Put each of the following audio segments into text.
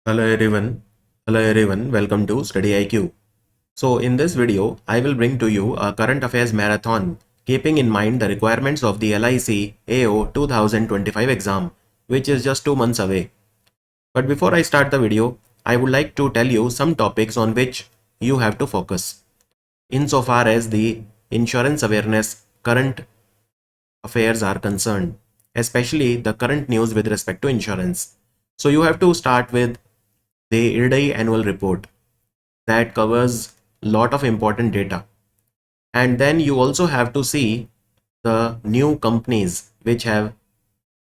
Hello everyone. Hello everyone. Welcome to Study IQ. So in this video, I will bring to you a current affairs marathon, keeping in mind the requirements of the LIC AO 2025 exam, which is just 2 months away. But before I start the video, I would like to tell you some topics on which you have to focus. Insofar as the insurance awareness current affairs are concerned, especially the current news with respect to insurance. So you have to start with the IRDAI annual report that covers a lot of important data. And then you also have to see the new companies which have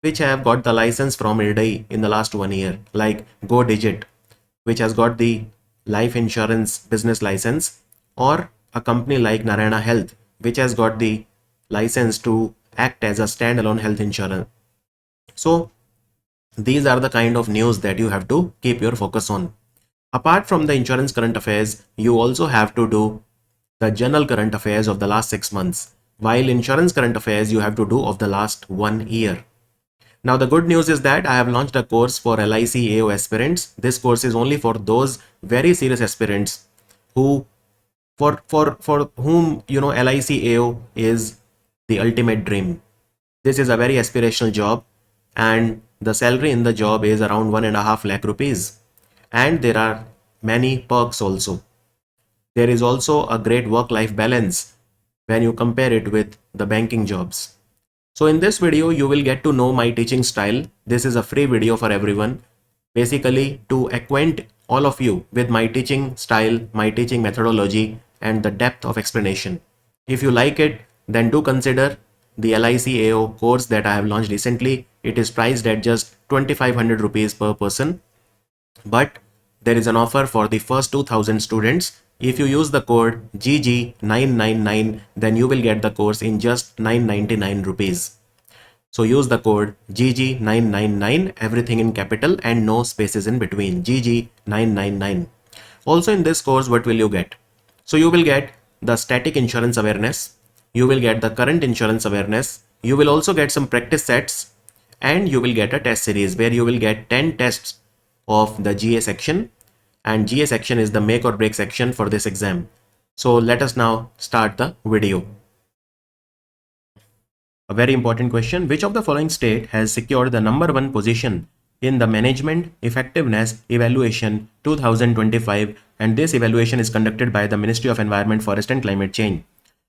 got the license from IRDAI in the last 1 year, like Go Digit, which has got the life insurance business license, or a company like Narayana Health, which has got the license to act as a standalone health insurer. So these are the kind of news that you have to keep your focus on. Apart from the insurance current affairs, you also have to do the general current affairs of the last 6 months, while insurance current affairs you have to do of the last 1 year. Now the good news is that I have launched a course for LIC AO aspirants. This course is only for those very serious aspirants who for whom LIC AO is the ultimate dream. This is a very aspirational job, and the salary in the job is around 1.5 lakh rupees. And there are many perks also. There is also a great work-life balance when you compare it with the banking jobs. So in this video, you will get to know my teaching style. This is a free video for everyone, basically to acquaint all of you with my teaching style, my teaching methodology, and the depth of explanation. If you like it, then do consider the LIC AO course that I have launched recently. It is priced at just 2500 rupees per person. But there is an offer for the first 2000 students. If you use the code GG999, then you will get the course in just 999 rupees. So use the code GG999, everything in capital and no spaces in between, GG999. Also in this course, what will you get? So you will get the static insurance awareness, you will get the current insurance awareness, you will also get some practice sets, and you will get a test series where you will get 10 tests of the GA section, and GA section is the make or break section for this exam. So let us now start the video. A very important question: which of the following state has secured the #1 position in the Management Effectiveness Evaluation 2025, and this evaluation is conducted by the Ministry of Environment, Forest and Climate Change?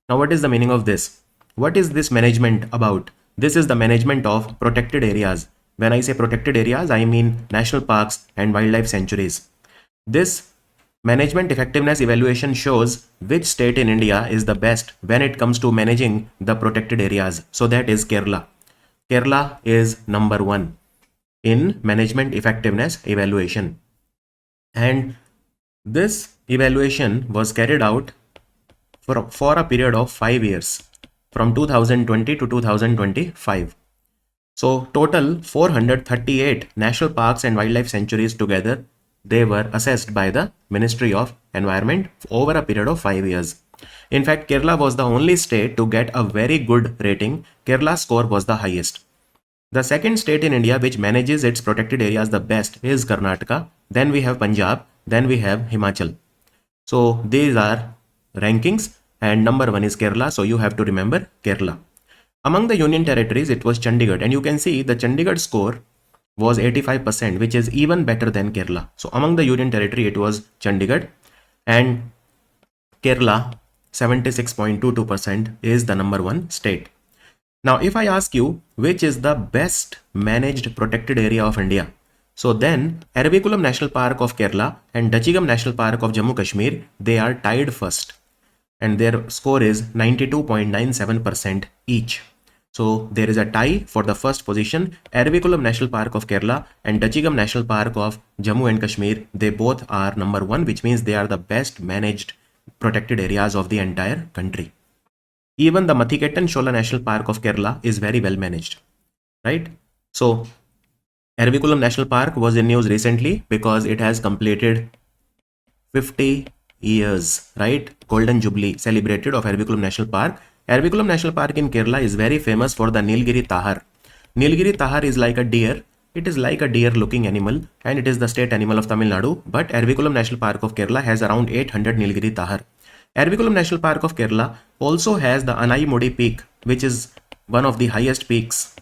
Now what is the meaning of this? What is this management about? This is the management of protected areas. When I say protected areas, I mean national parks and wildlife sanctuaries. This management effectiveness evaluation shows which state in India is the best when it comes to managing the protected areas. So that is Kerala. Kerala is #1 in management effectiveness evaluation. And this evaluation was carried out for a period of 5 years, from 2020 to 2025. So total 438 national parks and wildlife sanctuaries together, they were assessed by the Ministry of Environment over a period of 5 years. In fact, Kerala was the only state to get a very good rating. Kerala's score was the highest. The second state in India which manages its protected areas the best is Karnataka. Then we have Punjab. Then we have Himachal. So these are rankings, and #1 is Kerala. So you have to remember Kerala. Among the union territories, it was Chandigarh, and you can see the Chandigarh score was 85%, which is even better than Kerala. So among the union territory, it was Chandigarh, and Kerala 76.22% is the #1 state. Now, if I ask you which is the best managed protected area of India, so then Erviculam National Park of Kerala and Dachigam National Park of Jammu Kashmir, they are tied first, and their score is 92.97% each. So there is a tie for the first position. Erviculam National Park of Kerala and Dachigam National Park of Jammu and Kashmir, they both are #1, which means they are the best managed protected areas of the entire country. Even the Mathikettan Shola National Park of Kerala is very well managed, right? So Erviculam National Park was in news recently because it has completed 50 years, right? Golden Jubilee celebrated of Erviculam National Park. Erviculam National Park in Kerala is very famous for the Nilgiri Tahar. Nilgiri Tahar is like a deer. It is like a deer looking animal and it is the state animal of Tamil Nadu, but Ervikulam National Park of Kerala has around 800 Nilgiri Tahar. Ervikulam National Park of Kerala also has the Anaimudi Peak, which is one of the highest peaks.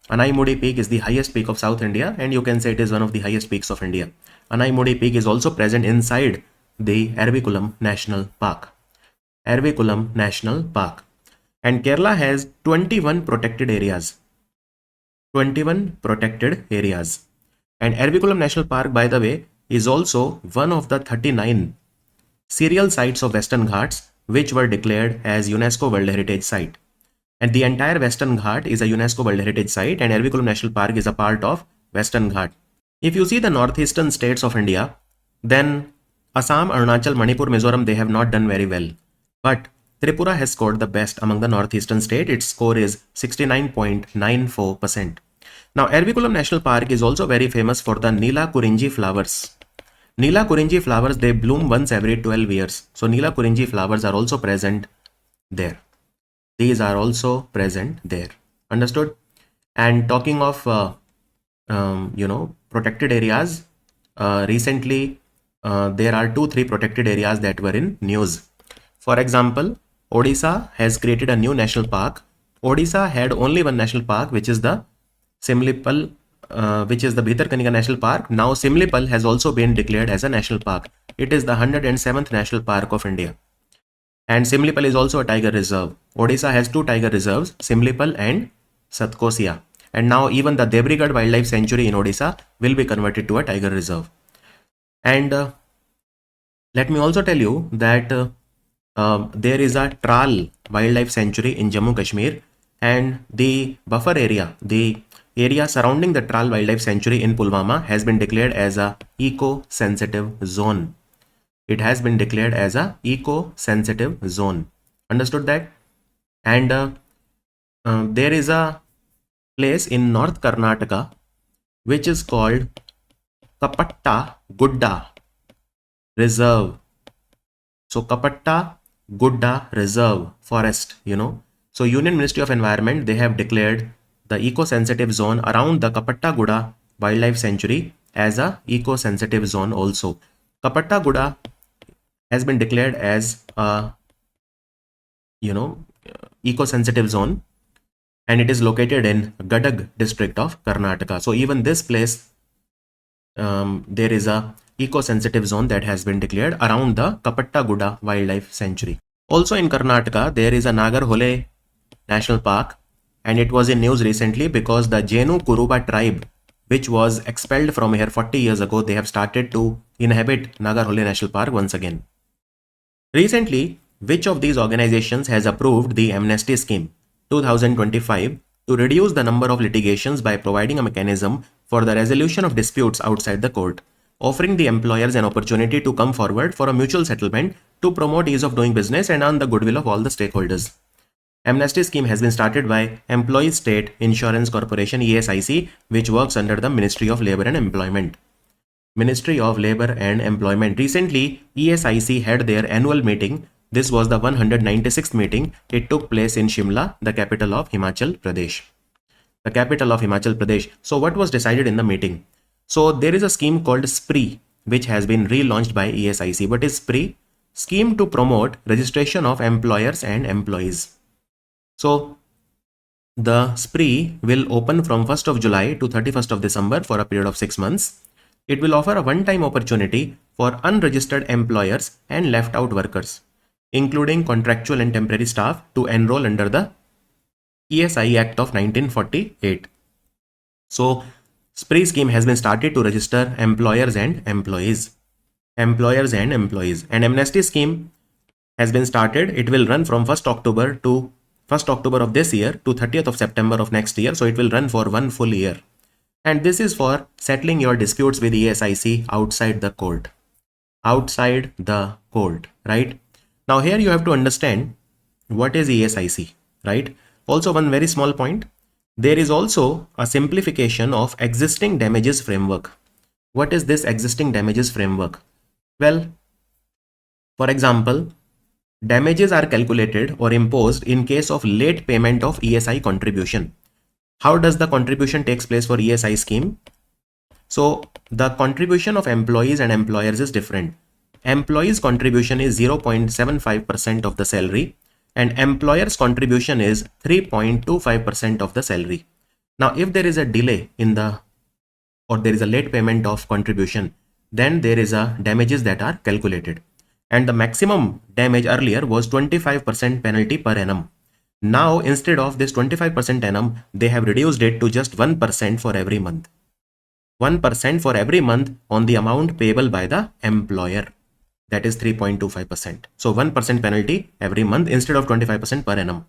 Anaimudi Peak is the highest peak of South India, and you can say it is one of the highest peaks of India. Anaimudi Peak is also present inside the Ervikulam National Park. Ervikulam National Park. And Kerala has 21 protected areas. 21 protected areas. And Ervikulam National Park, by the way, is also one of the 39 serial sites of Western Ghats which were declared as UNESCO World Heritage Site. And the entire Western Ghat is a UNESCO World Heritage Site, and Ervikulam National Park is a part of Western Ghat. If you see the northeastern states of India, then Assam, Arunachal, Manipur, Mizoram, they have not done very well. But Tripura has scored the best among the northeastern state. Its score is 69.94%. Now, Ervikulam National Park is also very famous for the Nila Kurinji flowers. Nila Kurinji flowers, they bloom once every 12 years. So, Nila Kurinji flowers are also present there. These are also present there. Understood? And talking of, protected areas, recently there are 2-3 protected areas that were in news. For example, Odisha has created a new national park. Odisha had only one national park, which is the Simlipal, which is the Bhitarkanika National Park. Now Simlipal has also been declared as a national park. It is the 107th national park of India. And Simlipal is also a tiger reserve. Odisha has 2 tiger reserves, Simlipal and Satkosia. And now even the Debrigad Wildlife Sanctuary in Odisha will be converted to a tiger reserve. And let me also tell you that there is a Tral Wildlife Sanctuary in Jammu Kashmir, and the buffer area, the area surrounding the Tral Wildlife Sanctuary in Pulwama has been declared as a eco-sensitive zone. It has been declared as a eco-sensitive zone. Understood that? And there is a place in North Karnataka which is called Kapatta Gudda Reserve. So Kapatta Gudda Reserve Forest, So Union Ministry of Environment, they have declared the eco-sensitive zone around the Kapatta Gudda Wildlife Sanctuary as a eco-sensitive zone also. Kapatta Gudda has been declared as a eco-sensitive zone, and it is located in Gadag district of Karnataka. So even this place, there is a eco-sensitive zone that has been declared around the Kapatta Gudda Wildlife Sanctuary. Also in Karnataka, there is a Nagarhole National Park, and it was in news recently because the Jenu Kuruba tribe, which was expelled from here 40 years ago, they have started to inhabit Nagarhole National Park once again. Recently, which of these organizations has approved the Amnesty Scheme 2025 to reduce the number of litigations by providing a mechanism for the resolution of disputes outside the court, offering the employers an opportunity to come forward for a mutual settlement to promote ease of doing business and earn the goodwill of all the stakeholders? Amnesty Scheme has been started by Employees State Insurance Corporation ESIC, which works under the Ministry of Labour and Employment. Ministry of Labour and Employment. Recently, ESIC had their annual meeting. This was the 196th meeting. It took place in Shimla, the capital of Himachal Pradesh. The capital of Himachal Pradesh. So what was decided in the meeting? So there is a scheme called SPREE, which has been relaunched by ESIC. What is SPREE? Scheme to promote registration of employers and employees. So the SPREE will open from 1st of July to 31st of December for a period of 6 months. It will offer a one-time opportunity for unregistered employers and left-out workers, including contractual and temporary staff, to enroll under the ESI Act of 1948. So, SPREE scheme has been started to register employers and employees. And Amnesty scheme has been started. It will run from 1st October of this year to 30th of September of next year. So, it will run for 1 full year. And this is for settling your disputes with ESIC outside the court. Outside the court, right? Now here you have to understand what is ESIC, right? Also one very small point. There is also a simplification of existing damages framework. What is this existing damages framework? Well, for example, damages are calculated or imposed in case of late payment of ESI contribution. How does the contribution takes place for ESI scheme? So the contribution of employees and employers is different. Employees contribution is 0.75% of the salary and employers contribution is 3.25% of the salary. Now if there is a delay in the or there is a late payment of contribution, then there is a damages that are calculated. And the maximum damage earlier was 25% penalty per annum. Now instead of this 25% annum, they have reduced it to just 1% for every month. 1% for every month on the amount payable by the employer. That is 3.25%. So 1% penalty every month instead of 25% per annum.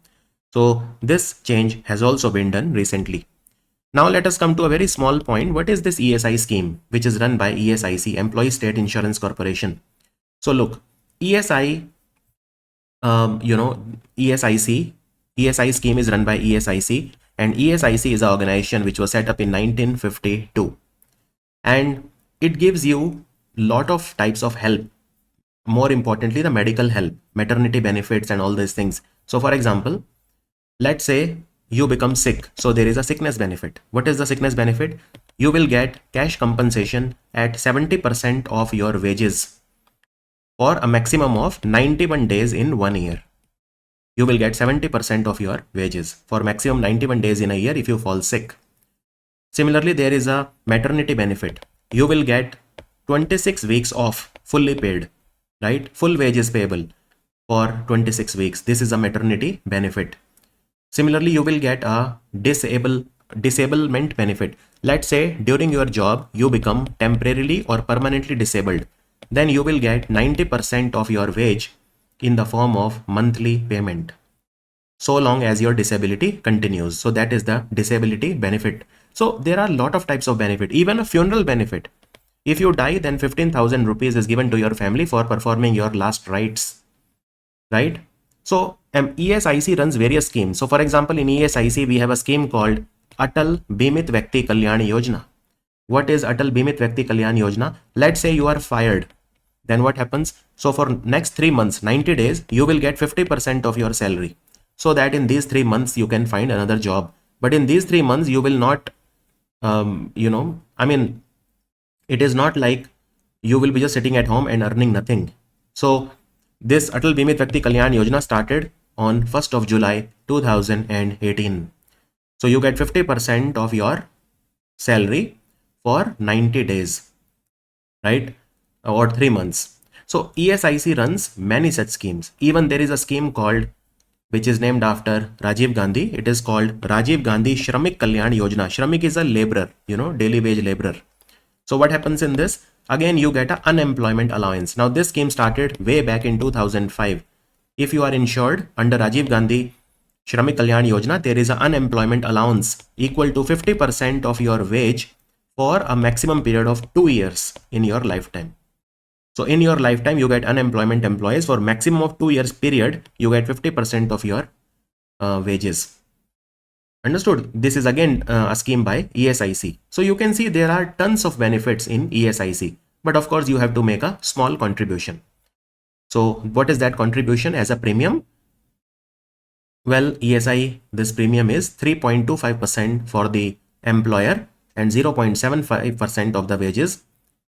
So this change has also been done recently. Now let us come to a very small point. What is this ESI scheme, which is run by ESIC, Employee State Insurance Corporation? So look, ESI, ESI scheme is run by ESIC, and ESIC is an organization which was set up in 1952, and it gives you lot of types of help. More importantly, the medical help, maternity benefits, and all these things. So, for example, let's say you become sick. So there is a sickness benefit. What is the sickness benefit? You will get cash compensation at 70% of your wages for a maximum of 91 days in 1 year. You will get 70% of your wages for maximum 91 days in a year if you fall sick. Similarly, there is a maternity benefit. You will get 26 weeks off fully paid, right? Full wages payable for 26 weeks. This is a maternity benefit. Similarly, you will get a disablement benefit. Let's say during your job, you become temporarily or permanently disabled. Then you will get 90% of your wage in the form of monthly payment, so long as your disability continues. So that is the disability benefit. So there are a lot of types of benefit, even a funeral benefit. If you die, then 15,000 rupees is given to your family for performing your last rites, right? So ESIC runs various schemes. So for example, in ESIC, we have a scheme called Atal Bimit Vyakti Kalyan Yojana. What is Atal Bimit Vyakti Kalyan Yojana? Let's say you are fired. Then what happens? So for next 3 months, 90 days, you will get 50% of your salary. So that in these 3 months, you can find another job. But in these 3 months, you will not, it is not like you will be just sitting at home and earning nothing. So this Atal Bimit Vyakti Kalyan Yojana started on 1st of July 2018. So you get 50% of your salary for 90 days, right? Or 3 months. So ESIC runs many such schemes. Even there is a scheme called, which is named after Rajiv Gandhi. It is called Rajiv Gandhi Shramik Kalyan Yojana. Shramik is a laborer, daily wage laborer. So what happens in this? Again, you get an unemployment allowance. Now this scheme started way back in 2005. If you are insured under Rajiv Gandhi Shramik Kalyan Yojana, there is an unemployment allowance equal to 50% of your wage for a maximum period of 2 years in your lifetime. So in your lifetime, you get unemployment employees for maximum of 2 years period, you get 50% of your wages. Understood? This is again a scheme by ESIC. So you can see there are tons of benefits in ESIC, but of course you have to make a small contribution. So what is that contribution as a premium? Well, ESI, this premium is 3.25% for the employer and 0.75% of the wages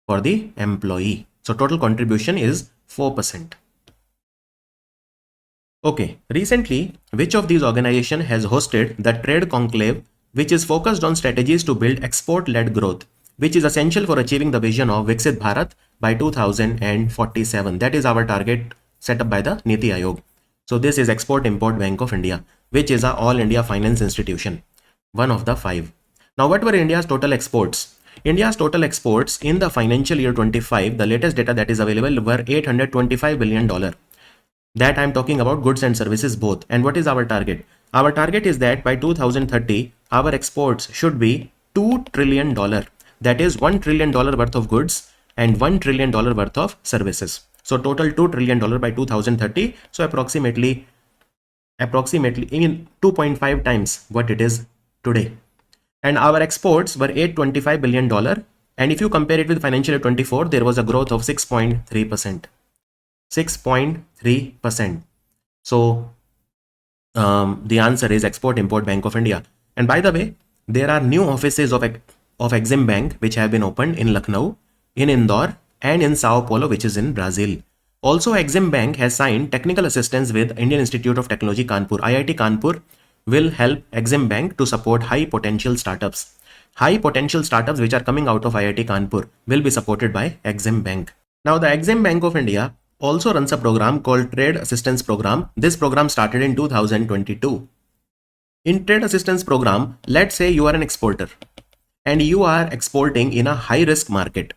for the employee. So total contribution is 4%. Okay, recently, which of these organizations has hosted the trade conclave, which is focused on strategies to build export-led growth, which is essential for achieving the vision of Viksit Bharat by 2047. That is our target set up by the Niti Aayog. So this is Export-Import Bank of India, which is a all India finance institution, one of the 5. Now, what were India's total exports? India's total exports in the financial year 25, the latest data that is available, were $825 billion. That I'm talking about goods and services both. And what is our target? Our target is that by 2030, our exports should be $2 trillion. That is $1 trillion worth of goods and $1 trillion worth of services. So total $2 trillion by 2030. So approximately in 2.5 times what it is today. And our exports were $825 billion. And if you compare it with financial year 24, there was a growth of 6.3%. 6.3%. So the answer is Export-Import Bank of India. And by the way, there are new offices of of Exim Bank which have been opened in Lucknow, in Indore and in Sao Paulo, which is in Brazil. Also, Exim Bank has signed technical assistance with Indian Institute of Technology Kanpur. IIT Kanpur will help Exim Bank to support high potential startups. High potential startups which are coming out of IIT Kanpur will be supported by Exim Bank. Now, the Exim Bank of India also runs a program called Trade Assistance Program. This program started in 2022. In Trade Assistance Program, let's say you are an exporter and you are exporting in a high risk market.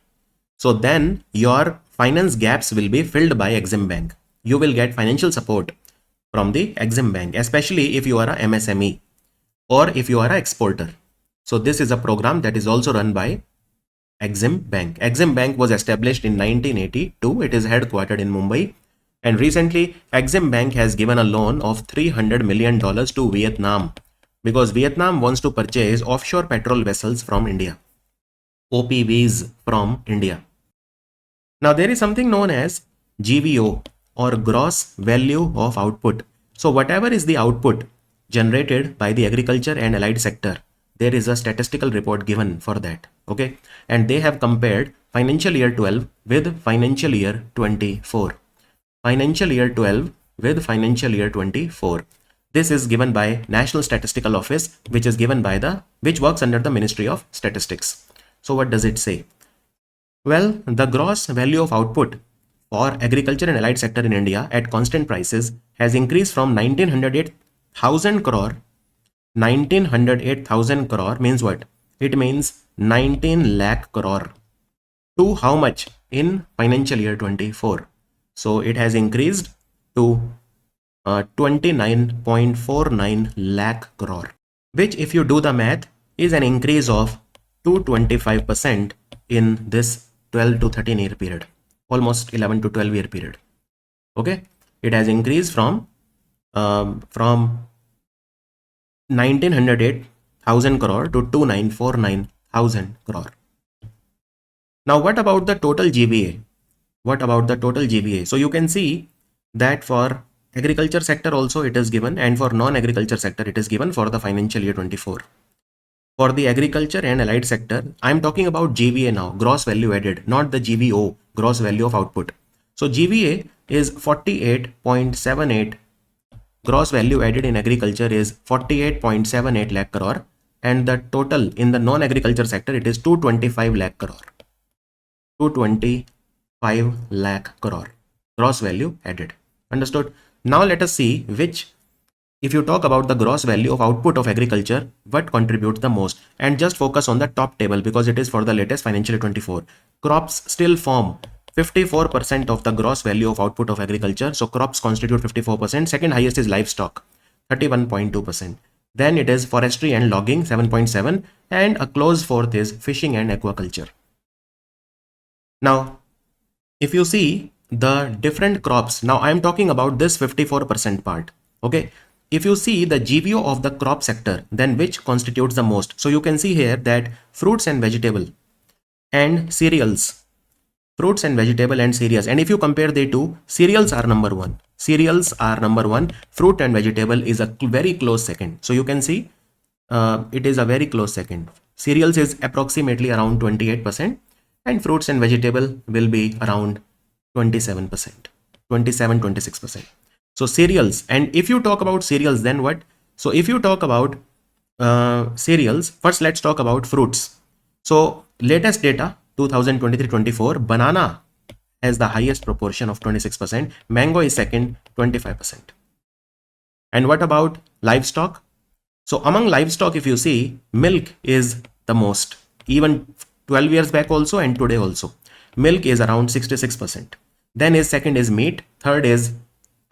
So then your finance gaps will be filled by Exim Bank. You will get financial support from the Exim Bank, especially if you are a MSME or if you are an exporter. So this is a program that is also run by Exim Bank. Exim Bank was established in 1982. It is headquartered in Mumbai. And recently, Exim Bank has given a loan of $300 million to Vietnam because Vietnam wants to purchase offshore petrol vessels from India. OPVs from India. Now there is something known as GVO or gross value of output. So whatever is the output generated by the agriculture and allied sector, there is a statistical report given for that. Okay. And they have compared financial year 12 with financial year 24. Financial year 12 with financial year 24. This is given by National Statistical Office, which works under the Ministry of Statistics. So what does it say? Well, the gross value of output for agriculture and allied sector in India at constant prices has increased from 1908,000 crore. 1908,000 crore means what? It means 19 lakh crore to how much in financial year 24? So it has increased to 29.49 lakh crore, which if you do the math is an increase of 225% in this 12 to 13 year period, almost 11 to 12 year period. Okay, it has increased from 1908,000 crore to 2949,000 crore. Now, what about the total GVA? What about the total GVA? So you can see that for agriculture sector also it is given, and for non-agriculture sector it is given for the financial year 24. For the agriculture and allied sector, I am talking about GVA now, gross value added, not the GVO, gross value of output. So GVA is 48.78. Gross value added in agriculture is 48.78 lakh crore, and the total in the non-agriculture sector it is 225 lakh crore. 225 lakh crore gross value added. Understood? Now let us see which, if you talk about the gross value of output of agriculture, what contributes the most, and just focus on the top table because it is for the latest financial year 24. Crops still form 54% of the gross value of output of agriculture. So crops constitute 54%. Second highest is livestock, 31.2%. Then it is forestry and logging, 7.7%, and a close fourth is fishing and aquaculture. Now, if you see the different crops, now I am talking about this 54% part. Okay. If you see the GVO of the crop sector, then which constitutes the most? So you can see here that fruits and vegetable and cereals, fruits and vegetable and cereals. And if you compare the two, cereals are number one. Cereals are number one. Fruit and vegetable is a very close second. So you can see it is a very close second. Cereals is approximately around 28%, and fruits and vegetable will be around 27%, 26%. So cereals, and if you talk about cereals, then what? So if you talk about cereals, first let's talk about fruits. So latest data 2023-24, banana has the highest proportion of 26%, mango is second, 25%. And what about livestock? So among livestock, if you see, milk is the most, even 12 years back also and today also. Milk is around 66%. Then is second is meat, third is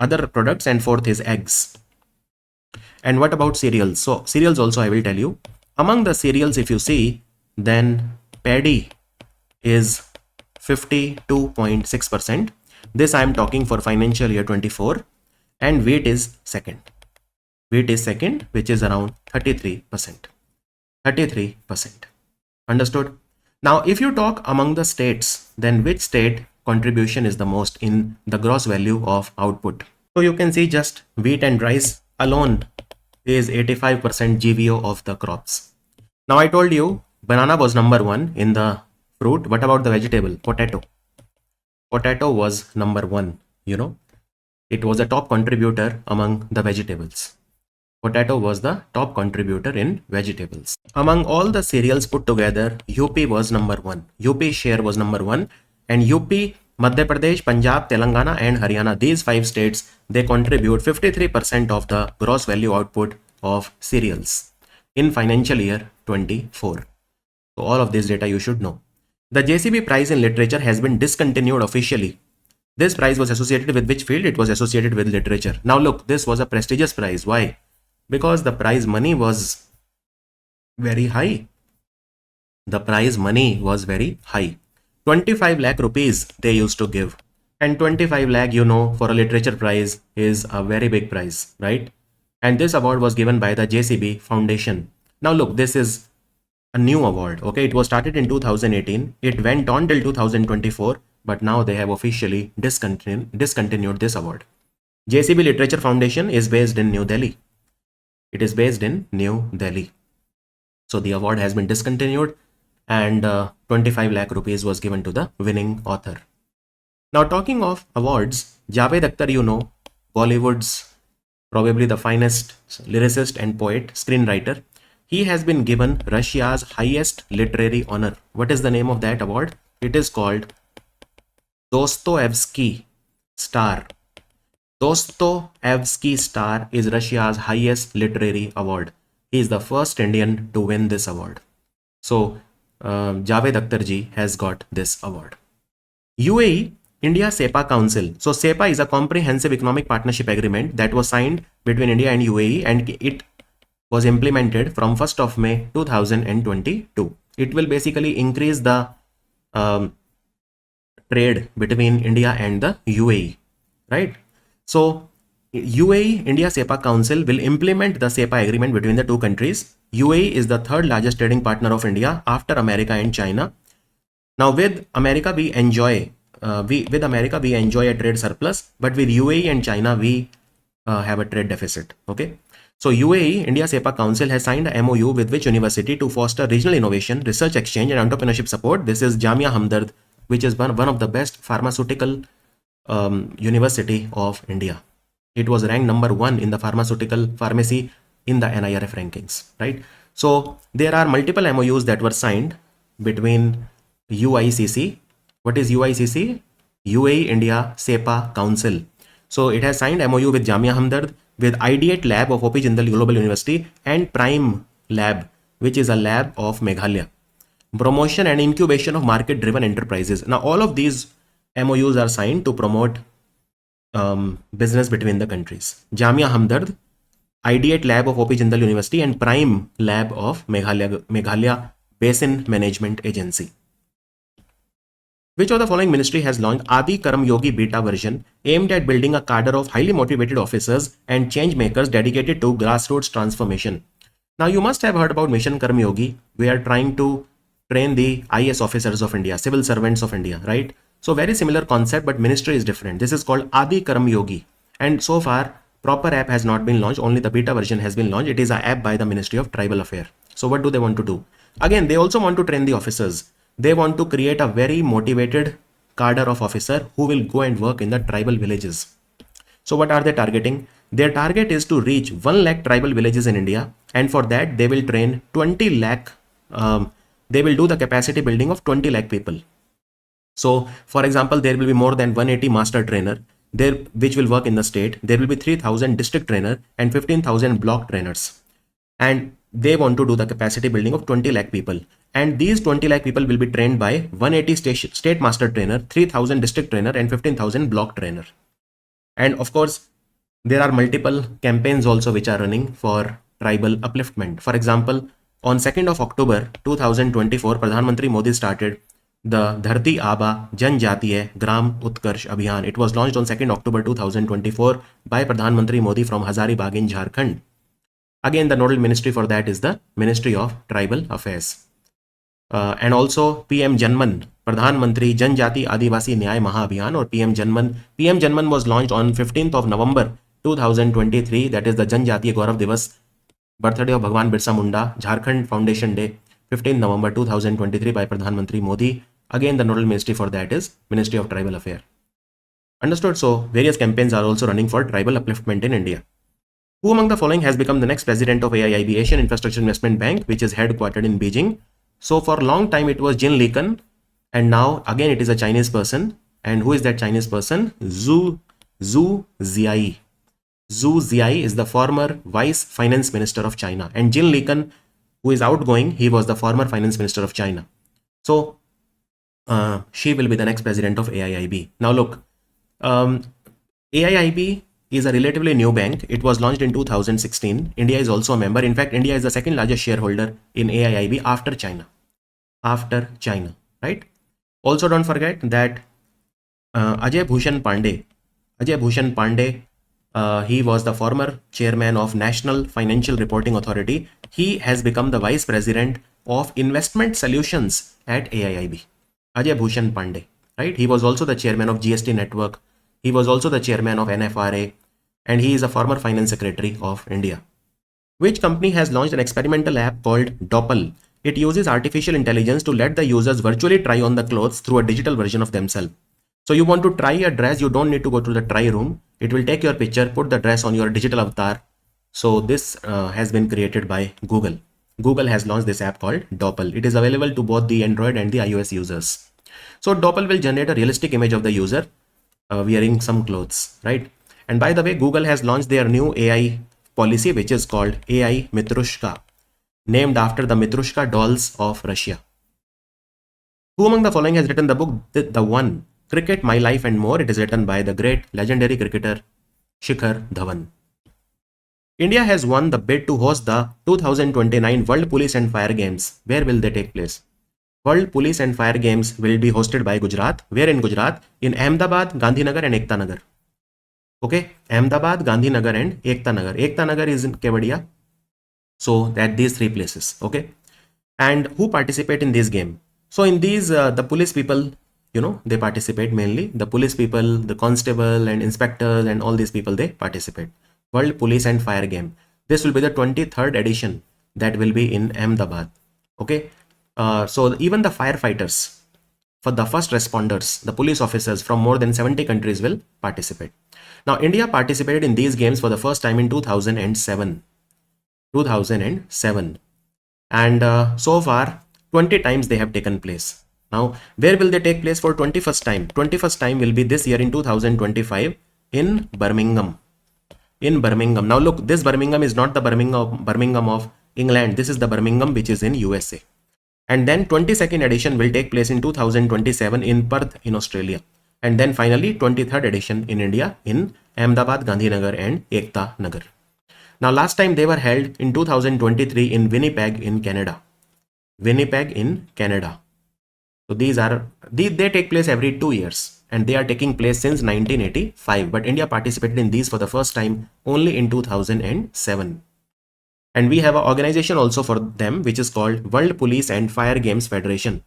other products, and fourth is eggs. And what about cereals? So cereals also I will tell you. Among the cereals, if you see, then paddy is 52.6%. This I am talking for financial year 24. And wheat is second. Wheat is second, which is around 33%. 33%. Understood? Now, if you talk among the states, then which state contribution is the most in the gross value of output? So you can see just wheat and rice alone is 85% GVO of the crops. Now I told you Banana was number 1 in the fruit. What about the vegetable? Potato. Potato was number 1. It was a top contributor among the vegetables. Potato was the top contributor in vegetables. Among all the cereals put together, UP was number 1. UP share was number 1, and UP, Madhya Pradesh, Punjab, Telangana and Haryana, these 5 states, they contribute 53% of the gross value output of cereals in financial year 24. So all of this data you should know. The JCB prize in literature has been discontinued officially. This prize was associated with which field? It was associated with literature. Now look, this was a prestigious prize. Why? Because the prize money was very high. The prize money was very high. 25 lakh rupees they used to give. And 25 lakh, for a literature prize is a very big prize, right? And this award was given by the JCB Foundation. Now look, this is a new award. Okay, it was started in 2018. It went on till 2024, but now they have officially discontinued this award. JCB Literature Foundation is based in New Delhi. It is based in New Delhi. So the award has been discontinued, and 25 lakh rupees was given to the winning author. Now talking of awards, Javed Akhtar, Bollywood's probably the finest lyricist and poet, screenwriter, he has been given Russia's highest literary honor. What is the name of that award? It is called Dostoevsky Star. Dostoevsky Star is Russia's highest literary award. He is the first Indian to win this award. So Javed Akhtar ji has got this award. UAE, India SEPA Council. So SEPA is a comprehensive economic partnership agreement that was signed between India and UAE, and it was implemented from 1st of May 2022. It will basically increase the trade between India and the UAE, right? So UAE India SEPA Council will implement the SEPA agreement between the two countries. UAE is the third largest trading partner of India after America and China. Now with America we enjoy a trade surplus, but with UAE and China we have a trade deficit. Okay. So UAE India SEPA Council has signed a MOU with which university to foster regional innovation, research exchange and entrepreneurship support. This is Jamia Hamdard, which is one of the best pharmaceutical university of India. It was ranked number 1 in the pharmacy in the NIRF rankings, right? So there are multiple MOUs that were signed between UICC. What is UICC? UAE India SEPA Council. So it has signed MOU with Jamia Hamdard, with Ideate Lab of OP Jindal Global University, and Prime Lab, which is a lab of Meghalaya. Promotion and incubation of market-driven enterprises. Now all of these MOUs are signed to promote business between the countries. Jamia Hamdard, Ideate Lab of OP Jindal University, and Prime Lab of Meghalaya Basin Management Agency. Which of the following ministry has launched Adi Karam Yogi beta version aimed at building a cadre of highly motivated officers and change makers dedicated to grassroots transformation? Now you must have heard about Mission Karam Yogi. We are trying to train the IS officers of India, civil servants of India, right? So very similar concept, but ministry is different. This is called Adi Karam Yogi, and so far proper app has not been launched. Only the beta version has been launched. It is an app by the Ministry of Tribal Affairs. So what do they want to do? Again, they also want to train the officers. They want to create a very motivated cadre of officer who will go and work in the tribal villages. So what are they targeting? Their target is to reach 1 lakh tribal villages in India, and for that they will train 20 lakh. They will do the capacity building of 20 lakh people. So for example, there will be more than 180 master trainer there which will work in the state. There will be 3,000 district trainer and 15,000 block trainers, and they want to do the capacity building of 20 lakh people. And these 20 lakh people will be trained by 180 state master trainer, 3,000 district trainer and 15,000 block trainer. And of course, there are multiple campaigns also which are running for tribal upliftment. For example, on 2nd of October 2024, Pradhan Mantri Modi started the Dharti Aba Janjatiya Gram Utkarsh Abhiyan. It was launched on 2nd October 2024 by Pradhan Mantri Modi from Hazaribagh in Jharkhand. Again, the nodal ministry for that is the Ministry of Tribal Affairs. And also PM Janman, Pradhan Mantri Janjati Adivasi Nyay Mahabhiyan, or PM Janman. PM Janman was launched on 15th of November 2023. That is the Janjatiya Gaurav Divas, birthday of Bhagwan Birsa Munda, Jharkhand Foundation Day. 15 November 2023 by Pradhan Mantri Modi. Again, the nodal ministry for that is Ministry of Tribal Affairs. Understood? So, various campaigns are also running for tribal upliftment in India. Who among the following has become the next president of AIIB, Asian Infrastructure Investment Bank, which is headquartered in Beijing? So, for a long time, it was Jin Liken, and now again it is a Chinese person. And who is that Chinese person? Zhu Ziai. Zhu Ziai is the former vice finance minister of China, and Jin Liken, who is outgoing, he was the former finance minister of China. So she will be the next president of AIIB. Now look, AIIB is a relatively new bank. It was launched in 2016. India is also a member. In fact, India is the second largest shareholder in AIIB after China. After China, right? Also, don't forget that Ajay Bhushan Pandey, he was the former chairman of National Financial Reporting Authority. He has become the vice president of investment solutions at AIIB. Ajay Bhushan Pandey, right? He was also the chairman of GST Network. He was also the chairman of NFRA, and he is a former finance secretary of India. Which company has launched an experimental app called Doppel? It uses artificial intelligence to let the users virtually try on the clothes through a digital version of themselves. So you want to try a dress, you don't need to go to the try room. It will take your picture, put the dress on your digital avatar. So this has been created by Google. Google has launched this app called Doppel. It is available to both the Android and the iOS users. So Doppel will generate a realistic image of the user wearing some clothes, right? And by the way, Google has launched their new AI policy, which is called AI Mitrushka, named after the Mitrushka dolls of Russia. Who among the following has written the book The One, Cricket, My Life and More? It is written by the great legendary cricketer Shikhar Dhawan. India has won the bid to host the 2029 World Police and Fire Games. Where will they take place? World Police and Fire Games will be hosted by Gujarat. Where in Gujarat? In Ahmedabad, Gandhinagar and Ekta Nagar. Okay, Ahmedabad, Gandhinagar and Ekta Nagar. Ekta Nagar is in Kevadia. So that these three places. Okay. And who participate in this game? So in these, the police people, they participate mainly. The police people, the constable and inspectors and all these people, they participate. World Police and Fire Game. This will be the 23rd edition that will be in Ahmedabad. Okay. So even the firefighters, for the first responders, the police officers from more than 70 countries will participate. Now, India participated in these games for the first time in 2007. And so far, 20 times they have taken place. Now, where will they take place for 21st time? 21st time will be this year in 2025 in Birmingham. Now look, this Birmingham is not the Birmingham of England. This is the Birmingham which is in USA. And then 22nd edition will take place in 2027 in Perth in Australia. And then finally 23rd edition in India in Ahmedabad, Gandhinagar and Ekta Nagar. Now last time they were held in 2023 in Winnipeg in Canada. So they take place every 2 years and they are taking place since 1985. But India participated in these for the first time only in 2007. And we have an organization also for them which is called World Police and Fire Games Federation.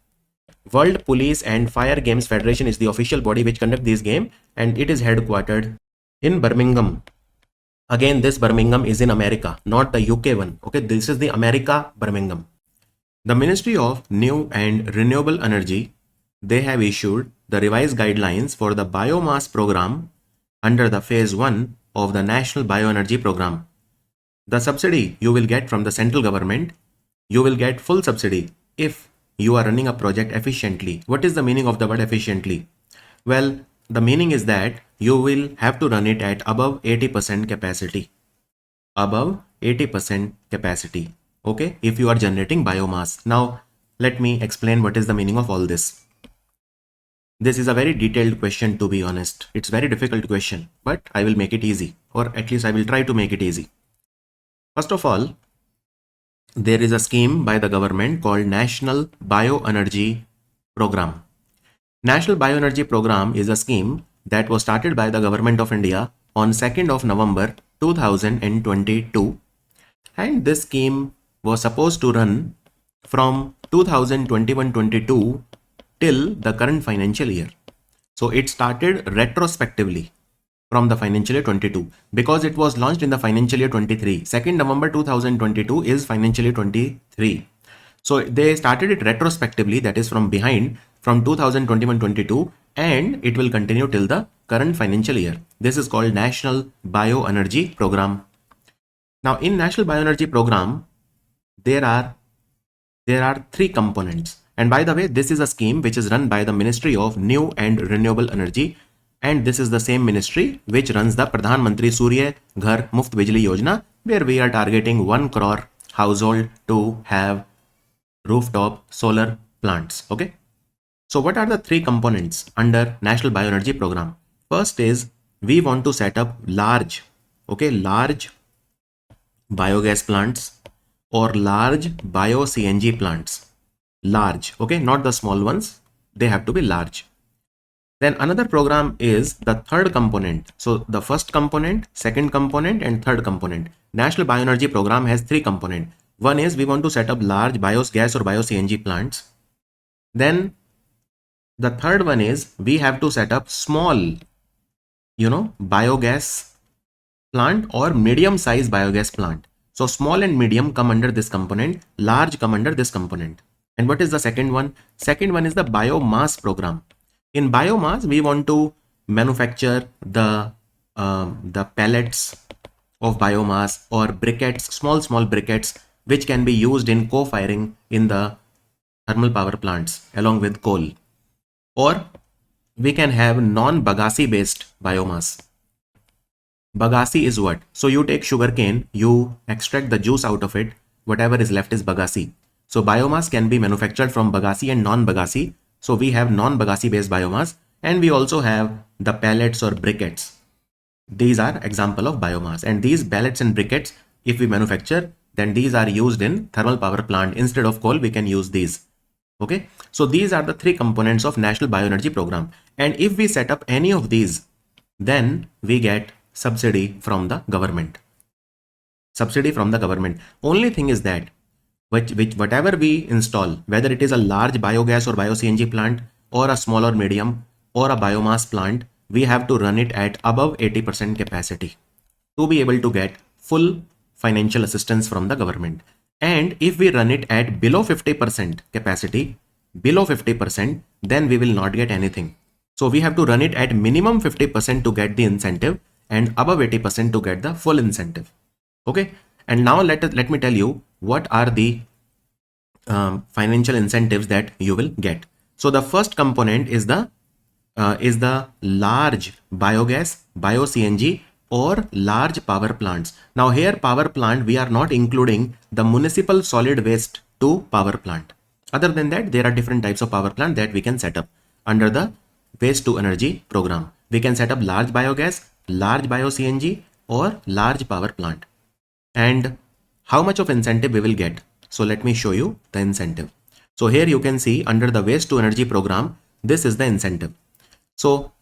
World Police and Fire Games Federation is the official body which conduct this game, and it is headquartered in Birmingham. Again, this Birmingham is in America, not the UK one. Okay, this is the America Birmingham. The Ministry of New and Renewable Energy, they have issued the revised guidelines for the biomass program under the phase 1 of the National Bioenergy Program. The subsidy you will get from the central government, you will get full subsidy if you are running a project efficiently. What is the meaning of the word efficiently? Well, the meaning is that you will have to run it at above 80% capacity. Above 80% capacity. Okay, if you are generating biomass. Now, let me explain what is the meaning of all this. This is a very detailed question, to be honest. It's a very difficult question, but I will make it easy, or at least I will try to make it easy. First of all, there is a scheme by the government called National Bioenergy Program. National Bioenergy Program is a scheme that was started by the government of India on 2nd of November 2022, and this scheme was supposed to run from 2021-22 till the current financial year. So it started retrospectively from the financial year 22 because it was launched in the financial year 23. 2nd November 2022 is financial year 23. So they started it retrospectively, that is from behind, from 2021-22, and it will continue till the current financial year. This is called National Bioenergy Program. Now in National Bioenergy Program, there are three components. And by the way, this is a scheme which is run by the Ministry of New and Renewable Energy. And this is the same ministry which runs the Pradhan Mantri Surya Ghar Muft Bijli Yojana, where we are targeting 1 crore household to have rooftop solar plants. Okay. So what are the three components under National Bioenergy Program? First is we want to set up large biogas plants or large bio CNG plants. Large, okay, not the small ones. They have to be large. Then another program is the third component. So the first component, second component, and third component. National Bioenergy Program has three components. One is we want to set up large biogas or bio CNG plants. Then the third one is we have to set up small, biogas plant or medium size biogas plant. So small and medium come under this component, large come under this component. And what is the second one? Second one is the biomass program. In biomass, we want to manufacture the pellets of biomass or briquettes, small briquettes, which can be used in co-firing in the thermal power plants along with coal. Or we can have non-bagasse based biomass. Bagasse is what? So you take sugarcane, you extract the juice out of it, whatever is left is bagasse. So biomass can be manufactured from bagasse and non-bagasse. So we have non-bagasse based biomass, and we also have the pellets or briquettes. These are example of biomass, and these pellets and briquettes, if we manufacture, then these are used in thermal power plant. Instead of coal, we can use these. Okay. So these are the three components of National Bioenergy Program. And if we set up any of these, then we get subsidy from the government. Subsidy from the government. Only thing is that whatever we install, whether it is a large biogas or bio CNG plant or a small or medium or a biomass plant, we have to run it at above 80% capacity to be able to get full financial assistance from the government. And if we run it at below 50% capacity, below 50%, then we will not get anything. So we have to run it at minimum 50% to get the incentive and above 80% to get the full incentive. Okay. And now let me tell you what are the financial incentives that you will get. So the first component is the large biogas, bio CNG or large power plants. Now here power plant, we are not including the municipal solid waste to power plant. Other than that, there are different types of power plant that we can set up under the waste to energy program. We can set up large biogas, large bio CNG or large power plant. And how much of incentive we will get? So let me show you the incentive. So here you can see under the waste to energy program, this is the incentive. So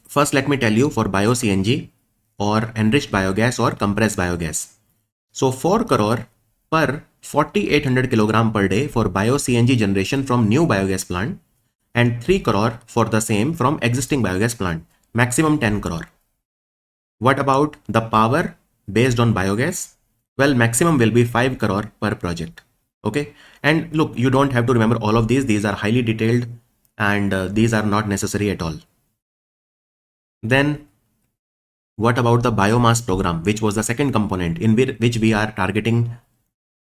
first let me tell you for bio CNG or enriched biogas or compressed biogas. So 4 crore per 4800 kilogram per day for bio CNG generation from new biogas plant and 3 crore for the same from existing biogas plant, maximum 10 crore. What about the power based on biogas? Well, maximum will be 5 crore per project. Okay. And look, you don't have to remember all of these. These are highly detailed and these are not necessary at all. Then what about the biomass program, which was the second component in which we are targeting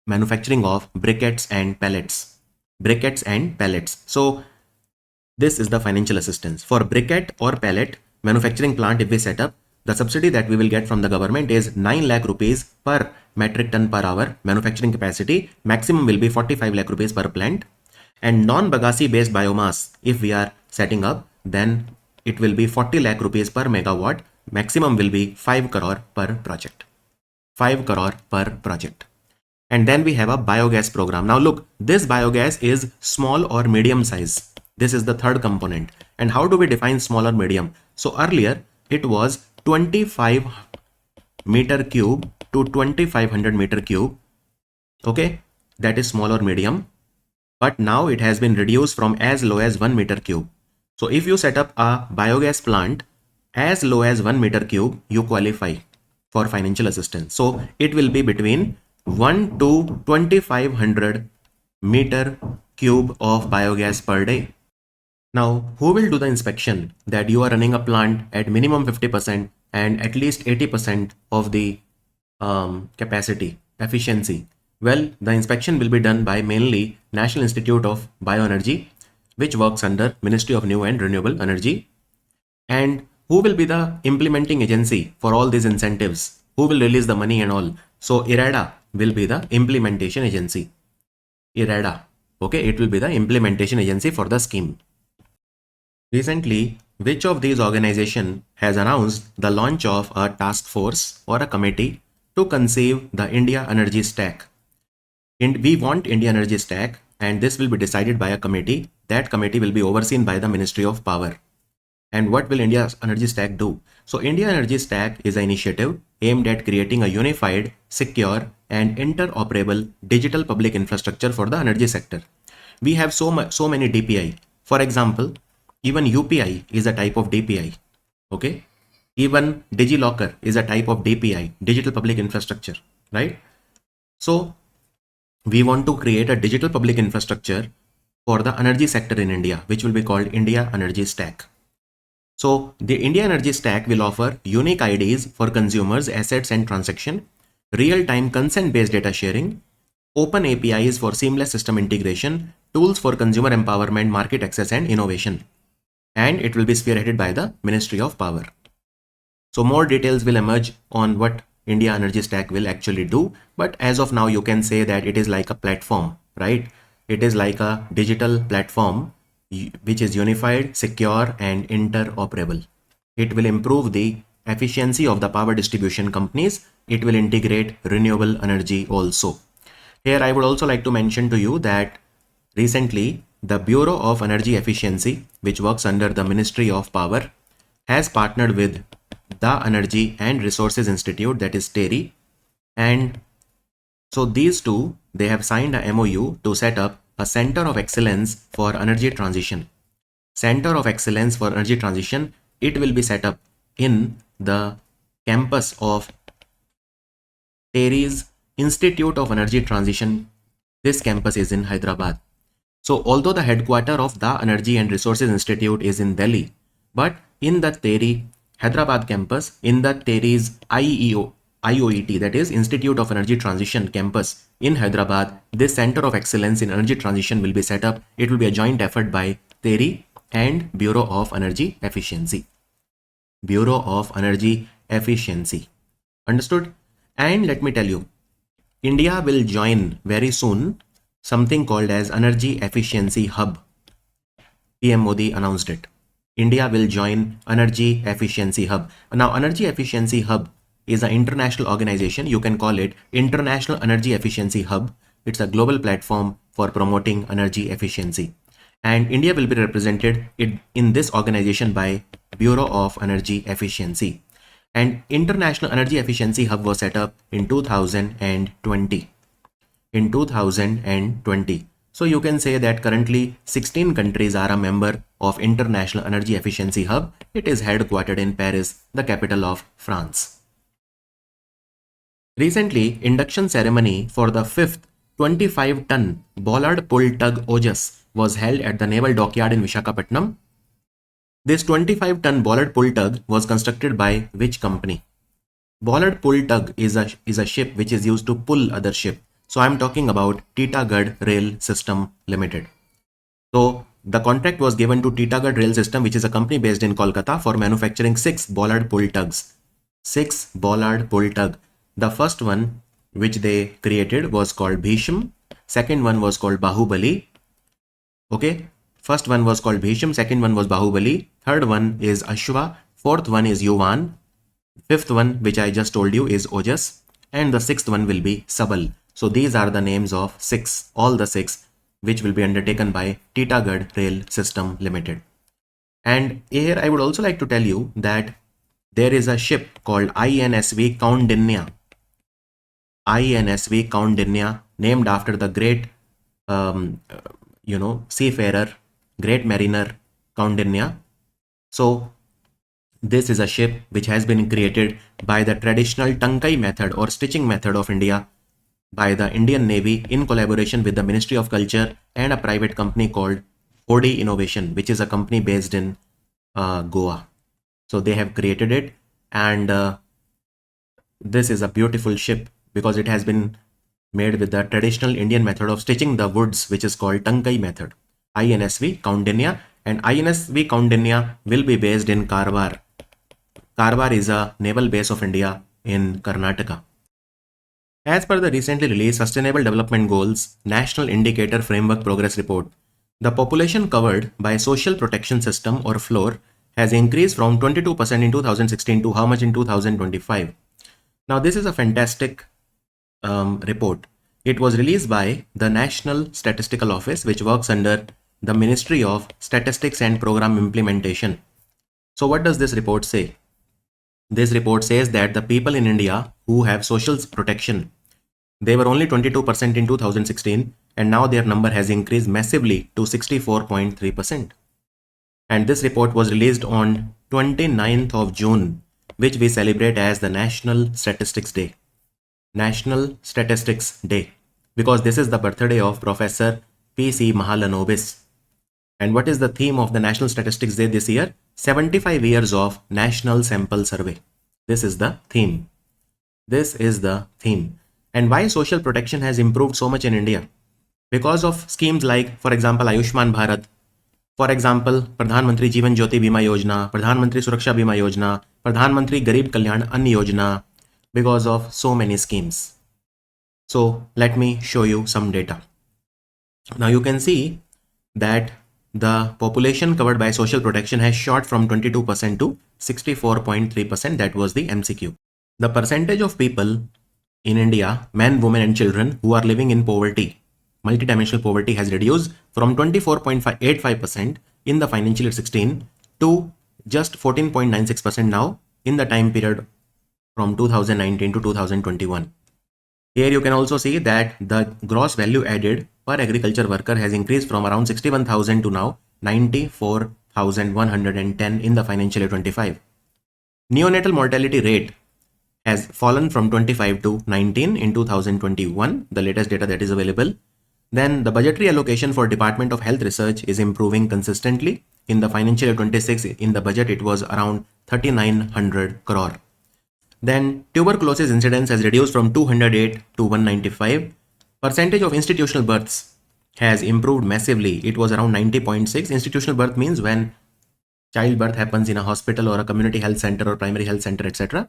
manufacturing of briquettes and pellets. Briquettes and pellets. So this is the financial assistance for briquette or pellet manufacturing plant. If we set up, the subsidy that we will get from the government is 9 lakh rupees per metric ton per hour manufacturing capacity. Maximum will be 45 lakh rupees per plant. And non-bagasse based biomass, if we are setting up, then it will be 40 lakh rupees per megawatt. Maximum will be 5 crore per project. 5 crore per project. And then we have a biogas program. Now look, this biogas is small or medium size. This is the third component. And how do we define small or medium? So earlier it was 25 meter cube to 2500 meter cube. Okay, that is small or medium. But now it has been reduced from as low as 1 meter cube. So if you set up a biogas plant as low as 1 meter cube, you qualify for financial assistance. So it will be between 1 to 2500 meter cube of biogas per day. Now, who will do the inspection that you are running a plant at minimum 50% and at least 80% of the capacity, efficiency? Well, the inspection will be done by mainly National Institute of Bioenergy, which works under Ministry of New and Renewable Energy. And who will be the implementing agency for all these incentives? Who will release the money and all? So IRADA will be the implementation agency. IRADA. Okay, it will be the implementation agency for the scheme. Recently, which of these organizations has announced the launch of a task force or a committee to conceive the India Energy Stack? And we want India Energy Stack, and this will be decided by a committee. That committee will be overseen by the Ministry of Power. And what will India Energy Stack do? So India Energy Stack is an initiative aimed at creating a unified, secure and interoperable digital public infrastructure for the energy sector. We have so many DPI. For example, even UPI is a type of DPI. Okay. Even DigiLocker is a type of DPI, digital public infrastructure, right? So we want to create a digital public infrastructure for the energy sector in India, which will be called India Energy Stack. So the India Energy Stack will offer unique IDs for consumers, assets and transaction, real-time consent-based data sharing, open APIs for seamless system integration, tools for consumer empowerment, market access and innovation. And it will be spearheaded by the Ministry of Power. So more details will emerge on what India Energy Stack will actually do. But as of now, you can say that it is like a platform, right? It is like a digital platform which is unified, secure and interoperable. It will improve the efficiency of the power distribution companies. It will integrate renewable energy also. Here I would also like to mention to you that recently the Bureau of Energy Efficiency, which works under the Ministry of Power, has partnered with the Energy and Resources Institute, that is TERI, and so these two, they have signed a MOU to set up a Center of Excellence for Energy Transition. Center of Excellence for Energy Transition, it will be set up in the campus of TERI's Institute of Energy Transition. This campus is in Hyderabad. So although the headquarters of the Energy and Resources Institute is in Delhi, but in the TERI Hyderabad campus, in the TERI's IOET, that is Institute of Energy Transition campus in Hyderabad, this Center of Excellence in Energy Transition will be set up. It will be a joint effort by TERI and Bureau of Energy Efficiency. Bureau of Energy Efficiency. Understood? And let me tell you, India will join very soon something called as Energy Efficiency Hub. PM Modi announced it. India will join Energy Efficiency Hub. Now, Energy Efficiency Hub is an international organization. You can call it International Energy Efficiency Hub. It's a global platform for promoting energy efficiency. And India will be represented in this organization by Bureau of Energy Efficiency. And International Energy Efficiency Hub was set up in 2020. In 2020. So you can say that currently 16 countries are a member of International Energy Efficiency Hub. It is headquartered in Paris, the capital of France. Recently, induction ceremony for the 5th 25-ton bollard pull tug Ojas was held at the Naval Dockyard in Visakhapatnam. This 25-ton bollard pull tug was constructed by which company? Bollard pull tug is a ship which is used to pull other ship. So I'm talking about Titagarh Rail System Limited. So the contract was given to Titagarh Rail System, which is a company based in Kolkata, for manufacturing 6 bollard pull tugs. 6 bollard pull tug. The first one which they created was called Bhisham. Second one was called Bahubali. Okay. First one was called Bhisham. Second one was Bahubali. Third one is Ashwa. Fourth one is Yuvan. Fifth one, which I just told you, is Ojas. And the sixth one will be Sabal. So these are the names of 6, all the 6, which will be undertaken by Titagarh Rail System Limited. And here I would also like to tell you that there is a ship called INSV Kaundinya. INSV Kaundinya, named after the great, seafarer, great mariner Kaundinya. So this is a ship which has been created by the traditional Tankai method or stitching method of India. by the Indian Navy in collaboration with the Ministry of Culture and a private company called OD Innovation, which is a company based in Goa. So they have created it, and this is a beautiful ship because it has been made with the traditional Indian method of stitching the woods, which is called Tankai method. INSV Kaundinya, and INSV Kaundinya will be based in Karwar. Karwar is a naval base of India in Karnataka. As per the recently released Sustainable Development Goals National Indicator Framework Progress Report, the population covered by Social Protection System or FLOR has increased from 22% in 2016 to how much in 2025. Now this is a fantastic report. It was released by the National Statistical Office, which works under the Ministry of Statistics and Program Implementation. So what does this report say? This report says that the people in India who have social protection, they were only 22% in 2016, and now their number has increased massively to 64.3%. And this report was released on 29th of June, which we celebrate as the National Statistics Day. National Statistics Day, because this is the birthday of Professor P.C. Mahalanobis. And what is the theme of the National Statistics Day this year? 75 years of National Sample Survey. This is the theme. This is the theme. And why social protection has improved so much in India? Because of schemes like, for example, Ayushman Bharat, for example, Pradhan Mantri Jeevan Jyoti Bima Yojana, Pradhan Mantri Suraksha Bima Yojana, Pradhan Mantri Garib Kalyan Ann Yojana, because of so many schemes. So let me show you some data. Now you can see that the population covered by social protection has shot from 22% to 64.3%. That was the MCQ. The percentage of people in India, men, women and children who are living in poverty, multidimensional poverty, has reduced from 24.85% in the financial year 16 to just 14.96% now in the time period from 2019 to 2021. Here you can also see that the gross value added per agriculture worker has increased from around 61,000 to now 94,110 in the financial year 25. Neonatal mortality rate has fallen from 25 to 19 in 2021, the latest data that is available. Then the budgetary allocation for Department of Health Research is improving consistently. In the financial year 26, in the budget, it was around 3,900 crore. Then tuberculosis incidence has reduced from 208 to 195. Percentage of institutional births has improved massively. It was around 90.6. Institutional birth means when childbirth happens in a hospital or a community health center or primary health center, etc.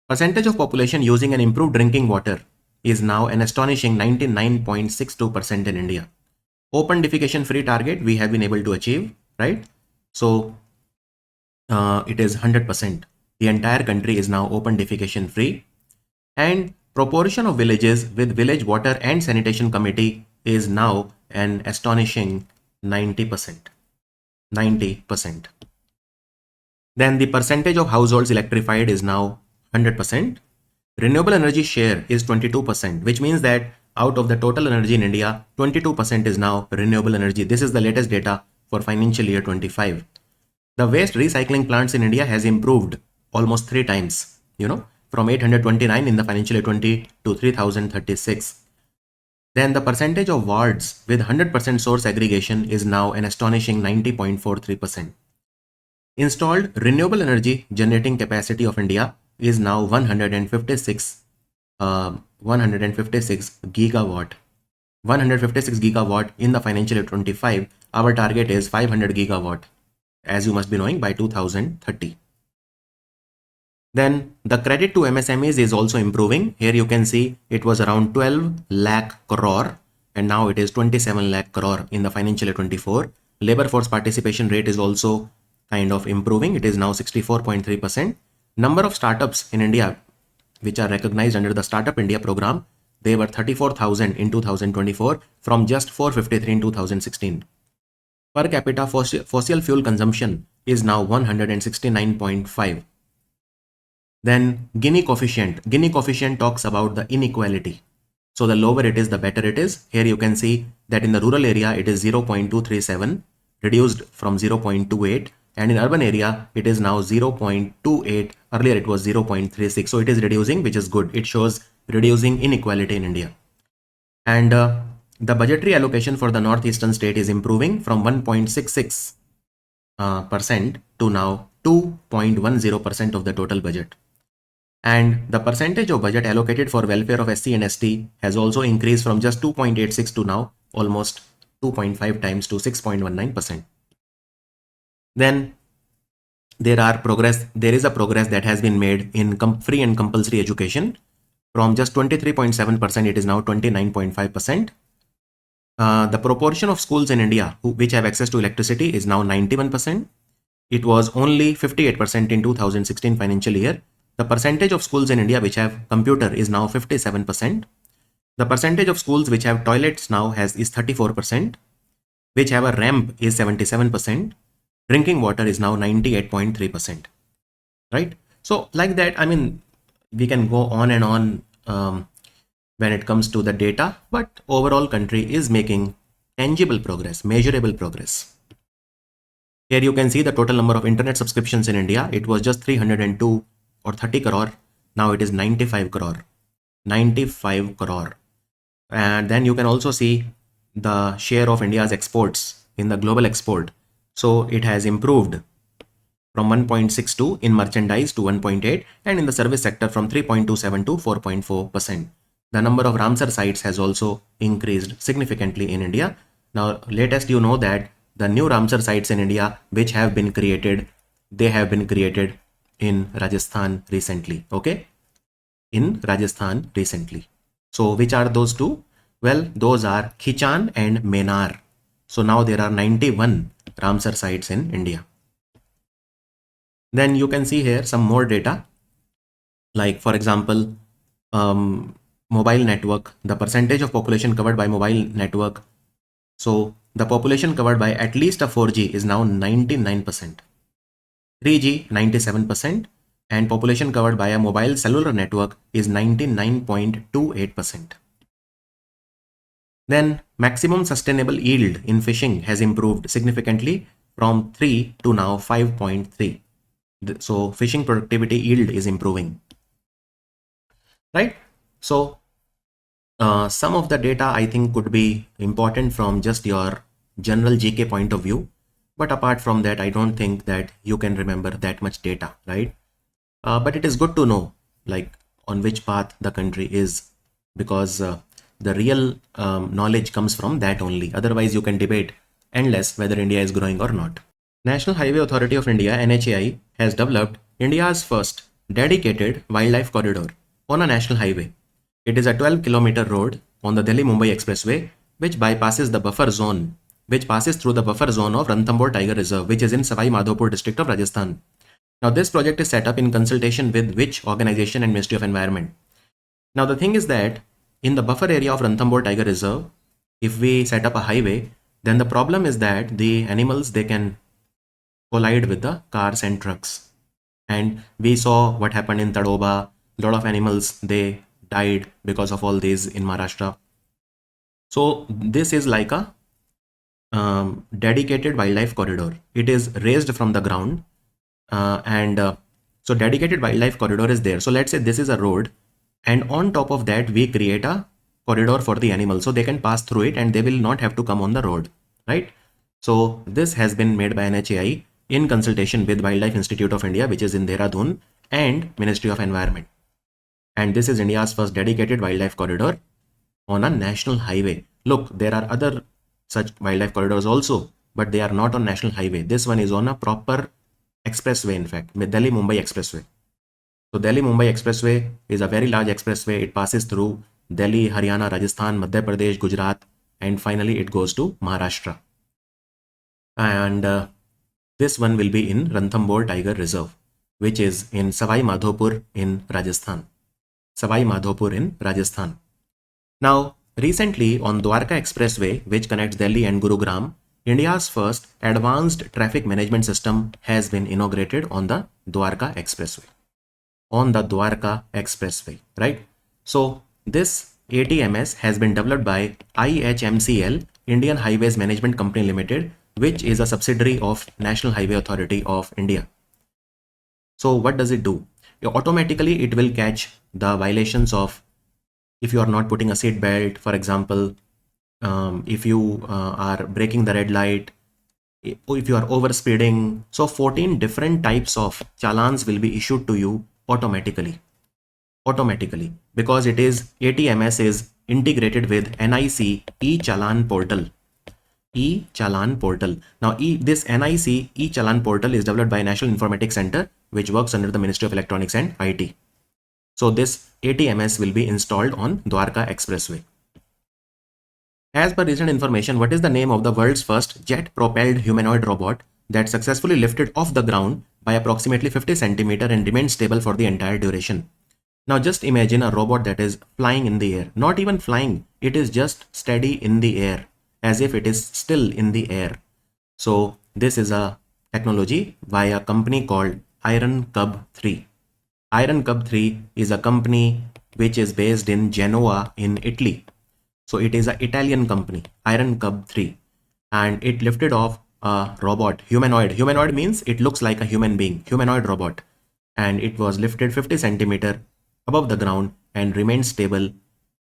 Percentage of population using an improved drinking water is now an astonishing 99.62% in India. Open defecation free target we have been able to achieve, right? So it is 100%. The entire country is now open defecation free, and proportion of villages with village water and sanitation committee is now an astonishing 90%. 90%. Then the percentage of households electrified is now 100%. Renewable energy share is 22%, which means that out of the total energy in India, 22% is now renewable energy. This is the latest data for financial year 25. The waste recycling plants in India has improved almost 3 times, from 829 in the financial year 20 to 3036. Then the percentage of wards with 100% source aggregation is now an astonishing 90.43%. Installed renewable energy generating capacity of India is now 156 gigawatt. 156 gigawatt in the financial year 25. Our target is 500 gigawatt, as you must be knowing, by 2030. Then the credit to MSMEs is also improving. Here you can see it was around 12 lakh crore and now it is 27 lakh crore in the financial year 24. Labor force participation rate is also kind of improving. It is now 64.3%. Number of startups in India which are recognized under the Startup India program, they were 34,000 in 2024 from just 453 in 2016. Per capita fossil fuel consumption is now 169.5. Then Gini coefficient talks about the inequality. So the lower it is, the better it is. Here you can see that in the rural area, it is 0.237, reduced from 0.28. And in urban area, it is now 0.28. Earlier, it was 0.36. So it is reducing, which is good. It shows reducing inequality in India. And the budgetary allocation for the northeastern state is improving from 1.66% to now 2.10% of the total budget. And the percentage of budget allocated for welfare of SC and ST has also increased from just 2.86 to now almost 2.5 times to 6.19%. Then there is a progress that has been made in free and compulsory education. From just 23.7%, it is now 29.5%. The proportion of schools in India which have access to electricity is now 91%. It was only 58% in 2016 financial year. The percentage of schools in India which have computer is now 57%. The percentage of schools which have toilets now is 34%, which have a ramp is 77%. Drinking water is now 98.3%. Right? So like that, I mean, we can go on and on when it comes to the data, but overall country is making tangible progress, measurable progress. Here you can see the total number of internet subscriptions in India. It was just 302 or 30 crore. Now it is 95 crore. 95 crore. And then you can also see the share of India's exports in the global export. So it has improved from 1.62 in merchandise to 1.8, and in the service sector from 3.27 to 4.4%. The number of Ramsar sites has also increased significantly in India. Now, latest you know that the new Ramsar sites in India which have been created, they have been created in Rajasthan recently. Okay, in Rajasthan recently. So which are those two? Well, those are Khichan and Menar. So now there are 91 Ramsar sites in India. Then you can see here some more data, like for example, mobile network, the percentage of population covered by mobile network. So the population covered by at least a 4G is now 99%, 3G 97%, and population covered by a mobile cellular network is 99.28%. Then maximum sustainable yield in fishing has improved significantly from 3 to now 5.3. So fishing productivity yield is improving, right? So some of the data I think could be important from just your general GK point of view. But apart from that, I don't think that you can remember that much data, right? But it is good to know like on which path the country is, because the real knowledge comes from that only. Otherwise, you can debate endless whether India is growing or not. National Highway Authority of India (NHAI) has developed India's first dedicated wildlife corridor on a national highway. It is a 12-kilometer road on the Delhi-Mumbai Expressway, which bypasses the buffer zone, which passes through the buffer zone of Ranthambore Tiger Reserve, which is in Savai Madhopur district of Rajasthan. Now, this project is set up in consultation with which organization and Ministry of Environment? Now, the thing is that in the buffer area of Ranthambore Tiger Reserve, if we set up a highway, then the problem is that the animals, they can collide with the cars and trucks. And we saw what happened in Tadoba. A lot of animals, they died because of all these in Maharashtra. So this is like a dedicated wildlife corridor. It is raised from the ground, so dedicated wildlife corridor is there. So let's say this is a road, and on top of that we create a corridor for the animals, so they can pass through it and they will not have to come on the road, right? So this has been made by NHAI in consultation with Wildlife Institute of India, which is in Dehradun, and Ministry of Environment. And this is India's first dedicated wildlife corridor on a national highway. Look, there are other such wildlife corridors also, but they are not on national highway. This one is on a proper expressway, in fact, Delhi-Mumbai Expressway. So Delhi-Mumbai Expressway is a very large expressway. It passes through Delhi, Haryana, Rajasthan, Madhya Pradesh, Gujarat, and finally it goes to Maharashtra. And this one will be in Ranthambore Tiger Reserve, which is in Savai Madhopur in Rajasthan. Savai Madhopur in Rajasthan. Now, recently on Dwarka Expressway, which connects Delhi and Gurugram, India's first advanced traffic management system has been inaugurated on the Dwarka Expressway. On the Dwarka Expressway, right? So this ATMS has been developed by IHMCL, Indian Highways Management Company Limited, which is a subsidiary of National Highway Authority of India. So what does it do? Automatically, it will catch the violations of if you are not putting a seat belt, for example, if you are breaking the red light, if you are over speeding. So 14 different types of challans will be issued to you automatically, because it is ATMS is integrated with NIC e-challan portal. E-challan portal. Now, this NIC e-challan portal is developed by National Informatics Center, which works under the Ministry of Electronics and IT. So this ATMS will be installed on Dwarka Expressway. As per recent information, what is the name of the world's first jet-propelled humanoid robot that successfully lifted off the ground by approximately 50 centimeter and remained stable for the entire duration? Now just imagine a robot that is flying in the air. Not even flying, it is just steady in the air, as if it is still in the air. So this is a technology by a company called Iron Cub 3. Iron Cub 3 is a company which is based in Genoa in Italy. So it is an Italian company, Iron Cub 3, and it lifted off a robot, humanoid. Humanoid means it looks like a human being, humanoid robot, and it was lifted 50 centimeter above the ground and remained stable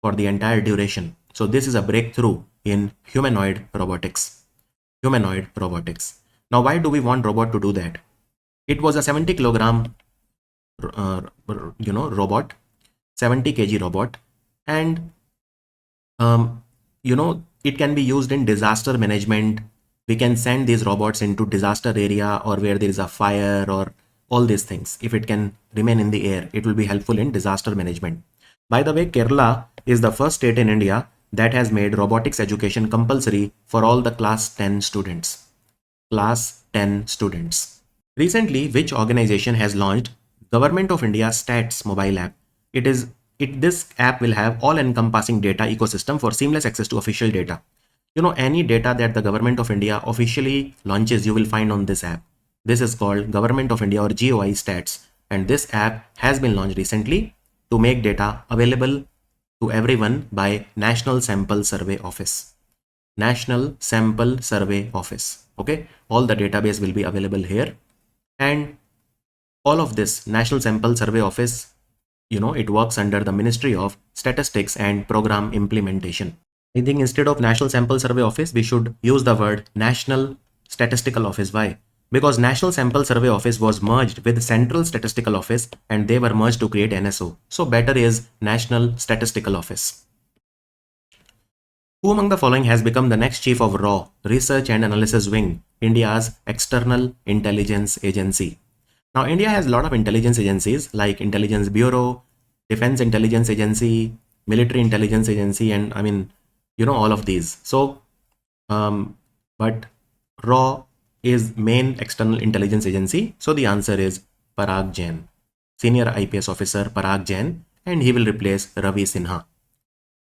for the entire duration. So this is a breakthrough in humanoid robotics. Humanoid robotics. Now, why do we want robot to do that? It was a 70 kilogram, robot, 70 kg robot, and it can be used in disaster management. We can send these robots into disaster area or where there is a fire or all these things. If it can remain in the air, it will be helpful in disaster management. By the way, Kerala is the first state in India that has made robotics education compulsory for all the class 10 students. Class 10 students. Recently, which organization has launched Government of India Stats mobile app? This app will have all-encompassing data ecosystem for seamless access to official data. Any data that the Government of India officially launches, you will find on this app. This is called Government of India or GOI Stats, and this app has been launched recently to make data available to everyone by National Sample Survey Office. National Sample Survey Office. Okay, all the database will be available here, and all of this National Sample Survey Office, it works under the Ministry of Statistics and Program Implementation. I think instead of National Sample Survey Office, we should use the word National Statistical Office. Why? Because National Sample Survey Office was merged with Central Statistical Office and they were merged to create NSO. So better is National Statistical Office. Who among the following has become the next chief of RAW, Research and Analysis Wing, India's external intelligence agency? Now, India has a lot of intelligence agencies like Intelligence Bureau, Defense Intelligence Agency, Military Intelligence Agency, and all of these. So, but RAW is main external intelligence agency. So the answer is Parag Jain, Senior IPS Officer Parag Jain, and he will replace Ravi Sinha.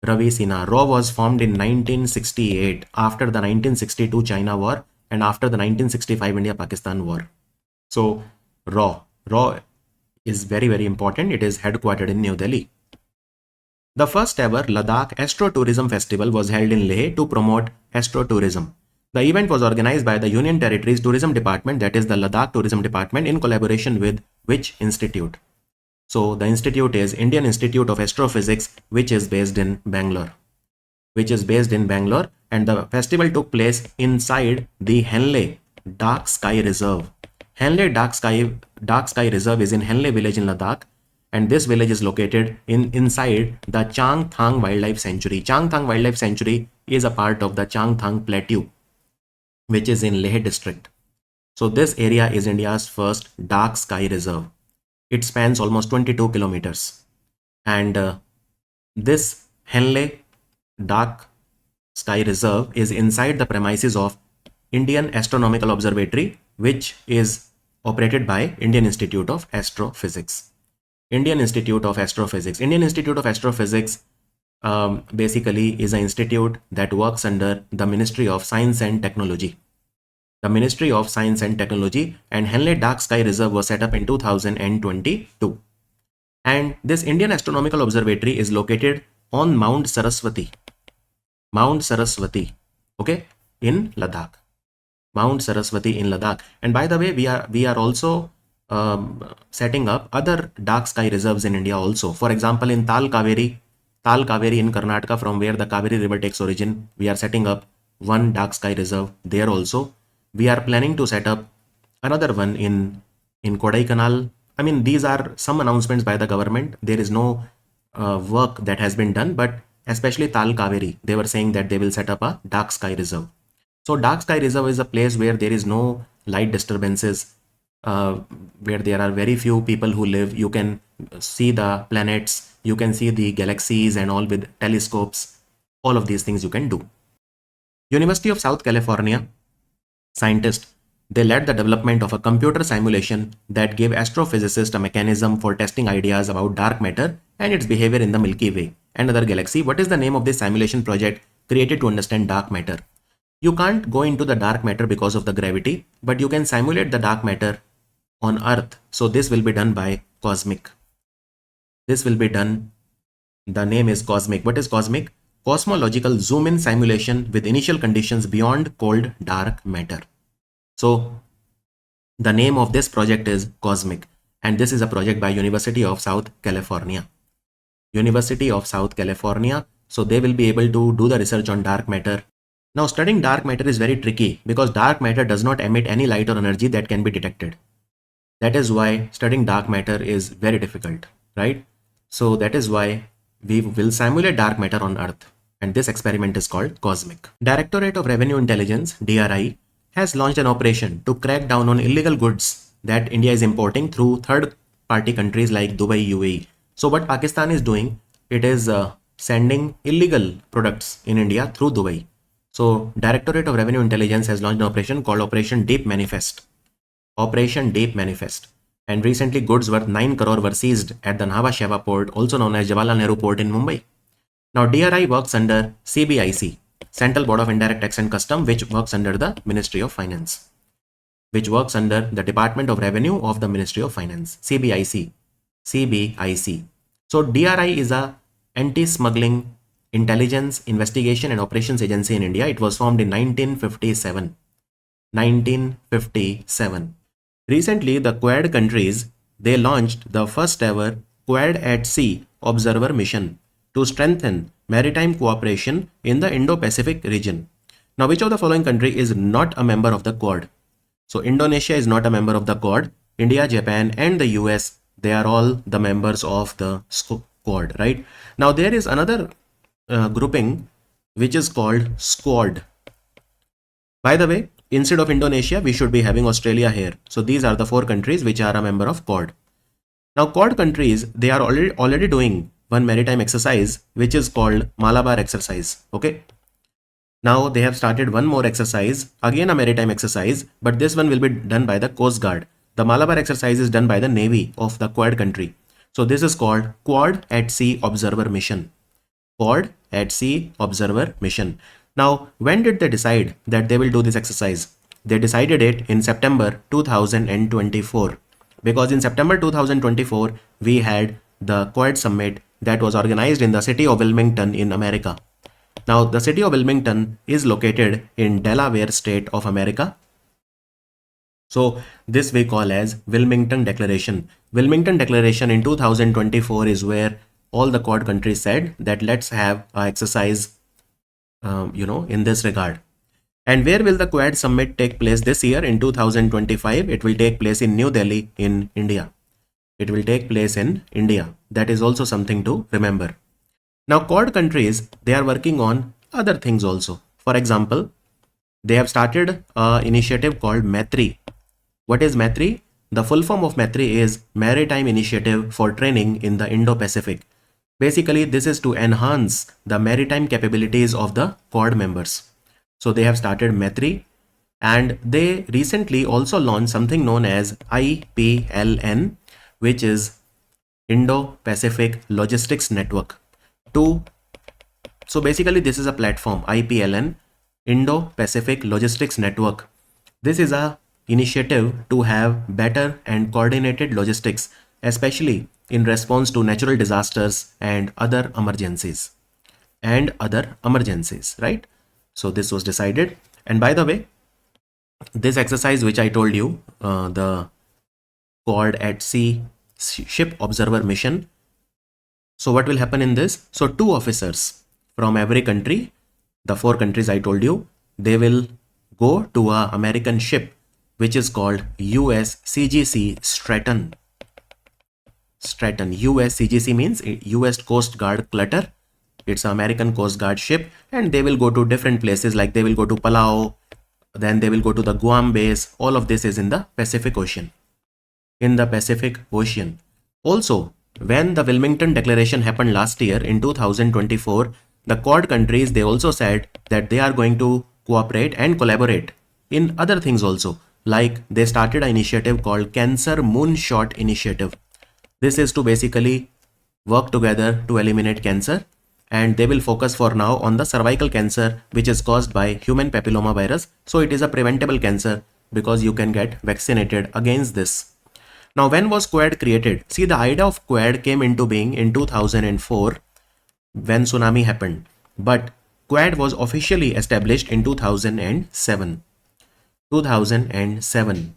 Ravi Sinha. RAW was formed in 1968 after the 1962 China War and after the 1965 India-Pakistan War. So RAW is very, very important. It is headquartered in New Delhi. The first ever Ladakh Astro-Tourism Festival was held in Leh to promote astro-tourism. The event was organized by the Union Territory's Tourism Department, that is the Ladakh Tourism Department, in collaboration with which institute? So the institute is Indian Institute of Astrophysics, which is based in Bangalore. And the festival took place inside the Henley Dark Sky Reserve. Henley Dark Sky Reserve is in Henley village in Ladakh, and this village is located inside the Changthang Wildlife Sanctuary. Changthang Wildlife Sanctuary is a part of the Changthang Plateau, which is in Leh district. So this area is India's first dark sky reserve. It spans almost 22 kilometers. And this Henley Dark Sky Reserve is inside the premises of Indian Astronomical Observatory, which is operated by Indian Institute of Astrophysics. Indian Institute of Astrophysics basically is an institute that works under the Ministry of Science and Technology. And Henley Dark Sky Reserve was set up in 2022. And this Indian Astronomical Observatory is located on Mount Saraswati, okay, in Ladakh. Mount Saraswati in Ladakh. And by the way, we are also setting up other dark sky reserves in India also. For example, in Tal Kaveri, Tal Kaveri in Karnataka, from where the Kaveri river takes origin. We are setting up one dark sky reserve there also. We are planning to set up another one in Kodaikanal. I mean, these are some announcements by the government. There is no work that has been done, but especially Tal Kaveri, they were saying that they will set up a dark sky reserve. So dark sky reserve is a place where there is no light disturbances, uh, where there are very few people who live. You can see the planets, you can see the galaxies and all with telescopes. All of these things you can do. University of South California scientists, they led the development of a computer simulation that gave astrophysicists a mechanism for testing ideas about dark matter and its behavior in the Milky Way and other galaxy. What is the name of this simulation project created to understand dark matter? You can't go into the dark matter because of the gravity, but you can simulate the dark matter on Earth. So this will be done by Cosmic. This will be done. The name is Cosmic. What is Cosmic? Cosmological zoom-in simulation with initial conditions beyond cold dark matter. So the name of this project is Cosmic, and this is a project by University of South California. University of South California. So they will be able to do the research on dark matter. Now studying dark matter is very tricky because dark matter does not emit any light or energy that can be detected. That is why studying dark matter is very difficult, right? So that is why we will simulate dark matter on Earth, and this experiment is called Cosmic. Directorate of Revenue Intelligence, DRI, has launched an operation to crack down on illegal goods that India is importing through third-party countries like Dubai, UAE. So what Pakistan is doing, it is sending illegal products in India through Dubai. So Directorate of Revenue Intelligence has launched an operation called Operation Deep Manifest. Operation Deep Manifest. And recently goods worth 9 crore were seized at the Nhava Sheva port, also known as Jawaharlal Nehru Port in Mumbai. Now DRI works under CBIC, Central Board of Indirect Tax and Custom, which works under the Ministry of Finance, which works under the Department of Revenue of the Ministry of Finance, CBIC. CBIC. So DRI is a anti-smuggling intelligence investigation and operations agency in India. It was formed in 1957. 1957. Recently, the Quad countries, they launched the first ever Quad at Sea observer mission to strengthen maritime cooperation in the Indo-Pacific region. Now, which of the following country is not a member of the Quad? So, Indonesia is not a member of the Quad. India, Japan, and the US, they are all the members of the Quad, right? Now, there is another grouping which is called Squad. By the way, instead of Indonesia, we should be having Australia here. So these are the 4 countries which are a member of Quad. Now Quad countries, they are already doing one maritime exercise which is called Malabar exercise. Okay. Now they have started one more exercise, again a maritime exercise, but this one will be done by the Coast Guard. The Malabar exercise is done by the Navy of the Quad country. So this is called Quad at Sea Observer Mission. Quad at Sea Observer Mission. Now, when did they decide that they will do this exercise? They decided it in September 2024, because in September 2024, we had the Quad Summit that was organized in the city of Wilmington in America. Now, the city of Wilmington is located in Delaware state of America. So this we call as Wilmington Declaration. Wilmington Declaration in 2024 is where all the Quad countries said that let's have an exercise in this regard. And where will the Quad Summit take place this year in 2025? It will take place in New Delhi in India. It will take place in India. That is also something to remember. Now Quad countries, they are working on other things also. For example, they have started an initiative called Maitri. What is Maitri? The full form of Maitri is Maritime Initiative for Training in the Indo-Pacific. Basically, this is to enhance the maritime capabilities of the Quad members. So they have started Maitri, and they recently also launched something known as IPLN, which is Indo-Pacific Logistics Network. So basically this is a platform, IPLN, Indo-Pacific Logistics Network. This is a initiative to have better and coordinated logistics, especially in response to natural disasters and other emergencies. Right? So this was decided. And by the way, this exercise which I told you, the Quad at Sea Ship Observer Mission, So what will happen in this? So two officers from every country, the four countries I told you, they will go to a American ship which is called USCGC Stratton. USCGC means US Coast Guard Clutter. It's an American Coast Guard ship, and they will go to different places, like they will go to Palau, then they will go to the Guam base. All of this is in the Pacific Ocean. Also, when the Wilmington Declaration happened last year in 2024, the Quad countries, they also said that they are going to cooperate and collaborate in other things also. Like they started an initiative called Cancer Moonshot Initiative. This is to basically work together to eliminate cancer, and they will focus for now on the cervical cancer, which is caused by human papilloma virus. So it is a preventable cancer because you can get vaccinated against this. Now, when was Quad created? See, the idea of Quad came into being in 2004 when tsunami happened, but Quad was officially established in 2007. 2007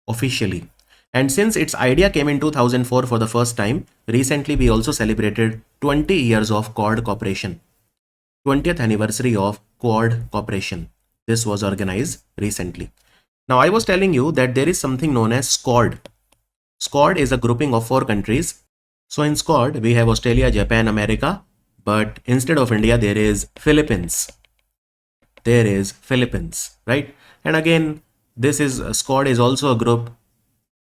officially. And since its idea came in 2004 for the first time, recently we also celebrated 20 years of Quad cooperation. 20th anniversary of Quad cooperation. This was organized recently. Now I was telling you that there is something known as SQUAD. SQUAD is a grouping of four countries. So in SQUAD we have Australia, Japan, America, but instead of India there is Philippines. There is Philippines, right? And again, this is SQUAD is also a group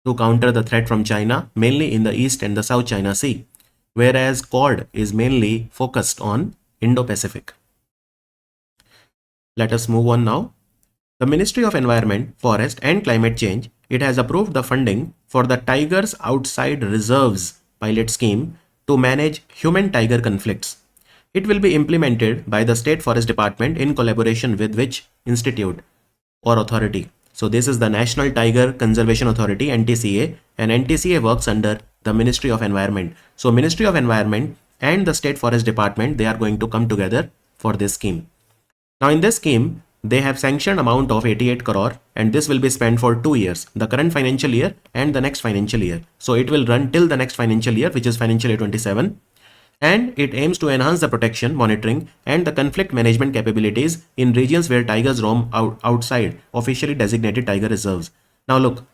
to counter the threat from China, mainly in the East and the South China Sea, whereas Quad is mainly focused on Indo-Pacific. Let us move on now. The Ministry of Environment, Forest and Climate Change, it has approved the funding for the Tigers Outside Reserves pilot scheme to manage human-tiger conflicts. It will be implemented by the State Forest Department in collaboration with which institute or authority? So this is the National Tiger Conservation Authority, NTCA, and NTCA works under the Ministry of Environment. So Ministry of Environment and the State Forest Department, they are going to come together for this scheme. Now in this scheme, they have sanctioned amount of 88 crore, and this will be spent for 2 years, the current financial year and the next financial year. So it will run till the next financial year, which is financial year 27. And it aims to enhance the protection, monitoring and the conflict management capabilities in regions where tigers roam outside officially designated tiger reserves. Now look,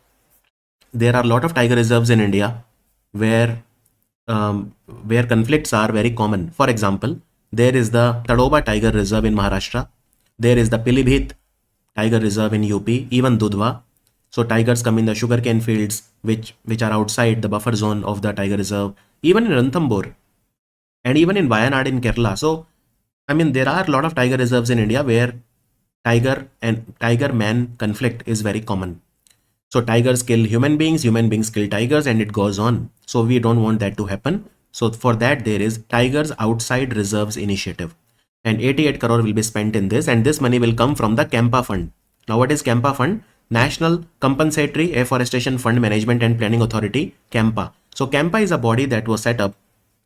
there are a lot of tiger reserves in India where conflicts are very common. For example, there is the Tadoba Tiger Reserve in Maharashtra. There is the Pilibhit Tiger Reserve in UP, even Dudhwa. So tigers come in the sugarcane fields which are outside the buffer zone of the tiger reserve, even in Ranthambore, and even in Wayanad in Kerala. So, I mean, there are a lot of tiger reserves in India where tiger and tiger man conflict is very common. So tigers kill human beings kill tigers, and it goes on. So we don't want that to happen. So for that, there is Tigers Outside Reserves Initiative, and 88 crore will be spent in this, and this money will come from the Campa Fund. Now what is Campa Fund? National Compensatory Afforestation Fund Management and Planning Authority, Campa. So Campa is a body that was set up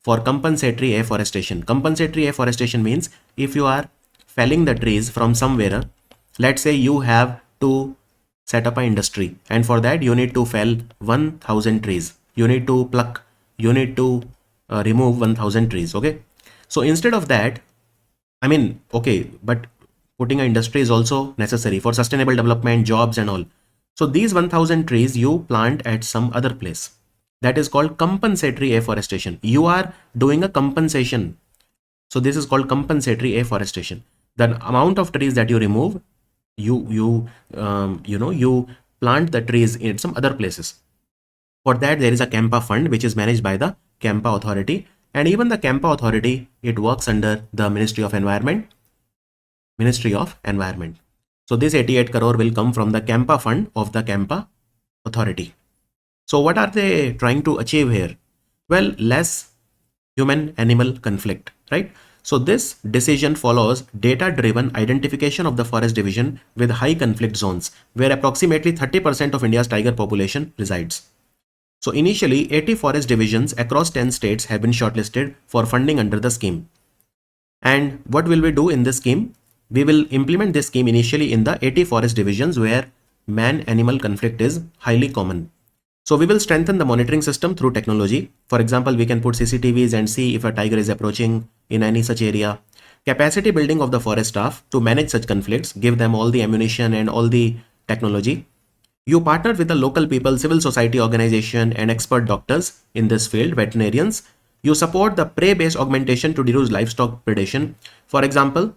for compensatory afforestation. Compensatory afforestation means if you are felling the trees from somewhere, let's say you have to set up an industry, and for that you need to fell 1000 trees. You need to pluck, you need to remove 1000 trees. Okay. So instead of that, I mean, okay, but putting an industry is also necessary for sustainable development, jobs and all. So these 1000 trees you plant at some other place. That is called compensatory afforestation. You are doing a compensation. So this is called compensatory afforestation. The amount of trees that you remove, you plant the trees in some other places. For that, there is a Campa fund which is managed by the Campa authority, and even the Campa authority, it works under the Ministry of Environment. So this 88 crore will come from the Campa fund of the Campa authority. So what are they trying to achieve here? Well, less human-animal conflict, right? So this decision follows data-driven identification of the forest division with high conflict zones, where approximately 30% of India's tiger population resides. So initially, 80 forest divisions across 10 states have been shortlisted for funding under the scheme. And what will we do in this scheme? We will implement this scheme initially in the 80 forest divisions where man-animal conflict is highly common. So we will strengthen the monitoring system through technology. For example, we can put CCTVs and see if a tiger is approaching in any such area. Capacity building of the forest staff to manage such conflicts, give them all the ammunition and all the technology. You partner with the local people, civil society organization and expert doctors in this field, veterinarians. You support the prey-based augmentation to reduce livestock predation. For example,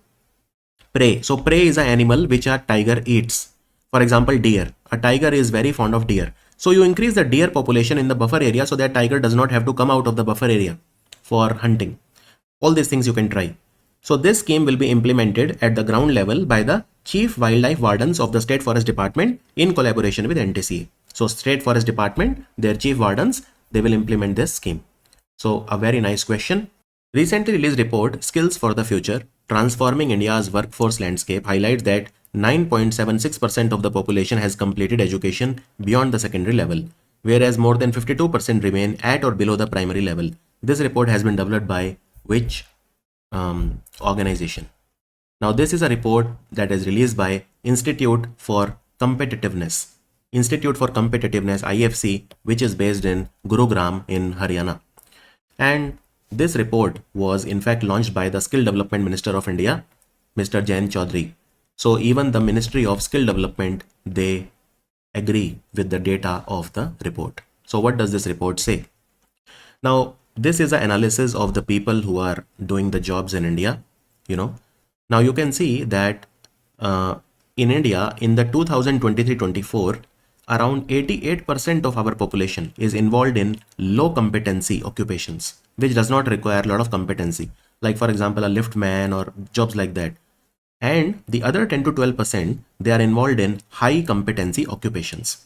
prey. So prey is an animal which a tiger eats. For example, deer. A tiger is very fond of deer. So you increase the deer population in the buffer area so that tiger does not have to come out of the buffer area for hunting. All these things you can try. So this scheme will be implemented at the ground level by the Chief Wildlife Wardens of the State Forest Department in collaboration with NTCA. So State Forest Department, their Chief Wardens, they will implement this scheme. So a very nice question. Recently released report Skills for the Future Transforming India's Workforce Landscape highlights that 9.76% of the population has completed education beyond the secondary level, whereas more than 52% remain at or below the primary level. This report has been developed by which organization? Now this is a report that is released by Institute for Competitiveness. Institute for Competitiveness IFC, which is based in Gurugram in Haryana. And this report was in fact launched by the Skill Development Minister of India, Mr. Jain Chaudhary. So even the Ministry of Skill Development, they agree with the data of the report. So what does this report say? Now, this is an analysis of the people who are doing the jobs in India, Now you can see that in India, in the 2023-24, around 88% of our population is involved in low competency occupations, which does not require a lot of competency, like for example, a liftman or jobs like that. And the other 10 to 12%, they are involved in high competency occupations.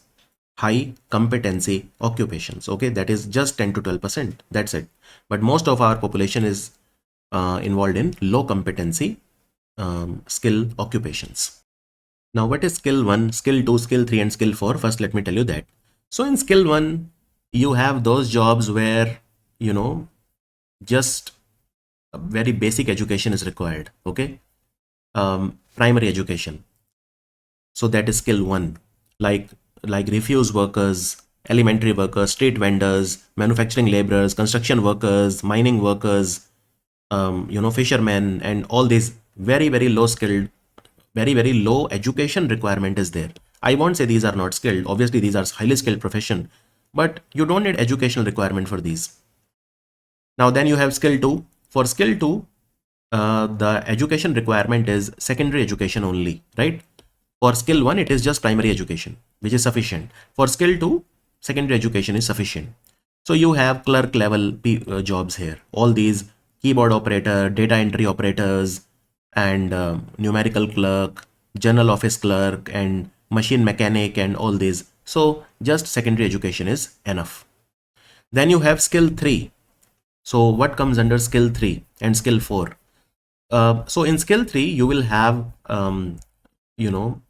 High competency occupations. Okay, that is just 10 to 12%. That's it. But most of our population is involved in low competency skill occupations. Now, what is skill 1, skill 2, skill 3 and skill 4? First, let me tell you that. So in skill 1, you have those jobs where, just a very basic education is required. Okay. Primary education. So that is skill 1, like refuse workers, elementary workers, street vendors, manufacturing laborers, construction workers, mining workers, fishermen, and all these very low skilled, very low education requirement is there. I won't say these are not skilled. Obviously, these are highly skilled profession, but you don't need educational requirement for these. Now then you have skill 2. For skill 2, the education requirement is secondary education only, right? For skill 1, it is just primary education, which is sufficient. For skill 2, secondary education is sufficient. So you have clerk level jobs here. All these keyboard operator, data entry operators, and numerical clerk, general office clerk, and machine mechanic, and all these. So just secondary education is enough. Then you have skill 3. So what comes under skill 3 and skill 4? So in skill 3, you will have, you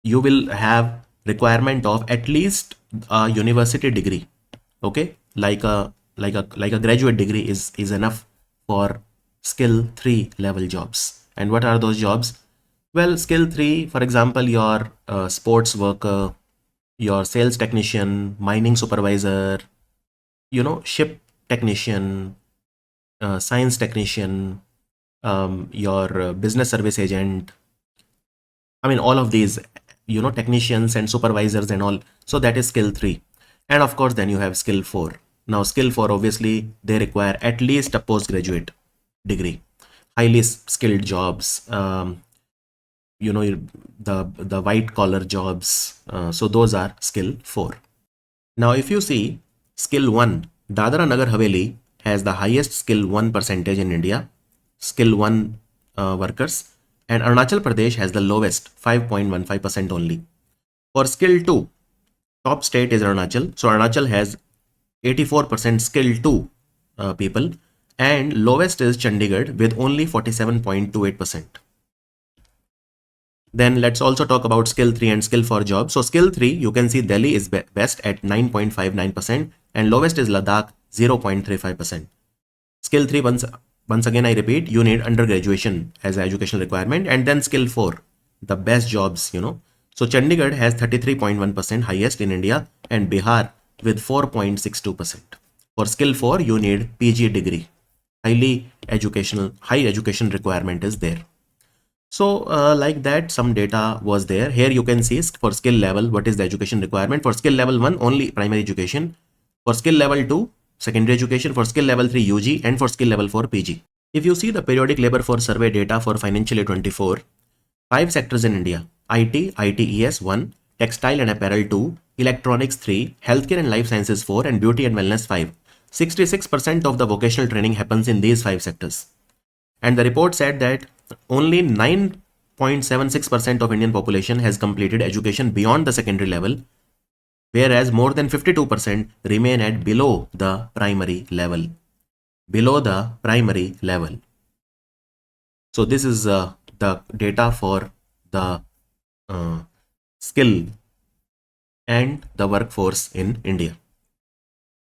will have requirement of at least a university degree. Okay, like a graduate degree is enough for skill 3 level jobs. And what are those jobs? Well, skill 3, for example, your sports worker, your sales technician, mining supervisor, ship technician, science technician, your business service agent. I mean, all of these, technicians and supervisors and all. So that is skill 3. And of course, then you have skill 4. Now, skill 4, obviously, they require at least a postgraduate degree. Highly skilled jobs, the white collar jobs. So those are skill 4. Now, if you see skill 1, Dadra Nagar Haveli has the highest skill 1 percentage in India, skill 1 workers, and Arunachal Pradesh has the lowest 5.15% only. For skill 2, top state is Arunachal. So Arunachal has 84% skill 2 people, and lowest is Chandigarh with only 47.28%. Then let's also talk about skill 3 and skill 4 jobs. So skill 3, you can see Delhi is best at 9.59% and lowest is Ladakh 0.35%. Skill 3, once again I repeat, you need undergraduation as an educational requirement. And then skill 4, the best jobs, So Chandigarh has 33.1% highest in India, and Bihar with 4.62%. For skill 4, you need PG degree. High education requirement is there. So like that, some data was there. Here you can see for skill level, what is the education requirement. For skill level 1, only primary education. For skill level 2, secondary education. For skill level 3, UG. And for skill level 4, PG. If you see the periodic labor force survey data for financial year 24, 5 sectors in India: IT, ITES 1, textile and apparel 2, electronics 3, healthcare and life sciences 4, and beauty and wellness 5. 66% of the vocational training happens in these 5 sectors. And the report said that only 9.76% of Indian population has completed education beyond the secondary level, whereas more than 52% remain at below the primary level. Below the primary level. So this is the data for the skill and the workforce in India.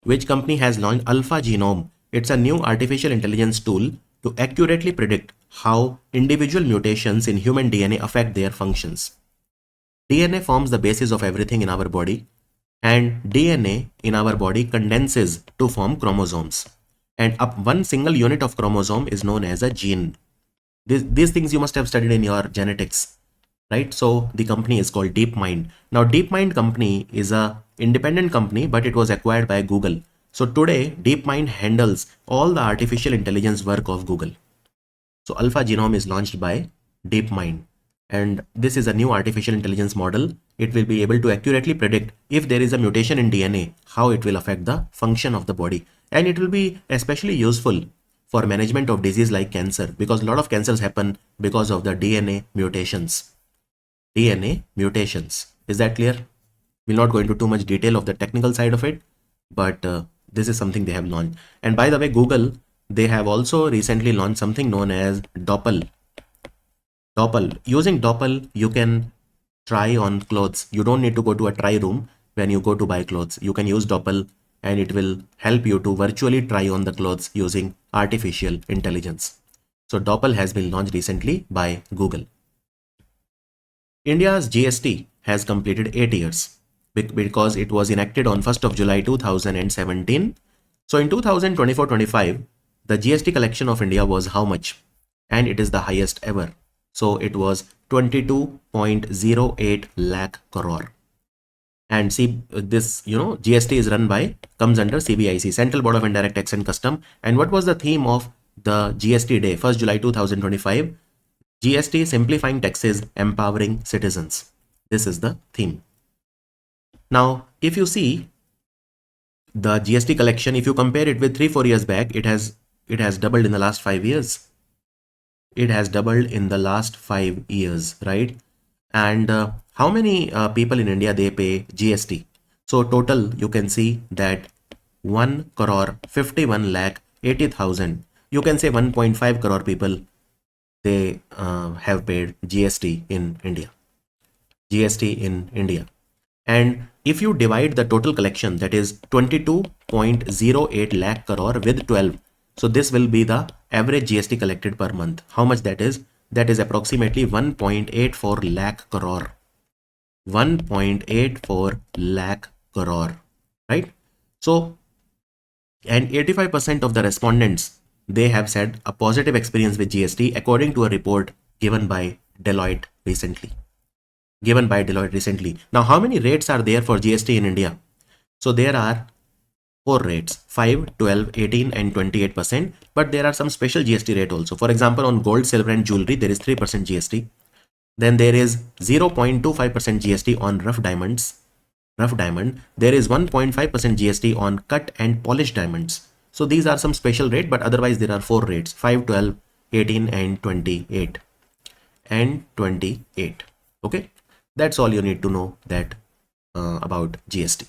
Which company has launched Alpha Genome? It's a new artificial intelligence tool to accurately predict how individual mutations in human DNA affect their functions. DNA forms the basis of everything in our body, and DNA in our body condenses to form chromosomes. And one single unit of chromosome is known as a gene. These things you must have studied in your genetics, right? So the company is called DeepMind. Now DeepMind company is a independent company, but it was acquired by Google. So today DeepMind handles all the artificial intelligence work of Google. So Alpha Genome is launched by DeepMind, and this is a new artificial intelligence model. It will be able to accurately predict if there is a mutation in DNA, how it will affect the function of the body. And it will be especially useful for management of disease like cancer, because a lot of cancers happen because of the DNA mutations. DNA mutations. Is that clear? We'll not go into too much detail of the technical side of it, but this is something they have launched. And by the way, Google, they have also recently launched something known as Doppel. Using Doppel, you can try on clothes. You don't need to go to a try room when you go to buy clothes. You can use Doppel, and it will help you to virtually try on the clothes using artificial intelligence. So Doppel has been launched recently by Google. India's GST has completed 8 years because it was enacted on 1st of July 2017. So in 2024-25, the GST collection of India was how much? And it is the highest ever. So it was 22.08 lakh crore. And see, this, GST is comes under CBIC, Central Board of Indirect Tax and Custom. And what was the theme of the GST day, 1st July 2025? GST simplifying taxes, empowering citizens. This is the theme. Now, if you see the GST collection, if you compare it with 3-4 years back, it has doubled in the last 5 years. It has doubled in the last 5 years, right? And how many people in India, they pay GST? So total, you can see that 1 crore 51 lakh 80,000. You can say 1.5 crore people, they have paid GST in India. GST in India. And if you divide the total collection, that is 22.08 lakh crore with 12. So this will be the average GST collected per month. How much that is? That is approximately 1.84 lakh crore. 1.84 lakh crore, right? So, and 85% of the respondents, they have said a positive experience with GST, according to a report given by Deloitte recently. Now, how many rates are there for GST in India? So there are 4 rates: 5, 12, 18 and 28%. But there are some special GST rate also. For example, on gold, silver and jewelry, there is 3% GST. Then there is 0.25% GST on rough diamond. There is 1.5% GST on cut and polished diamonds. So these are some special rate, but otherwise there are 4 rates: 5, 12, 18 and 28. Okay, that's all you need to know that about GST.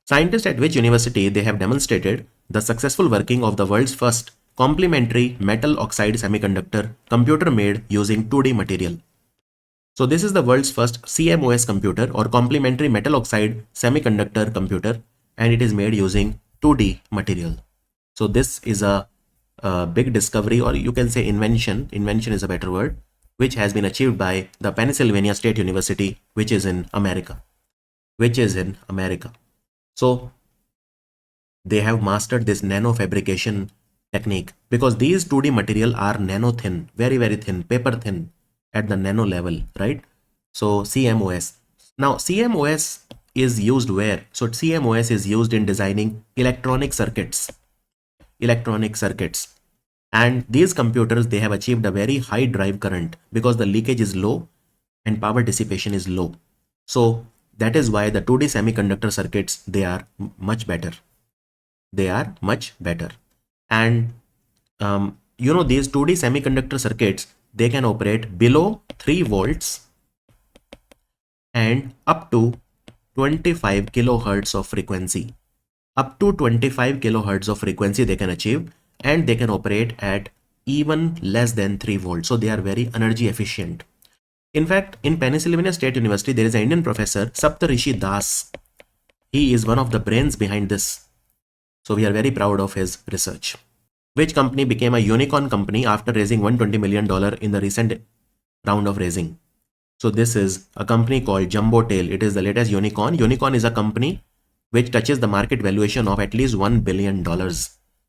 Scientists at which university, they have demonstrated the successful working of the world's first complementary metal oxide semiconductor computer made using 2D material. So this is the world's first CMOS computer, or complementary metal oxide semiconductor computer, and it is made using 2D material. So this is a big discovery, or you can say invention. Invention is a better word, which has been achieved by the Pennsylvania State University, which is in America. which is in America. So they have mastered this nano fabrication technique because these 2D material are nano thin, very, very thin, paper thin at the nano level, right? So CMOS. Now CMOS is used where? So CMOS is used in designing electronic circuits. And these computers, they have achieved a very high drive current because the leakage is low and power dissipation is low. So that is why the 2D semiconductor circuits, they are much better. They are much better. And these 2D semiconductor circuits, they can operate below 3 volts and up to 25 kilohertz of frequency. Up to 25 kilohertz of frequency they can achieve, and they can operate at even less than 3 volts. So they are very energy efficient. In fact, in Pennsylvania State University, there is an Indian professor, Saptarishi Das. He is one of the brains behind this. So we are very proud of his research. Which company became a unicorn company after raising $120 million in the recent round of raising? So this is a company called Jumbo Tail. It is the latest unicorn. Unicorn is a company which touches the market valuation of at least $1 billion.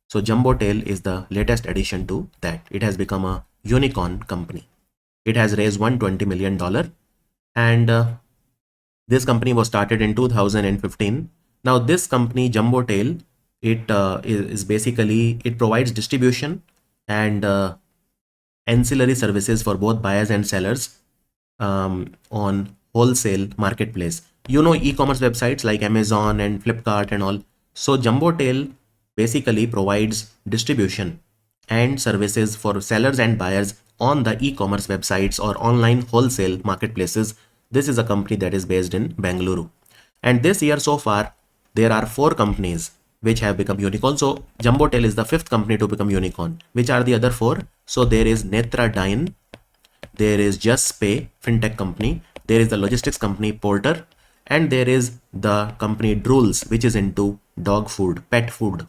So Jumbo Tail is the latest addition to that. It has become a unicorn company. It has raised $120 million, and this company was started in 2015. Now this company, Jumbo Tail, it is basically, it provides distribution and ancillary services for both buyers and sellers on wholesale marketplace. E-commerce websites like Amazon and Flipkart and all. So Jumbo Tail basically provides distribution and services for sellers and buyers on the e-commerce websites or online wholesale marketplaces. This is a company that is based in Bengaluru. And this year so far, there are 4 companies which have become unicorn. So Jumbo Tail is the 5th company to become unicorn. Which are the other 4? So there is Netradyne, there is Just Pay, fintech company, there is the logistics company Porter, and there is the company Drools, which is into dog food, pet food,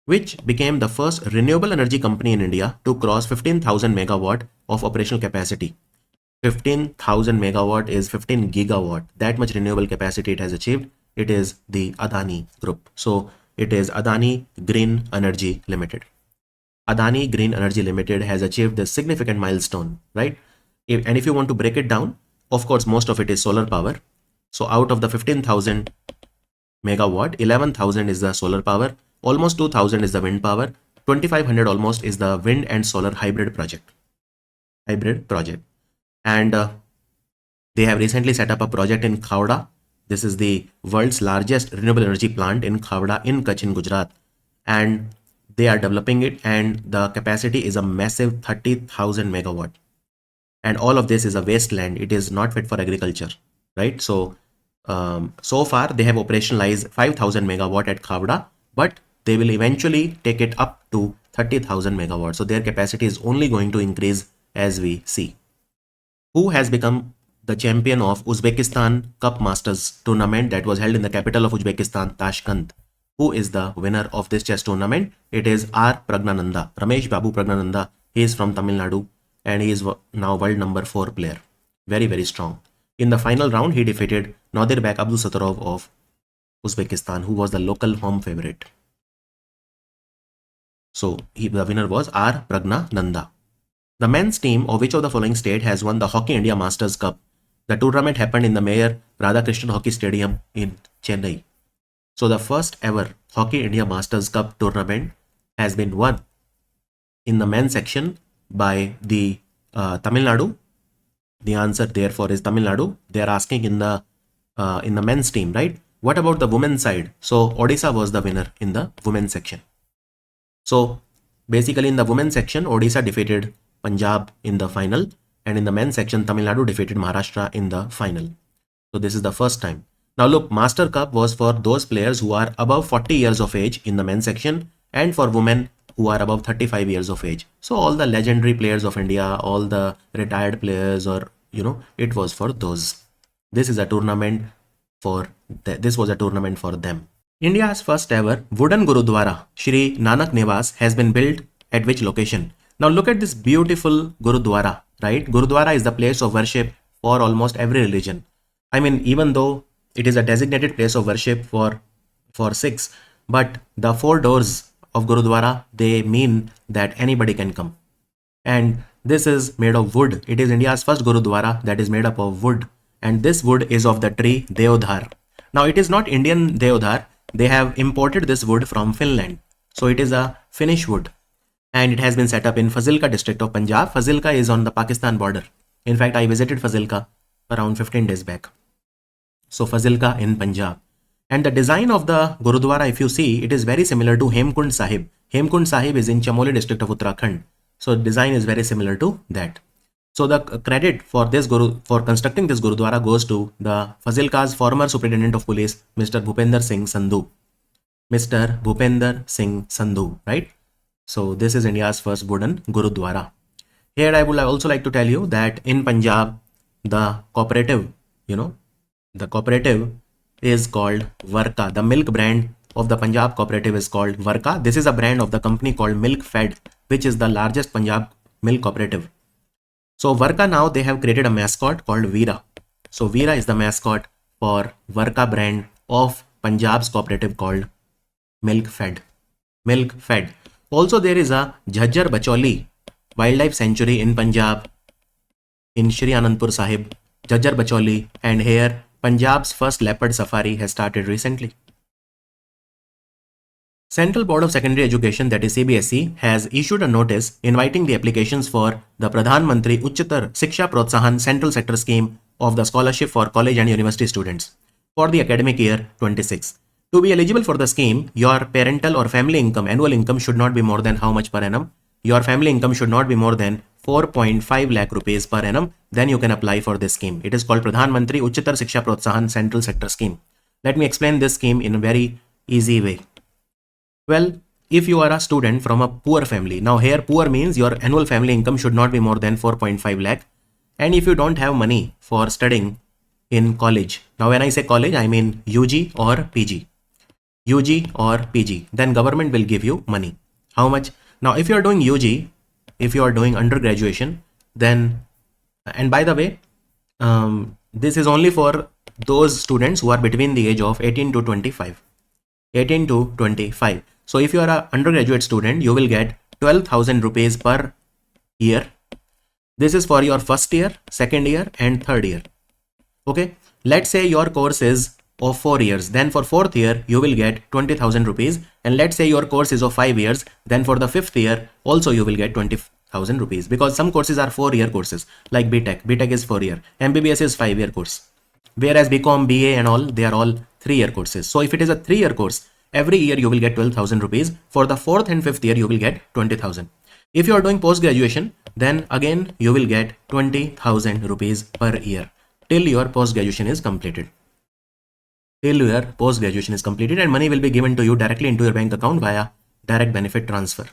which became the first renewable energy company in India to cross 15,000 megawatt of operational capacity. 15,000 megawatt is 15 gigawatt. That much renewable capacity it has achieved. It is the Adani group. So it is Adani Green Energy Limited. Adani Green Energy Limited has achieved this significant milestone, right? And if you want to break it down, of course, most of it is solar power. So out of the 15,000 megawatt, 11,000 is the solar power, almost 2,000 is the wind power, 2,500 almost is the wind and solar hybrid project. And they have recently set up a project in Khavda. This is the world's largest renewable energy plant in Khavda in Kutch in Gujarat. And they are developing it, and the capacity is a massive 30,000 megawatt. And all of this is a wasteland. It is not fit for agriculture, right? So, so far they have operationalized 5,000 megawatt at Khavda, but they will eventually take it up to 30,000 megawatt. So their capacity is only going to increase as we see. Who has become the champion of Uzbekistan Cup Masters tournament that was held in the capital of Uzbekistan, Tashkent? Who is the winner of this chess tournament? It is R. Pragnananda, Ramesh Babu Pragnananda. He is from Tamil Nadu and he is now world number 4 player. Very, very strong. In the final round, he defeated Nadirbek Abdusattorov of Uzbekistan, who was the local home favorite. So the winner was R. Pragnananda. The men's team of which of the following state has won the Hockey India Masters Cup? The tournament happened in the Mayor Radhakrishnan Hockey Stadium in Chennai. So the first ever Hockey India Masters Cup tournament has been won in the men's section by the Tamil Nadu. The answer therefore is Tamil Nadu. They are asking in the men's team, right? What about the women's side? So Odisha was the winner in the women's section. So basically in the women's section, Odisha defeated Punjab in the final, and in the men's section, Tamil Nadu defeated Maharashtra in the final. So this is the first time. Now look, Master Cup was for those players who are above 40 years of age in the men's section, and for women who are above 35 years of age. So all the legendary players of India, all the retired players, or it was for those. This is a tournament for this was a tournament for them. India's first ever wooden Gurudwara, Shri Nanak Niwas, has been built at which location? Now look at this beautiful Gurudwara, right? Gurudwara is the place of worship for almost every religion. I mean, even though it is a designated place of worship for Sikhs, but the four doors of Gurudwara, they mean that anybody can come. And this is made of wood. It is India's first Gurudwara that is made up of wood. And this wood is of the tree Deodhar. Now it is not Indian Deodhar. They have imported this wood from Finland. So it is a Finnish wood. And it has been set up in Fazilka district of Punjab. Fazilka is on the Pakistan border. In fact, I visited Fazilka around 15 days back. So Fazilka in Punjab. And the design of the Gurudwara, if you see, it is very similar to Hemkund Sahib. Hemkund Sahib is in Chamoli district of Uttarakhand. So design is very similar to that. So the credit for constructing this Gurudwara goes to the Fazilka's former Superintendent of Police, Mr. Bhupender Singh Sandhu. Mr. Bhupender Singh Sandhu, right? So this is India's first wooden Gurudwara. Here I would also like to tell you that in Punjab, the cooperative, the cooperative is called Varka. The milk brand of the Punjab cooperative is called Varka. This is a brand of the company called Milk Fed, which is the largest Punjab milk cooperative. So Varka, now they have created a mascot called Veera. So Veera is the mascot for Varka brand of Punjab's cooperative called Milk Fed. Milk Fed. Also there is a Jhajjar Bacholi Wildlife Sanctuary in Punjab, in Shri Anandpur Sahib, Jhajjar Bacholi, and here Punjab's first leopard safari has started recently. Central Board of Secondary Education, that is CBSE, has issued a notice inviting the applications for the Pradhan Mantri Uchchatar Shiksha Protsahan Central Sector Scheme of the Scholarship for College and University Students for the academic year 26. To be eligible for the scheme, your parental or family income, annual income should not be more than how much per annum? Your family income should not be more than 4.5 lakh rupees per annum. Then you can apply for this scheme. It is called Pradhan Mantri Uchchatar Shiksha Protsahan Central Sector Scheme. Let me explain this scheme in a very easy way. Well, if you are a student from a poor family, now here poor means your annual family income should not be more than 4.5 lakh. And if you don't have money for studying in college, now when I say college, I mean UG or PG. UG or PG, then government will give you money. How much? Now, if you are doing UG, if you are doing undergraduation, then, and by the way, this is only for those students who are between the age of 18 to 25. 18 to 25. So if you are an undergraduate student, you will get 12,000 rupees per year. This is for your first year, second year, and third year. Okay. Let's say your course is of 4 years. Then for fourth year, you will get 20,000 rupees. And let's say your course is of 5 years. Then for the fifth year, also you will get 20,000 rupees. Because some courses are 4-year courses, like BTech. BTech is 4 year. MBBS is 5-year course. Whereas BCom, BA and all, they are all 3-year courses. So if it is a 3-year course, every year you will get 12,000 rupees. For the fourth and fifth year, you will get 20,000. If you are doing post-graduation, then again, you will get 20,000 rupees per year till your post-graduation is completed. Till your post-graduation is completed, and money will be given to you directly into your bank account via direct benefit transfer.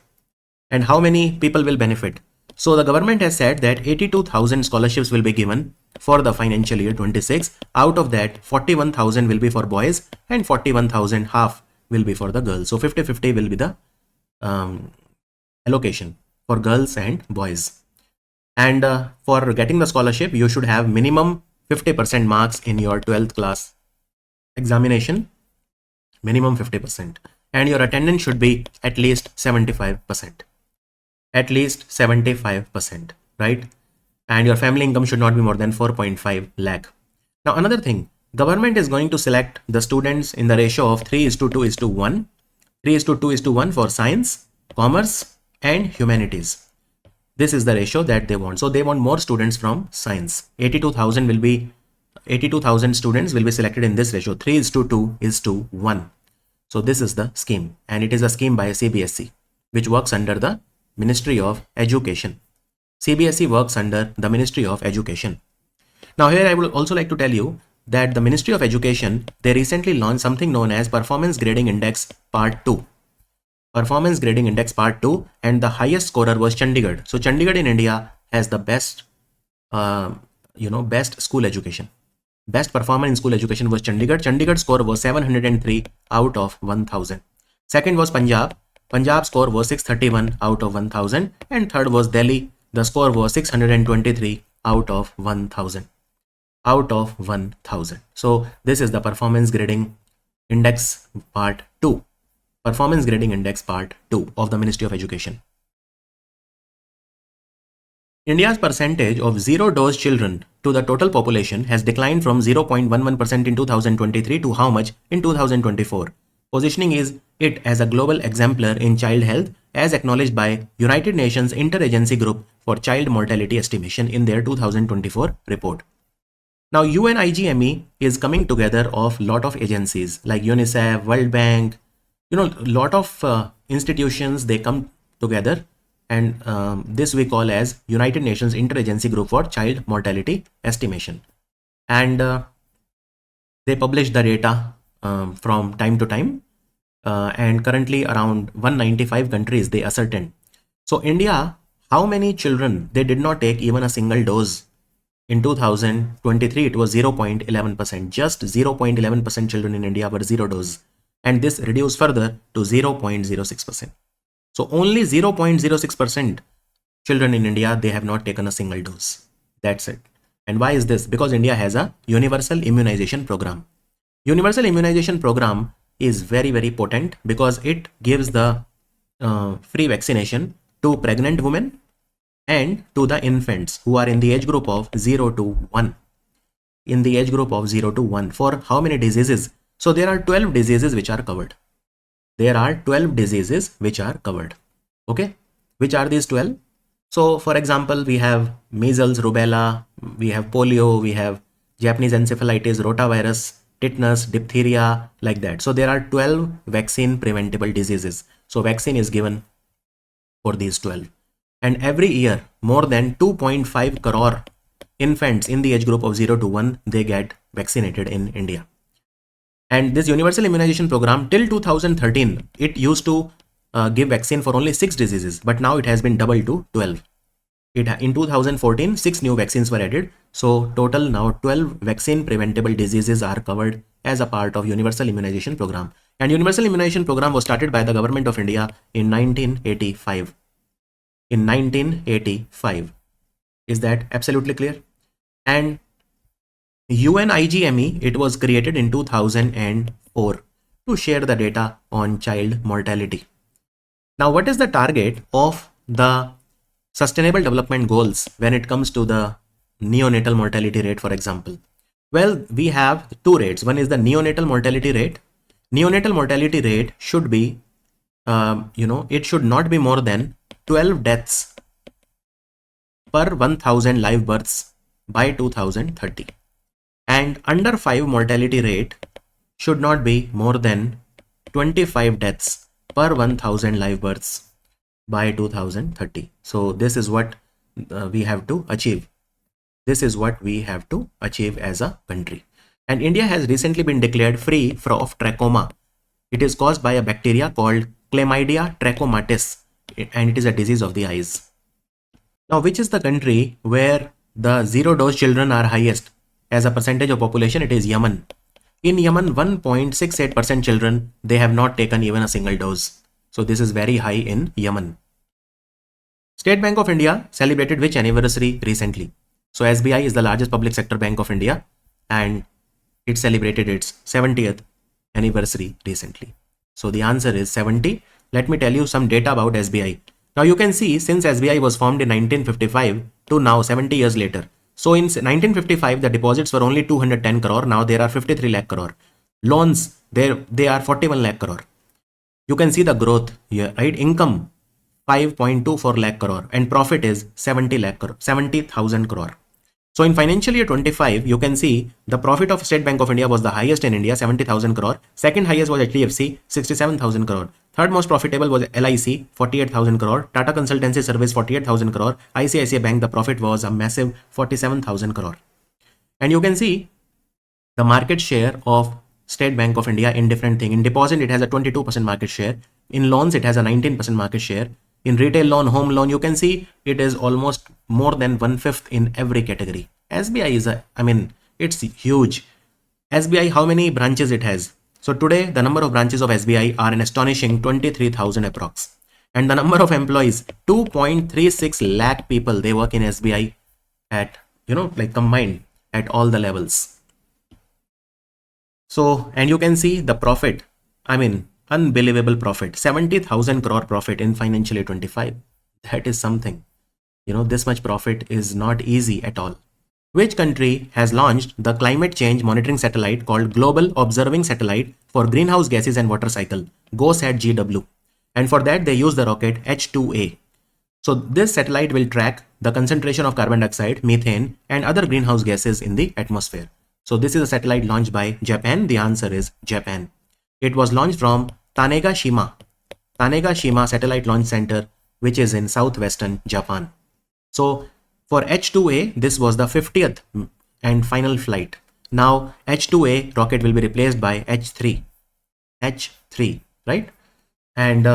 And how many people will benefit? So the government has said that 82,000 scholarships will be given for the financial year 26. Out of that, 41,000 will be for boys and 41,000 half will be for the girls. So 50-50 will be the allocation for girls and boys. And for getting the scholarship, you should have minimum 50% marks in your 12th class examination, minimum 50%. And your attendance should be at least 75%. At least 75%, right? And your family income should not be more than 4.5 lakh. Now, another thing, government is going to select the students in the ratio of 3:2:1. 3:2:1 for science, commerce, and humanities. This is the ratio that they want. So they want more students from science. 82,000 students will be selected in this ratio, 3:2:1. So this is the scheme, and it is a scheme by CBSE, which works under the Ministry of Education. CBSE works under the Ministry of Education. Now here I would also like to tell you that the Ministry of Education, they recently launched something known as Performance Grading Index Part 2. Performance Grading Index Part 2, and the highest scorer was Chandigarh. So Chandigarh in India has the best, best school education. Best performer in school education was Chandigarh. Chandigarh score was 703 out of 1000. Second was Punjab. Punjab score was 631 out of 1000. And third was Delhi. The score was 623 out of 1000. out of 1000. So this is the performance grading index part 2. Performance grading index part 2 of the Ministry of Education. India's percentage of zero-dose children to the total population has declined from 0.11% in 2023 to how much in 2024? Positioning is it as a global exemplar in child health as acknowledged by United Nations Interagency Group for Child Mortality Estimation in their 2024 report. Now UNIGME is coming together of lot of agencies like UNICEF, World Bank, lot of institutions, they come together, and this we call as United Nations Interagency Group for Child Mortality Estimation, and they publish the data from time to time, and currently around 195 countries they ascertain. So India, how many children they did not take even a single dose? In 2023 it was 0.11%. Just 0.11% children in India were zero dose, and this reduced further to 0.06%. So only 0.06% children in India, they have not taken a single dose. That's it. And why is this? Because India has a universal immunization program. Universal immunization program is very, very potent because it gives the free vaccination to pregnant women and to the infants who are in the age group of 0 to 1. In the age group of 0 to 1. For how many diseases? So there are 12 diseases which are covered. There are 12 diseases which are covered. Okay, which are these 12? So for example, we have measles, rubella, we have polio, we have Japanese encephalitis, rotavirus, tetanus, diphtheria, like that. So there are 12 vaccine preventable diseases. So vaccine is given for these 12. And every year, more than 2.5 crore infants in the age group of 0 to 1, they get vaccinated in India. And this universal immunization program till 2013, it used to give vaccine for only 6 diseases, but now it has been doubled to 12. In 2014, 6 new vaccines were added. So total now 12 vaccine preventable diseases are covered as a part of universal immunization program. And universal immunization program was started by the government of India in 1985. In 1985. Is that absolutely clear? And UNIGME, it was created in 2004 to share the data on child mortality. Now, what is the target of the Sustainable Development Goals when it comes to the neonatal mortality rate, for example? Well, we have two rates. One is the neonatal mortality rate. Neonatal mortality rate should be, it should not be more than 12 deaths per 1000 live births by 2030. And under 5 mortality rate should not be more than 25 deaths per 1000 live births by 2030. So this is what we have to achieve. This is what we have to achieve as a country. And India has recently been declared free of trachoma. It is caused by a bacteria called Chlamydia trachomatis, and it is a disease of the eyes. Now, which is the country where the zero dose children are highest? As a percentage of population, it is Yemen. In Yemen, 1.68% children, they have not taken even a single dose. So this is very high in Yemen. State Bank of India celebrated which anniversary recently? So SBI is the largest public sector bank of India, and it celebrated its 70th anniversary recently. So the answer is 70. Let me tell you some data about SBI. Now you can see since SBI was formed in 1955 to now 70 years later. So in 1955, the deposits were only 210 crore. Now there are 53 lakh crore. Loans, they are 41 lakh crore. You can see the growth here, right? Income, 5.24 lakh crore, and profit is 70,000 crore. So in financial year 25, you can see the profit of State Bank of India was the highest in India, 70,000 crore. Second highest was HDFC, 67,000 crore. Third most profitable was LIC, 48,000 crore. Tata Consultancy Service, 48,000 crore. ICICI Bank, the profit was a massive 47,000 crore. And you can see the market share of State Bank of India in different things. In deposit, it has a 22% market share. In loans, it has a 19% market share. In retail loan, home loan, you can see it is almost more than 1/5 in every category. SBI is it's huge. SBI, how many branches it has? So today, the number of branches of SBI are an astonishing 23,000 approx. And the number of employees, 2.36 lakh people, they work in SBI at, combined. at all the levels. So, and you can see the profit, I mean, unbelievable profit, 70,000 crore profit in financial year 25. That is something, this much profit is not easy at all. Which country has launched the climate change monitoring satellite called Global Observing Satellite for Greenhouse Gases and Water Cycle, GOSAT-GW? And for that, they use the rocket H2A. So this satellite will track the concentration of carbon dioxide, methane, and other greenhouse gases in the atmosphere. So this is a satellite launched by Japan. The answer is Japan. It was launched from Tanegashima Satellite Launch Center, which is in southwestern Japan. So for H2A, this was the 50th and final flight. Now H2A rocket will be replaced by H3, right? And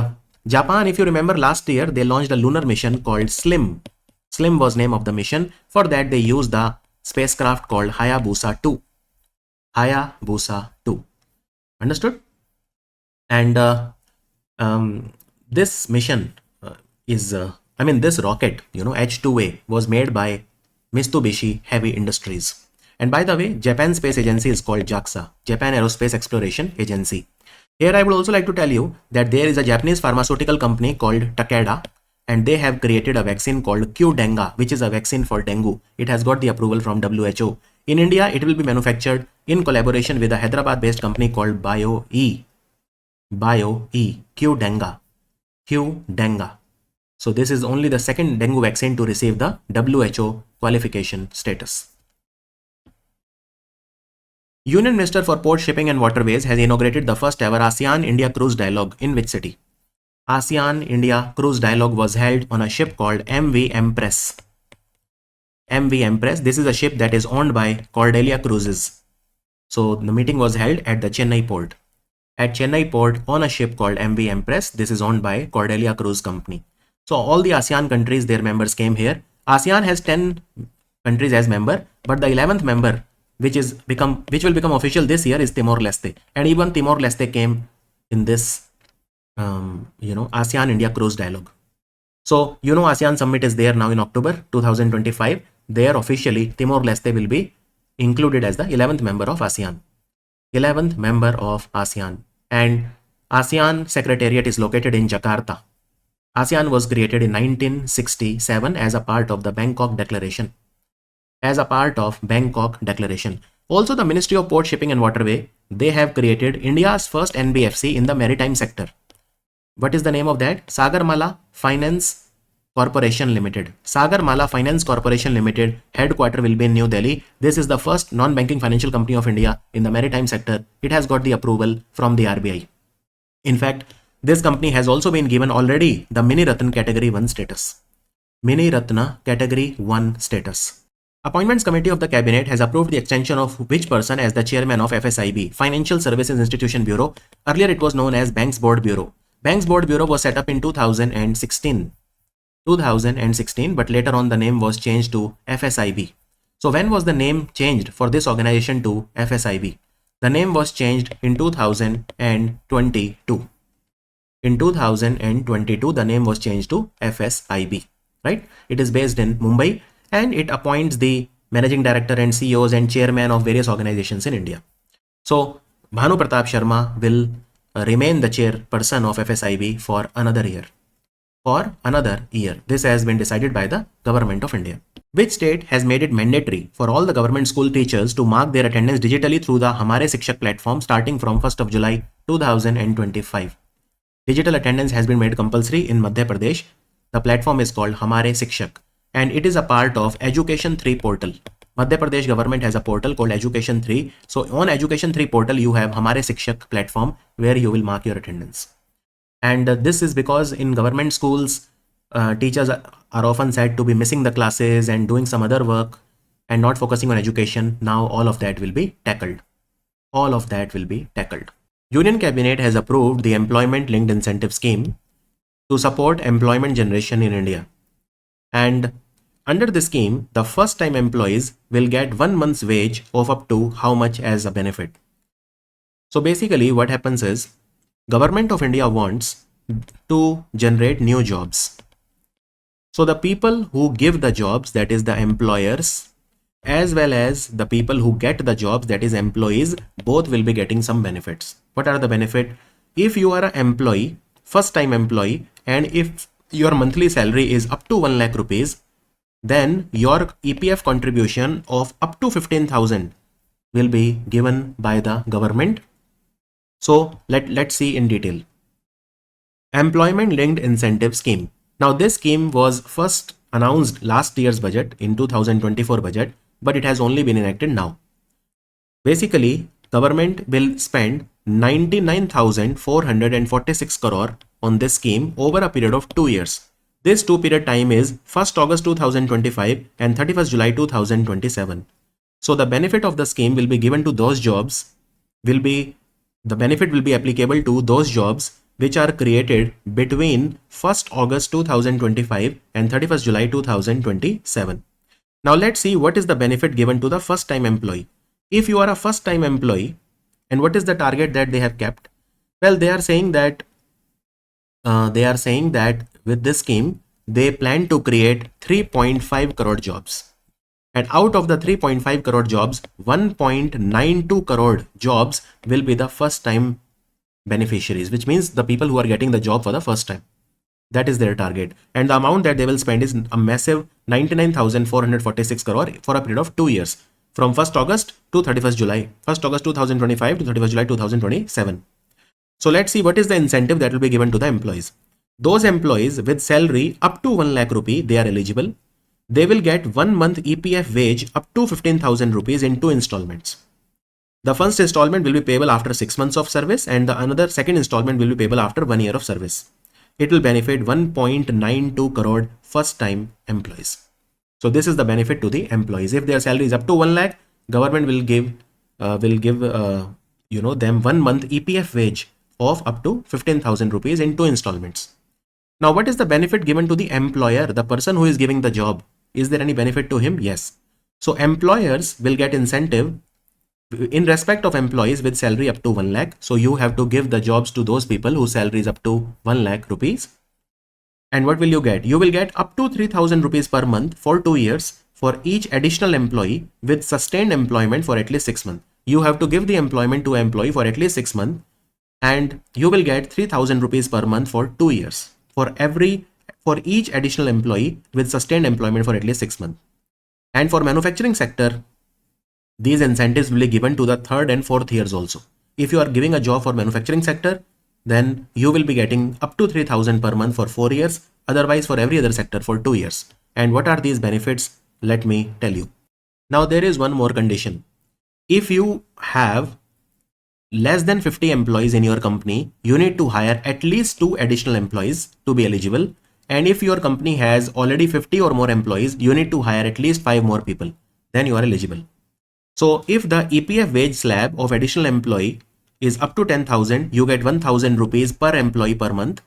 Japan, if you remember last year, they launched a lunar mission called SLIM. SLIM was name of the mission. For that, they used the spacecraft called Hayabusa 2. Hayabusa 2. Understood? And this mission this rocket, H2A, was made by Mitsubishi Heavy Industries. And by the way, Japan Space Agency is called JAXA, Japan Aerospace Exploration Agency. Here I would also like to tell you that there is a Japanese pharmaceutical company called Takeda, and they have created a vaccine called Qdenga, which is a vaccine for dengue. It has got the approval from WHO. In India, it will be manufactured in collaboration with a Hyderabad-based company called BioE, Qdenga. So this is only the second dengue vaccine to receive the WHO qualification status. Union Minister for Port Shipping and Waterways has inaugurated the first ever ASEAN-India Cruise Dialogue in which city? ASEAN-India Cruise Dialogue was held on a ship called MV Empress. MV Empress, this is a ship that is owned by Cordelia Cruises. So the meeting was held at the Chennai port. At Chennai port on a ship called MV Empress, this is owned by Cordelia Cruise Company. So all the ASEAN countries, their members came here. ASEAN has 10 countries as member, but the 11th member, which will become official this year, is Timor-Leste. And even Timor-Leste came in this, ASEAN-India Cruise Dialogue. So, ASEAN Summit is there now in October 2025. There officially, Timor-Leste will be included as the 11th member of ASEAN. 11th member of ASEAN. And ASEAN Secretariat is located in Jakarta. ASEAN was created in 1967 as a part of the Bangkok Declaration. Also, the Ministry of Port, Shipping and Waterway, they have created India's first NBFC in the maritime sector. What is the name of that? Sagarmala Finance Corporation Limited. Sagarmala Finance Corporation Limited, headquarter will be in New Delhi. This is the first non-banking financial company of India in the maritime sector. It has got the approval from the RBI. In fact, this company has also been given already the Mini Ratna Category 1 status. Mini Ratna Category 1 status. Appointments Committee of the Cabinet has approved the extension of which person as the chairman of FSIB, Financial Services Institution Bureau. Earlier it was known as Banks Board Bureau. Banks Board Bureau was set up in 2016, but later on the name was changed to FSIB. So when was the name changed for this organization to FSIB? The name was changed in 2022. In 2022, the name was changed to FSIB, right? It is based in Mumbai and it appoints the managing director and CEOs and chairman of various organizations in India. So Bhanu Pratap Sharma will remain the chairperson of FSIB for another year. This has been decided by the Government of India. Which state has made it mandatory for all the government school teachers to mark their attendance digitally through the Hamare Shikshak platform starting from 1st of July 2025? Digital attendance has been made compulsory in Madhya Pradesh. The platform is called Hamare Shikshak and it is a part of Education 3 portal. Madhya Pradesh government has a portal called Education 3. So on Education 3 portal, you have Hamare Shikshak platform where you will mark your attendance. And this is because in government schools, teachers are often said to be missing the classes and doing some other work and not focusing on education. Now all of that will be tackled. Union Cabinet has approved the Employment Linked Incentive Scheme to support employment generation in India. And under the scheme, the first time employees will get 1 month's wage of up to how much as a benefit. So basically what happens is, Government of India wants to generate new jobs. So the people who give the jobs, that is the employers, as well as the people who get the jobs, that is employees, both will be getting some benefits. What are the benefit? If you are an employee, first time employee, and if your monthly salary is up to 1 lakh rupees, then your EPF contribution of up to 15,000 will be given by the government. So let's see in detail. Employment linked incentive scheme. Now this scheme was first announced last year's budget, in 2024 budget, but it has only been enacted now. Basically, government will spend 99,446 crore on this scheme over a period of 2 years. This 2-period time is 1st August 2025 and 31st July 2027. So the benefit of the scheme will be given to those jobs, the benefit will be applicable to those jobs which are created between 1st August 2025 and 31st July 2027. Now let's see what is the benefit given to the first time employee. If you are a first time employee, and what is the target that they have kept? Well, they are saying that with this scheme, they plan to create 3.5 crore jobs. And out of the 3.5 crore jobs, 1.92 crore jobs will be the first time beneficiaries, which means the people who are getting the job for the first time. That is their target. And the amount that they will spend is a massive 99,446 crore for a period of 2 years, from 1st August to 31st July, 1st August 2025 to 31st July 2027. So let's see what is the incentive that will be given to the employees. Those employees with salary up to 1 lakh rupee, they are eligible. They will get 1 month EPF wage up to 15,000 rupees in 2 installments. The first installment will be payable after 6 months of service, and the second installment will be payable after 1 year of service. It will benefit 1.92 crore first time employees. So this is the benefit to the employees. If their salary is up to 1 lakh, government will give them 1 month EPF wage of up to 15,000 rupees in 2 installments. Now, what is the benefit given to the employer, the person who is giving the job? Is there any benefit to him? Yes. So employers will get incentive in respect of employees with salary up to 1 lakh. So you have to give the jobs to those people whose salary is up to 1 lakh rupees. And what will you get? You will get up to 3,000 rupees per month for 2 years for each additional employee with sustained employment for at least 6 months. You have to give the employment to an employee for at least 6 months, and you will get 3,000 rupees per month for 2 years for each additional employee with sustained employment for at least 6 months. And for manufacturing sector, these incentives will be given to the 3rd and 4th years also. If you are giving a job for manufacturing sector, then you will be getting up to 3,000 per month for 4 years, otherwise for every other sector for 2 years. And what are these benefits? Let me tell you. Now there is one more condition. If you have less than 50 employees in your company, you need to hire at least 2 additional employees to be eligible. And if your company has already 50 or more employees, you need to hire at least 5 more people. Then you are eligible. So if the EPF wage slab of additional employee is up to 10,000, you get 1,000 rupees per employee per month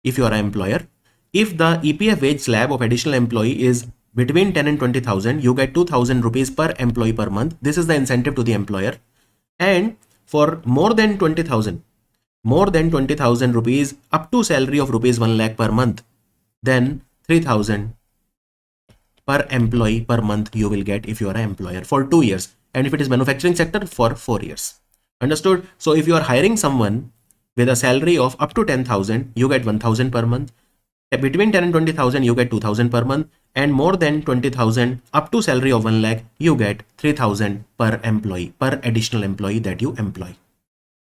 if you are an employer. If the EPF wage slab of additional employee is between 10 and 20,000, you get 2,000 rupees per employee per month. This is the incentive to the employer. And for more than 20,000 rupees up to salary of rupees 1 lakh per month, then 3,000 per employee per month you will get if you are an employer for 2 years. And if it is manufacturing sector, for 4 years. Understood? So if you are hiring someone with a salary of up to 10,000, you get 1,000 per month. Between 10 and 20,000, you get 2,000 per month. And more than 20,000 up to salary of 1 lakh, you get 3,000 per employee, per additional employee that you employ.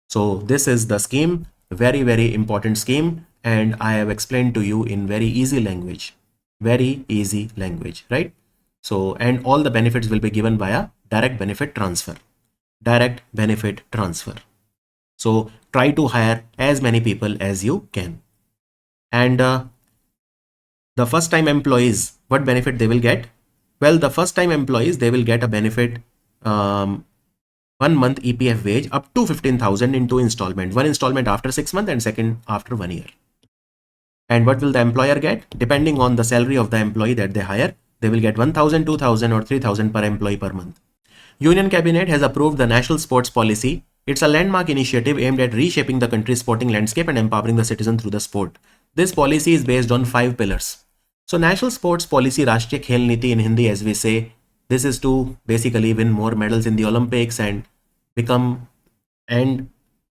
So this is the scheme, very, very important scheme. And I have explained to you in very easy language, right? So, and all the benefits will be given via direct benefit transfer. So try to hire as many people as you can. And the first time employees, what benefit they will get? Well, the first time employees, they will get a benefit 1 month EPF wage up to 15,000 in 2 installments. 1 installment after 6 months and second after 1 year. And what will the employer get? Depending on the salary of the employee that they hire, they will get 1,000, 2,000 or 3,000 per employee per month. Union Cabinet has approved the National Sports Policy. It's a landmark initiative aimed at reshaping the country's sporting landscape and empowering the citizen through the sport. This policy is based on 5 pillars. So National Sports Policy, Rashtriya Khel Niti in Hindi, as we say, This is to basically win more medals in the Olympics and become and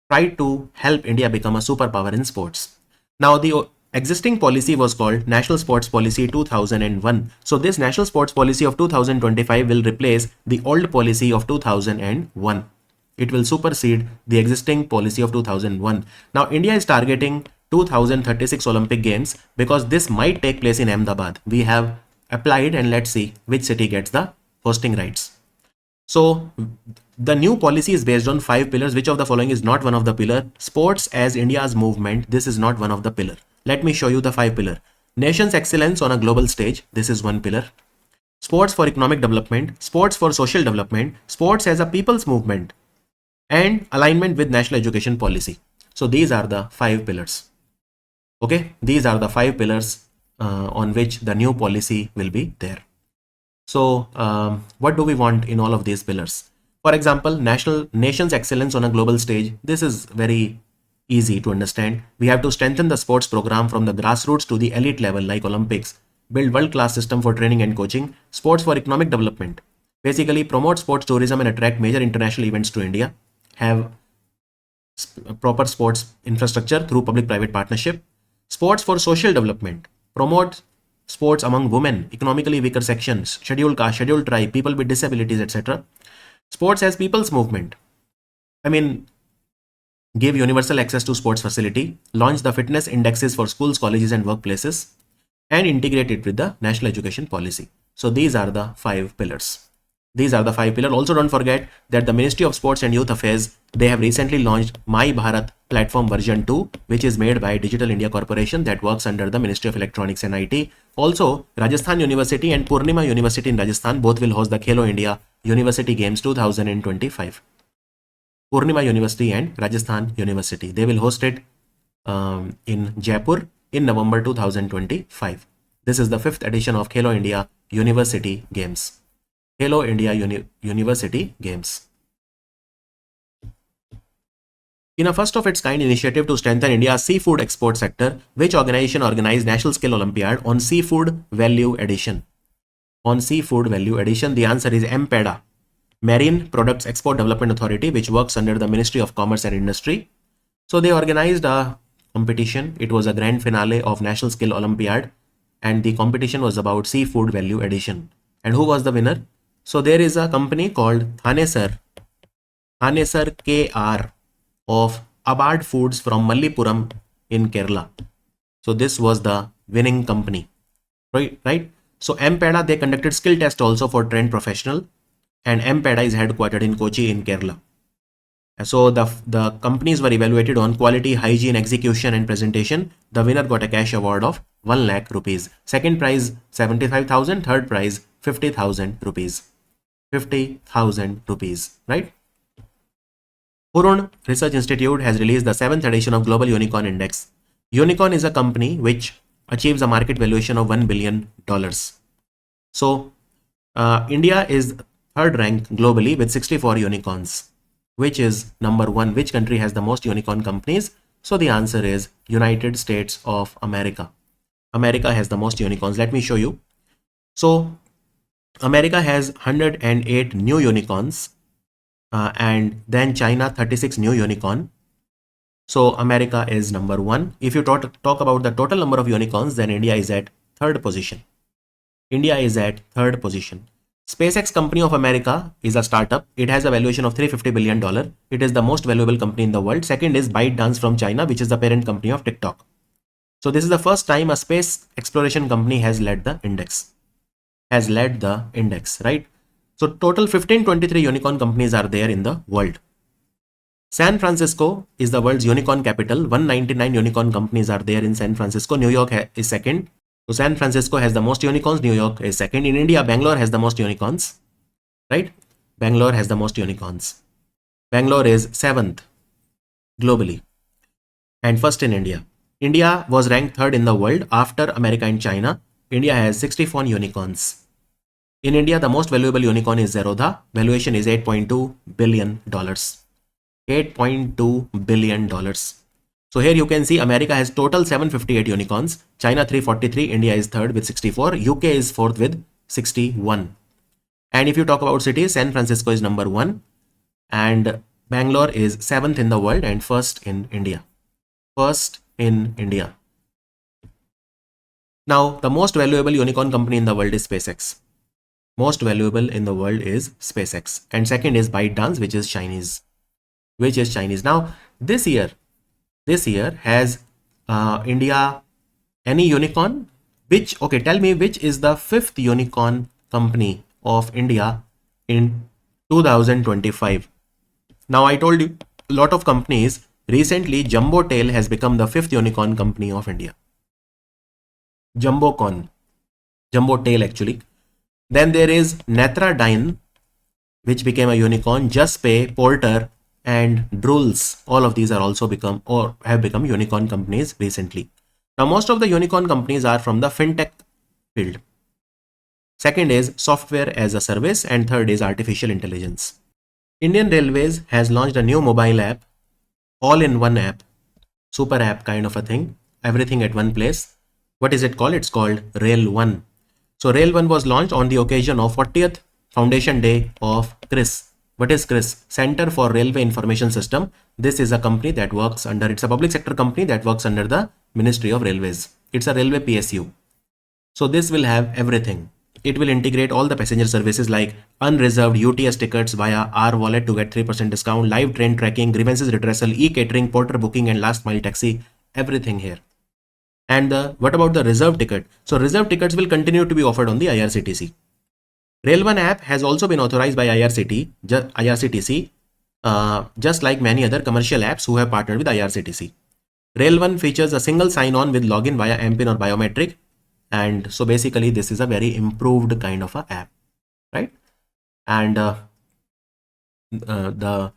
try to help India become a superpower in sports. Now, the existing policy was called National Sports Policy 2001. So, this National Sports Policy of 2025 will replace the old policy of 2001. It will supersede the existing policy of 2001. Now, India is targeting 2036 Olympic Games because this might take place in Ahmedabad. We have applied and let's see which city gets the hosting rights. So the new policy is based on 5 pillars. Which of the following is not one of the pillar? Sports as India's movement. This is not one of the pillar. Let me show you the 5 pillar. Nation's excellence on a global stage. This is one pillar. Sports for economic development. Sports for social development. Sports as a people's movement. And alignment with national education policy. So these are the 5 pillars. Okay. These are the 5 pillars on which the new policy will be there. So what do we want in all of these pillars? For example, nation's excellence on a global stage. This is very easy to understand. We have to strengthen the sports program from the grassroots to the elite level like Olympics, build world-class system for training and coaching, sports for economic development. Basically promote sports tourism and attract major international events to India, have proper sports infrastructure through public-private partnership, sports for social development, promote sports among women, economically weaker sections, scheduled caste, scheduled tribe, people with disabilities, etc. Sports as people's movement. Give universal access to sports facility, launch the fitness indexes for schools, colleges and workplaces, and integrate it with the national education policy. So these are the 5 pillars. These are the 5 pillars. Also don't forget that the Ministry of Sports and Youth Affairs, they have recently launched My Bharat platform version 2, which is made by Digital India Corporation that works under the Ministry of Electronics and IT. Also, Rajasthan University and Purnima University in Rajasthan both will host the Khelo India University Games 2025. Purnima University and Rajasthan University. They will host it in Jaipur in November 2025. This is the 5th edition of Khelo India University Games. Khelo India University Games. In a first of its kind initiative to strengthen India's seafood export sector, which organization organized National Skill Olympiad on Seafood Value Addition? On Seafood Value Addition, the answer is MPEDA, Marine Products Export Development Authority, which works under the Ministry of Commerce and Industry. So they organized a competition. It was a grand finale of National Skill Olympiad and the competition was about seafood value addition. And who was the winner? So there is a company called Thanesar KR of Abad Foods from Mallipuram in Kerala. So this was the winning company, right? So MPEDA, they conducted skill test also for trained professional, and MPEDA is headquartered in Kochi in Kerala. So the companies were evaluated on quality, hygiene, execution and presentation. The winner got a cash award of 1 lakh rupees. Second prize 75,000, third prize 50,000 rupees. 50,000 rupees, right? Hurun Research Institute has released the 7th edition of Global Unicorn Index. Unicorn is a company which achieves a market valuation of $1 billion. So India is third rank globally with 64 unicorns. Which is number 1? Which country has the most unicorn companies? So the answer is United States of America. America has the most unicorns. Let me show you. So America has 108 new unicorns and then China 36 new unicorn. So America is number 1. If you talk about the total number of unicorns, then India is at 3rd position. India is at 3rd position. SpaceX company of America is a startup. It has a valuation of $350 billion. It is the most valuable company in the world. Second is ByteDance from China, which is the parent company of TikTok. So this is the first time a space exploration company has led the index. Right? So total 1523 unicorn companies are there in the world. San Francisco is the world's unicorn capital. 199 unicorn companies are there in San Francisco. New York is second. So San Francisco has the most unicorns. New York is second. In India, Bangalore has the most unicorns. Right? Bangalore has the most unicorns. Bangalore is 7th globally and first in India. India was ranked 3rd in the world after America and China. India has 64 unicorns. In India, the most valuable unicorn is Zerodha. Valuation is $8.2 billion. $8.2 billion. So here you can see America has total 758 unicorns, China 343, India is 3rd with 64, UK is 4th with 61. And if you talk about cities, San Francisco is number 1 and Bangalore is 7th in the world and first in India. First in India. Now, the most valuable unicorn company in the world is SpaceX. Most valuable in the world is SpaceX. And second is ByteDance, which is Chinese. Now, this year has India any unicorn? Okay, tell me which is the 5th unicorn company of India in 2025. Now, I told you a lot of companies. Recently, Jumbo Tail has become the 5th unicorn company of India. Jumbo Tail actually. Then there is Netradyne, which became a unicorn. JustPay, Porter, and Drools. All of these are also become or have become unicorn companies recently. Now, most of the unicorn companies are from the fintech field. Second is software as a service, and third is artificial intelligence. Indian Railways has launched a new mobile app, all-in-one app, super app kind of a thing, everything at one place. What is it called? It's called Rail One. So Rail One was launched on the occasion of 40th Foundation Day of CRIS. What is CRIS? Center for Railway Information System. This is a company that works under, it's a public sector company that works under the Ministry of Railways. It's a railway PSU. So this will have everything. It will integrate all the passenger services like unreserved UTS tickets via our wallet to get 3% discount, live train tracking, grievances redressal, e-catering, porter booking, and last mile taxi. Everything here. And what about the reserved ticket? So reserved tickets will continue to be offered on the IRCTC. Rail One app has also been authorized by IRCTC, just like many other commercial apps who have partnered with IRCTC. Rail One features a single sign-on with login via MPIN or biometric. And so basically this is a very improved kind of a app, right? And the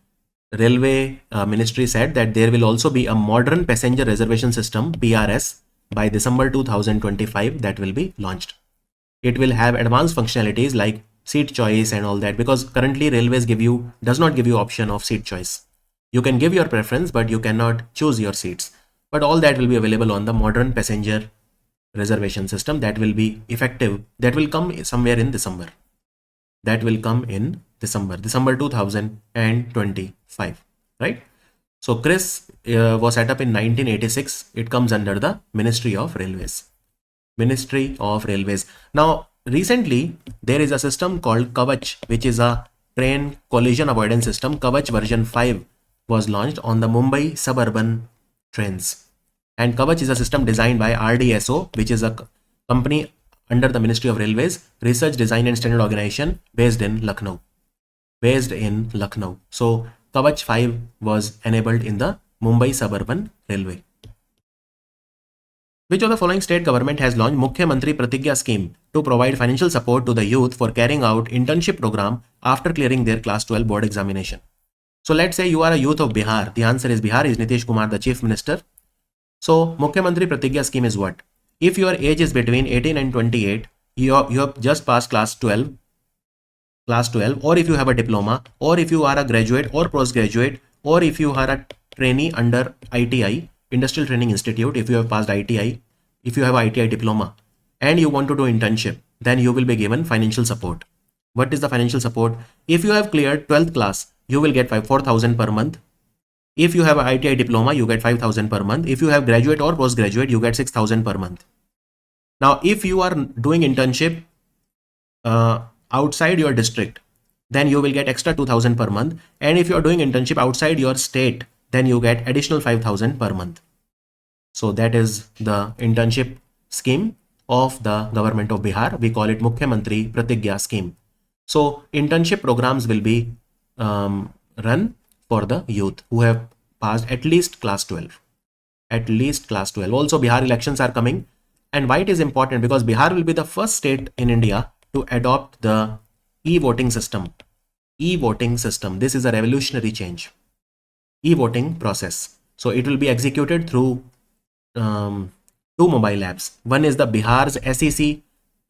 railway ministry said that there will also be a modern passenger reservation system, PRS, by December 2025 that will be launched. It will have advanced functionalities like seat choice and all that, because currently railways does not give you option of seat choice. You can give your preference, but you cannot choose your seats. But all that will be available on the modern passenger reservation system that will be effective. That will come somewhere in December. December 2025, right? So CRIS was set up in 1986. It comes under the Ministry of Railways. Now, recently, there is a system called Kavach, which is a train collision avoidance system. Kavach version 5 was launched on the Mumbai suburban trains. And Kavach is a system designed by RDSO, which is a company under the Ministry of Railways, Research, Design and Standard Organization based in Lucknow. So Kavach 5 was enabled in the Mumbai Suburban Railway. Which of the following state government has launched Mukhyamantri Pratigya scheme to provide financial support to the youth for carrying out internship program after clearing their class 12 board examination? So let's say you are a youth of Bihar. The answer is Bihar is Nitish Kumar, the chief minister. So Mukhyamantri Pratigya scheme is what? If your age is between 18 and 28, you have just passed class 12, or if you have a diploma, or if you are a graduate or postgraduate, or if you are a trainee under ITI, Industrial Training Institute, if you have passed ITI, if you have ITI diploma, and you want to do internship, then you will be given financial support. What is the financial support? If you have cleared 12th class, you will get 4,000 per month. If you have an ITI diploma, you get 5,000 per month. If you have graduate or postgraduate, you get 6,000 per month. Now, if you are doing internship outside your district, then you will get extra 2,000 per month. And if you are doing internship outside your state, then you get additional 5,000 per month. So that is the internship scheme of the government of Bihar. We call it Mukhyamantri Pratigya scheme. So internship programs will be run for the youth who have passed at least class 12. Also, Bihar elections are coming. And why it is important? Because Bihar will be the first state in India to adopt the e-voting system. This is a revolutionary change. E-voting process. So it will be executed through 2 mobile apps. One is the Bihar's SEC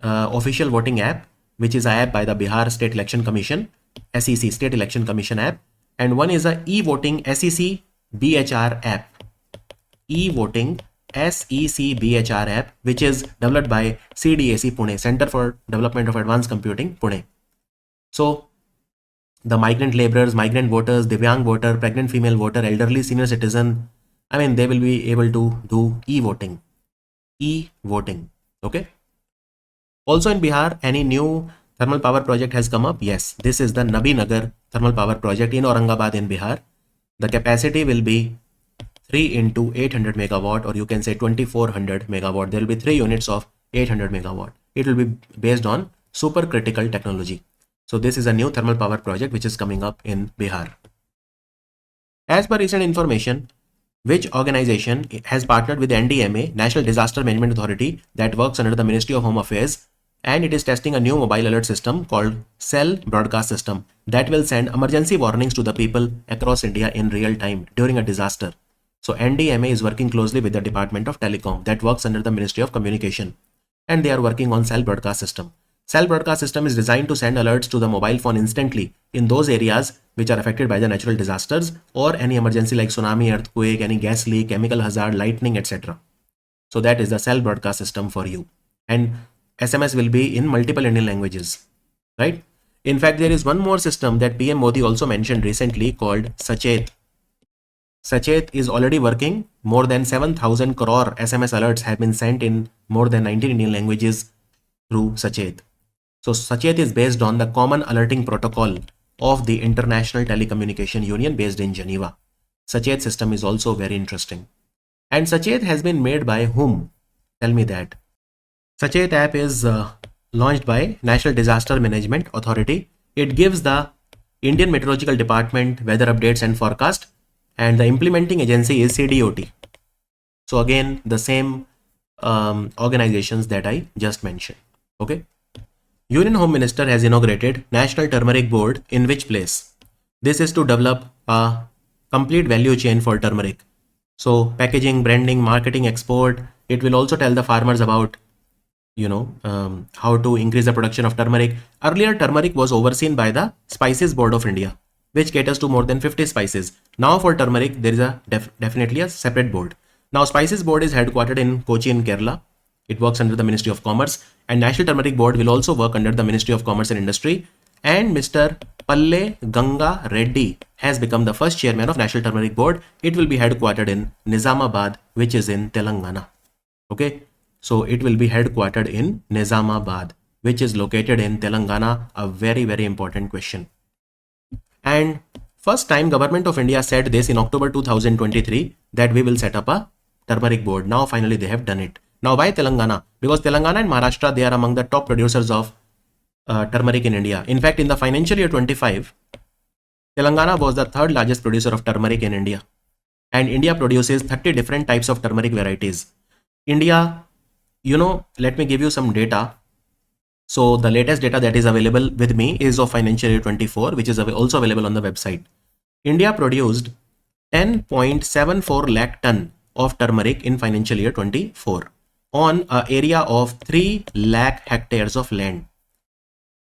official voting app, which is an app by the Bihar State Election Commission, SEC State Election Commission app. And one is a e-voting SEC BHR app. E-voting SEC BHR app, which is developed by CDAC Pune, Center for Development of Advanced Computing, Pune. So the migrant laborers, migrant voters, Divyang voter, pregnant female voter, elderly senior citizen, I mean, they will be able to do e-voting. E-voting. Okay. Also in Bihar, any new thermal power project has come up? Yes, this is the Nabinagar thermal power project in Aurangabad in Bihar. The capacity will be 3 into 800 megawatt, or you can say 2400 megawatt. There will be 3 units of 800 megawatt. It will be based on supercritical technology. So this is a new thermal power project which is coming up in Bihar. As per recent information, which organization has partnered with the NDMA, National Disaster Management Authority, that works under the Ministry of Home Affairs, and it is testing a new mobile alert system called Cell Broadcast System that will send emergency warnings to the people across India in real time during a disaster. So NDMA is working closely with the Department of Telecom that works under the Ministry of Communication, and they are working on Cell Broadcast System. Cell Broadcast System is designed to send alerts to the mobile phone instantly in those areas which are affected by the natural disasters or any emergency like tsunami, earthquake, any gas leak, chemical hazard, lightning, etc. So that is the Cell Broadcast System for you. And SMS will be in multiple Indian languages, right? In fact, there is one more system that PM Modi also mentioned recently called Sachet. Sachet is already working. More than 7,000 crore SMS alerts have been sent in more than 19 Indian languages through Sachet. So Sachet is based on the Common Alerting Protocol of the International Telecommunication Union based in Geneva. Sachet system is also very interesting. And Sachet has been made by whom? Tell me that. Sachet app is launched by National Disaster Management Authority. It gives the Indian Meteorological Department weather updates and forecast, and the implementing agency is CDOT. So again, the same organizations that I just mentioned. Okay. Union Home Minister has inaugurated National Turmeric Board in which place? This is to develop a complete value chain for turmeric. So packaging, branding, marketing, export. It will also tell the farmers about, how to increase the production of turmeric. Earlier, turmeric was overseen by the Spices Board of India, which caters to more than 50 spices. Now for turmeric, there is a definitely a separate board. Now Spices Board is headquartered in Kochi in Kerala. It works under the Ministry of Commerce, and National Turmeric Board will also work under the Ministry of Commerce and Industry. And Mr. Palle Ganga Reddy has become the first chairman of National Turmeric Board. It will be headquartered in Nizamabad, which is in Telangana. Okay, so it will be headquartered in Nizamabad, which is located in Telangana. A very, very important question. And first time Government of India said this in October 2023 that we will set up a turmeric board. Now finally they have done it. Now why Telangana? Because Telangana and Maharashtra, they are among the top producers of turmeric in India. In fact, in the financial year 25, Telangana was the third largest producer of turmeric in India. And India produces 30 different types of turmeric varieties. India, let me give you some data. So the latest data that is available with me is of financial year 24, which is also available on the website. India produced 10.74 lakh ton of turmeric in financial year 24 on an area of 3 lakh hectares of land.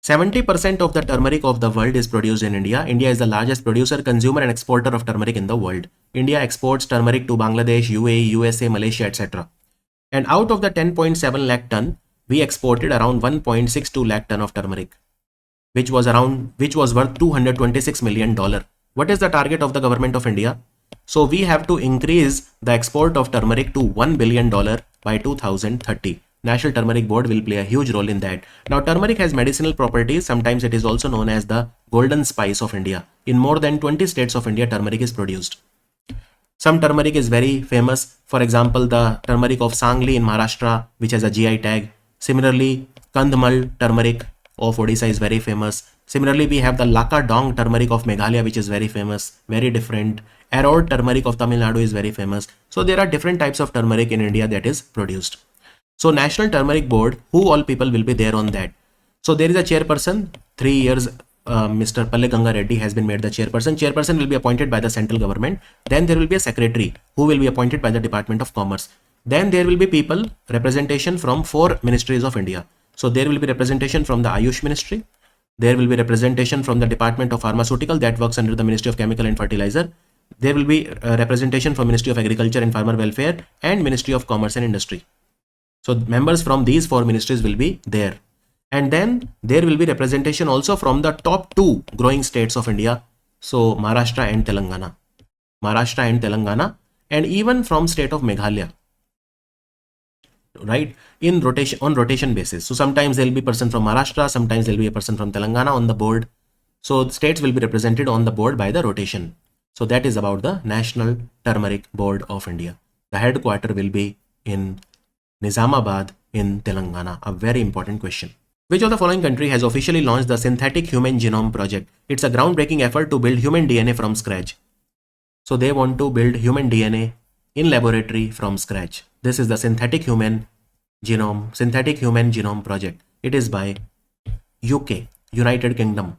70% of the turmeric of the world is produced in India. India is the largest producer, consumer and exporter of turmeric in the world. India exports turmeric to Bangladesh, UAE, USA, Malaysia, etc. And out of the 10.7 lakh ton, we exported around 1.62 lakh ton of turmeric, which was worth $226 million. What is the target of the government of India? So we have to increase the export of turmeric to $1 billion by 2030. National Turmeric Board will play a huge role in that. Now, turmeric has medicinal properties. Sometimes it is also known as the golden spice of India. In more than 20 states of India, turmeric is produced. Some turmeric is very famous. For example, the turmeric of Sangli in Maharashtra, which has a GI tag. Similarly, Kandhamal turmeric of Odisha is very famous. Similarly, we have the Laka Dong turmeric of Meghalaya, which is very famous, very different. Erode turmeric of Tamil Nadu is very famous. So there are different types of turmeric in India that is produced. So National Turmeric Board, who all people will be there on that? So there is a chairperson, 3 years, Mr. Palle Ganga Reddy has been made the chairperson. Chairperson will be appointed by the central government. Then there will be a secretary who will be appointed by the Department of Commerce. Then there will be people, representation from 4 ministries of India. So there will be representation from the Ayush Ministry. There will be representation from the Department of Pharmaceutical that works under the Ministry of Chemical and Fertilizer. There will be representation from Ministry of Agriculture and Farmer Welfare and Ministry of Commerce and Industry. So members from these 4 ministries will be there. And then there will be representation also from the top two growing states of India. So Maharashtra and Telangana. Maharashtra and Telangana, and even from state of Meghalaya, right? In rotation, on rotation basis. So sometimes there will be a person from Maharashtra, sometimes there will be a person from Telangana on the board. So the states will be represented on the board by the rotation. So that is about the National Turmeric Board of India. The headquarter will be in Nizamabad in Telangana. A very important question. Which of the following country has officially launched the Synthetic Human Genome Project? It's a groundbreaking effort to build human DNA from scratch. So they want to build human DNA in laboratory from scratch. This is the Synthetic Human Genome Project. It is by UK, United Kingdom.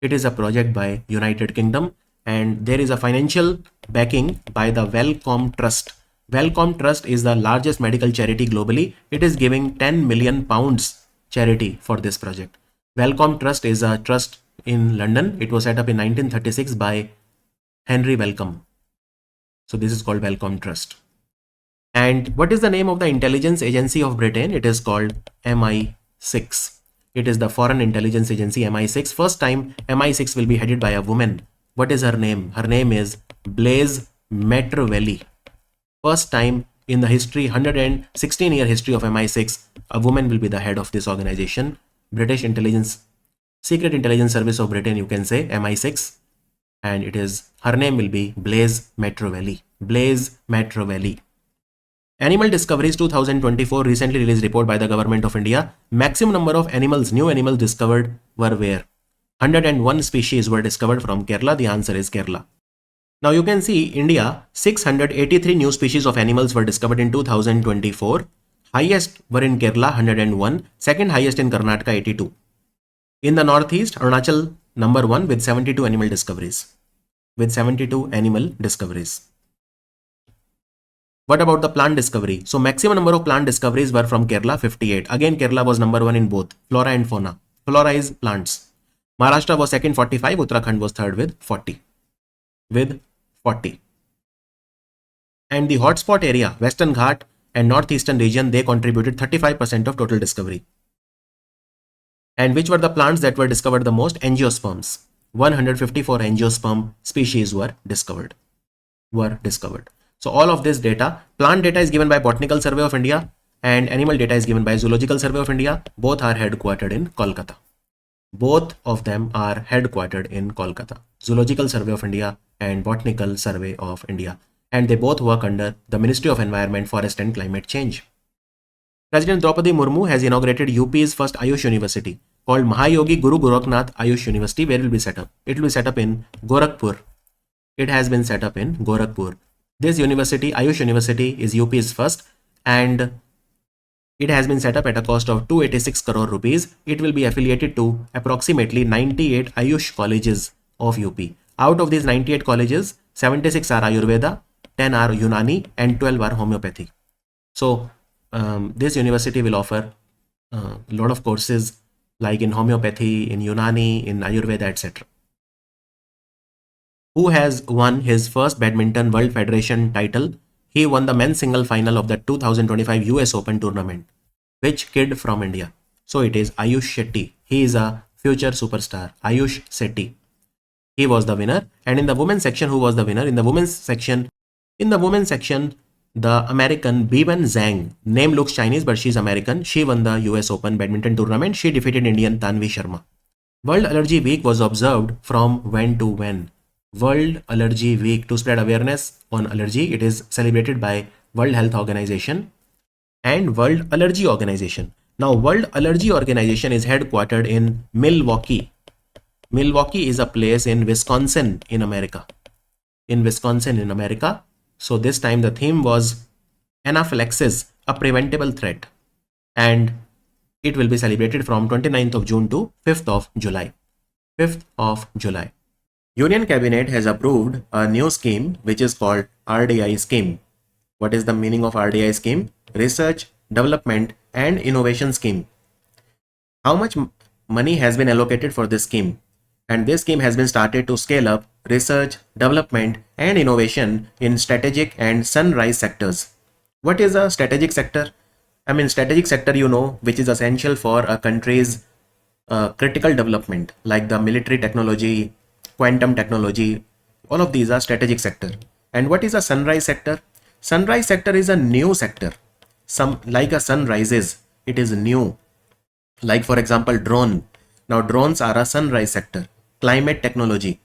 It is a project by United Kingdom, and there is a financial backing by the Wellcome Trust. Wellcome Trust is the largest medical charity globally. It is giving 10 million pounds charity for this project. Wellcome Trust is a trust in London. It was set up in 1936 by Henry Wellcome. So this is called Wellcome Trust. And what is the name of the intelligence agency of Britain? It is called MI6. It is the Foreign Intelligence Agency, MI6. First time MI6 will be headed by a woman. What is her name? Her name is Blaise Machiavelli. First time in the history, 116-year history of MI6, a woman will be the head of this organization. British Intelligence, Secret Intelligence Service of Britain, you can say, MI6. And it is, her name will be Blaise Machiavelli. Blaise Machiavelli. Animal Discoveries 2024 recently released report by the Government of India. Maximum number of animals, new animals discovered were where? 101 species were discovered from Kerala. The answer is Kerala. Now you can see India, 683 new species of animals were discovered in 2024. Highest were in Kerala, 101. Second highest in Karnataka, 82. In the Northeast, Arunachal number 1 with 72 animal discoveries. With 72 animal discoveries. What about the plant discovery? So maximum number of plant discoveries were from Kerala, 58. Again, Kerala was number 1 in both flora and fauna. Flora is plants. Maharashtra was second, 45. Uttarakhand was third with 40. With 40. And the hotspot area, Western Ghat and Northeastern region, they contributed 35% of total discovery. And which were the plants that were discovered the most? Angiosperms. 154 angiosperm species were discovered. So all of this data, plant data is given by Botanical Survey of India and animal data is given by Zoological Survey of India. Both are headquartered in Kolkata. Both of them are headquartered in Kolkata. Zoological Survey of India and Botanical Survey of India. And they both work under the Ministry of Environment, Forest and Climate Change. President Draupadi Murmu has inaugurated UP's first Ayush University called Mahayogi Guru Gorakhnath Ayush University. Where will be set up? It will be set up in Gorakhpur. It has been set up in Gorakhpur. This university, Ayush University, is UP's first, and it has been set up at a cost of 286 crore rupees. It will be affiliated to approximately 98 Ayush colleges of UP. Out of these 98 colleges, 76 are Ayurveda, 10 are Unani, and 12 are homeopathy. So this university will offer a lot of courses like in homeopathy, in Unani, in Ayurveda, etc. Who has won his first Badminton World Federation title? He won the men's single final of the 2025 US Open tournament. Which kid from India? So it is Ayush Shetty. He is a future superstar. Ayush Shetty. He was the winner. And in the women's section, who was the winner? In the women's section, the American Beiwen Zhang. Name looks Chinese, but she's American. She won the US Open badminton tournament. She defeated Indian Tanvi Sharma. World Allergy Week was observed from when to when? World Allergy Week, to spread awareness on allergy. It is celebrated by World Health Organization and World Allergy Organization. Now, World Allergy Organization is headquartered in Milwaukee. Milwaukee is a place in Wisconsin in America. So this time the theme was anaphylaxis, a preventable threat. And it will be celebrated from 29th of June to 5th of July. 5th of July. Union Cabinet has approved a new scheme which is called RDI scheme. What is the meaning of RDI scheme? Research, Development and Innovation Scheme. How much money has been allocated for this scheme? And this scheme has been started to scale up research, development and innovation in strategic and sunrise sectors. What is a strategic sector? I mean, strategic sector, you know, which is essential for a country's critical development, like the military technology, quantum technology, all of these are strategic sector. And what is a sunrise sector? Sunrise sector is a new sector. Some like a sun rises, it is new. Like for example, drone. Now drones are a sunrise sector. Climate technology,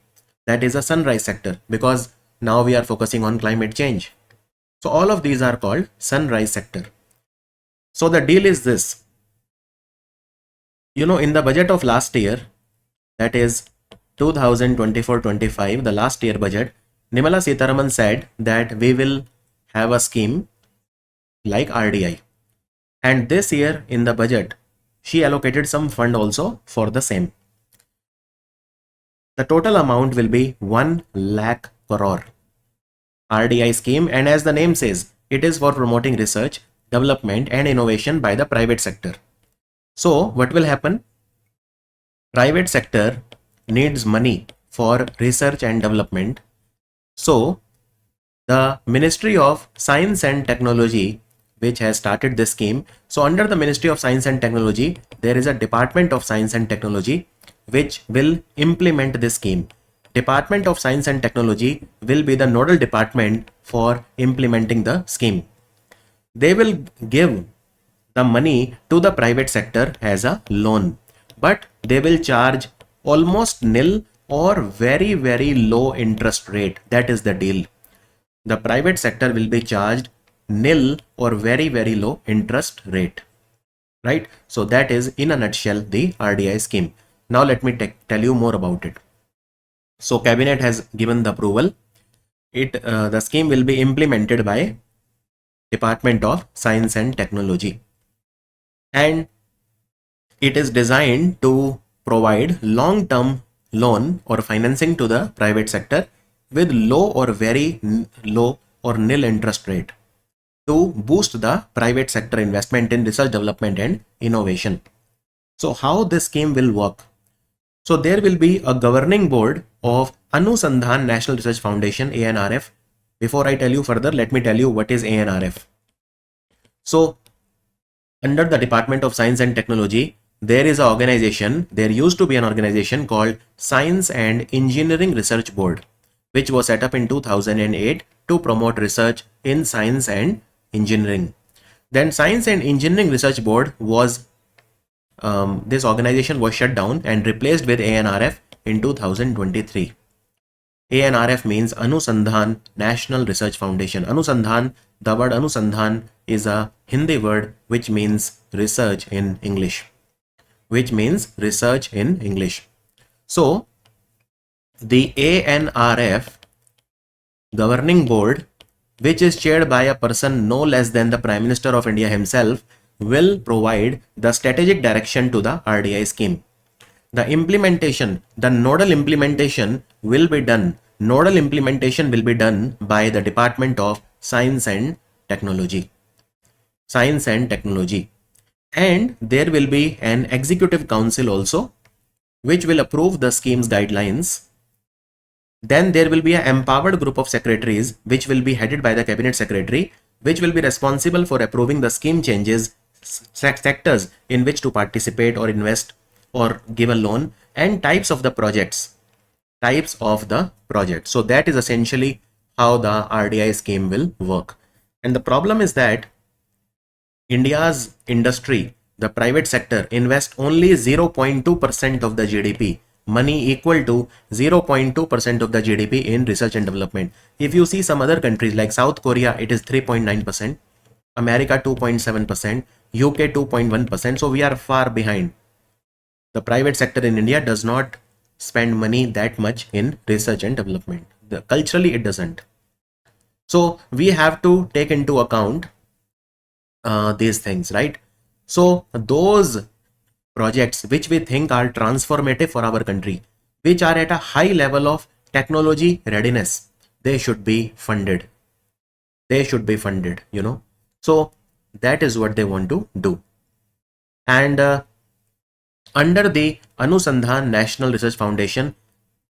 that is a sunrise sector because now we are focusing on climate change. So all of these are called sunrise sector. So the deal is this, you know, in the budget of last year, that is 2024-25, the last year budget, Nirmala Sitharaman said that we will have a scheme like RDI. And this year in the budget, she allocated some fund also for the same. The total amount will be 1 lakh crore RDI scheme, and as the name says, it is for promoting research, development and innovation by the private sector. So what will happen? Private sector needs money for research and development. So the Ministry of Science and Technology, which has started this scheme. So under the Ministry of Science and Technology, there is a Department of Science and Technology which will implement this scheme. Department of Science and Technology will be the nodal department for implementing the scheme. They will give the money to the private sector as a loan, but they will charge almost nil or very, very low interest rate. That is the deal. The private sector will be charged nil or very, very low interest rate, right? So that is in a nutshell the RDI scheme. Now let me tell you more about it. So cabinet has given the approval. The scheme will be implemented by Department of Science and Technology, and it is designed to provide long-term loan or financing to the private sector with low or very low or nil interest rate to boost the private sector investment in research, development and innovation. So how this scheme will work? So there will be a governing board of Anusandhan National Research Foundation, ANRF. Before I tell you further, let me tell you what is ANRF. So under the Department of Science and Technology, there is an organization, there used to be an organization called Science and Engineering Research Board, which was set up in 2008 to promote research in science and engineering. Then Science and Engineering Research Board was, this organization was shut down and replaced with ANRF in 2023. ANRF means Anusandhan National Research Foundation. Anusandhan, the word Anusandhan is a Hindi word which means research in English. So the ANRF governing board, which is chaired by a person no less than the Prime Minister of India himself, will provide the strategic direction to the RDI scheme. The implementation, the nodal implementation will be done. Nodal implementation will be done by the Department of Science and Technology. And there will be an executive council also, which will approve the scheme's guidelines. Then there will be an empowered group of secretaries, which will be headed by the cabinet secretary, which will be responsible for approving the scheme changes, sectors in which to participate or invest or give a loan, and types of the projects. So that is essentially how the RDI scheme will work. And the problem is that India's industry, the private sector, invests only 0.2% of the GDP, money equal to 0.2% of the GDP in research and development. If you see some other countries like South Korea, it is 3.9%, America 2.7%, UK 2.1%. So we are far behind. The private sector in India does not spend money that much in research and development. Culturally, it doesn't. So we have to take into account these things, right? So those projects which we think are transformative for our country, which are at a high level of technology readiness, they should be funded. You know. So that is what they want to do. And under the Anusandhan National Research Foundation,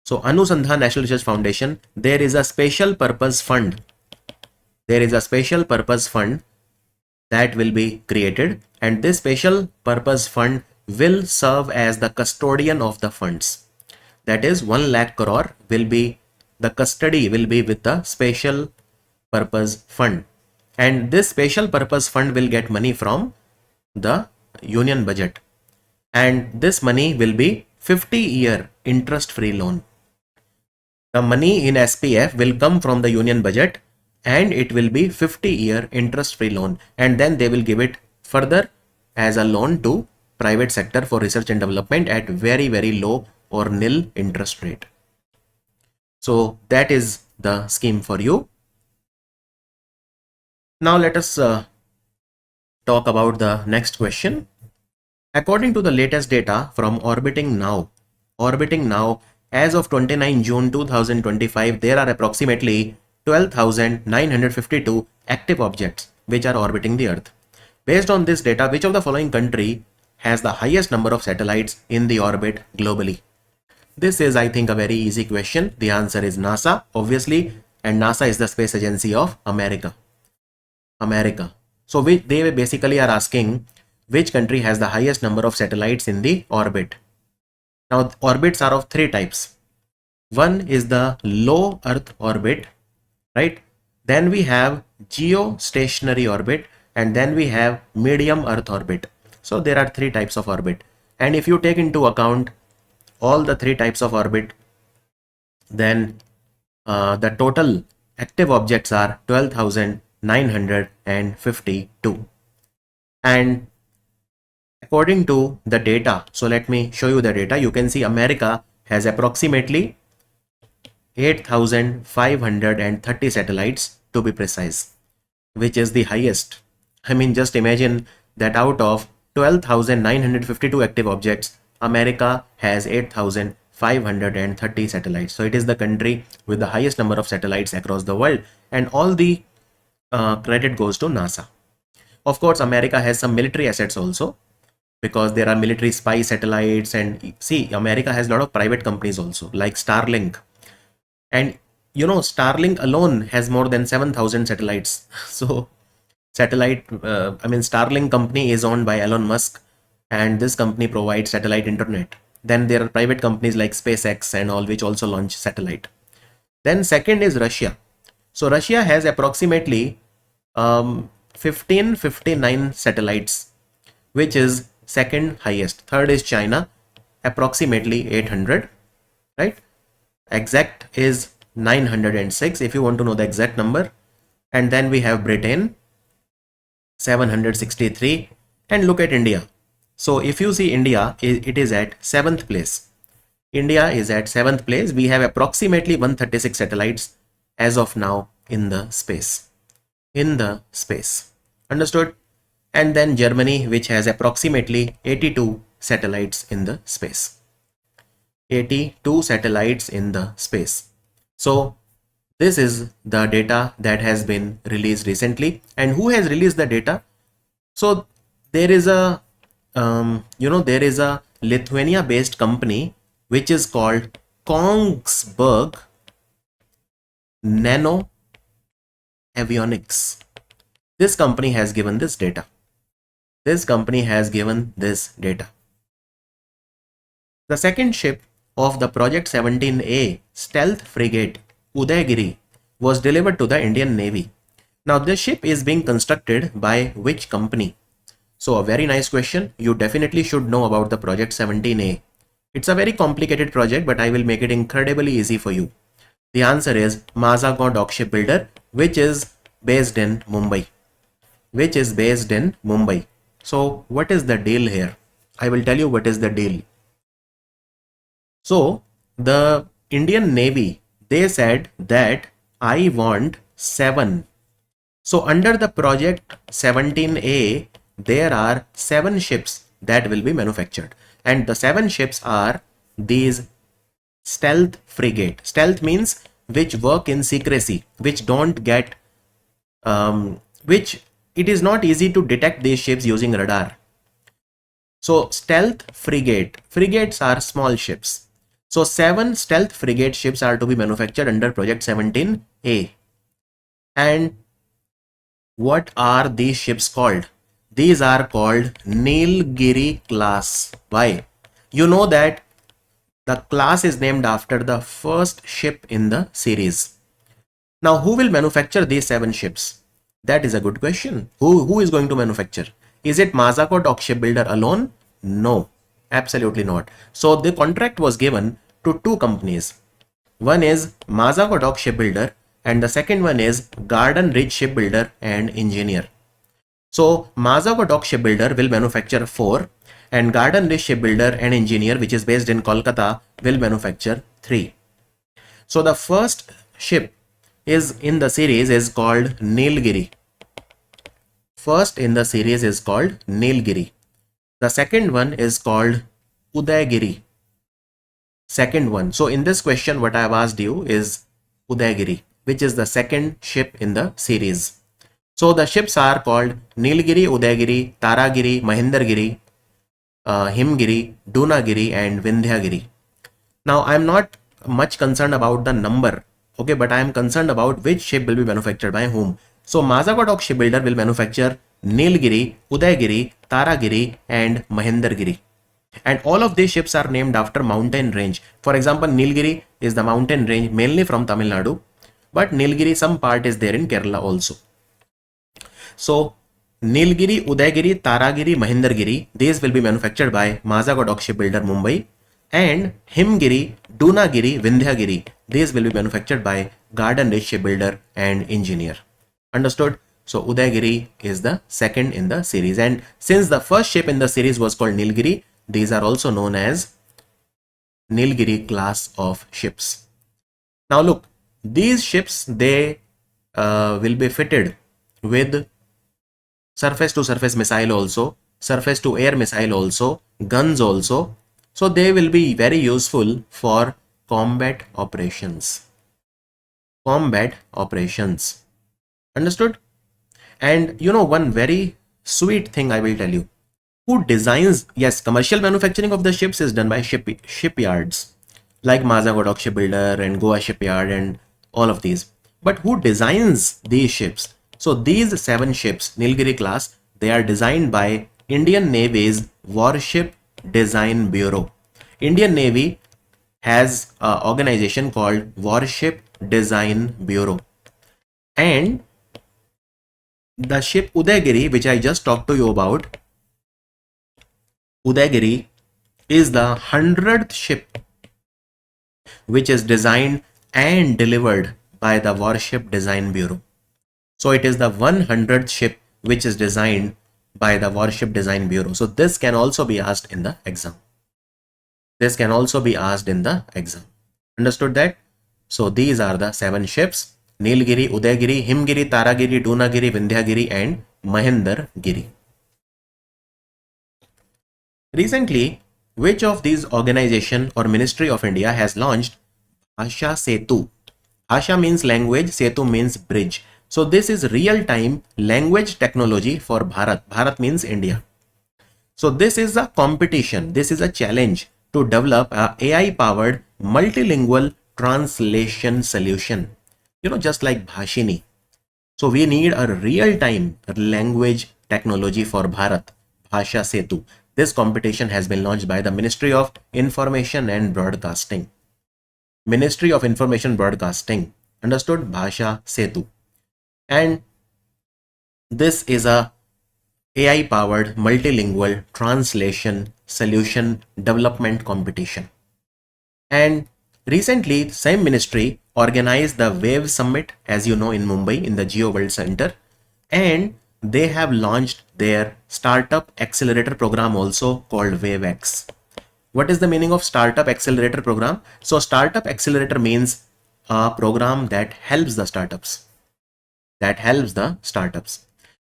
so Anusandhan National Research Foundation, there is a special purpose fund. that will be created, and this special purpose fund will serve as the custodian of the funds. That is 1 lakh crore will be the custody will be with the special purpose fund, and this special purpose fund will get money from the union budget, and this money will be 50-year interest-free loan. The money in SPF will come from the union budget and it will be 50-year interest-free loan, and then they will give it further as a loan to private sector for research and development at very low or nil interest rate. So that is the scheme for you. Now let us talk about the next question. According to the latest data from Orbiting Now, as of 29 June 2025, there are approximately 12,952 active objects which are orbiting the Earth. Based on this data, which of the following country has the highest number of satellites in the orbit globally? This is, I think, a very easy question. The answer is NASA, obviously, and NASA is the space agency of America. So they basically are asking which country has the highest number of satellites in the orbit. Now, orbits are of three types. One is the low Earth orbit, right? Then we have geostationary orbit, and then we have medium Earth orbit. So there are three types of orbit, and if you take into account all the three types of orbit, then the total active objects are 12,952. And according to the data, so let me show you the data. You can see America has approximately 8,530 satellites to be precise, which is the highest. I mean, just imagine that out of 12,952 active objects, America has 8,530 satellites. So it is the country with the highest number of satellites across the world, and all the credit goes to NASA. Of course, America has some military assets also, because there are military spy satellites, and see, America has a lot of private companies also, like Starlink. And you know, Starlink alone has more than 7,000 satellites. So Starlink company is owned by Elon Musk, and this company provides satellite internet. Then there are private companies like SpaceX and all, which also launch satellite. Then second is Russia. So Russia has approximately 1559 satellites, which is second highest. Third is China, approximately 800, right? Exact is 906 if you want to know the exact number. And then we have Britain, 763, and look at India. So if you see India, it is at 7th place. India is at 7th place. We have approximately 136 satellites as of now in the space. Understood? And then Germany, which has approximately 82 satellites in the space. 82 satellites in the space. So this is the data that has been released recently. And who has released the data? So there is a there is a Lithuania based company which is called Kongsberg Nano Avionics. This company has given this data. The second ship of the Project 17A stealth frigate Udaygiri was delivered to the Indian Navy. Now this ship is being constructed by which company? So a very nice question. You definitely should know about the Project 17A. It's a very complicated project, but I will make it incredibly easy for you. The answer is Mazagon Dock Shipbuilder, which is based in Mumbai. So what is the deal here? I will tell you what is the deal. So the Indian Navy, they said that I want 7. So under the Project 17A, there are 7 ships that will be manufactured. And the 7 ships are these stealth frigate. Stealth means which work in secrecy, which don't get, which it is not easy to detect these ships using radar. So stealth frigate. Frigates are small ships. So 7 stealth frigate ships are to be manufactured under Project 17A. And What are these ships called? These are called Nilgiri class. Why? You know that the class is named after the first ship in the series. Now, who will manufacture these 7 ships? That is a good question. Who is going to manufacture? Is it Mazako Dock Shipbuilder alone? No, absolutely not. So the contract was given to 2 companies. One is Mazako Dock Shipbuilder and the second one is Garden Ridge Shipbuilder and Engineer. So Mazako Dock Shipbuilder will manufacture 4 and Garden Ridge Shipbuilder and Engineer, which is based in Kolkata, will manufacture 3. So the first ship is in the series is called Nilgiri. First in the series is called Nilgiri. The second one is called Udaygiri. Second one. So in this question, what I have asked you is Udaygiri, which is the second ship in the series. So the ships are called Nilgiri, Udaygiri, Taragiri, Mahendragiri, Himgiri, Dunagiri and Vindhyagiri. Now I am not much concerned about the number, okay, but I am concerned about which ship will be manufactured by whom. So Mazako Dock Shipbuilder will manufacture Nilgiri, Udaygiri, Taragiri and Mahendragiri. And all of these ships are named after mountain range. For example, Nilgiri is the mountain range mainly from Tamil Nadu, but Nilgiri some part is there in Kerala also. So Nilgiri, Udaygiri, Taragiri, Mahendragiri, these will be manufactured by Mazako Dock Shipbuilder Mumbai, and Himgiri, Dunagiri, Vindhyagiri, these will be manufactured by Garden Ridge Shipbuilder and Engineer. Understood? So Udaygiri is the second in the series, and since the first ship in the series was called Nilgiri, these are also known as Nilgiri class of ships. Now look, these ships, they will be fitted with surface to surface missile also, surface to air missile also, guns also. So they will be very useful for combat operations. Combat operations. Understood? And you know, one very sweet thing I will tell you. Who designs? Yes, commercial manufacturing of the ships is done by shipyards like Mazako Dock Shipbuilder and Goa Shipyard and all of these. But who designs these ships? So these 7 ships, Nilgiri class, they are designed by Indian Navy's Warship Design Bureau. Indian Navy has an organization called Warship Design Bureau. And the ship Udaygiri, which I just talked to you about, Udaygiri is the 100th ship which is designed and delivered by the Warship Design Bureau. So it is the 100th ship which is designed by the Warship Design Bureau. So this can also be asked in the exam. This can also be asked in the exam. Understood that? So these are the 7 ships: Nilgiri, Udaygiri, Himgiri, Taragiri, Dunagiri, Vindhyagiri and Mahendragiri. Recently, which of these organization or Ministry of India has launched Bhasha Setu? Bhasha means language, Setu means bridge. So this is real-time language technology for Bharat. Bharat means India. So this is a competition. This is a challenge to develop a AI-powered multilingual translation solution. You know, just like Bhashini. So we need a real-time language technology for Bharat, Bhasha Setu. This competition has been launched by the Ministry of Information and Broadcasting. Ministry of Information Broadcasting. Understood? Bhasha Setu. And this is a AI powered multilingual translation solution development competition. And recently, same ministry organized the Wave Summit, as you know, in Mumbai in the Geo World Center, and they have launched their startup accelerator program also called WaveX. What is the meaning of startup accelerator program? So startup accelerator means a program that helps the startups.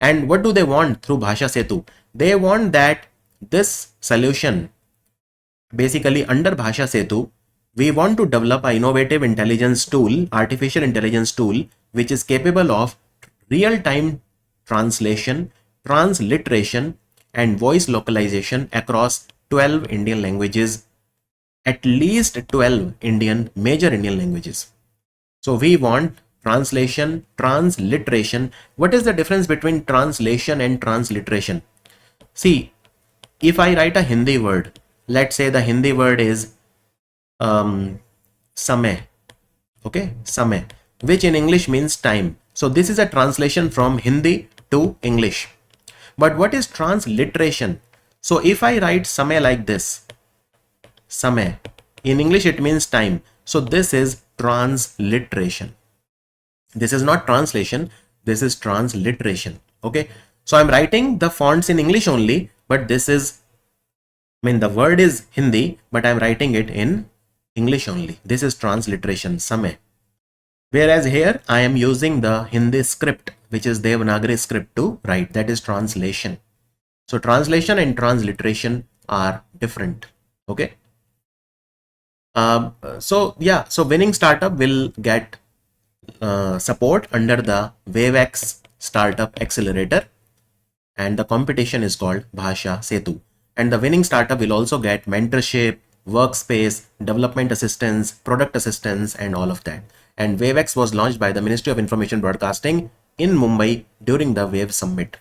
And what do they want through Bhasha Setu? They want that this solution, basically under Bhasha Setu, we want to develop an innovative intelligence tool, artificial intelligence tool, which is capable of real-time translation, transliteration, and voice localization across 12 Indian languages, at least 12 major Indian languages. So we want translation, transliteration. What is the difference between translation and transliteration? See, if I write a Hindi word, let's say the Hindi word is samay, okay, samay, which in English means time. So this is a translation from Hindi to English. But what is transliteration? So if I write samay like this, samay, in English it means time. So this is transliteration. This is not translation, this is transliteration. Okay, so I'm writing the fonts in English only, but this is, the word is Hindi, but I'm writing it in English only. This is transliteration, samay. Whereas here I am using the Hindi script, which is Devanagari script, to write. That is translation. So translation and transliteration are different. Okay. So winning startup will get support under the WaveX Startup Accelerator, and the competition is called Bhasha Setu. And the winning startup will also get mentorship, workspace, development assistance, product assistance, and all of that. And WaveX was launched by the Ministry of Information Broadcasting in Mumbai during the Wave Summit.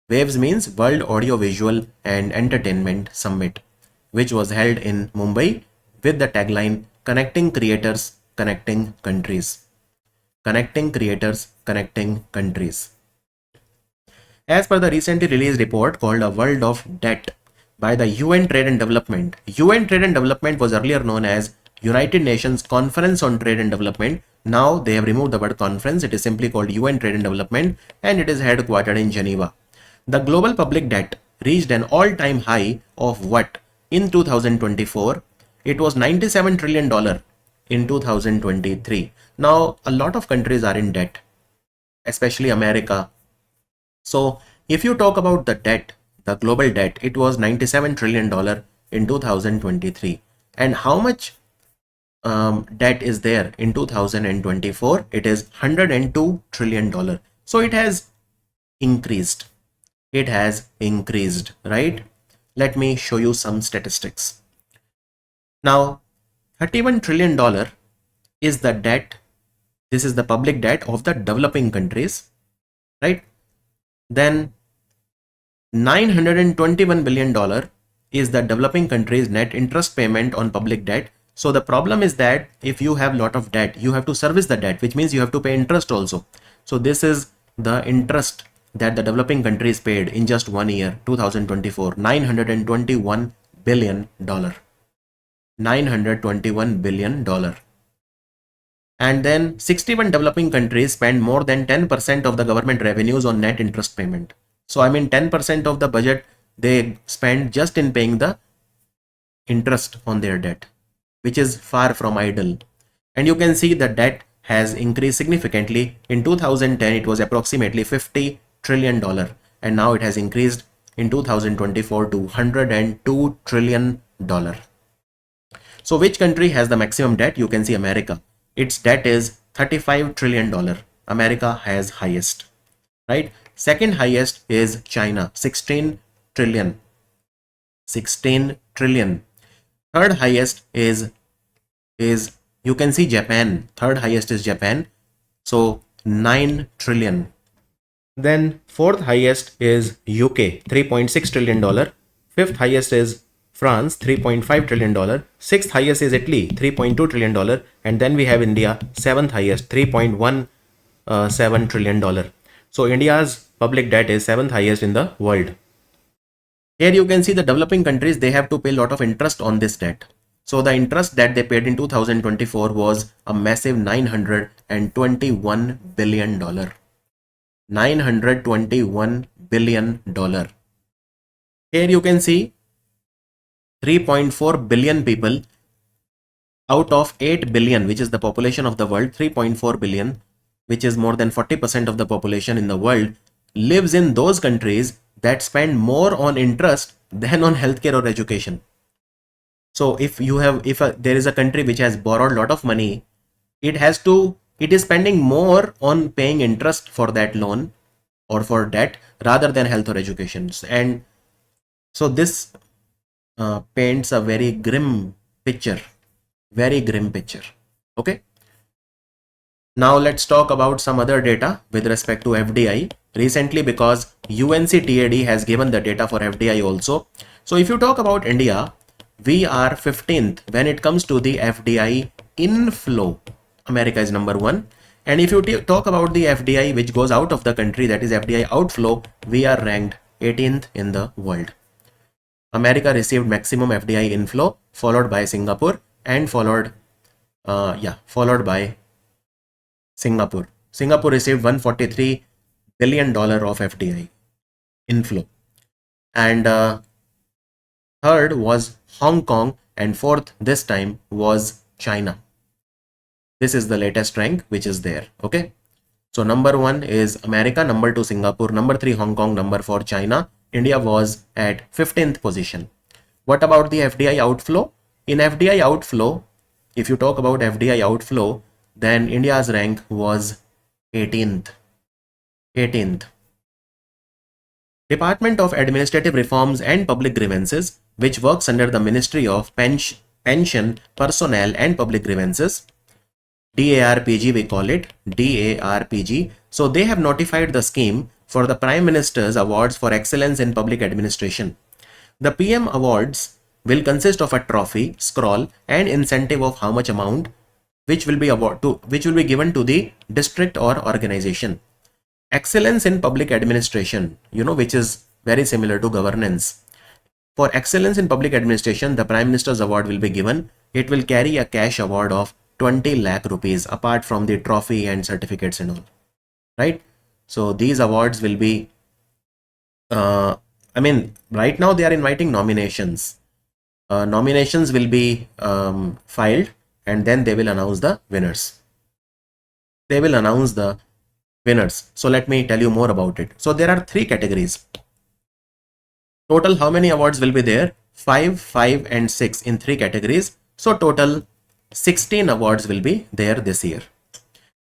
Waves means World Audio Visual and Entertainment Summit, which was held in Mumbai with the tagline "Connecting Creators, Connecting Countries." Connecting creators, connecting countries. As per the recently released report called A World of Debt by the UN Trade and Development. UN Trade and Development was earlier known as United Nations Conference on Trade and Development. Now they have removed the word conference. It is simply called UN Trade and Development, and it is headquartered in Geneva. The global public debt reached an all-time high of what in 2024? It was $97 trillion in 2023. Now a lot of countries are in debt, especially America. So if you talk about the debt, the global debt, it was $97 trillion in 2023. And how much debt is there in 2024? It is $102 trillion. So it has increased. It has increased, right? Let me show you some statistics. Now, $31 trillion is the debt. This is the public debt of the developing countries, right? Then $921 billion is the developing countries' net interest payment on public debt. So the problem is that if you have a lot of debt, you have to service the debt, which means you have to pay interest also. So this is the interest that the developing countries paid in just 1 year, 2024, $921 billion. $921 billion. And then 61 developing countries spend more than 10% of the government revenues on net interest payment. So 10% of the budget they spend just in paying the interest on their debt, which is far from idle. And you can see the debt has increased significantly. In 2010, it was approximately $50 trillion, and now it has increased in 2024 to $102 trillion. So which country has the maximum debt? You can see America. Its debt is $35 trillion. America has highest, right? Second highest is China, 16 trillion. 16 trillion. Third highest is you can see Japan. Third highest is Japan. So 9 trillion. Then fourth highest is UK, $3.6 trillion. Fifth highest is France, $3.5 trillion. Sixth highest is Italy, $3.2 trillion. And then we have India, seventh highest, $3.17 trillion. So India's public debt is seventh highest in the world. Here you can see the developing countries, they have to pay a lot of interest on this debt. So the interest that they paid in 2024 was a massive $921 billion. $921 billion. Here you can see 3.4 billion people out of 8 billion, which is the population of the world. 3.4 billion, which is more than 40% of the population in the world, lives in those countries that spend more on interest than on healthcare or education. So if there is a country which has borrowed a lot of money, it is spending more on paying interest for that loan or for debt rather than health or education. And so this paints a very grim picture, okay. Now let's talk about some other data with respect to FDI recently, because UNCTAD has given the data for FDI also. So if you talk about India, we are 15th when it comes to the FDI inflow. America is number one. And if you talk about the FDI which goes out of the country, that is FDI outflow, we are ranked 18th in the world. America received maximum FDI inflow, followed by Singapore, and followed by Singapore. Singapore received $143 billion of FDI inflow. And third was Hong Kong, and fourth this time was China. This is the latest rank which is there. Okay. So number one is America, number two Singapore, number three Hong Kong, number four China. India was at 15th position. What about the FDI outflow? In FDI outflow, if you talk about FDI outflow, then India's rank was 18th. 18th. Department of Administrative Reforms and Public Grievances, which works under the Ministry of Pension, Personnel and Public Grievances, DARPG we call it, DARPG. So they have notified the scheme for the Prime Minister's Awards for Excellence in Public Administration. The PM Awards will consist of a trophy, scroll and incentive of how much amount which will be given to the district or organization. Excellence in public administration, which is very similar to governance. For excellence in public administration, the Prime Minister's Award will be given. It will carry a cash award of 20 lakh rupees apart from the trophy and certificates and all, right? So these awards will be, right now they are inviting nominations. Nominations will be filed, and then they will announce the winners. So let me tell you more about it. So there are three categories. Total, how many awards will be there? 5, 5 and 6 in three categories. So total 16 awards will be there this year.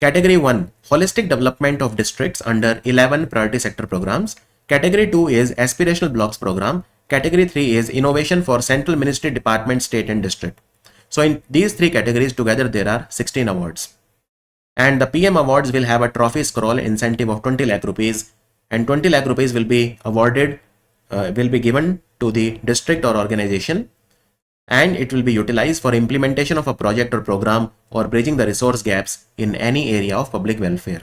Category 1, Holistic Development of Districts under 11 Priority Sector Programs. Category 2 is Aspirational Blocks Program. Category 3 is Innovation for Central Ministry, Department, State and District. So in these three categories together there are 16 awards. And the PM Awards will have a trophy, scroll, incentive of 20 lakh rupees, and 20 lakh rupees will be awarded, will be given to the district or organization, and it will be utilized for implementation of a project or program or bridging the resource gaps in any area of public welfare.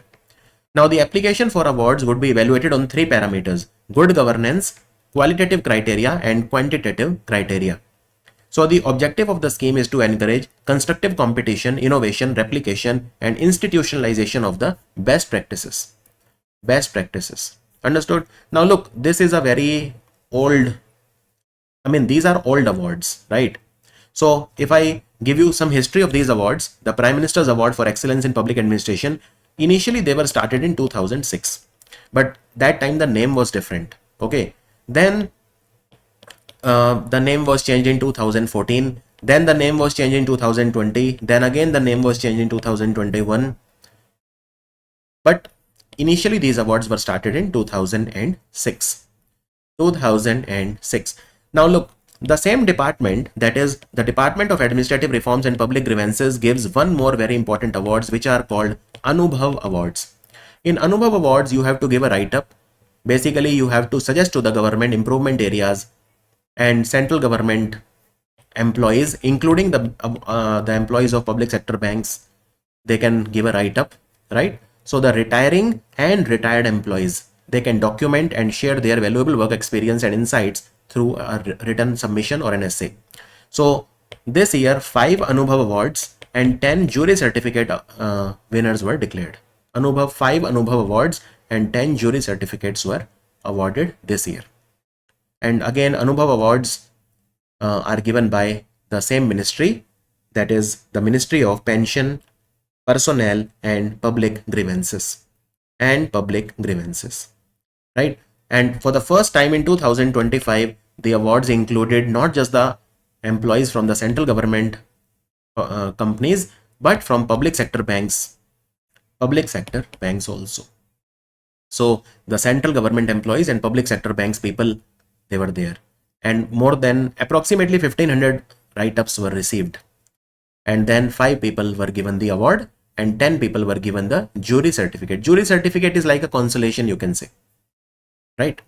Now the application for awards would be evaluated on three parameters: good governance, qualitative criteria and quantitative criteria. So the objective of the scheme is to encourage constructive competition, innovation, replication and institutionalization of the best practices. Understood? Now look, this is a very old, these are old awards, right? So if I give you some history of these awards, the Prime Minister's Award for Excellence in Public Administration, initially they were started in 2006, but that time the name was different. Okay. Then the name was changed in 2014. Then the name was changed in 2020. Then again the name was changed in 2021. But initially these awards were started in 2006. Now look, the same department, that is the Department of Administrative Reforms and Public Grievances, gives one more very important awards which are called Anubhav Awards. In Anubhav Awards you have to give a write-up. Basically you have to suggest to the government improvement areas, and central government employees, including the employees of public sector banks, they can give a write-up, right? So the retiring and retired employees, they can document and share their valuable work experience and insights through a written submission or an essay. So this year 5 Anubhav Awards and 10 jury certificate winners were declared. 5 Anubhav Awards and 10 jury certificates were awarded this year. And again, Anubhav Awards are given by the same ministry, that is the Ministry of Pension, Personnel and Public Grievances. Right? And for the first time in 2025, the awards included not just the employees from the central government companies, but from public sector banks also. So the central government employees and public sector banks people, they were there, and more than approximately 1500 write-ups were received, and then 5 people were given the award, and 10 people were given the jury certificate. Jury certificate is like a consolation, you can say, right?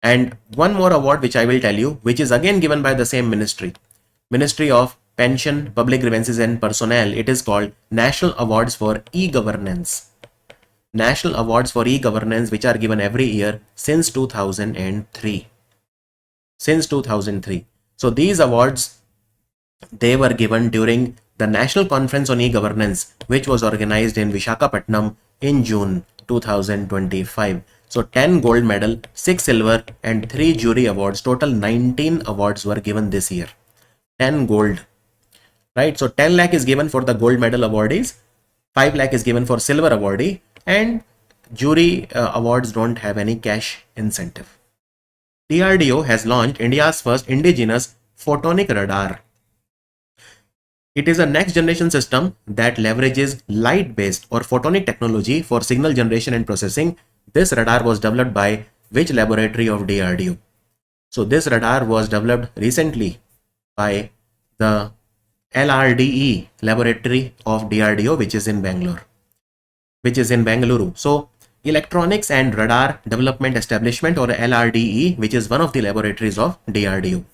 And one more award which I will tell you, which is again given by the same ministry, Ministry of Pension, Public Grievances and Personnel. It is called National Awards for E-Governance. National Awards for E-Governance, which are given every year since 2003. Since 2003. So these awards, they were given during the National Conference on E-Governance, which was organized in Visakhapatnam in June 2025. So 10 gold medal, 6 silver and 3 jury awards. Total 19 awards were given this year. 10 gold, right? So 10 lakh is given for the gold medal awardees, 5 lakh is given for silver awardee, and jury awards don't have any cash incentive. DRDO has launched India's first indigenous photonic radar. It is a next generation system that leverages light-based or photonic technology for signal generation and processing. This radar was developed by which laboratory of DRDO? So this radar was developed recently by the LRDE laboratory of DRDO, which is in Bengaluru. So Electronics and Radar Development Establishment, or LRDE, which is one of the laboratories of DRDO.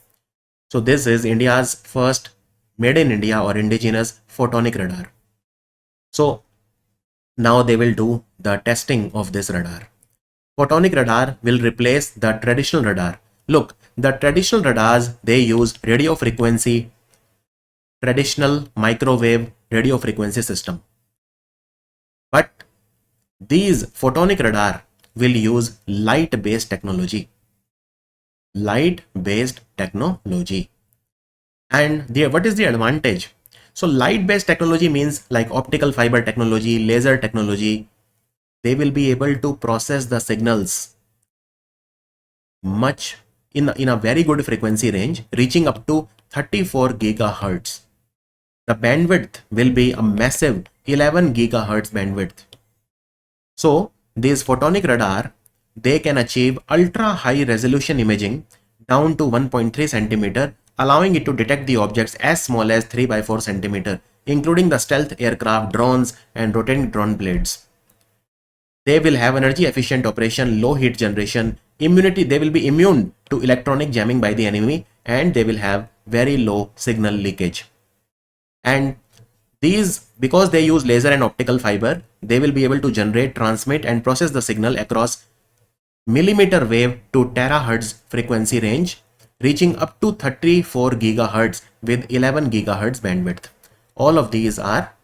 So this is India's first made in India or indigenous photonic radar. So now they will do the testing of this radar. Photonic radar will replace the traditional radar. Look, the traditional radars, they use radio frequency, traditional microwave radio frequency system. But these photonic radar will use light-based technology. Light-based technology. And what is the advantage? So light-based technology means like optical fiber technology, laser technology. They will be able to process the signals much in a very good frequency range, reaching up to 34 gigahertz. The bandwidth will be a massive 11 gigahertz bandwidth. So these photonic radar, they can achieve ultra high resolution imaging down to 1.3 centimeter, allowing it to detect the objects as small as 3 by 4 centimeter, including the stealth aircraft, drones and rotating drone blades. They will have energy efficient operation, low heat generation, immunity. They will be immune to electronic jamming by the enemy, and they will have very low signal leakage. And these, because they use laser and optical fiber, they will be able to generate, transmit and process the signal across millimeter wave to terahertz frequency range, reaching up to 34 gigahertz with 11 gigahertz bandwidth. All of these are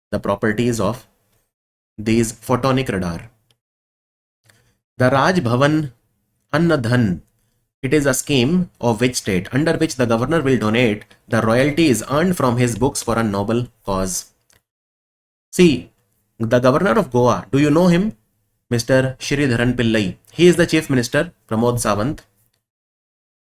the properties of these photonic radar. The Raj Bhavan Anna Dhan, it is a scheme of which state, under which the governor will donate the royalties earned from his books for a noble cause. See, the governor of Goa, do you know him? Mr. Sridharan Pillai. He is the chief minister, Pramod Sawant.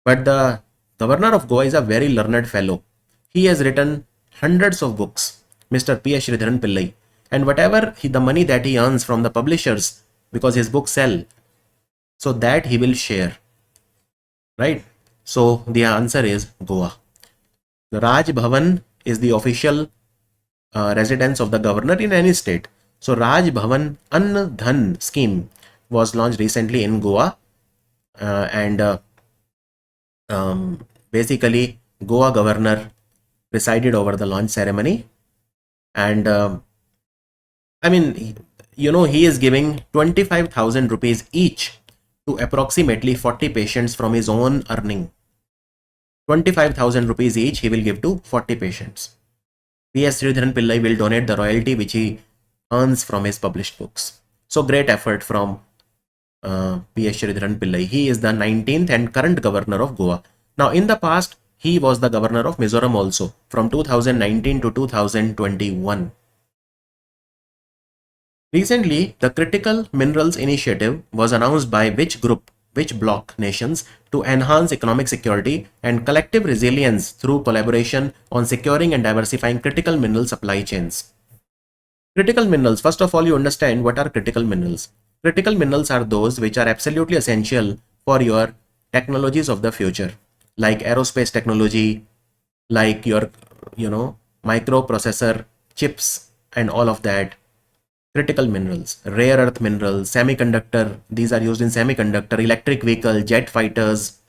But the governor of Goa is a very learned fellow. He has written hundreds of books, Mr. P. Sridharan Pillai. And whatever the money that he earns from the publishers, because his books sell, so that he will share, right? So the answer is Goa. The Raj Bhavan is the official residence of the governor in any state. So Raj Bhavan Anna Dhan scheme was launched recently in Goa, basically Goa governor presided over the launch ceremony. And I mean, you know, he is giving 25,000 rupees each to approximately 40 patients from his own earning. 25,000 rupees each he will give to 40 patients. P.S. Sridharan Pillai will donate the royalty which he earns from his published books. So great effort from P.S. Sridharan Pillai. He is the 19th and current governor of Goa. Now in the past, he was the governor of Mizoram also from 2019 to 2021. Recently, the Critical Minerals Initiative was announced by which bloc nations to enhance economic security and collective resilience through collaboration on securing and diversifying critical mineral supply chains. Critical minerals, first of all, you understand what are critical minerals. Critical minerals are those which are absolutely essential for your technologies of the future, like aerospace technology, like your, microprocessor chips and all of that. Critical minerals, rare earth minerals, semiconductor, these are used in semiconductor, electric vehicle, jet fighters,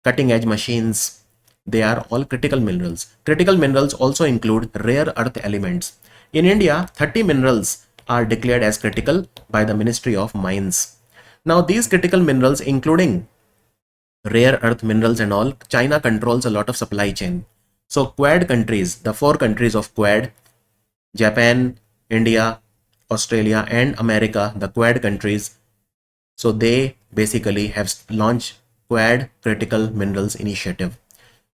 cutting edge machines. They are all critical minerals. Critical minerals also include rare earth elements. In India, 30 minerals are declared as critical by the Ministry of Mines. Now, these critical minerals, including rare earth minerals and all, China controls a lot of supply chain. So Quad countries, the 4 countries of Quad, Japan, India, Australia and America, the Quad countries, so they basically have launched Quad Critical Minerals Initiative.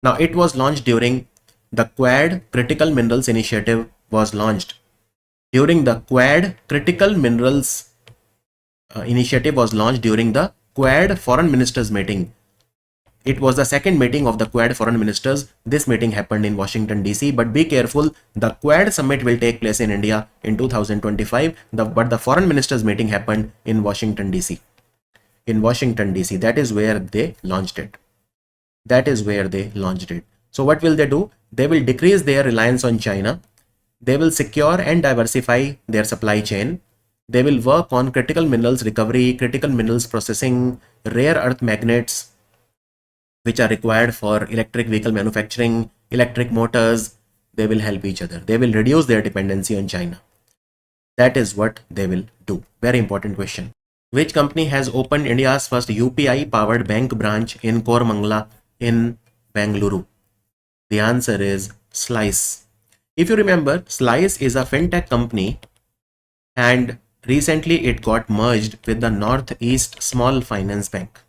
Now it was launched during the Quad Critical Minerals Initiative was launched during the Quad Critical Minerals Initiative was launched during the Quad Foreign Ministers meeting. It was the second meeting of the Quad Foreign Ministers. This meeting happened in Washington DC, but be careful, the Quad Summit will take place in India in 2025, but the Foreign Ministers meeting happened in Washington DC. In Washington DC, that is where they launched it. That is where they launched it. So what will they do? They will decrease their reliance on China. They will secure and diversify their supply chain. They will work on critical minerals recovery, critical minerals processing, rare earth magnets, which are required for electric vehicle manufacturing, electric motors. They will help each other. They will reduce their dependency on China. That is what they will do. Very important question. Which company has opened India's first UPI powered bank branch in Koramangala in Bengaluru? The answer is Slice. If you remember, Slice is a fintech company and recently it got merged with the Northeast Small Finance Bank.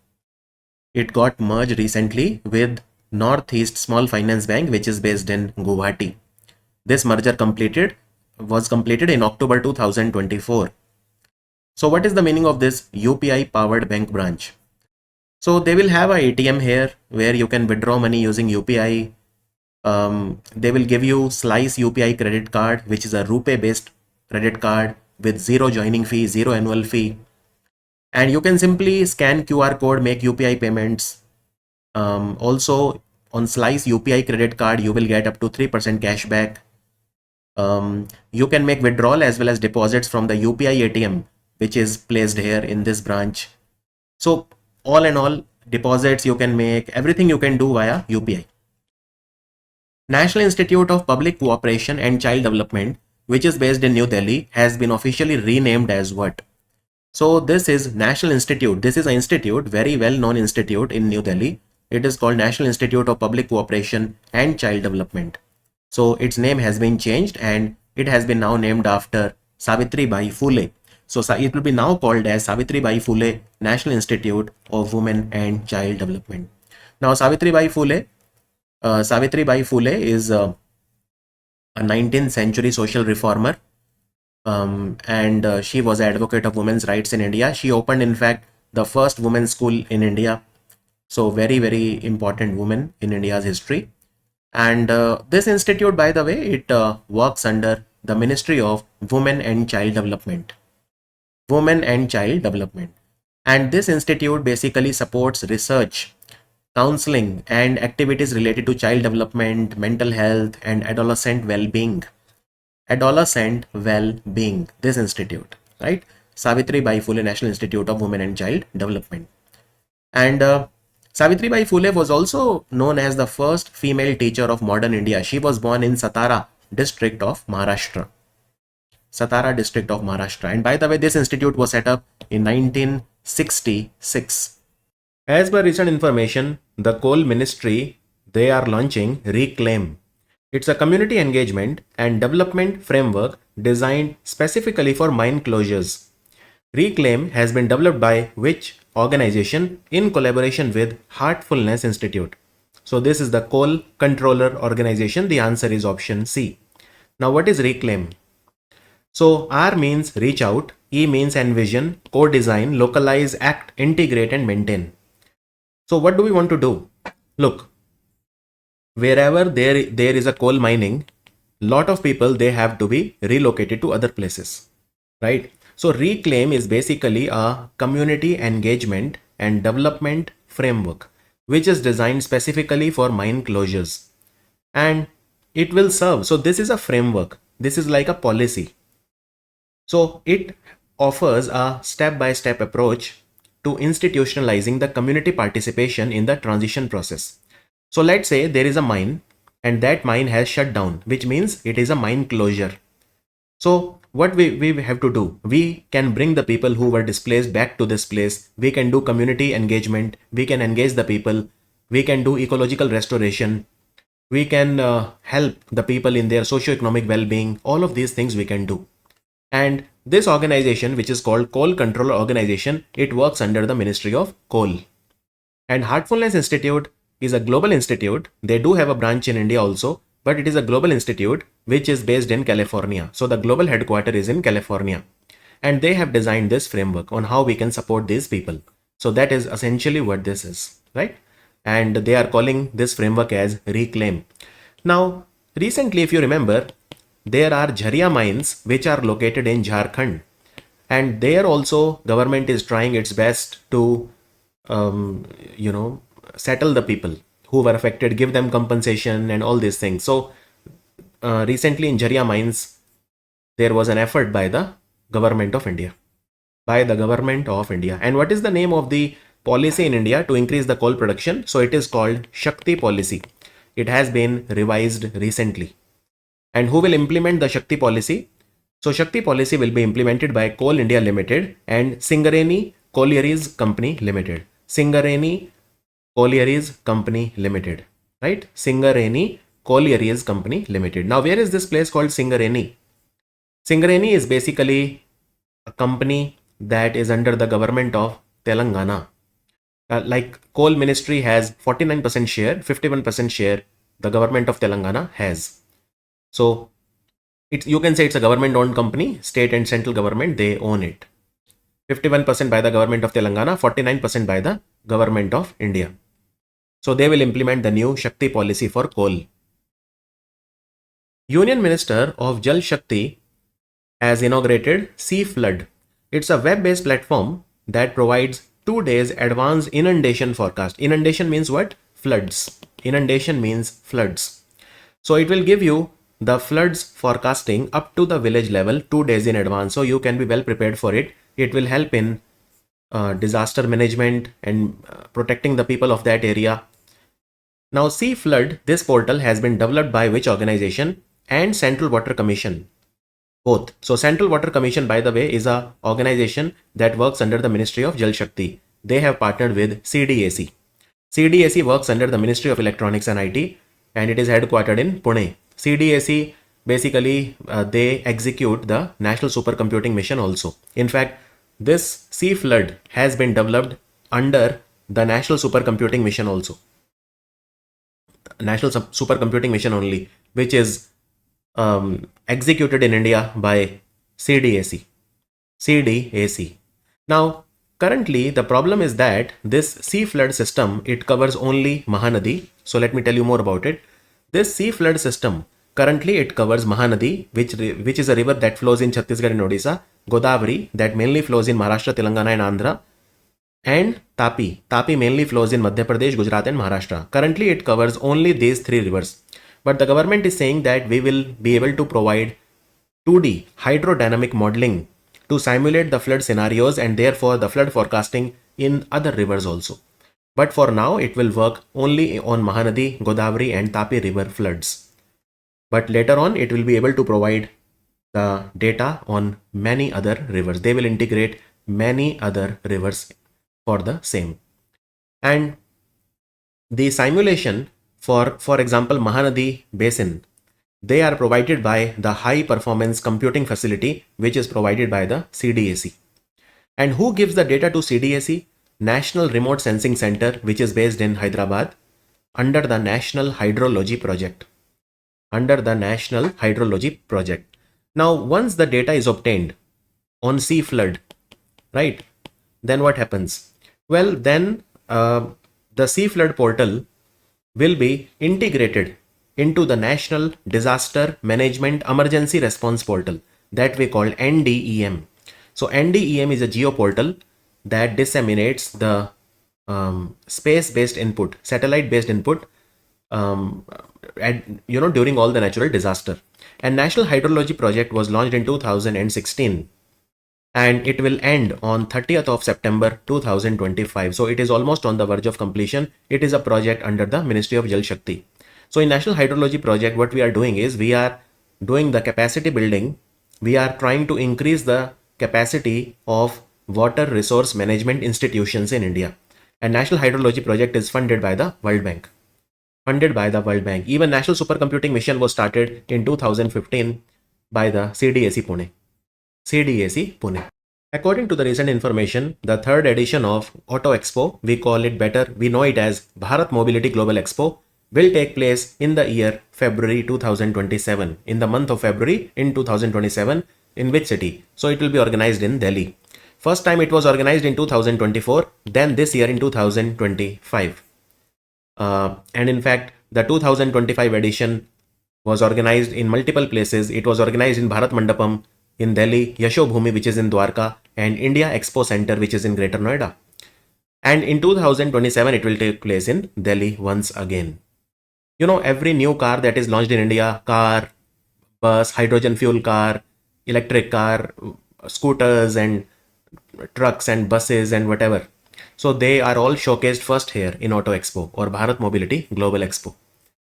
It got merged recently with Northeast Small Finance Bank, which is based in Guwahati. This merger was completed in October 2024. So what is the meaning of this UPI powered bank branch? So they will have a ATM here where you can withdraw money using UPI. They will give you Slice UPI credit card, which is a RuPay based credit card with zero joining fee, zero annual fee. And you can simply scan QR code, make UPI payments. Also on Slice UPI credit card, you will get up to 3% cashback. You can make withdrawal as well as deposits from the UPI ATM, which is placed here in this branch. So all in all, deposits you can make, everything you can do via UPI. National Institute of Public Cooperation and Child Development, which is based in New Delhi, has been officially renamed as what? So this is National Institute. This is an institute, very well known institute in New Delhi. It is called National Institute of Public Cooperation and Child Development. So its name has been changed and it has been now named after Savitribai Phule. So it will be now called as Savitribai Phule National Institute of Women and Child Development. Now Savitribai Phule is a 19th century social reformer. And she was an advocate of women's rights in India. She opened, in fact, the first women's school in India. So very, very important woman in India's history. And this institute, by the way, it works under the Ministry of Women and Child Development. Women and Child Development. And this institute basically supports research, counseling, and activities related to child development, mental health, and adolescent well-being. Adolescent well-being, this institute, right? Savitribai Phule National Institute of Women and Child Development. And Savitribai Phule was also known as the first female teacher of modern India. She was born in Satara district of Maharashtra. Satara district of Maharashtra. And by the way, this institute was set up in 1966. As per recent information, the Coal Ministry, they are launching Reclaim. It's a community engagement and development framework designed specifically for mine closures. Reclaim has been developed by which organization in collaboration with Heartfulness Institute? So this is the Coal Controller Organization. The answer is option C. Now what is Reclaim? So R means reach out, E means envision, co-design, localize, act, integrate and maintain. So what do we want to do? Look, wherever there is a coal mining, lot of people, they have to be relocated to other places, right? So Reclaim is basically a community engagement and development framework which is designed specifically for mine closures, and it will serve. So this is a framework. This is like a policy. So it offers a step-by-step approach to institutionalizing the community participation in the transition process. So let's say there is a mine and that mine has shut down, which means it is a mine closure. So what we have to do, we can bring the people who were displaced back to this place. We can do community engagement. We can engage the people. We can do ecological restoration. We can help the people in their socio-economic well-being. All of these things we can do. And this organization, which is called Coal Control Organization, it works under the Ministry of Coal. And Heartfulness Institute is a global institute. They do have a branch in India also, but it is a global institute which is based in California. So the global headquarters is in California. And they have designed this framework on how we can support these people. So that is essentially what this is, right? And they are calling this framework as Reclaim. Now, recently, if you remember, there are Jharia mines which are located in Jharkhand, and there also government is trying its best to settle the people who were affected, give them compensation and all these things. So recently in Jharia mines there was an effort by the government of India. And what is the name of the policy in India to increase the coal production? So it is called Shakti policy. It has been revised recently. And who will implement the Shakti policy? So Shakti policy will be implemented by Coal India Limited and Singareni Collieries Company Limited. Singareni Collieries Company Limited, right? Singareni Collieries Company Limited. Now, where is this place called Singareni? Singareni is basically a company that is under the government of Telangana. Like Coal Ministry has 49% share, 51% share the government of Telangana has. So you can say it's a government-owned company, state and central government, they own it. 51% by the government of Telangana, 49% by the government of India. So they will implement the new Shakti policy for coal. Union Minister of Jal Shakti has inaugurated Sea Flood. It's a web-based platform that provides 2 days advance inundation forecast. Inundation means what? Floods. Inundation means floods. So it will give you the floods forecasting up to the village level 2 days in advance. So you can be well prepared for it. It will help in disaster management and protecting the people of that area. Now, Sea Flood, this portal has been developed by which organization? And Central Water Commission. Both. So Central Water Commission, by the way, is a organization that works under the Ministry of Jal Shakti. They have partnered with CDAC. CDAC works under the Ministry of Electronics and IT, and it is headquartered in Pune. CDAC basically they execute the National Supercomputing Mission also. In fact, this Sea Flood has been developed under the National Supercomputing Mission also. National Supercomputing Mission only, which is executed in India by CDAC. Now, currently the problem is that this sea flood system, it covers only Mahanadi. So let me tell you more about it. This sea flood system, currently it covers Mahanadi, which is a river that flows in Chhattisgarh and Odisha, Godavari, that mainly flows in Maharashtra, Telangana and Andhra, and Tapi. Tapi mainly flows in Madhya Pradesh, Gujarat and Maharashtra. Currently it covers only these 3 rivers. But the government is saying that we will be able to provide 2D hydrodynamic modeling to simulate the flood scenarios and therefore the flood forecasting in other rivers also. But for now, it will work only on Mahanadi, Godavari and Tapi river floods. But later on, it will be able to provide the data on many other rivers. They will integrate many other rivers for the same. And the simulation for example, Mahanadi Basin, they are provided by the high performance computing facility, which is provided by the CDAC. And who gives the data to CDAC? National Remote Sensing Center, which is based in Hyderabad under the National Hydrology Project. Now, once the data is obtained on sea flood, right, then what happens? Well, then the sea flood portal will be integrated into the National Disaster Management Emergency Response Portal that we call NDEM. So NDEM is a geo portal that disseminates the space-based input, satellite-based input, during all the natural disaster. And National Hydrology Project was launched in 2016 and it will end on 30th of September 2025. So it is almost on the verge of completion. It is a project under the Ministry of Jal Shakti. So in National Hydrology Project, what we are doing is we are doing the capacity building. We are trying to increase the capacity of water resource management institutions in India. And National Hydrology Project is funded by the World Bank. Even National Supercomputing Mission was started in 2015 by the CDAC Pune. According to the recent information, the third edition of Auto Expo, we know it as Bharat Mobility Global Expo, will take place in the year February 2027. In the month of February in 2027, in which city? So it will be organized in Delhi. First time it was organized in 2024, then this year in 2025. And in fact, the 2025 edition was organized in multiple places. It was organized in Bharat Mandapam in Delhi, Yasho Bhumi, which is in Dwarka, and India Expo Center, which is in Greater Noida. And in 2027, it will take place in Delhi once again. You know, every new car that is launched in India, car, bus, hydrogen fuel car, electric car, scooters and trucks and buses and whatever. So they are all showcased first here in Auto Expo or Bharat Mobility Global Expo.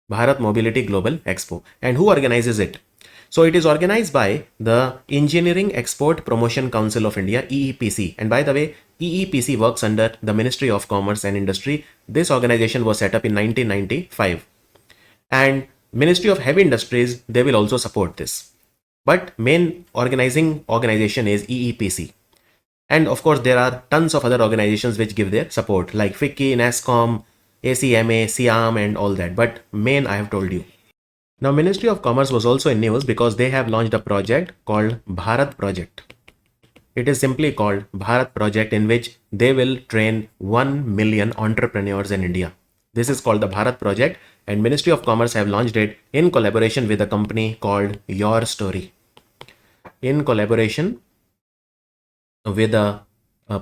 Bharat Mobility Global Expo. And who organizes it? So it is organized by the Engineering Export Promotion Council of India, EEPC. And by the way, EEPC works under the Ministry of Commerce and Industry. This organization was set up in 1995. And Ministry of Heavy Industries, they will also support this. But main organizing organization is EEPC. And of course, there are tons of other organizations which give their support like FICCI, NASSCOM, ACMA, SIAM and all that. But main I have told you. Now, Ministry of Commerce was also in news because they have launched a project called Bharat Project. It is simply called Bharat Project, in which they will train 1 million entrepreneurs in India. This is called the Bharat Project, and Ministry of Commerce have launched it in collaboration with a company called Your Story. In collaboration with a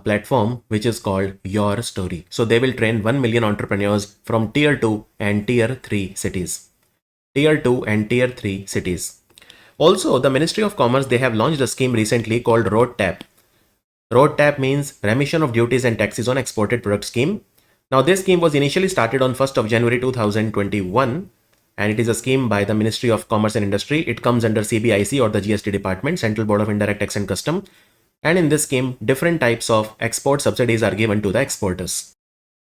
platform which is called Your Story. So they will train 1 million entrepreneurs from Tier 2 and Tier 3 cities. Tier 2 and Tier 3 cities. Also, the Ministry of Commerce, they have launched a scheme recently called Road Tap. Road Tap means Remission of Duties and Taxes on Exported Product Scheme. Now, this scheme was initially started on 1st of January 2021, and it is a scheme by the Ministry of Commerce and Industry. It comes under CBIC or the GST Department, Central Board of Indirect Tax and Custom. And in this scheme, different types of export subsidies are given to the exporters.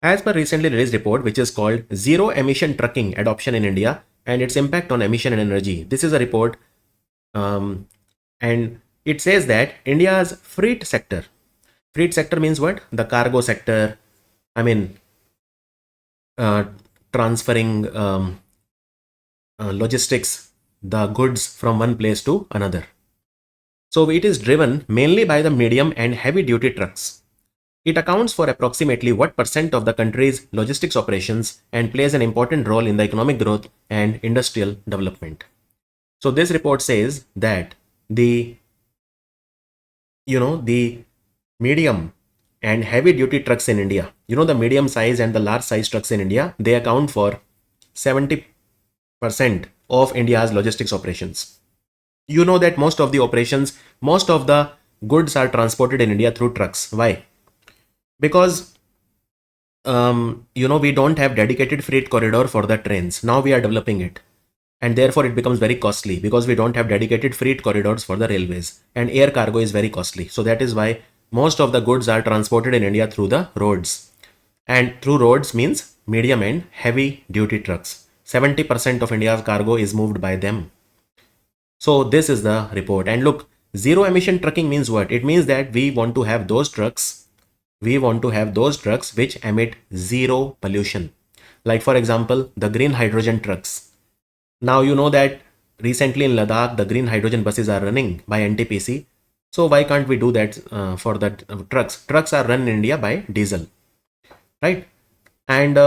As per recently released report, which is called Zero Emission Trucking Adoption in India and its impact on emission and energy. This is a report and it says that India's freight sector means what? The cargo sector, transferring logistics, the goods from one place to another. So it is driven mainly by the medium and heavy duty trucks. It accounts for approximately what percent of the country's logistics operations and plays an important role in the economic growth and industrial development. So this report says that the medium and heavy duty trucks in India, the medium size and the large size trucks in India, they account for 70% of India's logistics operations. You know that most of the goods are transported in India through trucks. Why? Because we don't have dedicated freight corridor for the trains. Now we are developing it, and therefore it becomes very costly because we don't have dedicated freight corridors for the railways, and air cargo is very costly. So that is why most of the goods are transported in India through the roads, and through roads means medium and heavy duty trucks. 70% of India's cargo is moved by them. So this is the report. And look, zero emission trucking means what? It means that we want to have those trucks which emit zero pollution. Like for example, the green hydrogen trucks. Now you know that recently in Ladakh, the green hydrogen buses are running by NTPC. So why can't we do that for the trucks? Trucks are run in India by diesel, right? And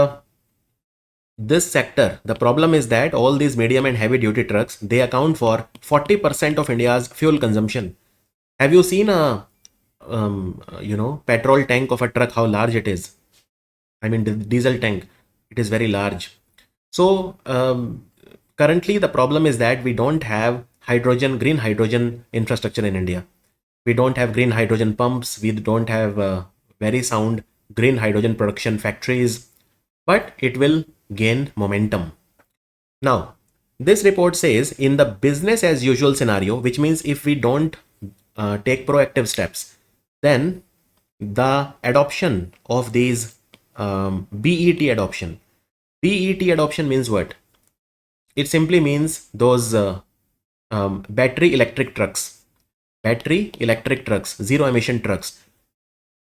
this sector, the problem is that all these medium and heavy duty trucks, they account for 40% of India's fuel consumption. Have you seen a petrol tank of a truck, how large it is? The diesel tank, it is very large. So currently the problem is that we don't have green hydrogen infrastructure in India. We don't have green hydrogen pumps. We don't have very sound green hydrogen production factories, but it will gain momentum. Now, this report says in the business as usual scenario, which means if we don't take proactive steps, then the adoption of these BET adoption. BET adoption means what? It simply means those battery electric trucks, zero emission trucks.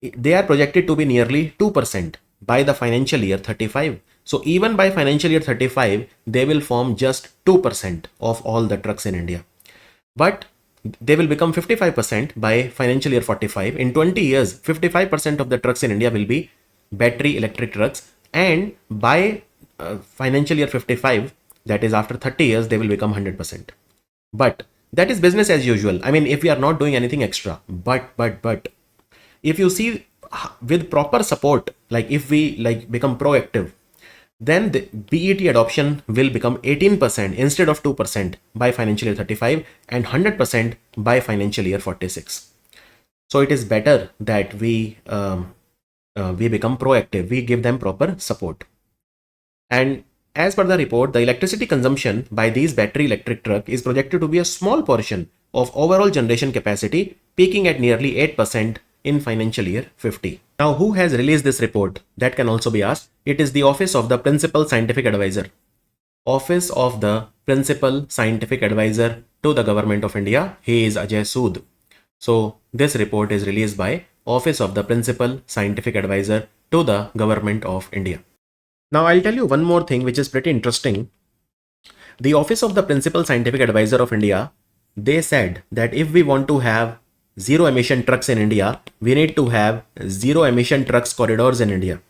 They are projected to be nearly 2% by the financial year 35. So even by financial year 35, they will form just 2% of all the trucks in India. But they will become 55% by financial year 45. In 20 years, 55% of the trucks in India will be battery electric trucks. And by financial year 55, that is after 30 years, they will become 100%. But that is business as usual. I mean, if we are not doing anything extra, but if you see with proper support, like if we become proactive, then the BET adoption will become 18% instead of 2% by financial year 35 and 100% by financial year 46. So it is better that we become proactive, we give them proper support. And as per the report, the electricity consumption by these battery electric truck is projected to be a small portion of overall generation capacity, peaking at nearly 8% in financial year 50. Now, who has released this report? That can also be asked. It is the Office of the Principal Scientific Advisor. Office of the Principal Scientific Advisor to the Government of India. He is Ajay Sood. So this report is released by Office of the Principal Scientific Advisor to the Government of India. Now I'll tell you one more thing which is pretty interesting. The Office of the Principal Scientific Advisor of India, they said that if we want to have zero emission trucks in India, we need to have zero emission trucks corridors in India,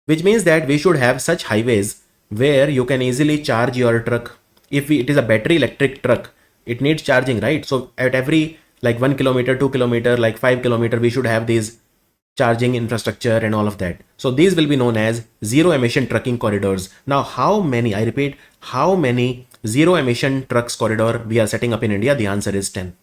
which means that we should have such highways where you can easily charge your truck. If it is a battery electric truck, it needs charging, right? So at every 1 kilometer, 2 kilometer, 5 kilometer, we should have these charging infrastructure and all of that. So these will be known as zero emission trucking corridors. Now, how many, I repeat, how many zero emission trucks corridor we are setting up in India? The answer is 10.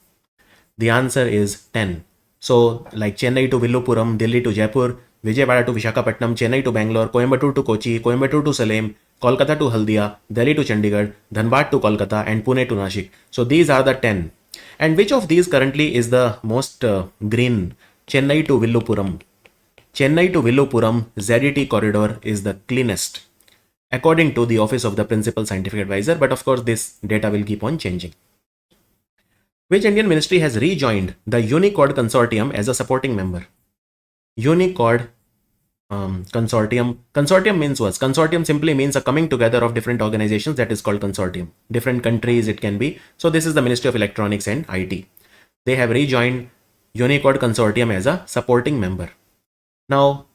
The answer is 10. So like Chennai to Villupuram, Delhi to Jaipur, Vijayawada to Visakhapatnam, Chennai to Bangalore, Coimbatore to Kochi, Coimbatore to Salem, Kolkata to Haldia, Delhi to Chandigarh, Dhanbad to Kolkata, and Pune to Nashik. So these are the 10. And which of these currently is the most green? Chennai to Villupuram. Chennai to Villupuram ZET corridor is the cleanest, according to the Office of the Principal Scientific Advisor. But of course, this data will keep on changing. Which Indian ministry has rejoined the Unicode Consortium as a supporting member? Unicode Consortium. Consortium means what? Consortium simply means a coming together of different organizations, that is called consortium. Different countries it can be. So this is the Ministry of Electronics and IT. They have rejoined Unicode Consortium as a supporting member. Now,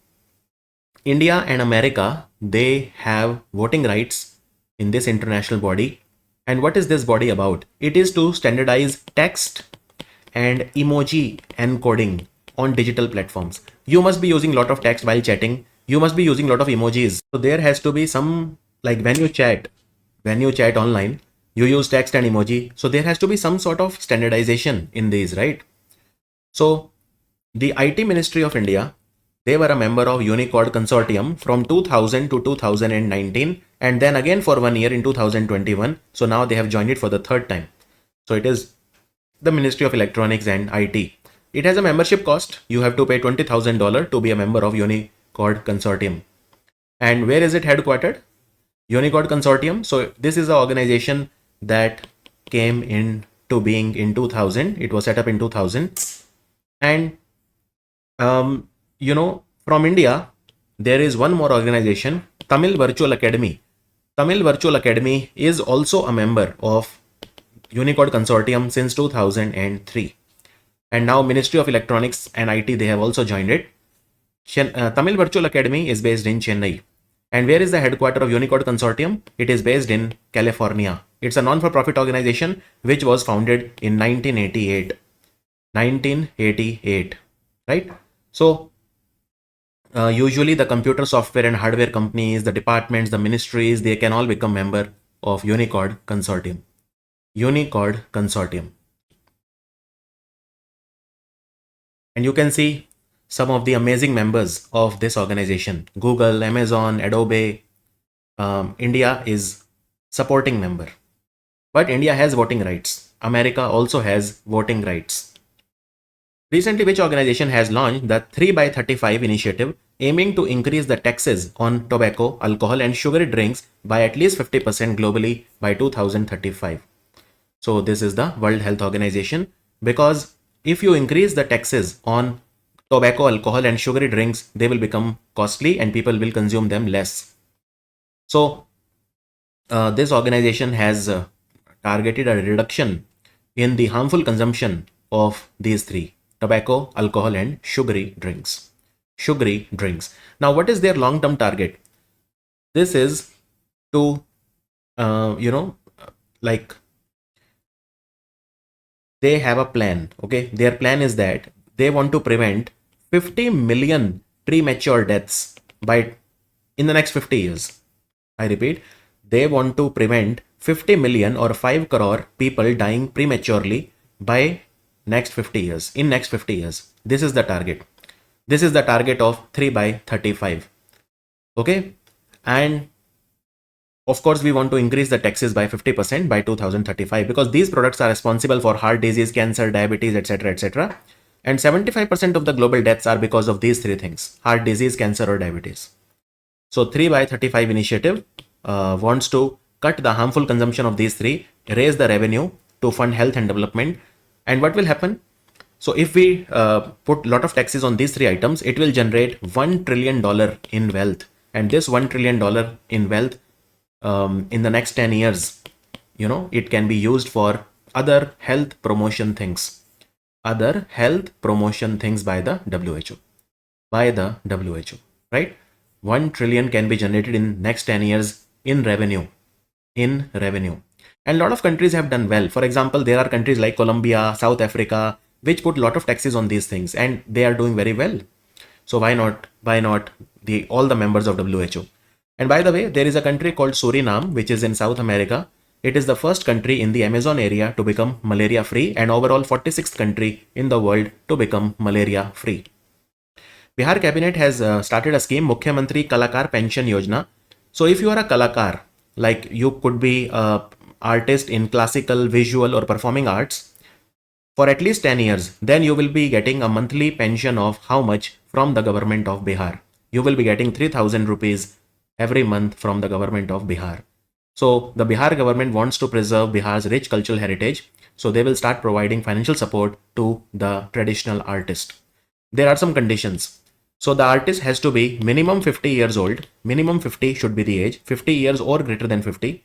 India and America, they have voting rights in this international body. And what is this body about? It is to standardize text and emoji encoding on digital platforms. You must be using a lot of text while chatting. You must be using a lot of emojis. So there has to be some, like when you chat online, you use text and emoji. So there has to be some sort of standardization in these, right? So the IT Ministry of India, they were a member of Unicode Consortium from 2000 to 2019 and then again for 1 year in 2021. So now they have joined it for the third time. So it is the Ministry of Electronics and IT. It has a membership cost. You have to pay $20,000 to be a member of Unicode Consortium. And where is it headquartered? Unicode Consortium. So this is an organization that came into being in 2000. It was set up in 2000. And from India, there is one more organization, Tamil Virtual Academy. Tamil Virtual Academy is also a member of Unicode Consortium since 2003. And now Ministry of Electronics and IT, they have also joined it. Tamil Virtual Academy is based in Chennai. And where is the headquarters of Unicode Consortium? It is based in California. It's a non-for-profit organization which was founded in 1988. 1988, right? So usually the computer software and hardware companies, the departments, the ministries, they can all become member of Unicode Consortium. Unicode Consortium. And you can see some of the amazing members of this organization. Google, Amazon, Adobe. India is supporting member. But India has voting rights. America also has voting rights. Recently, which organization has launched the 3 by 35 initiative aiming to increase the taxes on tobacco, alcohol and sugary drinks by at least 50% globally by 2035. So this is the World Health Organization, because if you increase the taxes on tobacco, alcohol and sugary drinks, they will become costly and people will consume them less. So this organization has targeted a reduction in the harmful consumption of these three: tobacco, alcohol and sugary drinks. Sugary drinks. Now, what is their long-term target? This is to, like, they have a plan. Okay, their plan is that they want to prevent 50 million premature deaths by in the next 50 years. I repeat, they want to prevent 50 million or 5 crore people dying prematurely by next 50 years. In next 50 years, this is the target. This is the target of 3 by 35. Okay, and of course, we want to increase the taxes by 50% by 2035, because these products are responsible for heart disease, cancer, diabetes, etc., etc. And 75% of the global deaths are because of these three things: heart disease, cancer, or diabetes. So 3 by 35 initiative wants to cut the harmful consumption of these three, raise the revenue to fund health and development. And what will happen? So if we put a lot of taxes on these three items, it will generate $1 trillion in wealth. And this $1 trillion in wealth, in the next 10 years, it can be used for other health promotion things. Other health promotion things by the WHO. By the WHO, right? 1 trillion can be generated in next 10 years in revenue. In revenue. And a lot of countries have done well. For example, there are countries like Colombia, South Africa, which put a lot of taxes on these things and they are doing very well. So why not all the members of WHO? And by the way, there is a country called Suriname, which is in South America. It is the first country in the Amazon area to become malaria free, and overall 46th country in the world to become malaria free. Bihar cabinet has started a scheme, Mukhyamantri Kalakar Pension Yojana. So if you are a Kalakar, like you could be a artist in classical, visual or performing arts for at least 10 years, then you will be getting a monthly pension of how much from the government of Bihar? You will be getting 3,000 rupees every month from the government of Bihar. So the Bihar government wants to preserve Bihar's rich cultural heritage. So they will start providing financial support to the traditional artist. There are some conditions. So the artist has to be minimum 50 years old. Minimum 50 should be the age. 50 years or greater than 50.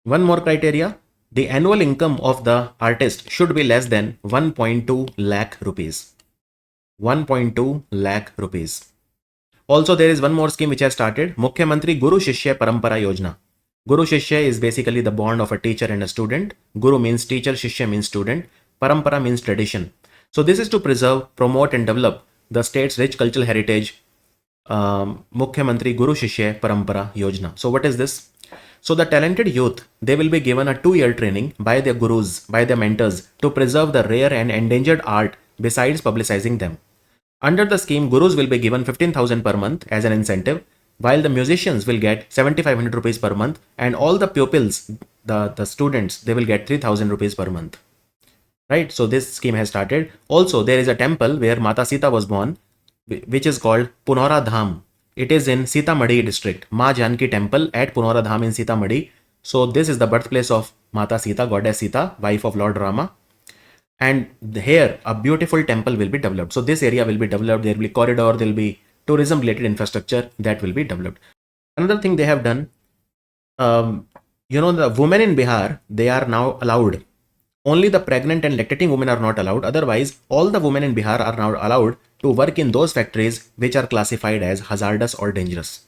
One more criteria. The annual income of the artist should be less than 1.2 lakh rupees. 1.2 lakh rupees. Also, there is one more scheme which has started, Mukhyamantri Guru Shishya Parampara Yojana. Guru Shishya is basically the bond of a teacher and a student. Guru means teacher, Shishya means student, Parampara means tradition. So this is to preserve, promote and develop the state's rich cultural heritage. Mukhyamantri Guru Shishya Parampara Yojana. So what is this? So the talented youth, they will be given a 2-year training by their gurus, by their mentors, to preserve the rare and endangered art besides publicizing them. Under the scheme, gurus will be given 15,000 per month as an incentive, while the musicians will get 7,500 rupees per month, and all the pupils, the students, they will get 3,000 rupees per month. Right? So this scheme has started. Also, there is a temple where Mata Sita was born, which is called Punora Dham. It is in Sitamarhi district. Ma Janki temple at Punora Dham in Sitamarhi. So this is the birthplace of Mata Sita, goddess Sita, wife of Lord Rama. And here a beautiful temple will be developed. So this area will be developed. There will be corridor, there will be tourism related infrastructure that will be developed. Another thing they have done, the women in Bihar, they are now allowed. Only the pregnant and lactating women are not allowed. Otherwise, all the women in Bihar are now allowed to work in those factories which are classified as hazardous or dangerous.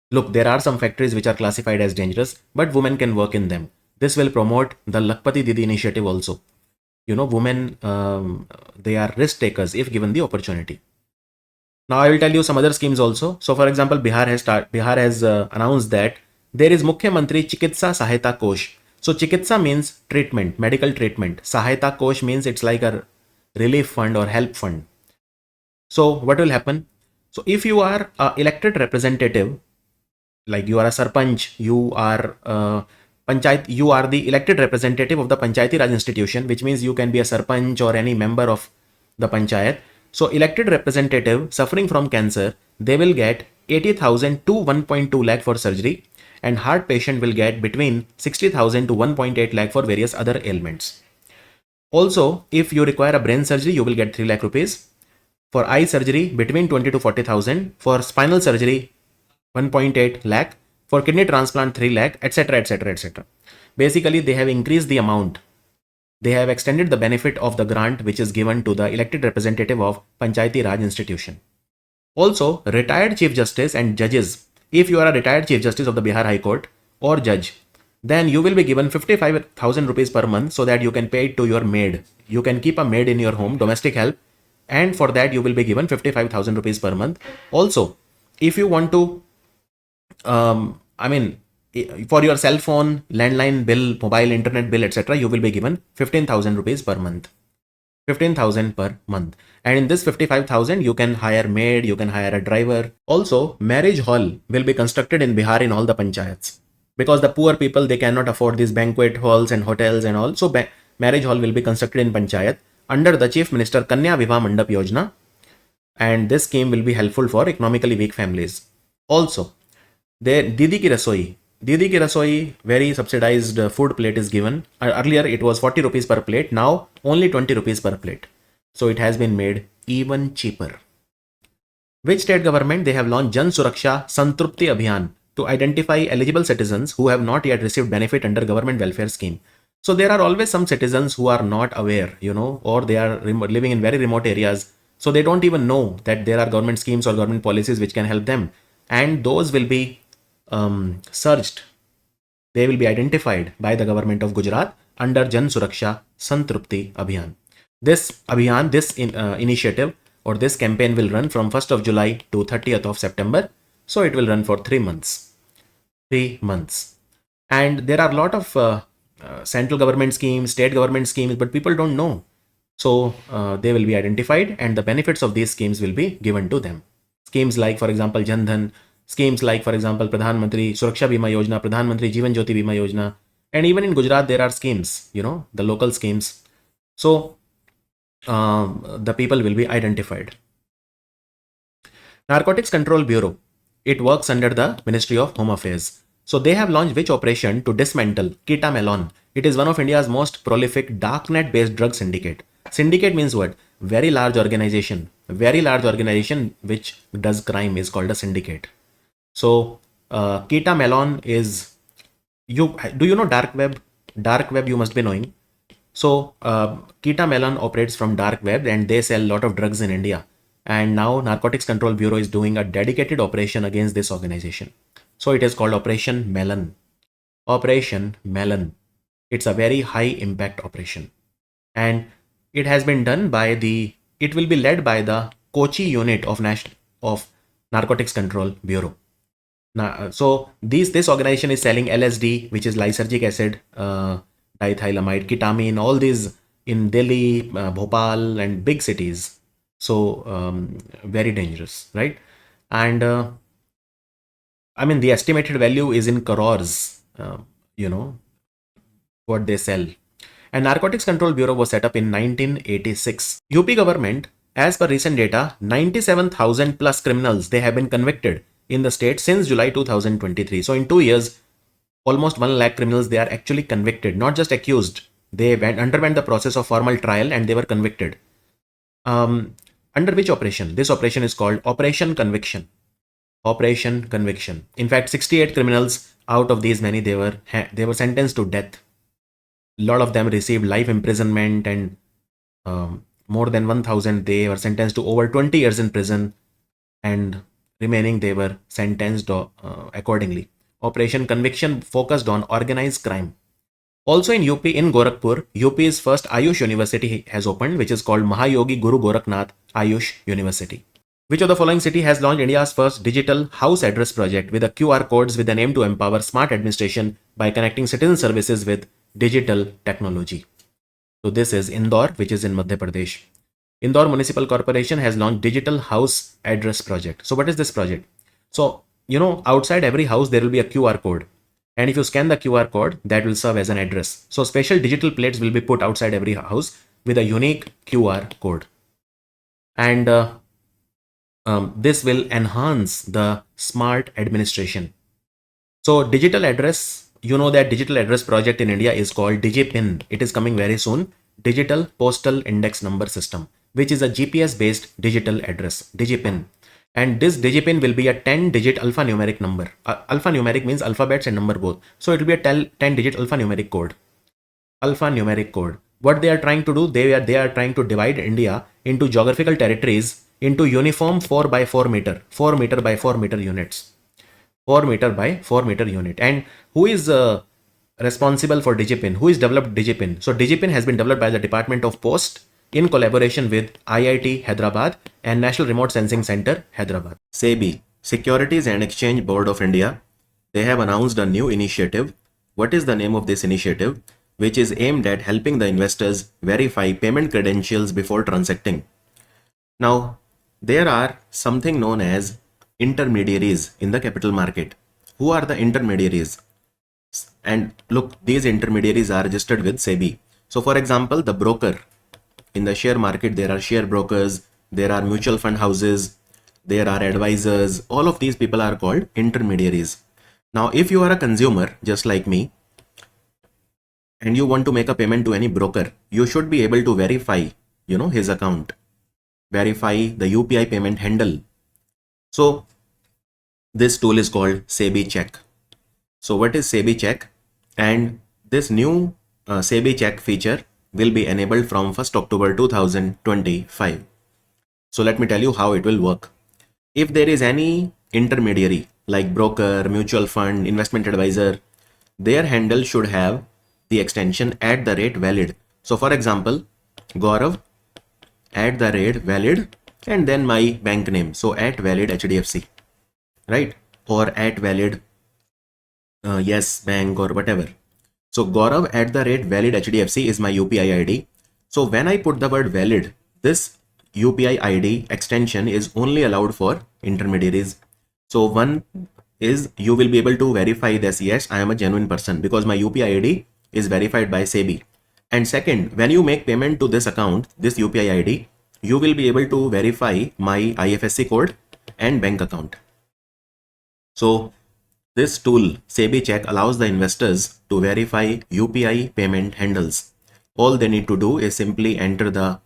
Look, there are some factories which are classified as dangerous, but women can work in them. This will promote the Lakpati Didi initiative also. Women, they are risk takers if given the opportunity. Now I will tell you some other schemes also. So for example, Bihar has announced that there is Mukhyamantri Chikitsa Sahayata Kosh. So chikitsa means treatment, medical treatment. Sahayata kosh means it's like a relief fund or help fund. So what will happen? So if you are a elected representative, like you are a sarpanch, you are panchayat, you are the elected representative of the panchayati raj institution, which means you can be a sarpanch or any member of the panchayat. So elected representative suffering from cancer, they will get 80,000 to 1.2 lakh for surgery, and heart patient will get between 60,000 to 1.8 lakh for various other ailments. Also, if you require a brain surgery, you will get 3 lakh rupees. For eye surgery, between 20 to 40,000. For spinal surgery, 1.8 lakh. For kidney transplant, 3 lakh, etc., etc., etc. Basically, they have increased the amount. They have extended the benefit of the grant which is given to the elected representative of Panchayati Raj institution. Also, retired Chief Justice and judges. If you are a retired Chief Justice of the Bihar High Court or judge, then you will be given 55,000 rupees per month so that you can pay it to your maid. You can keep a maid in your home, domestic help, and for that you will be given 55,000 rupees per month. Also, if you want to, for your cell phone, landline bill, mobile internet bill, etc., you will be given 15,000 rupees per month. 15,000 per month. And in this 55,000, you can hire maid, you can hire a driver. Also, marriage hall will be constructed in Bihar in all the panchayats. Because the poor people, they cannot afford these banquet halls and hotels and all. So, marriage hall will be constructed in panchayat under the Chief Minister Kanya Vivah Mandap Yojana. And this scheme will be helpful for economically weak families. Also, the Didi Ki Rasoi, very subsidized food plate is given. Earlier it was 40 rupees per plate, now only 20 rupees per plate. So it has been made even cheaper. Which state government? They have launched Jan Suraksha Santrupti Abhiyan to identify eligible citizens who have not yet received benefit under government welfare scheme. So there are always some citizens who are not aware, or they are living in very remote areas. So they don't even know that there are government schemes or government policies which can help them. And those will be searched. They will be identified by the government of Gujarat under Jan Suraksha Santrupti Abhiyan. This Abhiyan, initiative or this campaign will run from 1st of July to 30th of September. So it will run for 3 months. 3 months. And there are a lot of central government schemes, state government schemes, but people don't know. So they will be identified and the benefits of these schemes will be given to them. Schemes like, for example, Jan Dhan, schemes like, for example, Pradhan Mantri Suraksha Bima Yojana, Pradhan Mantri Jeevan Jyoti Bima Yojana, and even in Gujarat there are schemes, the local schemes. So the people will be identified. Narcotics Control Bureau, it works under the Ministry of Home Affairs. So they have launched which operation to dismantle Kita Melon. It is one of India's most prolific darknet based drug syndicate. Syndicate means what? Very large organization. Very large organization which does crime is called a syndicate. So Kita Melon is, do you know dark web? Dark web you must be knowing. So Kita Melon operates from dark web and they sell a lot of drugs in India. And now Narcotics Control Bureau is doing a dedicated operation against this organization. So it is called Operation Melon. Operation Melon. It's a very high impact operation. And it has been done by it will be led by the Kochi unit of Narcotics Control Bureau. Now, so this organization is selling LSD, which is lysergic acid, diethylamide, ketamine, all these in Delhi, Bhopal and big cities. So very dangerous, right? And the estimated value is in crores, what they sell. And Narcotics Control Bureau was set up in 1986. UP government, as per recent data, 97,000 plus criminals, they have been convicted in the state since July 2023. So in 2 years, almost 1 lakh criminals, they are actually convicted, not just accused. They underwent the process of formal trial and they were convicted. Under which operation? This operation is called Operation Conviction. Operation Conviction. In fact, 68 criminals out of these many, they were sentenced to death. A lot of them received life imprisonment and more than 1,000, they were sentenced to over 20 years in prison, and remaining they were sentenced accordingly. Operation Conviction focused on organized crime. Also in UP, in Gorakhpur, UP's first Ayush University has opened, which is called Mahayogi Guru Gorakhnath Ayush University. Which of the following city has launched India's first digital house address project with a QR codes with an aim to empower smart administration by connecting citizen services with digital technology. So this is Indore, which is in Madhya Pradesh. Indore Municipal Corporation has launched Digital House Address Project. So what is this project? So, outside every house, there will be a QR code. And if you scan the QR code, that will serve as an address. So special digital plates will be put outside every house with a unique QR code. And this will enhance the smart administration. So digital address, that digital address project in India is called DigiPin. It is coming very soon. Digital Postal Index Number System, which is a GPS based digital address, DigiPin. And this DigiPin will be a 10-digit alphanumeric number. Alphanumeric means alphabets and number both. So it will be a 10-digit alphanumeric code. Alphanumeric code. What they are trying to do, they are trying to divide India into geographical territories into uniform 4 by 4 meter, 4 meter by 4 meter units. 4 meter by 4 meter unit. And who is responsible for DigiPin? Who is developed DigiPin? So DigiPin has been developed by the Department of Post in collaboration with IIT Hyderabad and National Remote Sensing Center, Hyderabad. SEBI, Securities and Exchange Board of India, they have announced a new initiative. What is the name of this initiative? Which is aimed at helping the investors verify payment credentials before transacting. Now, there are something known as intermediaries in the capital market. Who are the intermediaries? And look, these intermediaries are registered with SEBI. So for example, the broker in the share market, there are share brokers, there are mutual fund houses, there are advisors. All of these people are called intermediaries. Now, if you are a consumer just like me and you want to make a payment to any broker, you should be able to verify, his account, verify the UPI payment handle. So this tool is called SEBI Check. So what is SEBI Check? And this new SEBI Check feature will be enabled from 1st October 2025. So let me tell you how it will work. If there is any intermediary like broker, mutual fund, investment advisor, their handle should have the extension @valid. So for example, Gaurav @valid and then my bank name. So @valid HDFC, right? Or @valid yes bank or whatever. So Gaurav @valid HDFC is my UPI ID. So when I put the word valid, this UPI ID extension is only allowed for intermediaries. So one is you will be able to verify this, yes, I am a genuine person because my UPI ID is verified by SEBI. And second, when you make payment to this account, this UPI ID, you will be able to verify my IFSC code and bank account. So this tool, SEBI Check, allows the investors to verify UPI payment handles. All they need to do is simply enter the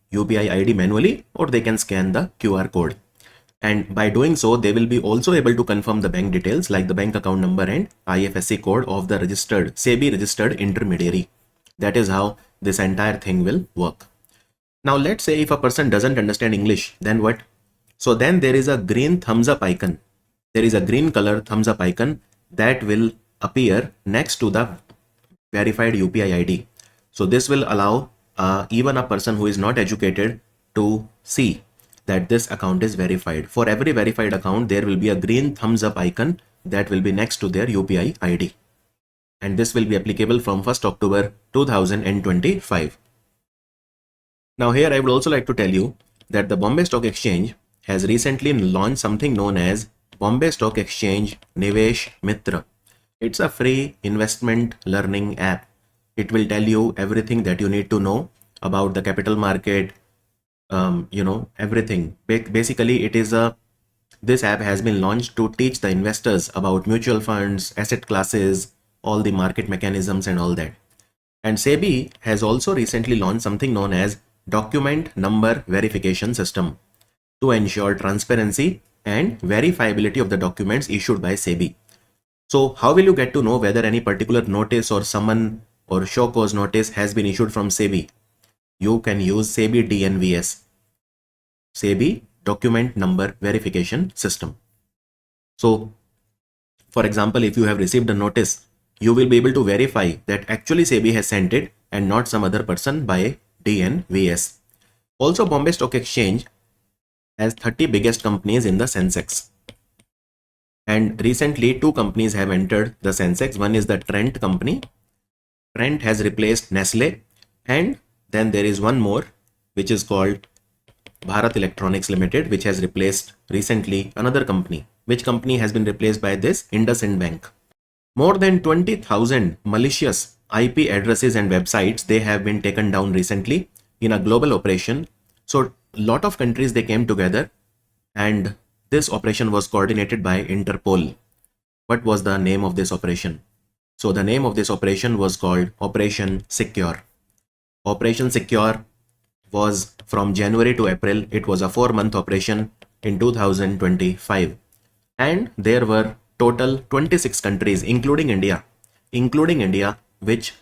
UPI ID manually, or they can scan the QR code. And by doing so, they will be also able to confirm the bank details like the bank account number and IFSC code of the SEBI registered intermediary. That is how this entire thing will work. Now let's say if a person doesn't understand English, then what? So then there is a green thumbs up icon. There is a green color thumbs up icon that will appear next to the verified UPI ID. So this will allow even a person who is not educated to see that this account is verified. For every verified account, there will be a green thumbs up icon that will be next to their UPI ID. And this will be applicable from 1st October 2025. Now here I would also like to tell you that the Bombay Stock Exchange has recently launched something known as Bombay Stock Exchange Nivesh Mitra. It's a free investment learning app. It will tell you everything that you need to know about the capital market, everything. Basically, this app has been launched to teach the investors about mutual funds, asset classes, all the market mechanisms and all that. And SEBI has also recently launched something known as Document Number Verification System to ensure transparency and verifiability of the documents issued by SEBI. So how will you get to know whether any particular notice or summon or show cause notice has been issued from SEBI? You can use SEBI DNVS, SEBI Document Number Verification System. So for example, if you have received a notice, you will be able to verify that actually SEBI has sent it and not some other person by DNVS. Also, Bombay Stock Exchange has 30 biggest companies in the Sensex. And recently, two companies have entered the Sensex. One is the Trent company. Trent has replaced Nestle. And then there is one more, which is called Bharat Electronics Limited, which has replaced recently another company. Which company has been replaced by this? IndusInd Bank. More than 20,000 malicious IP addresses and websites, they have been taken down recently in a global operation. So a lot of countries, they came together, and this operation was coordinated by Interpol. What was the name of this operation? So the name of this operation was called Operation Secure. Operation Secure was from January to April. It was a 4-month operation in 2025. And there were total 26 countries, including India, which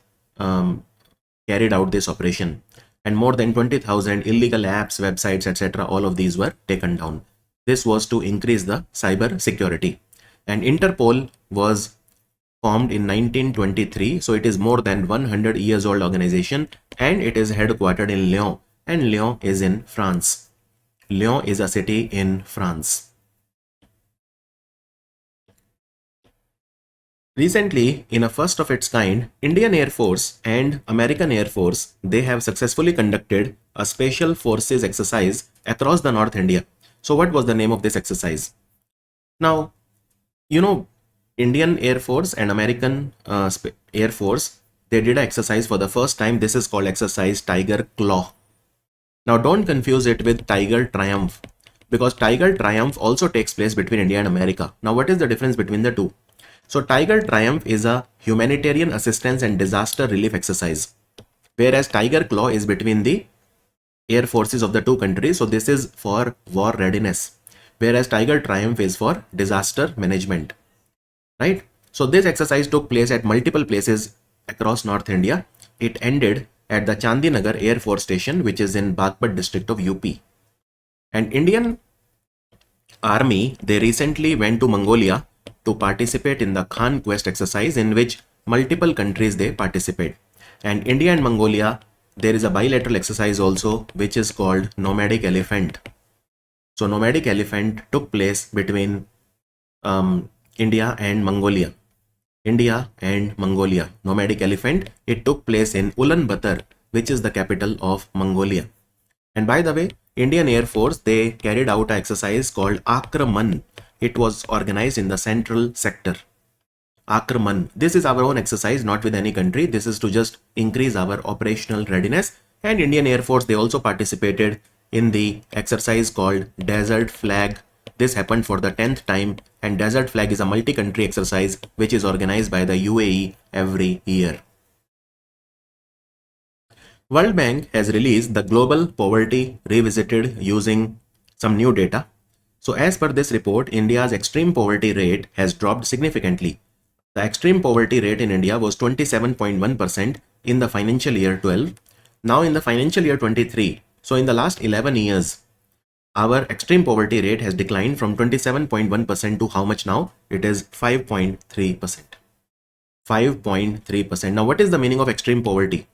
carried out this operation. And more than 20,000 illegal apps, websites, etc. all of these were taken down. This was to increase the cyber security. And Interpol was formed in 1923. So it is more than 100 years old organization, and it is headquartered in Lyon, and Lyon is in France. Lyon is a city in France. Recently, in a first of its kind, Indian Air Force and American Air Force, they have successfully conducted a special forces exercise across the North India. So what was the name of this exercise? Now, you know, Indian Air Force and American Air Force, they did an exercise for the first time. This is called exercise Tiger Claw. Now don't confuse it with Tiger Triumph, because Tiger Triumph also takes place between India and America. Now what is the difference between the two? So Tiger Triumph is a humanitarian assistance and disaster relief exercise, whereas Tiger Claw is between the air forces of the two countries. So this is for war readiness, whereas Tiger Triumph is for disaster management, right? So this exercise took place at multiple places across North India. It ended at the Chandinagar Air Force Station, which is in Bagpat district of UP. And Indian Army, they recently went to Mongolia to participate in the Khan Quest exercise, in which multiple countries they participate. And India and Mongolia, there is a bilateral exercise also, which is called Nomadic Elephant. So Nomadic Elephant took place between India and Mongolia. Nomadic Elephant, it took place in Ulaanbaatar, which is the capital of Mongolia. And by the way, Indian Air Force, they carried out an exercise called Akraman. It was organized in the central sector. Akraman. This is our own exercise, not with any country. This is to just increase our operational readiness. And Indian Air Force, they also participated in the exercise called Desert Flag. This happened for the 10th time, and Desert Flag is a multi-country exercise which is organized by the UAE every year. World Bank has released the Global Poverty Revisited using some new data. So as per this report, India's extreme poverty rate has dropped significantly. The extreme poverty rate in India was 27.1% in the financial year 12. Now in the financial year 23, so in the last 11 years, our extreme poverty rate has declined from 27.1% to how much now? It is 5.3%. 5.3%. Now what is the meaning of extreme poverty?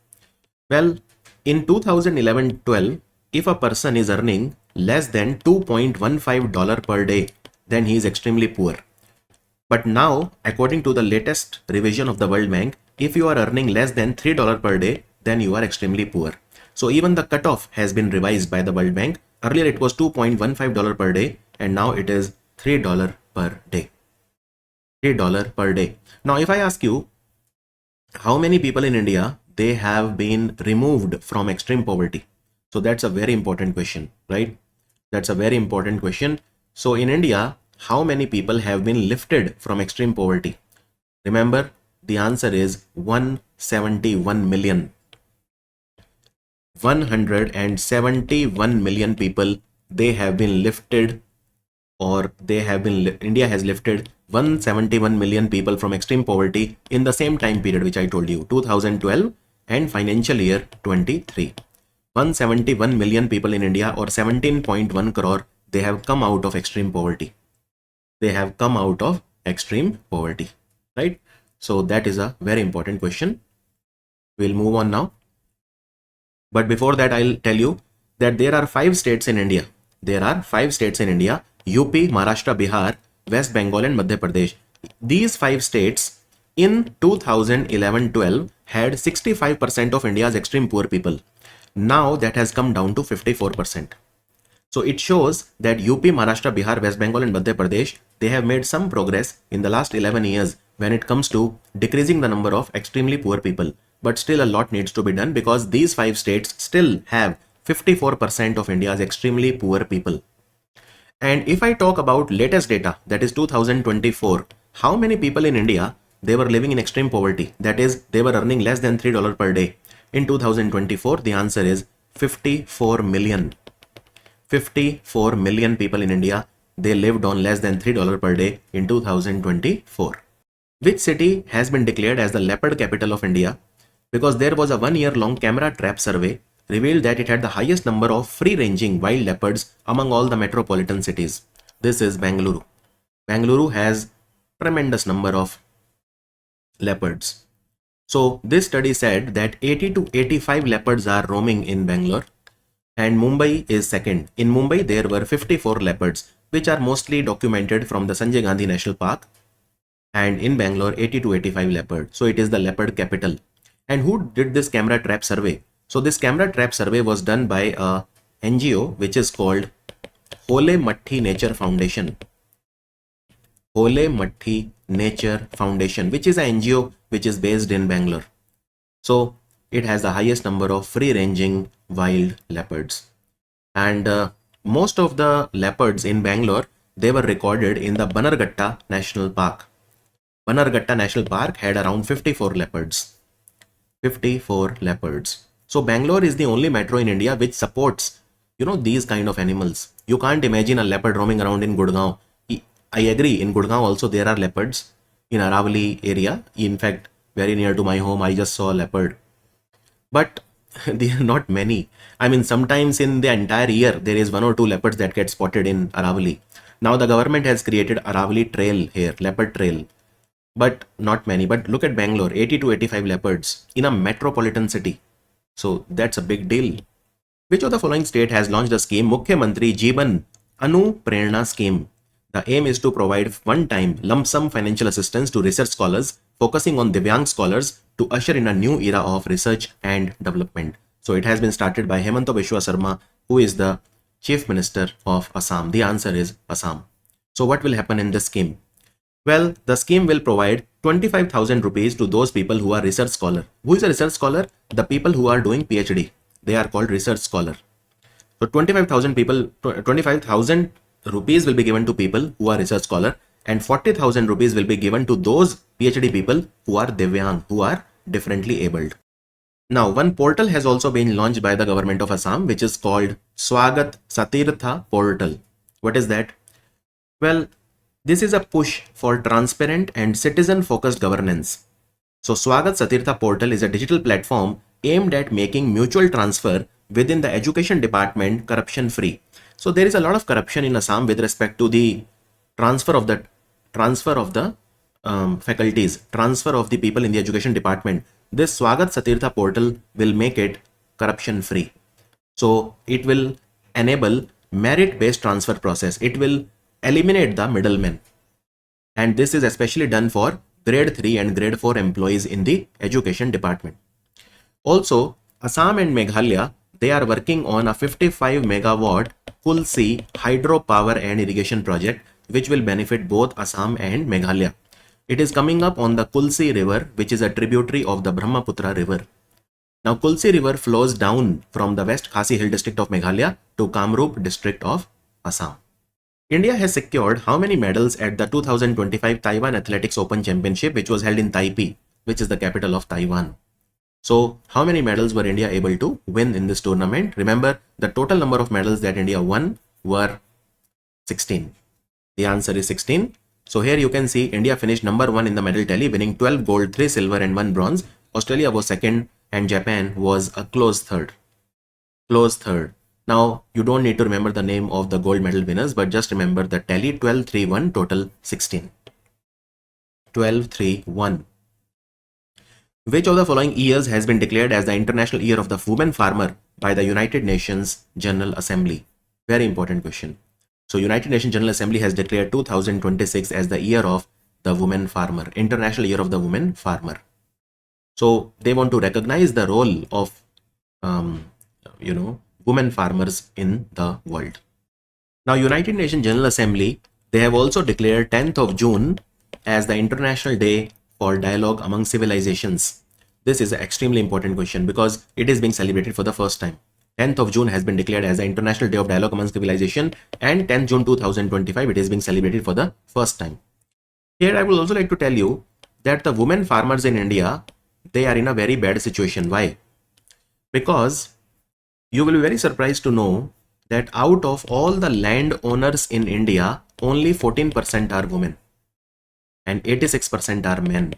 Well, in 2011-12, if a person is earning less than $2.15 per day, then he is extremely poor. But now, according to the latest revision of the World Bank, if you are earning less than $3 per day, then you are extremely poor. So even the cutoff has been revised by the World Bank. Earlier it was $2.15 per day, and now it is $3 per day. $3 per day. Now, if I ask you, how many people in India, they have been removed from extreme poverty? So that's a very important question, right? That's a very important question. So in India, how many people have been lifted from extreme poverty? Remember, the answer is 171 million. 171 million people, they have been lifted, or India has lifted 171 million people from extreme poverty in the same time period which I told you, 2012 and financial year 23. 171 million people in India, or 17.1 crore, they have come out of extreme poverty. They have come out of extreme poverty, right? So that is a very important question. We'll move on now. But before that, I'll tell you that there are 5 states in India. There are 5 states in India: UP, Maharashtra, Bihar, West Bengal and Madhya Pradesh. These 5 states in 2011-12 had 65% of India's extreme poor people. Now that has come down to 54%. So it shows that UP, Maharashtra, Bihar, West Bengal and Madhya Pradesh, they have made some progress in the last 11 years when it comes to decreasing the number of extremely poor people. But still a lot needs to be done because these 5 states still have 54% of India's extremely poor people. And if I talk about latest data, that is 2024, how many people in India, they were living in extreme poverty? That is, they were earning less than $3 per day. In 2024, the answer is 54 million. 54 million people in India, they lived on less than $3 per day in 2024. Which city has been declared as the leopard capital of India? Because there was a 1-year-long camera trap survey revealed that it had the highest number of free-ranging wild leopards among all the metropolitan cities. This is Bengaluru. Bengaluru has tremendous number of leopards. So this study said that 80 to 85 leopards are roaming in Bangalore and Mumbai is second. In Mumbai there were 54 leopards which are mostly documented from the Sanjay Gandhi National Park, and in Bangalore 80 to 85 leopard. So it is the leopard capital. And who did this camera trap survey? So this camera trap survey was done by a NGO which is called Hole Matti Nature Foundation. Hole Matti Nature Foundation, which is an NGO which is based in Bangalore. So it has the highest number of free-ranging wild leopards. And most of the leopards in Bangalore, they were recorded in the Bannerghatta National Park. Bannerghatta National Park had around 54 leopards. 54 leopards. So Bangalore is the only metro in India which supports, these kind of animals. You can't imagine a leopard roaming around in Gurgaon. I agree, in Gurgaon also there are leopards in Aravali area. In fact, very near to my home, I just saw a leopard. But they are not many. I mean, sometimes in the entire year, there is 1 or 2 leopards that get spotted in Aravali. Now the government has created Aravali Trail here, leopard trail. But not many. But look at Bangalore, 80 to 85 leopards in a metropolitan city. So that's a big deal. Which of the following state has launched the scheme Mukhyamantri Jeevan Anu Prerna Scheme? The aim is to provide one-time lump sum financial assistance to research scholars, focusing on Divyang scholars to usher in a new era of research and development. So it has been started by Hemanta Biswa Sarma, who is the Chief Minister of Assam. The answer is Assam. So what will happen in this scheme? Well, the scheme will provide 25,000 rupees to those people who are research scholar. Who is a research scholar? The people who are doing PhD. They are called research scholar. So 25,000 rupees will be given to people who are research scholar, and 40,000 rupees will be given to those PhD people who are Divyang, who are differently abled. Now, one portal has also been launched by the government of Assam, which is called Swagat Satirtha Portal. What is that? Well, this is a push for transparent and citizen-focused governance. So Swagat Satirtha Portal is a digital platform aimed at making mutual transfer within the education department corruption-free. So there is a lot of corruption in Assam with respect to the transfer of the faculties, transfer of the people in the education department. This Swagat Satirtha portal will make it corruption free. So it will enable merit-based transfer process. It will eliminate the middlemen. And this is especially done for grade 3 and grade 4 employees in the education department. Also, Assam and Meghalaya, they are working on a 55 megawatt Kulsi hydropower and irrigation project, which will benefit both Assam and Meghalaya. It is coming up on the Kulsi river, which is a tributary of the Brahmaputra river. Now, Kulsi river flows down from the West Khasi Hill district of Meghalaya to Kamrup district of Assam. India has secured how many medals at the 2025 Taiwan Athletics Open Championship, which was held in Taipei, which is the capital of Taiwan. So, how many medals were India able to win in this tournament? Remember, the total number of medals that India won were 16. The answer is 16. So here you can see India finished number 1 in the medal tally, winning 12 gold, 3 silver and 1 bronze. Australia was second and Japan was a close third. Close third. Now, you don't need to remember the name of the gold medal winners, but just remember the tally 12-3-1, total 16. 12-3-1. Which of the following years has been declared as the International Year of the Women Farmer by the United Nations General Assembly? Very important question. So United Nations General Assembly has declared 2026 as the year of the woman farmer, International Year of the Woman Farmer. So they want to recognize the role of, women farmers in the world. Now, United Nations General Assembly, they have also declared 10th of June as the International Day for Dialogue Among Civilizations. This is an extremely important question because it is being celebrated for the first time. 10th of June has been declared as the International Day of Dialogue Among Civilization, and 10th June 2025 it is being celebrated for the first time. Here I would also like to tell you that the women farmers in India, they are in a very bad situation. Why? Because you will be very surprised to know that out of all the land owners in India, only 14% are women and 86% are men.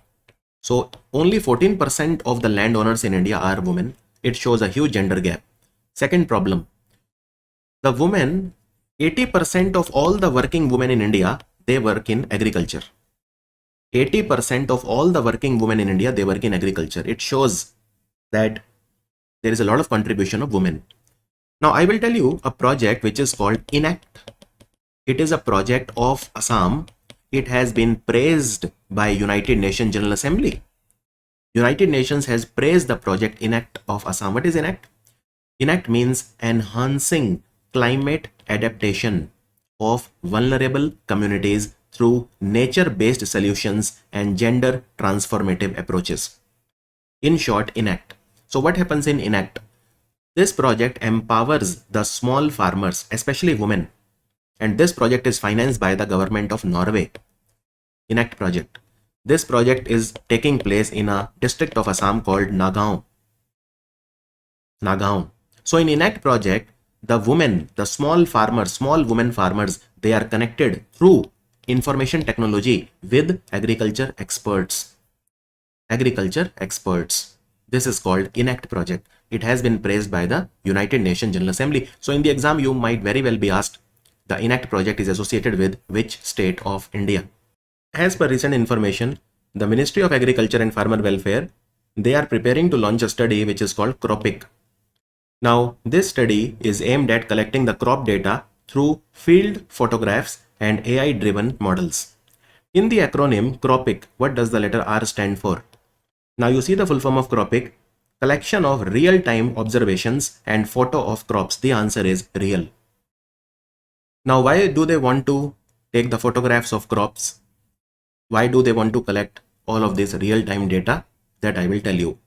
So only 14% of the landowners in India are women. It shows a huge gender gap. Second problem, the women, 80% of all the working women in India, they work in agriculture. 80% of all the working women in India, they work in agriculture. It shows that there is a lot of contribution of women. Now I will tell you a project which is called ENACT. It is a project of Assam. It has been praised by United Nations General Assembly. United Nations has praised the project ENACT of Assam. What is ENACT? ENACT means enhancing climate adaptation of vulnerable communities through nature-based solutions and gender transformative approaches. In short, ENACT. So what happens in ENACT? This project empowers the small farmers, especially women. And this project is financed by the government of Norway. ENACT project. This project is taking place in a district of Assam called Nagaon. So in ENACT project, the women, the small farmers, small women farmers, they are connected through information technology with agriculture experts. This is called ENACT project. It has been praised by the United Nations General Assembly. So in the exam, you might very well be asked, the ENACT project is associated with which state of India? As per recent information, the Ministry of Agriculture and Farmer Welfare, they are preparing to launch a study which is called CROPIC. Now, this study is aimed at collecting the crop data through field photographs and AI-driven models. In the acronym CROPIC, what does the letter R stand for? Now you see the full form of CROPIC, collection of real-time observations and photo of crops. The answer is real. Now, why do they want to take the photographs of crops? Why do they want to collect all of this real-time data? That I will tell you.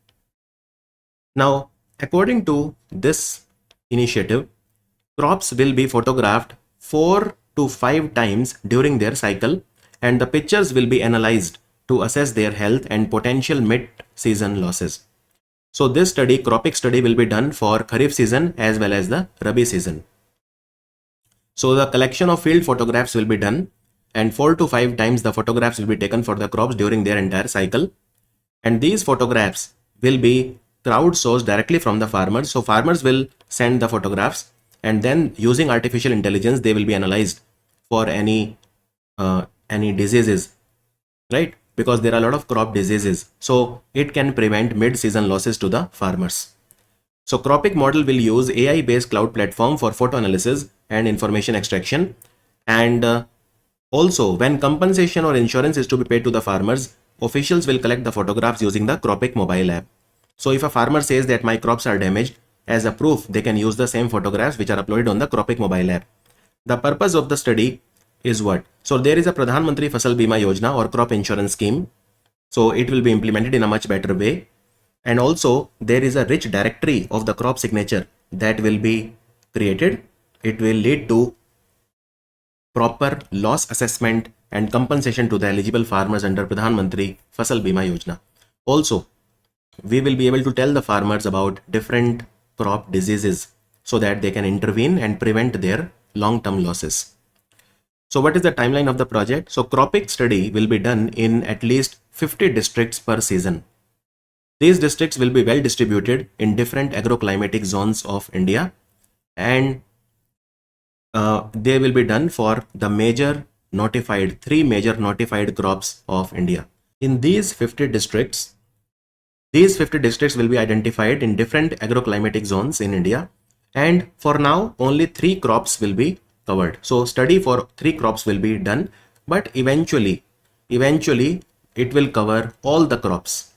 Now, according to this initiative, crops will be photographed 4 to 5 times during their cycle, and the pictures will be analyzed to assess their health and potential mid-season losses. So this study, CROPIC study, will be done for Kharif season as well as the Rabi season. So the collection of field photographs will be done, and 4 to 5 times the photographs will be taken for the crops during their entire cycle. And these photographs will be crowdsourced directly from the farmers. So farmers will send the photographs, and then using artificial intelligence, they will be analyzed for any diseases, right? Because there are a lot of crop diseases. So it can prevent mid-season losses to the farmers. So CROPIC model will use AI-based cloud platform for photo analysis and information extraction. And also, when compensation or insurance is to be paid to the farmers, officials will collect the photographs using the CROPIC mobile app. So if a farmer says that my crops are damaged, as a proof, they can use the same photographs which are uploaded on the CROPIC mobile app. The purpose of the study is what? So there is a Pradhan Mantri Fasal Bima Yojana or crop insurance scheme. So it will be implemented in a much better way. And also there is a rich directory of the crop signature that will be created. It will lead to proper loss assessment and compensation to the eligible farmers under Pradhan Mantri Fasal Bima Yojana. Also, we will be able to tell the farmers about different crop diseases so that they can intervene and prevent their long-term losses. So what is the timeline of the project? So CROPIC study will be done in at least 50 districts per season. These districts will be well distributed in different agroclimatic zones of India, and they will be done for the three major notified crops of India. In these 50 districts will be identified in different agroclimatic zones in India, and for now only 3 crops will be covered. So study for 3 crops will be done, but eventually it will cover all the crops.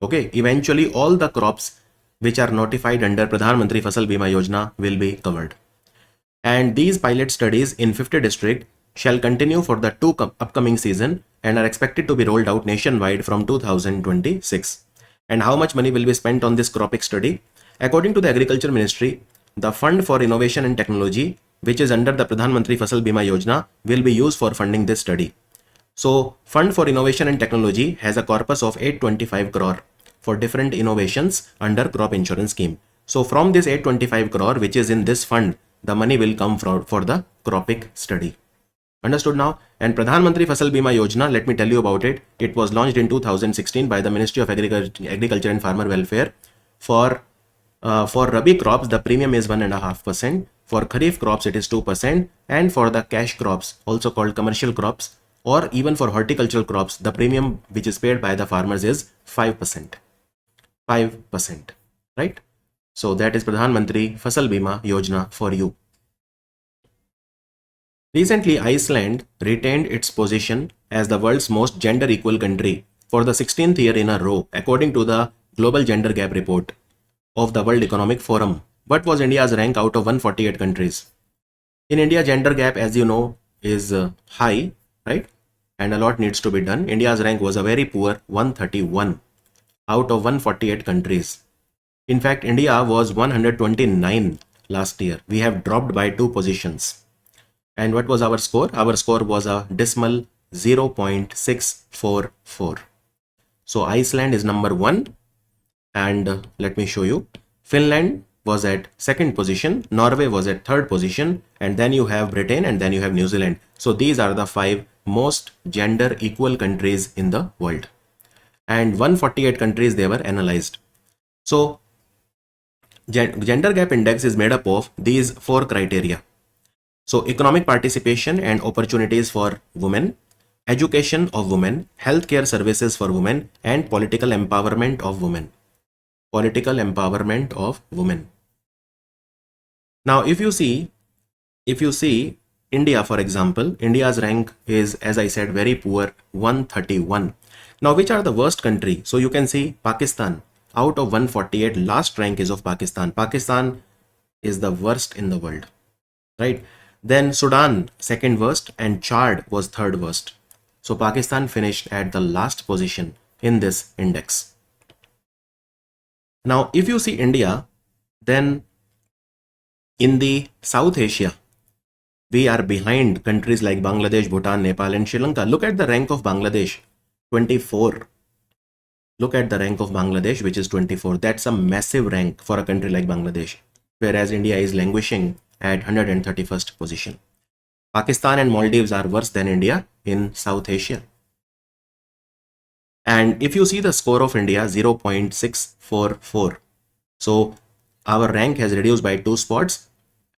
Okay, eventually all the crops which are notified under Pradhan Mantri Fasal Bima Yojana will be covered. And these pilot studies in 50 districts shall continue for the two upcoming season and are expected to be rolled out nationwide from 2026. And how much money will be spent on this cropping study? According to the Agriculture Ministry, the Fund for Innovation and Technology, which is under the Pradhan Mantri Fasal Bima Yojana, will be used for funding this study. So, Fund for Innovation and Technology has a corpus of 825 crore for different innovations under crop insurance scheme. So, from this 825 crore, which is in this fund, the money will come for the cropping study. Understood now? And Pradhan Mantri Fasal Bima Yojana, let me tell you about it. It was launched in 2016 by the Ministry of Agriculture and Farmer Welfare. For Rabi crops, the premium is 1.5%. For Kharif crops, it is 2%. And for the cash crops, also called commercial crops, or even for horticultural crops, the premium which is paid by the farmers is 5%. 5%, right? So that is Pradhan Mantri Fasal Bima Yojana for you. Recently, Iceland retained its position as the world's most gender equal country for the 16th year in a row, according to the Global Gender Gap Report of the World Economic Forum. What was India's rank out of 148 countries? In India, gender gap, as you know, is high, right? And a lot needs to be done. India's rank was a very poor 131 out of 148 countries. In fact, India was 129 last year. We have dropped by 2 positions. And what was our score? Our score was a dismal 0.644. So Iceland is number 1. And let me show you. Finland was at 2nd position. Norway was at 3rd position. And then you have Britain and then you have New Zealand. So these are the 5 most gender equal countries in the world. And 148 countries they were analyzed. So gender gap index is made up of these 4 criteria. So economic participation and opportunities for women, education of women, healthcare services for women, and political empowerment of women. Political empowerment of women. Now, if you see India, for example, India's rank is, as I said, very poor, 131. Now, which are the worst country? So you can see Pakistan. Out of 148, last rank is of Pakistan. Pakistan is the worst in the world, right? Then Sudan, 2nd worst, and Chad was 3rd worst. So Pakistan finished at the last position in this index. Now, if you see India, then in the South Asia, we are behind countries like Bangladesh, Bhutan, Nepal, and Sri Lanka. Look at the rank of Bangladesh, 24. Look at the rank of Bangladesh, which is 24. That's a massive rank for a country like Bangladesh, whereas India is languishing at 131st position. Pakistan and Maldives are worse than India in South Asia. And if you see the score of India, 0.644. So our rank has reduced by 2 spots,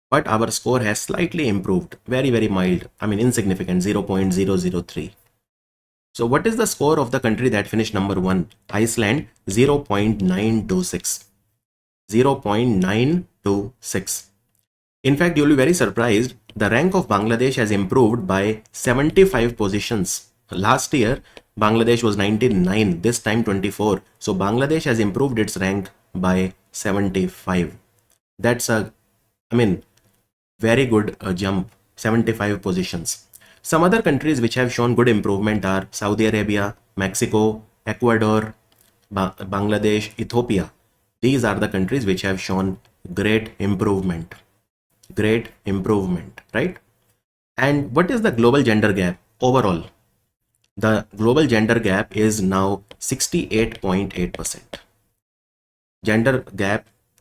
but our score has slightly improved. Very, very mild. I mean, insignificant, 0.003. So what is the score of the country that finished number 1? Iceland, 0.926. 0.926. In fact, you'll be very surprised. The rank of Bangladesh has improved by 75 positions. Last year, Bangladesh was 99, this time 24. So Bangladesh has improved its rank by 75. That's very good jump, 75 positions. Some other countries which have shown good improvement are Saudi Arabia, Mexico, Ecuador, Bangladesh, Ethiopia. These are the countries which have shown great improvement. Great improvement, right? And what is the global gender gap overall? The global gender gap is now 68.8%.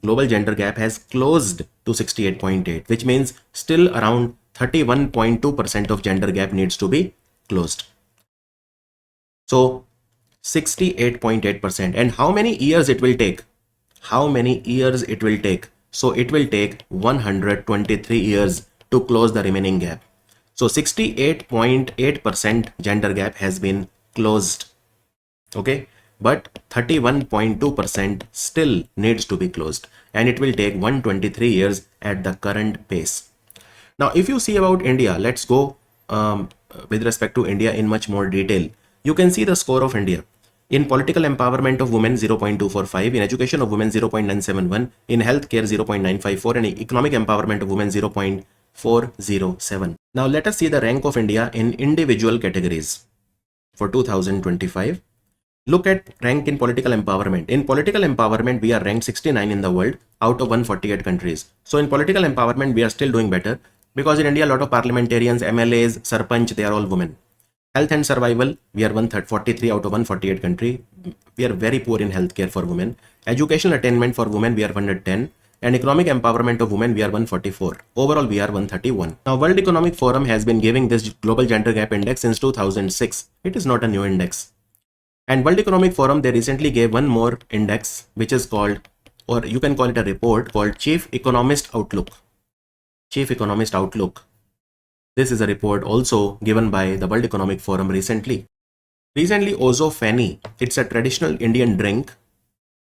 Global gender gap has closed to 68.8, which means still around 31.2% of gender gap needs to be closed. So 68.8%. And how many years it will take? How many years it will take? So it will take 123 years to close the remaining gap. So 68.8% gender gap has been closed. Okay. But 31.2% still needs to be closed. And it will take 123 years at the current pace. Now, if you see about India, let's go with respect to India in much more detail. You can see the score of India. In political empowerment of women 0.245, in education of women 0.971, in healthcare 0.954, and in economic empowerment of women 0.407. Now let us see the rank of India in individual categories for 2025. Look at rank in political empowerment. In political empowerment, we are ranked 69 in the world out of 148 countries. So in political empowerment, we are still doing better because in India, a lot of parliamentarians, MLAs, Sarpanch, they are all women. Health and survival, we are 143 out of 148 country. We are very poor in healthcare for women. Educational attainment for women, we are 110. And economic empowerment of women, we are 144. Overall, we are 131. Now, World Economic Forum has been giving this Global Gender Gap Index since 2006. It is not a new index. And World Economic Forum, they recently gave one more index, which is called, or you can call it a report called Chief Economist Outlook. Chief Economist Outlook. This is a report also given by the World Economic Forum recently. Recently, Ozo Feni, it's a traditional Indian drink.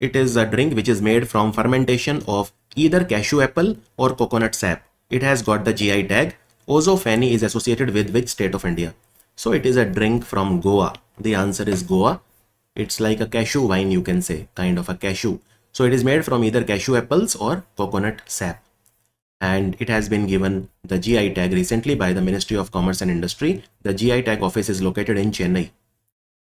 It is a drink which is made from fermentation of either cashew apple or coconut sap. It has got the GI tag. Ozo Feni is associated with which state of India? So it is a drink from Goa. The answer is Goa. It's like a cashew wine, you can say, kind of a cashew. So it is made from either cashew apples or coconut sap. And it has been given the GI tag recently by the Ministry of Commerce and Industry. The GI tag office is located in Chennai.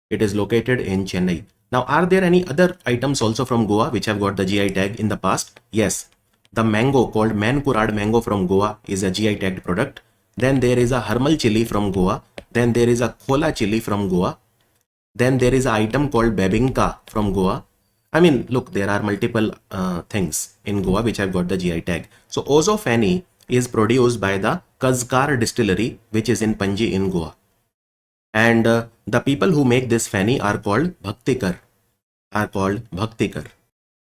It is located in Chennai. Now, are there any other items also from Goa which have got the GI tag in the past? Yes. The mango called Mankurad mango from Goa is a GI tagged product. Then there is a Harmal chili from Goa. Then there is a Khola chili from Goa. Then there is an item called Bebinka from Goa. I mean, look, there are multiple things in Goa which have got the GI tag. So Ozo Feni is produced by the Kazkar distillery, which is in Panji in Goa. And the people who make this Feni are called Bhaktikar.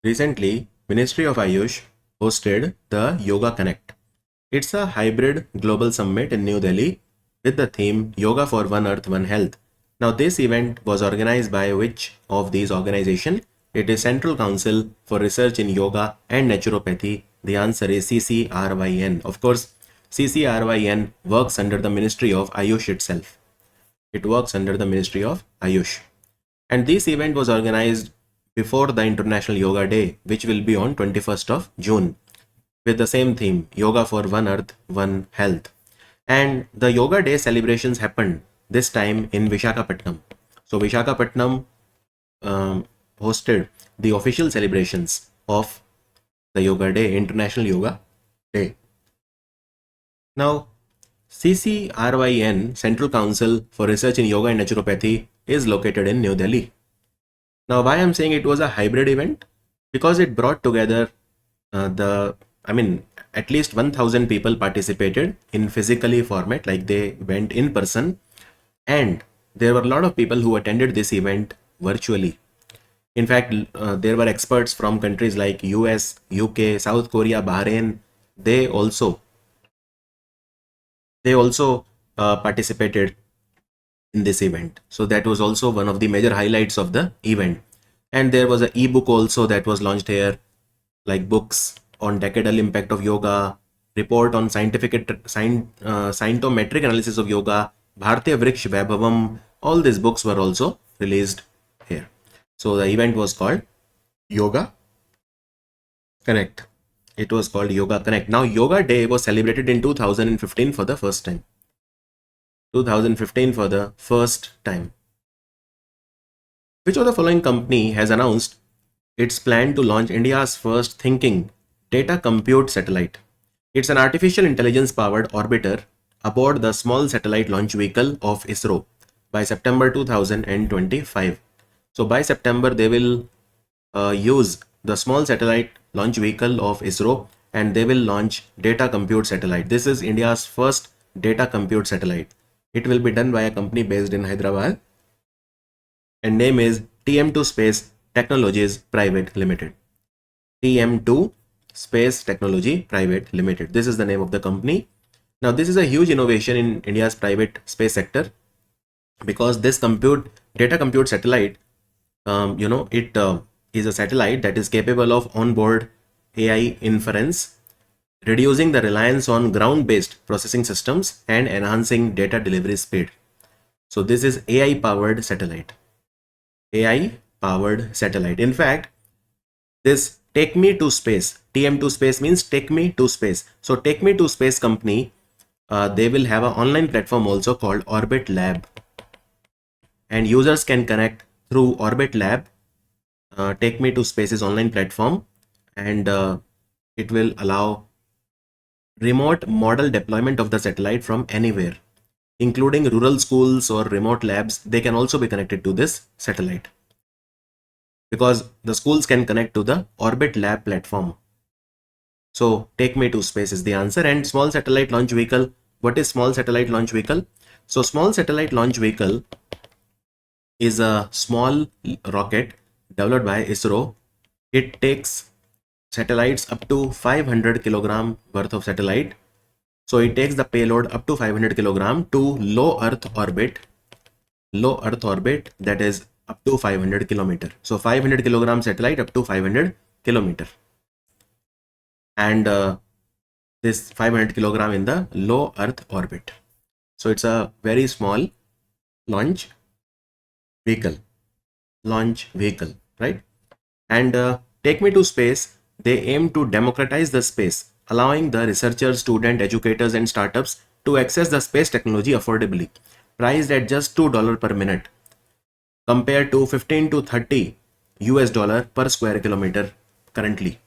Recently, Ministry of Ayush hosted the Yoga Connect. It's a hybrid global summit in New Delhi with the theme Yoga for One Earth, One Health. Now, this event was organized by which of these organizations? It is Central Council for Research in Yoga and Naturopathy. The answer is CCRYN. Of course, CCRYN works under the Ministry of Ayush itself. It works under the Ministry of Ayush. And this event was organized before the International Yoga Day, which will be on 21st of June with the same theme, Yoga for One Earth, One Health. And the Yoga Day celebrations happened this time in Visakhapatnam. So Visakhapatnam hosted the official celebrations of the Yoga Day, International Yoga Day. Now, CCRYN, Central Council for Research in Yoga and Naturopathy, is located in New Delhi. Now, why I'm saying it was a hybrid event? Because it brought together at least 1,000 people participated in physically format, like they went in person, and there were a lot of people who attended this event virtually. In fact, there were experts from countries like US, UK, South Korea, Bahrain. They also participated in this event. So that was also one of the major highlights of the event. And there was an ebook also that was launched here, like books on decadal impact of yoga, report on scientometric analysis of yoga, Bhartiya Vriksh Vaibhavam. All these books were also released here. So the event was called Yoga Connect. It was called Yoga Connect. Now, Yoga Day was celebrated in 2015 for the first time. 2015 for the first time. Which of the following company has announced its plan to launch India's first thinking data compute satellite? It's an artificial intelligence powered orbiter aboard the small satellite launch vehicle of ISRO by September 2025. So by September, they will use the small satellite launch vehicle of ISRO and they will launch data compute satellite. This is India's first data compute satellite. It will be done by a company based in Hyderabad and name is TM2 Space Technologies Private Limited. TM2 Space Technology Private Limited. This is the name of the company. Now, this is a huge innovation in India's private space sector because this data compute satellite, it is a satellite that is capable of onboard AI inference reducing the reliance on ground-based processing systems and enhancing data delivery speed. So this is AI powered satellite. AI powered satellite. In fact, this Take Me to Space, TM to Space means Take Me to Space. So Take Me to Space company, they will have an online platform also called Orbit Lab, and users can connect through Orbit Lab. Take Me to Space's online platform, and it will allow remote model deployment of the satellite from anywhere, including rural schools or remote labs. They can also be connected to this satellite because the schools can connect to the Orbit Lab platform. So Take Me to Space is the answer. And small satellite launch vehicle. What is small satellite launch vehicle? So small satellite launch vehicle is a small rocket developed by ISRO. It takes satellites up to 500 kilogram worth of satellite. So it takes the payload up to 500 kilogram to low Earth orbit, that is up to 500 kilometer. So 500 kilogram satellite up to 500 kilometer. And this 500 kilogram in the low Earth orbit. So it's a very small launch vehicle, right? And Take Me to Space, they aim to democratize the space, allowing the researchers, students, educators, and startups to access the space technology affordably, priced at just $2 per minute, compared to 15 to 30 US dollar per square kilometer currently.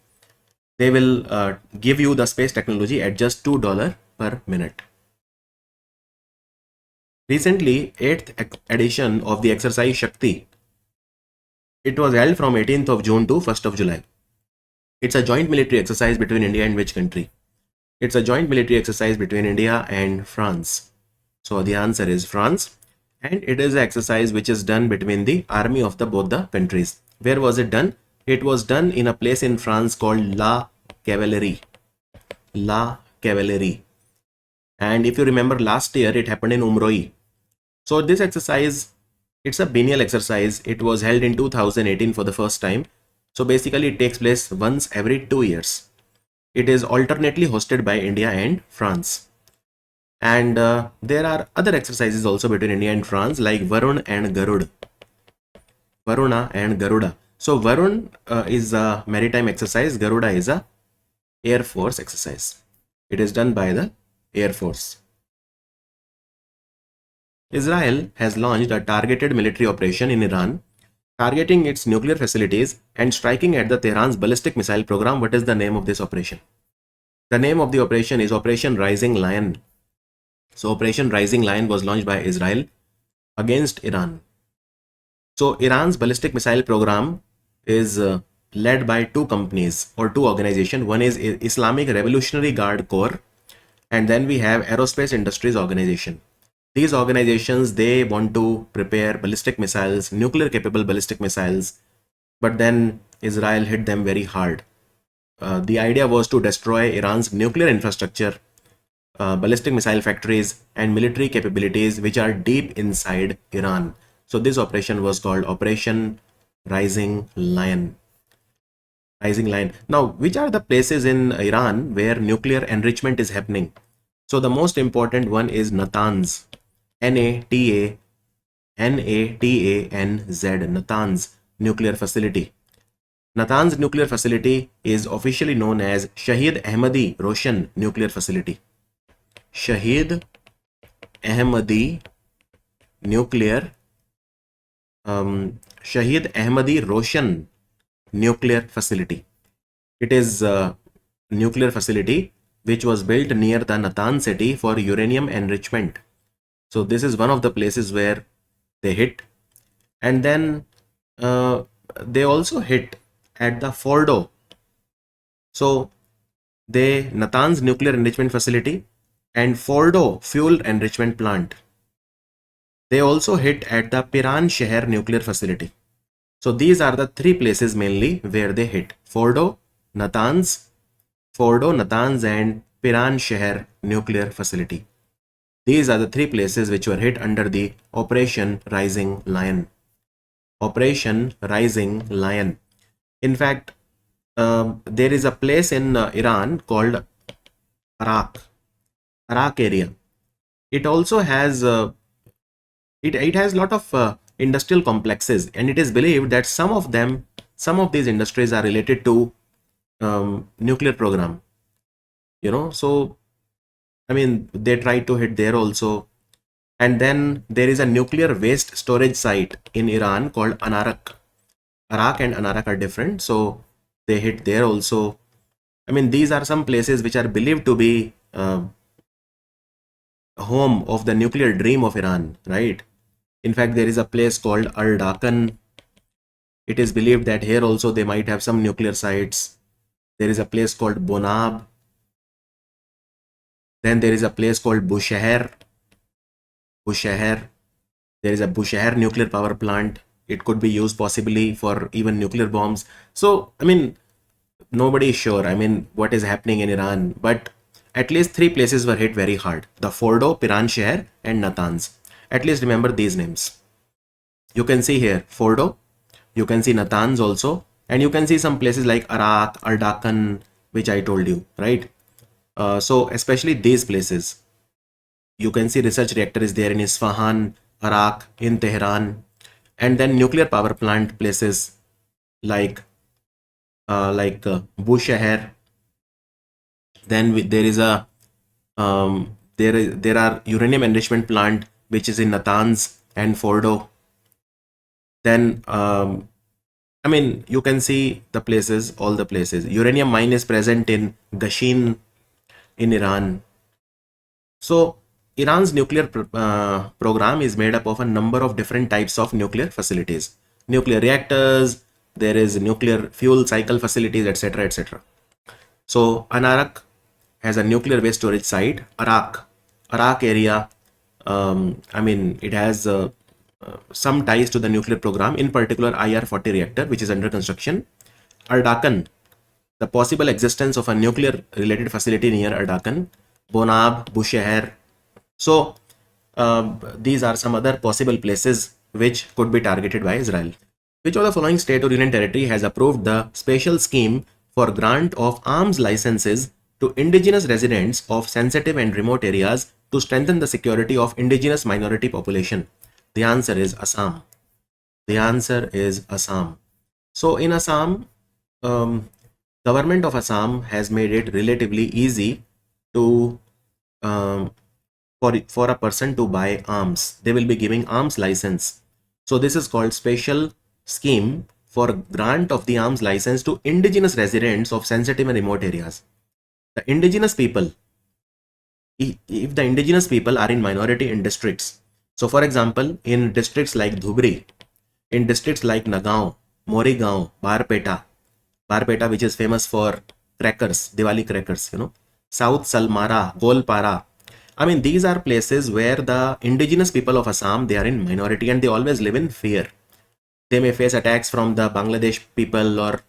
They will give you the space technology at just $2 per minute. Recently, 8th edition of the exercise Shakti, it was held from 18th of June to 1st of July. It's a joint military exercise between India and which country? It's a joint military exercise between India and France. So the answer is France. And it is an exercise which is done between the army of both the countries. Where was it done? It was done in a place in France called La Cavalerie. La Cavalerie. And if you remember, last year it happened in Umroi. So this exercise, it's a biennial exercise. It was held in 2018 for the first time. So basically it takes place once every 2 years. It is alternately hosted by India and France. And there are other exercises also between India and France, like Varun and Garud. Varuna and Garuda. So Varun is a maritime exercise. Garuda is a Air Force exercise. It is done by the Air Force. Israel has launched a targeted military operation in Iran, targeting its nuclear facilities and striking at the Tehran's ballistic missile program. What is the name of this operation? The name of the operation is Operation Rising Lion. So Operation Rising Lion was launched by Israel against Iran. So Iran's ballistic missile program is led by two companies or two organizations. One is Islamic Revolutionary Guard Corps, and then we have Aerospace Industries Organization. These organizations, they want to prepare ballistic missiles, nuclear capable ballistic missiles, but then Israel hit them very hard. The idea was to destroy Iran's nuclear infrastructure, ballistic missile factories, and military capabilities which are deep inside Iran. So this operation was called Operation Rising Lion. Rising Lion. Now, which are the places in Iran where nuclear enrichment is happening? So the most important one is Natanz. Natanz, Natanz nuclear facility. Natanz nuclear facility is officially known as Shahid Ahmadi Roshan nuclear facility. Shahid Ahmadi nuclear Shahid Ahmadi Roshan nuclear facility. It is a nuclear facility which was built near the Natanz city for uranium enrichment. So this is one of the places where they hit. And then they also hit at the Fordo. So they Natanz nuclear enrichment facility and Fordo fuel enrichment plant. They also hit at the Piran Sheher nuclear facility. So these are the three places mainly where they hit: Fordo, Natanz, and Piran Sheher nuclear facility. These are the three places which were hit under the Operation Rising Lion. Operation Rising Lion. In fact, there is a place in Iran called Iraq area. It also has it has a lot of industrial complexes, and it is believed that some of these industries are related to nuclear program. So I mean, they try to hit there also. And then there is a nuclear waste storage site in Iran called Anarak. Arak and Anarak are different, so they hit there also. I mean, these are some places which are believed to be home of the nuclear dream of Iran, right? In fact, there is a place called Al-Dakan. It is believed that here also they might have some nuclear sites. There is a place called Bonab. Then there is a place called Bushehr. Bushehr. There is a Bushehr nuclear power plant. It could be used possibly for even nuclear bombs. So, I mean, nobody is sure. I mean, what is happening in Iran? But at least three places were hit very hard: the Fordo, Piran and Natanz. At least remember these names. You can see here Fordo, you can see Natanz also, and you can see some places like Arak, Ardakan, which I told you, right? So especially these places. You can see research reactor is there in Isfahan, Arak, in Tehran, and then nuclear power plant places like Bushehr. Then there is a there are uranium enrichment plant which is in Natanz and Fordo. Then I mean, you can see the places, all the places. Uranium mine is present in Gashin in Iran. So Iran's nuclear program is made up of a number of different types of nuclear facilities. Nuclear reactors, there is nuclear fuel cycle facilities, etc. etc. So Anarak has a nuclear waste storage site. Arak area, I mean, it has some ties to the nuclear program, in particular IR-40 reactor, which is under construction. Ardakan, the possible existence of a nuclear related facility near Ardakan. Bonab, Bushehr. So these are some other possible places which could be targeted by Israel. Which of the following state or union territory has approved the special scheme for grant of arms licenses to indigenous residents of sensitive and remote areas to strengthen the security of indigenous minority population? The answer is Assam. The answer is Assam. So in Assam, government of Assam has made it relatively easy to for a person to buy arms. They will be giving arms license. So this is called special scheme for grant of the arms license to indigenous residents of sensitive and remote areas. The indigenous people, if the indigenous people are in minority in districts, so for example, in districts like Dhubri, in districts like Nagaon, Morigaon, Barpeta, which is famous for crackers, Diwali crackers, South Salmara, Golpara. I mean, these are places where the indigenous people of Assam, they are in minority and they always live in fear. They may face attacks from the Bangladesh people or,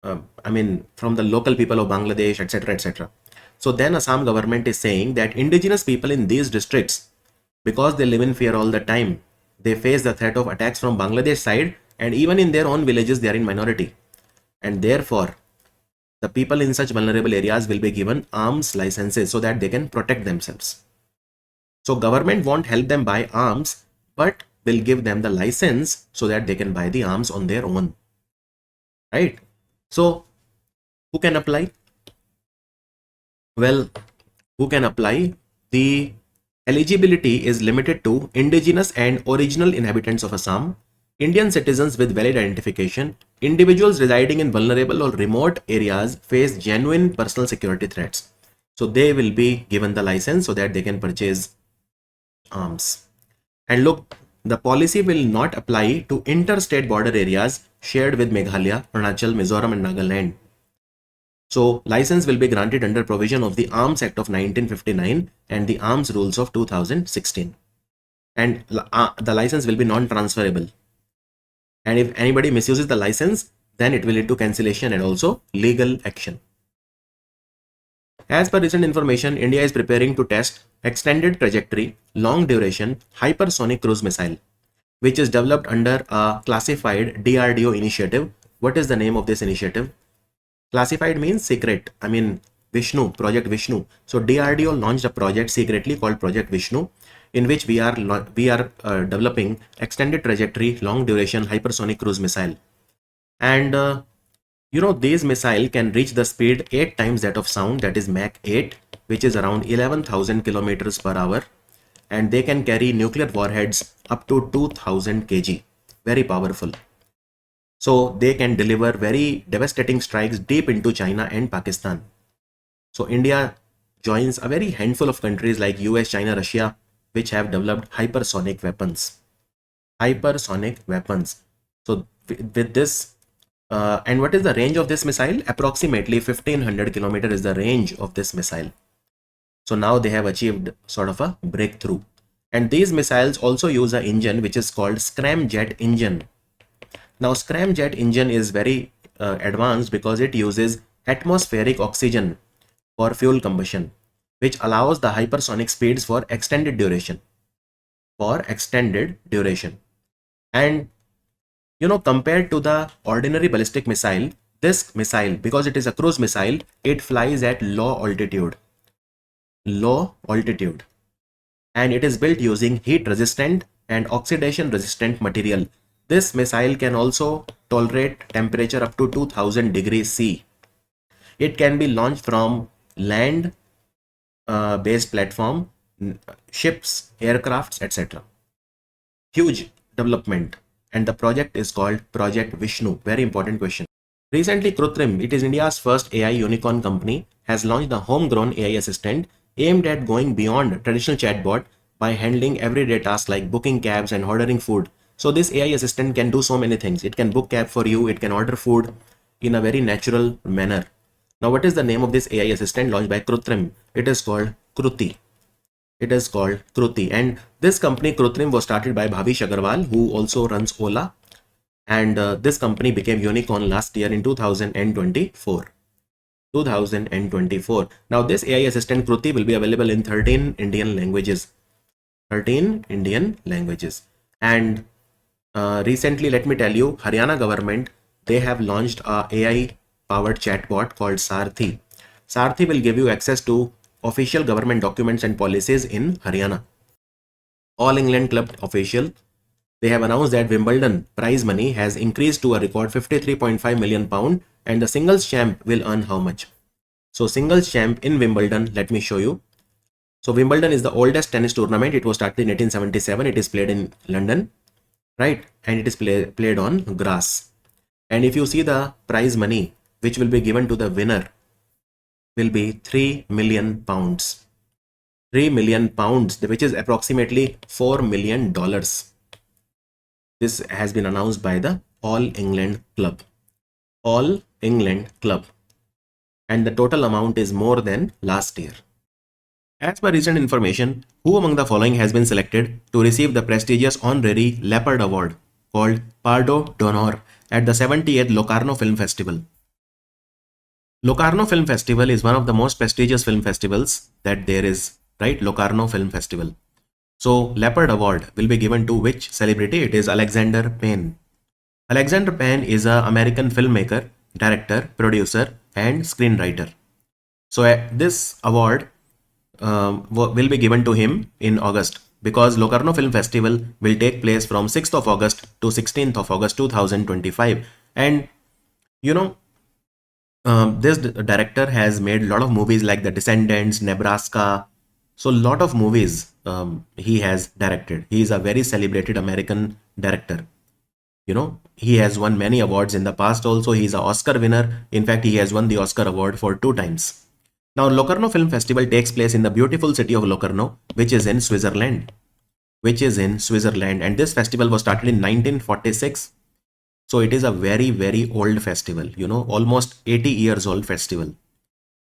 I mean, from the local people of Bangladesh, etc., etc. So then Assam government is saying that indigenous people in these districts, because they live in fear all the time, they face the threat of attacks from Bangladesh side, and even in their own villages, they are in minority. And therefore, the people in such vulnerable areas will be given arms licenses so that they can protect themselves. So government won't help them buy arms, but will give them the license so that they can buy the arms on their own. Right? So who can apply? Well, who can apply? The eligibility is limited to indigenous and original inhabitants of Assam, Indian citizens with valid identification, individuals residing in vulnerable or remote areas face genuine personal security threats. So they will be given the license so that they can purchase arms. And look, the policy will not apply to interstate border areas shared with Meghalaya, Arunachal, Mizoram and Nagaland. So license will be granted under provision of the Arms Act of 1959 and the Arms Rules of 2016. And the license will be non-transferable. And if anybody misuses the license, then it will lead to cancellation and also legal action. As per recent information, India is preparing to test extended trajectory, long duration, hypersonic cruise missile, which is developed under a classified DRDO initiative. What is the name of this initiative? Classified means secret. I mean, Vishnu, Project Vishnu. So DRDO launched a project secretly called Project Vishnu, in which we are developing extended trajectory, long duration hypersonic cruise missile. And these missile can reach the speed 8 times that of sound, that is Mach 8, which is around 11,000 kilometers per hour. And they can carry nuclear warheads up to 2000 kg. Very powerful. So they can deliver very devastating strikes deep into China and Pakistan. So India joins a very handful of countries like US, China, Russia, which have developed hypersonic weapons. Hypersonic weapons. So with this, and what is the range of this missile? Approximately 1500 kilometers is the range of this missile. So now they have achieved sort of a breakthrough. And these missiles also use an engine which is called scramjet engine. Now scramjet engine is very advanced because it uses atmospheric oxygen for fuel combustion, which allows the hypersonic speeds for extended duration. And compared to the ordinary ballistic missile, this missile, because it is a cruise missile, it flies at low altitude, and it is built using heat resistant and oxidation resistant material. This missile can also tolerate temperature up to 2000 degrees C. It can be launched from land based platform, ships, aircrafts, etc. Huge development, and the project is called Project Vishnu. Very important question. Recently, Krutrim, it is India's first AI unicorn company, has launched a homegrown AI assistant aimed at going beyond traditional chatbot by handling everyday tasks like booking cabs and ordering food. So this AI assistant can do so many things. It can book cab for you, it can order food in a very natural manner. Now, what is the name of this AI assistant launched by Krutrim? It is called Kruti. And this company Krutrim was started by Bhavish Agarwal, who also runs Ola. And this company became unicorn last year in 2024. Now this AI assistant Kruti will be available in 13 Indian languages. And recently, let me tell you, Haryana government, they have launched a AI powered chatbot called Sarthi. Sarthi will give you access to official government documents and policies in Haryana. All England Club official, they have announced that Wimbledon prize money has increased to a record £53.5 million, and the singles champ will earn how much? So singles champ in Wimbledon, let me show you. So Wimbledon is the oldest tennis tournament. It was started in 1877. It is played in London, right? And it is played on grass. And if you see the prize money which will be given to the winner will be £3 million. £3 million, which is approximately $4 million. This has been announced by the All England Club. And the total amount is more than last year. As per recent information, who among the following has been selected to receive the prestigious honorary Leopard Award called Pardo d'Onor at the 78th Locarno Film Festival? Locarno Film Festival is one of the most prestigious film festivals that there is, right? Locarno Film Festival. So Leopard Award will be given to which celebrity? It is Alexander Payne. Alexander Payne is an American filmmaker, director, producer, and screenwriter. So this award will be given to him in August, because Locarno Film Festival will take place from 6th of August to 16th of August 2025. And this director has made a lot of movies like The Descendants, Nebraska. So a lot of movies he has directed. He is a very celebrated American director. He has won many awards in the past also. He is an Oscar winner. In fact, he has won the Oscar award for 2 times. Now, Locarno Film Festival takes place in the beautiful city of Locarno, which is in Switzerland. And this festival was started in 1946. So it is a very, very old festival, almost 80 years old festival.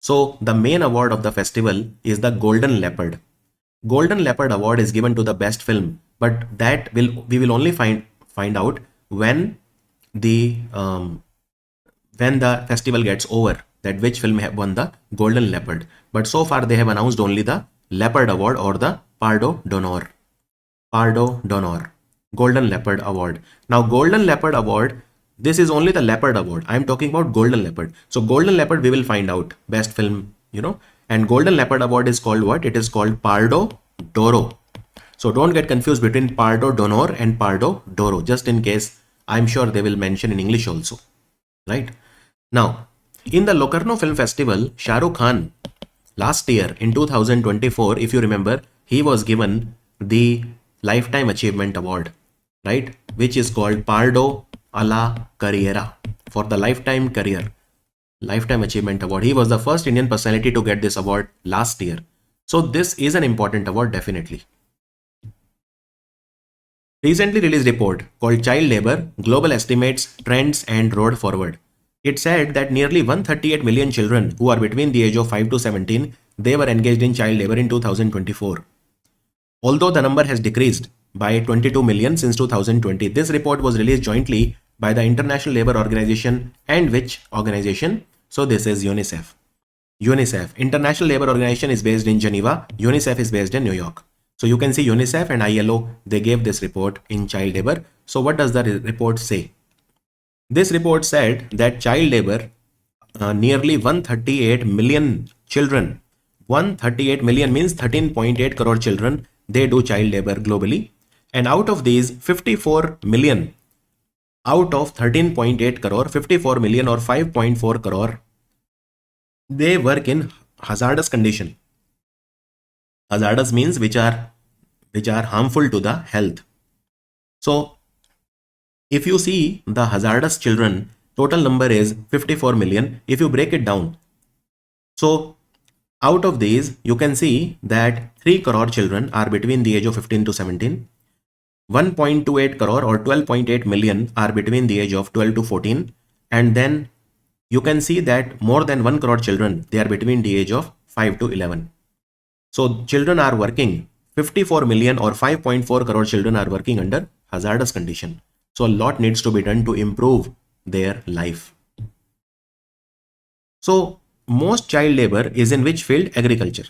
So the main award of the festival is the Golden Leopard. Golden Leopard Award is given to the best film, but that we will only find out when the festival gets over, that which film have won the Golden Leopard. But so far they have announced only the Leopard Award or the Pardo d'Onor. Golden Leopard Award. Now Golden Leopard Award, this is only the Leopard Award. I am talking about Golden Leopard. So Golden Leopard we will find out best film, And Golden Leopard Award is called what? It is called Pardo d'Oro. So don't get confused between Pardo d'Onor and Pardo d'Oro, just in case. I'm sure they will mention in English also, right? Now, in the Locarno Film Festival, Shah Rukh Khan last year in 2024, if you remember, he was given the Lifetime Achievement Award, right? Which is called Pardo alla Carriera, for the lifetime career, Lifetime Achievement Award. He was the first Indian personality to get this award last year. So this is an important award, definitely. Recently released report called Child Labor, Global Estimates, Trends and Road Forward. It said that nearly 138 million children who are between the age of 5 to 17, they were engaged in child labor in 2024. Although the number has decreased by 22 million since 2020, this report was released jointly by the International Labour Organization and which organization? So this is UNICEF. UNICEF, International Labour Organization, is based in Geneva. UNICEF is based in New York. So you can see UNICEF and ILO, they gave this report in child labor. So what does the report say? This report said that child labor, nearly 138 million children, 138 million means 13.8 crore children, they do child labor globally. And out of these, 54 million, out of 13.8 crore, 54 million or 5.4 crore, they work in hazardous condition. Hazardous means which are harmful to the health. So if you see the hazardous children, total number is 54 million. If you break it down, so out of these, you can see that 3 crore children are between the age of 15 to 17. 1.28 crore or 12.8 million are between the age of 12 to 14. And then you can see that more than 1 crore children, they are between the age of 5 to 11. So children are working, 54 million or 5.4 crore children are working under hazardous condition. So a lot needs to be done to improve their life. So most child labor is in which field? Agriculture.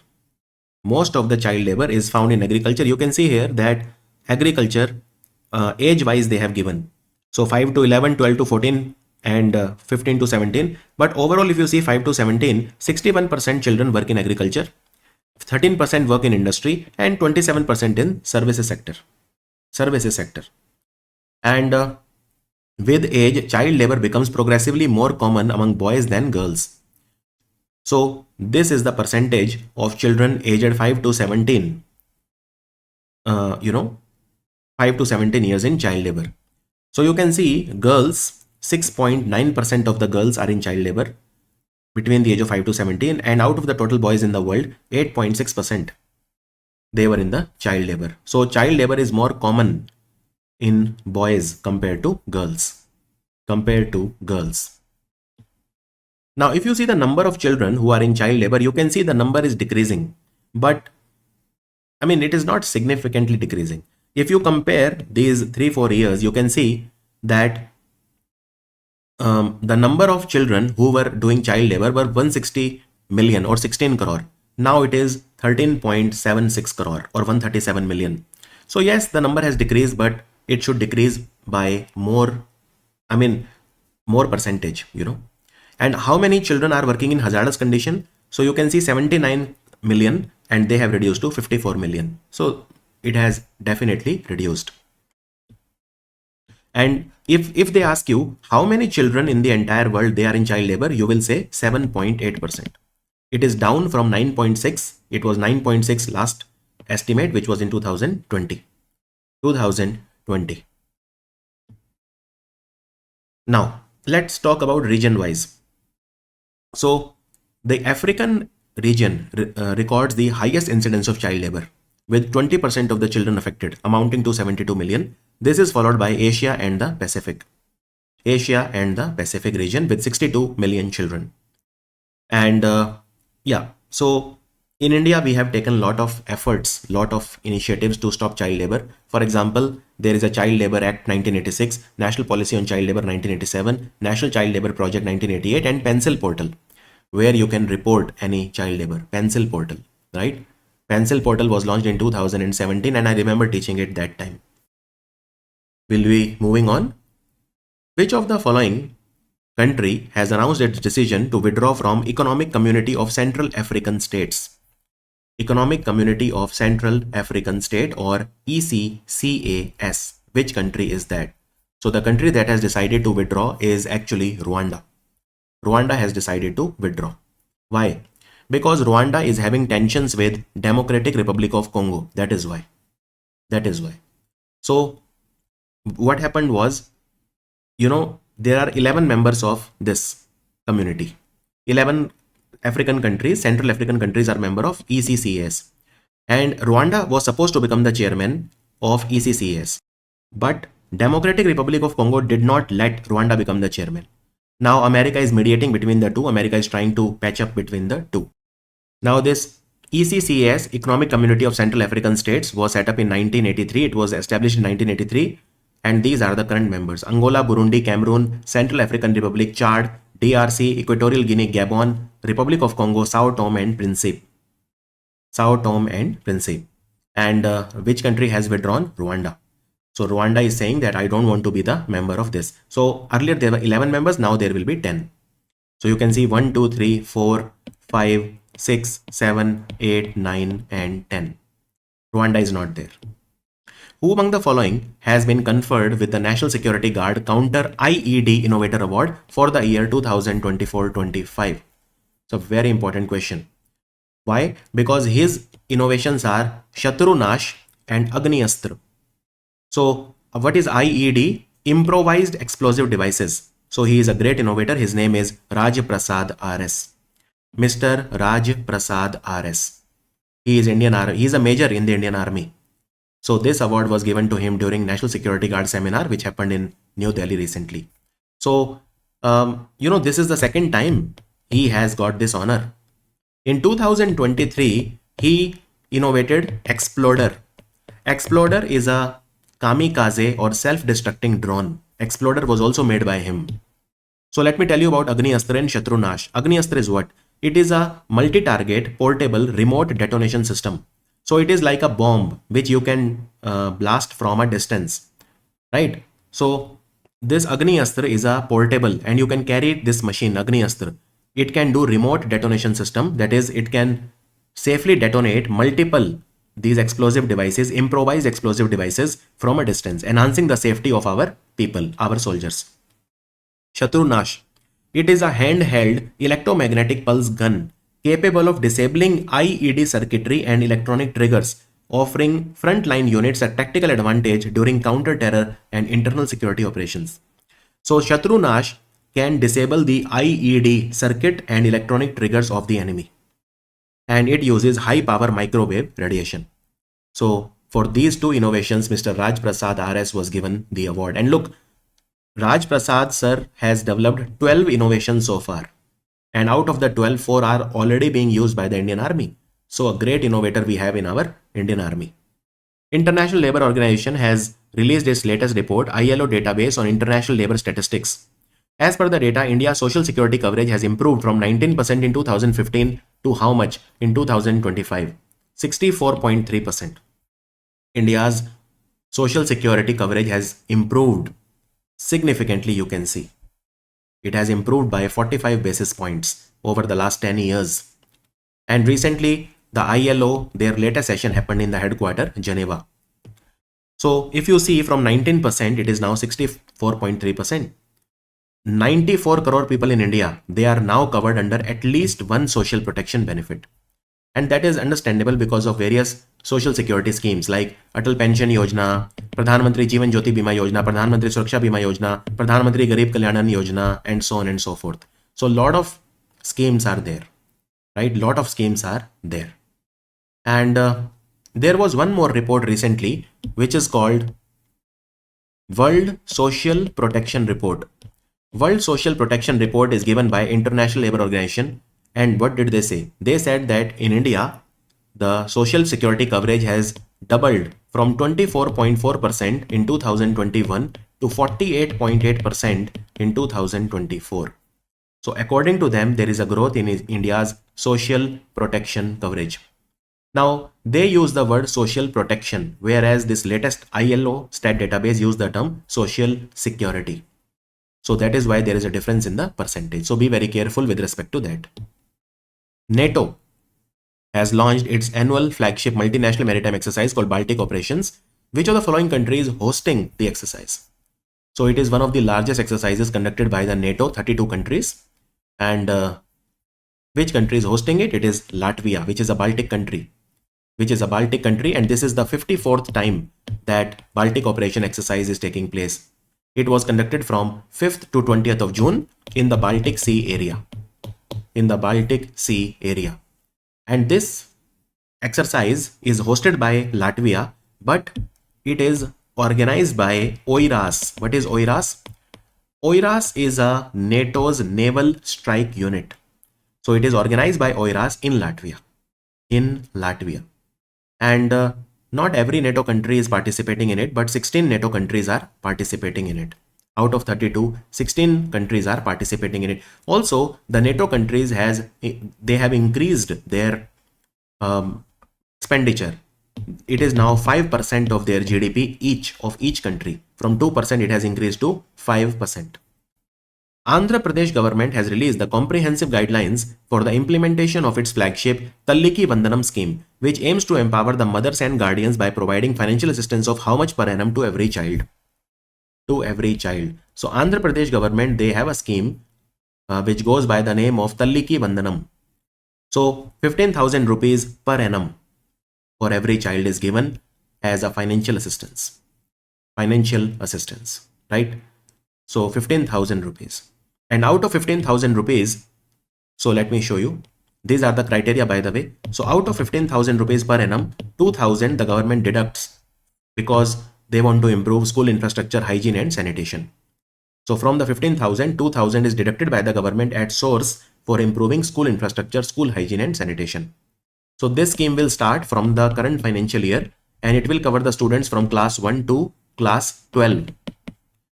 Most of the child labor is found in agriculture. You can see here that agriculture, age wise they have given. So 5 to 11, 12 to 14 and 15 to 17. But overall, if you see 5 to 17, 61% children work in agriculture, 13% work in industry and 27% in services sector. And with age, child labor becomes progressively more common among boys than girls. So this is the percentage of children aged 5 to 17, 5 to 17 years in child labor. So you can see girls, 6.9% of the girls are in child labor between the age of 5 to 17, and out of the total boys in the world, 8.6% they were in the child labor. So child labor is more common in boys compared to girls. Now, if you see the number of children who are in child labor, you can see the number is decreasing, but I mean, it is not significantly decreasing. If you compare these 3-4 years, you can see that the number of children who were doing child labor were 160 million or 16 crore. Now it is 13.76 crore or 137 million. So yes, the number has decreased, but it should decrease by more, more percentage, And how many children are working in hazardous condition? So you can see 79 million and they have reduced to 54 million. So it has definitely reduced. And if they ask you how many children in the entire world they are in child labor, you will say 7.8%. It is down from 9.6. It was 9.6 last estimate, which was in 2020. Now, let's talk about region wise. So the African region records the highest incidence of child labor with 20% of the children affected, amounting to 72 million. This is followed by Asia and the Pacific. Asia and the Pacific region with 62 million children. And so in India, we have taken a lot of efforts, lot of initiatives to stop child labor. For example, there is a Child Labor Act 1986, National Policy on Child Labor 1987, National Child Labor Project 1988, and Pencil Portal, where you can report any child labor. Pencil Portal, right? Pencil Portal was launched in 2017 and I remember teaching it that time. Will we moving on? Which of the following country has announced its decision to withdraw from Economic Community of Central African States. Economic Community of Central African State, or ECCAS. Which country is that? So the country that has decided to withdraw is actually Rwanda. Rwanda has decided to withdraw. Why? Because Rwanda is having tensions with Democratic Republic of Congo. That is why. That is why. So what happened was, there are 11 members of this community. 11 African countries, Central African countries, are member of ECCAS. And Rwanda was supposed to become the chairman of ECCAS. But Democratic Republic of Congo did not let Rwanda become the chairman. Now America is mediating between the two. America is trying to patch up between the two. Now this ECCAS, Economic Community of Central African States, was set up in 1983. It was established in 1983. And these are the current members: Angola, Burundi, Cameroon, Central African Republic, Chad, DRC, Equatorial Guinea, Gabon, Republic of Congo, Sao Tome and Principe. Sao Tome and Principe. And which country has withdrawn? Rwanda. So Rwanda is saying that I don't want to be the member of this. So earlier there were 11 members, now there will be 10. So you can see 1, 2, 3, 4, 5, 6, 7, 8, 9 and 10. Rwanda is not there. Who among the following has been conferred with the National Security Guard Counter IED Innovator Award for the year 2024-25? It's a very important question. Why? Because his innovations are Shatrunash and Agni Astra. So what is IED? Improvised Explosive Devices. So he is a great innovator. His name is Raj Prasad RS. Mr. Raj Prasad RS. He is Indian Army. He is a major in the Indian Army. So this award was given to him during National Security Guard seminar, which happened in New Delhi recently. So, this is the second time he has got this honor. In 2023, he innovated Exploder. Exploder is a kamikaze or self-destructing drone. Exploder was also made by him. So let me tell you about Agni Astra and Shatrunash. Agni Astra is what? It is a multi-target portable remote detonation system. So it is like a bomb which you can blast from a distance, right? So this Agni Astra is a portable and you can carry this machine, Agni Astra. It can do remote detonation system. That is, it can safely detonate multiple these explosive devices, improvised explosive devices from a distance, enhancing the safety of our people, our soldiers. Shatrunash. It is a handheld electromagnetic pulse gun capable of disabling IED circuitry and electronic triggers, offering frontline units a tactical advantage during counter-terror and internal security operations. So Shatrunash can disable the IED circuit and electronic triggers of the enemy. And it uses high power microwave radiation. So for these two innovations, Mr. Raj Prasad RS was given the award. And look, Raj Prasad sir has developed 12 innovations so far. And out of the 12, 4 are already being used by the Indian Army. So a great innovator we have in our Indian Army. International Labour Organization has released its latest report, ILO database on international labour statistics. As per the data, India's social security coverage has improved from 19% in 2015 to how much in 2025? 64.3%. India's social security coverage has improved significantly, you can see. It has improved by 45 basis points over the last 10 years. And recently, the ILO, their latest session happened in the headquarters, Geneva. So if you see from 19%, it is now 64.3%. 94 crore people in India, they are now covered under at least one social protection benefit. And that is understandable because of various social security schemes like Atal Pension Yojana, Pradhan Mantri Jeevan Jyoti Bima Yojana, Pradhan Mantri Suraksha Bima Yojana, Pradhan Mantri Garib Kalyanan Yojana, and so on and so forth. So a lot of schemes are there, right? Lot of schemes are there. And there was one more report recently, which is called World Social Protection Report. World Social Protection Report is given by International Labour Organization. And what did they say? They said that in India, the social security coverage has doubled from 24.4% in 2021 to 48.8% in 2024. So according to them, there is a growth in India's social protection coverage. Now, they use the word social protection, whereas this latest ILO stat database used the term social security. So that is why there is a difference in the percentage. So be very careful with respect to that. NATO has launched its annual flagship multinational maritime exercise called Baltic Operations. Which of the following countries hosting the exercise? So it is one of the largest exercises conducted by the NATO, 32 countries. And which country is hosting it? It is Latvia, which is a Baltic country. And this is the 54th time that Baltic Operation exercise is taking place. It was conducted from 5th to 20th of June in the Baltic Sea area. And this exercise is hosted by Latvia, but it is organized by OIRAS. What is OIRAS? OIRAS is a NATO's naval strike unit. So it is organized by OIRAS in Latvia. And not every NATO country is participating in it, but 16 NATO countries are participating in it. Out of 32, 16 countries are participating in it. Also, the NATO countries have increased their expenditure. It is now 5% of their GDP each country. From 2% it has increased to 5%. Andhra Pradesh government has released the comprehensive guidelines for the implementation of its flagship Talliki Vandanam scheme, which aims to empower the mothers and guardians by providing financial assistance of how much per annum to every child. So Andhra Pradesh government, they have a scheme which goes by the name of Talliki Vandanam. So 15,000 rupees per annum for every child is given as a financial assistance, right? So 15,000 rupees. And out of 15,000 rupees, so let me show you. These are the criteria, by the way. So out of 15,000 rupees per annum, 2,000 the government deducts because they want to improve school infrastructure, hygiene and sanitation. So from the 15,000, 2,000 is deducted by the government at source for improving school infrastructure, school hygiene and sanitation. So this scheme will start from the current financial year and it will cover the students from class 1 to class 12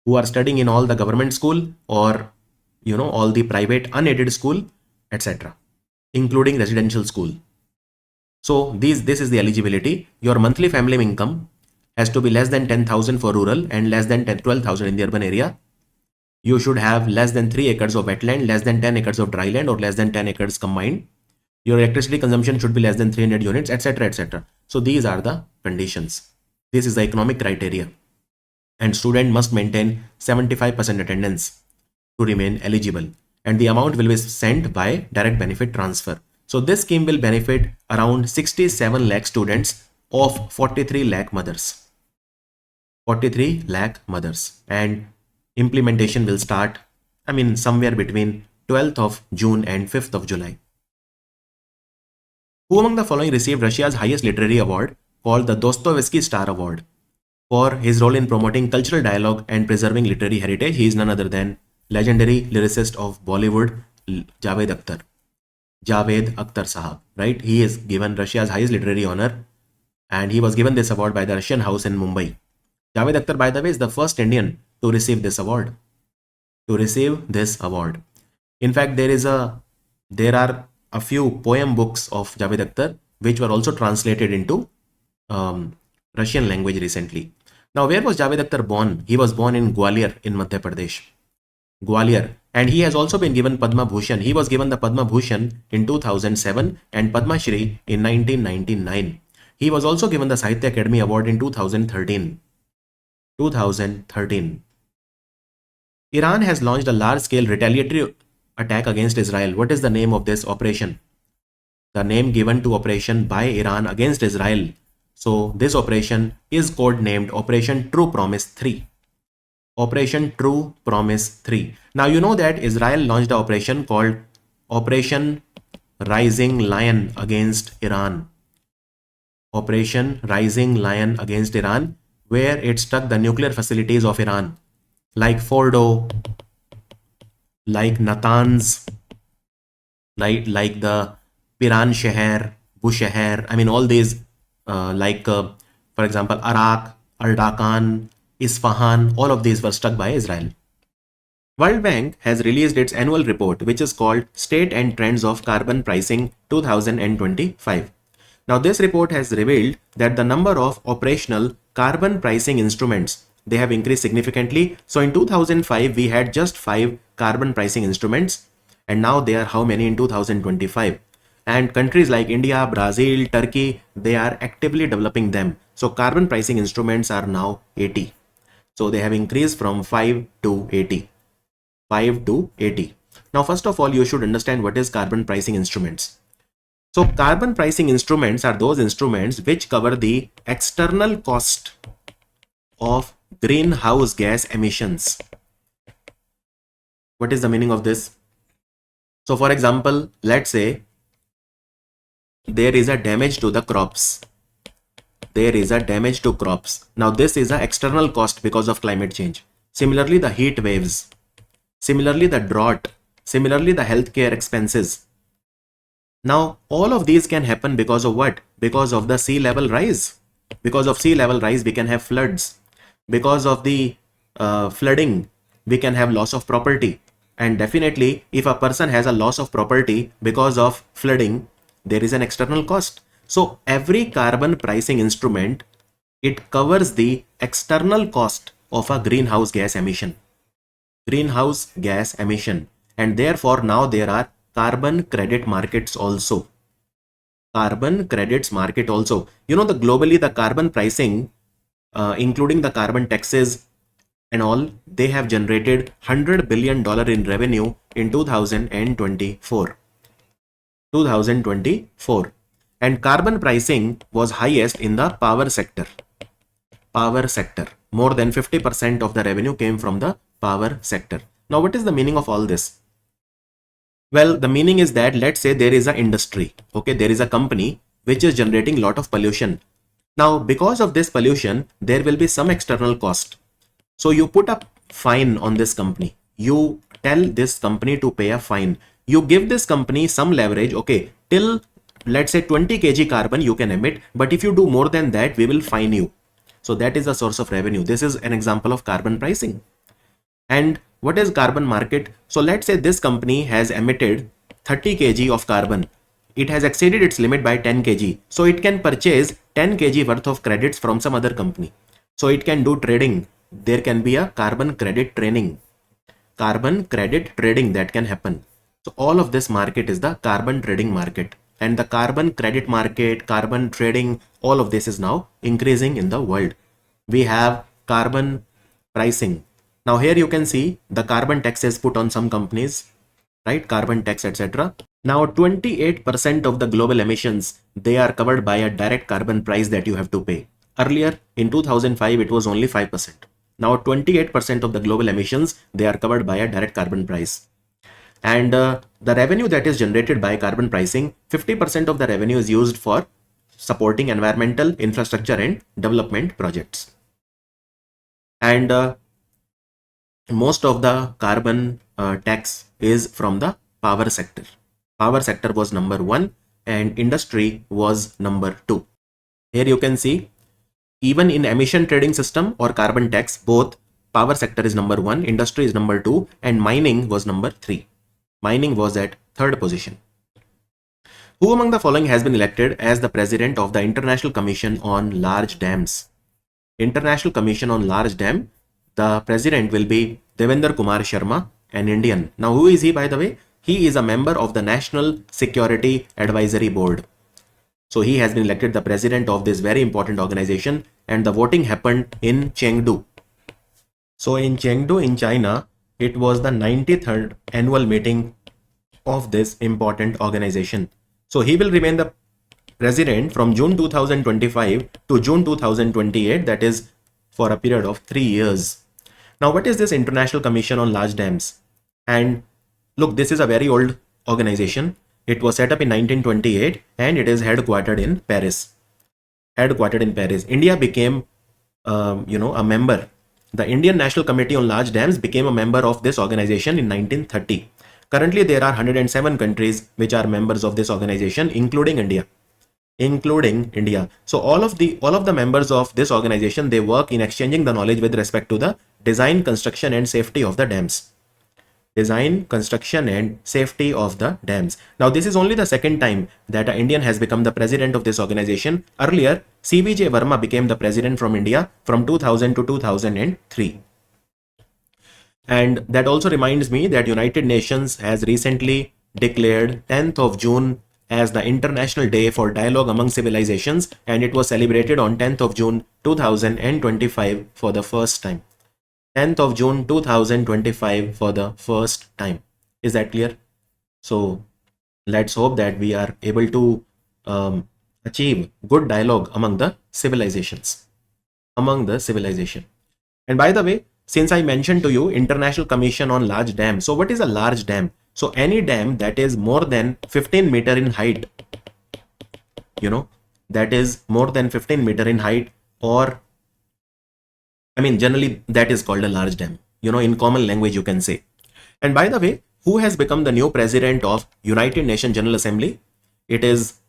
who are studying in all the government school or all the private unaided school, etc., including residential school. So this is the eligibility. Your monthly family income has to be less than 10,000 for rural and less than 12,000 in the urban area. You should have less than 3 acres of wetland, less than 10 acres of dry land or less than 10 acres combined. Your electricity consumption should be less than 300 units, etc., etc. So these are the conditions. This is the economic criteria. And student must maintain 75% attendance to remain eligible. And the amount will be sent by direct benefit transfer. So this scheme will benefit around 67 lakh students of 43 lakh mothers. And implementation will start, somewhere between 12th of June and 5th of July. Who among the following received Russia's highest literary award called the Dostoevsky Star Award for his role in promoting cultural dialogue and preserving literary heritage? He is none other than legendary lyricist of Bollywood, Javed Akhtar Sahab, right? He is given Russia's highest literary honor and he was given this award by the Russian House in Mumbai. Javed Akhtar, by the way, is the first Indian to receive this award. In fact, there are a few poem books of Javed Akhtar which were also translated into Russian language recently. Now, where was Javed Akhtar born? He was born in Gwalior in Madhya Pradesh. And he has also been given Padma Bhushan. He was given the Padma Bhushan in 2007 and Padma Shri in 1999. He was also given the Sahitya Academy Award in 2013. Iran has launched a large-scale retaliatory attack against Israel. What is the name of this operation? The name given to operation by Iran against Israel. So this operation is codenamed Operation True Promise 3. Operation True Promise 3. Now you know that Israel launched an operation called Operation Rising Lion against Iran. Operation Rising Lion against Iran, where it struck the nuclear facilities of Iran, like Fordo, like Natanz, like the Piran Sheher, Bushehr, all these, for example, Arak, Ardakan, Isfahan, all of these were struck by Israel. World Bank has released its annual report, which is called State and Trends of Carbon Pricing 2025. Now, this report has revealed that the number of operational carbon pricing instruments they have increased significantly. So in 2005, we had just 5 carbon pricing instruments, and now there are how many in 2025? And countries like India, Brazil, Turkey, they are actively developing them. So carbon pricing instruments are now 80. So they have increased from 5 to 80. 5 to 80. Now, first of all, you should understand what is carbon pricing instruments. So carbon pricing instruments are those instruments which cover the external cost of greenhouse gas emissions. What is the meaning of this? So for example, let's say there is a damage to the crops. There is a damage to crops. Now this is an external cost because of climate change. Similarly, the heat waves. Similarly, the drought. Similarly, the healthcare expenses. Now, all of these can happen because of what? Because of the sea level rise. Because of sea level rise, we can have floods. Because of the flooding, we can have loss of property. And definitely, if a person has a loss of property because of flooding, there is an external cost. So every carbon pricing instrument, it covers the external cost of a greenhouse gas emission. Greenhouse gas emission. And therefore, now there are carbon credit markets also. Carbon credits market also. You know, globally, the carbon pricing, including the carbon taxes and all, they have generated $100 billion in revenue in 2024. 2024. And carbon pricing was highest in the power sector. Power sector. More than 50% of the revenue came from the power sector. Now, what is the meaning of all this? Well, the meaning is that, let's say there is an industry. Okay, there is a company which is generating a lot of pollution. Now, because of this pollution, there will be some external cost. So you put a fine on this company. You tell this company to pay a fine. You give this company some leverage. Okay, till let's say 20 kg carbon you can emit, but if you do more than that, we will fine you. So that is a source of revenue. This is an example of carbon pricing. And what is carbon market? So let's say this company has emitted 30 kg of carbon. It has exceeded its limit by 10 kg. So it can purchase 10 kg worth of credits from some other company. So it can do trading. There can be a carbon credit trading. Carbon credit trading that can happen. So all of this market is the carbon trading market. And the carbon credit market, carbon trading, all of this is now increasing in the world. We have carbon pricing. Now here you can see the carbon taxes put on some companies, right? Carbon tax, etc. Now 28% of the global emissions, they are covered by a direct carbon price that you have to pay. Earlier in 2005, it was only 5%. Now 28% of the global emissions, they are covered by a direct carbon price. And the revenue that is generated by carbon pricing, 50% of the revenue is used for supporting environmental, infrastructure and development projects. And most of the carbon tax is from the power sector. Power sector was number 1 and industry was number 2. Here you can see, even in emission trading system or carbon tax, both power sector is number 1, industry is number 2, and mining was number 3. Mining was at 3rd position. Who among the following has been elected as the president of the International Commission on Large Dams? International Commission on Large Dam, the president will be Devendra Kumar Sharma, an Indian. Now, who is he, by the way? He is a member of the National Security Advisory Board. So he has been elected the president of this very important organization, and the voting happened in Chengdu. So in Chengdu in China, it was the 93rd annual meeting of this important organization. So he will remain the president from June 2025 to June 2028, that is for a period of 3 years. Now, what is this International Commission on Large Dams? And look, this is a very old organization. It was set up in 1928 and it is headquartered in Paris. Headquartered in Paris. India became, a member. The Indian National Committee on Large Dams became a member of this organization in 1930. Currently, there are 107 countries which are members of this organization, including India. So all of the members of this organization, they work in exchanging the knowledge with respect to the design, construction and safety of the dams. design, construction and safety of the dams. Now this is only the second time that an Indian has become the president of this organization. Earlier, CVJ Verma became the president from India from 2000 to 2003. And that also reminds me that United Nations has recently declared 10th of June as the International Day for Dialogue Among Civilizations, and it was celebrated on 10th of June 2025 for the first time. 10th of June 2025 for the first time. Is that clear? So let's hope that we are able to achieve good dialogue among the civilizations. And by the way, since I mentioned to you International Commission on Large Dam. So what is a large dam? So any dam that is more than 15 meter in height, that is more than 15 meter in height, or generally that is called a large dam, in common language you can say. And by the way, who has become the new president of United Nations General Assembly? It is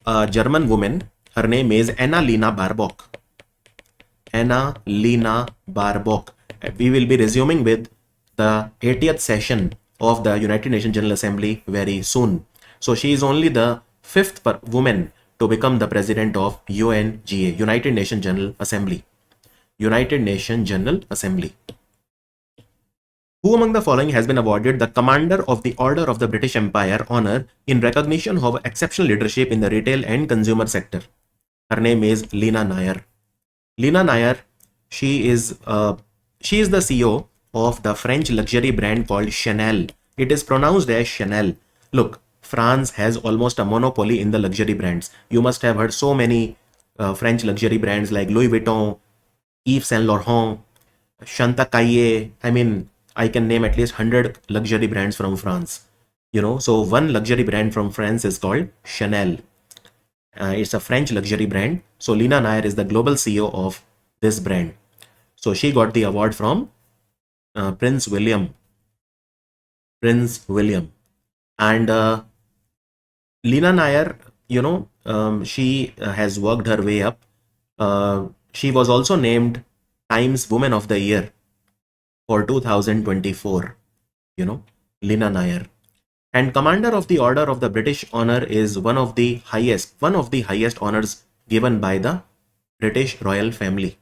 a German woman. Her name is Annalena Baerbock. Annalena Baerbock. We will be resuming with the 80th session of the United Nations General Assembly very soon. So she is only the fifth woman to become the president of UNGA, United Nations General Assembly. United Nations General Assembly. Who among the following has been awarded the Commander of the Order of the British Empire honor in recognition of exceptional leadership in the retail and consumer sector? Her name is Lina Nair. Lina Nair, she is the CEO of the French luxury brand called Chanel. It is pronounced as Chanel. Look, France has almost a monopoly in the luxury brands. You must have heard so many French luxury brands like Louis Vuitton, Yves Saint Laurent, Chantecaille. I can name at least 100 luxury brands from France. So one luxury brand from France is called Chanel. It's a French luxury brand. So Lina Nair is the global CEO of this brand. So she got the award from Prince William. And Lina Nair, she has worked her way up. She was also named Times Woman of the Year for 2024, Lina Nair. And Commander of the Order of the British Honor is one of the highest honors given by the British royal family.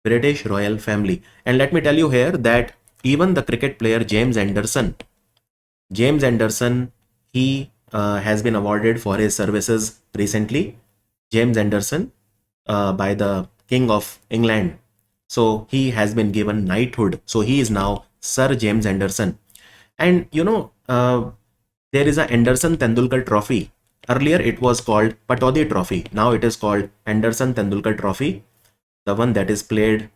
And let me tell you here that even the cricket player James Anderson, he has been awarded for his services recently. James Anderson, by the King of England. So he has been given knighthood. So he is now Sir James Anderson. And there is a Anderson Tendulkar Trophy. Earlier it was called Patodi Trophy. Now it is called Anderson Tendulkar Trophy. The one that is played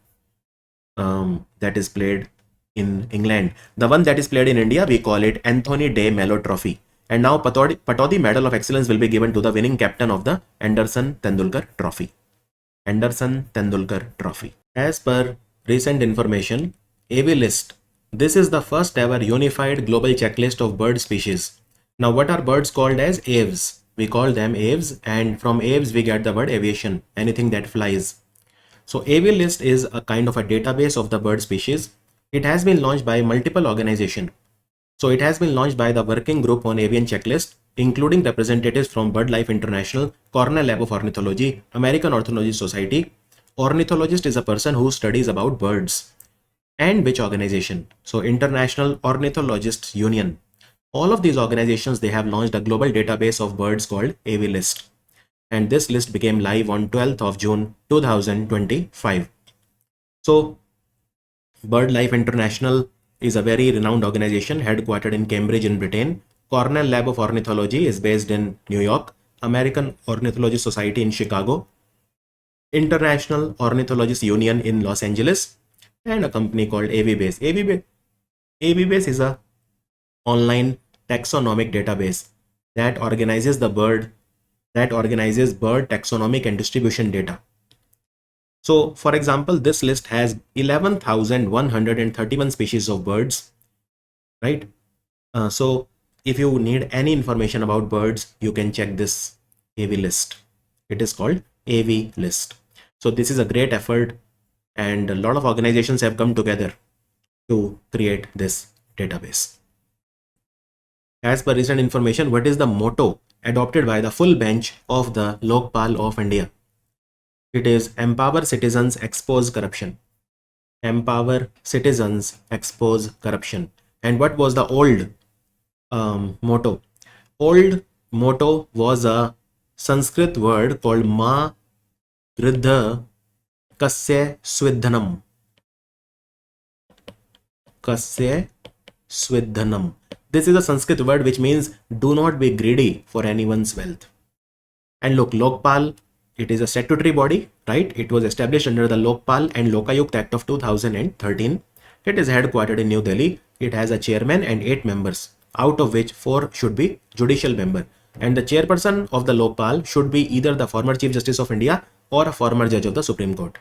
in England. The one that is played in India, we call it Anthony De Mello Trophy. And now Patodi Medal of Excellence will be given to the winning captain of the Anderson Tendulkar Trophy. As per recent information, AV List. This is the first ever unified global checklist of bird species. Now what are birds called as? Aves. We call them aves, and from aves we get the word aviation, anything that flies. So AV List is a kind of a database of the bird species. It has been launched by multiple organizations. So it has been launched by the Working Group on Avian Checklist, including representatives from BirdLife International, Cornell Lab of Ornithology, American Ornithologist Society. Ornithologist is a person who studies about birds. And which organization? So International Ornithologists Union. All of these organizations, they have launched a global database of birds called AV List. And this list became live on 12th of June 2025. So BirdLife International is a very renowned organization headquartered in Cambridge in Britain. Cornell Lab of Ornithology is based in New York. American Ornithologist Society in Chicago. International Ornithologist Union in Los Angeles. And a company called AVBase. AVBase is a online taxonomic database that organizes bird taxonomic and distribution data. So for example, this list has 11,131 species of birds, right? So if you need any information about birds, you can check this AV List. It is called AV List. So this is a great effort, and a lot of organizations have come together to create this database. As per recent information, what is the motto adopted by the full bench of the Lokpal of India? It is empower citizens, expose corruption. Empower citizens, expose corruption. And what was the old motto? Old motto was a Sanskrit word called Ma Gridha Kasya Swidhanam. Kasya Swidhanam. This is a Sanskrit word which means do not be greedy for anyone's wealth. And look, Lokpal, it is a statutory body, right? It was established under the Lokpal and Lokayukt Act of 2013. It is headquartered in New Delhi. It has a chairman and 8 members, out of which 4 should be judicial member. And the chairperson of the Lokpal should be either the former Chief Justice of India or a former judge of the Supreme Court.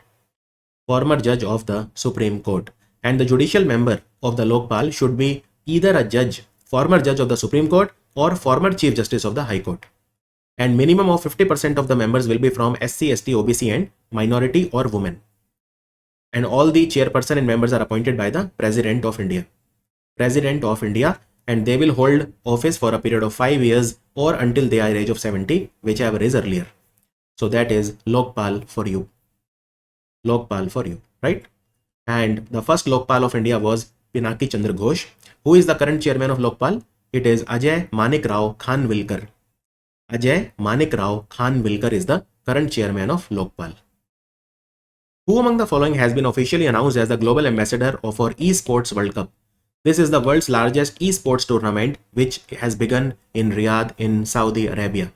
Former judge of the Supreme Court. And the judicial member of the Lokpal should be either a judge, former judge of the Supreme Court, or former Chief Justice of the High Court. And minimum of 50% of the members will be from SC, ST, OBC and minority or women. And all the chairperson and members are appointed by the President of India. President of India, and they will hold office for a period of 5 years or until they are age of 70, whichever is earlier. So that is Lokpal for you. Lokpal for you, right? And the first Lokpal of India was Pinaki Chandra Ghosh. Who is the current chairman of Lokpal? It is Ajay Manik Rao Khanwilkar. Ajay Manik Rao Khanwilkar is the current chairman of Lokpal. Who among the following has been officially announced as the global ambassador of our esports World Cup? This is the world's largest esports tournament which has begun in Riyadh in Saudi Arabia.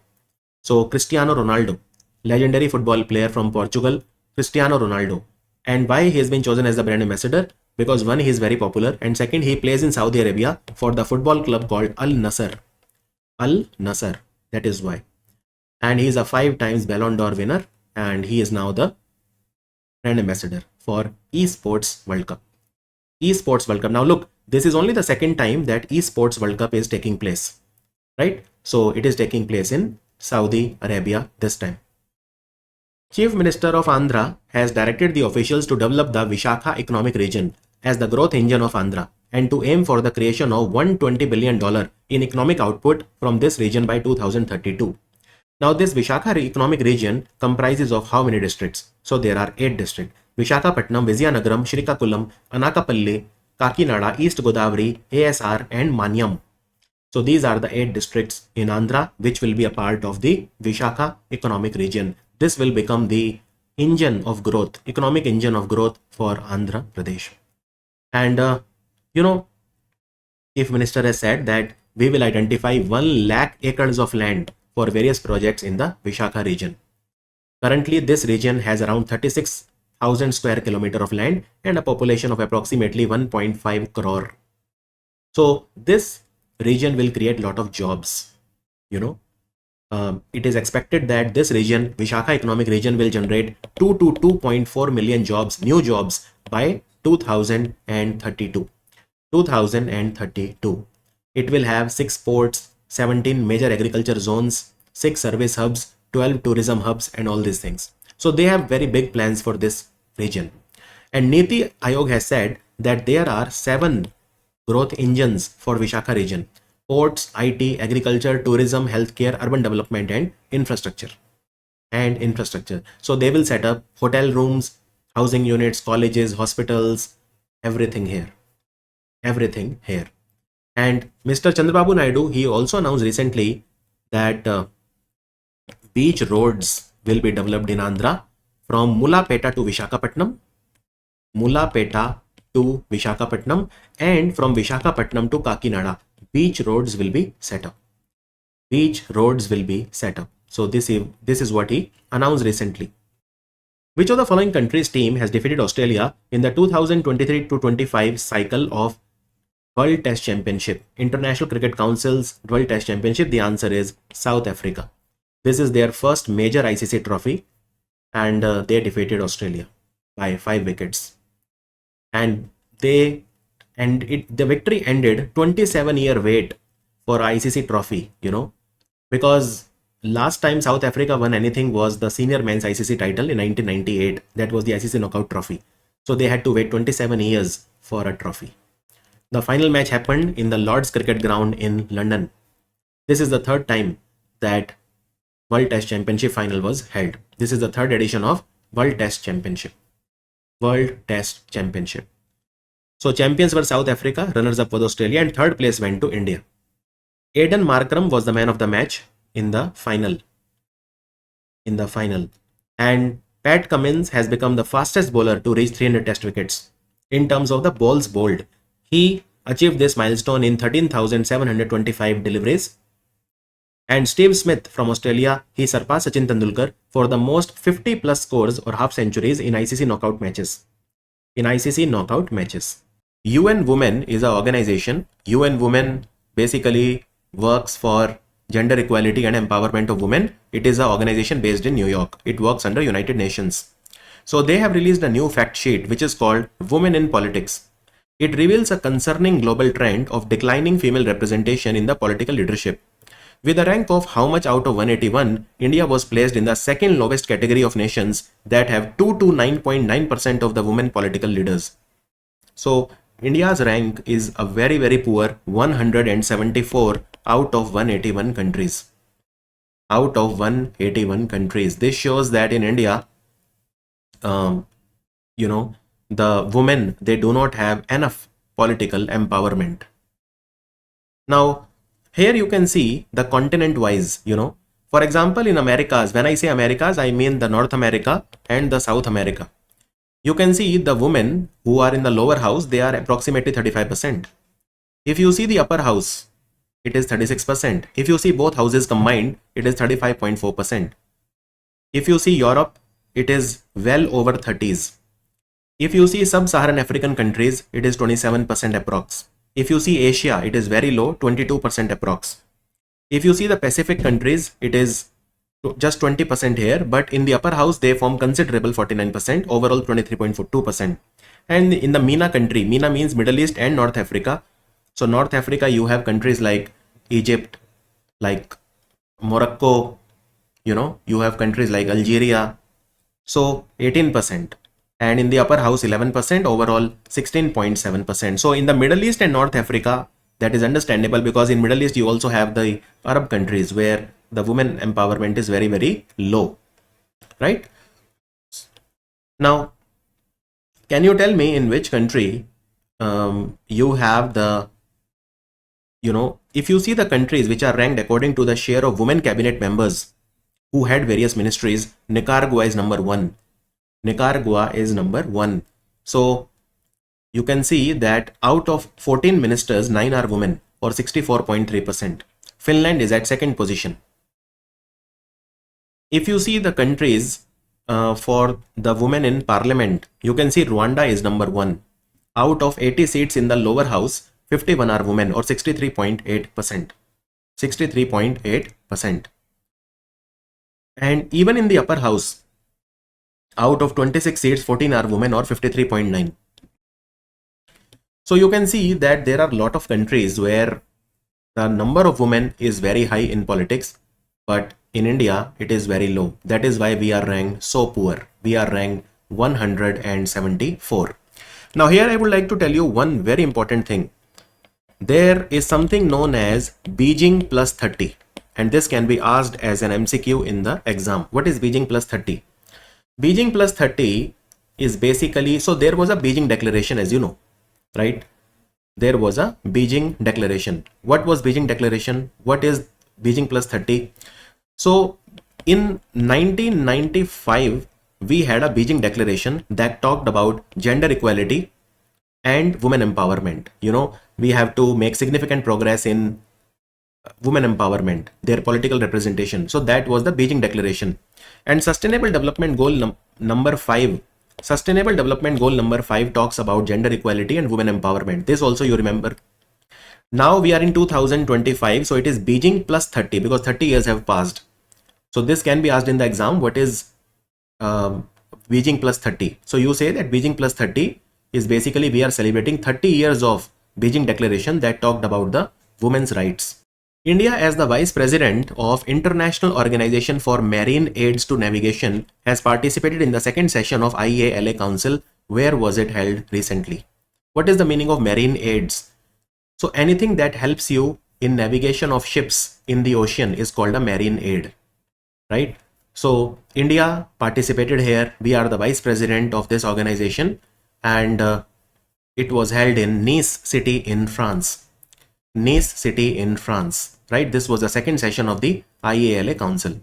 So Cristiano Ronaldo, legendary football player from Portugal, Cristiano Ronaldo. And why he has been chosen as the brand ambassador? Because one, he is very popular, and second, he plays in Saudi Arabia for the football club called Al Nassr. Al Nassr, that is why. And he is a 5 times Ballon d'Or winner, and he is now the brand ambassador for Esports World Cup. Esports World Cup. Now look, this is only the second time that Esports World Cup is taking place, right? So it is taking place in Saudi Arabia this time. Chief Minister of Andhra has directed the officials to develop the Vishakha economic region as the growth engine of Andhra and to aim for the creation of $120 billion in economic output from this region by 2032. Now this Vishakha economic region comprises of how many districts? So there are 8 districts: Vishakhapatnam, Vizianagaram, Srikakulam, Anakapalli, Kakinada, East Godavari, ASR and Manyam. So these are the 8 districts in Andhra which will be a part of the Vishakha economic region. This will become the engine of growth, economic engine of growth for Andhra Pradesh. And Chief Minister has said that we will identify 1 lakh acres of land for various projects in the Vishakha region. Currently, this region has around 36,000 square kilometer of land and a population of approximately 1.5 crore. So this region will create a lot of jobs, It is expected that this region, Vishakha economic region, will generate 2 to 2.4 million jobs, new jobs by 2032. 2032. It will have 6 ports, 17 major agriculture zones, 6 service hubs, 12 tourism hubs and all these things. So they have very big plans for this region. And Niti Aayog has said that there are 7 growth engines for Vishakha region: ports, IT, agriculture, tourism, healthcare, urban development and infrastructure. So they will set up hotel rooms, housing units, colleges, hospitals, everything here. And Mr. Chandrababu Naidu, he also announced recently that beach roads will be developed in Andhra from Mulapeta to Vishakhapatnam, and from Vishakhapatnam to Kakinada. Beach roads will be set up. So this is what he announced recently. Which of the following countries' team has defeated Australia in the 2023-25 cycle of World Test Championship, International Cricket Council's World Test Championship? The answer is South Africa. This is their first major ICC trophy, and they defeated Australia by 5 wickets. And the victory ended 27-year wait for ICC trophy, because last time South Africa won anything was the senior men's ICC title in 1998. That was the ICC knockout trophy. So they had to wait 27 years for a trophy. The final match happened in the Lord's Cricket Ground in London. This is the third time that World Test Championship final was held. This is the third edition of World Test Championship. World Test Championship. So champions were South Africa, runners-up was Australia, and third place went to India. Aiden Markram was the man of the match in the final. And Pat Cummins has become the fastest bowler to reach 300 test wickets. In terms of the balls bowled, he achieved this milestone in 13,725 deliveries. And Steve Smith from Australia, he surpassed Sachin Tendulkar for the most 50 plus scores or half centuries in ICC knockout matches. UN Women is an organization. UN Women basically works for gender equality and empowerment of women. It is an organization based in New York. It works under United Nations. So they have released a new fact sheet which is called Women in Politics. It reveals a concerning global trend of declining female representation in the political leadership. With a rank of how much out of 181, India was placed in the second lowest category of nations that have 2 to 9.9% of the women political leaders. So India's rank is a very, very poor 174 out of 181 countries. This shows that in India, the women, they do not have enough political empowerment. Now, here you can see the continent wise, for example, in Americas, when I say Americas, I mean the North America and the South America. You can see the women who are in the lower house, they are approximately 35%. If you see the upper house, it is 36%. If you see both houses combined, it is 35.4%. If you see Europe, it is well over 30s. If you see sub-Saharan African countries, it is 27% approx. If you see Asia, it is very low, 22% approx. If you see the Pacific countries, it is just 20% here, but in the upper house, they form considerable 49%, overall 23.42%. And in the MENA country, MENA means Middle East and North Africa. So North Africa, you have countries like Egypt, like Morocco, you have countries like Algeria. So 18%. And in the upper house, 11%, overall 16.7%. So in the Middle East and North Africa, that is understandable because in Middle East, you also have the Arab countries where the women empowerment is very, very low, right? Now, can you tell me in which country you have the, if you see the countries which are ranked according to the share of women cabinet members who had various ministries, Nicaragua is number 1. So you can see that out of 14 ministers, 9 are women or 64.3%. Finland is at second position. If you see the countries for the women in parliament, you can see Rwanda is number 1. Out of 80 seats in the lower house, 51 are women or 63.8%. And even in the upper house, out of 26 seats, 14 are women or 53.9. So you can see that there are a lot of countries where the number of women is very high in politics, but in India, it is very low. That is why we are ranked so poor. We are ranked 174. Now here I would like to tell you one very important thing. There is something known as Beijing plus 30, and this can be asked as an MCQ in the exam. What is Beijing plus 30? Beijing plus 30 is basically, so there was a Beijing declaration, as you know, right? There was a Beijing declaration. What was Beijing declaration? What is Beijing plus 30? So in 1995, we had a Beijing declaration that talked about gender equality and women empowerment. We have to make significant progress in women empowerment, their political representation. So that was the Beijing declaration. And Sustainable Development Goal number 5 Sustainable Development Goal number 5 talks about gender equality and women empowerment. This also you remember. Now we are in 2025, so it is Beijing plus 30 because 30 years have passed. So this can be asked in the exam. What is Beijing plus 30? So you say that Beijing plus 30 is basically we are celebrating 30 years of Beijing declaration that talked about the women's rights. India, as the Vice President of International Organization for Marine Aids to Navigation, has participated in the second session of IAA Council. Where was it held recently? What is the meaning of marine aids? So anything that helps you in navigation of ships in the ocean is called a marine aid, right? So India participated here. We are the vice president of this organization, and it was held in Nice city in France. Nice city in France, right? This was the second session of the IALA Council.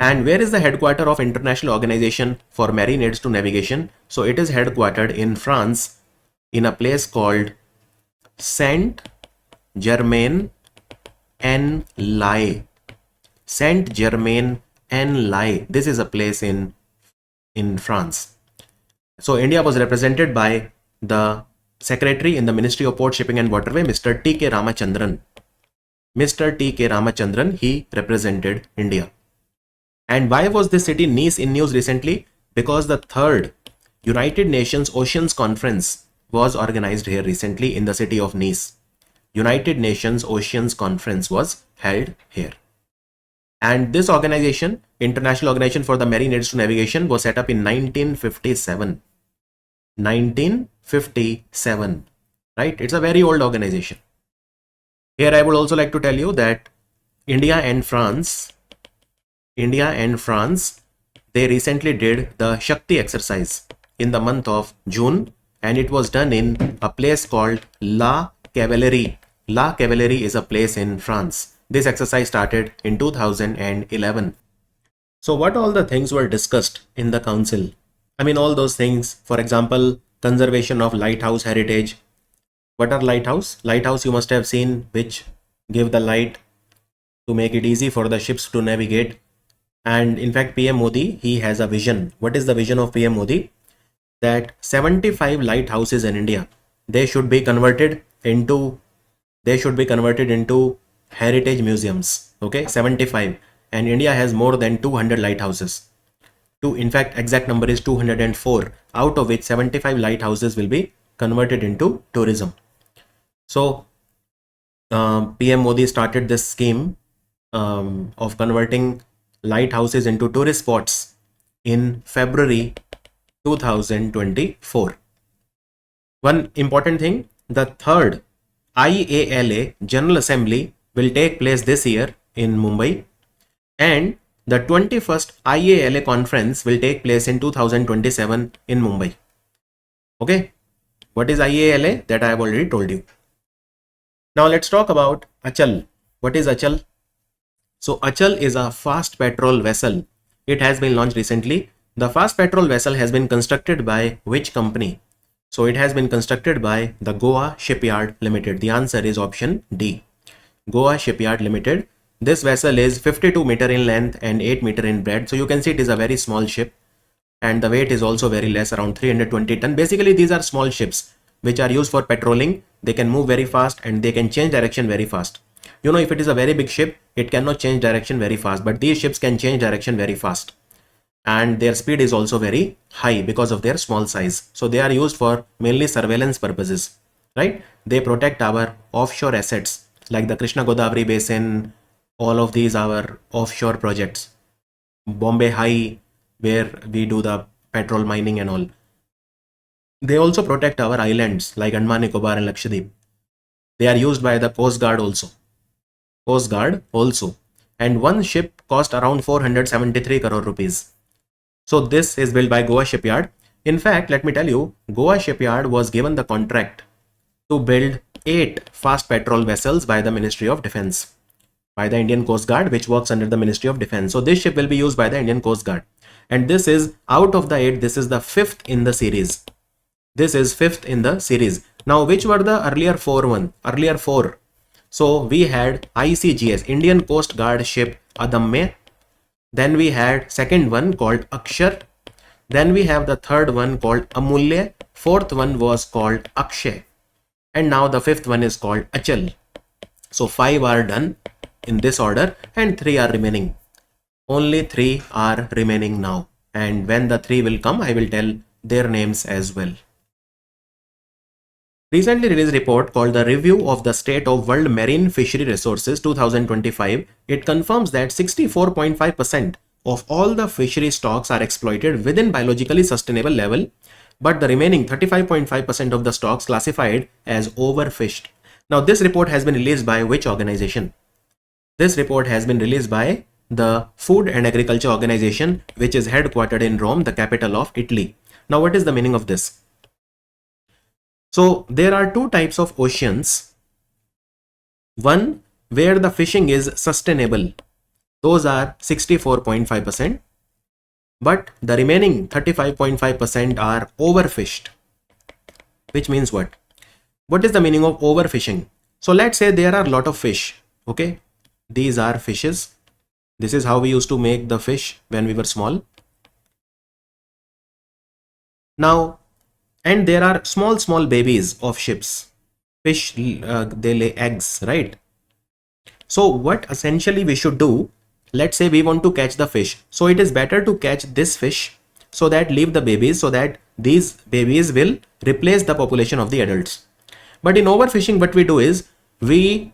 And where is the headquarter of International Organization for Marine Aids to Navigation? So it is headquartered in France in a place called Saint-Germain-en-Laye. Saint-Germain-en-Laye. This is a place in France. So India was represented by the Secretary in the Ministry of Port, Shipping and Waterway, Mr. T.K. Ramachandran. Mr. T.K. Ramachandran, he represented India. And why was this city Nice in news recently? Because the third United Nations Oceans Conference was organized here recently in the city of Nice. United Nations Oceans Conference was held here. And this organization, International Organization for the Marine Aids to Navigation, was set up in 1957. 1957, right? It's a very old organization. Here I would also like to tell you that India and France, they recently did the Shakti exercise in the month of June, and it was done in a place called La Cavalerie. La Cavalerie is a place in France. This exercise started in 2011. So what all the things were discussed in the council? I mean, all those things, for example, conservation of lighthouse heritage. What are lighthouse? Lighthouse you must have seen, which give the light to make it easy for the ships to navigate. And in fact, PM Modi, he has a vision. What is the vision of PM Modi? That 75 lighthouses in India, they should be converted into heritage museums. Okay, 75. And India has more than 200 lighthouses. In fact, exact number is 204, out of which 75 lighthouses will be converted into tourism. So PM Modi started this scheme of converting lighthouses into tourist spots in February 2024. One important thing, the third IALA General Assembly will take place this year in Mumbai, and the 21st IALA conference will take place in 2027 in Mumbai. Okay, what is IALA? That I have already told you. Now let's talk about Achal. What is Achal? So Achal is a fast patrol vessel. It has been launched recently. The fast patrol vessel has been constructed by which company? So it has been constructed by the Goa Shipyard Limited. The answer is option D. Goa Shipyard Limited. This vessel is 52 meter in length and 8 meter in breadth. So you can see it is a very small ship, and the weight is also very less, around 320 ton. Basically, these are small ships which are used for patrolling. They can move very fast and they can change direction very fast. You know, if it is a very big ship, it cannot change direction very fast, but these ships can change direction very fast. And their speed is also very high because of their small size. So they are used for mainly surveillance purposes, right? They protect our offshore assets like the Krishna Godavari Basin. All of these are offshore projects. Bombay High, where we do the petrol mining and all. They also protect our islands like Andaman, Nicobar and Lakshadweep. They are used by the Coast Guard also. And one ship cost around 473 crore rupees. So this is built by Goa Shipyard. In fact, let me tell you, Goa Shipyard was given the contract to build 8 fast patrol vessels by the Ministry of Defense, by the Indian Coast Guard, which works under the Ministry of Defense. So this ship will be used by the Indian Coast Guard. And this is, out of the 8, this is the 5th in the series. Now, which were the earlier 4? So we had ICGS, Indian Coast Guard ship Adamya. Then we had second one called Akshar. Then we have the third one called Amulya. Fourth one was called Akshay. And now the fifth one is called Achal. So 5 are done in this order and 3 are remaining. Only 3 are remaining now. And when the 3 will come, I will tell their names as well. Recently released report called the Review of the State of World Marine Fishery Resources 2025, it confirms that 64.5% of all the fishery stocks are exploited within biologically sustainable level, but the remaining 35.5% of the stocks classified as overfished. Now this report has been released by which organization? This report has been released by the Food and Agriculture Organization, which is headquartered in Rome, the capital of Italy. Now what is the meaning of this? So there are two types of oceans. One where the fishing is sustainable. Those are 64.5%. But the remaining 35.5% are overfished. Which means what? What is the meaning of overfishing? So let's say there are a lot of fish. Okay. These are fishes. This is how we used to make the fish when we were small. Now, and there are small babies of ships. Fish, they lay eggs, right? So what essentially we should do, let's say we want to catch the fish. So it is better to catch this fish so that leave the babies, so that these babies will replace the population of the adults. But in overfishing, what we do is we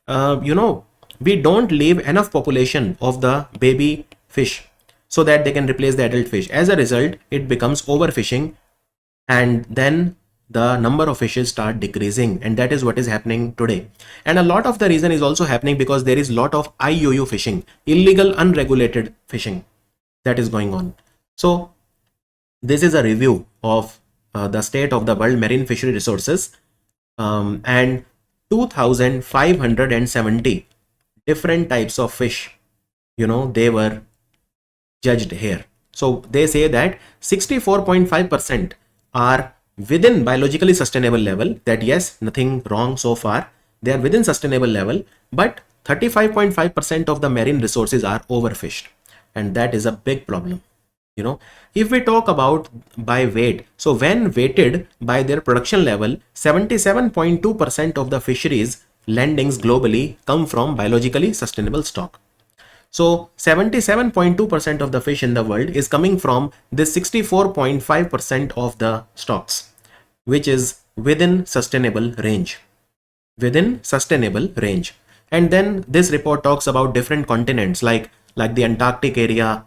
don't leave enough population of the baby fish so that they can replace the adult fish. As a result, it becomes overfishing, and then the number of fishes start decreasing, and that is what is happening today. And a lot of the reason is also happening because there is a lot of IUU fishing, illegal unregulated fishing, that is going on. So this is a review of the state of the world marine fishery resources, and 2570 different types of fish, they were judged here. So they say that 64.5% are within biologically sustainable level, that yes, nothing wrong so far, they are within sustainable level, but 35.5% of the marine resources are overfished, and that is a big problem. If we talk about by weight, so when weighted by their production level, 77.2% of the fisheries landings globally come from biologically sustainable stock. So 77.2% of the fish in the world is coming from this 64.5% of the stocks, which is within sustainable range. And then this report talks about different continents like the Antarctic area,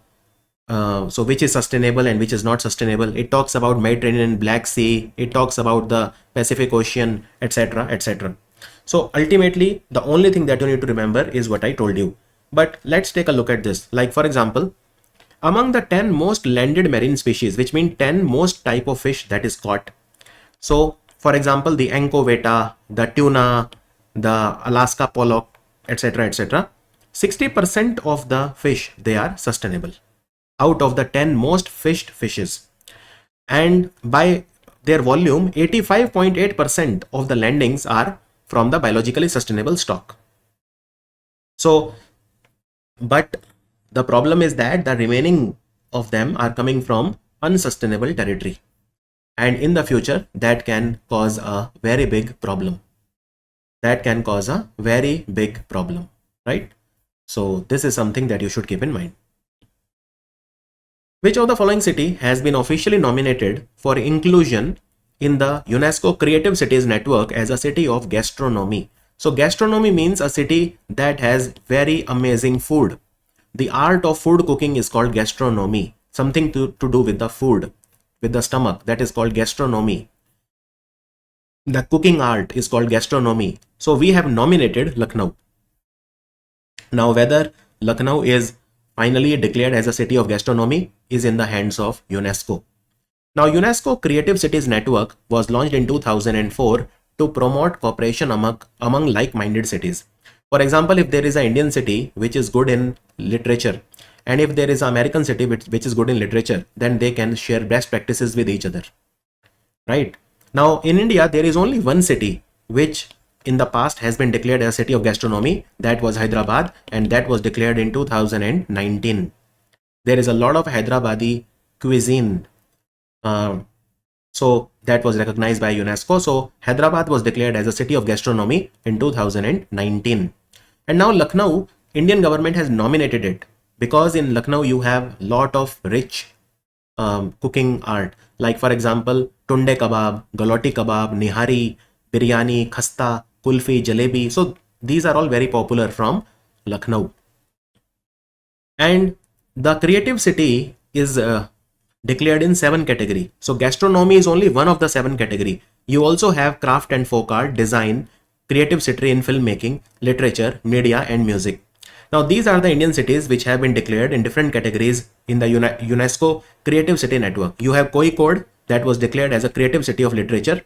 so which is sustainable and which is not sustainable. It talks about Mediterranean, Black Sea, it talks about the Pacific Ocean, etc., etc. So ultimately, the only thing that you need to remember is what I told you. But let's take a look at this. Like for example, among the 10 most landed marine species, which means 10 most type of fish that is caught. So for example, the anchoveta, the tuna, the Alaska pollock, etc., etc. 60% of the fish, they are sustainable out of the 10 most fished fishes. And by their volume, 85.8% of the landings are from the biologically sustainable stock. So, but the problem is that the remaining of them are coming from unsustainable territory. And in the future, that can cause a very big problem. Right? So this is something that you should keep in mind. Which of the following city has been officially nominated for inclusion in the UNESCO Creative Cities Network as a city of gastronomy? So gastronomy means a city that has very amazing food. The art of food cooking is called gastronomy. Something to do with the food, with the stomach, that is called gastronomy. The cooking art is called gastronomy. So we have nominated Lucknow. Now whether Lucknow is finally declared as a city of gastronomy is in the hands of UNESCO. Now UNESCO Creative Cities Network was launched in 2004 to promote cooperation among like-minded cities. For example, if there is an Indian city which is good in literature, and if there is an American city which is good in literature, then they can share best practices with each other. Right? Now in India, there is only one city which in the past has been declared as a city of gastronomy, that was Hyderabad, and that was declared in 2019. There is a lot of Hyderabadi cuisine. So that was recognized by UNESCO. So Hyderabad was declared as a city of gastronomy in 2019. And now Lucknow, Indian government has nominated it because in Lucknow you have lot of rich cooking art. Like for example, tunde kebab, galoti kebab, nihari, biryani, khasta, kulfi, jalebi. So these are all very popular from Lucknow. And the creative city is declared in 7 categories. So gastronomy is only one of the 7 categories. You also have craft and folk art, design, creative city in filmmaking, literature, media, and music. Now, these are the Indian cities which have been declared in different categories in the UNESCO Creative City Network. You have Kozhikode, that was declared as a creative city of literature,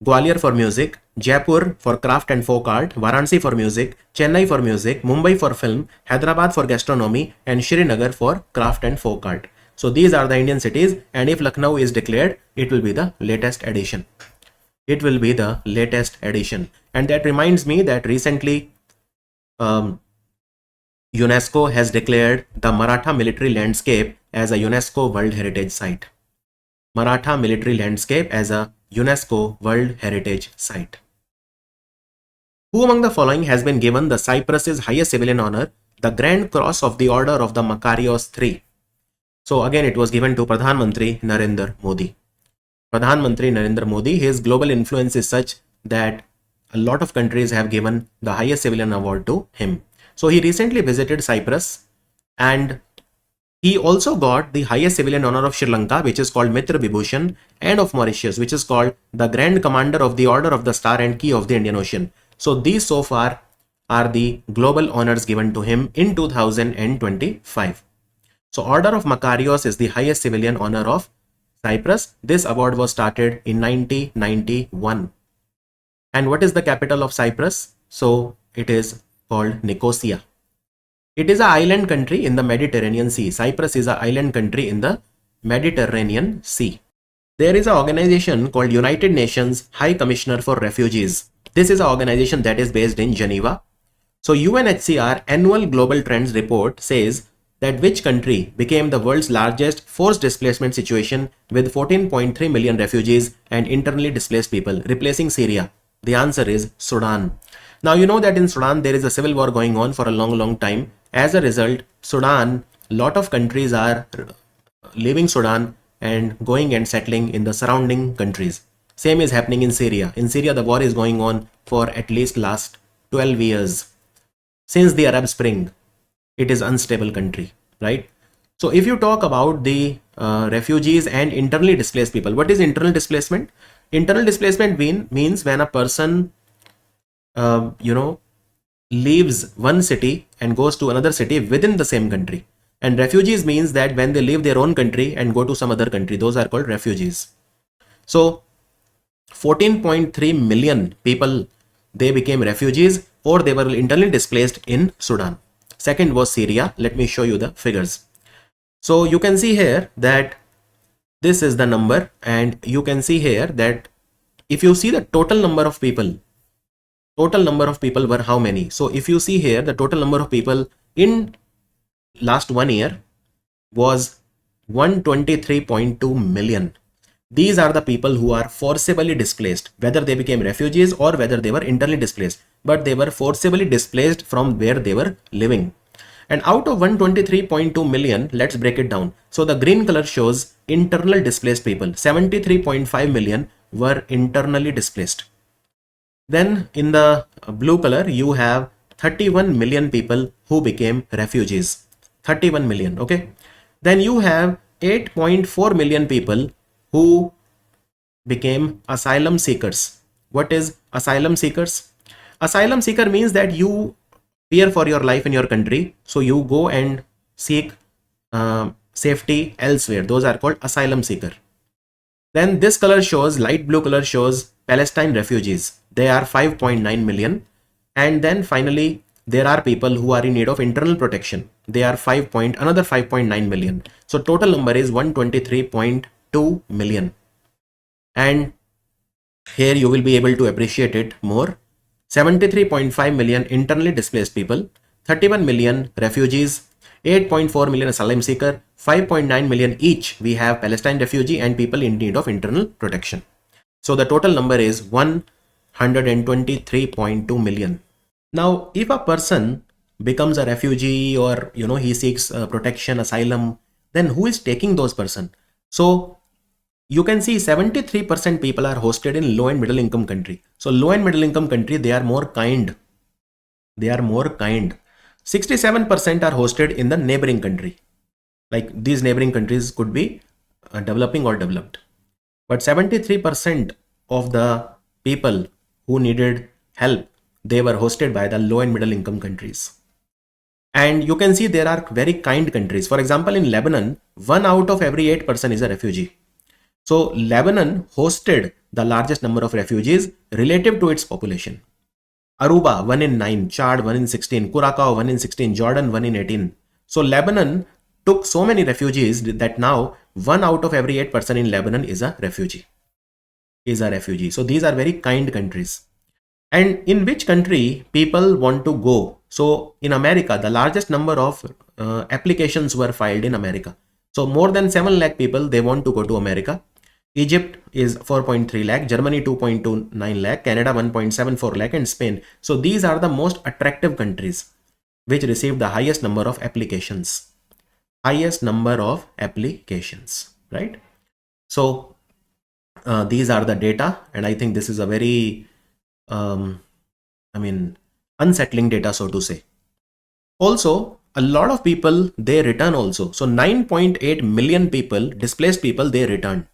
Gwalior for music, Jaipur for craft and folk art, Varanasi for music, Chennai for music, Mumbai for film, Hyderabad for gastronomy, and Srinagar for craft and folk art. So these are the Indian cities, and if Lucknow is declared, it will be the latest addition. It will be the latest addition. And that reminds me that recently UNESCO has declared the Maratha military landscape as a UNESCO World Heritage Site. Maratha military landscape as a UNESCO World Heritage Site. Who among the following has been given the Cyprus's highest civilian honor, the Grand Cross of the Order of the Makarios III? So again, it was given to Pradhan Mantri Narendra Modi. Pradhan Mantri Narendra Modi, his global influence is such that a lot of countries have given the highest civilian award to him. So he recently visited Cyprus, and he also got the highest civilian honor of Sri Lanka, which is called Mitra Vibhushan, and of Mauritius, which is called the Grand Commander of the Order of the Star and Key of the Indian Ocean. So these so far are the global honors given to him in 2025. So Order of Makarios is the highest civilian honor of Cyprus. This award was started in 1991. And what is the capital of Cyprus? So it is called Nicosia. It is an island country in the Mediterranean Sea. Cyprus is an island country in the Mediterranean Sea. There is an organization called United Nations High Commissioner for Refugees. This is an organization that is based in Geneva. So UNHCR Annual Global Trends Report says that which country became the world's largest forced displacement situation with 14.3 million refugees and internally displaced people, replacing Syria? The answer is Sudan. Now you know that in Sudan there is a civil war going on for a long time. As a result, Sudan, lot of countries are leaving Sudan and going and settling in the surrounding countries. Same is happening in Syria. In Syria, the war is going on for at least last 12 years. Since the Arab Spring, it is unstable country, right? So if you talk about the refugees and internally displaced people, what is internal displacement? Internal displacement means when a person, leaves one city and goes to another city within the same country. And refugees means that when they leave their own country and go to some other country, those are called refugees. So 14.3 million people, they became refugees or they were internally displaced in Sudan. Second was Syria. Let me show you the figures. So you can see here that this is the number, and you can see here that if you see the total number of people were how many? So if you see here, the total number of people in last 1 year was 123.2 million. These are the people who are forcibly displaced, whether they became refugees or whether they were internally displaced, but they were forcibly displaced from where they were living. And out of 123.2 million, let's break it down. So the green color shows internal displaced people. 73.5 million were internally displaced. Then in the blue color, you have 31 million people who became refugees. 31 million, okay? Then you have 8.4 million people who became asylum seekers. What is asylum seekers? Asylum seeker means that you fear for your life in your country, so you go and seek safety elsewhere. Those are called asylum seeker. Then this color shows, light blue color shows Palestine refugees. They are 5.9 million. And then finally, there are people who are in need of internal protection. They are another 5.9 million. So total number is 123.2 million. And here you will be able to appreciate it more. 73.5 million internally displaced people, 31 million refugees, 8.4 million asylum seeker, 5.9 million each we have Palestine refugee and people in need of internal protection. So the total number is 123.2 million. Now, if a person becomes a refugee or he seeks protection, asylum, then who is taking those person? So you can see 73% people are hosted in low and middle income country. So low and middle income country, they are more kind. 67% are hosted in the neighboring country. Like these neighboring countries could be developing or developed. But 73% of the people who needed help, they were hosted by the low and middle income countries. And you can see there are very kind countries. For example, in Lebanon, 1 out of every 8 person is a refugee. So Lebanon hosted the largest number of refugees relative to its population. Aruba 1 in 9, Chad 1 in 16, Curacao 1 in 16, Jordan 1 in 18. So Lebanon took so many refugees that now 1 out of every 8 person in Lebanon is a refugee. So these are very kind countries. And in which country people want to go? So in America, the largest number of applications were filed in America. So more than 7 lakh people, they want to go to America. Egypt is 4.3 lakh, Germany 2.29 lakh, Canada 1.74 lakh, and Spain. So these are the most attractive countries which received the highest number of applications. Right? So these are the data, and I think this is a very unsettling data, so to say. Also, a lot of people, they return also. So 9.8 million people, displaced people, they returned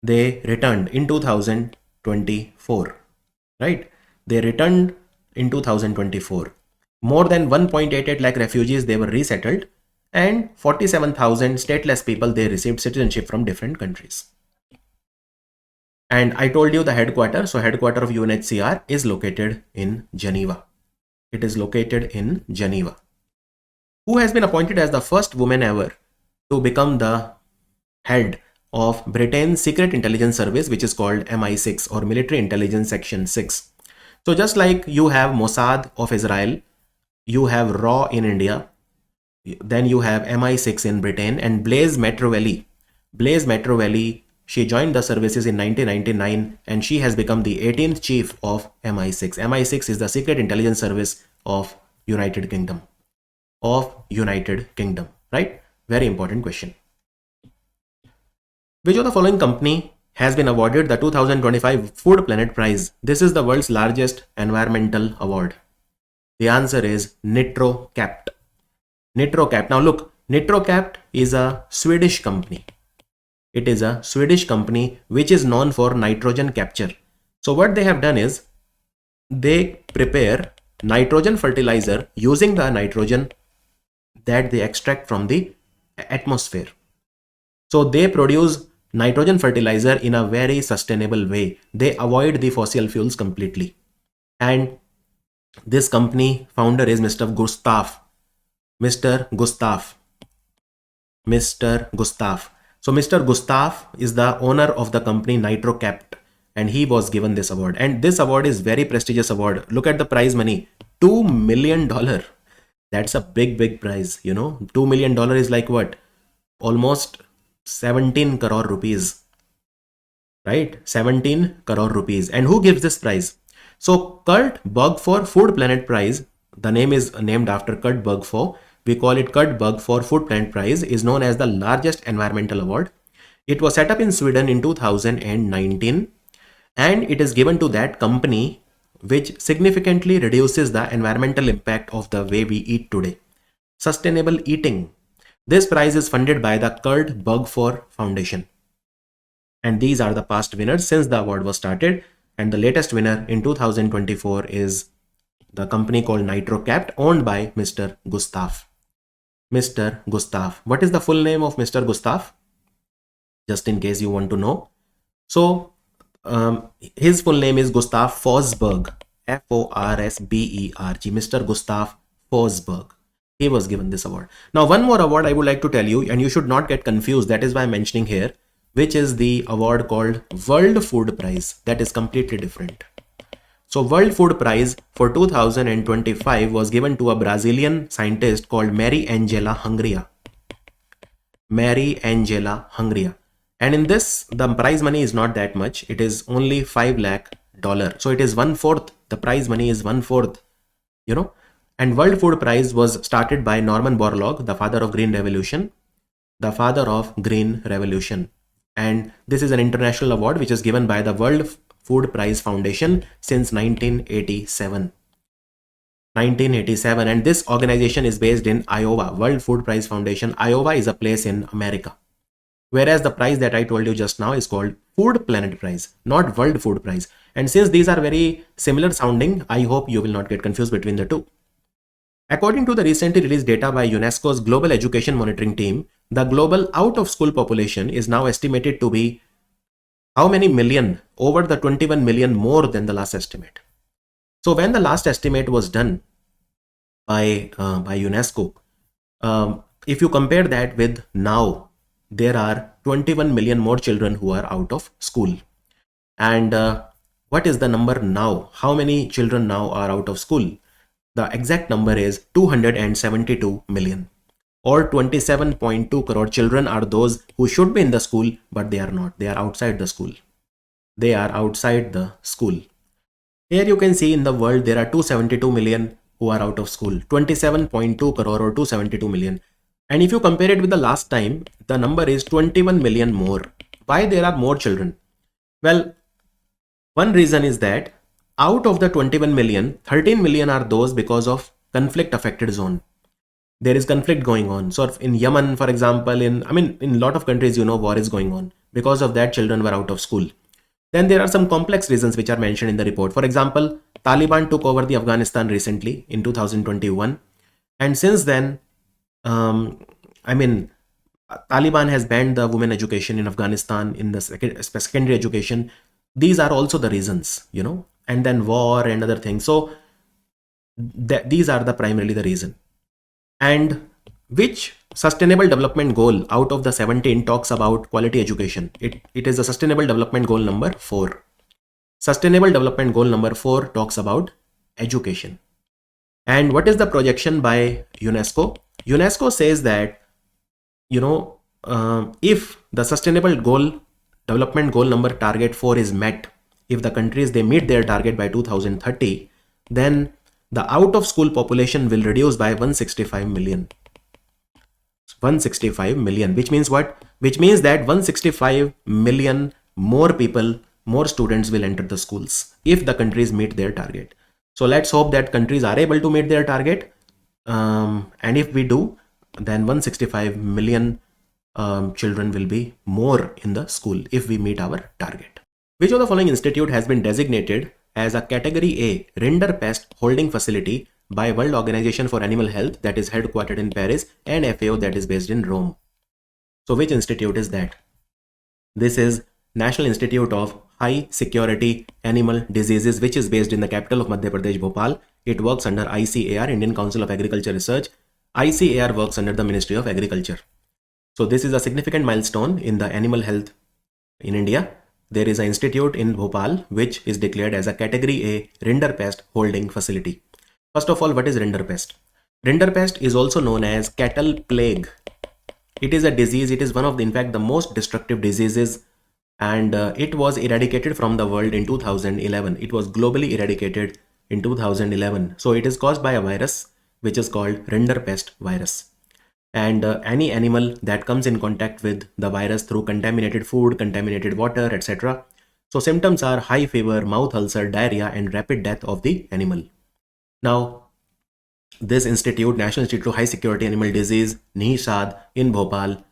in 2024, right? They returned in 2024. More than 1.88 lakh refugees, they were resettled, and 47,000 stateless people, they received citizenship from different countries. And I told you the headquarters. So headquarters of UNHCR is located in Geneva. It is located in Geneva. Who has been appointed as the first woman ever to become the head of Britain's secret intelligence service, which is called MI6 or Military Intelligence Section 6. So just like you have Mossad of Israel, you have RAW in India, then you have MI6 in Britain, and Blaise Matraveli, she joined the services in 1999, and she has become the 18th chief of MI6. MI6 is the secret intelligence service of United Kingdom. Right? Very important question. Which of the following company has been awarded the 2025 Food Planet Prize? This is the world's largest environmental award. The answer is NitroCapt. Now look, NitroCapt is a Swedish company. It is a Swedish company which is known for nitrogen capture. So what they have done is they prepare nitrogen fertilizer using the nitrogen that they extract from the atmosphere. So they produce nitrogen fertilizer in a very sustainable way. They avoid the fossil fuels completely. And this company founder is Mr. Gustav. So Mr. Gustav is the owner of the company NitroCapt, and he was given this award. And this award is very prestigious award. Look at the prize money, $2 million. That's a big prize, you know. $2 million is like what? Almost 17 crore rupees, right? 17 crore rupees. And who gives this prize? So Kurt Bergfor Food Planet Prize, the name is named after Kurt Bergfor. We call it Kurt Bergfor Food Planet Prize, is known as the largest environmental award. It was set up in Sweden in 2019, and it is given to that company which significantly reduces the environmental impact of the way we eat today. Sustainable eating. This prize is funded by the Kurt Bergfor Foundation. And these are the past winners since the award was started. And the latest winner in 2024 is the company called NitroCapt, owned by Mr. Gustav. What is the full name of Mr. Gustav? Just in case you want to know. So his full name is Gustav Forsberg. F-O-R-S-B-E-R-G. Mr. Gustav Forsberg. He was given this award. Now one more award I would like to tell you, and you should not get confused. That is why I'm mentioning here, which is the award called World Food Prize. That is completely different. So World Food Prize for 2025 was given to a Brazilian scientist called Mary Angela Hungria. And in this, the prize money is not that much. It is only $5 lakh. So it is 1/4. The prize money is 1/4, you know. And World Food Prize was started by Norman Borlaug, the father of Green Revolution. And this is an international award which is given by the World Food Prize Foundation since 1987. And this organization is based in Iowa. World Food Prize Foundation. Iowa is a place in America. Whereas the prize that I told you just now is called Food Planet Prize, not World Food Prize. And since these are very similar sounding, I hope you will not get confused between the two. According to the recently released data by UNESCO's Global Education Monitoring Team, the global out-of-school population is now estimated to be how many million? Over the 21 million more than the last estimate. So when the last estimate was done by UNESCO, if you compare that with now, there are 21 million more children who are out of school. And what is the number now? How many children now are out of school? The exact number is 272 million, or 27.2 crore children are those who should be in the school, but they are not. They are outside the school. They are outside the school. Here you can see in the world there are 272 million who are out of school, 27.2 crore or 272 million. And if you compare it with the last time, the number is 21 million more. Why there are more children? Well, one reason is that out of the 21 million, 13 million are those because of conflict affected zone. There is conflict going on. So in Yemen, for example, in a lot of countries, war is going on. Because of that, children were out of school. Then there are some complex reasons which are mentioned in the report. For example, Taliban took over the Afghanistan recently in 2021. And since then, Taliban has banned the women education in Afghanistan, in the secondary education. These are also the reasons, and then war and other things. So these are primarily the reason. And which sustainable development goal out of the 17 talks about quality education? It is the sustainable development goal number 4. Sustainable development goal number 4 talks about education. And what is the projection by UNESCO? UNESCO says that, if the sustainable development goal number target 4 is met, if the countries, they meet their target by 2030, then the out of school population will reduce by 165 million. 165 million, which means what? Which means that 165 million more people, more students will enter the schools if the countries meet their target. So let's hope that countries are able to meet their target. And if we do, then 165 million children will be more in the school if we meet our target. Which of the following institute has been designated as a Category A Rinderpest holding facility by World Organization for Animal Health, that is headquartered in Paris, and FAO, that is based in Rome? So which institute is that? This is National Institute of High Security Animal Diseases, which is based in the capital of Madhya Pradesh, Bhopal. It works under ICAR, Indian Council of Agriculture Research. ICAR works under the Ministry of Agriculture. So this is a significant milestone in the animal health in India. There is an institute in Bhopal which is declared as a Category A Rinderpest holding facility. First of all, what is rinderpest? Rinderpest is also known as cattle plague. It is a disease. It is one of the, in fact, the most destructive diseases, and it was eradicated from the world in 2011. It was globally eradicated in 2011. So it is caused by a virus which is called rinderpest virus. And any animal that comes in contact with the virus through contaminated food, contaminated water, etc. So symptoms are high fever, mouth ulcer, diarrhea, and rapid death of the animal. Now, this institute, National Institute of High Security Animal Disease, NIHSAD in Bhopal,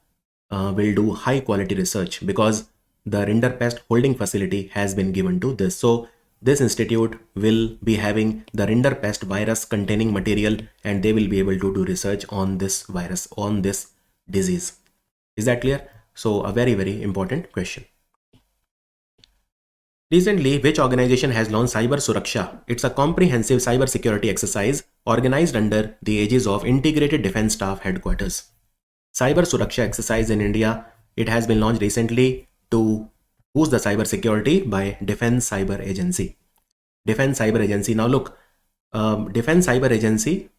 will do high quality research because the rinderpest holding facility has been given to this. So this institute will be having the rinderpest virus containing material, and they will be able to do research on this virus, on this disease. Is that clear? So a very, very important question. Recently, which organization has launched Cyber Suraksha? It's a comprehensive cyber security exercise organized under the aegis of Integrated Defense Staff Headquarters. Cyber Suraksha exercise in India, it has been launched recently to boost the cyber security by Defense Cyber Agency. Defense Cyber Agency. Now look, Defense Cyber Agency,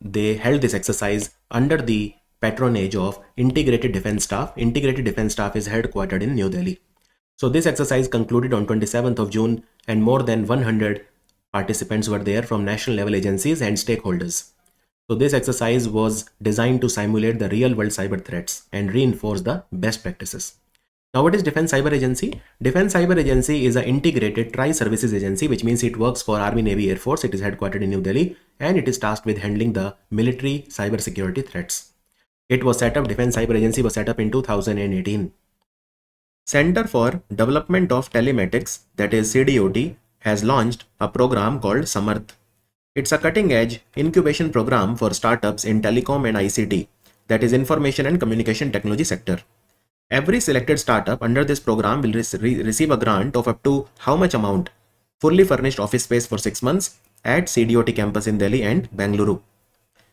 they held this exercise under the patronage of Integrated Defense Staff. Integrated Defense Staff is headquartered in New Delhi. So this exercise concluded on 27th of June, and more than 100 participants were there from national level agencies and stakeholders. So this exercise was designed to simulate the real world cyber threats and reinforce the best practices. Now, what is Defense Cyber Agency? Defense Cyber Agency is an integrated tri-services agency, which means it works for Army, Navy, Air Force. It is headquartered in New Delhi, and it is tasked with handling the military cyber security threats. It was set up, Defense Cyber Agency was set up in 2018. Center for Development of Telematics, that is CDOT, has launched a program called Samarth. It's a cutting-edge incubation program for startups in telecom and ICT, that is information and communication technology sector. Every selected startup under this program will receive a grant of up to how much amount? Fully furnished office space for 6 months at CDOT campus in Delhi and Bangalore.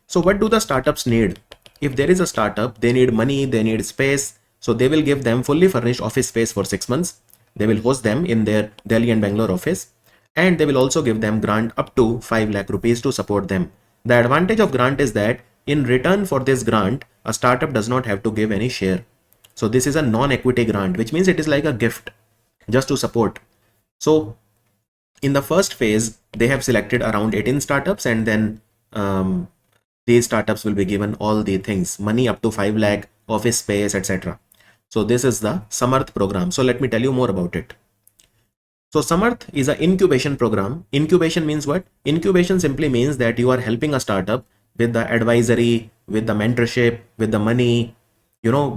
So what do the startups need? If there is a startup, they need money, they need space. So they will give them fully furnished office space for 6 months. They will host them in their Delhi and Bangalore office. And they will also give them grant up to 5 lakh rupees to support them. The advantage of grant is that in return for this grant, a startup does not have to give any share. So this is a non-equity grant, which means it is like a gift just to support. So in the first phase, they have selected around 18 startups, and then these startups will be given all the things, money up to 5 lakh, office space, etc. So this is the Samarth program. So let me tell you more about it. So Samarth is an incubation program. Incubation means what? Incubation simply means that you are helping a startup with the advisory, with the mentorship, with the money,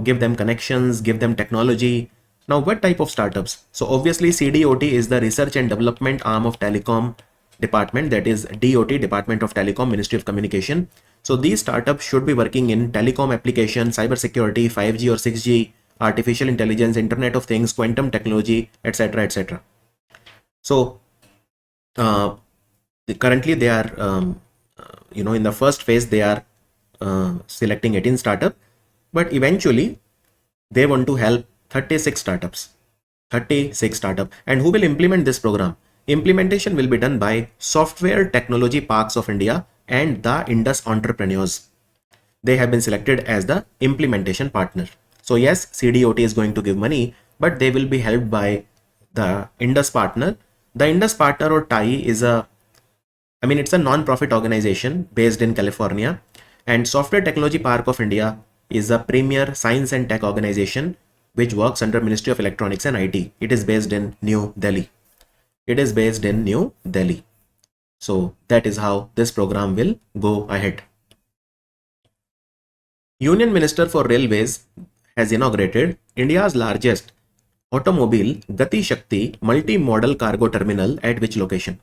give them connections, give them technology. Now, what type of startups? So obviously CDOT is the research and development arm of telecom department, that is DOT, Department of Telecom, Ministry of Communication. So these startups should be working in telecom application, cybersecurity, 5G or 6G, artificial intelligence, Internet of Things, quantum technology, etc., etc. So currently they are, in the first phase, they are selecting 18 startups, but eventually they want to help 36 startups. And who will implement this program? Implementation will be done by Software Technology Parks of India and the Indus entrepreneurs. They have been selected as the implementation partner. So yes, CDOT is going to give money, but they will be helped by the Indus partner. The Indus partner or TAI is it's a non-profit organization based in California, and Software Technology Park of India is a premier science and tech organization which works under Ministry of Electronics and IT. It is based in New Delhi. So that is how this program will go ahead. Union Minister for Railways has inaugurated India's largest automobile Gati Shakti multi-modal cargo terminal at which location?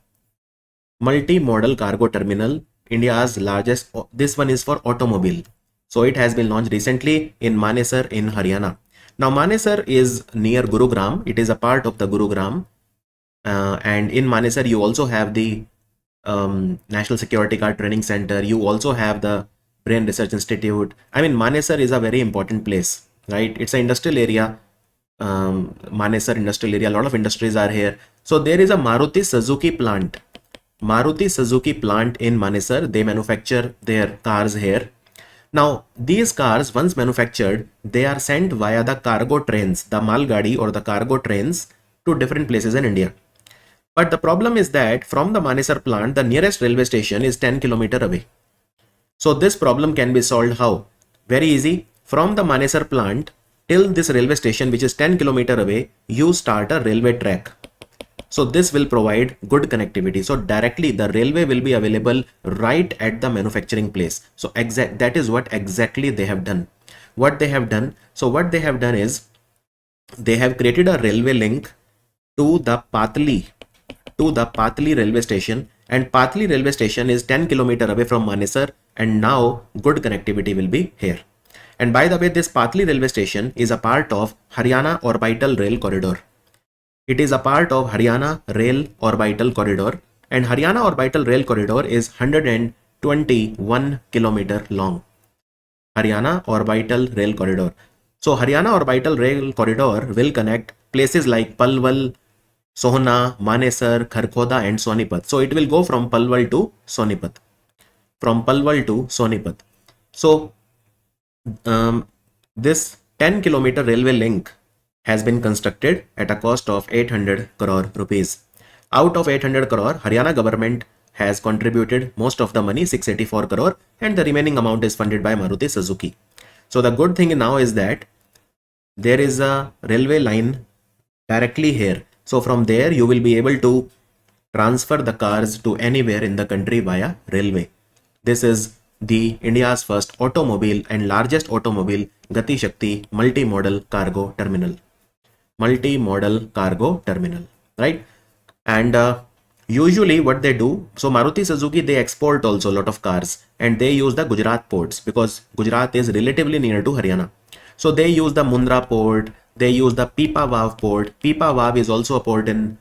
Multi-modal cargo terminal, India's largest. This one is for automobile. So it has been launched recently in Manesar in Haryana. Now Manesar is near Gurugram. It is a part of the Gurugram. And in Manesar, you also have the National Security Guard Training Center. You also have the Brain Research Institute. Manesar is a very important place, right? It's an industrial area. Manesar industrial area. A lot of industries are here. So there is a Maruti Suzuki plant. In Manesar. They manufacture their cars here. Now, these cars, once manufactured, they are sent via the cargo trains, the Malgadi or the cargo trains, to different places in India. But the problem is that from the Manesar plant, the nearest railway station is 10 km away. So this problem can be solved how? Very easy. From the Manesar plant till this railway station, which is 10 km away, you start a railway track. So this will provide good connectivity. So directly the railway will be available right at the manufacturing place. So that is what exactly they have done. What they have done is they have created a railway link to the Patli railway station, and Patli railway station is 10 km away from Manesar, and now good connectivity will be here. And by the way, this Patli railway station is a part of Haryana Orbital Rail Corridor. It is a part of Haryana Rail Orbital Corridor, and Haryana Orbital Rail Corridor is 121 km long. Haryana Orbital Rail Corridor. So Haryana Orbital Rail Corridor will connect places like Palwal, Sohna, Manesar, Kharkhoda and Sonipat. So it will go from Palwal to Sonipat. So this 10 km railway link has been constructed at a cost of 800 crore rupees. Out of 800 crore, Haryana government has contributed most of the money, 684 crore, and the remaining amount is funded by Maruti Suzuki. So the good thing now is that there is a railway line directly here. So from there you will be able to transfer the cars to anywhere in the country via railway. This is the India's first automobile and largest automobile Gati Shakti multi-modal cargo terminal. multi-modal cargo terminal, right? And usually what they do, so Maruti Suzuki, they export also a lot of cars, and they use the Gujarat ports because Gujarat is relatively near to Haryana. So they use the Mundra port, they use the Pipavav port. Pipavav is also a port in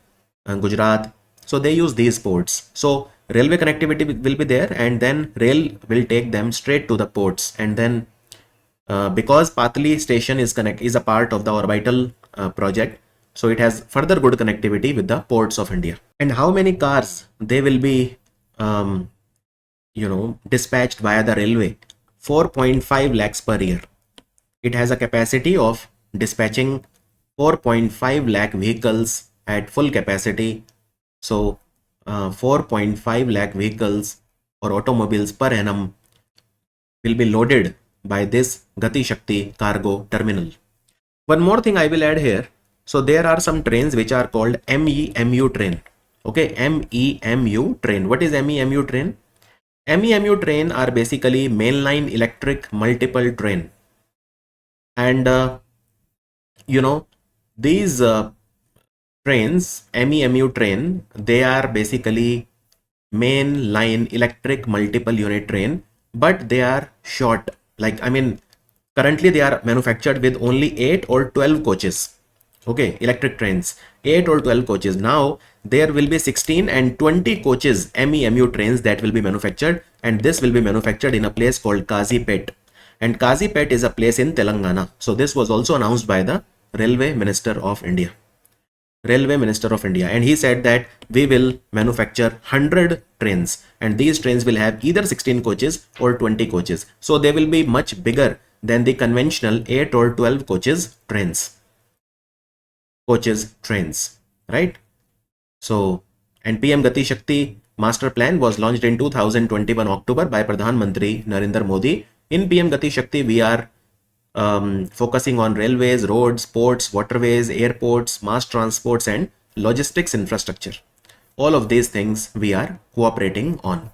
Gujarat. So they use these ports. So railway connectivity will be there, and then rail will take them straight to the ports. And then because Patli station is a part of the orbital project, so it has further good connectivity with the ports of India. And how many cars they will be dispatched via the railway? 4.5 lakhs per year. It has a capacity of dispatching 4.5 lakh vehicles at full capacity. So 4.5 lakh vehicles or automobiles per annum will be loaded by this Gati Shakti cargo terminal. One more thing I will add here. So there are some trains which are called MEMU train. Okay, MEMU train. What is MEMU train? MEMU train are basically mainline electric multiple train. And these trains, MEMU train, they are basically main line electric multiple unit train, but they are short. Like, I mean, currently they are manufactured with only 8 or 12 coaches. Okay, electric trains, 8 or 12 coaches. Now there will be 16 and 20 coaches MEMU trains that will be manufactured, and this will be manufactured in a place called Kazipet. And Kazipet is a place in Telangana. So this was also announced by the Railway Minister of India. Railway Minister of India, and he said that we will manufacture 100 trains, and these trains will have either 16 coaches or 20 coaches. So they will be much bigger than the conventional 8 or 12 trains, right? So, and PM Gati Shakti master plan was launched in 2021 October by Pradhan Mantri Narendra Modi. In PM Gati Shakti, we are focusing on railways, roads, ports, waterways, airports, mass transports, and logistics infrastructure. All of these things we are cooperating on.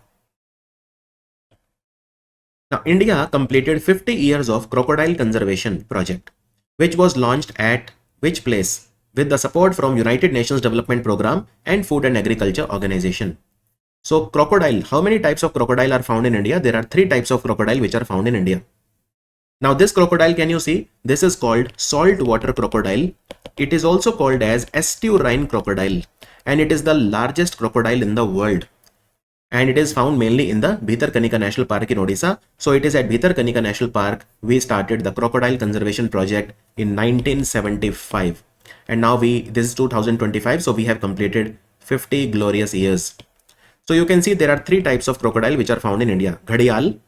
Now, India completed 50 years of crocodile conservation project, which was launched at which place? With the support from United Nations Development Program and Food and Agriculture Organization. So crocodile, how many types of crocodile are found in India? There are 3 types of crocodile which are found in India. Now this crocodile, can you see? This is called saltwater crocodile. It is also called as estuarine crocodile, and it is the largest crocodile in the world. And it is found mainly in the Bhitarkanika National Park in Odisha. So it is at Bhitarkanika National Park we started the crocodile conservation project in 1975. And now this is 2025, so we have completed 50 glorious years. So you can see there are 3 types of crocodile which are found in India. Ghadial.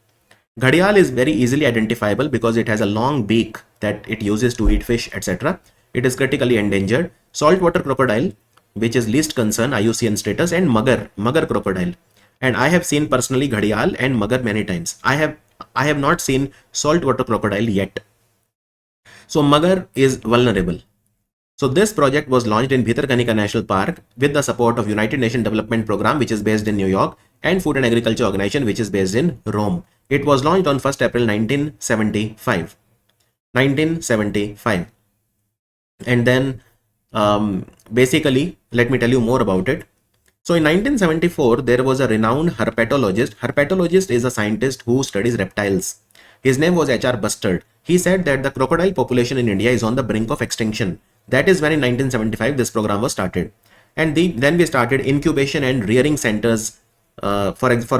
Ghadial is very easily identifiable because it has a long beak that it uses to eat fish, etc. It is critically endangered. Saltwater crocodile, which is least concern IUCN status, and Magar crocodile. And I have seen personally Ghadial and Magar many times. I have not seen saltwater crocodile yet. So Magar is vulnerable. So this project was launched in Bhitarkanika National Park with the support of United Nations Development Program, which is based in New York, and Food and Agriculture Organization, which is based in Rome. It was launched on 1st April 1975. And then basically, let me tell you more about it. So in 1974, there was a renowned herpetologist. Herpetologist is a scientist who studies reptiles. His name was H.R. Bustard. He said that the crocodile population in India is on the brink of extinction. That is when in 1975 this program was started. And then we started incubation and rearing centers. For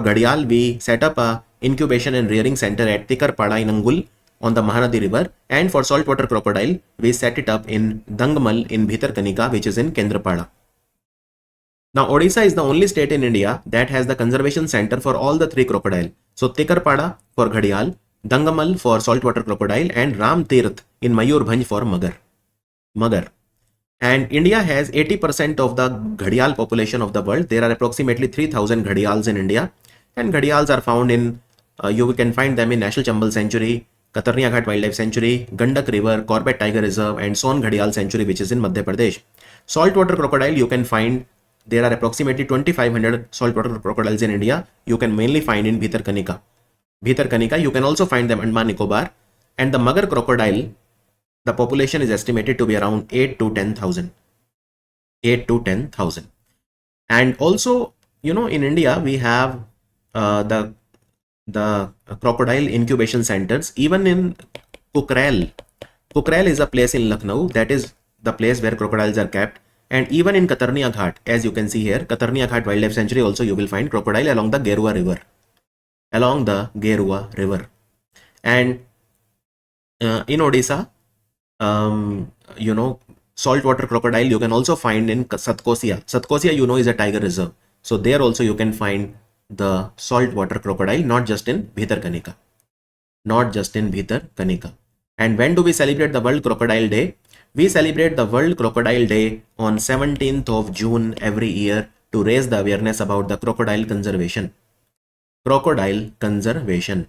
Ghadial, we set up a incubation and rearing center at Tikarpada in Angul on the Mahanadi River. And for saltwater crocodile, we set it up in Dangmal in Bhitarkanika, which is in Kendrapada. Now, Odisha is the only state in India that has the conservation center for all the 3 crocodile. So Tikarpada for Ghadial, Dangamal for saltwater crocodile, and Ram Tirth in Mayurbhanj for Magar. And India has 80% of the Ghadial population of the world. There are approximately 3,000 Ghadials in India, and Ghadials are found in, you can find them in National Chambal Sanctuary, Katarnia Ghat Wildlife Sanctuary, Gandak River, Corbett Tiger Reserve, and Son Ghadial Sanctuary, which is in Madhya Pradesh. Saltwater crocodile, you can find, there are approximately 2,500 saltwater crocodiles in India. You can mainly find in Bhitarkanika. You can also find them in Andaman Nicobar. And the Magar crocodile, The population is estimated to be around 8 to 10,000. 8 to 10,000. And also, in India, we have the crocodile incubation centers. Even in Kukrel. Kukrel is a place in Lucknow. That is the place where crocodiles are kept. And even in Katarnia Ghat, as you can see here, Katarnia Ghat Wildlife Sanctuary also you will find crocodile along the Gerua River. Along the Gerua River. And in Odisha, saltwater crocodile you can also find in Satkosia. Satkosia, is a tiger reserve. So there also you can find the saltwater crocodile, not just in Bhitarkanika. Not just in Bhitarkanika. And when do we celebrate the World Crocodile Day? We celebrate the World Crocodile Day on 17th of June every year to raise the awareness about the crocodile conservation. Crocodile conservation.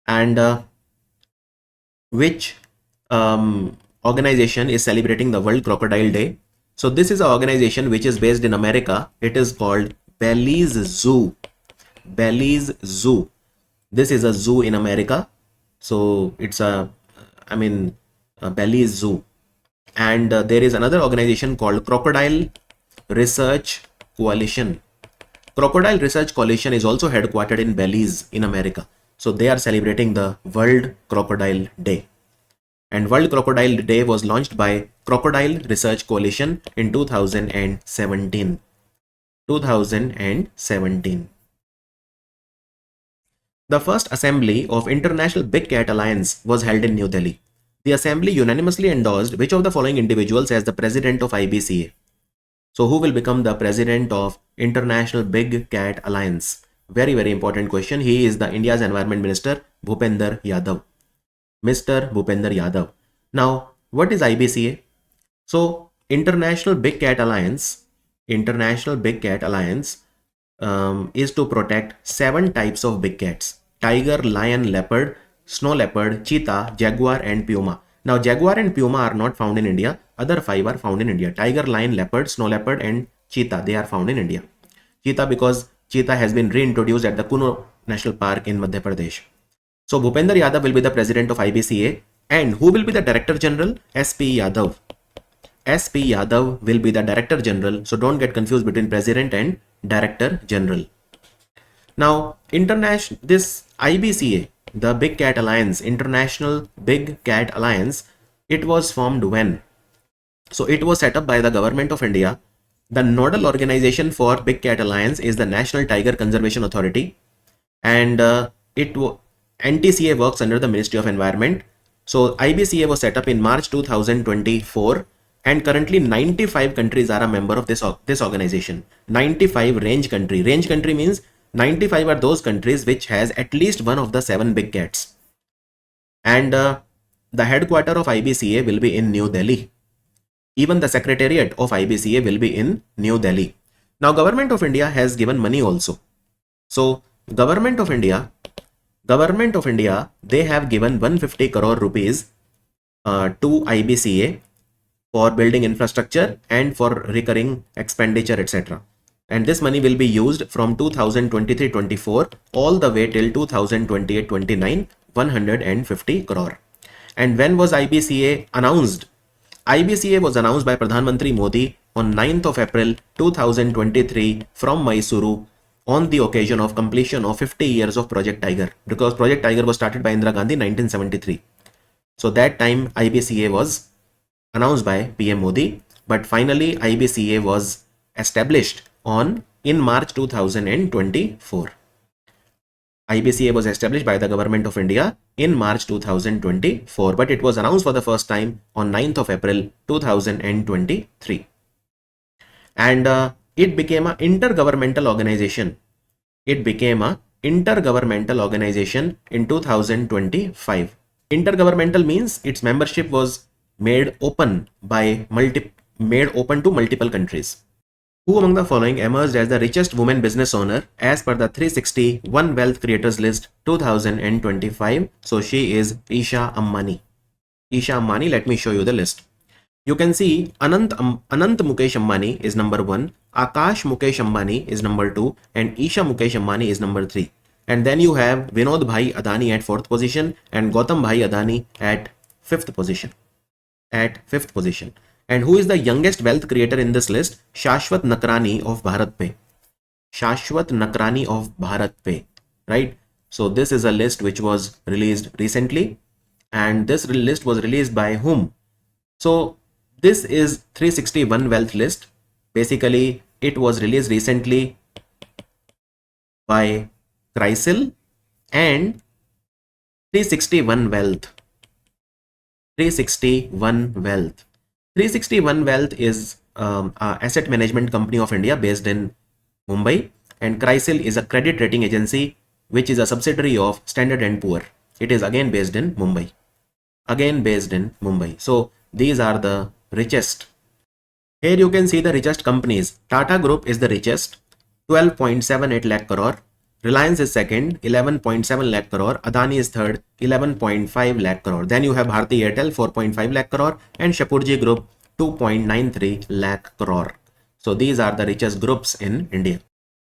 And which organization is celebrating the World Crocodile Day? So this is an organization which is based in America. It is called Belize Zoo. Belize Zoo. This is a zoo in America. So it's Belize Zoo. And there is another organization called Crocodile Research Coalition. Crocodile Research Coalition is also headquartered in Belize in America. So they are celebrating the World Crocodile Day. And World Crocodile Day was launched by Crocodile Research Coalition in 2017. 2017. The first assembly of International Big Cat Alliance was held in New Delhi. The assembly unanimously endorsed which of the following individuals as the president of IBCA? So who will become the president of International Big Cat Alliance? Very, very important question. He is the India's Environment Minister, Bhupender Yadav. Mr. Bhupender Yadav. Now, what is IBCA? So, International Big Cat Alliance is to protect 7 types of big cats: tiger, lion, leopard, snow leopard, cheetah, jaguar, and puma. Now, jaguar and puma are not found in India. Other 5 are found in India. Tiger, lion, leopard, snow leopard, and cheetah, they are found in India. Cheetah because cheetah has been reintroduced at the Kuno National Park in Madhya Pradesh. So Bhupender Yadav will be the president of IBCA. And who will be the director general? SP Yadav. SP Yadav will be the director general. So don't get confused between president and director general. Now, this IBCA, the Big Cat Alliance, International Big Cat Alliance, it was formed when? So it was set up by the government of India. The nodal organization for Big Cat Alliance is the National Tiger Conservation Authority. And NTCA works under the Ministry of Environment. So IBCA was set up in March 2024, and currently 95 countries are a member of this organization. 95 range country. Range country means 95 are those countries which has at least one of the 7 big cats. And the headquarter of IBCA will be in New Delhi. Even the secretariat of IBCA will be in New Delhi. Now, Government of India has given money also. So Government of India, they have given 150 crore rupees to IBCA for building infrastructure and for recurring expenditure, etc. And this money will be used from 2023-24 all the way till 2028-29, 150 crore. And when was IBCA announced? IBCA was announced by Pradhan Mantri Modi on 9th of April 2023 from Mysuru, on the occasion of completion of 50 years of Project Tiger, because Project Tiger was started by Indira Gandhi in 1973. So that time IBCA was announced by PM Modi, but finally IBCA was established in March 2024. IBCA was established by the Government of India in March 2024, but it was announced for the first time on 9th of April 2023. And it became an intergovernmental organization. It became an intergovernmental organization in 2025. Intergovernmental means its membership was made open to multiple countries. Who among the following emerged as the richest woman business owner as per the 360 One Wealth Creators List 2025? So she is Isha Ambani. Isha Ambani, let me show you the list. You can see Anant Mukesh Ambani is number 1, Akash Mukesh Ambani is number 2, and Isha Mukesh Ambani is number 3. And then you have Vinod Bhai Adani at 4th position and Gautam Bhai Adani at 5th position. at 5th position. And who is the youngest wealth creator in this list? Shashwat Nakrani of Bharat Pay. Shashwat Nakrani of Bharat Pay, right? So this is a list which was released recently, and this list was released by whom? So this is 361 wealth list. Basically, it was released recently by CRISIL and 361 wealth. 361 wealth. 361 wealth is a asset management company of India based in Mumbai, and CRISIL is a credit rating agency which is a subsidiary of Standard & Poor. It is again based in Mumbai. So these are the richest. Here you can see the richest companies. Tata Group is the richest, 12.78 lakh crore. Reliance is second, 11.7 lakh crore. Adani is third, 11.5 lakh crore. Then you have Bharti Airtel, 4.5 lakh crore, and Shapoorji Group, 2.93 lakh crore. So these are the richest groups in India.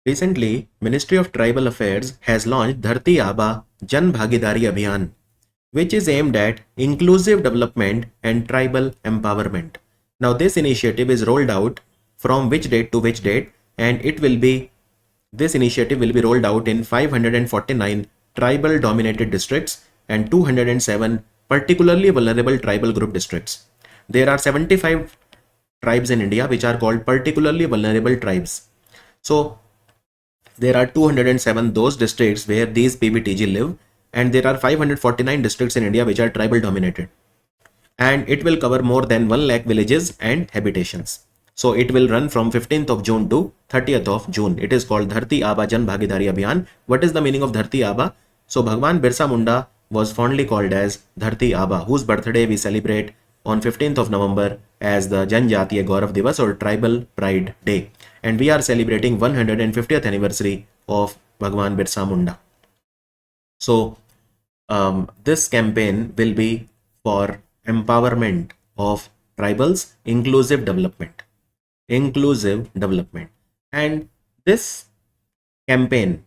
Recently, Ministry of Tribal Affairs has launched Dharti Aaba Jan Bhagidari Abhiyan, which is aimed at inclusive development and tribal empowerment. Now this initiative is rolled out from which date to which date, and this initiative will be rolled out in 549 tribal dominated districts and 207 particularly vulnerable tribal group districts. There are 75 tribes in India which are called particularly vulnerable tribes. So there are 207 those districts where these PBTG live, and there are 549 districts in India which are tribal dominated, and it will cover more than 1 lakh villages and habitations. So it will run from 15th of June to 30th of June. It is called Dharti Aaba Jan Bhagidari Abhiyan. What is the meaning of Dharti Aaba? So Bhagwan Birsa Munda was fondly called as Dharti Aaba, whose birthday we celebrate on 15th of November as the Janjatiya Gaurav Divas or Tribal Pride Day. And we are celebrating 150th anniversary of Bhagwan Birsa Munda. So this campaign will be for empowerment of tribals, inclusive development. And this campaign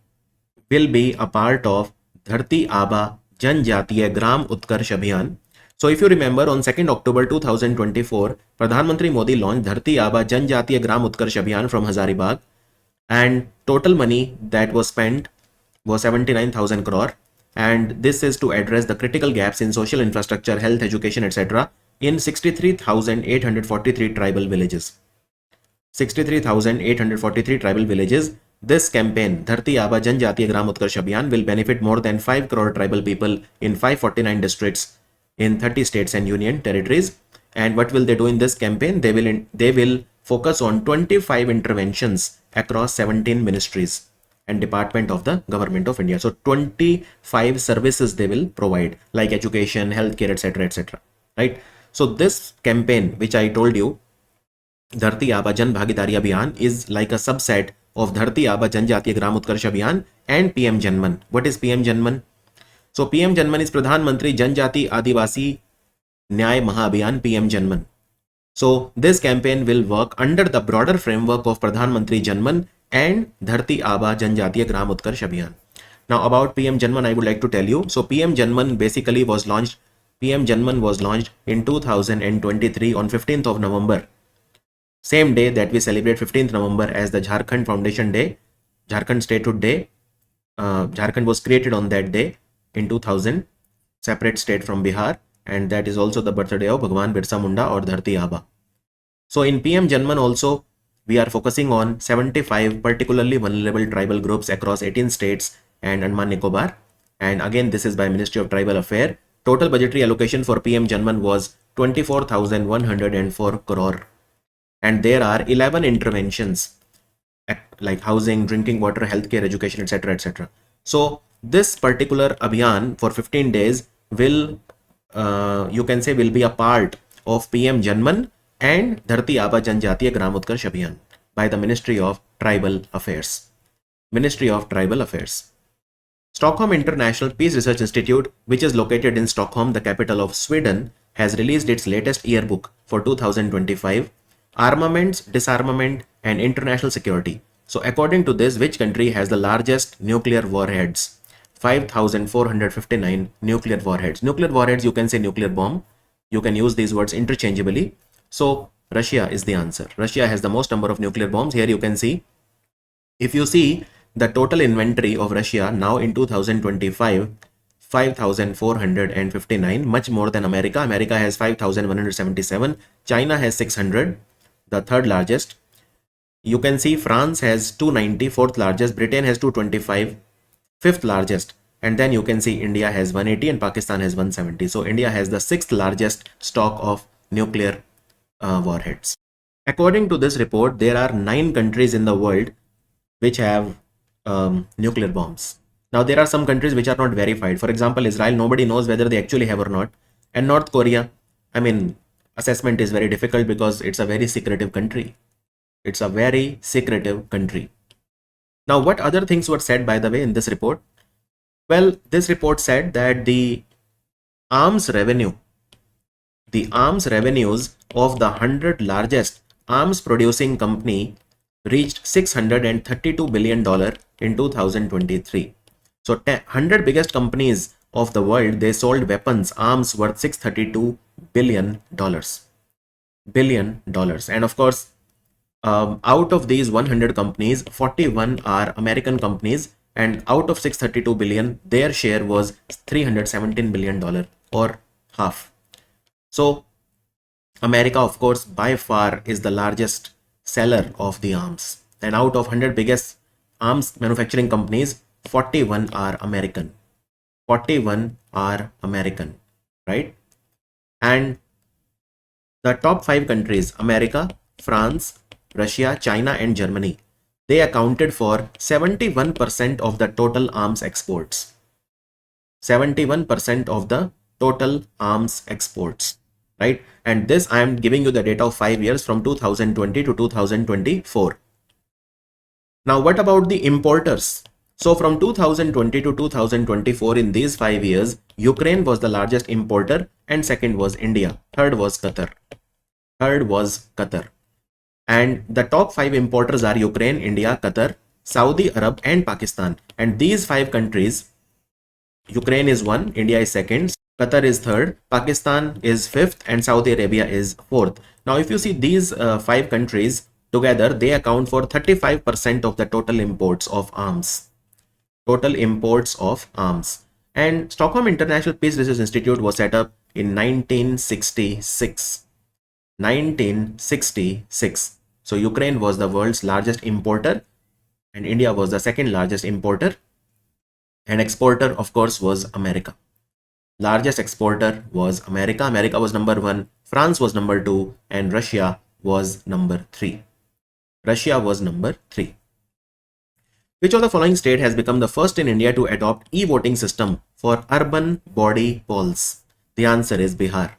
will be a part of Dharti Aaba Janjatiya Gram Utkarsh Abhiyan. So if you remember, on 2nd October 2024, Pradhan Mantri Modi launched Dharti Aaba Janjatiya Gram Utkarsh Abhiyan from Hazaribagh, and total money that was spent was 79,000 crore. And this is to address the critical gaps in social infrastructure, health, education, etc. in 63,843 tribal villages. 63,843 tribal villages. This campaign, Dharti Aaba Janjatiya Gram Utkarsh Abhiyan, will benefit more than 5 crore tribal people in 549 districts in 30 states and union territories. And what will they do in this campaign? They will focus on 25 interventions across 17 ministries and department of the government of India. So 25 services they will provide, like education, healthcare, etc., etc. Right? So this campaign, which I told you, Dharti Aaba Jan Bhagidari Abhiyan, is like a subset of Dharti Aaba Janjatiya Gram Utkarsh Abhiyan and PM Janman. What is PM Janman? So PM Janman is Pradhan Mantri Janjati Adivasi Nyay Mahabhiyan, PM Janman. So this campaign will work under the broader framework of Pradhan Mantri Janman and Dharti Aaba Janjatiya Gram Utkarsh Abhiyan. Now about PM Janman, I would like to tell you. So PM Janman basically was launched. PM Janman was launched in 2023 on 15th of November. Same day that we celebrate 15th November as the Jharkhand Foundation Day, Jharkhand Statehood Day. Jharkhand was created on that day in 2000, separate state from Bihar, and that is also the birthday of Bhagwan Birsa Munda or Dharti Aaba. So in PM Janman also, we are focusing on 75 particularly vulnerable tribal groups across 18 states and Andaman Nicobar. And again, this is by Ministry of Tribal Affairs. Total budgetary allocation for PM Janman was 24,104 crore. And there are 11 interventions like housing, drinking water, healthcare, education, etc., etc. So this particular Abhiyan for 15 days will, you can say, will be a part of PM Janman and Dharti Aaba Janjatiya Gram Utkarsh Abhiyan by the Ministry of Tribal Affairs. Ministry of Tribal Affairs. Stockholm International Peace Research Institute, which is located in Stockholm, the capital of Sweden, has released its latest yearbook for 2025, Armaments, Disarmament and International Security. So according to this, which country has the largest nuclear warheads? 5,459 nuclear warheads. Nuclear warheads, you can say nuclear bomb. You can use these words interchangeably. So Russia is the answer. Russia has the most number of nuclear bombs. Here you can see, if you see the total inventory of Russia now in 2025, 5,459, much more than America. America has 5,177. China has 600, the third largest. You can see France has 290, fourth largest. Britain has 225, fifth largest. And then you can see India has 180 and Pakistan has 170. So India has the sixth largest stock of nuclear warheads. According to this report, there are 9 countries in the world which have nuclear bombs. Now, there are some countries which are not verified. For example, Israel, nobody knows whether they actually have or not. And North Korea, I mean, assessment is very difficult because it's a very secretive country. It's a very secretive country. Now, what other things were said, by the way, in this report? Well, this report said that the arms revenues of the 100 largest arms producing company reached $632 billion in 2023. So 100 biggest companies of the world, they sold weapons, arms worth $632 billion. And of course, out of these 100 companies, 41 are American companies, and out of 632 billion, their share was $317 billion, or half. So America, of course, by far is the largest seller of the arms. And out of 100 biggest arms manufacturing companies, 41 are American. 41 are American, right? And the top 5 countries, America, France, Russia, China, and Germany, they accounted for 71% of the total arms exports. 71% of the total arms exports, right? And this, I am giving you the data of 5 years from 2020 to 2024. Now, what about the importers? So from 2020 to 2024, in these 5 years, Ukraine was the largest importer, and second was India. Third was Qatar. And the top 5 importers are Ukraine, India, Qatar, Saudi Arab, and Pakistan. And these 5 countries, Ukraine is 1, India is 2nd, Qatar is 3rd, Pakistan is 5th, and Saudi Arabia is 4th. Now, if you see these 5 countries together, they account for 35% of the total imports of arms. And Stockholm International Peace Research Institute was set up in 1966. So Ukraine was the world's largest importer, and India was the second largest importer, and exporter, of course, was America. Largest exporter was America. America was number 1, France was number 2, and Russia was number 3. Which of the following state has become the first in India to adopt e-voting system for urban body polls? The answer is Bihar.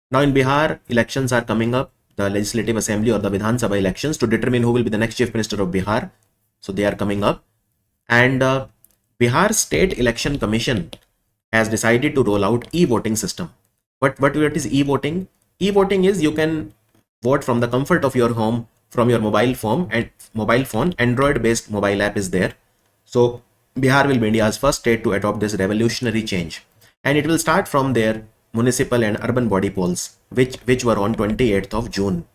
Now in Bihar, elections are coming up, the Legislative Assembly or the Vidhan Sabha elections, to determine who will be the next Chief Minister of Bihar. So they are coming up. And Bihar State Election Commission has decided to roll out e-voting system. What is e-voting? E-voting is you can vote from the comfort of your home, from your mobile phone. Android-based mobile app is there. So Bihar will be India's first state to adopt this revolutionary change. And it will start from their municipal and urban body polls, which were on 28th of June.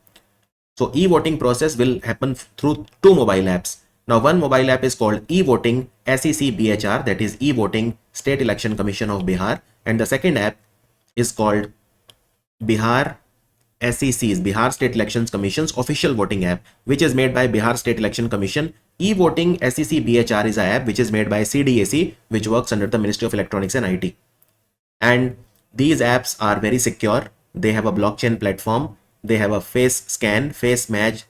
So e-voting process will happen through 2 mobile apps. Now, one mobile app is called e-voting SEC-BHR, that is e-voting State Election Commission of Bihar, and the second app is called Bihar SEC's, Bihar State Elections Commission's official voting app, which is made by Bihar State Election Commission. E-voting SEC-BHR is an app which is made by CDAC, which works under the Ministry of Electronics and IT. And these apps are very secure. They have a blockchain platform. They have a face scan, face match,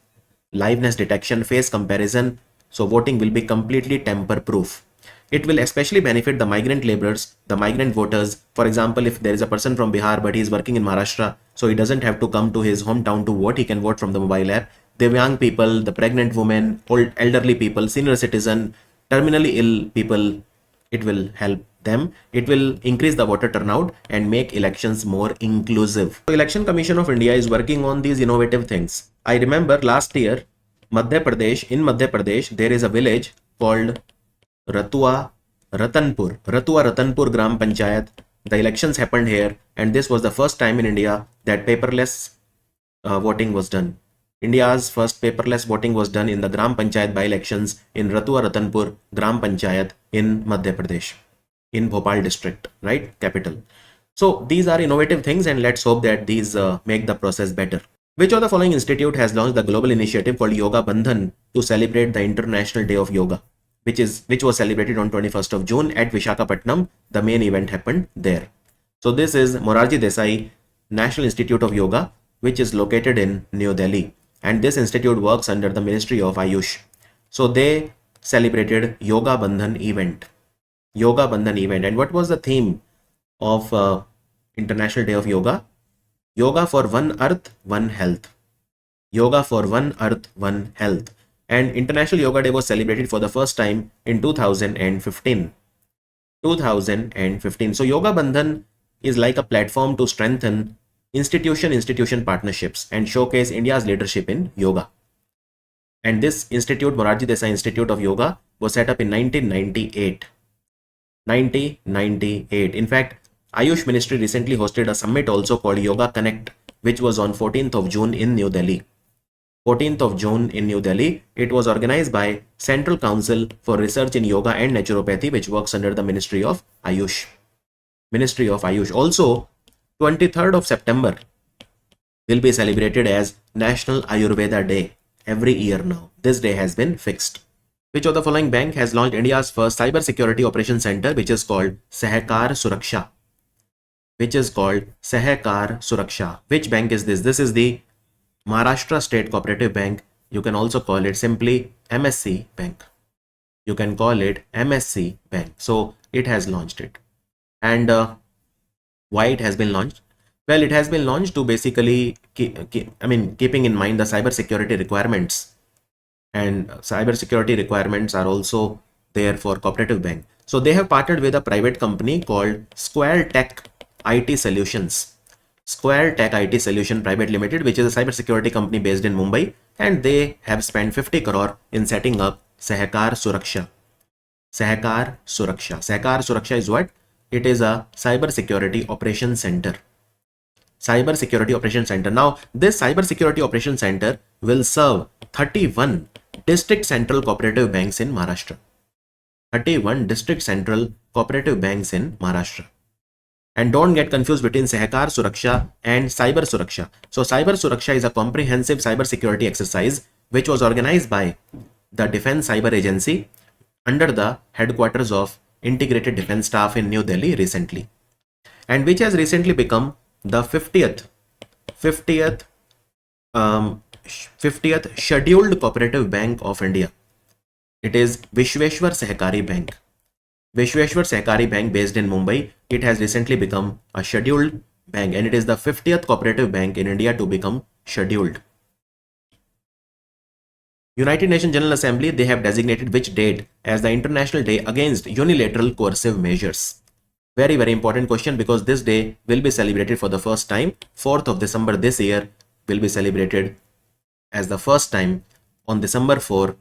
liveness detection, face comparison. So voting will be completely tamper-proof. It will especially benefit the migrant laborers, the migrant voters. For example, if there is a person from Bihar but he is working in Maharashtra, so he doesn't have to come to his hometown to vote, he can vote from the mobile app. The young people, the pregnant women, old elderly people, senior citizen, terminally ill people, it will help them. It will increase the voter turnout and make elections more inclusive. The Election Commission of India is working on these innovative things. I remember last year, in Madhya Pradesh, there is a village called Ratua Ratanpur Gram Panchayat. The elections happened here, and this was the first time in India that paperless voting was done. India's first paperless voting was done in the Gram Panchayat by-elections in Ratua Ratanpur Gram Panchayat in Madhya Pradesh, in Bhopal district, right? Capital. So these are innovative things, and let's hope that these make the process better. Which of the following institute has launched the global initiative called Yoga Bandhan to celebrate the International Day of Yoga, which was celebrated on 21st of June at Visakhapatnam. The main event happened there. So this is Morarji Desai National Institute of Yoga, which is located in New Delhi, and this institute works under the Ministry of Ayush. So they celebrated Yoga Bandhan event. Yoga Bandhan event. And what was the theme of International Day of Yoga? Yoga for one earth, one health. Yoga for one earth, one health. And International Yoga Day was celebrated for the first time in 2015. 2015. So Yoga Bandhan is like a platform to strengthen institution partnerships and showcase India's leadership in yoga. And this institute, Morarji Desai Institute of Yoga, was set up in 1998. 1998. In fact, Ayush Ministry recently hosted a summit also called Yoga Connect, which was on 14th of June in New Delhi. 14th of June in New Delhi. It was organized by Central Council for Research in Yoga and Naturopathy, which works under the Ministry of Ayush. Ministry of Ayush. Also, 23rd of September will be celebrated as National Ayurveda Day every year now. This day has been fixed. Which of the following bank has launched India's first cyber security operation center, which is called Sahakar Suraksha? Which is called Sahakar Suraksha. Which bank is this? This is the Maharashtra State Cooperative Bank. You can also call it simply MSC Bank. You can call it MSC Bank. So it has launched it. And why it has been launched? Well, it has been launched to basically, keeping in mind the cyber security requirements. And cyber security requirements are also there for Cooperative Bank. So they have partnered with a private company called Square Tech IT Solutions. Square Tech IT Solution Private Limited, which is a cybersecurity company based in Mumbai, and they have spent 50 crore in setting up Sahakar Suraksha. Sahakar Suraksha. Sahakar Suraksha is what? It is a cyber security operation center. Cyber security operation center. Now, this cyber security operation center will serve 31 district central cooperative banks in Maharashtra. 31 district central cooperative banks in Maharashtra. And don't get confused between Sahakar Suraksha and Cyber Suraksha. So Cyber Suraksha is a comprehensive cyber security exercise which was organized by the Defense Cyber Agency under the headquarters of Integrated Defense Staff in New Delhi recently, and which has recently become the 50th scheduled cooperative bank of India. It is Vishweshwar Sahakari Bank. Vishweshwar Sahakari Bank based in Mumbai. It has recently become a scheduled bank, and it is the 50th cooperative bank in India to become scheduled. United Nations General Assembly, they have designated which date as the International Day Against Unilateral Coercive Measures? Very, very important question, because this day will be celebrated for the first time. 4th of December this year will be celebrated as the first time on December 4.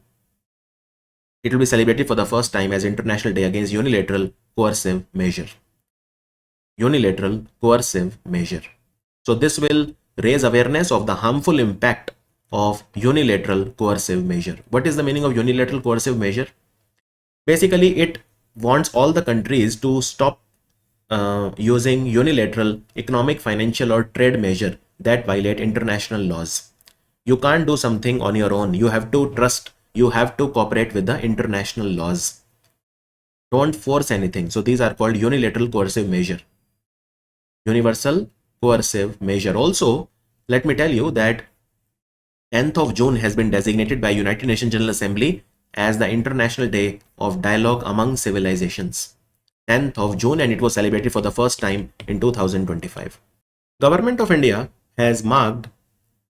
It will be celebrated for the first time as International Day Against Unilateral Coercive Measure. Unilateral Coercive Measure. So this will raise awareness of the harmful impact of unilateral coercive measure. What is the meaning of unilateral coercive measure? Basically, it wants all the countries to stop using unilateral economic, financial or trade measure that violate international laws. You can't do something on your own. You have to trust, you have to cooperate with the international laws. Don't force anything. So these are called unilateral coercive measure. Universal coercive measure. Also, let me tell you that 10th of June has been designated by United Nations General Assembly as the International Day of Dialogue Among Civilizations. 10th of June, and it was celebrated for the first time in 2025. Government of India has marked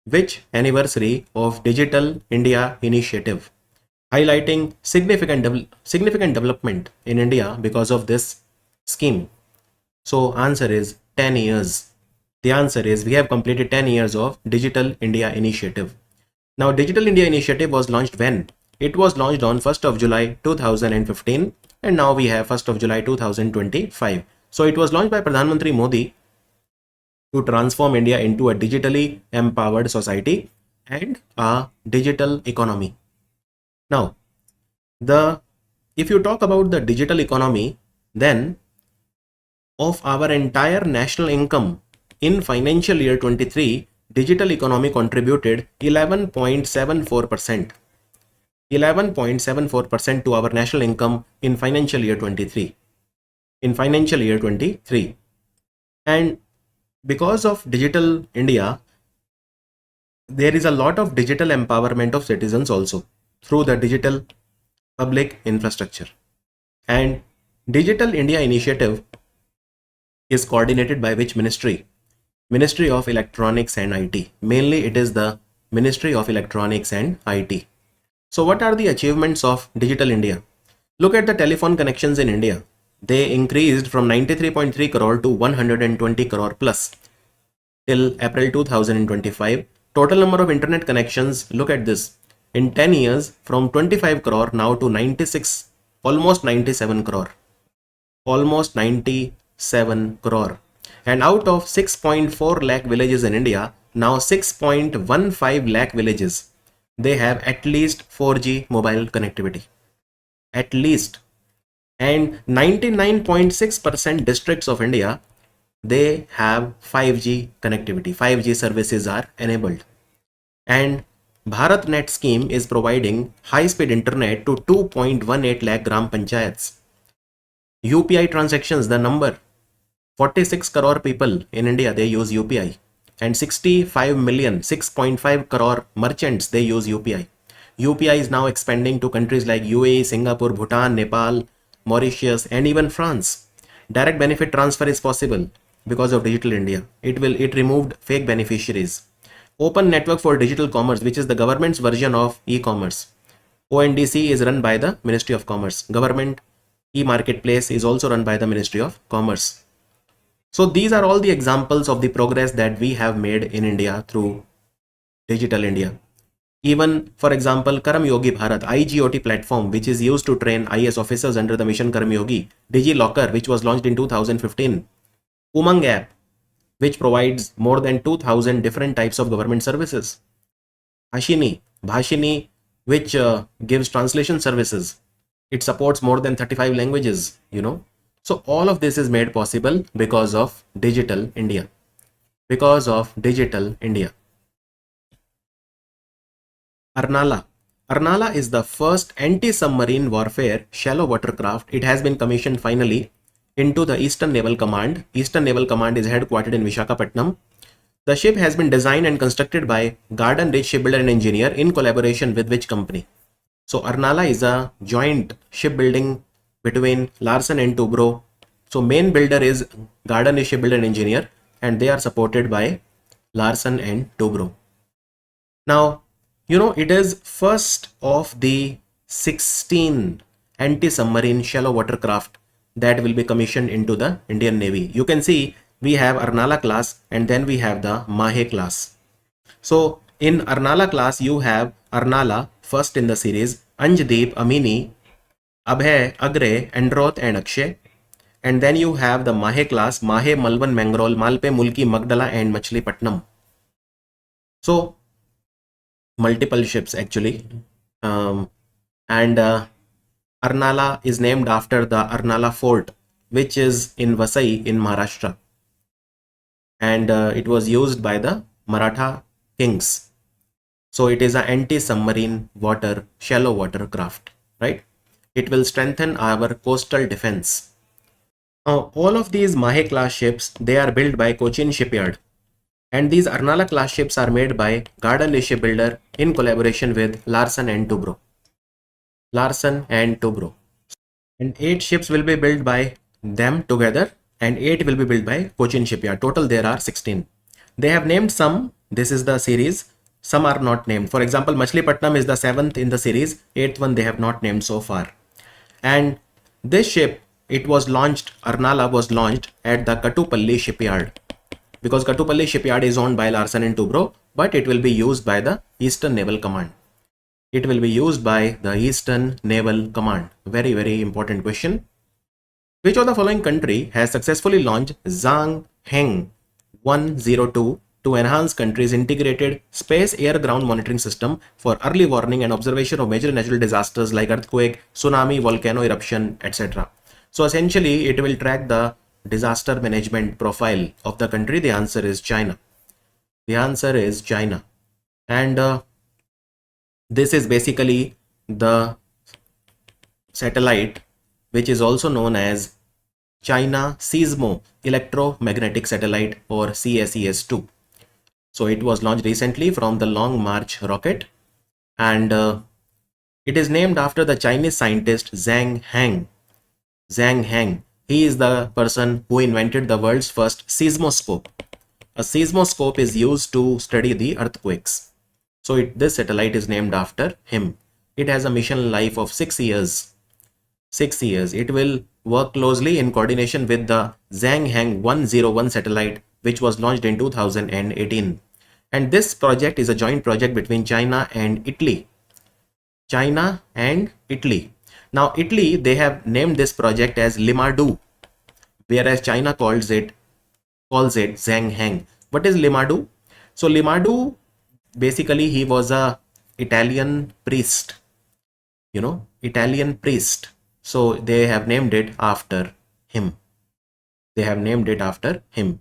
which anniversary of Digital India Initiative, highlighting significant development in India because of this scheme? So answer is 10 years. The answer is we have completed 10 years of Digital India Initiative. Now, Digital India Initiative was launched when? It was launched on 1st of July 2015, and now we have 1st of July 2025. So it was launched by Pradhan Mantri Modi to transform India into a digitally empowered society and a digital economy. Now, if you talk about the digital economy, then of our entire national income in financial year 23, digital economy contributed 11.74%. 11.74% to our national income in financial year 23. In financial year 23. And because of digital India, there is a lot of digital empowerment of citizens also through the digital public infrastructure. And Digital India initiative is coordinated by which ministry? Ministry of Electronics and IT. Mainly it is the Ministry of Electronics and IT. So what are the achievements of Digital India? Look at the telephone connections in India. They increased from 93.3 crore to 120 crore plus till April 2025. Total number of internet connections, look at this. In 10 years, from 25 crore now to 96, almost 97 crore. Almost 97 crore. And out of 6.4 lakh villages in India, now 6.15 lakh villages, they have at least 4G mobile connectivity. At least. And 99.6% districts of India, they have 5G connectivity. 5G services are enabled. And BharatNet scheme is providing high-speed internet to 2.18 lakh gram panchayats. UPI transactions, the number 46 crore people in India, they use UPI, and 65 million, 6.5 crore merchants, they use UPI. UPI is now expanding to countries like UAE, Singapore, Bhutan, Nepal, Mauritius, and even France. Direct benefit transfer is possible because of Digital India. It removed fake beneficiaries. Open network for digital commerce, which is the government's version of e-commerce. ONDC is run by the Ministry of Commerce. Government e-marketplace is also run by the Ministry of Commerce. So these are all the examples of the progress that we have made in India through Digital India. Even, for example, Karam Yogi Bharat, IGOT platform, which is used to train IS officers under the mission Karam Yogi, DigiLocker, which was launched in 2015, Umang app, which provides more than 2000 different types of government services, Bhashini, which gives translation services. It supports more than 35 languages, So all of this is made possible because of Digital India. Because of Digital India. Arnala. Arnala is the first anti-submarine warfare shallow watercraft. It has been commissioned finally into the Eastern Naval Command. Eastern Naval Command is headquartered in Visakhapatnam. The ship has been designed and constructed by Garden Ridge Shipbuilder and Engineer in collaboration with which company? So Arnala is a joint shipbuilding between Larsen and Toubro. So main builder is Garden Ridge Shipbuilder and Engineer, and they are supported by Larsen and Toubro. Now, it is first of the 16 anti-submarine shallow watercraft that will be commissioned into the Indian Navy. You can see we have Arnala class and then we have the Mahe class. So in Arnala class, you have Arnala first in the series, Anjdeep, Amini, Abhay, Agre, Androth and Akshay. And then you have the Mahe class, Mahe, Malvan, Mangrol, Malpe, Mulki, Magdala and Machilipatnam. So multiple ships actually. Arnala is named after the Arnala fort, which is in Vasai in Maharashtra. And it was used by the Maratha kings. So it is an anti-submarine shallow water craft, right? It will strengthen our coastal defense. All of these Mahe class ships, they are built by Cochin Shipyard. And these Arnala class ships are made by Garden Ridge Shipbuilder in collaboration with Larsen and Toubro. Larsen and Toubro. And 8 ships will be built by them together and 8 will be built by Cochin Shipyard. Total there are 16. They have named some. This is the series. Some are not named. For example, Machilipatnam is the 7th in the series. 8th one they have not named so far. And this ship, it was launched, Arnala was launched at the Kattupalli shipyard. Because Kattupalli shipyard is owned by Larsen and Toubro, but it will be used by the Eastern Naval Command. It will be used by the Eastern Naval Command. Very, very important question. Which of the following country has successfully launched Zhang-Heng 102 to enhance country's integrated space air ground monitoring system for early warning and observation of major natural disasters like earthquake, tsunami, volcano eruption, etc. So essentially it will track the disaster management profile of the country. The answer is China. The answer is China. And this is basically the satellite which is also known as China Seismo Electromagnetic Satellite or CSES-2. So it was launched recently from the Long March rocket, and it is named after the Chinese scientist Zhang Heng. Zhang Heng. He is the person who invented the world's first seismoscope. A seismoscope is used to study the earthquakes. So this satellite is named after him. It has a mission life of 6 years. 6 years. It will work closely in coordination with the Zhang-Heng 101 satellite, which was launched in 2018. And this project is a joint project between China and Italy. China and Italy. Now Italy, they have named this project as Limadu, whereas China calls it Zhang-Heng. What is Limadu? So Limadu, basically he was a Italian priest, Italian priest. So they have named it after him. They have named it after him.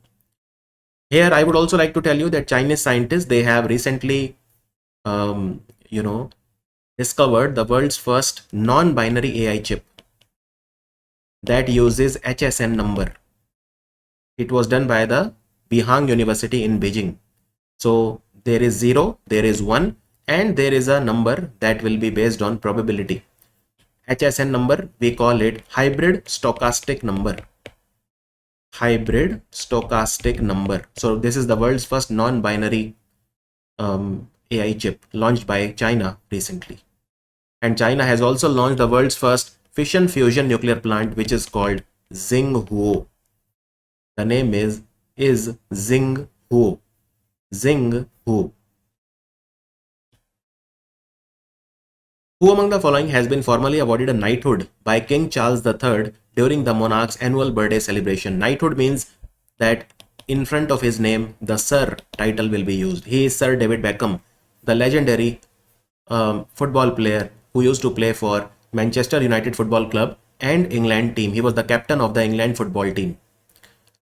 Here I would also like to tell you that Chinese scientists, they have recently discovered the world's first non-binary AI chip that uses HSN number. It was done by the Bihang University in Beijing. So there is 0, there is 1, and there is a number that will be based on probability. HSN number, we call it hybrid stochastic number. Hybrid stochastic number. So this is the world's first non-binary AI chip launched by China recently. And China has also launched the world's first fission fusion nuclear plant, which is called Xinghuo. The name is Xinghuo. Xinghuo. Who among the following has been formally awarded a knighthood by King Charles III during the monarch's annual birthday celebration? Knighthood means that in front of his name, the Sir title will be used. He is Sir David Beckham, the legendary football player who used to play for Manchester United Football Club and England team. He was the captain of the England football team.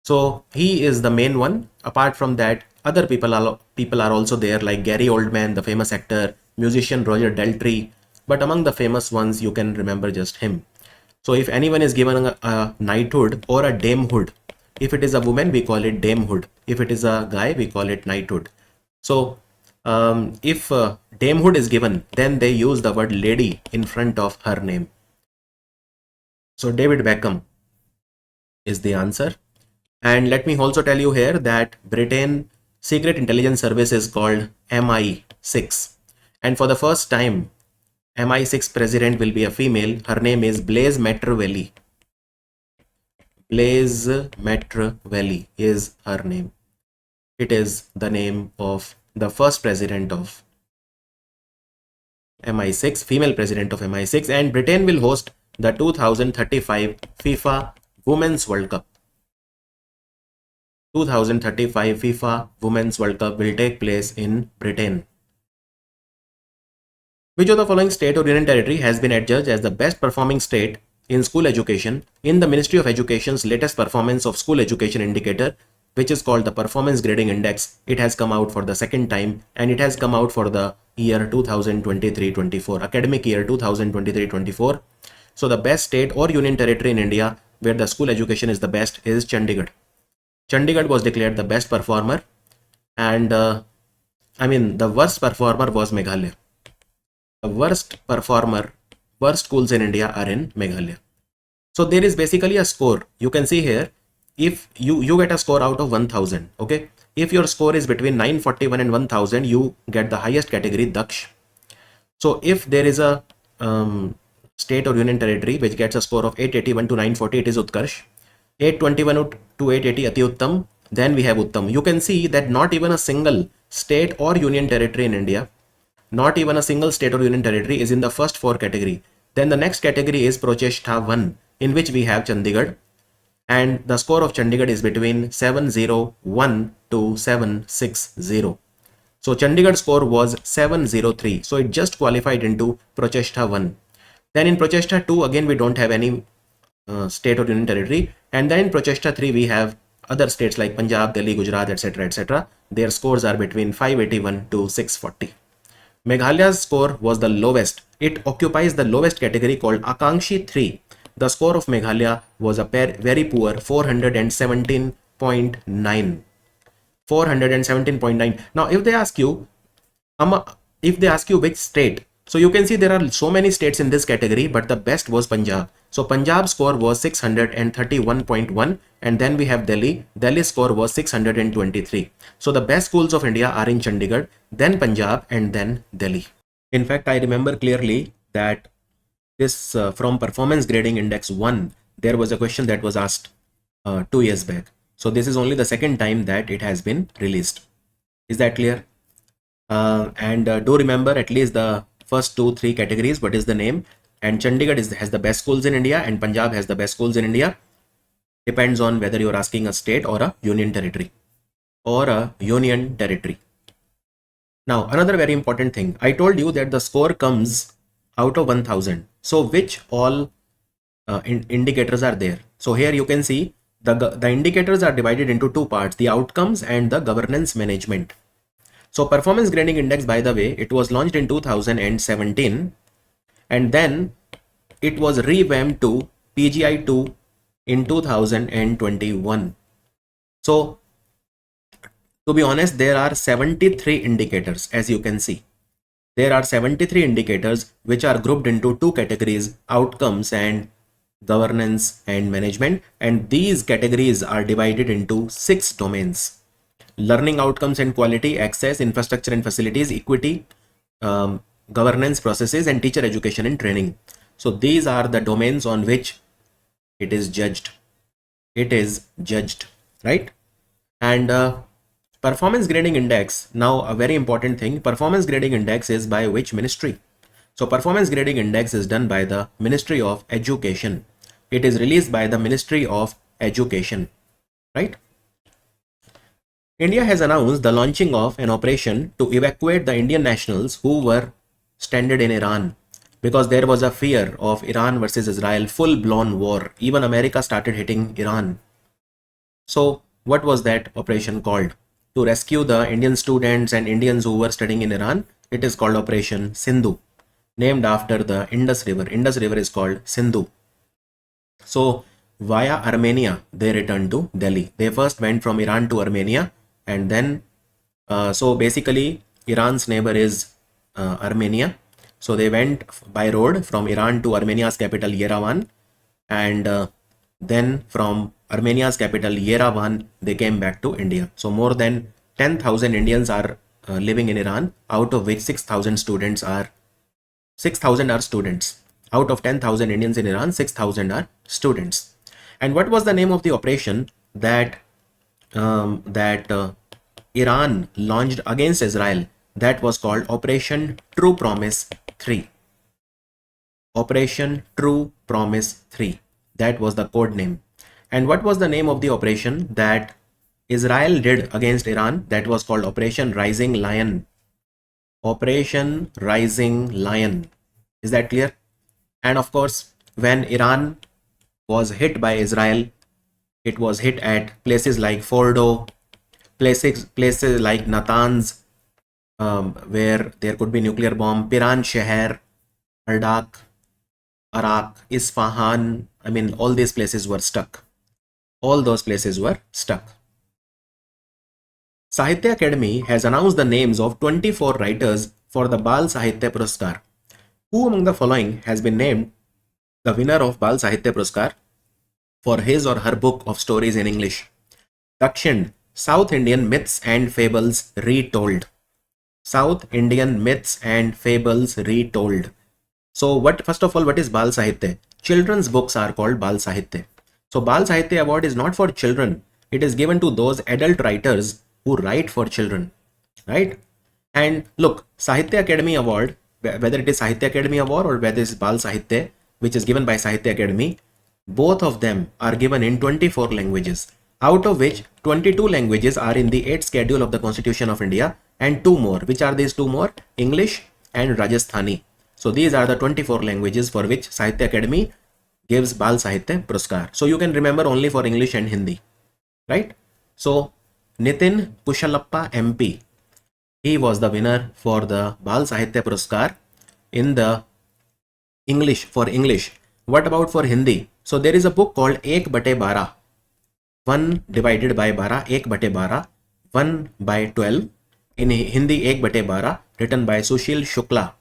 So he is the main one. Apart from that, other people are also there, like Gary Oldman, the famous actor, musician Roger Daltrey. But among the famous ones, you can remember just him. So if anyone is given a knighthood or a damehood, if it is a woman, we call it damehood. If it is a guy, we call it knighthood. So if damehood is given, then they use the word lady in front of her name. So David Beckham is the answer. And let me also tell you here that Britain Secret Intelligence Service is called MI6. And for the first time, MI6 president will be a female. Her name is Blaise Machiavelli. Blaise Machiavelli is her name. It is the name of the first president of MI6, female president of MI6, and Britain will host the 2035 FIFA Women's World Cup. 2035 FIFA Women's World Cup will take place in Britain. Which of the following state or union territory has been adjudged as the best performing state in school education in the Ministry of Education's latest performance of school education indicator, which is called the Performance Grading Index? It has come out for the second time, and it has come out for the year 2023-24, academic year 2023-24. So the best state or union territory in India where the school education is the best is Chandigarh. Chandigarh was declared the best performer, and the worst performer was Meghalaya. The worst schools in India are in Meghalaya. So there is basically a score. You can see here, if you get a score out of 1000, okay? If your score is between 941 and 1000, you get the highest category, Daksh. So if there is a state or union territory which gets a score of 881 to 940, it is Utkarsh. 821 to 880, Ati Uttam. Then we have Uttam. You can see that not even a single state or union territory in India, not even a single state or union territory is in the first 4 category. Then the next category is Procheshtha 1, in which we have Chandigarh, and the score of Chandigarh is between 701 to 760. So Chandigarh score was 703. So it just qualified into Prochesta 1. Then in Prochesta 2, again, we don't have any state or union territory. And then in Prochesta 3, we have other states like Punjab, Delhi, Gujarat, etc. etc. Their scores are between 581 to 640. Meghalaya's score was the lowest. It occupies the lowest category called Akankshi 3. The score of Meghalaya was a very poor 417.9. 417.9. Now, if they ask you, which state, so you can see there are so many states in this category, but the best was Punjab. So Punjab score was 631.1, and then we have Delhi. Delhi's score was 623. So the best schools of India are in Chandigarh, then Punjab, and then Delhi. In fact, I remember clearly that this from Performance Grading Index 1, there was a question that was asked 2 years back. So this is only the second time that it has been released. Is that clear? And do remember at least the first 2-3 categories. What is the name? And Chandigarh has the best schools in India, and Punjab has the best schools in India. Depends on whether you're asking a state or a union territory. Now, another very important thing. I told you that the score comes out of 1000. So which all indicators are there? So here you can see the indicators are divided into two parts, the outcomes and the governance management. So Performance Grading Index, by the way, it was launched in 2017, and then it was revamped to PGI2 in 2021. So to be honest, there are 73 indicators. As you can see, there are 73 indicators which are grouped into two categories, outcomes and governance and management, and these categories are divided into 6 domains: learning outcomes and quality, access, infrastructure and facilities, equity, governance processes, and teacher education and training. So these are the domains on which it is judged. Right? And Performance Grading Index, now a very important thing, Performance Grading Index is by which ministry? So Performance Grading Index is done by the Ministry of Education. It is released by the Ministry of Education, right? India has announced the launching of an operation to evacuate the Indian nationals who were stranded in Iran, because there was a fear of Iran versus Israel full-blown war. Even America started hitting Iran. So what was that operation called? To rescue the Indian students and Indians who were studying in Iran, it is called Operation Sindhu, named after the Indus River. Indus River is called Sindhu. So via Armenia, they returned to Delhi. They first went from Iran to Armenia, and then so basically Iran's neighbor is Armenia. So they went by road from Iran to Armenia's capital Yerevan, and then from Armenia's capital Yerevan, they came back to India. So more than 10,000 Indians are living in Iran, out of which 6,000 are students. Out of 10,000 Indians in Iran, 6,000 are students. And what was the name of the operation that Iran launched against Israel? That was called Operation True Promise 3. Operation True Promise 3. That was the code name. And what was the name of the operation that Israel did against Iran? That was called Operation Rising Lion. Operation Rising Lion. Is that clear? And of course, when Iran was hit by Israel, it was hit at places like Fordo, places like Natanz, where there could be nuclear bomb, Piran Sheher, Ardak, Arak, Isfahan. I mean, all these places were stuck. All those places were stuck. Sahitya Academy has announced the names of 24 writers for the Bal Sahitya Puraskar. Who among the following has been named the winner of Bal Sahitya Puraskar for his or her book of stories in English? Dakshin, South Indian Myths and Fables Retold. South Indian Myths and Fables Retold. So first of all, what is Bal Sahitya? Children's books are called Bal Sahitya. So Bal Sahitya Award is not for children. It is given to those adult writers who write for children, right? And look, Sahitya Academy Award, whether it is Sahitya Academy Award or whether it is Bal Sahitya, which is given by Sahitya Academy, Both of them are given in 24 languages, out of which 22 languages are in the 8th schedule of the Constitution of India, and two more. Which are these two more? English and Rajasthani. So these are the 24 languages for which Sahitya Academy gives Bal Sahitya Puruskar. So you can remember only for English and Hindi, right? So Nitin Kushalappa MP, he was the winner for the Bal Sahitya Puruskar in the English, for English. What about for Hindi? So there is a book called Ek Bate Bara, 1 divided by Bara, Ek Bate Bara, 1 by 12. In Hindi, Ek Bate Bara, written by Sushil Shukla.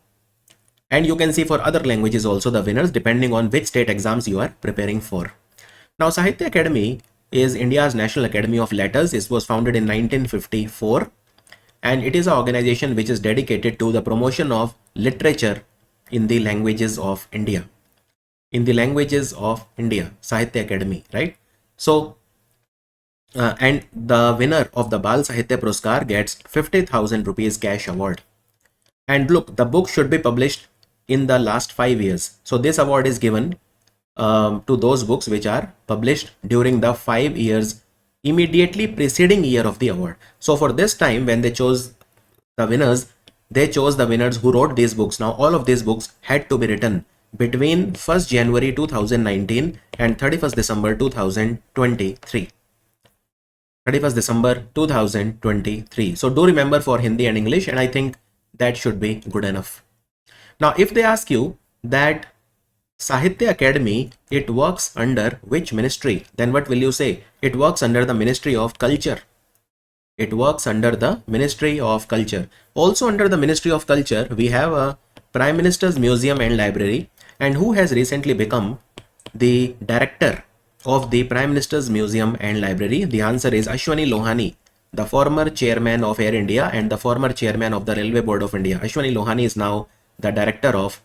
And you can see for other languages also the winners depending on which state exams you are preparing for. Now, Sahitya Academy is India's National Academy of Letters. It was founded in 1954 and it is an organization which is dedicated to the promotion of literature in the languages of India. In the languages of India, Sahitya Academy, right? So, and the winner of the Bal Sahitya Puruskar gets 50,000 rupees cash award. And look, the book should be published in the last 5 years. So this award is given to those books which are published during the 5 years immediately preceding year of the award. So for this time, when they chose the winners, they chose the winners who wrote these books. Now all of these books had to be written between 1st January 2019 and 31st December 2023. 31st December 2023. So do remember for Hindi and English, and I think that should be good enough. Now, if they ask you that Sahitya Academy, it works under which ministry, then what will you say? It works under the Ministry of Culture. It works under the Ministry of Culture. Also under the Ministry of Culture, we have a Prime Minister's Museum and Library, and who has recently become the director of the Prime Minister's Museum and Library? The answer is Ashwani Lohani, the former chairman of Air India and the former chairman of the Railway Board of India. Ashwani Lohani is now the director of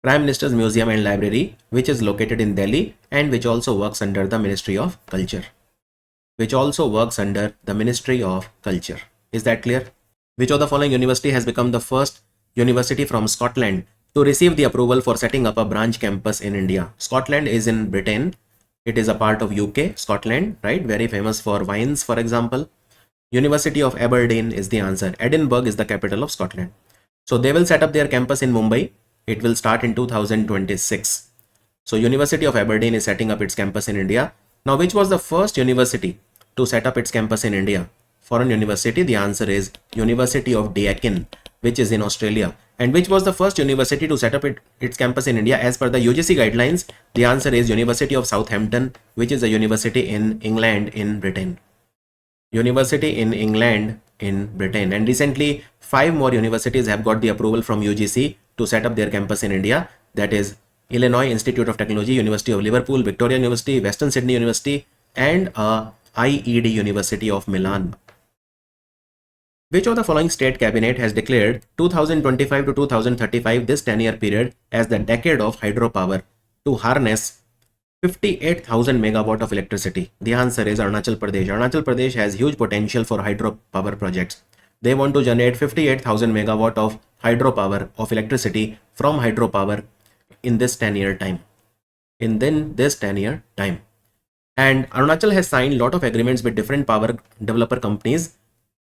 Prime Minister's Museum and Library, which is located in Delhi and which also works under the Ministry of Culture. Which also works under the Ministry of Culture. Is that clear? Which of the following university has become the first university from Scotland to receive the approval for setting up a branch campus in India? Scotland is in Britain. It is a part of UK, Scotland, right? Very famous for wines, for example. University of Aberdeen is the answer. Edinburgh is the capital of Scotland. So they will set up their campus in Mumbai. It will start in 2026. So University of Aberdeen is setting up its campus in India. Now, which was the first university to set up its campus in India? Foreign university, the answer is University of Deakin, which is in Australia. And which was the first university to set up its campus in India as per the UGC guidelines? The answer is University of Southampton, which is a university in England, in Britain. University in England, in Britain. And recently 5 more universities have got the approval from UGC to set up their campus in India. That is Illinois Institute of Technology, University of Liverpool, Victoria University, Western Sydney University, and IED University of Milan. Which of the following state cabinet has declared 2025 to 2035, this 10-year period, as the decade of hydropower to harness 58,000 megawatt of electricity? The answer is Arunachal Pradesh. Arunachal Pradesh has huge potential for hydropower projects. They want to generate 58,000 megawatt of hydropower of electricity from hydropower in this 10-year time. This 10-year time. And Arunachal has signed a lot of agreements with different power developer companies,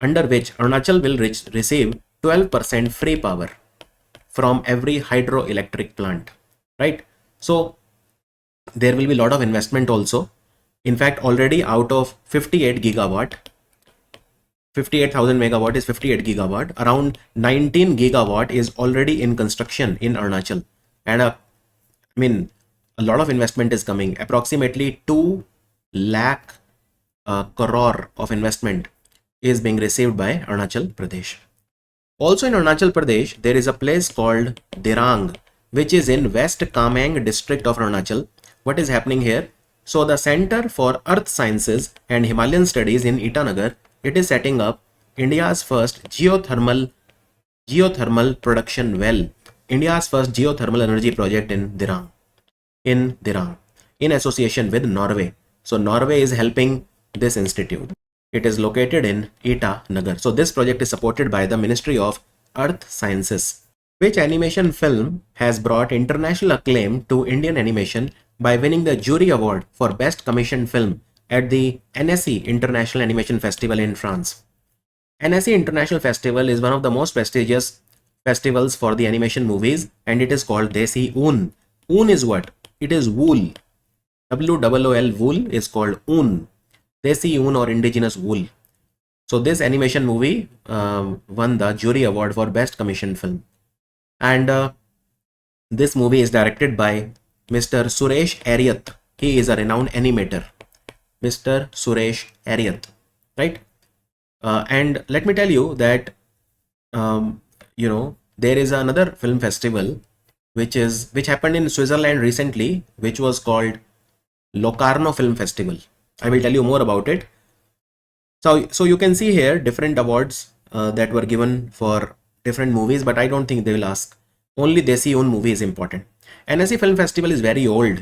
under which Arunachal will receive 12% free power from every hydroelectric plant, right? So there will be a lot of investment also. In fact, already out of 58 gigawatt, 58,000 megawatt is 58 gigawatt, around 19 gigawatt is already in construction in Arunachal. And a lot of investment is coming. Approximately 2 lakh crore of investment is being received by Arunachal Pradesh. Also in Arunachal Pradesh, there is a place called Dirang, which is in West Kameng district of Arunachal. What is happening here? So the Center for Earth Sciences and Himalayan Studies in Itanagar, it is setting up India's first geothermal production well. India's first geothermal energy project in Dirang, in association with Norway. So Norway is helping this institute. It is located in Itanagar. So this project is supported by the Ministry of Earth Sciences. Which animation film has brought international acclaim to Indian animation by winning the jury award for Best Commissioned Film at the NSE International Animation Festival in France. NSE International Festival is one of the most prestigious festivals for the animation movies, and it is called Desi Oon. Oon is what? It is wool. WOOL wool is called Oon. Desi Oon or indigenous wool. So this animation movie won the jury award for Best Commissioned Film. And this movie is directed by Mr. Suresh Ariyath. He is a renowned animator. Mr. Suresh Ariyath, right? And let me tell you that there is another film festival which happened in Switzerland recently, which was called Locarno Film Festival. I will tell you more about it. So you can see here different awards that were given for different movies, but I don't think they will ask. Only Desi Oon movie is important. NSE Film Festival is very old,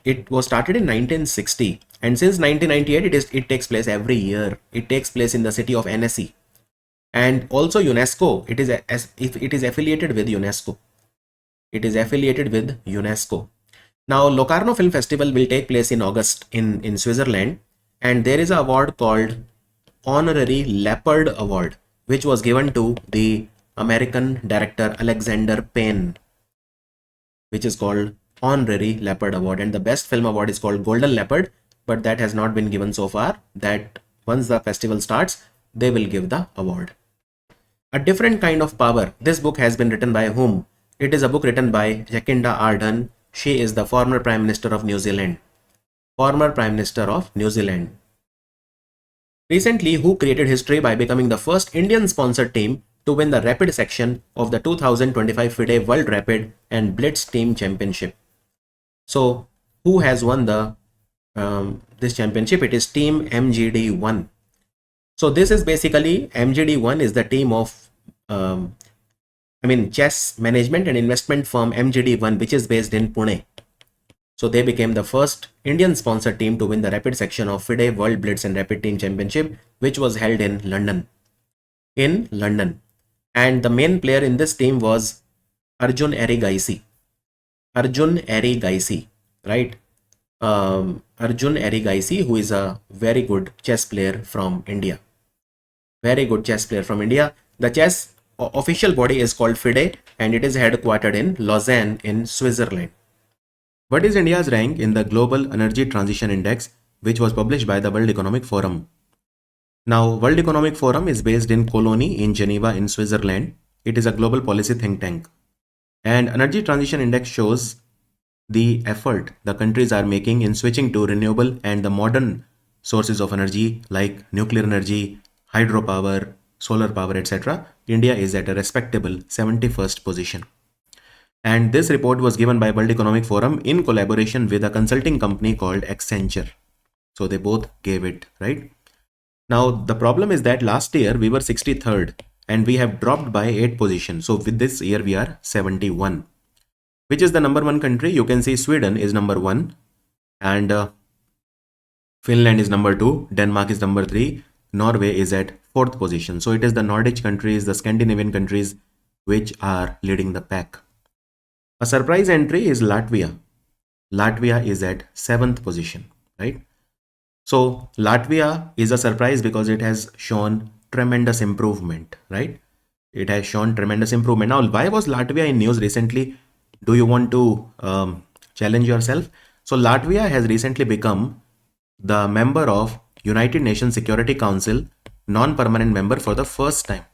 It was started in 1960, and since 1998 it takes place every year. It takes place in the city of NSE. And also UNESCO, it is affiliated with UNESCO. It is affiliated with UNESCO. Now, Locarno Film Festival will take place in August in Switzerland, and there is an award called Honorary Leopard Award, which was given to the American director Alexander Payne, which is called Honorary Leopard Award, and the best film award is called Golden Leopard, but that has not been given so far. That once the festival starts, they will give the award. A Different Kind of Power. This book has been written by whom? It is a book written by Jacinda Ardern. She is the former Prime Minister of New Zealand. Former Prime Minister of New Zealand. Recently, who created history by becoming the first Indian-sponsored team to win the rapid section of the 2025 FIDE World Rapid and Blitz Team Championship? So, who has won the this championship? It is Team MGD1. So this is basically MGD1 is the team of chess management and investment firm MGD1, which is based in Pune. So they became the first Indian sponsored team to win the rapid section of FIDE World Blitz and Rapid Team Championship, which was held in London. And the main player in this team was Arjun Erigaisi. Right? Arjun Erigaisi, who is a very good chess player from India. The chess official body is called FIDE, and it is headquartered in Lausanne in Switzerland. What is India's rank in the Global Energy Transition Index, which was published by the World Economic Forum? Now, World Economic Forum is based in Cologne in Geneva in Switzerland. It is a global policy think tank. And Energy Transition Index shows the effort the countries are making in switching to renewable and the modern sources of energy like nuclear energy, hydropower, solar power, etc. India is at a respectable 71st position. And this report was given by World Economic Forum in collaboration with a consulting company called Accenture. So they both gave it, right? Now, the problem is that last year we were 63rd and we have dropped by 8 positions. So with this year we are 71. Which is the number 1 country? You can see Sweden is number 1 and Finland is number 2, Denmark is number 3, Norway is at 4th position. So it is the Nordic countries, the Scandinavian countries which are leading the pack. A surprise entry is Latvia. Latvia is at 7th position, right? So Latvia is a surprise because it has shown tremendous improvement, right? It has shown tremendous improvement. Now, why was Latvia in news recently? Do you want to challenge yourself? So Latvia has recently become the member of United Nations Security Council, non-permanent member for the first time.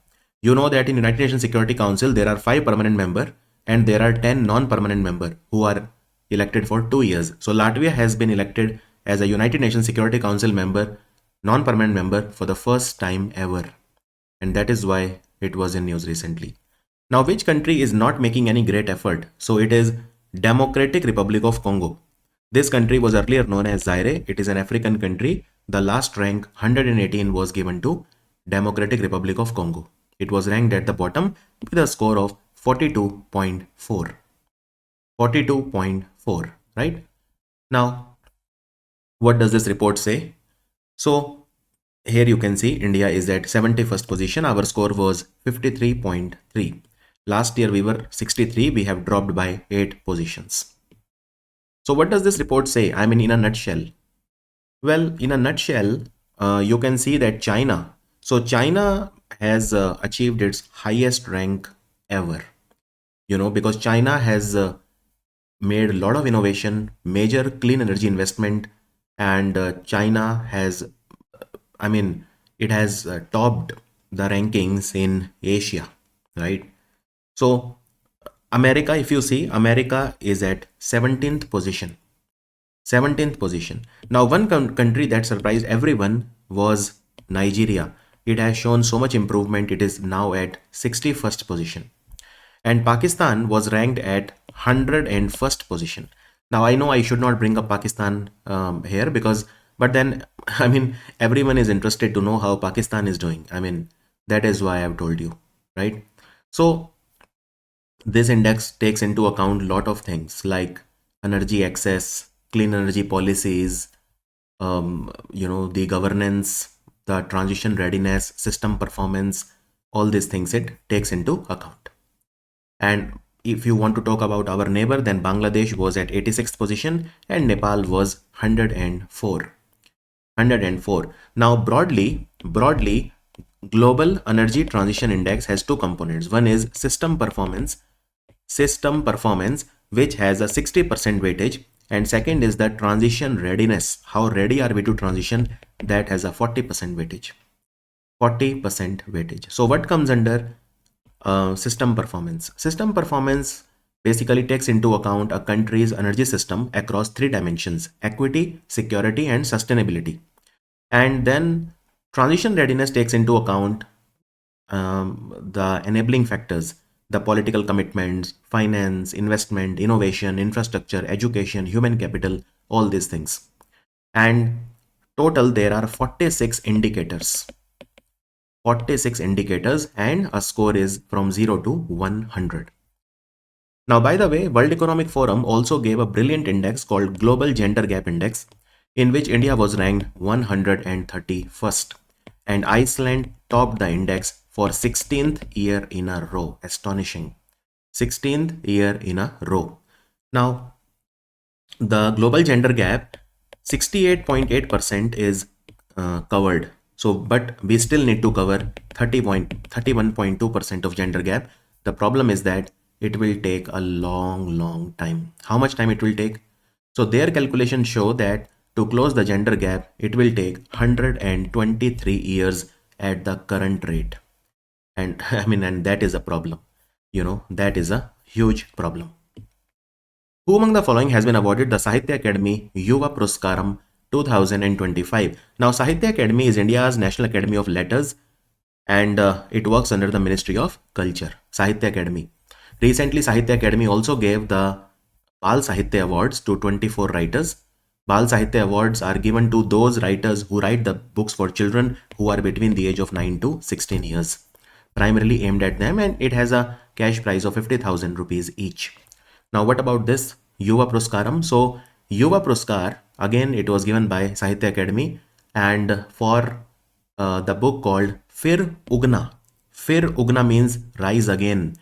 You know that in United Nations Security Council, there are 5 permanent members and there are 10 non-permanent members who are elected for 2 years. So Latvia has been elected as a United Nations Security Council member, non-permanent member for the first time ever. And that is why it was in news recently. Now, which country is not making any great effort? So it is Democratic Republic of Congo. This country was earlier known as Zaire. It is an African country. The last rank 118 was given to Democratic Republic of Congo. It was ranked at the bottom with a score of 42.4. 42.4, right? Now, what does this report say? So here you can see India is at 71st position. Our score was 53.3. Last year we were 63. We have dropped by 8 positions. So what does this report say? I mean, in a nutshell. Well, in a nutshell, you can see that China has achieved its highest rank ever, because China has made a lot of innovation, major clean energy investment, and China has, I mean, it has topped the rankings in Asia, right? So, America, if you see, America is at 17th position. 17th position. Now, one country that surprised everyone was Nigeria. It has shown so much improvement. It is now at 61st position. And Pakistan was ranked at 101st position. Now, I know I should not bring up Pakistan here but then, I mean, everyone is interested to know how Pakistan is doing. I mean, that is why I've told you, right? So, this index takes into account a lot of things like energy access, clean energy policies, the governance, the transition readiness, system performance, all these things it takes into account. And if you want to talk about our neighbor, then Bangladesh was at 86th position and Nepal was 104. 104. Now broadly, Global Energy Transition Index has two components. One is system performance, which has a 60% weightage, and second is the transition readiness. How ready are we to transition? That has a 40% weightage. 40% weightage. So what comes under system performance? System performance basically takes into account a country's energy system across three dimensions: equity, security, and sustainability. And then transition readiness takes into account the enabling factors, the political commitments, finance, investment, innovation, infrastructure, education, human capital, all these things. And total, there are 46 indicators. 46 indicators, and a score is from 0 to 100. Now, by the way, World Economic Forum also gave a brilliant index called Global Gender Gap Index, in which India was ranked 131st, and Iceland topped the index for 16th year in a row. Astonishing. 16th year in a row. Now, the global gender gap, 68.8% is covered. So, but we still need to cover 31.2% of gender gap. The problem is that it will take a long time. How much time it will take? So their calculations show that to close the gender gap, it will take 123 years at the current rate. And I mean, and that is a problem. That is a huge problem. Who among the following has been awarded the Sahitya Academy Yuva Puruskaram 2025? Now, Sahitya Academy is India's National Academy of Letters, and it works under the Ministry of Culture. Sahitya Academy. Recently, Sahitya Academy also gave the Bal Sahitya Awards to 24 writers. Bal Sahitya Awards are given to those writers who write the books for children who are between the age of 9 to 16 years. Primarily aimed at them, and it has a cash prize of 50,000 rupees each. Now, what about this Yuva Puruskaram? So, Yuva Puruskar, again, it was given by Sahitya Academy, and for the book called Fir Ugna. Fir Ugna means rise again.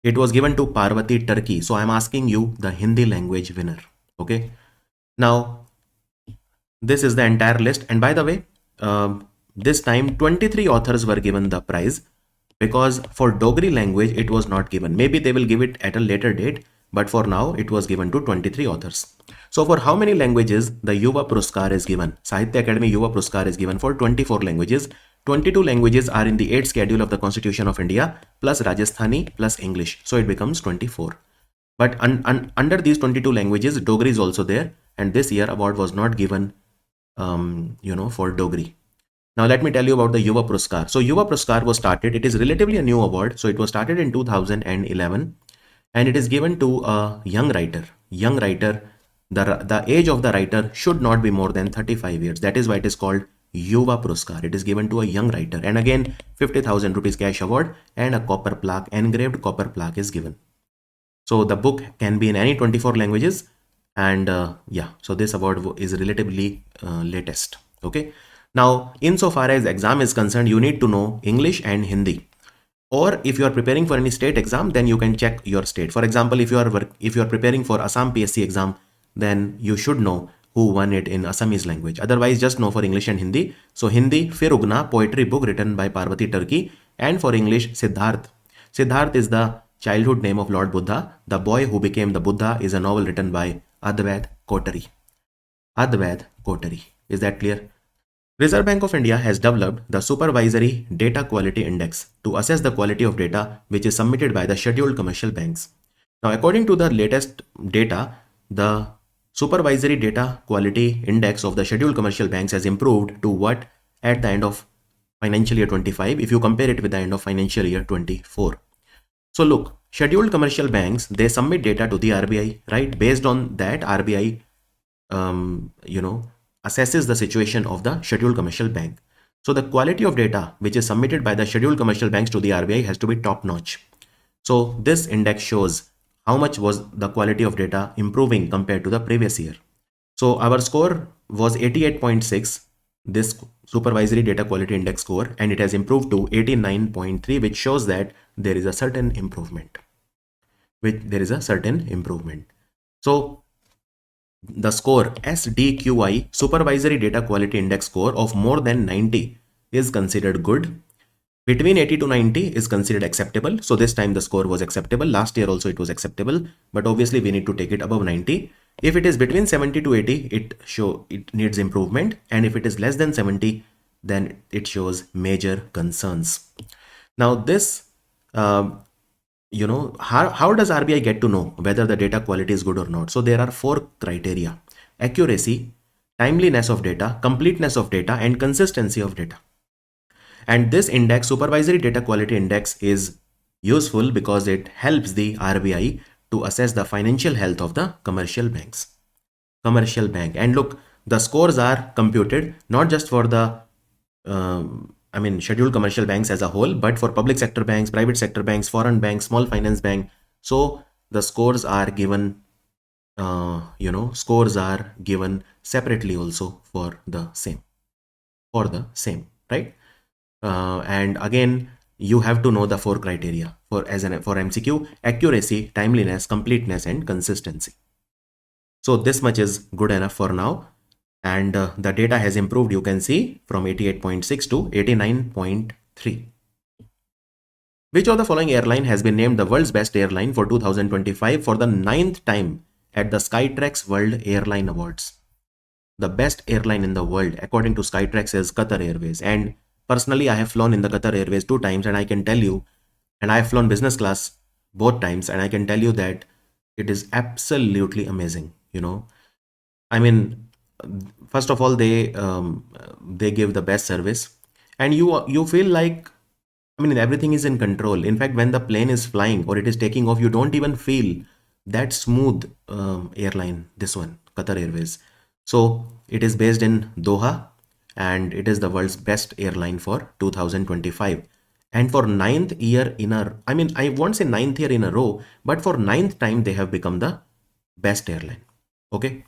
It was given to Parvati, Turkey. So, I'm asking you the Hindi language winner. Okay. Now, this is the entire list. And by the way, this time 23 authors were given the prize, because for Dogri language, it was not given. Maybe they will give it at a later date, but for now, it was given to 23 authors. So for how many languages the Yuva Puruskar is given? Sahitya Academy Yuva Puruskar is given for 24 languages. 22 languages are in the 8th schedule of the Constitution of India, plus Rajasthani, plus English. So it becomes 24. But under these 22 languages, Dogri is also there. And this year, award was not given, for Dogri. Now, let me tell you about the Yuva Puruskar. So, Yuva Puruskar was started. It is relatively a new award. So, it was started in 2011, and it is given to a young writer. Young writer, the age of the writer should not be more than 35 years. That is why it is called Yuva Puruskar. It is given to a young writer. And again, 50,000 rupees cash award and a copper plaque, engraved copper plaque is given. So, the book can be in any 24 languages. And so this award is relatively latest. Okay. Now, insofar as exam is concerned, you need to know English and Hindi. Or if you are preparing for any state exam, then you can check your state. For example, if you are preparing for Assam PSC exam, then you should know who won it in Assamese language. Otherwise, just know for English and Hindi. So Hindi, Fir Ugna, poetry book written by Parvati Turkey, and for English, Siddharth. Siddharth is the childhood name of Lord Buddha. The boy who became the Buddha is a novel written by Advait Kotari. Advait Kotari. Is that clear? Reserve Bank of India has developed the Supervisory Data Quality Index to assess the quality of data which is submitted by the scheduled commercial banks. Now, according to the latest data, the Supervisory Data Quality Index of the scheduled commercial banks has improved to what at the end of financial year 25 if you compare it with the end of financial year 24. So look, scheduled commercial banks, they submit data to the RBI, right? Based on that, RBI, assesses the situation of the scheduled commercial bank. So the quality of data which is submitted by the scheduled commercial banks to the RBI has to be top notch. So this index shows how much was the quality of data improving compared to the previous year. So our score was 88.6, this supervisory data quality index score, and it has improved to 89.3, which shows that there is a certain improvement. So the score SDQI, Supervisory Data Quality Index score of more than 90 is considered good. Between 80 to 90 is considered acceptable. So this time the score was acceptable. Last year also it was acceptable, but obviously we need to take it above 90. If it is between 70 to 80, it needs improvement. And if it is less than 70, then it shows major concerns. Now this, how does RBI get to know whether the data quality is good or not? So there are 4 criteria: accuracy, timeliness of data, completeness of data, and consistency of data. And this index, Supervisory Data Quality Index, is useful because it helps the RBI to assess the financial health of the commercial banks. And look, the scores are computed not just for the scheduled commercial banks as a whole, but for public sector banks, private sector banks, foreign banks, small finance bank. So the scores are given, separately also for the same, right? And again, you have to know the 4 criteria for MCQ: accuracy, timeliness, completeness, and consistency. So this much is good enough for now. And the data has improved, you can see, from 88.6 to 89.3. Which of the following airline has been named the world's best airline for 2025 for the 9th time at the Skytrax World Airline Awards? The best airline in the world, according to Skytrax, is Qatar Airways. And personally, I have flown in the Qatar Airways 2 times, and I can tell you, and I have flown business class both times, and I can tell you that it is absolutely amazing. First of all, they give the best service, and you feel like, everything is in control. In fact, when the plane is flying or it is taking off, you don't even feel that smooth airline, this one, Qatar Airways. So it is based in Doha, and it is the world's best airline for 2025. And for 9th year in a, I won't say 9th year in a row, but for 9th time, they have become the best airline. Okay.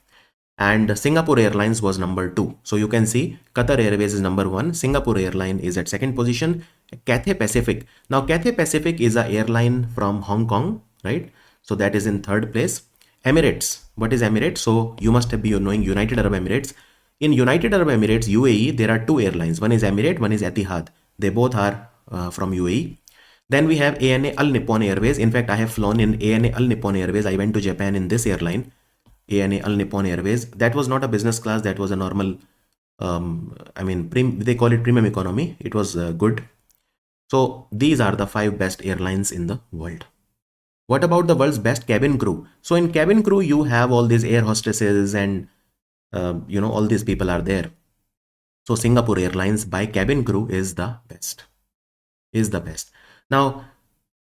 And Singapore Airlines was number 2. So you can see Qatar Airways is number 1. Singapore Airline is at 2nd position. Cathay Pacific. Now Cathay Pacific is an airline from Hong Kong, right? So that is in 3rd place. Emirates. What is Emirates? So you must be knowing United Arab Emirates. In United Arab Emirates, UAE, there are 2 airlines. One is Emirates, one is Etihad. They both are from UAE. Then we have ANA All Nippon Airways. In fact, I have flown in ANA All Nippon Airways. I went to Japan in this airline, ANA All Nippon Airways. That was not a business class. That was a normal, they call it premium economy. It was good. So these are the 5 best airlines in the world. What about the world's best cabin crew? So in cabin crew, you have all these air hostesses and, all these people are there. So Singapore Airlines by cabin crew is the best. Now,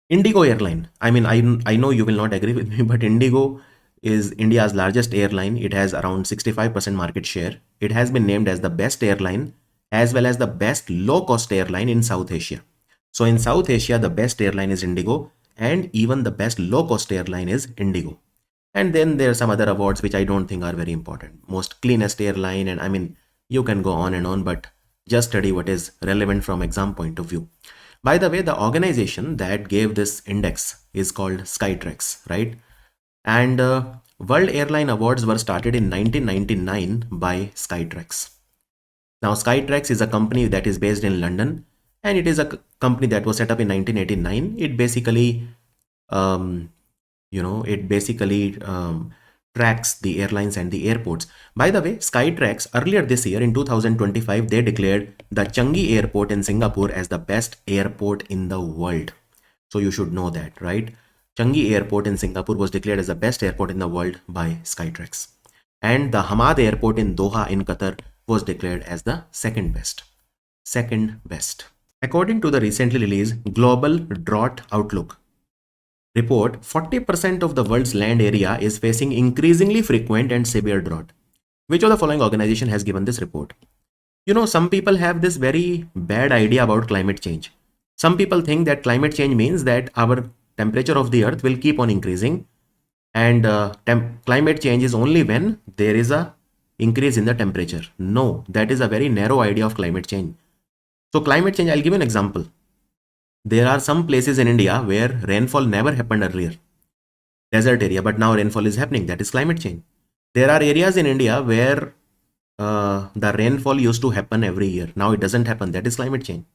Indigo Airline. I know you will not agree with me, but Indigo is India's largest airline. It has around 65% market share. It has been named as the best airline as well as the best low-cost airline in South Asia. So in South Asia, the best airline is Indigo, and even the best low-cost airline is Indigo. And then there are some other awards which I don't think are very important. Most cleanest airline, and you can go on and on, but just study what is relevant from exam point of view. By the way, the organization that gave this index is called Skytrax, right? And World Airline Awards were started in 1999 by Skytrax. Now, Skytrax is a company that is based in London, and it is a company that was set up in 1989. It basically, um, tracks the airlines and the airports. By the way, Skytrax earlier this year in 2025, they declared the Changi Airport in Singapore as the best airport in the world. So you should know that, right? Changi Airport in Singapore was declared as the best airport in the world by Skytrax. And the Hamad Airport in Doha in Qatar was declared as the second best. Second best. According to the recently released Global Drought Outlook report, 40% of the world's land area is facing increasingly frequent and severe drought. Which of the following organization has given this report? Some people have this very bad idea about climate change. Some people think that climate change means that our temperature of the earth will keep on increasing, and climate change is only when there is a increase in the temperature. No, that is a very narrow idea of climate change. So climate change, I'll give you an example. There are some places in India where rainfall never happened earlier. Desert area, but now rainfall is happening. That is climate change. There are areas in India where the rainfall used to happen every year. Now it doesn't happen. That is climate change.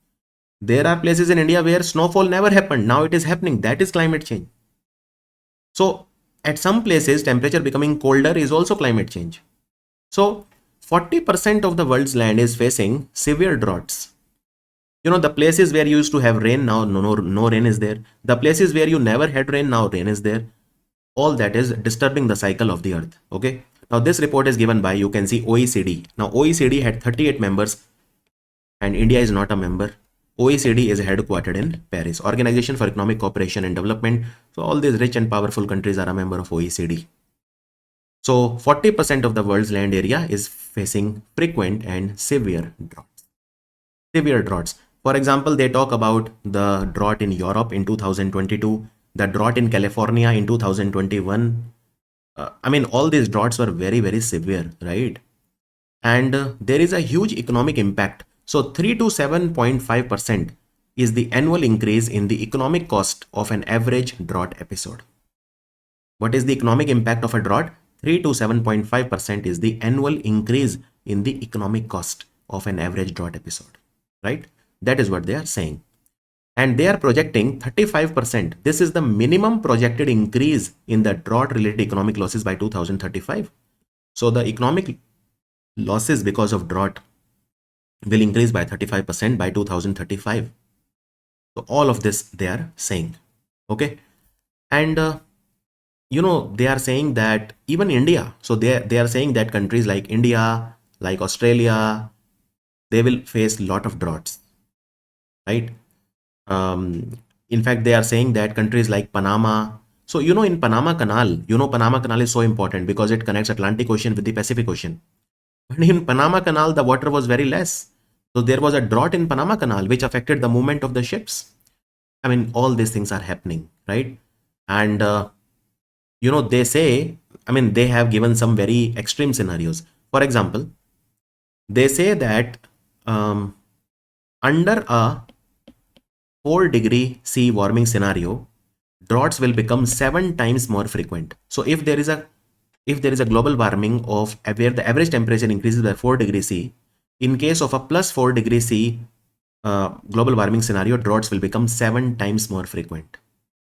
There are places in India where snowfall never happened. Now it is happening. That is climate change. So at some places, temperature becoming colder is also climate change. So 40% of the world's land is facing severe droughts. The places where you used to have rain, now no rain is there. The places where you never had rain, now rain is there. All that is disturbing the cycle of the earth. Okay. Now this report is given by, you can see, OECD. Now OECD had 38 members and India is not a member. OECD is headquartered in Paris, Organization for Economic Cooperation and Development. So all these rich and powerful countries are a member of OECD. So 40% of the world's land area is facing frequent and severe droughts. Severe droughts. For example, they talk about the drought in Europe in 2022, the drought in California in 2021. All these droughts were very, very severe, right? And there is a huge economic impact. So 3 to 7.5% is the annual increase in the economic cost of an average drought episode. What is the economic impact of a drought? 3 to 7.5% is the annual increase in the economic cost of an average drought episode, right? That is what they are saying. And they are projecting 35%. This is the minimum projected increase in the drought-related economic losses by 2035. So the economic losses because of drought will increase by 35% by 2035. So all of this they are saying. Okay. And they are saying that even India, so they are saying that countries like India, like Australia, they will face a lot of droughts, right? In fact, they are saying that countries like Panama, so in Panama Canal, Panama Canal is so important because it connects Atlantic Ocean with the Pacific Ocean. But in Panama Canal, the water was very less. So there was a drought in Panama Canal, which affected the movement of the ships. All these things are happening, right? And they say, they have given some very extreme scenarios. For example, they say that under a 4-degree C warming scenario, droughts will become 7 times more frequent. So if there is a global warming of where the average temperature increases by 4 degrees C, in case of a plus 4 degrees C global warming scenario, droughts will become 7 times more frequent.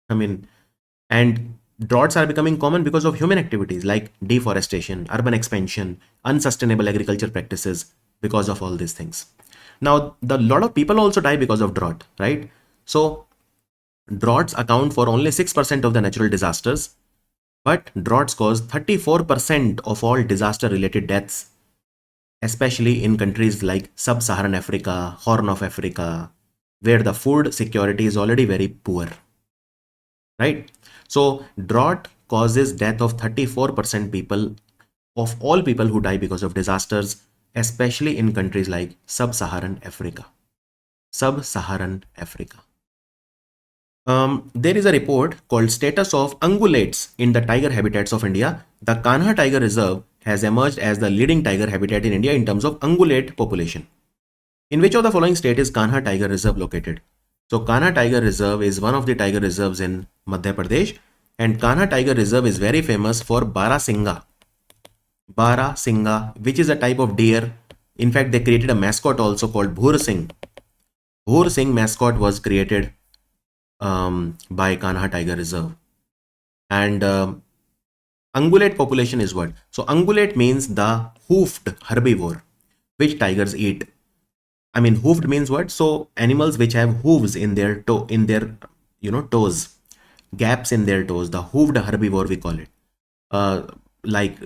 And droughts are becoming common because of human activities like deforestation, urban expansion, unsustainable agriculture practices, because of all these things. Now, a lot of people also die because of drought, right? So droughts account for only 6% of the natural disasters, but droughts cause 34% of all disaster-related deaths, especially in countries like Sub-Saharan Africa, Horn of Africa, where the food security is already very poor, right? So drought causes death of 34% people, of all people who die because of disasters, especially in countries like Sub-Saharan Africa. Sub-Saharan Africa. There is a report called Status of Ungulates in the Tiger Habitats of India. The Kanha Tiger Reserve has emerged as the leading tiger habitat in India in terms of ungulate population. In which of the following state is Kanha Tiger Reserve located? So Kanha Tiger Reserve is one of the tiger reserves in Madhya Pradesh, And Kanha Tiger Reserve is very famous for Barasinga. Barasinga, which is a type of deer. In fact, they created a mascot also called Bhur Singh. Bhur Singh mascot was created by Kanha Tiger Reserve. And ungulate population is what? So ungulate means the hoofed herbivore, which tigers eat. I mean, hoofed means what? So animals which have hooves in their toes, gaps in their toes. The hoofed herbivore we call it. Uh, like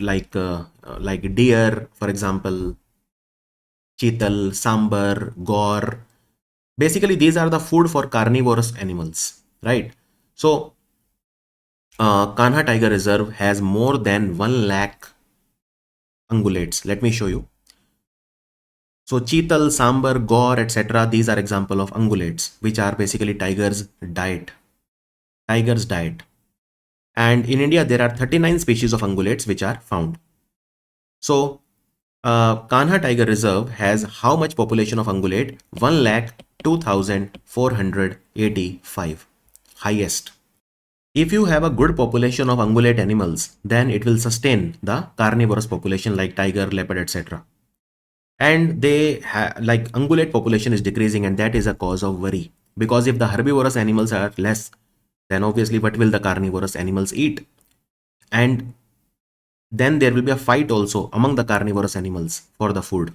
deer, for example, cheetal, sambar, gaur. Basically, these are the food for carnivorous animals, right? So Kanha Tiger Reserve has more than 1 lakh ungulates. Let me show you. So cheetal, sambar, gaur, etc. These are example of ungulates, which are basically tiger's diet. Tiger's diet. And in India, there are 39 species of ungulates which are found. So Kanha Tiger Reserve has how much population of ungulate? 1,02,485. Highest. If you have a good population of ungulate animals, then it will sustain the carnivorous population like tiger, leopard, etc. And like ungulate population is decreasing, and that is a cause of worry. Because if the herbivorous animals are less, then obviously what will the carnivorous animals eat? And then there will be a fight also among the carnivorous animals for the food.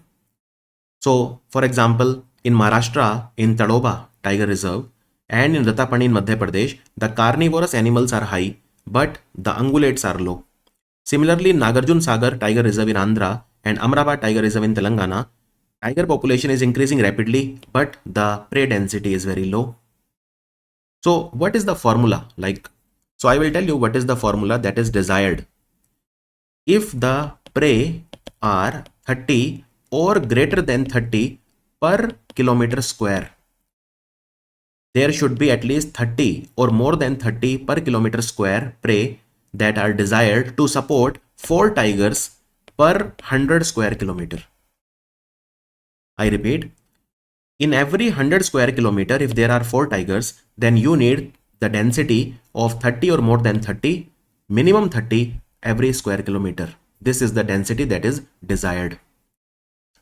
So, for example, in Maharashtra, in Tadoba Tiger Reserve, and in Ratapani in Madhya Pradesh, the carnivorous animals are high, but the ungulates are low. Similarly, in Nagarjun Sagar Tiger Reserve in Andhra and Amrabad Tiger Reserve in Telangana, tiger population is increasing rapidly, but the prey density is very low. So, what is the formula? So I will tell you what is the formula that is desired. If the prey are 30 or greater than 30 per kilometer square, there should be at least 30 or more than 30 per kilometer square prey that are desired to support 4 tigers per 100 square kilometer. I repeat, in every 100 square kilometer, if there are 4 tigers, then you need the density of 30 or more than 30, minimum 30 every square kilometer. This is the density that is desired.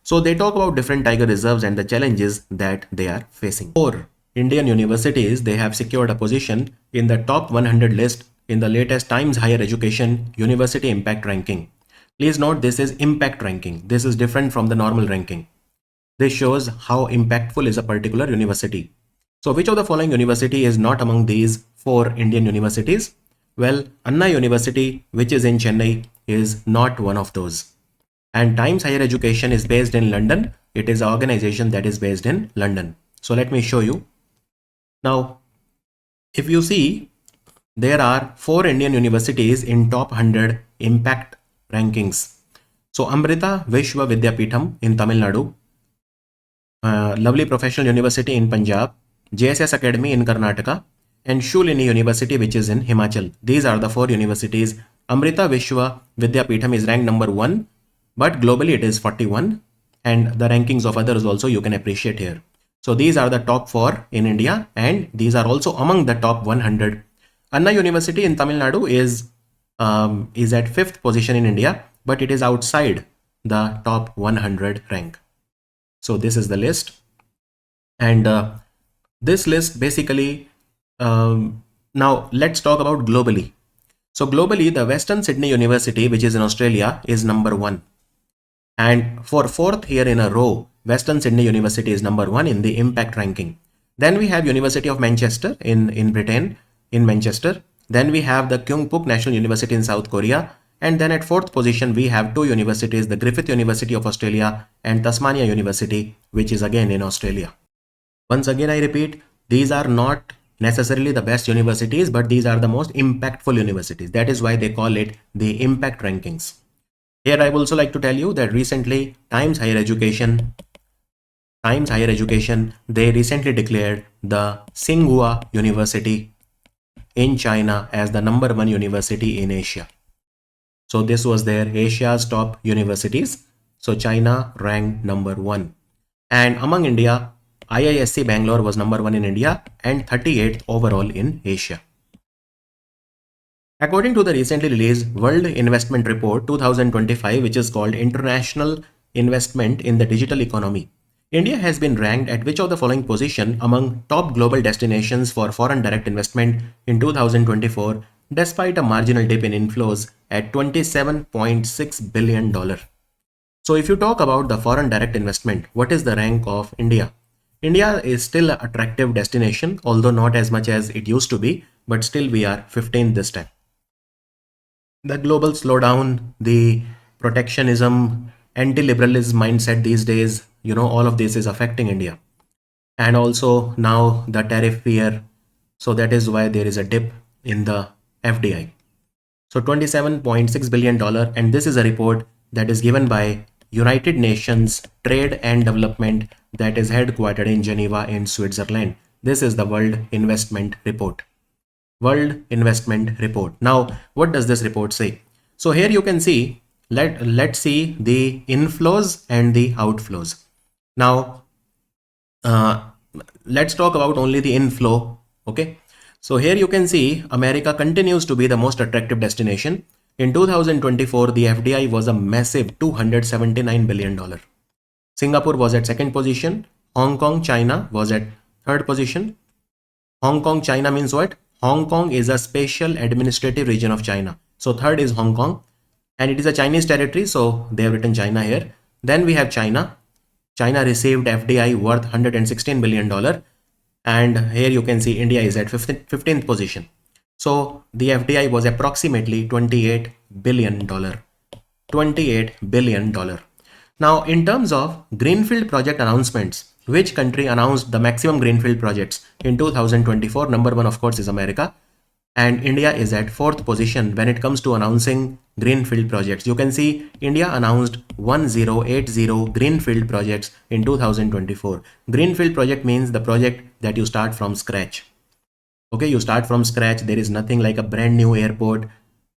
So they talk about different tiger reserves and the challenges that they are facing. For Indian universities, they have secured a position in the top 100 list in the latest Times Higher Education University Impact Ranking. Please note, this is impact ranking. This is different from the normal ranking. This shows how impactful is a particular university. So which of the following university is not among these 4 Indian universities? Well, Anna University, which is in Chennai, is not one of those. And Times Higher Education is based in London. It is an organization that is based in London. So let me show you. Now, if you see, there are 4 Indian universities in top 100 impact rankings. So Amrita Vishwa Vidyapeetham in Tamil Nadu, Lovely Professional University in Punjab, JSS Academy in Karnataka, and Shulini University, which is in Himachal. These are the 4 universities. Amrita Vishwa Vidyapeetham is ranked number 1, but globally it is 41, and the rankings of others also you can appreciate here. So these are the top 4 in India, and these are also among the top 100. Anna University in Tamil Nadu is at 5th position in India, but it is outside the top 100 rank. So this is the list, and this list basically, now let's talk about globally. So globally, the Western Sydney University, which is in Australia, is number 1. And for 4th year in a row, Western Sydney University is number 1 in the impact ranking. Then we have University of Manchester in Britain, in Manchester. Then we have the Kyungpook National University in South Korea. And then at 4th position, we have 2 universities, the Griffith University of Australia and Tasmania University, which is again in Australia. Once again, I repeat, these are not necessarily the best universities, but these are the most impactful universities. That is why they call it the impact rankings. Here, I would also like to tell you that recently Times Higher Education, they recently declared the Tsinghua University in China as the number 1 university in Asia. So this was their Asia's top universities. So China ranked number 1. And among India, IISc Bangalore was number 1 in India and 38th overall in Asia. According to the recently released World Investment Report 2025, which is called International Investment in the Digital Economy, India has been ranked at which of the following position among top global destinations for foreign direct investment in 2024, despite a marginal dip in inflows at $27.6 billion. So if you talk about the foreign direct investment, what is the rank of India? India is still an attractive destination, although not as much as it used to be, but still we are 15th this time. The global slowdown, the protectionism, anti-liberalism mindset these days, all of this is affecting India. And also now the tariff fear. So that is why there is a dip in the FDI. So $27.6 billion. And this is a report that is given by United Nations Trade and Development that is headquartered in Geneva in Switzerland. This is the World Investment Report. World Investment Report. Now, what does this report say? So here you can see, let's see the inflows and the outflows. Now, let's talk about only the inflow. Okay. So here you can see America continues to be the most attractive destination. In 2024, the FDI was a massive $279 billion. Singapore was at second position. Hong Kong, China was at third position. Hong Kong, China means what? Hong Kong is a special administrative region of China. So third is Hong Kong, and it is a Chinese territory. So they have written China here. Then we have China. China received FDI worth $116 billion. And here you can see India is at 15th position. So the FDI was approximately $28 billion. $28 billion. Now, in terms of greenfield project announcements, which country announced the maximum greenfield projects in 2024? Number one, of course, is America. And India is at fourth position when it comes to announcing greenfield projects. You can see India announced 1080 greenfield projects in 2024. Greenfield project means the project that you start from scratch. Okay, you start from scratch. There is nothing like a brand new airport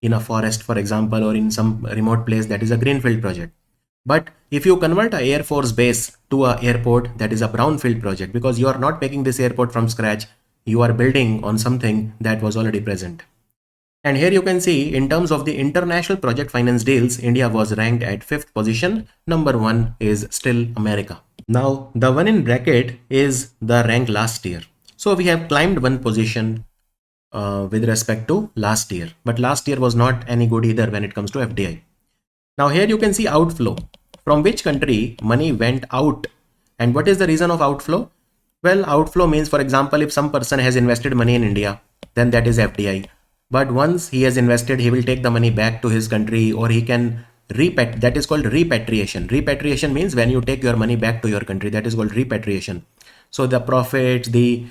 in a forest, for example, or in some remote place. That is a greenfield project. But if you convert an Air Force base to an airport, that is a brownfield project, because you are not making this airport from scratch. You are building on something that was already present. And here you can see in terms of the international project finance deals, India was ranked at 5th position. Number one is still America. Now the one in bracket is the rank last year. So we have climbed one position with respect to last year, but last year was not any good either when it comes to FDI. Now here you can see outflow. From which country money went out, and what is the reason of outflow? Well, outflow means, for example, if some person has invested money in India, then that is FDI. But once he has invested, he will take the money back to his country, or he can that is called repatriation. Repatriation means when you take your money back to your country, that is called repatriation. So the profits, the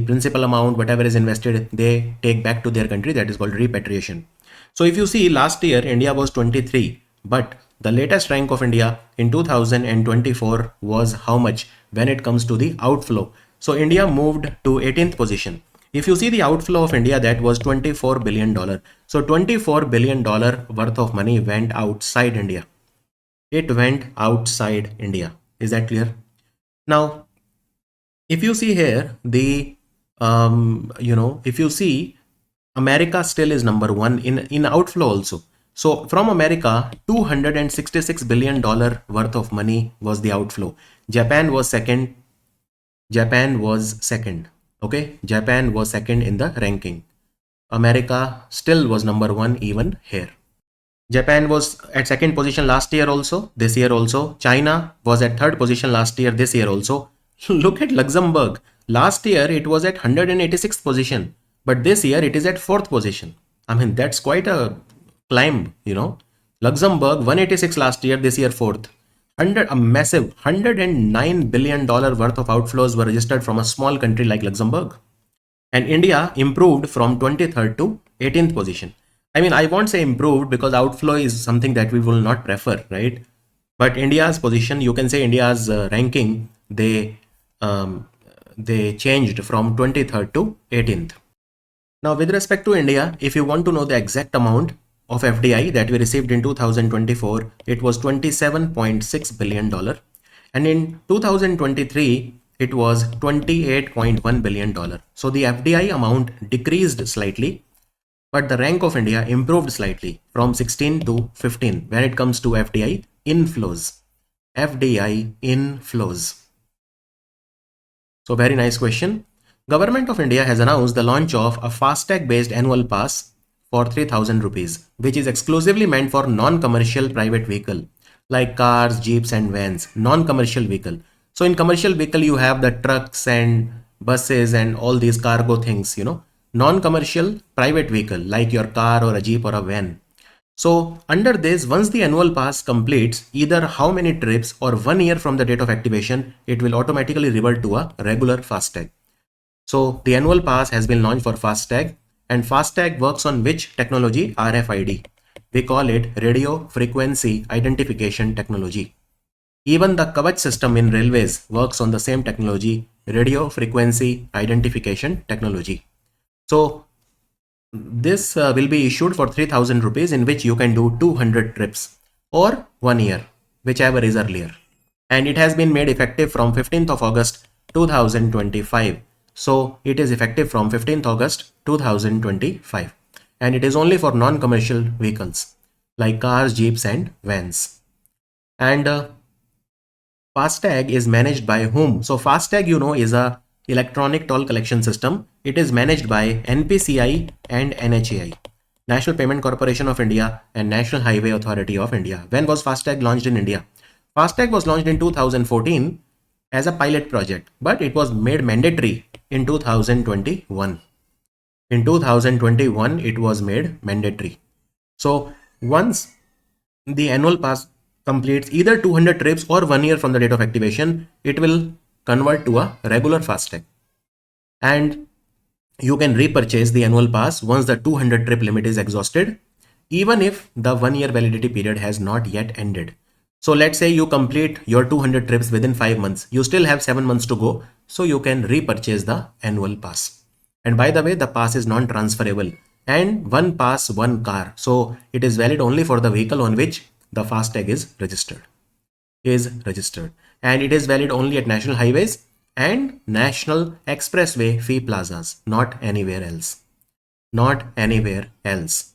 principal amount, whatever is invested, they take back to their country. That is called repatriation. So if you see last year, India was 23, but the latest rank of India in 2024 was how much when it comes to the outflow? So India moved to 18th position. If you see the outflow of India, that was $24 billion. So $24 billion worth of money went outside India. It went outside India. Is that clear? Now, if you see here, if you see, America still is number one in outflow also. So from America, $266 billion worth of money was the outflow. Japan was second. Okay, Japan was second in the ranking. America still was number one even here. Japan was at second position last year also, this year also. China was at third position last year, this year also. Look at Luxembourg. Last year it was at 186th position, but this year it is at fourth position. I mean, that's quite a climb, Luxembourg 186 last year, this year fourth. A massive $109 billion worth of outflows were registered from a small country like Luxembourg. And India improved from 23rd to 18th position. I mean, I won't say improved because outflow is something that we will not prefer, right? But India's position, you can say India's ranking, they changed from 23rd to 18th. Now, with respect to India, if you want to know the exact amount of FDI that we received in 2024, it was $27.6 billion. And in 2023, it was $28.1 billion. So the FDI amount decreased slightly. but the rank of India improved slightly from 16 to 15 when it comes to FDI inflows. FDI inflows. So very nice question. Government of India has announced the launch of a FASTag based annual pass for 3000 rupees, which is exclusively meant for non-commercial private vehicle like cars, jeeps and vans, non-commercial vehicle. So in commercial vehicle, you have the trucks and buses and all these cargo things, non-commercial private vehicle like your car or a jeep or a van. So under this, once the annual pass completes either how many trips or 1 year from the date of activation, it will automatically revert to a regular FASTag. So the annual pass has been launched for FASTag, and FASTag works on which technology? RFID. We call it radio frequency identification technology. Even the Kavach system in railways works on the same technology, radio frequency identification technology. So this will be issued for 3000 rupees, in which you can do 200 trips or 1 year, whichever is earlier. And it has been made effective from 15th of August 2025. So it is effective from 15th August 2025. And it is only for non-commercial vehicles like cars, jeeps and vans. And FASTag is managed by whom? So FASTag, is a electronic toll collection system. It is managed by NPCI and NHAI, National Payment Corporation of India and National Highway Authority of India. When was FASTag launched in India? FASTag was launched in 2014 as a pilot project, but it was made mandatory in 2021. In 2021, it was made mandatory. So once the annual pass completes either 200 trips or 1 year from the date of activation, it will convert to a regular FASTag. And you can repurchase the annual pass once the 200 trip limit is exhausted, even if the 1 year validity period has not yet ended. So let's say you complete your 200 trips within 5 months. You still have 7 months to go. So you can repurchase the annual pass. And by the way, the pass is non-transferable and one pass, one car. So it is valid only for the vehicle on which the FASTag is registered. And it is valid only at national highways and national expressway fee plazas, not anywhere else.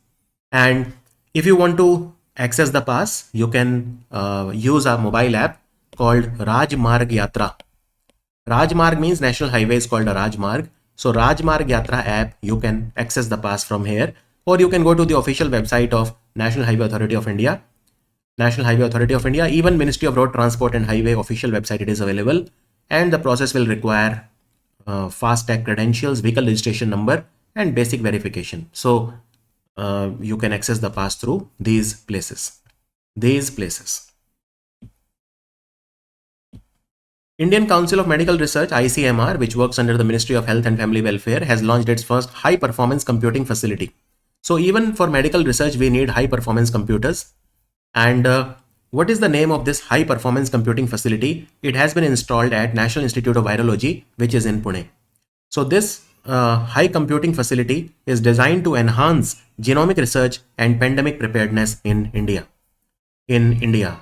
And if you want to access the pass, you can use a mobile app called Rajmarg Yatra. Rajmarg means national highway is called a Rajmarg. So Rajmarg Yatra app, you can access the pass from here, or you can go to the official website of National Highway Authority of India. Even Ministry of Road Transport and Highway official website, it is available. And the process will require FASTag credentials, vehicle registration number and basic verification. So you can access the pass through these places. Indian Council of Medical Research, ICMR, which works under the Ministry of Health and Family Welfare, has launched its first high performance computing facility. So even for medical research, we need high performance computers. And what is the name of this high performance computing facility? It has been installed at National Institute of Virology, which is in Pune. So this high computing facility is designed to enhance genomic research and pandemic preparedness in India.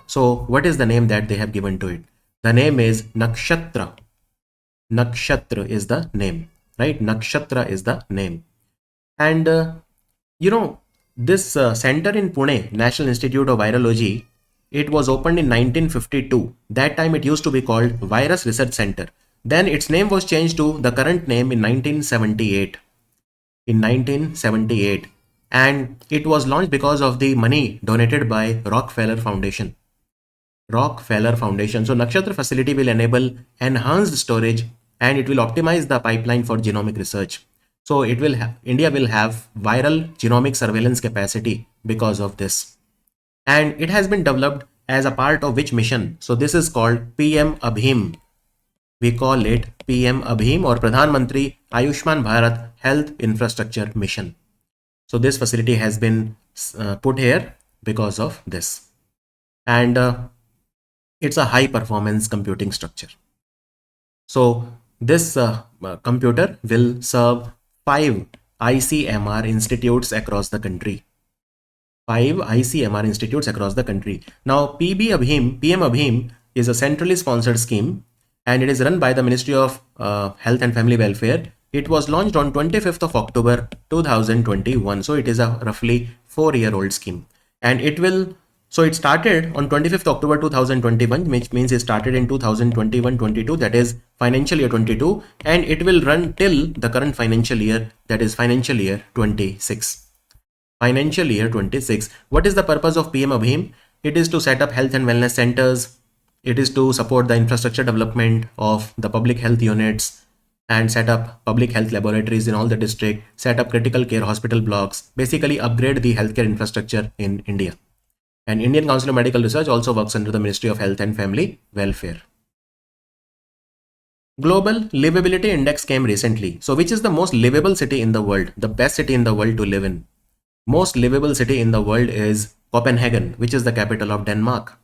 So what is the name that they have given to it? The name is Nakshatra. Nakshatra is the name, right? Nakshatra is the name. And this center in Pune, National Institute of Virology, it was opened in 1952. That time it used to be called Virus Research Center. Then its name was changed to the current name in 1978. And it was launched because of the money donated by Rockefeller Foundation. So Nakshatra facility will enable enhanced storage and it will optimize the pipeline for genomic research. So India will have viral genomic surveillance capacity because of this. And it has been developed as a part of which mission? So this is called PM Abhim. We call it PM Abhim or Pradhan Mantri Ayushman Bharat Health Infrastructure Mission. So this facility has been put here because of this. And it's a high performance computing structure. So this computer will serve 5 ICMR institutes across the country. Now PM Abhim is a centrally sponsored scheme and it is run by the Ministry of Health and Family Welfare It was launched on 25th of October 2021. So it is a roughly 4-year-old scheme. And it started on 25th October 2021, which means it started in 2021-22, that is financial year 22, and it will run till the current financial year, that is financial year 26. Financial year 26. What is the purpose of PM Abhim? It is to set up health and wellness centers. It is to support the infrastructure development of the public health units and set up public health laboratories in all the district, set up critical care hospital blocks, basically upgrade the healthcare infrastructure in India. And Indian Council of Medical Research also works under the Ministry of Health and Family Welfare. Global Livability Index came recently. So which is the most livable city in the world? The best city in the world to live in? Most livable city in the world is Copenhagen, which is the capital of Denmark.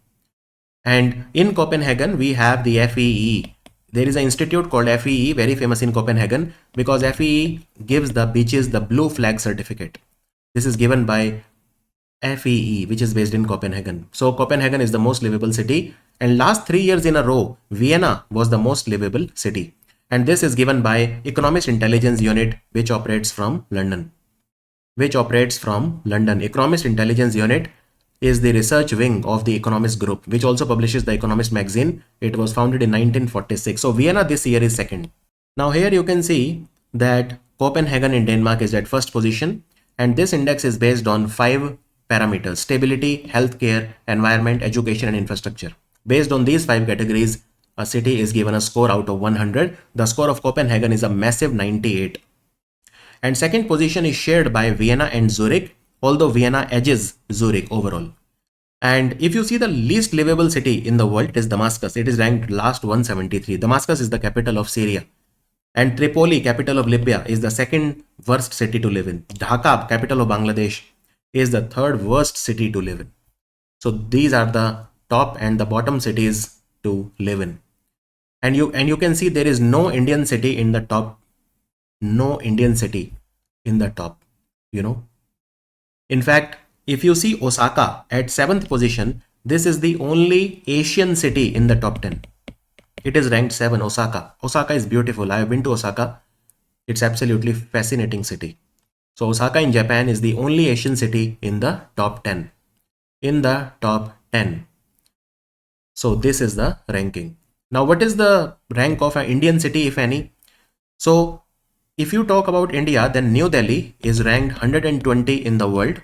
And in Copenhagen, we have the FEE. There is an institute called FEE, very famous in Copenhagen, because FEE gives the beaches the blue flag certificate. This is given by FEE, which is based in Copenhagen. So Copenhagen is the most livable city. And last 3 years in a row, Vienna was the most livable city. And this is given by Economist Intelligence Unit, which operates from London. Economist Intelligence Unit is the research wing of the Economist Group, which also publishes the Economist magazine. It was founded in 1946. So Vienna this year is second. Now here you can see that Copenhagen in Denmark is at first position, and this index is based on 5 parameters: stability, healthcare, environment, education, and infrastructure. Based on these 5 categories, a city is given a score out of 100. The score of Copenhagen is a massive 98. And second position is shared by Vienna and Zurich, although Vienna edges Zurich overall. And if you see the least livable city in the world, it is Damascus. It is ranked last 173. Damascus is the capital of Syria. And Tripoli, capital of Libya, is the second worst city to live in. Dhaka, capital of Bangladesh, is the third worst city to live in. So these are the top and the bottom cities to live in. And you can see there is no Indian city in the top. No Indian city in the top, In fact, if you see Osaka at 7th position, this is the only Asian city in the top 10. It is ranked 7, Osaka. Osaka is beautiful. I have been to Osaka. It's absolutely fascinating city. So Osaka in Japan is the only Asian city in the top 10. So this is the ranking. Now, what is the rank of an Indian city, if any? So if you talk about India, then New Delhi is ranked 120 in the world.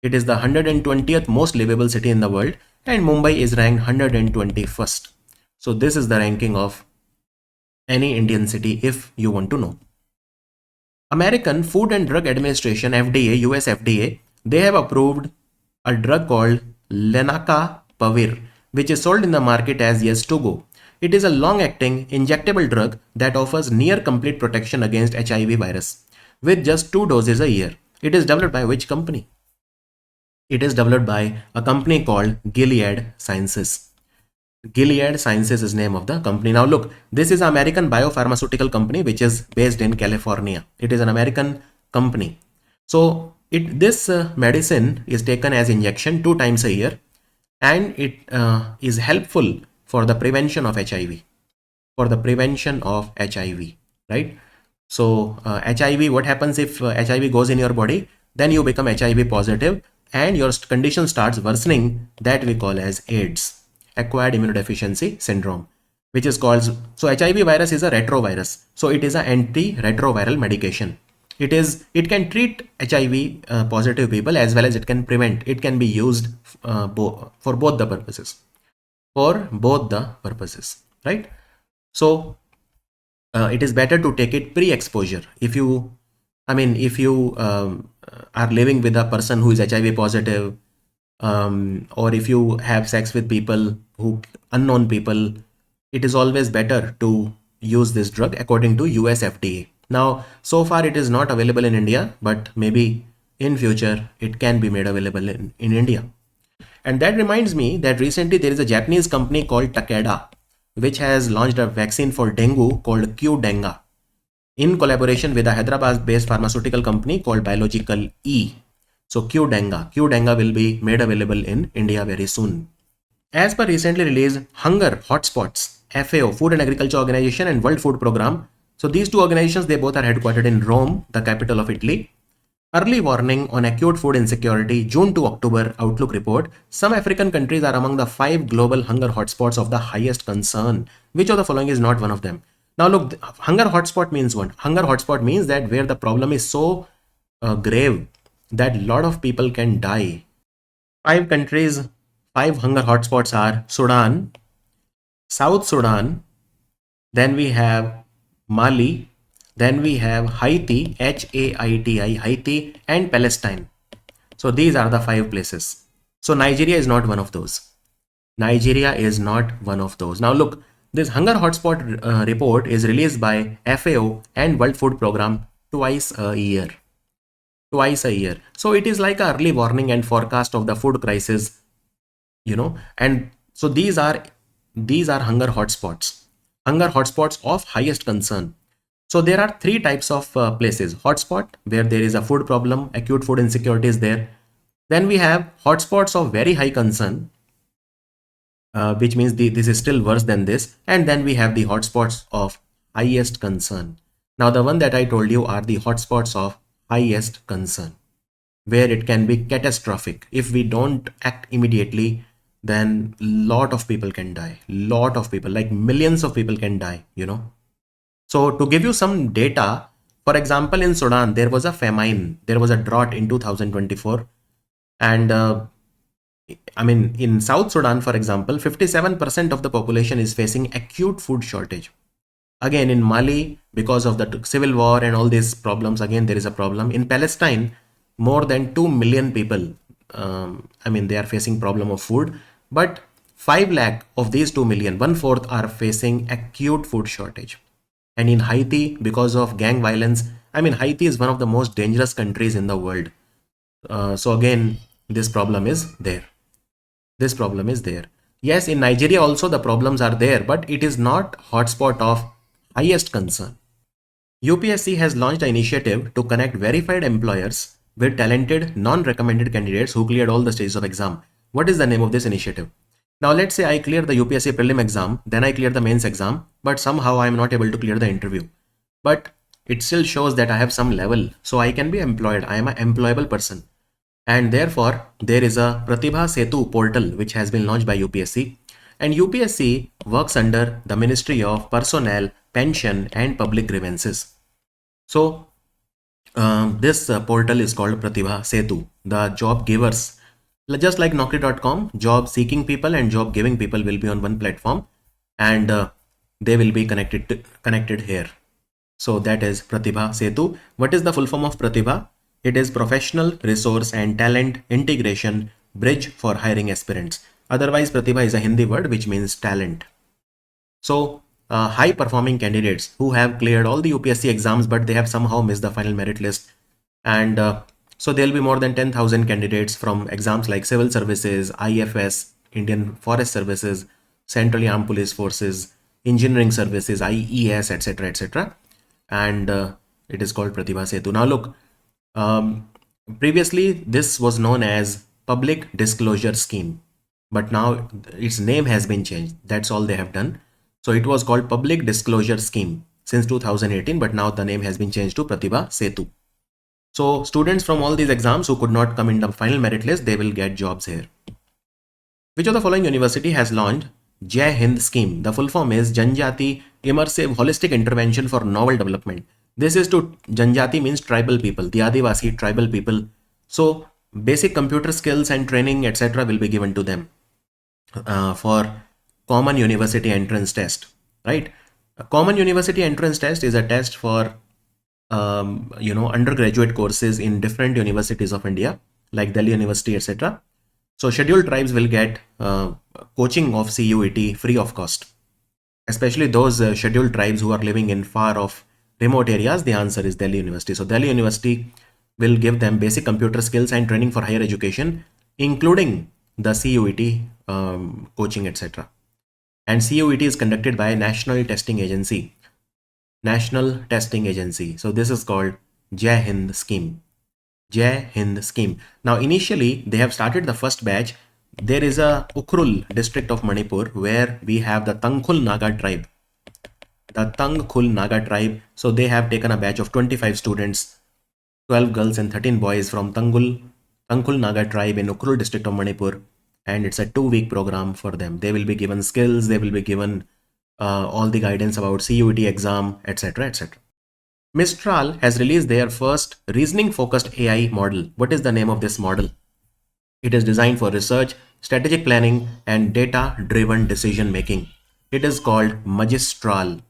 It is the 120th most livable city in the world, and Mumbai is ranked 121st. So this is the ranking of any Indian city if you want to know. American Food and Drug Administration, FDA, US FDA, they have approved a drug called lenacapavir, which is sold in the market as Yes2Go. It is a long-acting injectable drug that offers near complete protection against HIV virus with just 2 doses a year. It is developed by which company? It is developed by a company called Gilead Sciences. Gilead Sciences is the name of the company. Now look, this is an American biopharmaceutical company which is based in California. It is an American company. So this medicine is taken as injection 2 times a year, and it is helpful for the prevention of HIV. Right? So HIV, what happens if HIV goes in your body? Then you become HIV positive and your condition starts worsening. That we call as AIDS, acquired immunodeficiency syndrome, which is called, so HIV virus is a retrovirus. So it is an antiretroviral medication. It can treat HIV positive people as well as it can prevent. It can be used for both the purposes. Right? So it is better to take it pre-exposure. If you are living with a person who is HIV positive, or if you have sex with unknown people, it is always better to use this drug according to US FDA. Now, so far it is not available in India, but maybe in future it can be made available in India. And that reminds me that recently there is a Japanese company called Takeda, which has launched a vaccine for dengue called Qdenga in collaboration with a Hyderabad-based pharmaceutical company called Biological E. So Qdenga will be made available in India very soon. As per recently released Hunger Hotspots, FAO, Food and Agriculture Organization, and World Food Program, So these two organizations, they both are headquartered in Rome, the capital of Italy. Early warning on acute food insecurity, June to October Outlook report. Some African countries are among the 5 global hunger hotspots of the highest concern. Which of the following is not one of them? Now look, hunger hotspot means what? Hunger hotspot means that where the problem is so grave that a lot of people can die. 5 countries, 5 hunger hotspots are Sudan, South Sudan, then we have Mali, then we have Haiti, Haiti, Haiti, and Palestine. So these are the 5 places. So Nigeria is not one of those. Nigeria is not one of those. Now look, this hunger hotspot report is released by FAO and World Food Program twice a year. Twice a year. So it is like a early warning and forecast of the food crisis, and so these are hunger hotspots. Hunger hotspots of highest concern. So there are 3 types of places. Hotspot, where there is a food problem, acute food insecurity is there. Then we have hotspots of very high concern, which means this is still worse than this. And then we have the hotspots of highest concern. Now the one that I told you are the hotspots of highest concern, where it can be catastrophic. If we don't act immediately, then lot of people can die. Lot of people, like millions of people can die, So to give you some data, for example, in Sudan, there was a famine, there was a drought in 2024. And in South Sudan, for example, 57% of the population is facing acute food shortage. Again, in Mali, because of the civil war and all these problems, again, there is a problem. In Palestine, more than 2 million people, they are facing problem of food, but 5 lakh of these 2 million, 1/4 are facing acute food shortage. And in Haiti, because of gang violence, Haiti is one of the most dangerous countries in the world. So again, this problem is there. This problem is there. Yes, in Nigeria also the problems are there, but it is not hotspot of highest concern. UPSC has launched an initiative to connect verified employers with talented non-recommended candidates who cleared all the stages of exam. What is the name of this initiative? Now let's say I clear the UPSC prelim exam, then I clear the mains exam, but somehow I am not able to clear the interview. But it still shows that I have some level, so I can be employed. I am an employable person. And therefore, there is a Pratibha Setu portal which has been launched by UPSC. And UPSC works under the Ministry of Personnel, Pension and Public Grievances. So this portal is called Pratibha Setu. The job givers, just like Naukri.com, job seeking people and job giving people will be on one platform, and they will be connected here. So that is Pratibha Setu. What is the full form of Pratibha? It is Professional Resource and Talent Integration Bridge for hiring aspirants. Otherwise, Pratibha is a Hindi word which means talent. So high performing candidates who have cleared all the UPSC exams, but they have somehow missed the final merit list. And so there will be more than 10,000 candidates from exams like Civil Services, IFS, Indian Forest Services, Central Armed Police Forces, Engineering Services, IES, etc., etc. And it is called Pratibha Setu. Now look, previously this was known as Public Disclosure Scheme, but now its name has been changed. That's all they have done. So it was called Public Disclosure Scheme since 2018, but now the name has been changed to Pratibha Setu. So students from all these exams who could not come in the final merit list, they will get jobs here. Which of the following university has launched Jai Hind scheme? The full form is Janjati Immersive Holistic Intervention for Novel Development. This is to Janjati means tribal people, the Adivasi tribal people. So basic computer skills and training etc. will be given to them for common university entrance test, right? A common university entrance test is a test for undergraduate courses in different universities of India, like Delhi University, etc. So scheduled tribes will get coaching of CUET free of cost, especially those scheduled tribes who are living in far off remote areas. The answer is Delhi University. So Delhi University will give them basic computer skills and training for higher education, including the CUET coaching, etc. And CUET is conducted by National Testing Agency. National Testing Agency. So this is called Jai Hind scheme. Jai Hind scheme. Now initially they have started the first batch. There is a Ukhrul district of Manipur where we have the Tangkhul Naga tribe. the Tangkhul Naga tribe. So they have taken a batch of 25 students, 12 girls and 13 boys from Tangkhul Naga tribe in Ukhrul district of Manipur. And it's a 2-week program for them. They will be given skills, they will be given all the guidance about CUET exam, etc. etc. Mistral has released their first reasoning focused AI model. What is the name of this model? It is designed for research, strategic planning, and data driven decision making. It is called Magistral.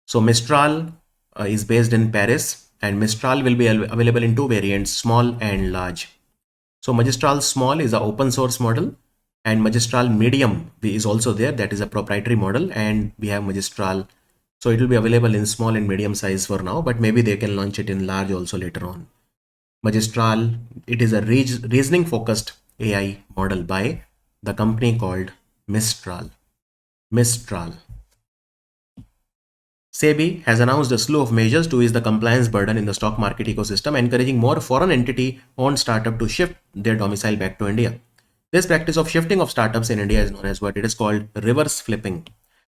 So Mistral is based in Paris, and Mistral will be available in two variants, small and large. So Magistral Small is an open source model, and Magistral Medium is also there. That is a proprietary model, and we have Magistral. So it will be available in small and medium size for now, but maybe they can launch it in large also later on. Magistral, it is a reasoning focused AI model by the company called Mistral. Mistral. SEBI has announced a slew of measures to ease the compliance burden in the stock market ecosystem, encouraging more foreign entity-owned startups to shift their domicile back to India. This practice of shifting of startups in India is known as what? It is called reverse flipping.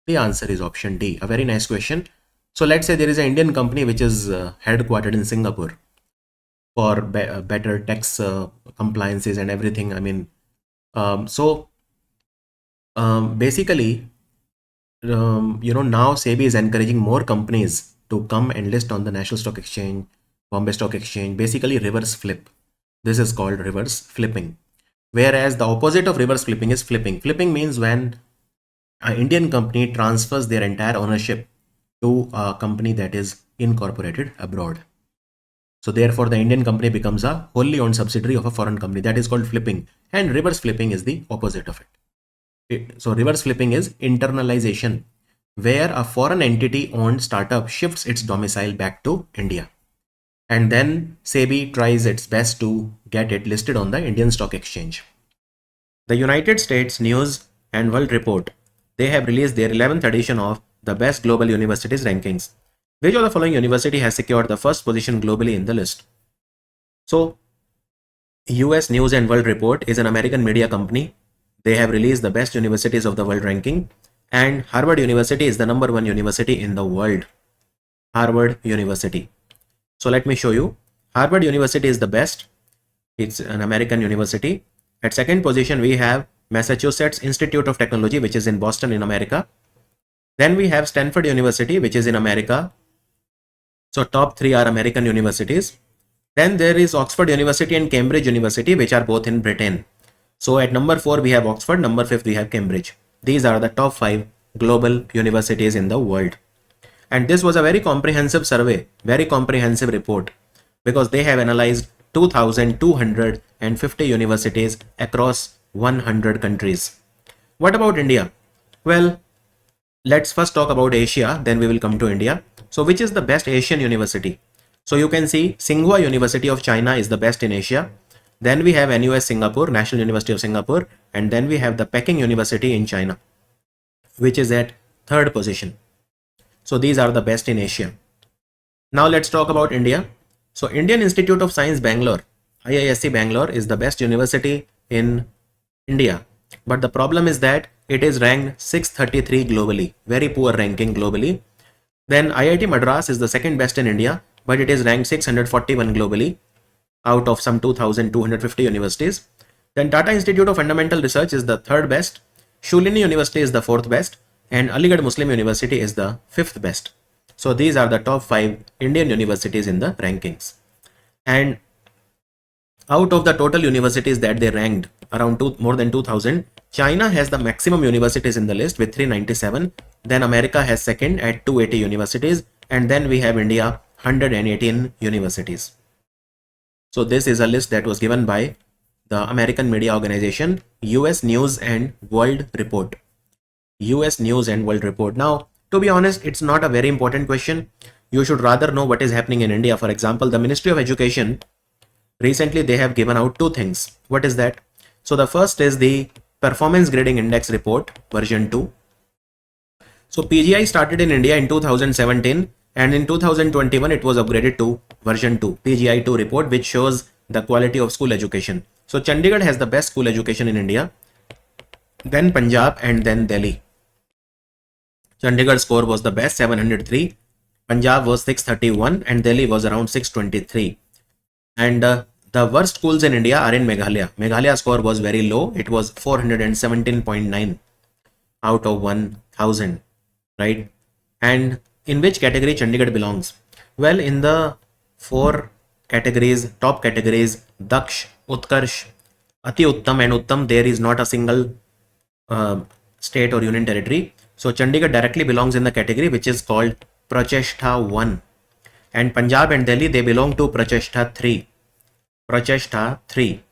The answer is option D. A very nice question. So let's say there is an Indian company which is headquartered in Singapore for better tax compliances and everything. I mean, basically, now SEBI is encouraging more companies to come and list on the National Stock Exchange, Bombay Stock Exchange, basically reverse flip. This is called reverse flipping. Whereas the opposite of reverse flipping is flipping. Flipping means when an Indian company transfers their entire ownership to a company that is incorporated abroad. So therefore the Indian company becomes a wholly owned subsidiary of a foreign company. That is called flipping, and reverse flipping is the opposite of it. So reverse flipping is internalization, where a foreign entity owned startup shifts its domicile back to India. And then SEBI tries its best to get it listed on the Indian Stock Exchange. The United States News and World Report, they have released their 11th edition of the Best Global Universities Rankings. Which of the following university has secured the first position globally in the list? So, US News and World Report is an American media company. They have released the best universities of the world ranking, and Harvard University is the #1 university in the world. Harvard University. So let me show you. Harvard University is the best. It's an American university. At second position, we have Massachusetts Institute of Technology, which is in Boston in America. Then we have Stanford University, which is in America. So top 3 are American universities. Then there is Oxford University and Cambridge University, which are both in Britain. So at number 4, we have Oxford, number 5 we have Cambridge. These are the top 5 global universities in the world. And this was a very comprehensive survey, very comprehensive report, because they have analyzed 2,250 universities across 100 countries. What about India? Well, let's first talk about Asia, then we will come to India. So which is the best Asian university? So you can see Tsinghua University of China is the best in Asia. Then we have NUS Singapore, National University of Singapore, and then we have the Peking University in China, which is at 3rd position. So these are the best in Asia. Now let's talk about India. So Indian Institute of Science Bangalore, IISc Bangalore, is the best university in India. But the problem is that it is ranked 633 globally, very poor ranking globally. Then IIT Madras is the second best in India, but it is ranked 641 globally out of some 2,250 universities. Then Tata Institute of Fundamental Research is the 3rd best. Shulini University is the 4th best, and Aligarh Muslim University is the 5th best. So these are the top 5 Indian universities in the rankings. And out of the total universities that they ranked, around more than 2,000, China has the maximum universities in the list with 397. Then America has second at 280 universities, and then we have India, 118 universities. So this is a list that was given by the American media organization US News and World Report. US News and World Report. Now, to be honest, it's not a very important question. You should rather know what is happening in India. For example, the Ministry of Education, recently they have given out 2 things. What is that? So the first is the Performance Grading Index Report version 2. So PGI started in India in 2017, and in 2021 it was upgraded to version 2, PGI 2 report, which shows the quality of school education. So Chandigarh has the best school education in India, then Punjab, and then Delhi. Chandigarh score was the best, 703. Punjab was 631 and Delhi was around 623. And the worst schools in India are in Meghalaya. Meghalaya score was very low. It was 417.9 out of 1000, right? And in which category Chandigarh belongs? Well, in the four categories, top categories, Daksh, Utkarsh, Ati Uttam and Uttam, there is not a single state or union territory. So Chandigarh directly belongs in the category which is called Pracheshtha 1. And Punjab and Delhi, they belong to Pracheshtha 3. Pracheshtha 3.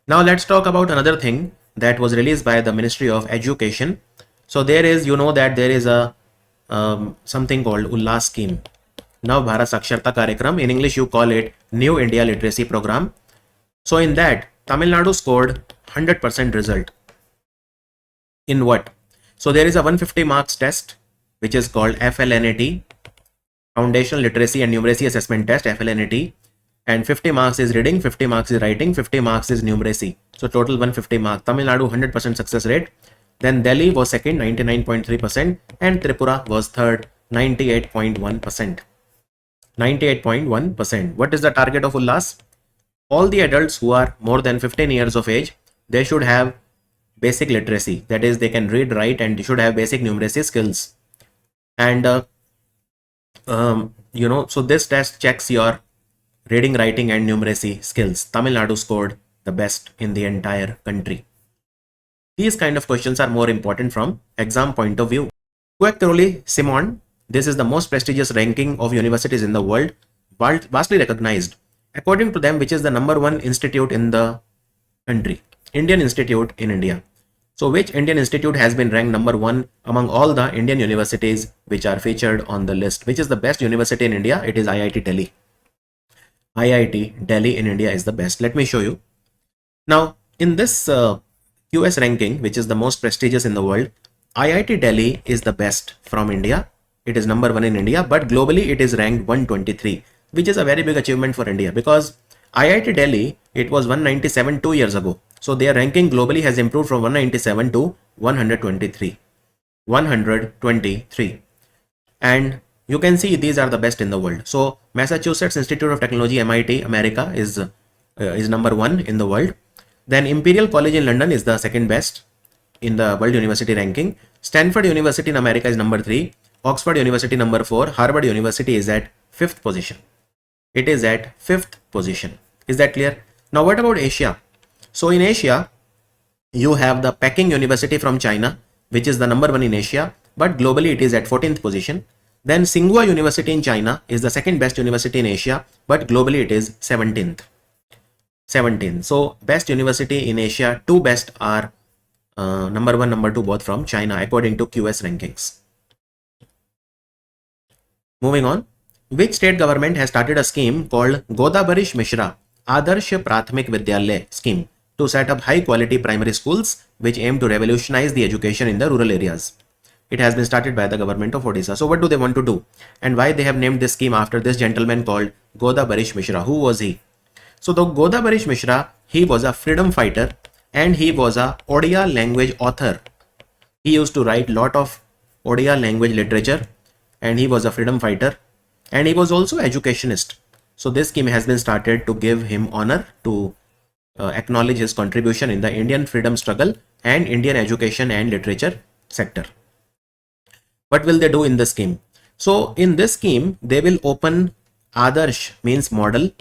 Now let's talk about another thing that was released by the Ministry of Education. So there is, you know that there is a something called Ullas scheme. Now Bharat Saksharta Karyakram, in English you call it New India Literacy Program. So in that, Tamil Nadu scored 100% result. In what? So there is a 150 marks test which is called FLNAT, Foundational Literacy and Numeracy Assessment Test, FLNAT, and 50 marks is reading, 50 marks is writing, 50 marks is numeracy. So total 150 marks. Tamil Nadu 100% success rate. Then Delhi was second, 99.3%, and Tripura was third, 98.1%. 98.1%. What is the target of Ullas? All the adults who are more than 15 years of age, they should have basic literacy. That is, they can read, write, and should have basic numeracy skills. And so this test checks your reading, writing, and numeracy skills. Tamil Nadu scored the best in the entire country. These kind of questions are more important from exam point of view. Quackroli Simon, this is the most prestigious ranking of universities in the world, vastly recognized. According to them, which is the #1 institute in the country? Indian Institute in India. So which Indian institute has been ranked #1 among all the Indian universities which are featured on the list? Which is the best university in India? It is IIT Delhi. IIT Delhi in India is the best. Let me show you. Now, in this QS ranking, which is the most prestigious in the world, IIT Delhi is the best from India. It is #1 in India, but globally it is ranked 123, which is a very big achievement for India because IIT Delhi, it was 197 2 years ago. So their ranking globally has improved from 197 to 123. 123. And you can see these are the best in the world. So Massachusetts Institute of Technology, MIT, America is #1 in the world. Then Imperial College in London is the second best in the world university ranking. Stanford University in America is #3. Oxford University #4. Harvard University is at 5th position. It is at 5th position. Is that clear? Now what about Asia? So in Asia, you have the Peking University from China, which is the #1 in Asia, but globally it is at 14th position. Then Tsinghua University in China is the second best university in Asia, but globally it is 17th. 17. So best university in Asia, two best are #1, #2 both from China according to QS rankings. Moving on, which state government has started a scheme called Godabarish Mishra Adarsh Prathmik Vidyalaya scheme to set up high quality primary schools which aim to revolutionize the education in the rural areas? It has been started by the government of Odisha. So what do they want to do and why they have named this scheme after this gentleman called Godabarish Mishra? Who was he? So the Godabarish Mishra, he was a freedom fighter and he was a Odia language author. He used to write lot of Odia language literature and he was a freedom fighter and he was also educationist. So this scheme has been started to give him honor, to acknowledge his contribution in the Indian freedom struggle and Indian education and literature sector. What will they do in this scheme? So in this scheme, they will open Adarsh means model,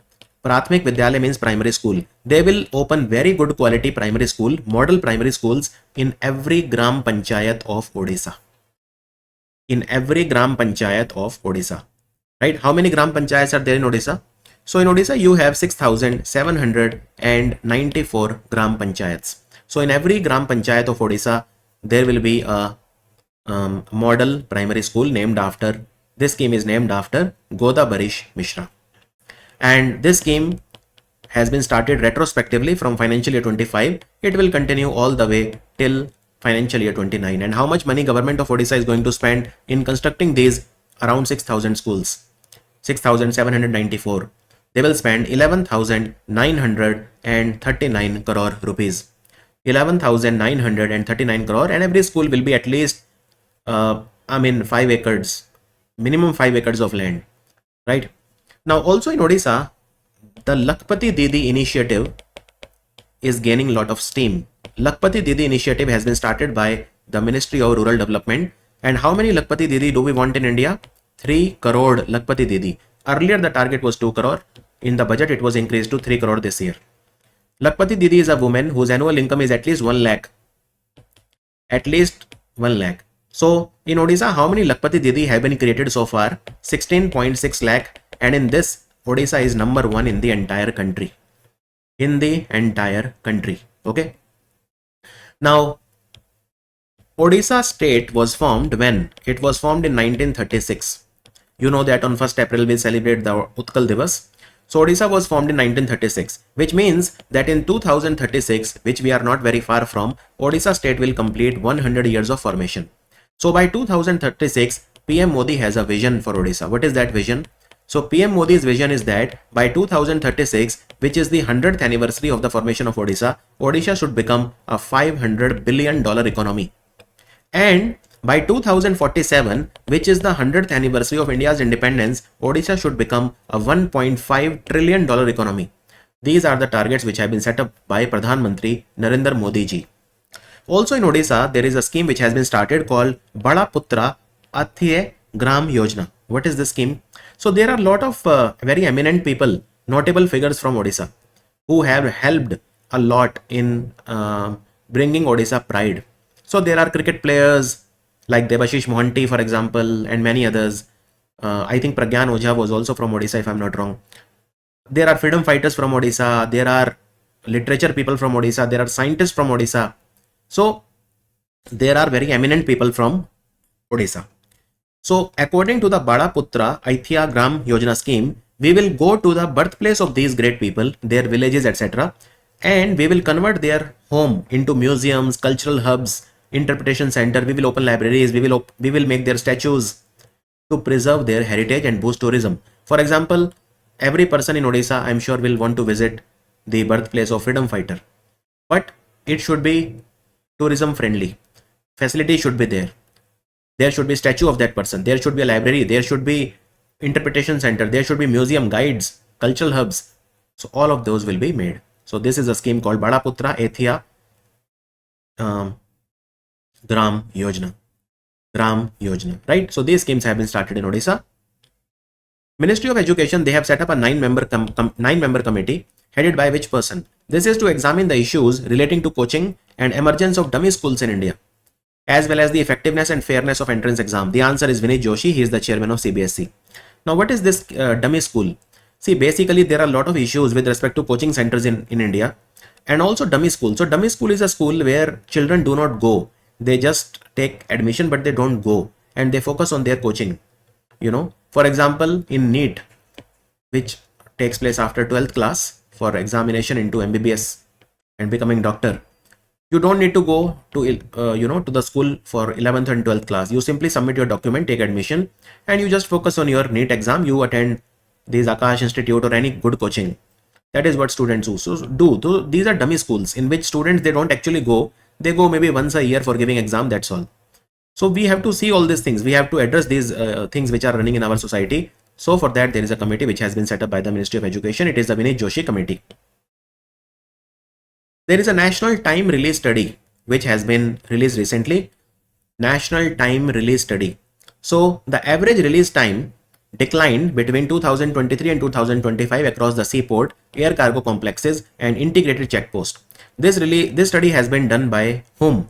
Prathmik Vidyalaya means primary school. They will open very good quality primary school, model primary schools in every Gram Panchayat of Odisha. In every Gram Panchayat of Odisha. Right? How many Gram Panchayats are there in Odisha? So in Odisha, you have 6,794 Gram Panchayats. So in every Gram Panchayat of Odisha, there will be a model primary school named after, this scheme is named after Godabarish Mishra. And this scheme has been started retrospectively from financial year 25. It will continue all the way till financial year 29. And how much money government of Odisha is going to spend in constructing these around 6,000 schools? 6,794. They will spend 11,939 crore rupees. 11,939 crore, and every school will be at least I mean 5 acres, minimum 5 acres of land, right? Now also in Odisha, the Lakpati Didi initiative is gaining a lot of steam. Lakpati Didi initiative has been started by the Ministry of Rural Development. And how many Lakpati Didi do we want in India? 3 crore Lakpati Didi. Earlier the target was 2 crore. In the budget it was increased to 3 crore this year. Lakpati Didi is a woman whose annual income is at least 1 lakh. At least 1 lakh. So in Odisha, how many Lakpati Didi have been created so far? 16.6 lakh. And in this, Odisha is number 1 in the entire country. In the entire country. Okay. Now, Odisha state was formed when? It was formed in 1936. You know that on 1st April we celebrate the Utkal Divas. So Odisha was formed in 1936, which means that in 2036, which we are not very far from, Odisha state will complete 100 years of formation. So by 2036, PM Modi has a vision for Odisha. What is that vision? So PM Modi's vision is that by 2036, which is the 100th anniversary of the formation of Odisha, Odisha should become a $500 billion economy. And by 2047, which is the 100th anniversary of India's independence, Odisha should become a $1.5 trillion economy. These are the targets which have been set up by Pradhan Mantri Narendra Modi ji. Also in Odisha, there is a scheme which has been started called Bada Putra Athye Gram Yojana. What is this scheme? So there are a lot of very eminent people, notable figures from Odisha who have helped a lot in bringing Odisha pride. So there are cricket players like Debashish Mohanty, for example, and many others. I think Pragyan Ojha was also from Odisha, if I'm not wrong. There are freedom fighters from Odisha. There are literature people from Odisha. There are scientists from Odisha. So there are very eminent people from Odisha. So according to the Bada Putra Aithya Gram Yojana scheme, we will go to the birthplace of these great people, their villages, etc. And we will convert their home into museums, cultural hubs, interpretation center. We will open libraries. We will make their statues to preserve their heritage and boost tourism. For example, every person in Odisha, I'm sure, will want to visit the birthplace of freedom fighter, but it should be tourism friendly. Facility should be there. There should be statue of that person. There should be a library. There should be interpretation center. There should be museum, guides, cultural hubs. So all of those will be made. So this is a scheme called Bada Putra Aithya Gram Yojana. Gram Yojana, right? So these schemes have been started in Odisha. Ministry of Education, they have set up a 9-member committee headed by which person? This is to examine the issues relating to coaching and emergence of dummy schools in India, as well as the effectiveness and fairness of entrance exam. The answer is Vinay Joshi. He is the chairman of CBSE. Now, what is this dummy school? See, basically, there are a lot of issues with respect to coaching centers in India and also dummy school. So, dummy school is a school where children do not go. They just take admission, but they don't go and they focus on their coaching. You know, for example, in NEET, which takes place after 12th class for examination into MBBS and becoming doctor, you don't need to go to to the school for 11th and 12th class. You simply submit your document, take admission, and you just focus on your NEET exam. You attend these Akash Institute or any good coaching. That is what students do. So these are dummy schools in which students, they don't actually go. They go maybe once a year for giving exam. That's all. So we have to see all these things. We have to address these things which are running in our society. So for that, there is a committee which has been set up by the Ministry of Education. It is the Vinay Joshi committee. There is a national time release study which has been released recently. National time release study. So the average release time declined between 2023 and 2025 across the seaport, air cargo complexes and integrated checkpost. This study has been done by whom?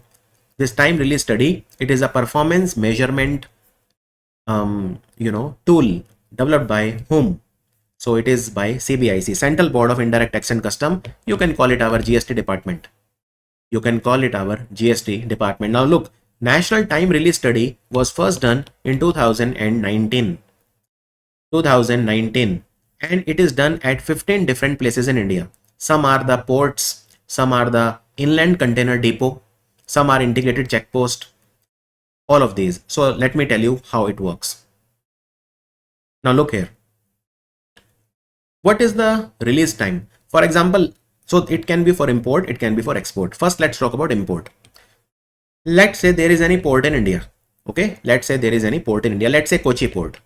This time release study, it is a performance measurement tool developed by whom? So it is by CBIC, Central Board of Indirect Tax and Custom. You can call it our GST department. You can call it our GST department. Now look, National Time Release Study was first done in 2019. And it is done at 15 different places in India. Some are the ports, some are the inland container depot, some are integrated checkpost, all of these. So let me tell you how it works. Now look here. What is the release time? For example, so it can be for import, it can be for export. First, let's talk about import. Let's say there is any port in India. Okay, let's say there is any port in India. Let's say Kochi port.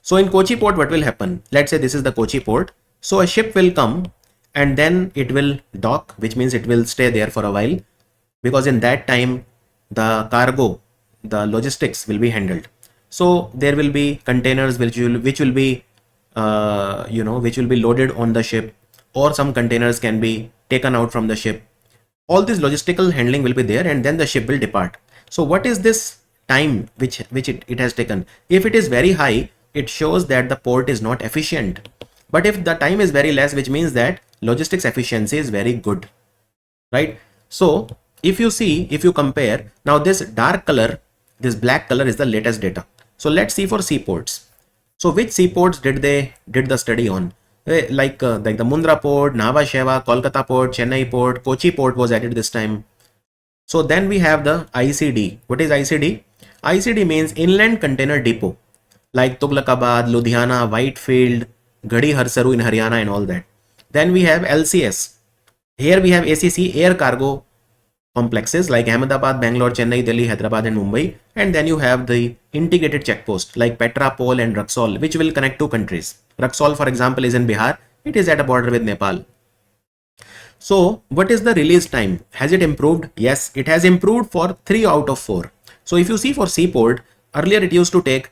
So in Kochi port, what will happen? Let's say this is the Kochi port. So a ship will come and then it will dock, which means it will stay there for a while, because in that time the cargo, the logistics will be handled. So there will be containers which will be which will be loaded on the ship, or some containers can be taken out from the ship. All this logistical handling will be there, and then the ship will depart. So what is this time which it has taken? If it is very high, it shows that the port is not efficient. But if the time is very less, which means that logistics efficiency is very good, right? So if you see, if you compare, now this dark color, this black color is the latest data. So let's see for seaports. So which seaports did the study on? Like the Mundra port, Nhava Sheva, Kolkata port, Chennai port, Kochi port was added this time. So then we have the ICD. What is ICD? ICD means Inland Container Depot, like Tughlakabad, Ludhiana, Whitefield, Gadi Harsaru in Haryana and all that. Then we have LCS. Here we have ACC, Air Cargo Complexes like Ahmedabad, Bangalore, Chennai, Delhi, Hyderabad and Mumbai. And then you have the integrated checkpost like Petra, Pol and Raxol, which will connect two countries. Raxol, for example, is in Bihar. It is at a border with Nepal. So what is the release time? Has it improved? Yes, it has improved for 3 out of 4. So if you see for seaport, earlier it used to take,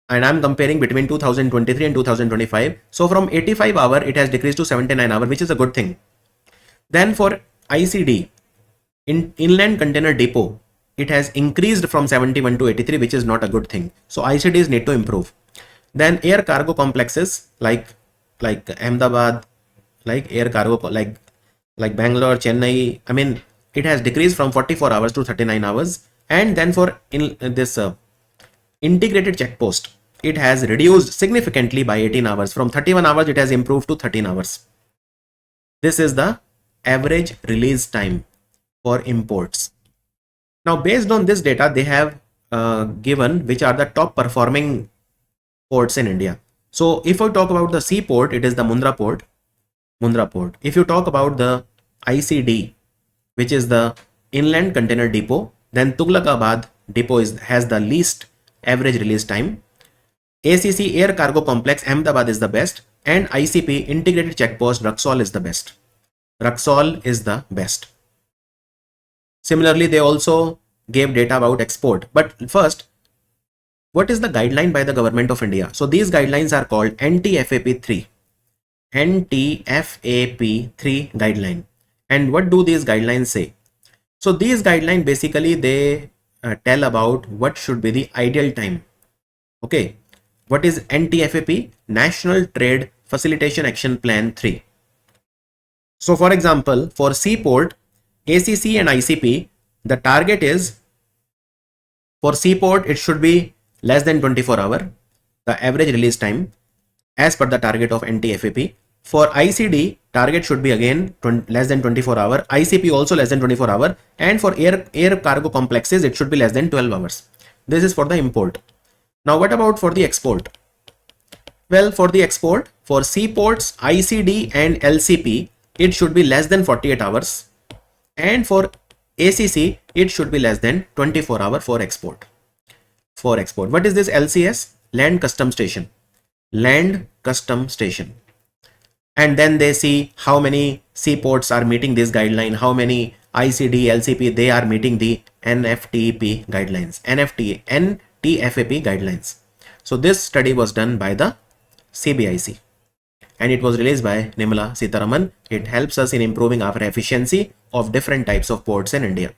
and I'm comparing between 2023 and 2025. So from 85 hours, it has decreased to 79 hours, which is a good thing. Then for ICD, Inland Container Depot, it has increased from 71 to 83, which is not a good thing. So ICDs need to improve. Then air cargo complexes like Ahmedabad, like air cargo, like Bangalore, Chennai. I mean, it has decreased from 44 hours to 39 hours. And then for this integrated checkpost, it has reduced significantly by 18 hours. From 31 hours, it has improved to 13 hours. This is the average release time for imports. Now, based on this data, they have given which are the top performing ports in India. So if I talk about the seaport, it is the Mundra port. If you talk about the ICD, which is the Inland Container Depot, then Tughlakabad depot has the least average release time. ACC Air Cargo Complex Ahmedabad is the best, and ICP Integrated Checkpost Raxol is the best. Similarly, they also gave data about export. But first, what is the guideline by the government of India? So these guidelines are called NTFAP 3. NTFAP 3 guideline. And what do these guidelines say? So these guidelines basically they tell about what should be the ideal time. Okay. What is NTFAP? National Trade Facilitation Action Plan 3. So for example, for seaport, ACC and ICP, the target is for seaport, it should be less than 24 hours, the average release time as per the target of NTFAP. For ICD, target should be again less than 24 hours, ICP also less than 24 hours, and for air cargo complexes, it should be less than 12 hours. This is for the import. Now, what about for the export? Well, for the export, for seaports, ICD and LCP, it should be less than 48 hours. And for ACC, it should be less than 24 hours for export. What is this LCS? Land Custom Station. And then they see how many seaports are meeting this guideline, how many ICD, LCP, they are meeting the NFTP guidelines, NTFAP guidelines. So this study was done by the CBIC and it was released by Nirmala Sitharaman. It helps us in improving our efficiency of different types of ports in India.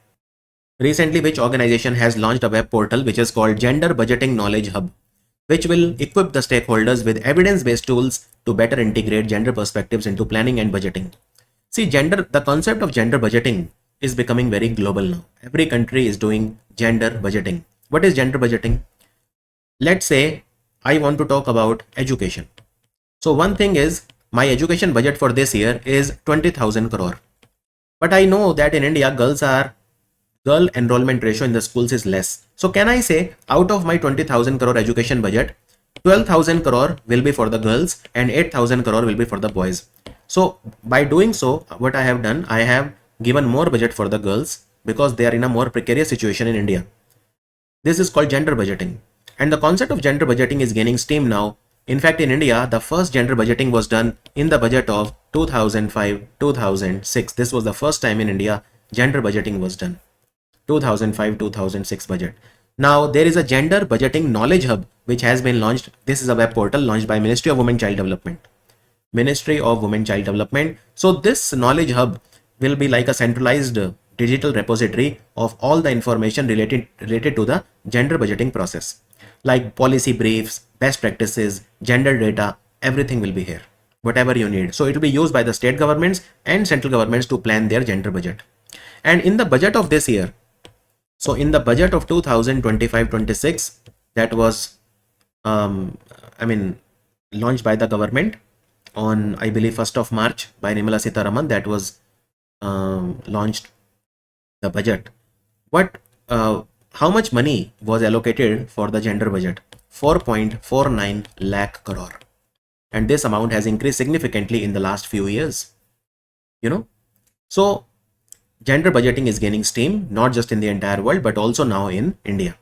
Recently, which organization has launched a web portal which is called Gender Budgeting Knowledge Hub, which will equip the stakeholders with evidence-based tools to better integrate gender perspectives into planning and budgeting. See, the concept of gender budgeting is becoming very global now. Every country is doing gender budgeting. What is gender budgeting? Let's say I want to talk about education. So one thing is my education budget for this year is 20,000 crore. But I know that in India, girl enrollment ratio in the schools is less. So can I say out of my 20,000 crore education budget, 12,000 crore will be for the girls and 8,000 crore will be for the boys. So by doing so, what I have done, I have given more budget for the girls because they are in a more precarious situation in India. This is called gender budgeting. And the concept of gender budgeting is gaining steam now. In fact, in India, the first gender budgeting was done in the budget of 2005-2006. This was the first time in India gender budgeting was done. 2005-2006 budget. Now there is a gender budgeting knowledge hub which has been launched. This is a web portal launched by Ministry of Women Child Development. Ministry of Women Child Development. So this knowledge hub will be like a centralized digital repository of all the information related to the gender budgeting process, like policy briefs, best practices, gender data, everything will be here, whatever you need. So it will be used by the state governments and central governments to plan their gender budget. And in the budget of this year, so in the budget of 2025-26, that was launched by the government on, I believe, 1st of March by Nirmala Sitharaman, that was launched the budget. What how much money was allocated for the gender budget? 4.49 lakh crore. And this amount has increased significantly in the last few years. So gender budgeting is gaining steam, not just in the entire world, but also now in India.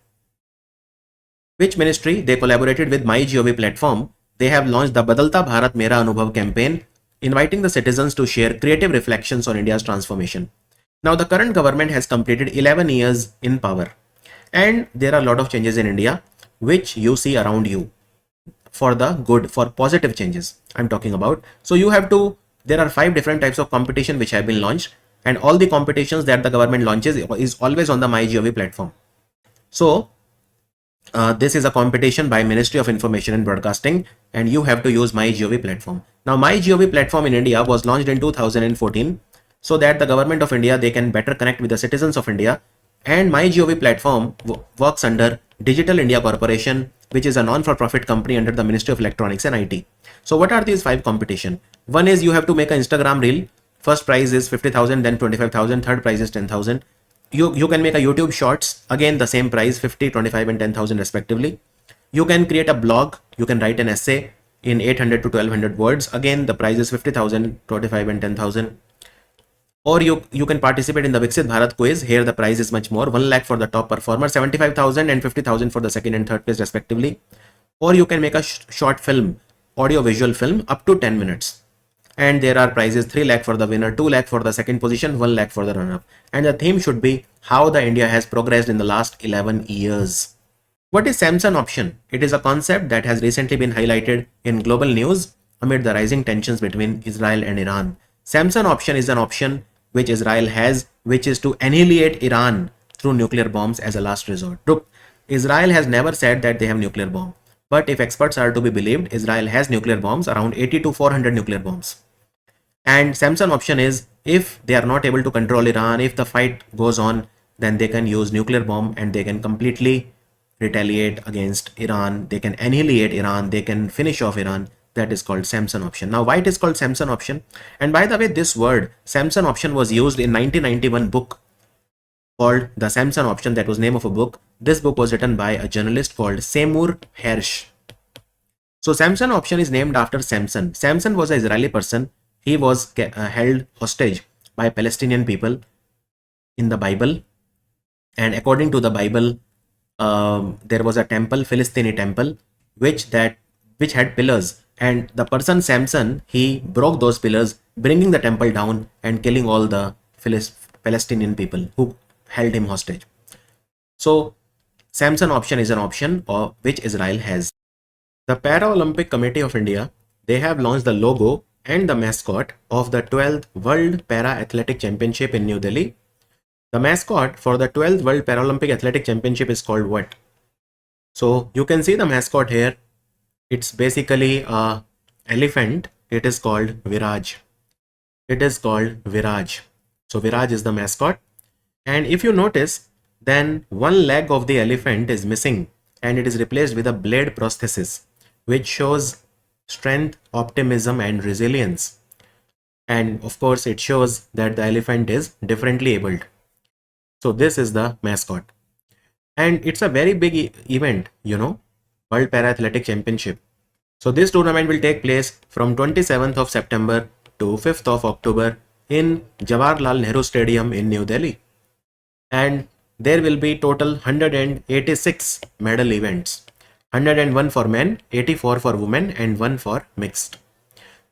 Which ministry? They collaborated with MyGov platform. They have launched the Badalta Bharat Mera Anubhav campaign, inviting the citizens to share creative reflections on India's transformation. Now, the current government has completed 11 years in power, and there are a lot of changes in India, which you see around you for the good, for positive changes I'm talking about. So you have to, there are 5 different types of competition which have been launched, and all the competitions that the government launches is always on the MyGov platform. So this is a competition by Ministry of Information and Broadcasting, and you have to use MyGov platform. Now, MyGov platform in India was launched in 2014, so that the government of India, they can better connect with the citizens of India. And MyGov platform works under Digital India Corporation, which is a non-for-profit company under the Ministry of Electronics and IT. So what are these 5 competition? One is you have to make an Instagram reel. First prize is 50,000, then 25,000, third prize is 10,000. You can make a YouTube shorts, again the same price, 50, 25 and 10,000 respectively. You can create a blog, you can write an essay in 800 to 1200 words. Again, the price is 50,000, 25 and 10,000. Or you can participate in the Viksit Bharat quiz. Here the price is much more, 1 lakh for the top performer, 75,000 and 50,000 for the second and third place respectively. Or you can make a short film, audio visual film up to 10 minutes. And there are prizes, 3 lakh for the winner, 2 lakh for the second position, 1 lakh for the runner-up. And the theme should be how the India has progressed in the last 11 years. What is Samson option? It is a concept that has recently been highlighted in global news amid the rising tensions between Israel and Iran. Samson option is an option which Israel has, which is to annihilate Iran through nuclear bombs as a last resort. Look, Israel has never said that they have nuclear bomb. But if experts are to be believed, Israel has nuclear bombs, around 80 to 400 nuclear bombs. And Samson option is, if they are not able to control Iran, if the fight goes on, then they can use nuclear bomb and they can completely retaliate against Iran. They can annihilate Iran. They can finish off Iran. That is called Samson option. Now, why it is called Samson option? And by the way, this word Samson option was used in 1991 book called The Samson Option. That was name of a book. This book was written by a journalist called Seymour Hersh. So Samson option is named after Samson. Samson was an Israeli person. He was held hostage by Palestinian people in the Bible. And according to the Bible, there was a temple, Philistine temple, which had pillars. And the person Samson, he broke those pillars, bringing the temple down and killing all the Palestinian people who held him hostage. So Samson option is an option which Israel has. The Paralympic Committee of India, they have launched the logo and the mascot of the 12th World Para Athletic Championship in New Delhi. The mascot for the 12th World Paralympic Athletic Championship is called what? So you can see the mascot here. It's basically a elephant. It is called Viraj. It is called Viraj. So Viraj is the mascot. And if you notice, then one leg of the elephant is missing and it is replaced with a blade prosthesis, which shows strength, optimism and resilience. And of course, it shows that the elephant is differently abled. So this is the mascot. And it's a very big event, World Para Athletic Championship. So this tournament will take place from 27th of September to 5th of October in Jawaharlal Nehru Stadium in New Delhi. And there will be total 186 medal events. 101 for men, 84 for women, and 1 for mixed.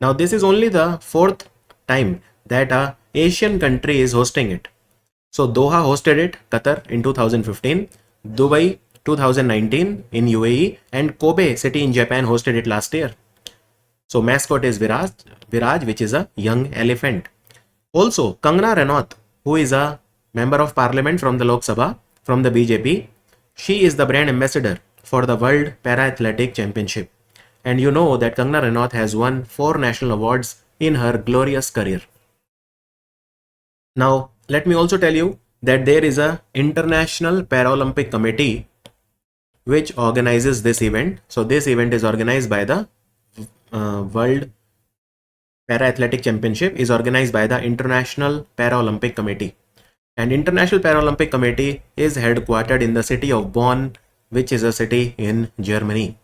Now this is only the fourth time that a Asian country is hosting it. So Doha hosted it, Qatar in 2015, Dubai 2019 in UAE, and Kobe city in Japan hosted it last year. So mascot is Viraj, which is a young elephant. Also, Kangana Ranaut, who is a member of parliament from the Lok Sabha, from the BJP, she is the brand ambassador for the World Para Athletic Championship. And you know that Kangana Ranaut has won 4 national awards in her glorious career. Now, let me also tell you that there is a International Paralympic Committee which organizes this event. So this event is organized by the World Para Athletic Championship is organized by the International Paralympic Committee. And International Paralympic Committee is headquartered in the city of Bonn, which is a city in Germany.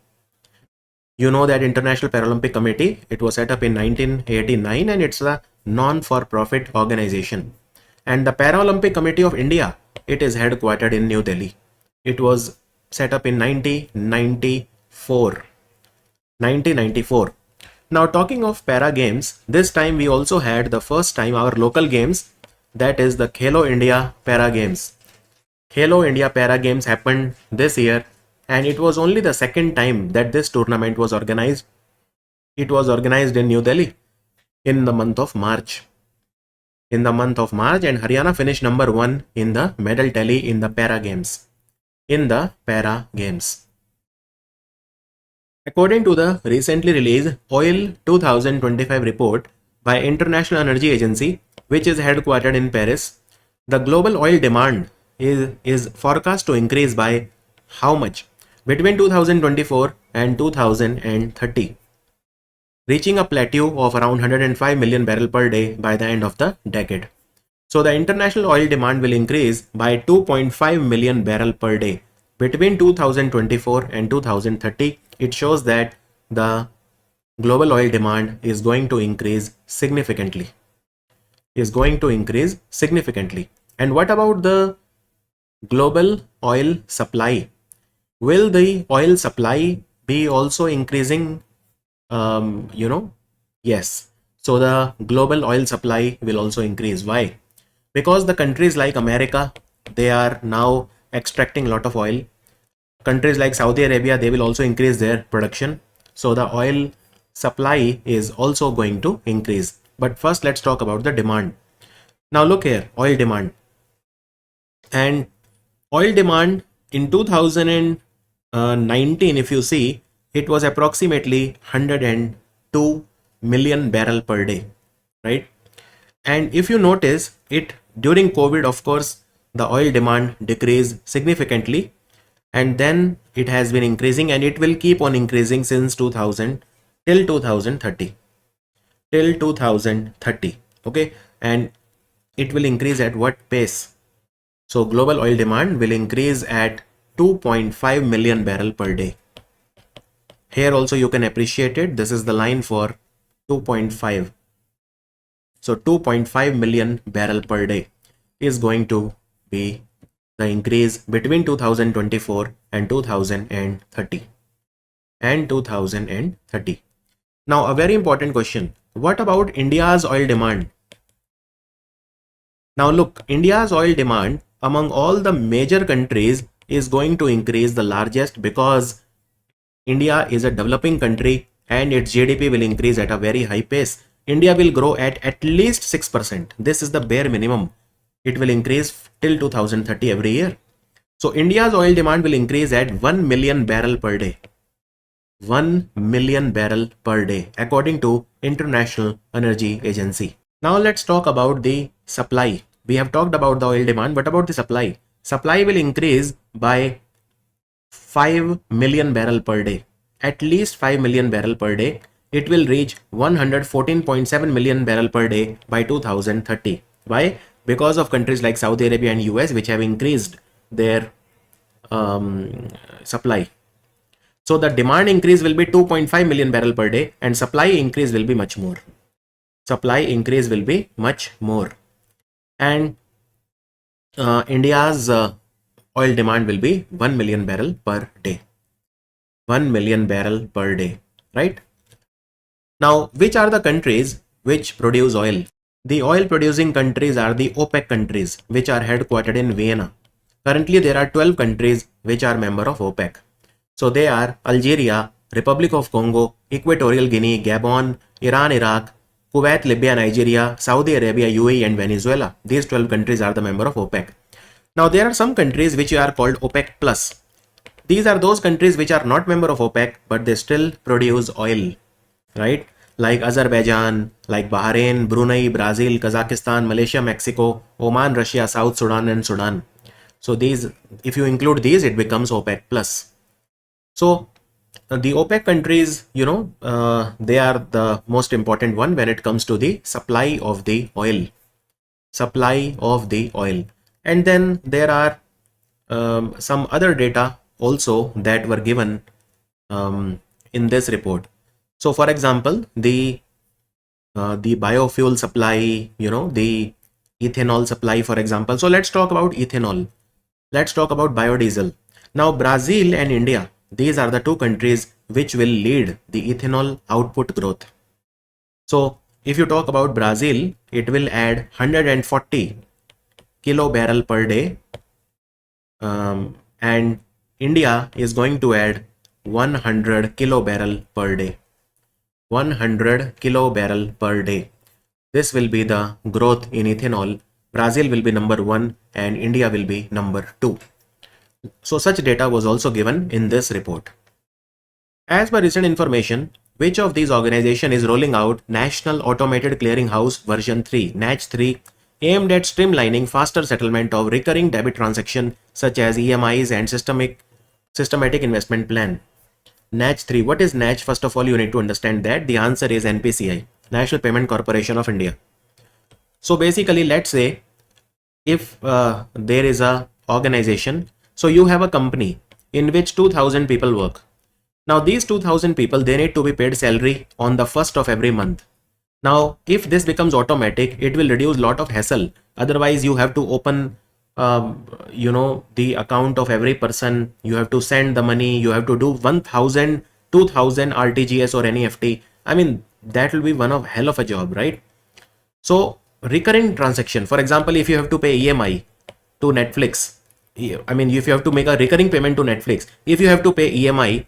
You know that International Paralympic Committee, it was set up in 1989 and it's a non-for-profit organization. And the Paralympic Committee of India, it is headquartered in New Delhi. It was set up in 1994. Now talking of para games, this time we also had the first time our local games, that is the Khelo India Para Games. Khelo India Para Games happened this year and it was only the second time that this tournament was organized. It was organized in New Delhi in the month of March. And Haryana finished number 1 in the medal tally in the Para Games. According to the recently released Oil 2025 report by International Energy Agency, which is headquartered in Paris, the global oil demand is forecast to increase by how much? Between 2024 and 2030, reaching a plateau of around 105 million barrel per day by the end of the decade. So the international oil demand will increase by 2.5 million barrel per day between 2024 and 2030. It shows that the global oil demand is going to increase significantly. And what about the global oil supply? Will the oil supply be also increasing? Yes. So the global oil supply will also increase. Why? Because the countries like America, they are now extracting a lot of oil. Countries like Saudi Arabia, they will also increase their production. So the oil supply is also going to increase. But first, let's talk about the demand. Now look here, oil demand. And oil demand in 2019, if you see, it was approximately 102 million barrel per day, right? And if you notice it during COVID, of course, the oil demand decreased significantly. And then it has been increasing and it will keep on increasing since 2000 till 2030. Okay. And it will increase at what pace? So global oil demand will increase at 2.5 million barrel per day. Here also you can appreciate it. This is the line for 2.5. So 2.5 million barrel per day is going to be the increase between 2024 and 2030. Now a very important question. What about India's oil demand? Now look, India's oil demand among all the major countries is going to increase the largest because India is a developing country and its GDP will increase at a very high pace. India will grow at least 6%. This is the bare minimum. It will increase till 2030 every year. So India's oil demand will increase at 1 million barrel per day. 1 million barrel per day according to International Energy Agency. Now let's talk about the supply. We have talked about the oil demand. What about the supply? Supply will increase by 5 million barrel per day. At least 5 million barrel per day. It will reach 114.7 million barrel per day by 2030. Why? Because of countries like Saudi Arabia and US which have increased their supply. So the demand increase will be 2.5 million barrel per day and supply increase will be much more. And India's oil demand will be 1 million barrel per day. 1 million barrel per day, right? Now, which are the countries which produce oil? The oil producing countries are the OPEC countries, which are headquartered in Vienna. Currently, there are 12 countries which are member of OPEC. So they are Algeria, Republic of Congo, Equatorial Guinea, Gabon, Iran, Iraq, Kuwait, Libya, Nigeria, Saudi Arabia, UAE and Venezuela. These 12 countries are the member of OPEC. Now there are some countries which are called OPEC plus. These are those countries which are not member of OPEC, but they still produce oil, right? Like Azerbaijan, like Bahrain, Brunei, Brazil, Kazakhstan, Malaysia, Mexico, Oman, Russia, South Sudan and Sudan. So these, if you include these, it becomes OPEC plus. So the OPEC countries, they are the most important one when it comes to the supply of the oil. Supply of the oil. And then there are some other data also that were given in this report. So for example, the biofuel supply, the ethanol supply, for example. So let's talk about ethanol. Let's talk about biodiesel. Now Brazil and India, these are the two countries which will lead the ethanol output growth. So if you talk about Brazil, it will add 140 kilo barrel per day, and India is going to add 100 kilo barrel per day. 100 kilo barrel per day. This will be the growth in ethanol. Brazil will be number 1 and India will be number 2. So such data was also given in this report. As per recent information, which of these organizations is rolling out National Automated Clearing House version 3, NACH 3, aimed at streamlining faster settlement of recurring debit transaction such as EMIs and systematic investment plan? NACH 3. What is NACH? First of all, you need to understand that. The answer is NPCI, National Payment Corporation of India. So basically, let's say if there is a organization, so you have a company in which 2000 people work. Now these 2000 people, they need to be paid salary on the first of every month. Now if this becomes automatic, it will reduce lot of hassle. Otherwise you have to open the account of every person, you have to send the money, you have to do 1000 2000 RTGS or NEFT. I mean, that will be one of hell of a job, right? So recurring transaction, for example, if you have to pay EMI to Netflix, I mean, if you have to make a recurring payment to Netflix, if you have to pay EMI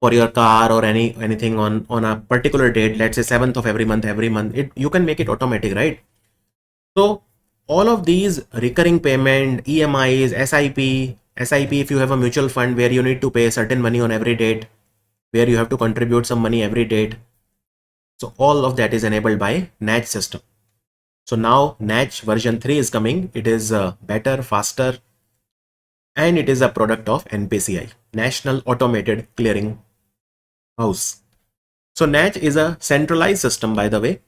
for your car or anything on a particular date, let's say 7th of every month, you can make it automatic, right? So all of these recurring payment, EMIs, SIP, if you have a mutual fund where you need to pay certain money on every date, where you have to contribute some money every date. So all of that is enabled by NACH system. So now NACH version 3 is coming. It is better, faster, and it is a product of NPCI, National Automated Clearing House. So NACH is a centralized system, by the way,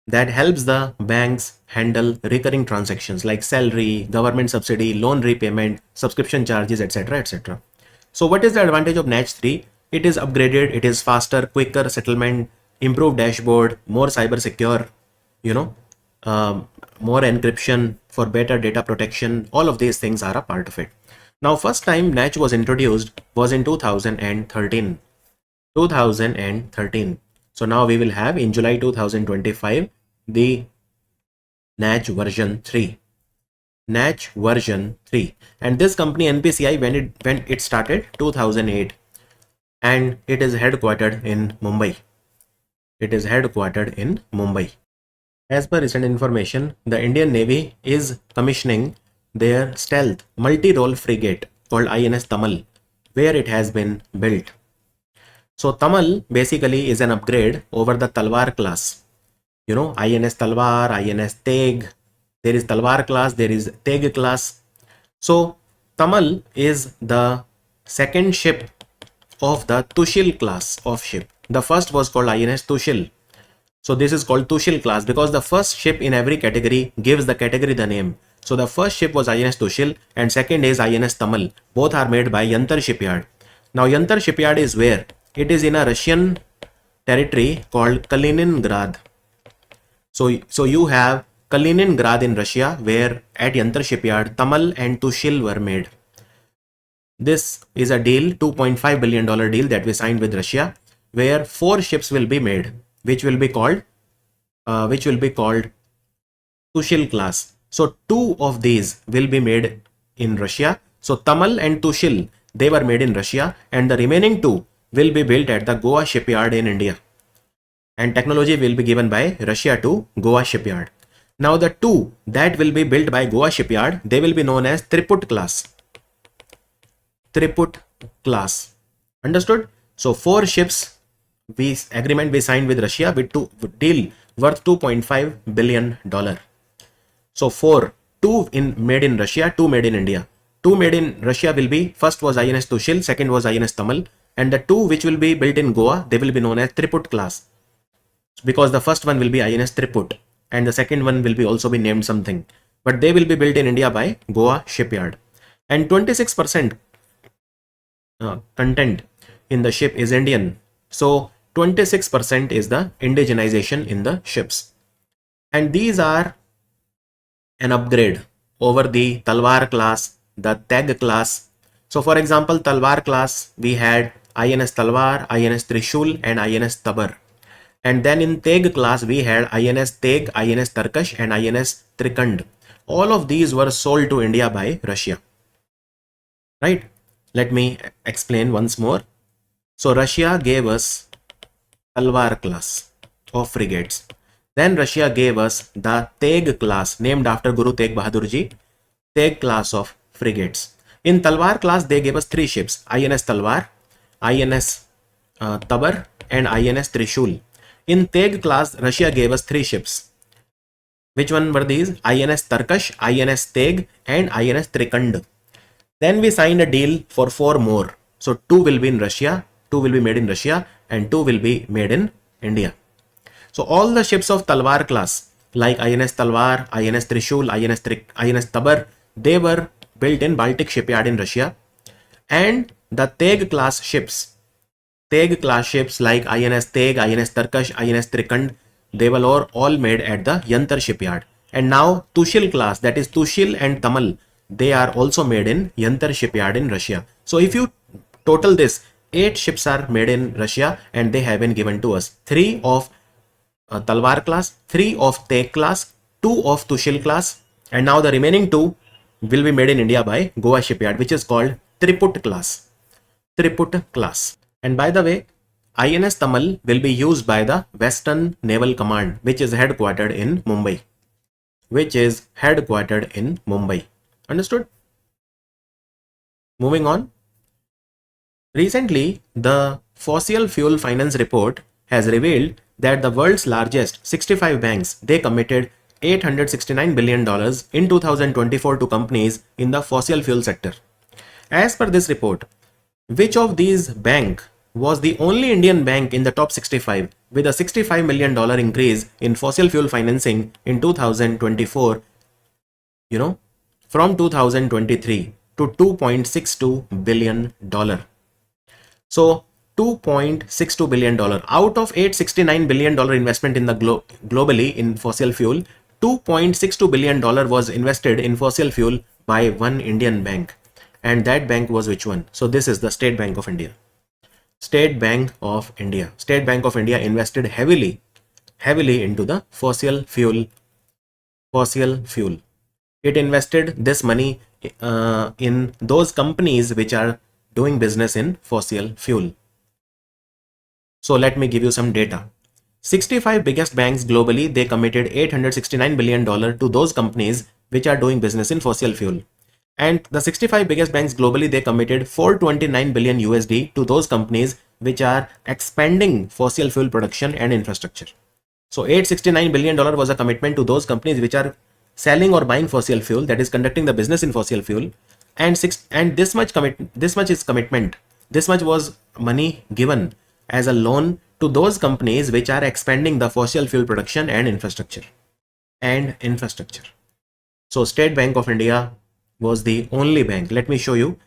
that helps the banks handle recurring transactions like salary, government subsidy, loan repayment, subscription charges, etc., etc. So what is the advantage of NACH 3? It is upgraded, it is faster, quicker settlement, improved dashboard, more cyber secure, more encryption for better data protection. All of these things are a part of it. Now, first time NACH was introduced was in 2013. 2013. So now we will have in July 2025 the NACH version 3. NACH version 3. And this company NPCI, when it started 2008, and it is headquartered in Mumbai. It is headquartered in Mumbai. As per recent information, the Indian Navy is commissioning their stealth multi-role frigate called INS Tamal, where it has been built. So Tamal basically is an upgrade over the Talwar class. INS Talwar, INS Teg. There is Talwar class, there is Teg class. So Tamal is the second ship of the Tushil class of ship. The first was called INS Tushil. So this is called Tushil class because the first ship in every category gives the category the name. So the first ship was INS Tushil and second is INS Tamal. Both are made by Yantar shipyard. Now Yantar shipyard is where? It is in a Russian territory called Kaliningrad. So you have Kaliningrad in Russia, where at Yantar shipyard, Tamal and Tushil were made. This is a deal, $2.5 billion deal that we signed with Russia, where 4 ships will be made, which will be called Tushil class. So 2 of these will be made in Russia. So Tamal and Tushil, they were made in Russia, and the remaining 2 will be built at the Goa shipyard in India. And technology will be given by Russia to Goa shipyard. Now the 2 that will be built by Goa shipyard, they will be known as Triput class. Triput class. Understood? So 4 ships agreement we signed with Russia with deal worth $2.5 billion. So 2 made in Russia, 2 made in India. 2 made in Russia will be, first was INS Tushil, second was INS Tamal, and the 2 which will be built in Goa, they will be known as Triput class, because the first one will be INS Triput and the second one will be also be named something, but they will be built in India by Goa shipyard. And 26% content in the ship is Indian. So 26% is the indigenization in the ships. And these are an upgrade over the Talwar class, the Teg class. So for example, Talwar class, we had INS Talwar, INS Trishul and INS Tabar. And then in Teg class, we had INS Teg, INS Tarkash and INS Trikand. All of these were sold to India by Russia. Right? Let me explain once more. So Russia gave us Talwar class of frigates. Then Russia gave us the Teg class, named after Guru Tegh Bahadur Ji, Teg class of frigates. In Talwar class, they gave us 3 ships, INS Talwar, INS Tabar and INS Trishul. In Teg class, Russia gave us 3 ships. Which one were these? INS Tarkash, INS Teg and INS Trikand. Then we signed a deal for 4 more. So 2 will be in Russia, 2 will be made in Russia and 2 will be made in India. So all the ships of Talwar class like INS Talwar, INS Trishul, INS Tabar, they were built in Baltic shipyard in Russia. And the Teg class ships like INS Teg, INS Tarkash, INS Trikand, they were all made at the Yantar shipyard. And now Tushil class, that is Tushil and Tamal, they are also made in Yantar shipyard in Russia. So if you total this, 8 ships are made in Russia and they have been given to us. 3 of Talwar class, 3 of Teg class, 2 of Tushil class, and now the remaining 2 will be made in India by Goa shipyard, which is called Triput class. Triput class. And by the way, INS Tamal will be used by the Western Naval Command, which is headquartered in Mumbai. Understood? Moving on. Recently, the Fossil Fuel Finance Report has revealed that the world's largest 65 banks, they committed $869 billion in 2024 to companies in the fossil fuel sector. As per this report, which of these bank was the only Indian bank in the top 65 with a $65 million increase in fossil fuel financing in 2024, from 2023 to $2.62 billion. So $2.62 billion out of $869 billion investment in the globally in fossil fuel, $2.62 billion was invested in fossil fuel by one Indian bank. And that bank was which one? So this is the State Bank of India. State Bank of India. State Bank of India invested heavily into the fossil fuel. It invested this money in those companies which are doing business in fossil fuel. So let me give you some data. 65 biggest banks globally, they committed $869 billion to those companies which are doing business in fossil fuel. And the 65 biggest banks globally, they committed $429 billion USD to those companies which are expanding fossil fuel production and infrastructure. So $869 billion was a commitment to those companies which are selling or buying fossil fuel, that is conducting the business in fossil fuel. And this much is commitment. This much was money given as a loan to those companies which are expanding the fossil fuel production and infrastructure. So State Bank of India was the only bank. Let me show you.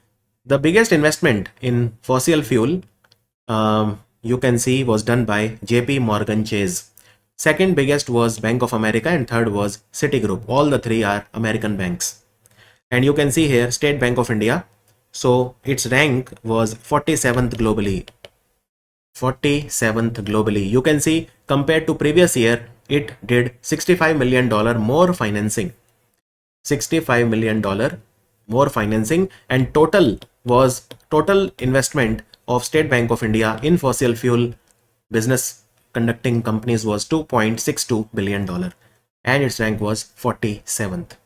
The biggest investment in fossil fuel, you can see, was done by JP Morgan Chase. Second biggest was Bank of America, and third was Citigroup. All the three are American banks. And you can see here State Bank of India. So its rank was 47th globally. 47th globally. You can see compared to previous year, it did $65 million more financing. $65 million more financing, and total investment of State Bank of India in fossil fuel business conducting companies was $2.62 billion, and its rank was 47th.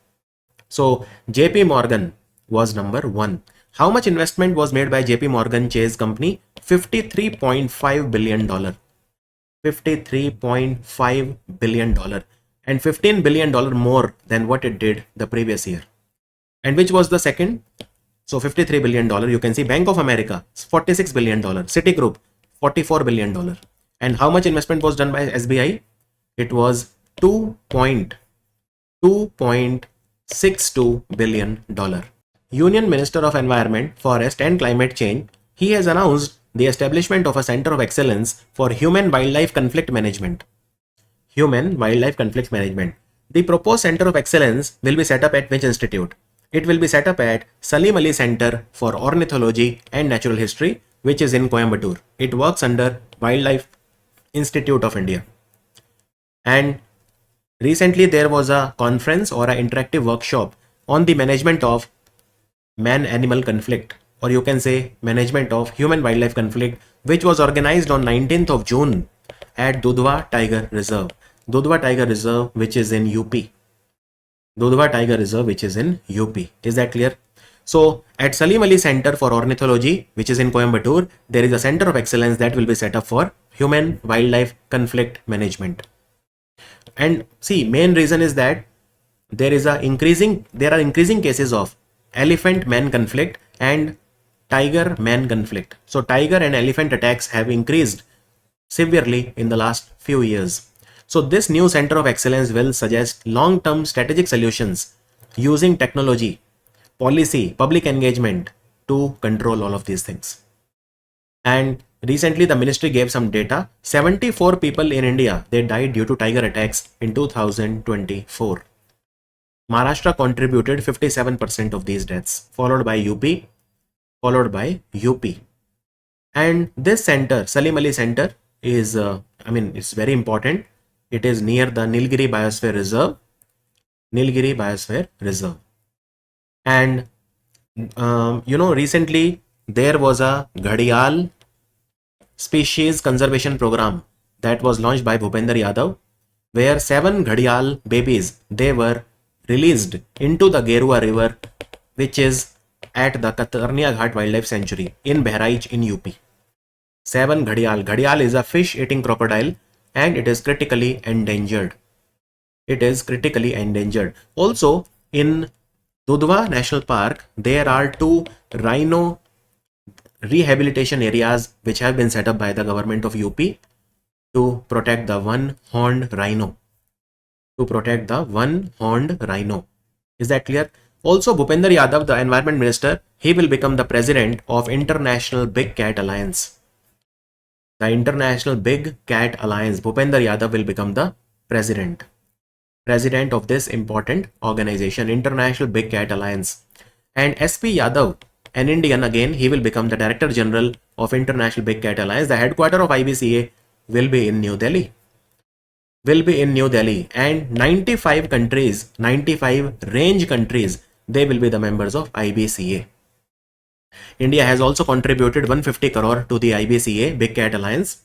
So JP Morgan was number 1. How much investment was made by JP Morgan Chase company? $53.5 billion. $53.5 billion, and $15 billion more than what it did the previous year. And which was the second? So $53 billion. You can see Bank of America, $46 billion. Citigroup, $44 billion. And how much investment was done by SBI? It was $2.62 billion. Union Minister of Environment, Forest and Climate Change, he has announced the establishment of a Center of Excellence for Human-Wildlife Conflict Management. Human-Wildlife Conflict Management. The proposed Center of Excellence will be set up at which institute? It will be set up at Salim Ali Center for Ornithology and Natural History, which is in Coimbatore. It works under Wildlife Institute of India. And recently there was a conference or an interactive workshop on the management of man-animal conflict, or you can say management of human-wildlife conflict, which was organized on 19th of June at Dudhwa Tiger Reserve. Dudhwa Tiger Reserve, which is in UP. Dudhwa Tiger Reserve, which is in UP. Is that clear? So at Salim Ali Center for Ornithology, which is in Coimbatore, there is a Center of Excellence that will be set up for human-wildlife conflict management. And see, main reason is that there are increasing cases of elephant-man conflict and tiger-man conflict. So tiger and elephant attacks have increased severely in the last few years. So this new Center of Excellence will suggest long-term strategic solutions using technology, policy, public engagement to control all of these things. And recently the ministry gave some data. 74 people in India, they died due to tiger attacks in 2024. Maharashtra contributed 57% of these deaths, followed by UP. And this center, Salim Ali Center, is, it's very important. It is near the Nilgiri Biosphere Reserve. And, recently there was a Ghadial species conservation program that was launched by Bhupender Yadav, where 7 Ghadial babies, they were released into the Gerua River, which is at the Katarnia Ghat Wildlife Sanctuary in Bahraich in UP. 7 Ghadial. Ghadial is a fish-eating crocodile, and it is critically endangered. Also, in Dudhwa National Park, there are 2 rhino rehabilitation areas which have been set up by the government of UP to protect the one-horned rhino. Is that clear? Also, Bhupender Yadav, the Environment Minister, he will become the President of International Big Cat Alliance. The International Big Cat Alliance, Bhupender Yadav will become the President of this important organization, International Big Cat Alliance. And SP Yadav, an Indian again, he will become the Director General of International Big Cat Alliance. The headquarters of IBCA will be in New Delhi. And 95 countries, 95 range countries, they will be the members of IBCA. India has also contributed 150 crore to the IBCA Big Cat Alliance.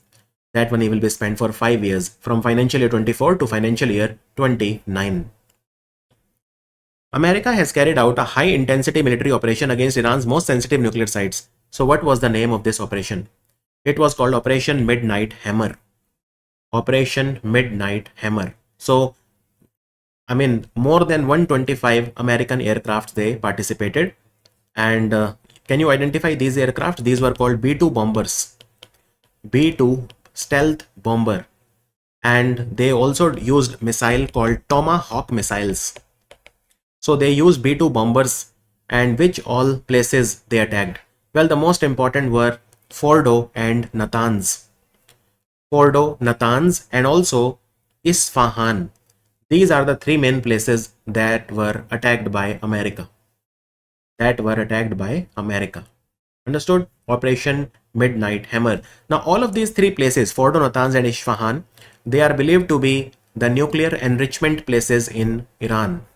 That money will be spent for 5 years from financial year 24 to financial year 29. America has carried out a high-intensity military operation against Iran's most sensitive nuclear sites. So what was the name of this operation? It was called Operation Midnight Hammer. So, more than 125 American aircraft, they participated. And can you identify these aircraft? These were called B-2 bombers. B-2 stealth bomber. And they also used missile called Tomahawk missiles. So they used B-2 bombers, and which all places they attacked? Well, the most important were Fordo and Natanz. And also Isfahan. These are the three main places that were attacked by America. Understood? Operation Midnight Hammer. Now, all of these three places, Fordo, Natanz, and Isfahan, they are believed to be the nuclear enrichment places in Iran,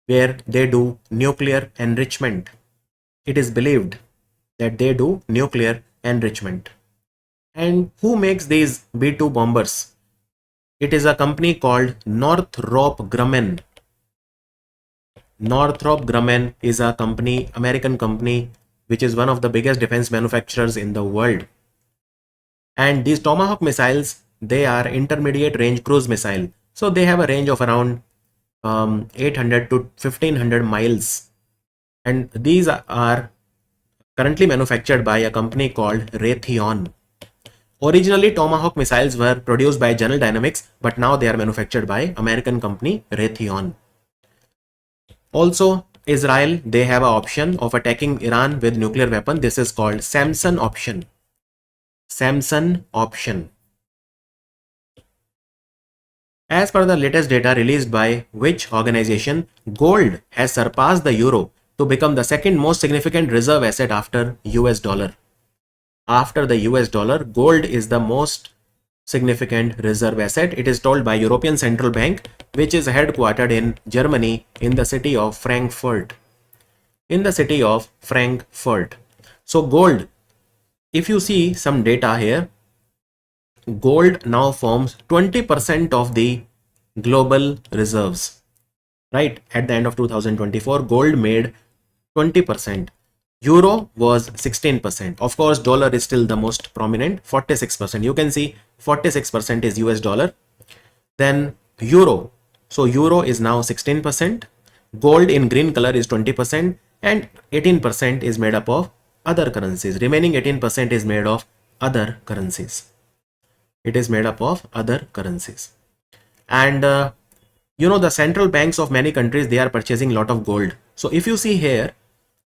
where they do nuclear enrichment. It is believed that they do nuclear enrichment. And who makes these B-2 bombers? It is a company called Northrop Grumman. Northrop Grumman is a company, American company, which is one of the biggest defense manufacturers in the world. And these Tomahawk missiles, they are intermediate range cruise missile. So they have a range of around 800 to 1500 miles. And these are currently manufactured by a company called Raytheon. Originally, Tomahawk missiles were produced by General Dynamics, but now they are manufactured by American company Raytheon. Also, Israel, they have an option of attacking Iran with nuclear weapon. This is called Samson option. Samson option. As per the latest data released by which organization, gold has surpassed the euro to become the second most significant reserve asset after US dollar. After the US dollar, gold is the most significant reserve asset. It is told by European Central Bank, which is headquartered in Germany in the city of Frankfurt. So gold, if you see some data here, gold now forms 20% of the global reserves. Right? At the end of 2024, gold made 20%. Euro was 16%. Of course, dollar is still the most prominent, 46%. You can see 46% is US dollar. Then euro. So euro is now 16%. Gold in green color is 20%, and 18% is made up of other currencies. Remaining 18% is made of other currencies. It is made up of other currencies. And the central banks of many countries, they are purchasing a lot of gold. So if you see here,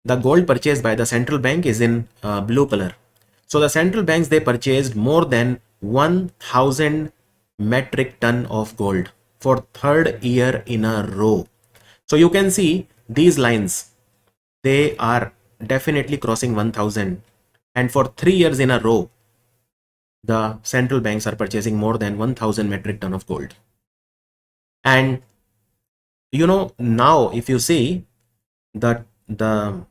the gold purchased by the central bank is in blue color. So the central banks, they purchased more than 1000 metric ton of gold for third year in a row. So you can see these lines, they are definitely crossing 1000, and for 3 years in a row, the central banks are purchasing more than 1000 metric ton of gold. And now if you see that the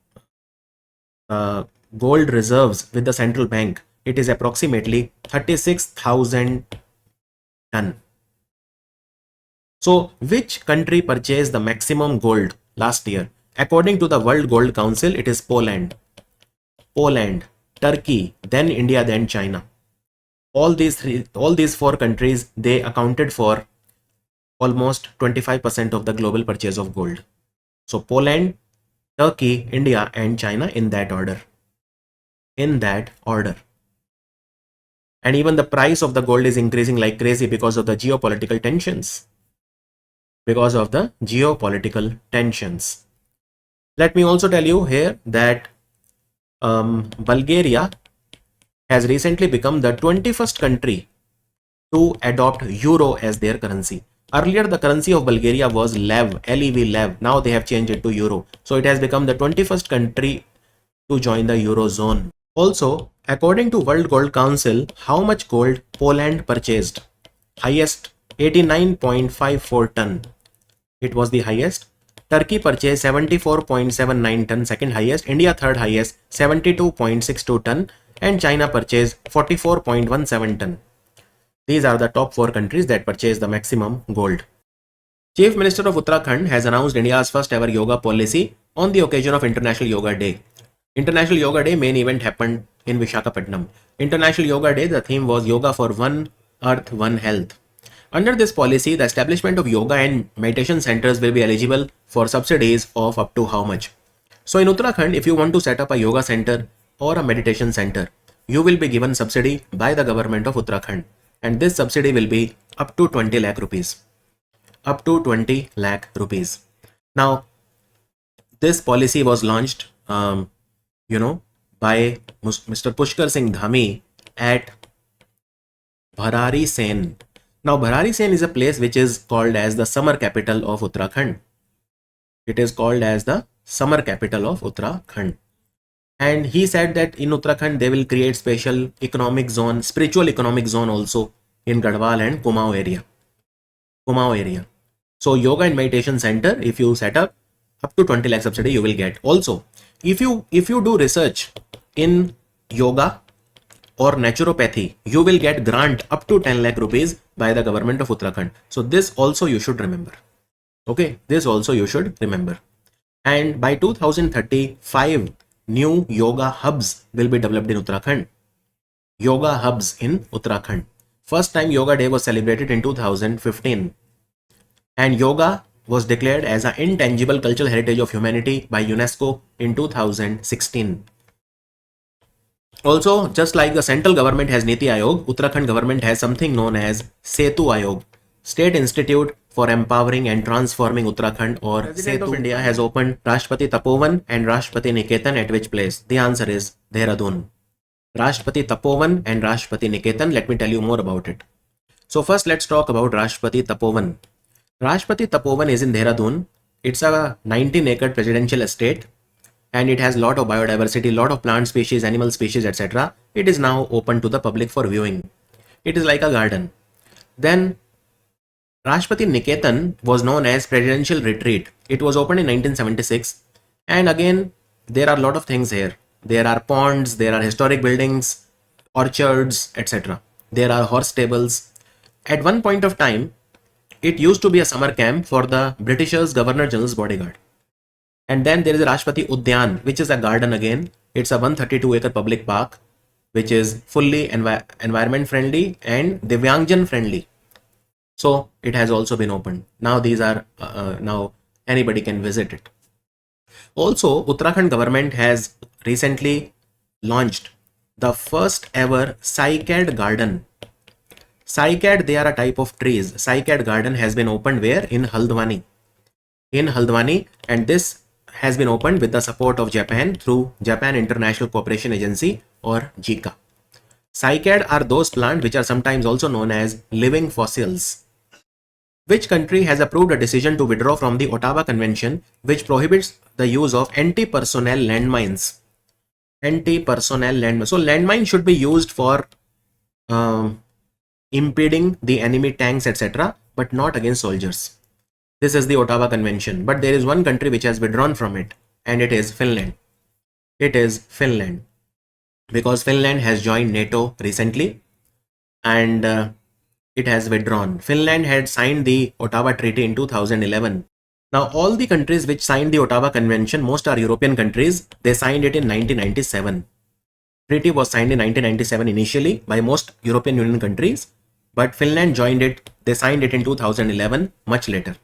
gold reserves with the central bank, it is approximately 36,000 ton. So which country purchased the maximum gold last year? According to the World Gold Council, it is Poland, Turkey, then India, then China. All these four countries, they accounted for almost 25% of the global purchase of gold. So Poland, Turkey, India, and China, in that order. And even the price of the gold is increasing like crazy because of the geopolitical tensions. Let me also tell you here that Bulgaria has recently become the 21st country to adopt euro as their currency. Earlier, the currency of Bulgaria was lev, lev. Now they have changed it to euro. So it has become the 21st country to join the eurozone. Also, according to World Gold Council, how much gold Poland purchased? Highest 89.54 ton. It was the highest. Turkey purchased 74.79 ton, second highest. India third highest, 72.62 ton, and China purchased 44.17 ton. These are the top 4 countries that purchase the maximum gold. Chief Minister of Uttarakhand has announced India's first ever yoga policy on the occasion of International Yoga Day. International Yoga Day main event happened in Visakhapatnam. International Yoga Day, the theme was Yoga for One Earth, One Health. Under this policy, the establishment of yoga and meditation centers will be eligible for subsidies of up to how much? So in Uttarakhand, if you want to set up a yoga center or a meditation center, you will be given subsidy by the government of Uttarakhand. And this subsidy will be up to 20 lakh rupees. Up to 20 lakh rupees. Now, this policy was launched, by Mr. Pushkar Singh Dhami at Bharari Sen. Now Bharari Sen is a place which is called as the summer capital of Uttarakhand. It is called as the summer capital of Uttarakhand. And he said that in Uttarakhand they will create special economic zone, spiritual economic zone also in Garhwal and Kumaon area. So yoga and meditation center, if you set up to 20 lakh subsidy, you will get. Also, if you do research in yoga or naturopathy, you will get grant up to 10 lakh rupees by the government of Uttarakhand. So this also you should remember. Okay, this also you should remember. And by 2035, new yoga hubs will be developed in Uttarakhand. Yoga hubs in Uttarakhand. First time Yoga Day was celebrated in 2015. And yoga was declared as an intangible cultural heritage of humanity by UNESCO in 2016. Also, just like the central government has Niti Aayog, Uttarakhand government has something known as Setu Aayog, State Institute for Empowering and Transforming Uttarakhand, or President of India has opened Rashtrapati Tapovan and Rashtrapati Niketan at which place? The answer is Dehradun. Rashtrapati Tapovan and Rashtrapati Niketan. Let me tell you more about it. So first let's talk about Rashtrapati Tapovan. Rashtrapati Tapovan is in Dehradun. It's a 19-acre presidential estate and it has a lot of biodiversity, lot of plant species, animal species, etc. It is now open to the public for viewing. It is like a garden. Then Rashtrapati Niketan was known as Presidential Retreat. It was opened in 1976 and again there are a lot of things here. There are ponds, there are historic buildings, orchards, etc. There are horse stables. At one point of time, it used to be a summer camp for the Britishers' Governor General's bodyguard. And then there is a Rashtrapati Udyan, which is a garden again. It's a 132-acre public park, which is fully environment friendly and Divyangjan friendly. So it has also been opened. Now these are, now anybody can visit it. Also, Uttarakhand government has recently launched the first ever cycad garden. Cycad, they are a type of trees. Cycad garden has been opened where? In Haldwani. In Haldwani, and this has been opened with the support of Japan through Japan International Cooperation Agency, or JICA. Cycad are those plants which are sometimes also known as living fossils. Which country has approved a decision to withdraw from the Ottawa Convention which prohibits the use of anti-personnel landmines? Anti-personnel landmines. So landmines should be used for impeding the enemy tanks, etc., but not against soldiers. This is the Ottawa Convention, but there is one country which has withdrawn from it, and it is Finland. It is Finland, because Finland has joined NATO recently, and it has withdrawn. Finland had signed the Ottawa Treaty in 2011. Now, all the countries which signed the Ottawa Convention, most are European countries. They signed it in 1997. Treaty was signed in 1997 initially by most European Union countries, but Finland joined it. They signed it in 2011, much later,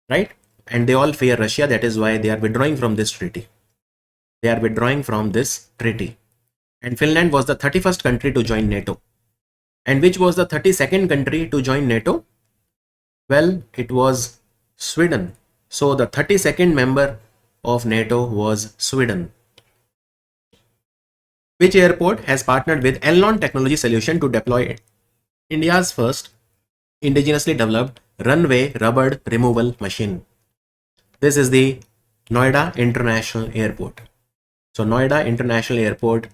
right? And they all fear Russia. That is why they are withdrawing from this treaty. They are withdrawing from this treaty. And Finland was the 31st country to join NATO. And which was the 32nd country to join NATO? Well, it was Sweden. So the 32nd member of NATO was Sweden. Which airport has partnered with Elnon Technology Solution to deploy India's first indigenously developed runway rubber removal machine? This is the Noida International Airport. So Noida International Airport,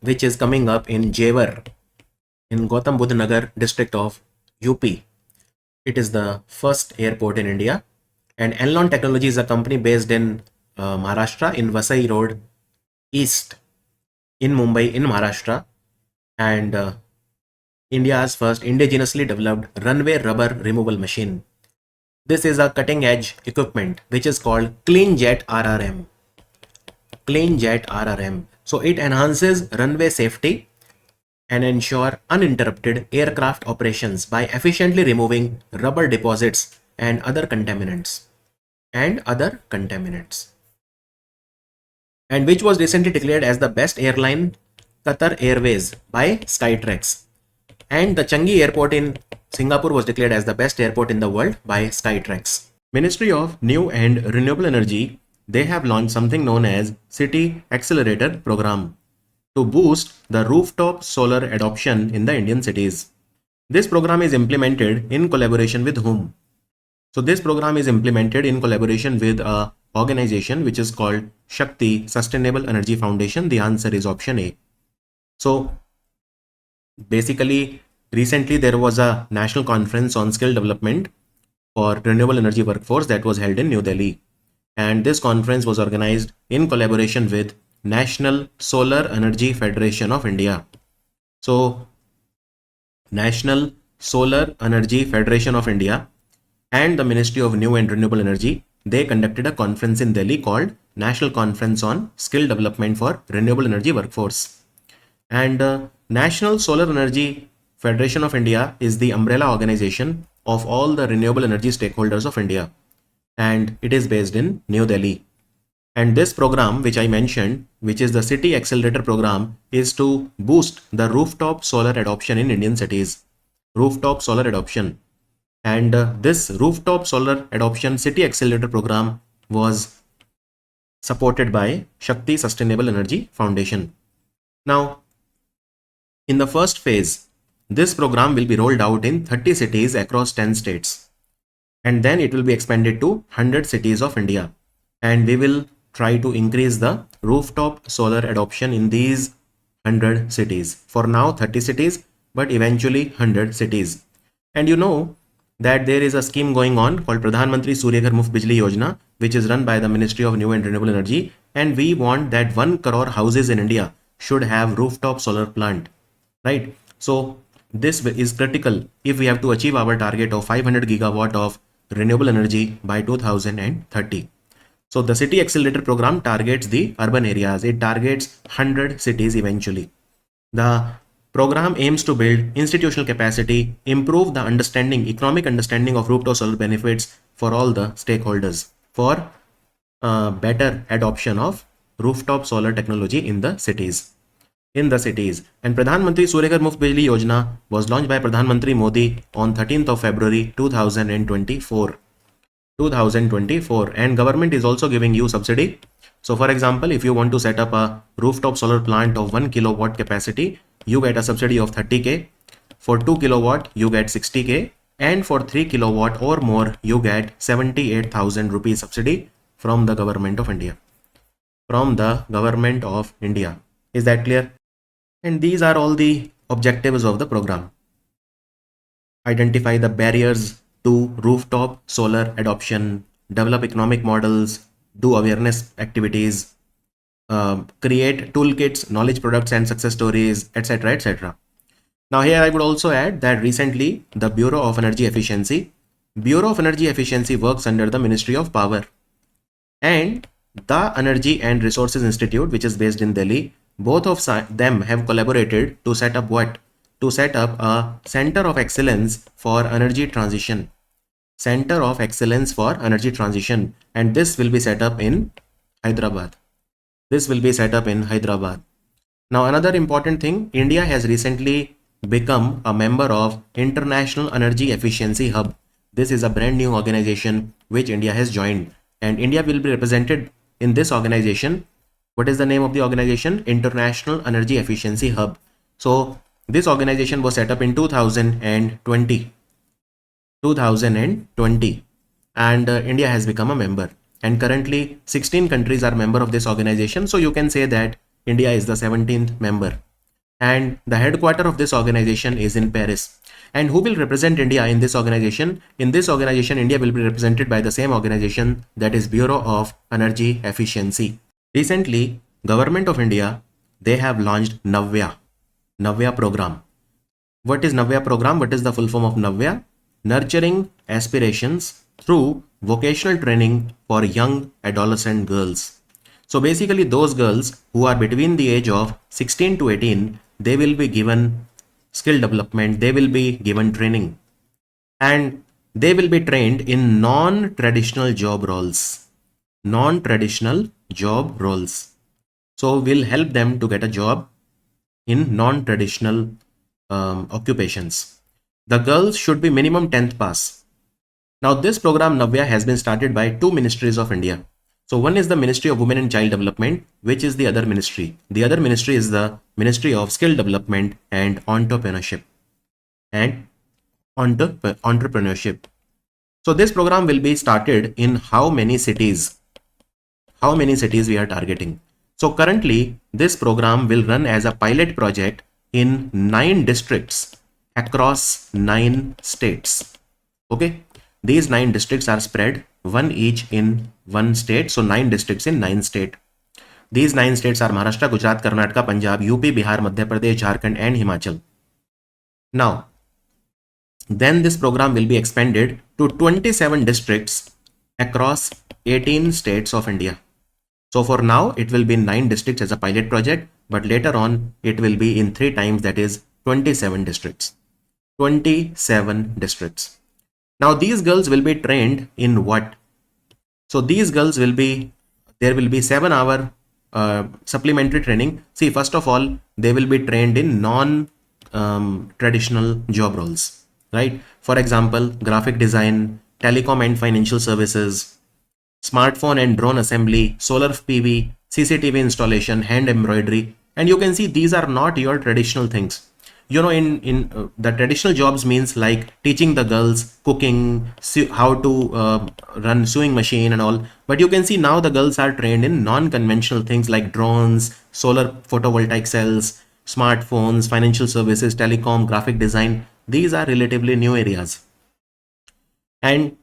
which is coming up in Jewar, in Gautam Budh Nagar district of UP. It is the first airport in India. And Elnon Technology is a company based in Maharashtra, in Vasai Road East, in Mumbai, in Maharashtra. And India's first indigenously developed runway rubber removal machine. This is a cutting edge equipment which is called Clean Jet RRM. Clean Jet RRM. So it enhances runway safety and ensure uninterrupted aircraft operations by efficiently removing rubber deposits and other contaminants. And which was recently declared as the best airline, Qatar Airways, by Skytrax. And the Changi Airport in Singapore was declared as the best airport in the world by Skytrax. Ministry of New and Renewable Energy, they have launched something known as City Accelerator Program to boost the rooftop solar adoption in the Indian cities. This program is implemented in collaboration with whom? So this program is implemented in collaboration with a organization which is called Shakti Sustainable Energy Foundation. The answer is option A. So basically, recently there was a national conference on skill development for renewable energy workforce that was held in New Delhi. And this conference was organized in collaboration with National Solar Energy Federation of India. So National Solar Energy Federation of India and the Ministry of New and Renewable Energy, they conducted a conference in Delhi called National Conference on Skill Development for Renewable Energy Workforce. And National Solar Energy Federation of India is the umbrella organization of all the renewable energy stakeholders of India, and it is based in New Delhi. And this program which I mentioned, which is the City Accelerator program, is to boost the rooftop solar adoption in Indian cities. Rooftop solar adoption. And this rooftop solar adoption City Accelerator program was supported by Shakti Sustainable Energy Foundation. Now, in the first phase, this program will be rolled out in 30 cities across 10 states. And then it will be expanded to 100 cities of India. And we will try to increase the rooftop solar adoption in these 100 cities. For now, 30 cities, but eventually 100 cities. And you know that there is a scheme going on called Pradhan Mantri Surya Ghar Muft Bijli Yojana, which is run by the Ministry of New and Renewable Energy. And we want that 1 crore houses in India should have rooftop solar plant, right? So this is critical if we have to achieve our target of 500 gigawatt of renewable energy by 2030. So the City Accelerator program targets the urban areas. It targets 100 cities eventually. The program aims to build institutional capacity, improve the economic understanding of rooftop solar benefits for all the stakeholders, for better adoption of rooftop solar technology in the cities. And Pradhan Mantri Surya Ghar Muft Bijli Yojana was launched by Pradhan Mantri Modi on 13th of February 2024. And government is also giving you subsidy. So for example, if you want to set up a rooftop solar plant of 1 kilowatt capacity, you get a subsidy of 30k. For 2 kilowatt, you get 60k. And for 3 kilowatt or more, you get 78,000 rupees subsidy from the government of India. Is that clear? And these are all the objectives of the program. Identify the barriers to rooftop solar adoption, develop economic models, do awareness activities, create toolkits, knowledge products and success stories, etc., etc. Now here I would also add that recently the Bureau of Energy Efficiency works under the Ministry of Power, and the Energy and Resources Institute, which is based in Delhi, both of them have collaborated to set up what? To set up a Center of Excellence for Energy Transition. Center of Excellence for Energy Transition. And this will be set up in Hyderabad. Now another important thing, India has recently become a member of International Energy Efficiency Hub. This is a brand new organization which India has joined. And India will be represented in this organization. What is the name of the organization? International Energy Efficiency Hub. So this organization was set up in 2020. And India has become a member. And currently 16 countries are member of this organization. So you can say that India is the 17th member. And the headquarters of this organization is in Paris. And who will represent India in this organization? In this organization, India will be represented by the same organization, that is Bureau of Energy Efficiency. Recently, Government of India, they have launched Navya program. What is Navya program? What is the full form of Navya? Nurturing aspirations through vocational training for young adolescent girls. So basically those girls who are between the age of 16 to 18, they will be given skill development, they will be given training, and they will be trained in non-traditional job roles. So we'll help them to get a job in non-traditional occupations. The girls should be minimum 10th pass. Now this program Navya has been started by 2 ministries of India. So one is the Ministry of Women and Child Development, which is the other ministry. The other ministry is the Ministry of Skill Development and Entrepreneurship. And entrepreneurship. So this program will be started in how many cities? How many cities we are targeting? So currently, this program will run as a pilot project in 9 districts across 9 states. Okay, these 9 districts are spread one each in one state. So 9 districts in 9 states. These 9 states are Maharashtra, Gujarat, Karnataka, Punjab, UP, Bihar, Madhya Pradesh, Jharkhand, and Himachal. Now, then this program will be expanded to 27 districts across 18 states of India. So for now, it will be 9 districts as a pilot project, but later on, it will be in 3 times, that is 27 districts. 27 districts. Now, these girls will be trained in what? So these girls will be, there will be 7-hour supplementary training. See, first of all, they will be trained in non-traditional job roles, right? For example, graphic design, telecom and financial services, smartphone and drone assembly, solar PV, CCTV installation, hand embroidery. And you can see these are not your traditional things. You know, in the traditional jobs means like teaching the girls cooking, how to run sewing machine and all. But you can see now the girls are trained in non-conventional things like drones, solar photovoltaic cells, smartphones, financial services, telecom, graphic design. These are relatively new areas. And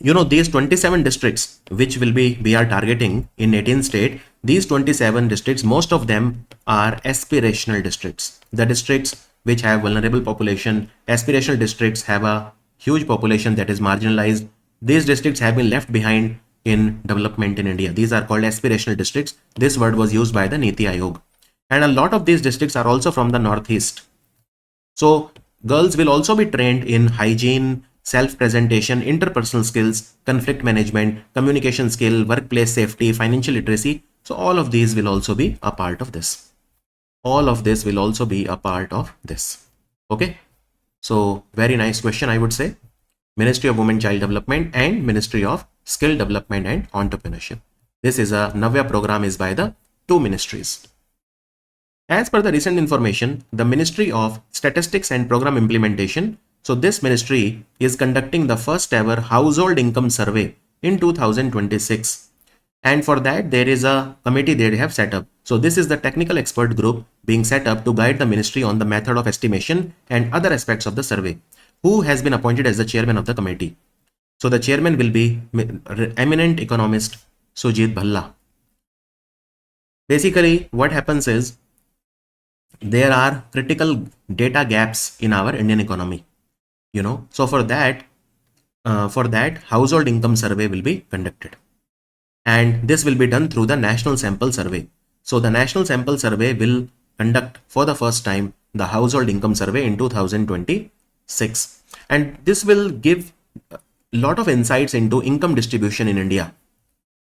you know, these 27 districts which we are targeting in 18 state, these 27 districts, most of them are aspirational districts. The districts which have vulnerable population, aspirational districts have a huge population that is marginalized. These districts have been left behind in development in India. These are called aspirational districts. This word was used by the NITI Aayog. And a lot of these districts are also from the Northeast. So girls will also be trained in hygiene, self-presentation, interpersonal skills, conflict management, communication skill, workplace safety, financial literacy. So all of these will also be a part of this. All of this will also be a part of this. Okay. So very nice question, I would say. Ministry of Women Child Development and Ministry of Skill Development and Entrepreneurship. This is a Navya program is by the 2 ministries. As per the recent information, the Ministry of Statistics and Program Implementation, so this ministry is conducting the first ever household income survey in 2026. And for that, there is a committee they have set up. So this is the technical expert group being set up to guide the ministry on the method of estimation and other aspects of the survey. Who has been appointed as the chairman of the committee? So the chairman will be eminent economist Sujit Bhalla. Basically, what happens is there are critical data gaps in our Indian economy. You know, so for that household income survey will be conducted. And this will be done through the National Sample Survey. So the National Sample Survey will conduct for the first time the household income survey in 2026. And this will give a lot of insights into income distribution in India.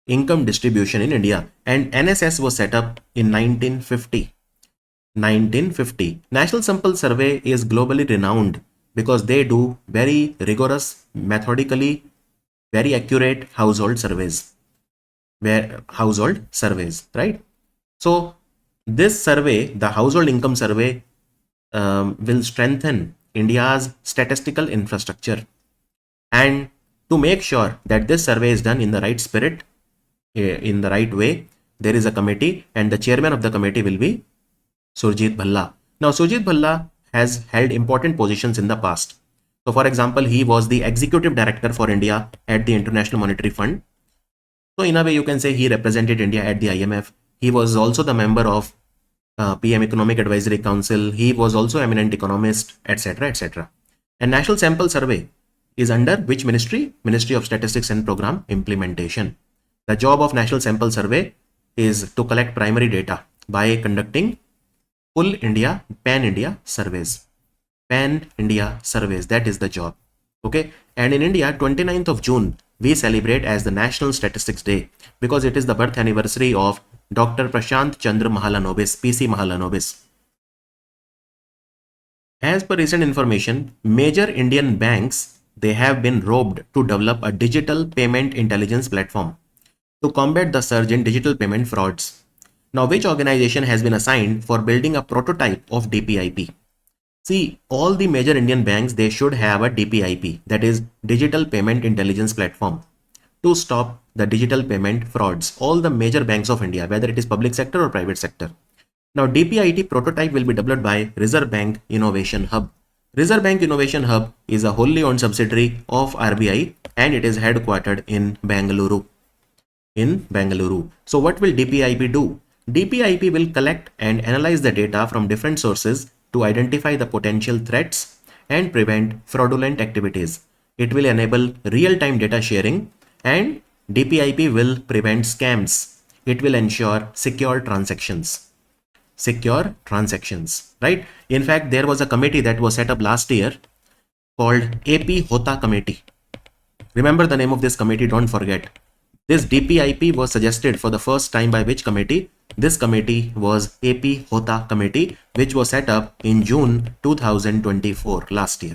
Income distribution in India. And NSS was set up in 1950. 1950. National Sample Survey is globally renowned because they do very rigorous, methodically, very accurate household surveys. Right? So this survey, the household income survey, will strengthen India's statistical infrastructure. And to make sure that this survey is done in the right spirit, in the right way, there is a committee, and the chairman of the committee will be Sujit Bhalla. Now, Sujit Bhalla has held important positions in the past. So, for example, he was the executive director for India at the International Monetary Fund. So, in a way, you can say he represented India at the IMF. He was also the member of PM Economic Advisory Council. He was also eminent economist, etc., etc. And National Sample Survey is under which ministry? Ministry of Statistics and Program Implementation. The job of National Sample Survey is to collect primary data by conducting full India, pan-India surveys. Pan-India surveys, that is the job. Okay. And in India, 29th of June, we celebrate as the National Statistics Day because it is the birth anniversary of Dr. Prashant Chandra Mahalanobis, PC Mahalanobis. As per recent information, major Indian banks, they have been roped to develop a digital payment intelligence platform to combat the surge in digital payment frauds. Now, which organization has been assigned for building a prototype of DPIP? See, all the major Indian banks, they should have a DPIP, that is Digital Payment Intelligence Platform, to stop the digital payment frauds. All the major banks of India, whether it is public sector or private sector. Now, DPIT prototype will be developed by Reserve Bank Innovation Hub. Reserve Bank Innovation Hub is a wholly owned subsidiary of RBI and it is headquartered in Bengaluru. So what will DPIP do? DPIP will collect and analyze the data from different sources to identify the potential threats and prevent fraudulent activities. It will enable real-time data sharing and DPIP will prevent scams. It will ensure secure transactions, right? In fact, there was a committee that was set up last year called AP Hota Committee. Remember the name of this committee, don't forget. This DPIP was suggested for the first time by which committee? This committee was AP Hota Committee, which was set up in June 2024, last year.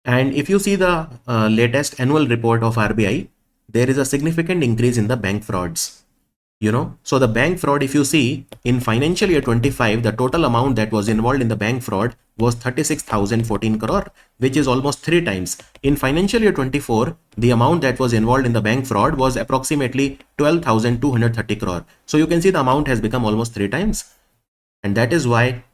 And if you see the latest annual report of RBI, there is a significant increase in the bank frauds. So the bank fraud, if you see in financial year 25, the total amount that was involved in the bank fraud was 36,014 crore, which is almost 3 times. In financial year 24, the amount that was involved in the bank fraud was approximately 12,230 crore. So you can see the amount has become almost 3 times. And that is why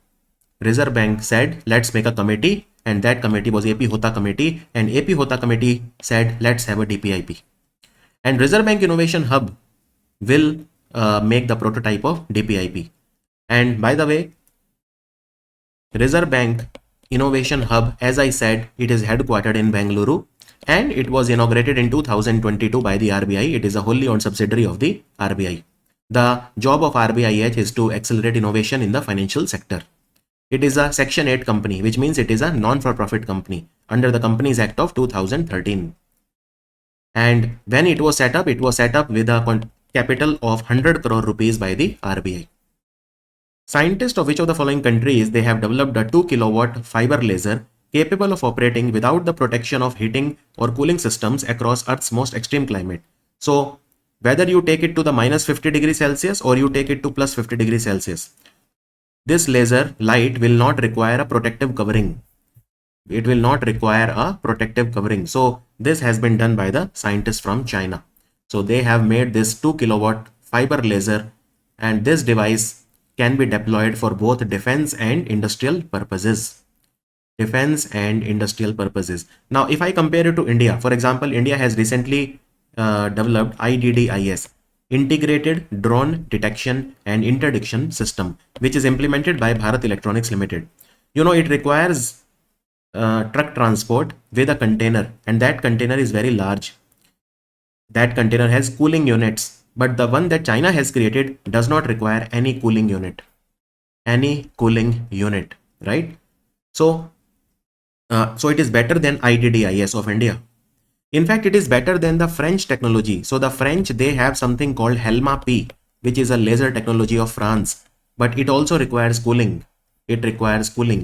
Reserve Bank said, let's make a committee, and that committee was AP Hota Committee, and AP Hota Committee said, let's have a DPIP. And Reserve Bank Innovation Hub will make the prototype of DPIP. And by the way, Reserve Bank Innovation Hub, as I said, it is headquartered in Bengaluru and it was inaugurated in 2022 by the RBI. It is a wholly owned subsidiary of the RBI. The job of RBIH is to accelerate innovation in the financial sector. It is a Section 8 company, which means it is a non-for-profit company under the Companies Act of 2013. And when it was set up with a capital of 100 crore rupees by the RBI. Scientists of which of the following countries, they have developed a 2 kilowatt fiber laser capable of operating without the protection of heating or cooling systems across Earth's most extreme climate. So whether you take it to the minus 50 degrees Celsius or you take it to plus 50 degrees Celsius, this laser light will not require a protective covering. It will not require a protective covering. So this has been done by the scientists from China. So they have made this 2 kilowatt fiber laser, and this device can be deployed for both defense and industrial purposes. Now, if I compare it to India, for example, India has recently developed IDDIS, Integrated Drone Detection and Interdiction System, which is implemented by Bharat Electronics Limited. It requires truck transport with a container, and that container is very large. That container has cooling units, but the one that China has created does not require any cooling unit. Right? So it is better than IDDIS of India. In fact, it is better than the French technology. So the French, they have something called Helma P, which is a laser technology of France, but it also requires cooling.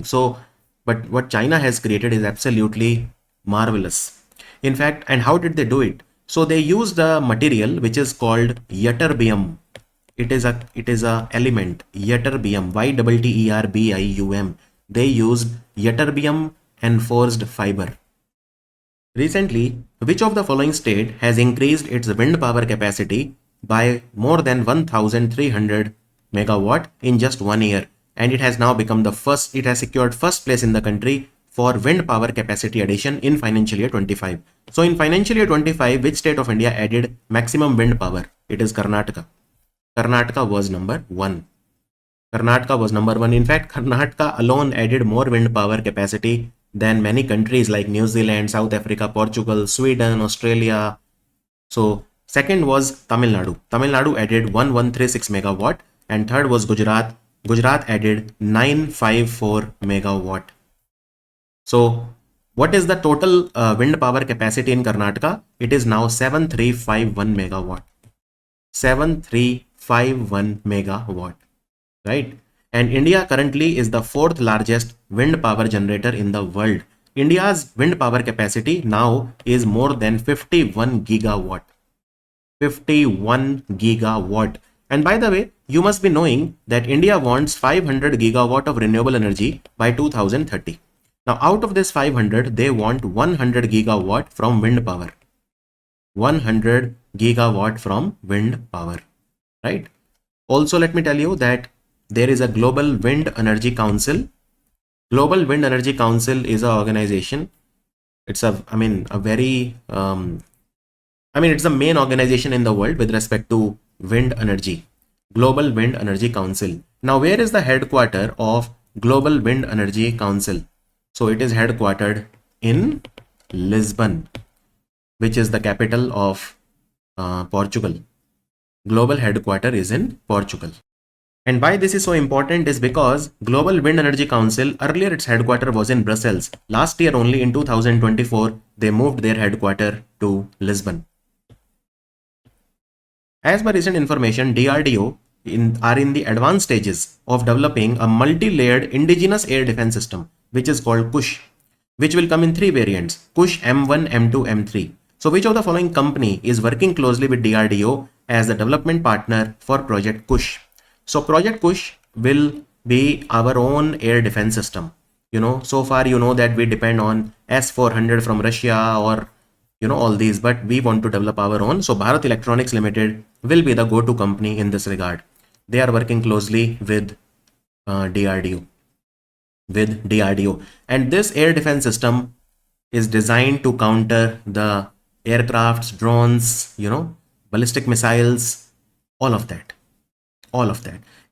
So, but what China has created is absolutely marvelous. In fact, and how did they do it? So they used a material which is called ytterbium. It is a element, ytterbium, YTTERBIUM. They used ytterbium enforced fiber. Recently, which of the following state has increased its wind power capacity by more than 1,300 megawatt in just 1 year? And it has now become it has secured first place in the country for wind power capacity addition in financial year 25. So in financial year 25, which state of India added maximum wind power? It is Karnataka. Karnataka was number 1. In fact, Karnataka alone added more wind power capacity than many countries like New Zealand, South Africa, Portugal, Sweden, Australia. So second was Tamil Nadu. Tamil Nadu added 1136 megawatt, and third was Gujarat. Gujarat added 954 megawatt. So what is the total wind power capacity in Karnataka? It is now 7351 megawatt. 7351 megawatt, right? And India currently is the 4th largest wind power generator in the world. India's wind power capacity now is more than 51 gigawatt. 51 gigawatt. And by the way, you must be knowing that India wants 500 gigawatt of renewable energy by 2030. Now, out of this 500, they want 100 gigawatt from wind power. 100 gigawatt from wind power, right? Also, let me tell you that there is a Global Wind Energy Council. Global Wind Energy Council is an organization. It's it's the main organization in the world with respect to wind energy. Global Wind Energy Council. Now, where is the headquarter of Global Wind Energy Council? So it is headquartered in Lisbon, which is the capital of Portugal. Global headquarter is in Portugal. And why this is so important is because Global Wind Energy Council, earlier its headquarter was in Brussels. Last year only in 2024, they moved their headquarter to Lisbon. As per recent information, DRDO are in the advanced stages of developing a multi-layered indigenous air defense system, which is called KUSH, which will come in three variants: KUSH M1, M2, M3. So which of the following company is working closely with DRDO as the development partner for Project KUSH? So Project KUSH will be our own air defense system. So far, that we depend on S-400 from Russia or all these, but we want to develop our own. So Bharat Electronics Limited will be the go-to company in this regard. They are working closely with DRDO. And this air defense system is designed to counter the aircrafts, drones, ballistic missiles, all of that.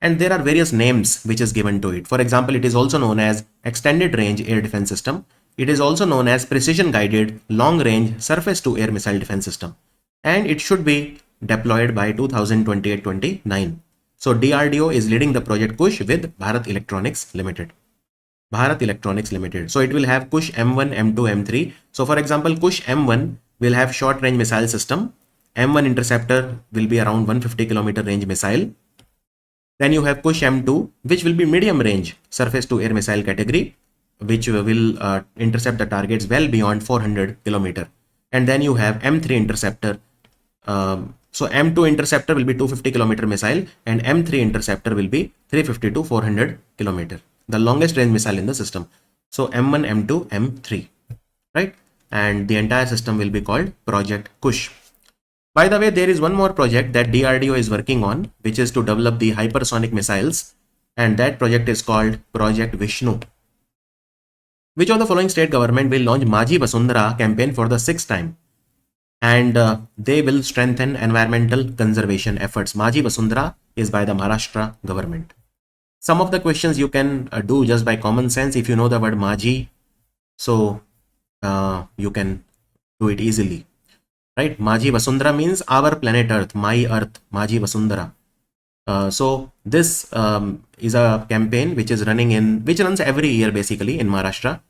And there are various names which is given to it. For example, it is also known as Extended Range Air Defense System. It is also known as Precision Guided Long Range Surface to Air Missile Defense System. And it should be deployed by 2028-29. So DRDO is leading the project KUSH with Bharat Electronics Limited. So it will have KUSH M1, M2, M3. So for example, KUSH M1 will have short range missile system. M1 interceptor will be around 150 kilometer range missile. Then you have KUSH M2, which will be medium range surface to air missile category, which will intercept the targets well beyond 400 kilometer. And then you have M3 interceptor. So M2 interceptor will be 250 kilometer missile, and M3 interceptor will be 350 to 400 kilometer, the longest range missile in the system. So M1, M2, M3, right? And the entire system will be called Project KUSH. By the way, there is one more project that DRDO is working on, which is to develop the hypersonic missiles, and that project is called Project Vishnu. Which of the following state government will launch Maaji Vasundhara campaign for the 6th time? And they will strengthen environmental conservation efforts. Maaji Vasundhara is by the Maharashtra government. Some of the questions you can do just by common sense if you know the word Maaji. So you can do it easily. Right? Maaji Vasundhara means our planet Earth, my Earth, Maaji Vasundhara. So this is a campaign which runs every year basically in Maharashtra,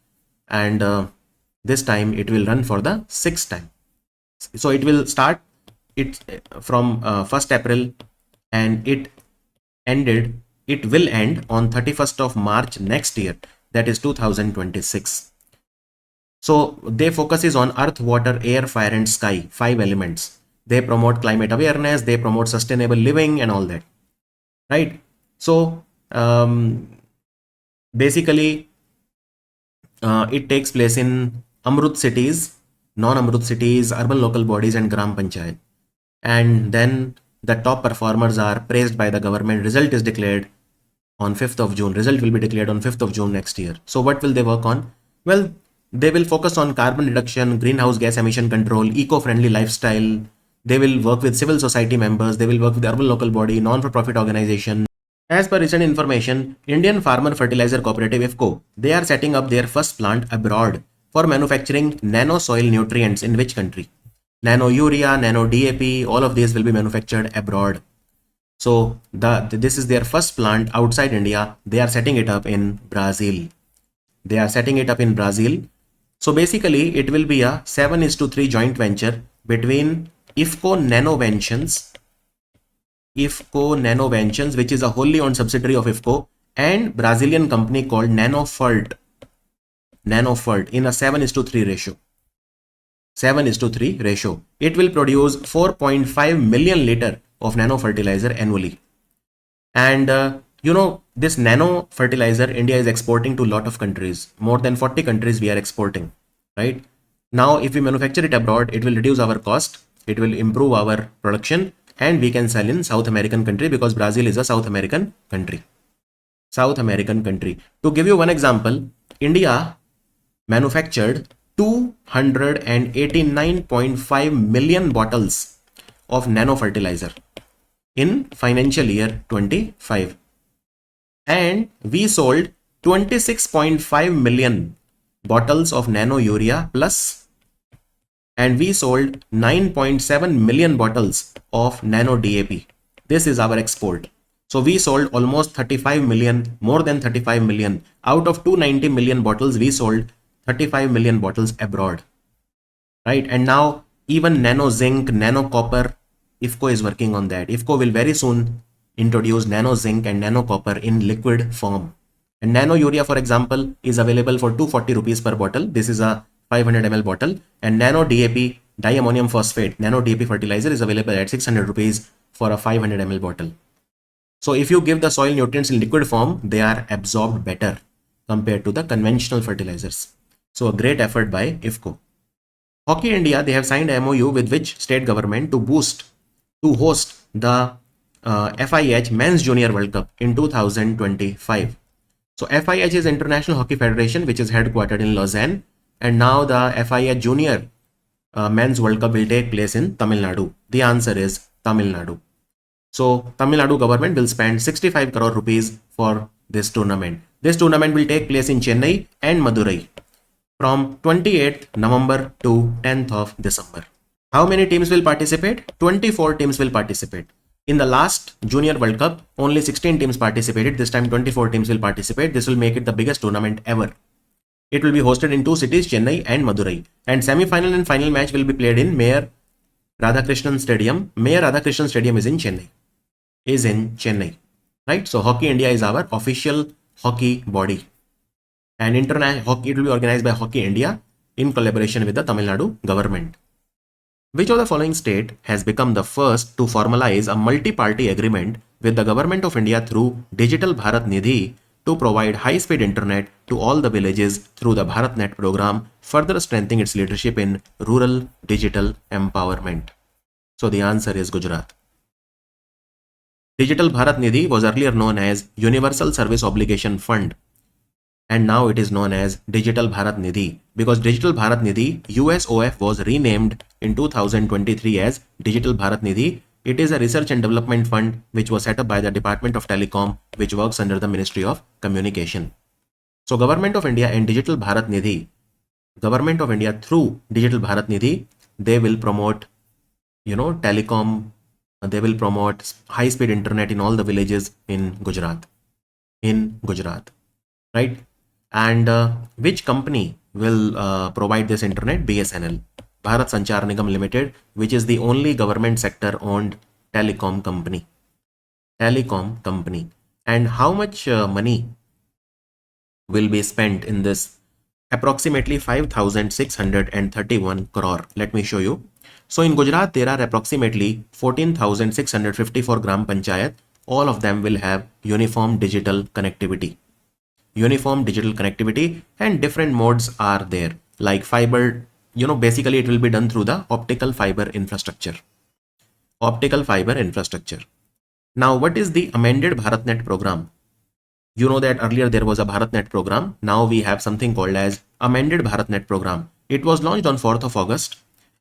and this time it will run for the 6th time. So it will start from 1st April and it will end on 31st of March next year, that is 2026. So their focus is on earth, water, air, fire and sky, 5 elements. They promote climate awareness, they promote sustainable living and all that, right? So basically it takes place in Amrut cities, non-Amrut cities, urban local bodies and Gram Panchayat. And then the top performers are praised by the government. Result is declared on 5th of June. Result will be declared on 5th of June next year. So what will they work on? Well, they will focus on carbon reduction, greenhouse gas emission control, eco-friendly lifestyle. They will work with civil society members. They will work with the urban local body, non-for-profit organization. As per recent information, Indian Farmer Fertilizer Cooperative IFFCO, they are setting up their first plant abroad for manufacturing nano soil nutrients. In which country? Nano urea, nano DAP, all of these will be manufactured abroad. So this is their first plant outside India. They are setting it up in Brazil. So basically it will be a 7:3 joint venture between IFFCO Nano-Ventures, which is a wholly owned subsidiary of IFFCO, and Brazilian company called Nanofert in a 7:3 ratio. 7:3 ratio. It will produce 4.5 million liter of nano fertilizer annually. And this nano fertilizer, India is exporting to a lot of countries. More than 40 countries we are exporting, right? Now, if we manufacture it abroad, it will reduce our cost, it will improve our production, and we can sell in South American country because Brazil is a South American country. South American country. To give you one example, India manufactured 289.5 million bottles of nano fertilizer in financial year 25, and we sold 26.5 million bottles of nano urea plus, and we sold 9.7 million bottles of nano DAP. This is our export. So we sold almost 35 million, more than 35 million. Out of 290 million bottles, we sold 35 million bottles abroad, right? And now even nano zinc, nano copper, IFCO is working on that. IFCO will very soon introduce nano zinc and nano copper in liquid form. And nano urea, for example, is available for 240 rupees per bottle. This is a 500 ml bottle. And nano DAP, diammonium phosphate, nano DAP fertilizer is available at 600 rupees for a 500 ml bottle. So if you give the soil nutrients in liquid form, they are absorbed better compared to the conventional fertilizers. So a great effort by IFCO. Hockey India, they have signed a MOU with which state government to host the FIH Men's Junior World Cup in 2025. So FIH is International Hockey Federation, which is headquartered in Lausanne, and now the FIH Junior Men's World Cup will take place in Tamil Nadu. The answer is Tamil Nadu. So Tamil Nadu government will spend 65 crore rupees for this tournament. This tournament will take place in Chennai and Madurai from 28th November to 10th of December. How many teams will participate? 24 teams will participate. In the last Junior World Cup, only 16 teams participated. This time 24 teams will participate. This will make it the biggest tournament ever. It will be hosted in two cities, Chennai and Madurai. And semi-final and final match will be played in Mayor Radhakrishnan Stadium. Mayor Radhakrishnan Stadium is in Chennai. Right? So Hockey India is our official hockey body. And international hockey, it will be organized by Hockey India in collaboration with the Tamil Nadu government. Which of the following state has become the first to formalize a multi-party agreement with the government of India through Digital Bharat Nidhi to provide high-speed internet to all the villages through the BharatNet program, further strengthening its leadership in rural digital empowerment? So the answer is Gujarat. Digital Bharat Nidhi was earlier known as Universal Service Obligation Fund, and now it is known as Digital Bharat Nidhi, because Digital Bharat Nidhi, USOF, was renamed in 2023 as Digital Bharat Nidhi. It is a research and development fund which was set up by the Department of Telecom, which works under the Ministry of Communication. So Government of India and Digital Bharat Nidhi, Government of India through Digital Bharat Nidhi, they will promote, telecom, they will promote high-speed internet in all the villages in Gujarat, right? And which company will provide this internet? BSNL, Bharat Sanchar Nigam Limited, which is the only government sector owned telecom company. And how much money will be spent in this? Approximately 5,631 crore. Let me show you. So in Gujarat, there are approximately 14,654 gram panchayat. All of them will have uniform digital connectivity. And different modes are there, like fiber. Basically it will be done through the optical fiber infrastructure. Now, what is the amended BharatNet program? You know that earlier there was a BharatNet program. Now we have something called as amended BharatNet program. It was launched on 4th of August,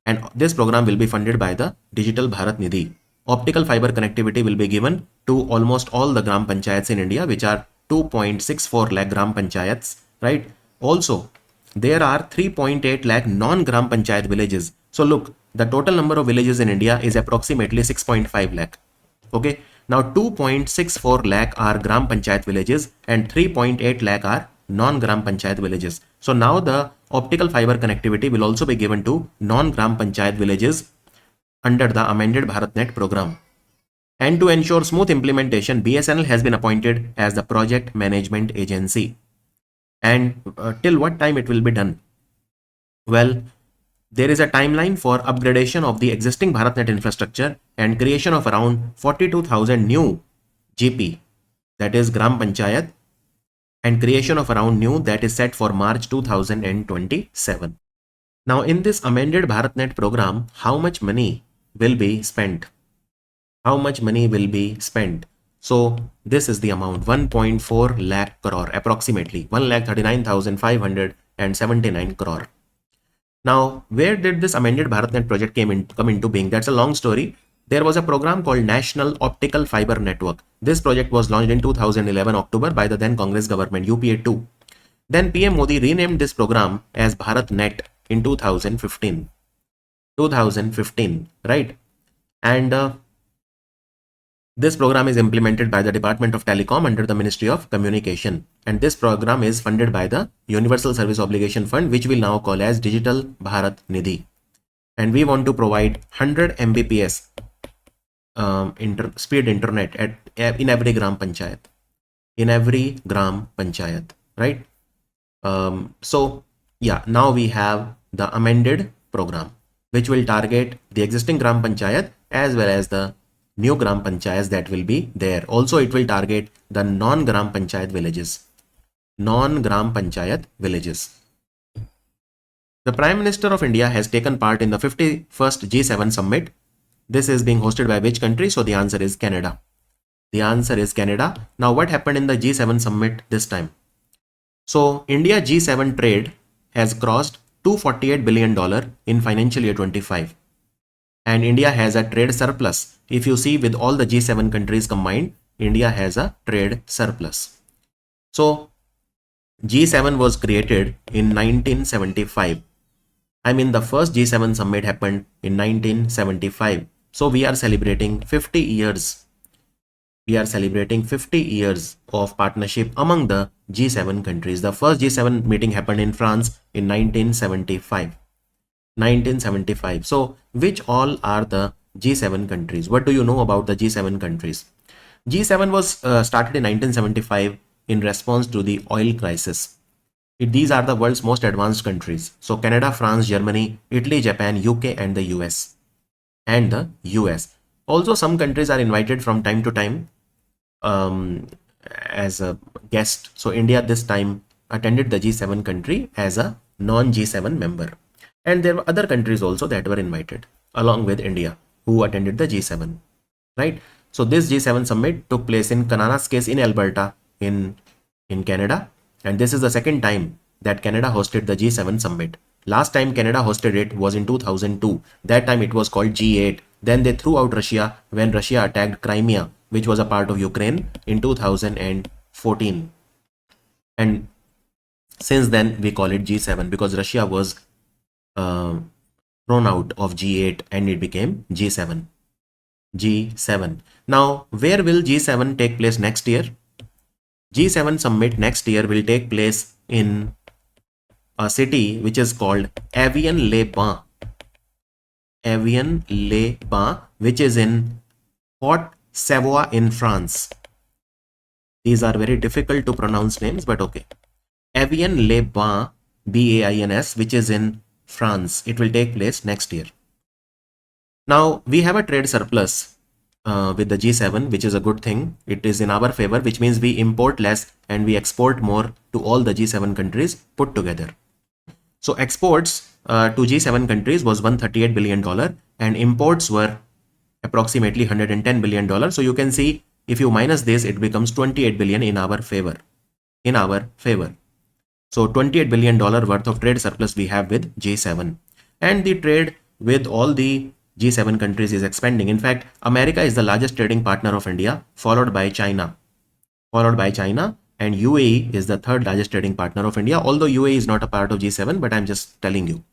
and this program will be funded by the Digital Bharat Nidhi. Optical fiber connectivity will be given to almost all the gram panchayats in India, which are 2.64 lakh gram panchayats, right? Also, there are 3.8 lakh non-gram panchayat villages. So look, the total number of villages in India is approximately 6.5 lakh. Okay. Now 2.64 lakh are gram panchayat villages and 3.8 lakh are non-gram panchayat villages. So now the optical fiber connectivity will also be given to non-gram panchayat villages under the amended BharatNet program. And to ensure smooth implementation, BSNL has been appointed as the project management agency. And till what time it will be done? Well, there is a timeline for upgradation of the existing BharatNet infrastructure and creation of around 42,000 new GP, that is Gram Panchayat, and creation of around new that is set for March 2027. Now in this amended BharatNet program, how much money will be spent? How much money will be spent? So this is the amount, 1.4 lakh crore, approximately 1,39,579 crore. Now, where did this amended BharatNet project come into being? That's a long story. There was a program called National Optical Fiber Network. This project was launched in 2011 October by the then Congress government, UPA 2. Then PM Modi renamed this program as BharatNet in 2015. 2015, right? And this program is implemented by the Department of Telecom under the Ministry of Communication. And this program is funded by the Universal Service Obligation Fund, which we'll now call as Digital Bharat Nidhi. And we want to provide 100 Mbps speed internet in every Gram Panchayat. In every Gram Panchayat, right? So yeah, now we have the amended program, which will target the existing Gram Panchayat as well as the new Gram Panchayats that will be there. Also, it will target the non-Gram Panchayat villages. Non-Gram Panchayat villages. The Prime Minister of India has taken part in the 51st G7 summit. This is being hosted by which country? So the answer is Canada. The answer is Canada. Now what happened in the G7 summit this time? So India G7 trade has crossed $248 billion in financial year 25. And India has a trade surplus. If you see, with all the G7 countries combined, India has a trade surplus. So G7 was created in 1975. I mean, the first G7 summit happened in 1975. So we are celebrating 50 years. We are celebrating 50 years of partnership among the G7 countries. The first G7 meeting happened in France in 1975. 1975. So which all are the G7 countries? What do you know about the G7 countries? G7 was started in 1975 in response to the oil crisis. These are the world's most advanced countries. So Canada, France, Germany, Italy, Japan, UK and the US. And the US. Also some countries are invited from time to time as a guest. So India this time attended the G7 country as a non-G7 member. And there were other countries also that were invited along with India who attended the G7, right? So this G7 summit took place in Kanana's case in Alberta in Canada. And this is the second time that Canada hosted the G7 summit. Last time Canada hosted it was in 2002. That time it was called G8. Then they threw out Russia when Russia attacked Crimea, which was a part of Ukraine, in 2014. And since then we call it G7 because Russia was thrown out of G8 and it became G7. G7. Now, where will G7 take place next year? G7 summit next year will take place in a city which is called Avion-les-Bains. Avion-les-Bains, which is in Haute-Savoie in France. These are very difficult to pronounce names, but okay. Avion-les-Bains, B-A-I-N-S, which is in France. It will take place next year. Now we have a trade surplus with the G7, which is a good thing. It is in our favor, which means we import less and we export more to all the G7 countries put together. So exports to G7 countries was $138 billion and imports were approximately $110 billion. So you can see if you minus this, it becomes $28 billion in our favor. In our favor. So $28 billion worth of trade surplus we have with G7. And the trade with all the G7 countries is expanding. In fact, America is the largest trading partner of India, followed by China. And UAE is the third largest trading partner of India, although UAE is not a part of G7, but I'm just telling you.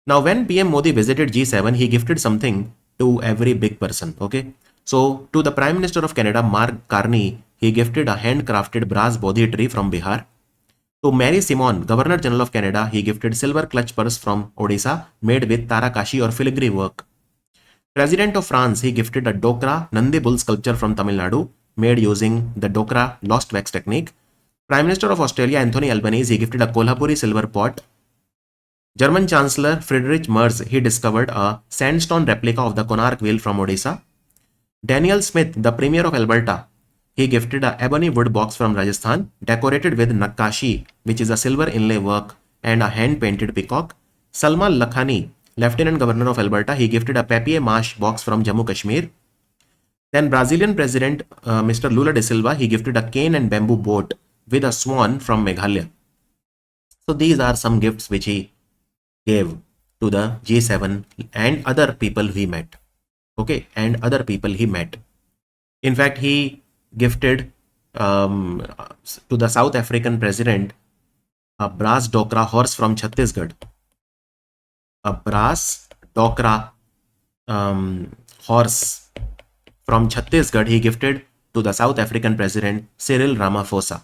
Now, when PM Modi visited G7, he gifted something to every big person, okay? So, to the Prime Minister of Canada, Mark Carney, he gifted a handcrafted brass Bodhi tree from Bihar. To Mary Simon, Governor General of Canada, he gifted silver clutch purse from Odisha made with Tarakashi or filigree work. President of France, he gifted a Dokra Nandi bull sculpture from Tamil Nadu made using the Dokra lost wax technique. Prime Minister of Australia, Anthony Albanese, he gifted a Kolhapuri silver pot. German Chancellor Friedrich Merz, he discovered a sandstone replica of the Konark wheel from Odisha. Daniel Smith, the Premier of Alberta, he gifted a ebony wood box from Rajasthan decorated with Nakkashi, which is a silver inlay work and a hand-painted peacock. Salma Lakhani, Lieutenant Governor of Alberta, he gifted a papier-mâché box from Jammu Kashmir. Then Brazilian President Mr. Lula da Silva, he gifted a cane and bamboo boat with a swan from Meghalaya. So these are some gifts which he gave to the G7 and other people he met. Okay, and other people he met. In fact, he gifted to the South African president a brass dokra horse from Chhattisgarh. A brass dokra horse from Chhattisgarh he gifted to the South African president Cyril Ramaphosa.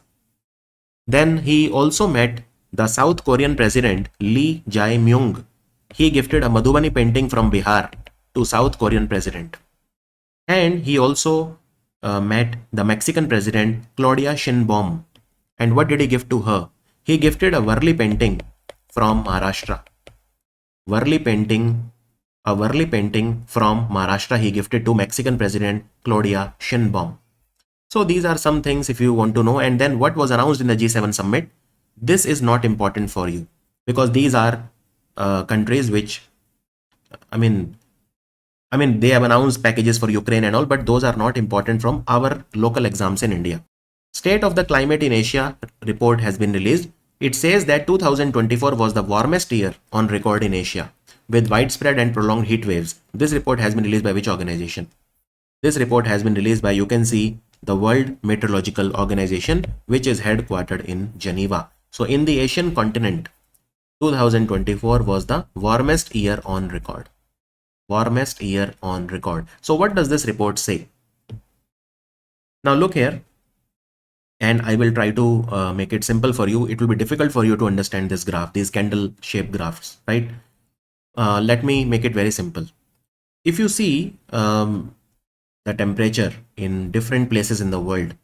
Then he also met the South Korean president Lee Jae-myung. He gifted a Madhubani painting from Bihar to South Korean president. And he also met the Mexican president Claudia Sheinbaum. And what did he give to her? He gifted a Varli painting from Maharashtra. A Varli painting from Maharashtra he gifted to Mexican president Claudia Sheinbaum. So these are some things if you want to know. And then what was announced in the G7 summit? This is not important for you because these are countries which, I mean, they have announced packages for Ukraine and all, but those are not important from our local exams in India. State of the Climate in Asia report has been released. It says that 2024 was the warmest year on record in Asia with widespread and prolonged heat waves. This report has been released by which organization? This report has been released by, you can see, the World Meteorological Organization, which is headquartered in Geneva. So in the Asian continent, 2024 was the warmest year on record. Warmest year on record. So what does this report say? Now look here, and I will try to make it simple for you. It will be difficult for you to understand this graph, these candle shaped graphs, right? Let me make it very simple. If you see the temperature in different places in the world,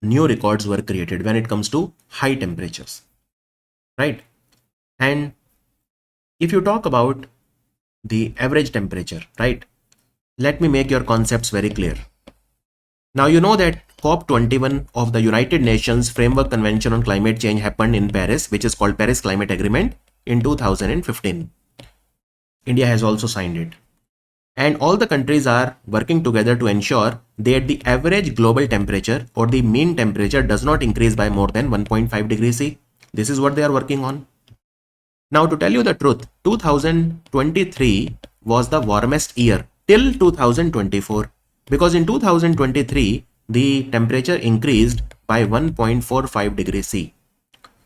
new records were created when it comes to high temperatures, right? And if you talk about the average temperature, right? Let me make your concepts very clear. Now you know that COP21 of the United Nations Framework Convention on Climate Change happened in Paris, which is called Paris Climate Agreement in 2015. India has also signed it. And all the countries are working together to ensure that the average global temperature or the mean temperature does not increase by more than 1.5 degrees C. This is what they are working on. Now to tell you the truth, 2023 was the warmest year till 2024 because in 2023 the temperature increased by 1.45 degrees C.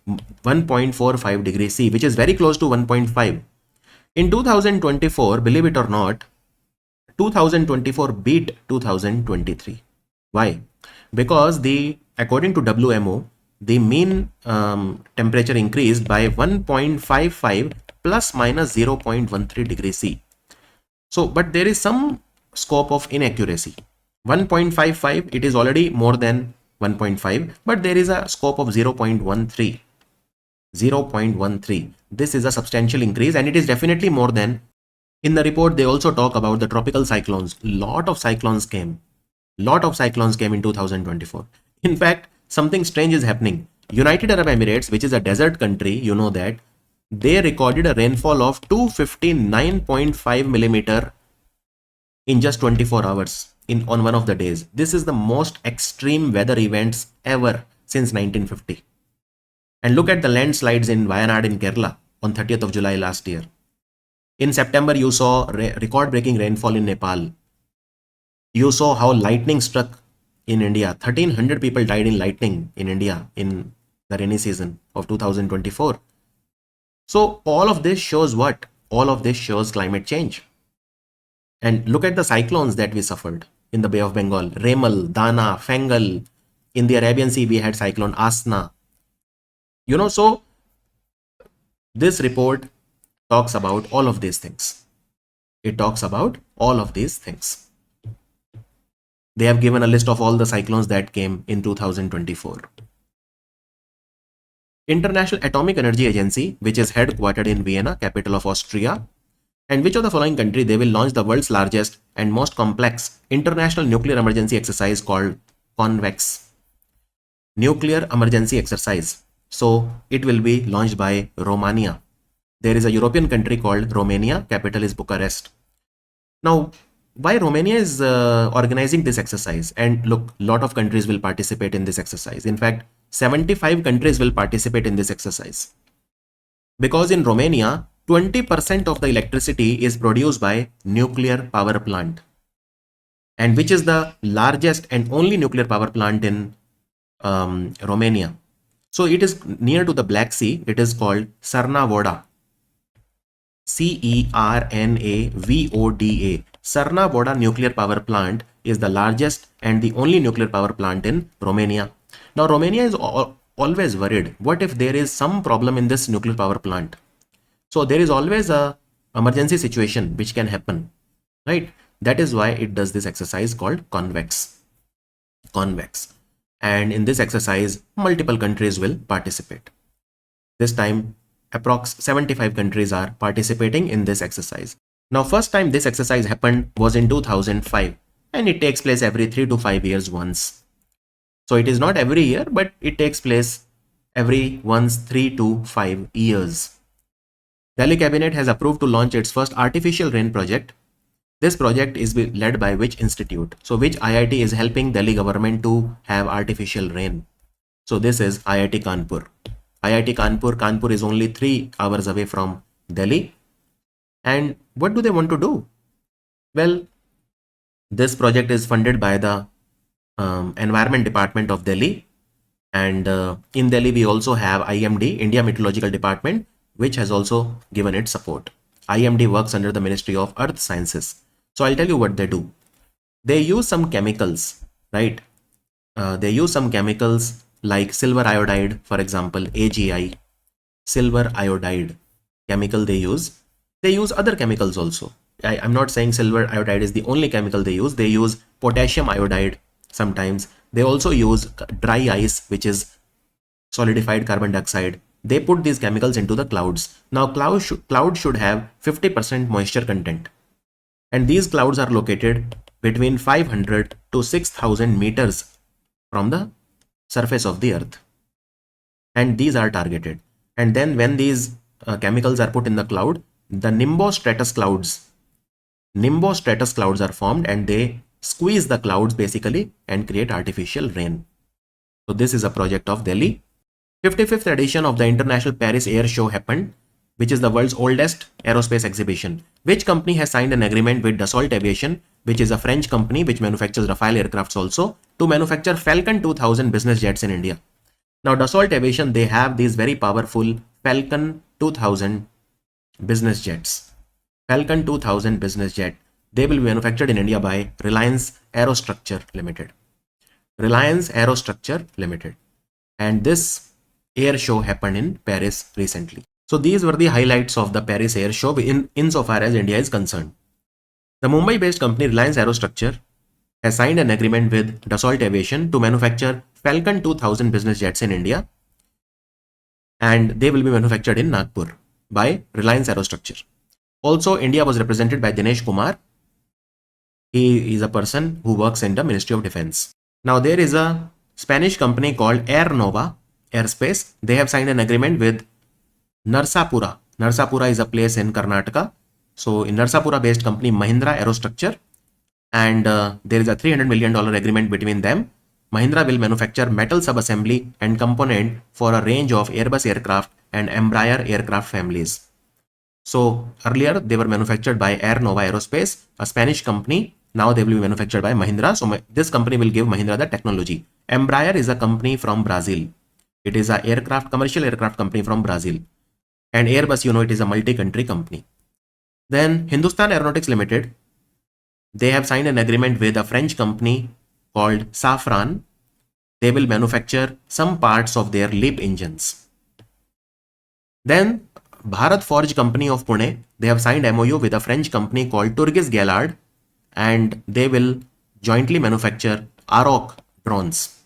1.45 degrees C, which is very close to 1.5. In 2024, believe it or not, 2024 beat 2023. Why? Because according to WMO, the mean temperature increased by 1.55 plus minus 0.13 degrees C. So, but there is some scope of inaccuracy. 1.55, it is already more than 1.5, but there is a scope of 0.13. 0.13. This is a substantial increase and it is definitely more than. In the report, they also talk about the tropical cyclones. Lot of cyclones came in 2024. In fact, something strange is happening. United Arab Emirates, which is a desert country, you know that, they recorded a rainfall of 259.5 millimeter in just 24 hours on one of the days. This is the most extreme weather events ever since 1950. And look at the landslides in Wayanad in Kerala on 30th of July last year. In September, you saw record-breaking rainfall in Nepal. You saw how lightning struck in India. 1,300 people died in lightning in India in the rainy season of 2024. So all of this shows what? All of this shows climate change. And look at the cyclones that we suffered in the Bay of Bengal. Remal, Dana, Fengal. In the Arabian Sea, we had cyclone Asna. You know, so this report talks about all of these things. It talks about all of these things. They have given a list of all the cyclones that came in 2024. International Atomic Energy Agency, which is headquartered in Vienna, capital of Austria, and which of the following country they will launch the world's largest and most complex international nuclear emergency exercise called CONVEX, nuclear emergency exercise. So it will be launched by Romania. There is a European country called Romania, capital is Bucharest. Now, why Romania is organizing this exercise? And look, a lot of countries will participate in this exercise. In fact, 75 countries will participate in this exercise. Because in Romania, 20% of the electricity is produced by nuclear power plant, and which is the largest and only nuclear power plant in Romania. So it is near to the Black Sea. It is called Cernavodă. Cernavoda. Cernavodă nuclear power plant is the largest and the only nuclear power plant in Romania. Now, Romania is always worried. What if there is some problem in this nuclear power plant? So there is always a emergency situation which can happen, right? That is why it does this exercise called CONVEX. And in this exercise, multiple countries will participate. This time, approx 75 countries are participating in this exercise. Now, first time this exercise happened was in 2005, and it takes place every 3 to 5 years once. So it is not every year, but it takes place every once 3 to 5 years. Delhi cabinet has approved to launch its first artificial rain project. This project is led by which institute? So which IIT is helping Delhi government to have artificial rain? So this is IIT Kanpur. IIT Kanpur. Kanpur is only 3 hours away from Delhi. And what do they want to do? Well, this project is funded by the Environment Department of Delhi. And in Delhi, we also have IMD, India Meteorological Department, which has also given its support. IMD works under the Ministry of Earth Sciences. So I'll tell you what they do. They use some chemicals, right? They use some chemicals like silver iodide, for example, AgI, silver iodide chemical they use. They use other chemicals also. I'm not saying silver iodide is the only chemical they use. They use potassium iodide sometimes. They also use dry ice, which is solidified carbon dioxide. They put these chemicals into the clouds. Now, cloud should have 50% moisture content. And these clouds are located between 500 to 6,000 meters from the surface of the earth. And these are targeted. And then when these chemicals are put in the cloud, the nimbostratus clouds are formed, and they squeeze the clouds basically and create artificial rain. So this is a project of Delhi. 55th edition of the International Paris Air Show happened, which is the world's oldest aerospace exhibition. Which company has signed an agreement with Dassault Aviation, which is a French company which manufactures Rafale aircrafts also, to manufacture Falcon 2000 business jets in India. Now, Dassault Aviation, they have these very powerful Falcon 2000 business jets. Falcon 2000 business jet. They will be manufactured in India by Reliance Aerostructure Limited. And this air show happened in Paris recently. So these were the highlights of the Paris Air Show insofar as India is concerned. The Mumbai-based company Reliance Aerostructure has signed an agreement with Dassault Aviation to manufacture Falcon 2000 business jets in India, and they will be manufactured in Nagpur by Reliance Aerostructure. Also, India was represented by Dinesh Kumar. He is a person who works in the Ministry of Defense. Now, there is a Spanish company called Air Nova Airspace. They have signed an agreement with Narsapura. Narsapura is a place in Karnataka. So, in Narsapura based company Mahindra Aerostructure, and there is a $300 million agreement between them. Mahindra will manufacture metal subassembly and component for a range of Airbus aircraft and Embraer aircraft families. So earlier they were manufactured by Air Nova Aerospace, a Spanish company. Now they will be manufactured by Mahindra. So this company will give Mahindra the technology. Embraer is a company from Brazil. It is a commercial aircraft company from Brazil. And Airbus, it is a multi-country company. Then Hindustan Aeronautics Limited, they have signed an agreement with a French company called Safran. They will manufacture some parts of their LEAP engines. Then Bharat Forge Company of Pune, they have signed MOU with a French company called Turgis Gaillard, and they will jointly manufacture Aroc drones.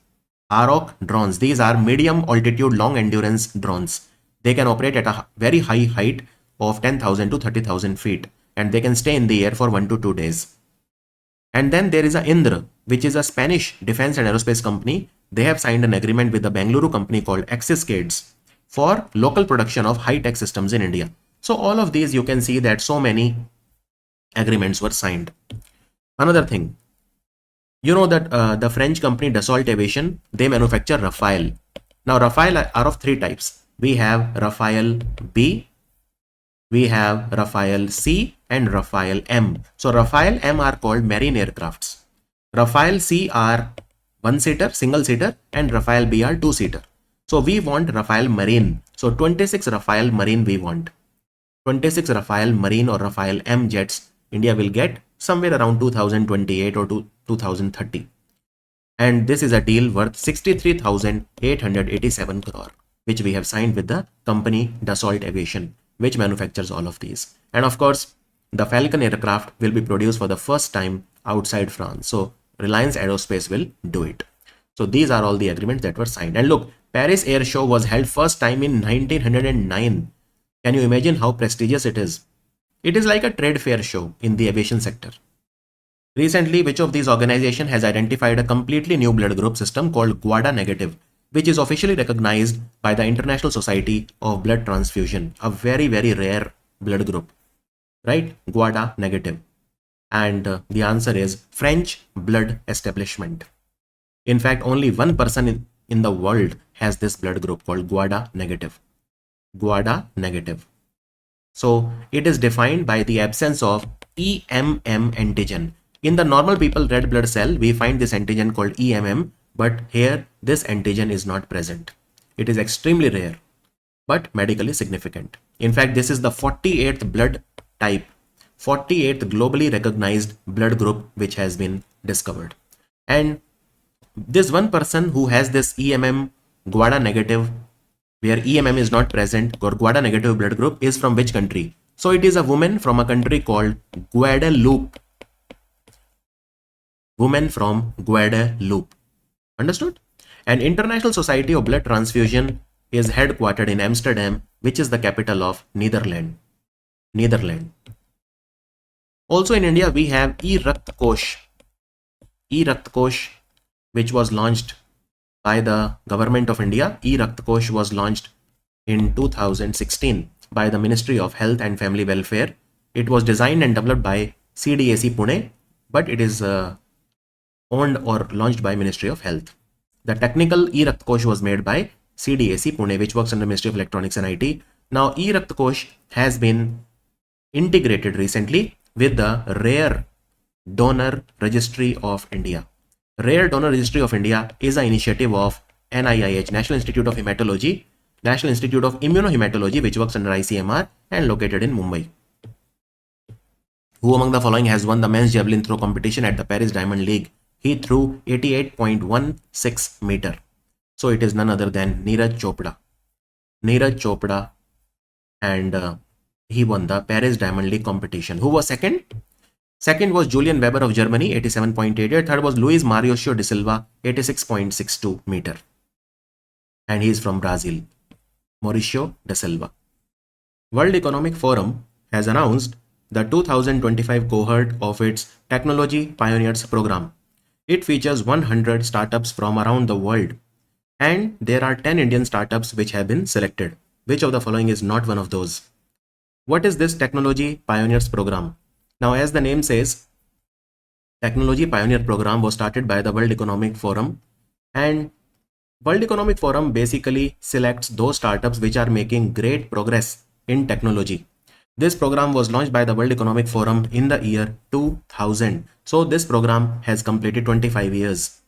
These are medium altitude long endurance drones. They can operate at a very high height of 10,000 to 30,000 feet, and they can stay in the air for 1 to 2 days. And then there is a Indra, which is a Spanish defense and aerospace company. They have signed an agreement with the Bengaluru company called Axiscades for local production of high-tech systems in India. So all of these, you can see that so many agreements were signed. Another thing, you know that the French company Dassault Aviation, they manufacture Rafale. Now Rafale are of three types. We have Rafale B, we have Rafale C and Rafale M. So Rafale M are called marine aircrafts. Rafale C are one-seater, single-seater, and Rafale B are two-seater. So we want Rafale Marine. So 26 Rafale Marine we want. 26 Rafale Marine or Rafale M jets India will get somewhere around 2028 or 2030. And this is a deal worth 63,887 crore, which we have signed with the company Dassault Aviation, which manufactures all of these. And of course, the Falcon aircraft will be produced for the first time outside France. So Reliance Aerospace will do it. So these are all the agreements that were signed. And look, Paris Air Show was held first time in 1909. Can you imagine how prestigious it is? It is like a trade fair show in the aviation sector. Recently, which of these organizations has identified a completely new blood group system called GUADA negative, which is officially recognized by the International Society of Blood Transfusion, a very, very rare blood group, right? GUADA negative. And the answer is French Blood Establishment. In fact, only one person in the world has this blood group called GUADA negative. GUADA negative. So it is defined by the absence of EMM antigen. In the normal people red blood cell, we find this antigen called EMM, but here this antigen is not present. It is extremely rare, but medically significant. In fact, this is the 48th blood type, 48th globally recognized blood group which has been discovered. And this one person who has this EMM GUADA negative, where EMM is not present, or GUADA negative blood group, is from which country? So it is a woman from a country called Guadeloupe. Woman from Guadeloupe. Understood? And International Society of Blood Transfusion is headquartered in Amsterdam, which is the capital of Netherlands. Also in India, we have E-Rakt Kosh. E-Rakt Kosh, which was launched by the government of India. E-Rakt Kosh was launched in 2016 by the Ministry of Health and Family Welfare. It was designed and developed by CDAC Pune, but it is owned or launched by Ministry of Health. The technical E-Rakt Kosh was made by CDAC Pune, which works under Ministry of Electronics and IT. Now E-Rakt Kosh has been integrated recently with the Rare Donor Registry of India. Rare Donor Registry of India is an initiative of NIH, National Institute of Hematology, National Institute of Immunohematology, which works under ICMR and located in Mumbai. Who among the following has won the men's javelin throw competition at the Paris Diamond League? He threw 88.16 meter. So it is none other than Neeraj Chopra. Neeraj Chopra, and he won the Paris Diamond League competition. Who was second? Second was Julian Weber of Germany, 87.88. Third was Luis Mauricio de Silva, 86.62 meter. And he is from Brazil. Mauricio de Silva. World Economic Forum has announced the 2025 cohort of its Technology Pioneers program. It features 100 startups from around the world, and there are 10 Indian startups which have been selected. Which of the following is not one of those? What is this Technology Pioneers program? Now, as the name says, Technology Pioneer program was started by the World Economic Forum, and World Economic Forum basically selects those startups which are making great progress in technology. This program was launched by the World Economic Forum in the year 2000. So this program has completed 25 years.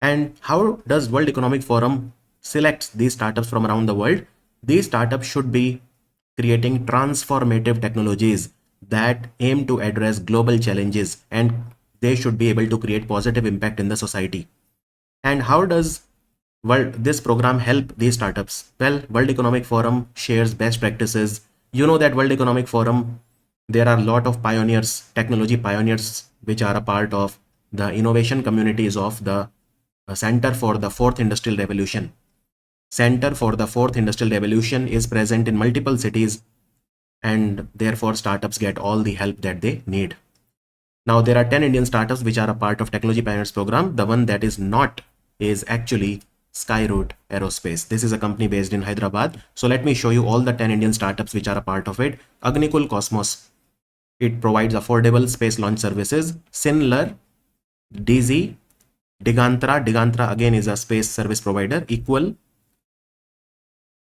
And how does World Economic Forum select these startups from around the world? These startups should be creating transformative technologies that aim to address global challenges, and they should be able to create positive impact in the society. And how does this program help these startups? Well, World Economic Forum shares best practices. You know that World Economic Forum, there are a lot of pioneers, technology pioneers, which are a part of the innovation communities of the Center for the Fourth Industrial Revolution. Center for the Fourth Industrial Revolution is present in multiple cities, and therefore startups get all the help that they need. Now there are 10 Indian startups which are a part of Technology Pioneers program. The one that is not is actually Skyroot Aerospace. This is a company based in Hyderabad. So let me show you all the 10 Indian startups which are a part of it. Agnikul Cosmos. It provides affordable space launch services. Sinler, DZ, Digantra. Digantra again is a space service provider. Equal,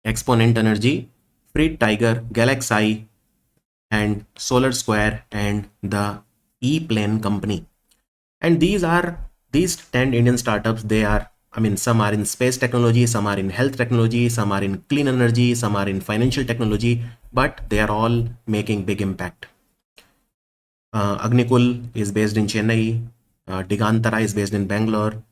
Exponent Energy, Freight Tiger, Galaxy, and Solar Square, and the E-Plane company. And these 10 Indian startups. They are, some are in space technology, some are in health technology, some are in clean energy, some are in financial technology, but they are all making big impact. Agnikul is based in Chennai, Digantara is based in Bangalore,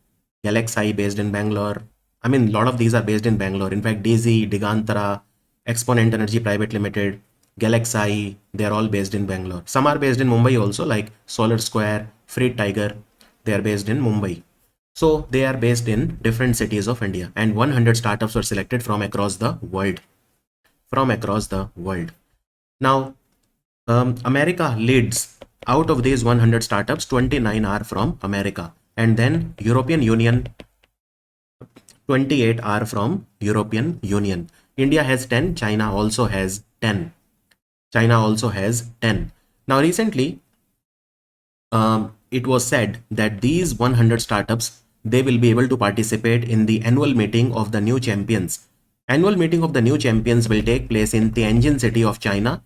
Galaxy based in Bangalore. A lot of these are based in Bangalore. In fact, DZ, Digantara, Exponent Energy Private Limited, Galaxy, they are all based in Bangalore. Some are based in Mumbai also, like Solar Square, Freight Tiger, they are based in Mumbai. So they are based in different cities of India, and 100 startups were selected from across the world. Now, America leads. Out of these 100 startups, 29 are from America, and then European Union, 28 are from European Union. India has 10, China also has 10. Now recently, it was said that these 100 startups, they will be able to participate in the annual meeting of the new champions. Annual meeting of the new champions will take place in Tianjin city of China.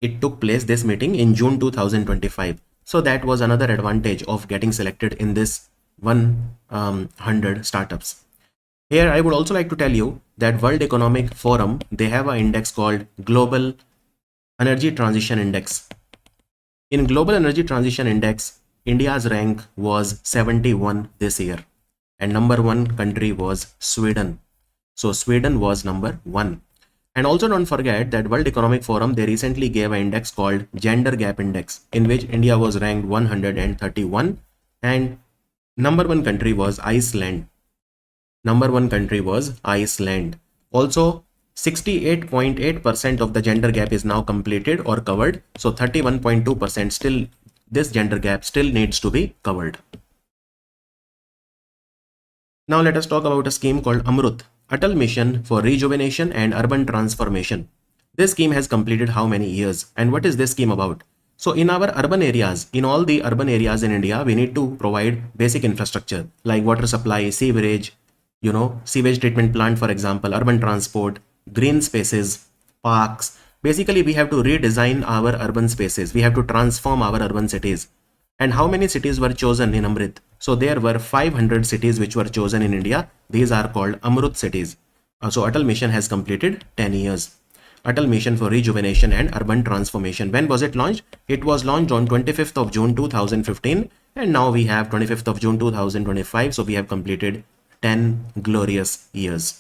It took place, this meeting, in June 2025. So that was another advantage of getting selected in this 100 startups. Here I would also like to tell you that World Economic Forum, they have an index called Global Energy Transition Index. In Global Energy Transition Index, India's rank was 71 this year, and number one country was Sweden. So Sweden was number one. And also don't forget that World Economic Forum, they recently gave an index called Gender Gap Index, in which India was ranked 131, and number one country was Iceland. Also, 68.8% of the gender gap is now completed or covered. So 31.2% still, this gender gap still needs to be covered. Now let us talk about a scheme called Amrut, Atal Mission for Rejuvenation and Urban Transformation. This scheme has completed how many years, and what is this scheme about? So in our urban areas, in all the urban areas in India, we need to provide basic infrastructure like water supply, sewerage, sewage treatment plant, for example, urban transport, green spaces, parks. Basically, we have to redesign our urban spaces. We have to transform our urban cities. And how many cities were chosen in Amrit? So there were 500 cities which were chosen in India. These are called Amrut cities. So Atal Mission has completed 10 years. Atal Mission for Rejuvenation and Urban Transformation. When was it launched? It was launched on 25th of June 2015, and now we have 25th of June 2025. So we have completed 10 glorious years.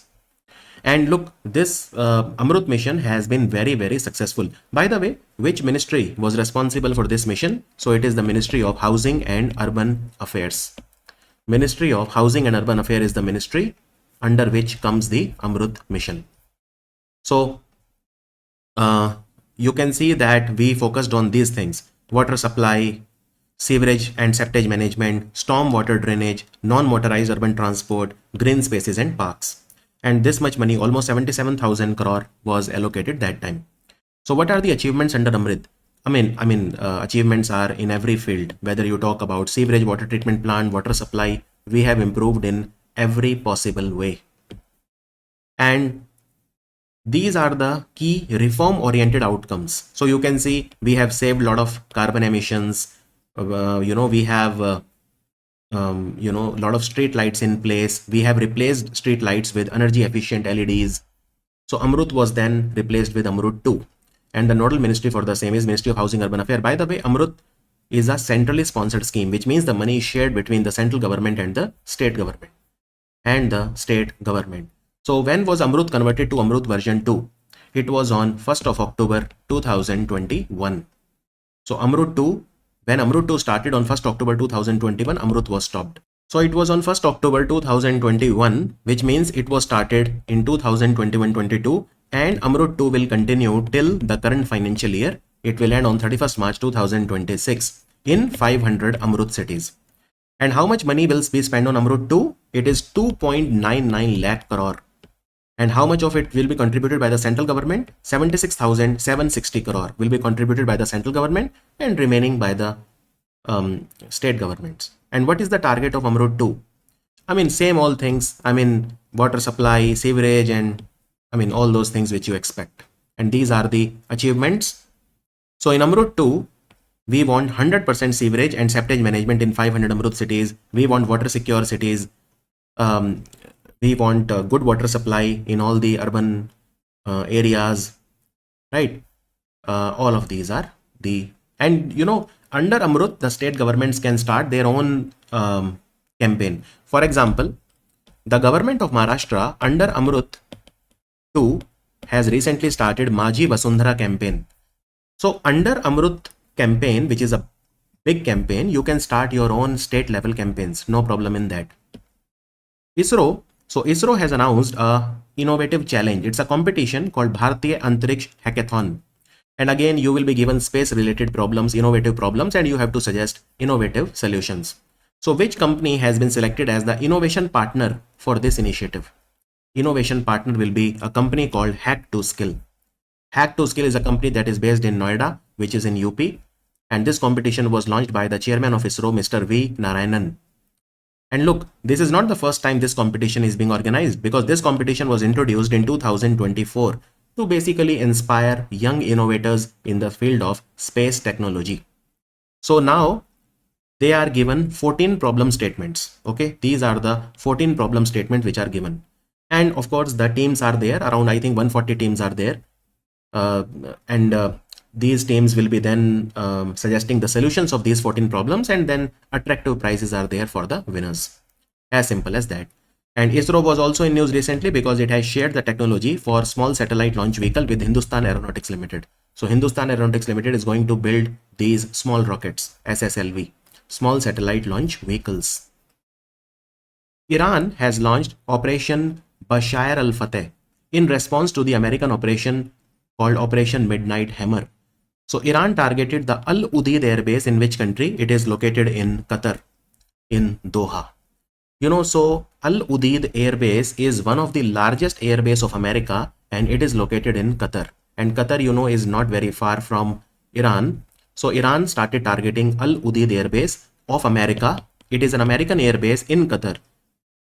And look, this Amrut mission has been very, very successful. By the way, which ministry was responsible for this mission? So it is the Ministry of Housing and Urban Affairs. Ministry of Housing and Urban Affairs is the ministry under which comes the Amrut mission. So you can see that we focused on these things: water supply, sewerage and septage management, storm water drainage, non-motorized urban transport, green spaces and parks. And this much money, almost 77,000 crore, was allocated that time. So what are the achievements under Amrit? Achievements are in every field. Whether you talk about sewerage, water treatment plant, water supply, we have improved in every possible way. And these are the key reform-oriented outcomes. So you can see we have saved a lot of carbon emissions. We have lot of street lights in place. We have replaced street lights with energy efficient LEDs. So Amrut was then replaced with Amrut 2, and the nodal ministry for the same is Ministry of Housing Urban Affairs. By the way, Amrut is a centrally sponsored scheme, which means the money is shared between the central government and the state government. So when was Amrut converted to Amrut version 2? It was on 1st of October 2021. So Amrut 2, when Amrut 2 started on 1st October 2021, Amrut was stopped. So it was on 1st October 2021, which means it was started in 2021-22, and Amrut 2 will continue till the current financial year It will end on 31st March 2026 in 500 Amrut cities. And how much money will be spent on Amrut 2? It is 2.99 lakh crore. And how much of it will be contributed by the central government? 76,760 crore will be contributed by the central government and remaining by the state governments. And what is the target of Amrut 2? I mean, same all things. I mean, water supply, sewerage, and I mean, all those things which you expect. And these are the achievements. So in Amrut 2, we want 100% sewerage and septage management in 500 Amrut cities. We want water secure cities. We want good water supply in all the urban areas, right? All of these are and you know, under Amrut, the state governments can start their own campaign. For example, the government of Maharashtra under Amrut 2 has recently started Maji Vasundhara campaign. So under Amrut campaign, which is a big campaign, you can start your own state level campaigns. No problem in that. ISRO has announced a innovative challenge. It's a competition called Bharatiya Antariksh Hackathon. And again, you will be given space related problems, innovative problems, and you have to suggest innovative solutions. So which company has been selected as the innovation partner for this initiative? Innovation partner will be a company called Hack2Skill. Hack2Skill is a company that is based in Noida, which is in UP. And this competition was launched by the chairman of ISRO, Mr. V. Narayanan. And look, this is not the first time this competition is being organized, because this competition was introduced in 2024 to basically inspire young innovators in the field of space technology. So now they are given 14 problem statements. Okay, these are the 14 problem statements which are given. And of course, the teams are there. Around, I think, 140 teams are there. These teams will be then suggesting the solutions of these 14 problems, and then attractive prizes are there for the winners. As simple as that. And ISRO was also in news recently because it has shared the technology for small satellite launch vehicle with Hindustan Aeronautics Limited. So Hindustan Aeronautics Limited is going to build these small rockets, SSLV, small satellite launch vehicles. Iran has launched Operation Bashar al-Fateh in response to the American operation called Operation Midnight Hammer. So Iran targeted the Al Udeid Air Base. In which country? It is located in Qatar, in Doha. You know, so Al Udeid Air Base is one of the largest air base of America, and it is located in Qatar. And Qatar, you know, is not very far from Iran. So Iran started targeting Al Udeid Air Base of America. It is an American air base in Qatar.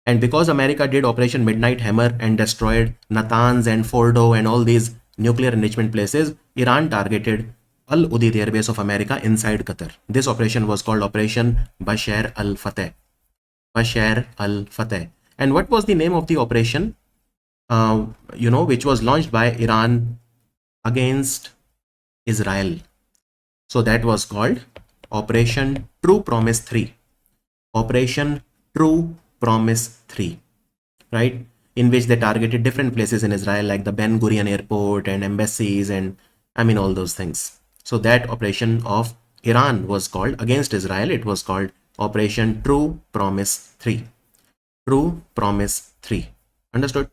And because America did Operation Midnight Hammer and destroyed Natanz and Fordo and all these nuclear enrichment places, Iran targeted Al Udeid Air Base of America inside Qatar. This operation was called Operation Bashar al-Fateh. Bashar al-Fateh. And what was the name of the operation? You know, which was launched by Iran against Israel. So that was called Operation True Promise 3. Operation True Promise 3, right? In which they targeted different places in Israel, like the Ben Gurion airport and embassies, and I mean all those things. So that operation of Iran was called against Israel. It was called Operation True Promise 3. True Promise 3. Understood?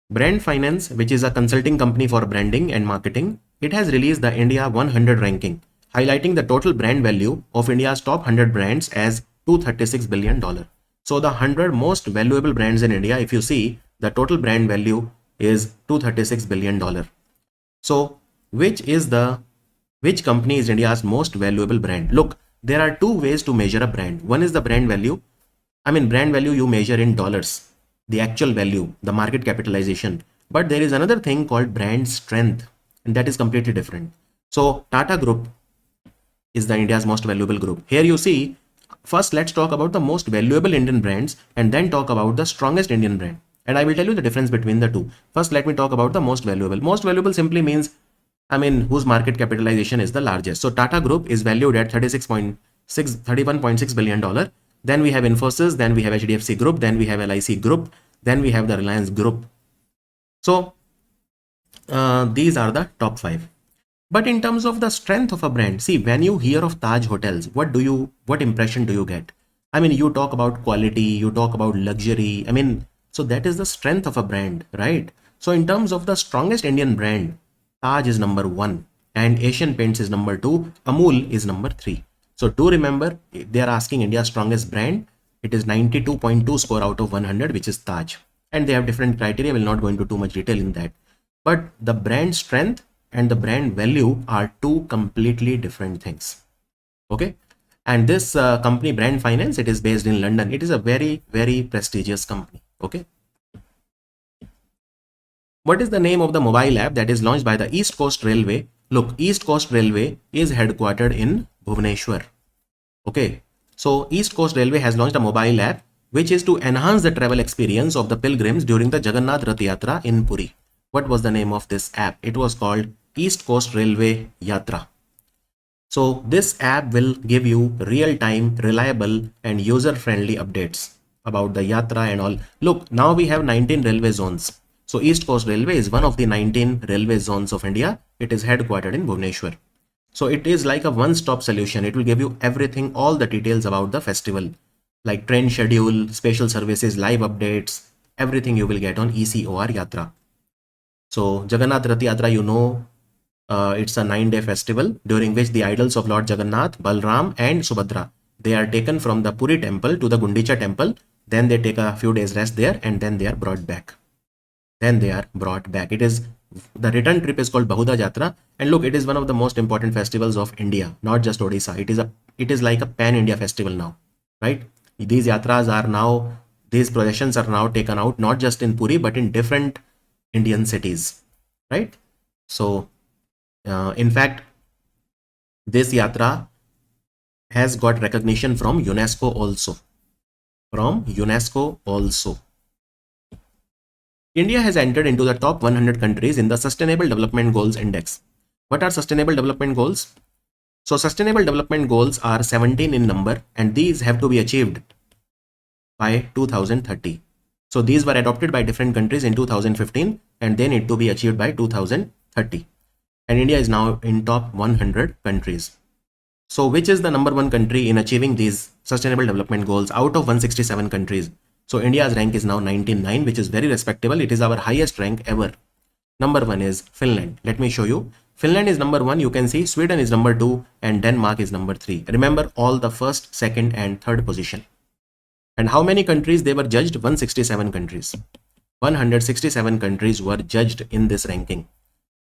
Brand Finance, which is a consulting company for branding and marketing, it has released the India 100 ranking, highlighting the total brand value of India's top 100 brands as $236 billion. So the 100 most valuable brands in India, if you see, the total brand value is $236 billion. So which company is India's most valuable brand? Look, there are two ways to measure a brand. One is the brand value. I mean, brand value you measure in dollars, the actual value, the market capitalization. But there is another thing called brand strength, and that is completely different. So Tata Group is the India's most valuable group. Here you see, first let's talk about the most valuable Indian brands and then talk about the strongest Indian brand. And I will tell you the difference between the two. First, let me talk about the most valuable. Most valuable simply means, I mean, whose market capitalization is the largest. So Tata Group is valued at $31.6 billion. Then we have Infosys, then we have HDFC Group, then we have LIC Group, then we have the Reliance Group. So these are the top 5. But in terms of the strength of a brand, see, when you hear of Taj Hotels, what impression do you get? I mean, you talk about quality, you talk about luxury. I mean, so that is the strength of a brand, right? So in terms of the strongest Indian brand, Taj is number 1 and Asian Paints is number 2. Amul is number 3. So do remember, they are asking India's strongest brand. It is 92.2 score out of 100, which is Taj. And they have different criteria. We'll not go into too much detail in that. But the brand strength and the brand value are two completely different things. Okay. And this company, Brand Finance, it is based in London. It is a very, very prestigious company. Okay. What is the name of the mobile app that is launched by the East Coast Railway? Look, East Coast Railway is headquartered in Bhubaneswar. Okay. So East Coast Railway has launched a mobile app which is to enhance the travel experience of the pilgrims during the Jagannath Rath Yatra in Puri. What was the name of this app? It was called East Coast Railway Yatra. So this app will give you real-time, reliable and user-friendly updates about the Yatra and all. Look, now we have 19 railway zones. So East Coast Railway is one of the 19 railway zones of India. It is headquartered in Bhubaneswar. So it is like a one-stop solution. It will give you everything, all the details about the festival, like train schedule, special services, live updates, everything you will get on ECOR Yatra. So Jagannath Rath Yatra, you know, it's a 9-day festival during which the idols of Lord Jagannath, Balram and Subhadra, they are taken from the Puri temple to the Gundicha temple. Then they take a few days rest there and then they are brought back. It is, the return trip is called Bahuda Jatra. And look, it is one of the most important festivals of India, not just Odisha. It is like a pan-India festival now, right? These yatras are now, these processions are now taken out not just in Puri but in different Indian cities, right? So in fact, this yatra has got recognition from UNESCO also. India has entered into the top 100 countries in the Sustainable Development Goals Index. What are Sustainable Development Goals? So Sustainable Development Goals are 17 in number and these have to be achieved by 2030. So these were adopted by different countries in 2015 and they need to be achieved by 2030. And India is now in top 100 countries. So which is the number 1 country in achieving these Sustainable Development Goals out of 167 countries? So India's rank is now 99, which is very respectable. It is our highest rank ever. Number 1 is Finland. Let me show you. Finland is number 1. You can see Sweden is number 2 and Denmark is number 3. Remember all the first, second and third position. And how many countries they were judged? 167 countries. 167 countries were judged in this ranking.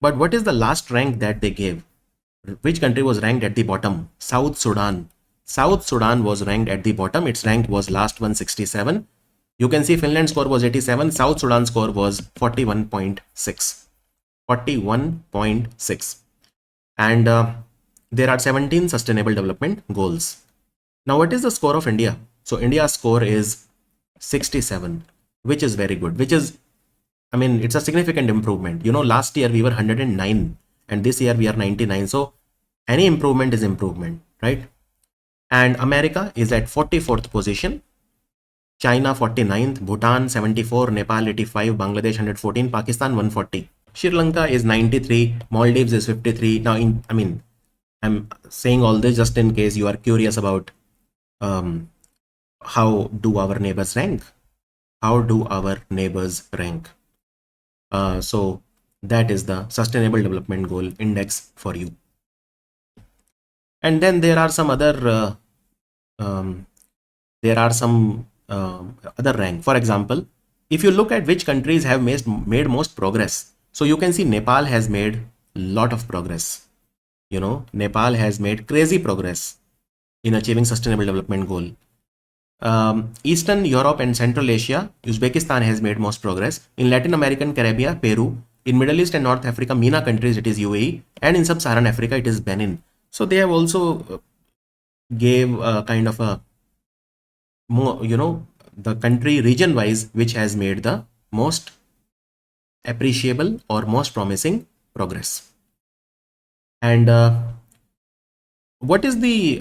But what is the last rank that they gave? Which country was ranked at the bottom? South Sudan. South Sudan was ranked at the bottom. Its rank was last 167. You can see Finland's score was 87. South Sudan's score was 41.6. 41.6. And there are 17 sustainable development goals. Now, what is the score of India? So India's score is 67, which is very good, which is, I mean, it's a significant improvement. You know, last year we were 109 and this year we are 99. So any improvement is improvement, right? And America is at 44th position. China 49th, Bhutan 74, Nepal 85, Bangladesh 114, Pakistan 140. Sri Lanka is 93, Maldives is 53. Now, I'm saying all this just in case you are curious about how do our neighbors rank? How do our neighbors rank? So that is the Sustainable Development Goal Index for you. And then there are some other other rank. For example, if you look at which countries have made most progress, so you can see Nepal has made a lot of progress. You know, Nepal has made crazy progress in achieving Sustainable Development Goal. Eastern Europe and Central Asia, Uzbekistan has made most progress. In Latin American, Caribbean, Peru. In Middle East and North Africa, MENA countries, it is UAE. And in Sub-Saharan Africa, it is Benin. So they have also gave kind of a more, you know, the country region wise which has made the most appreciable or most promising progress. And what is the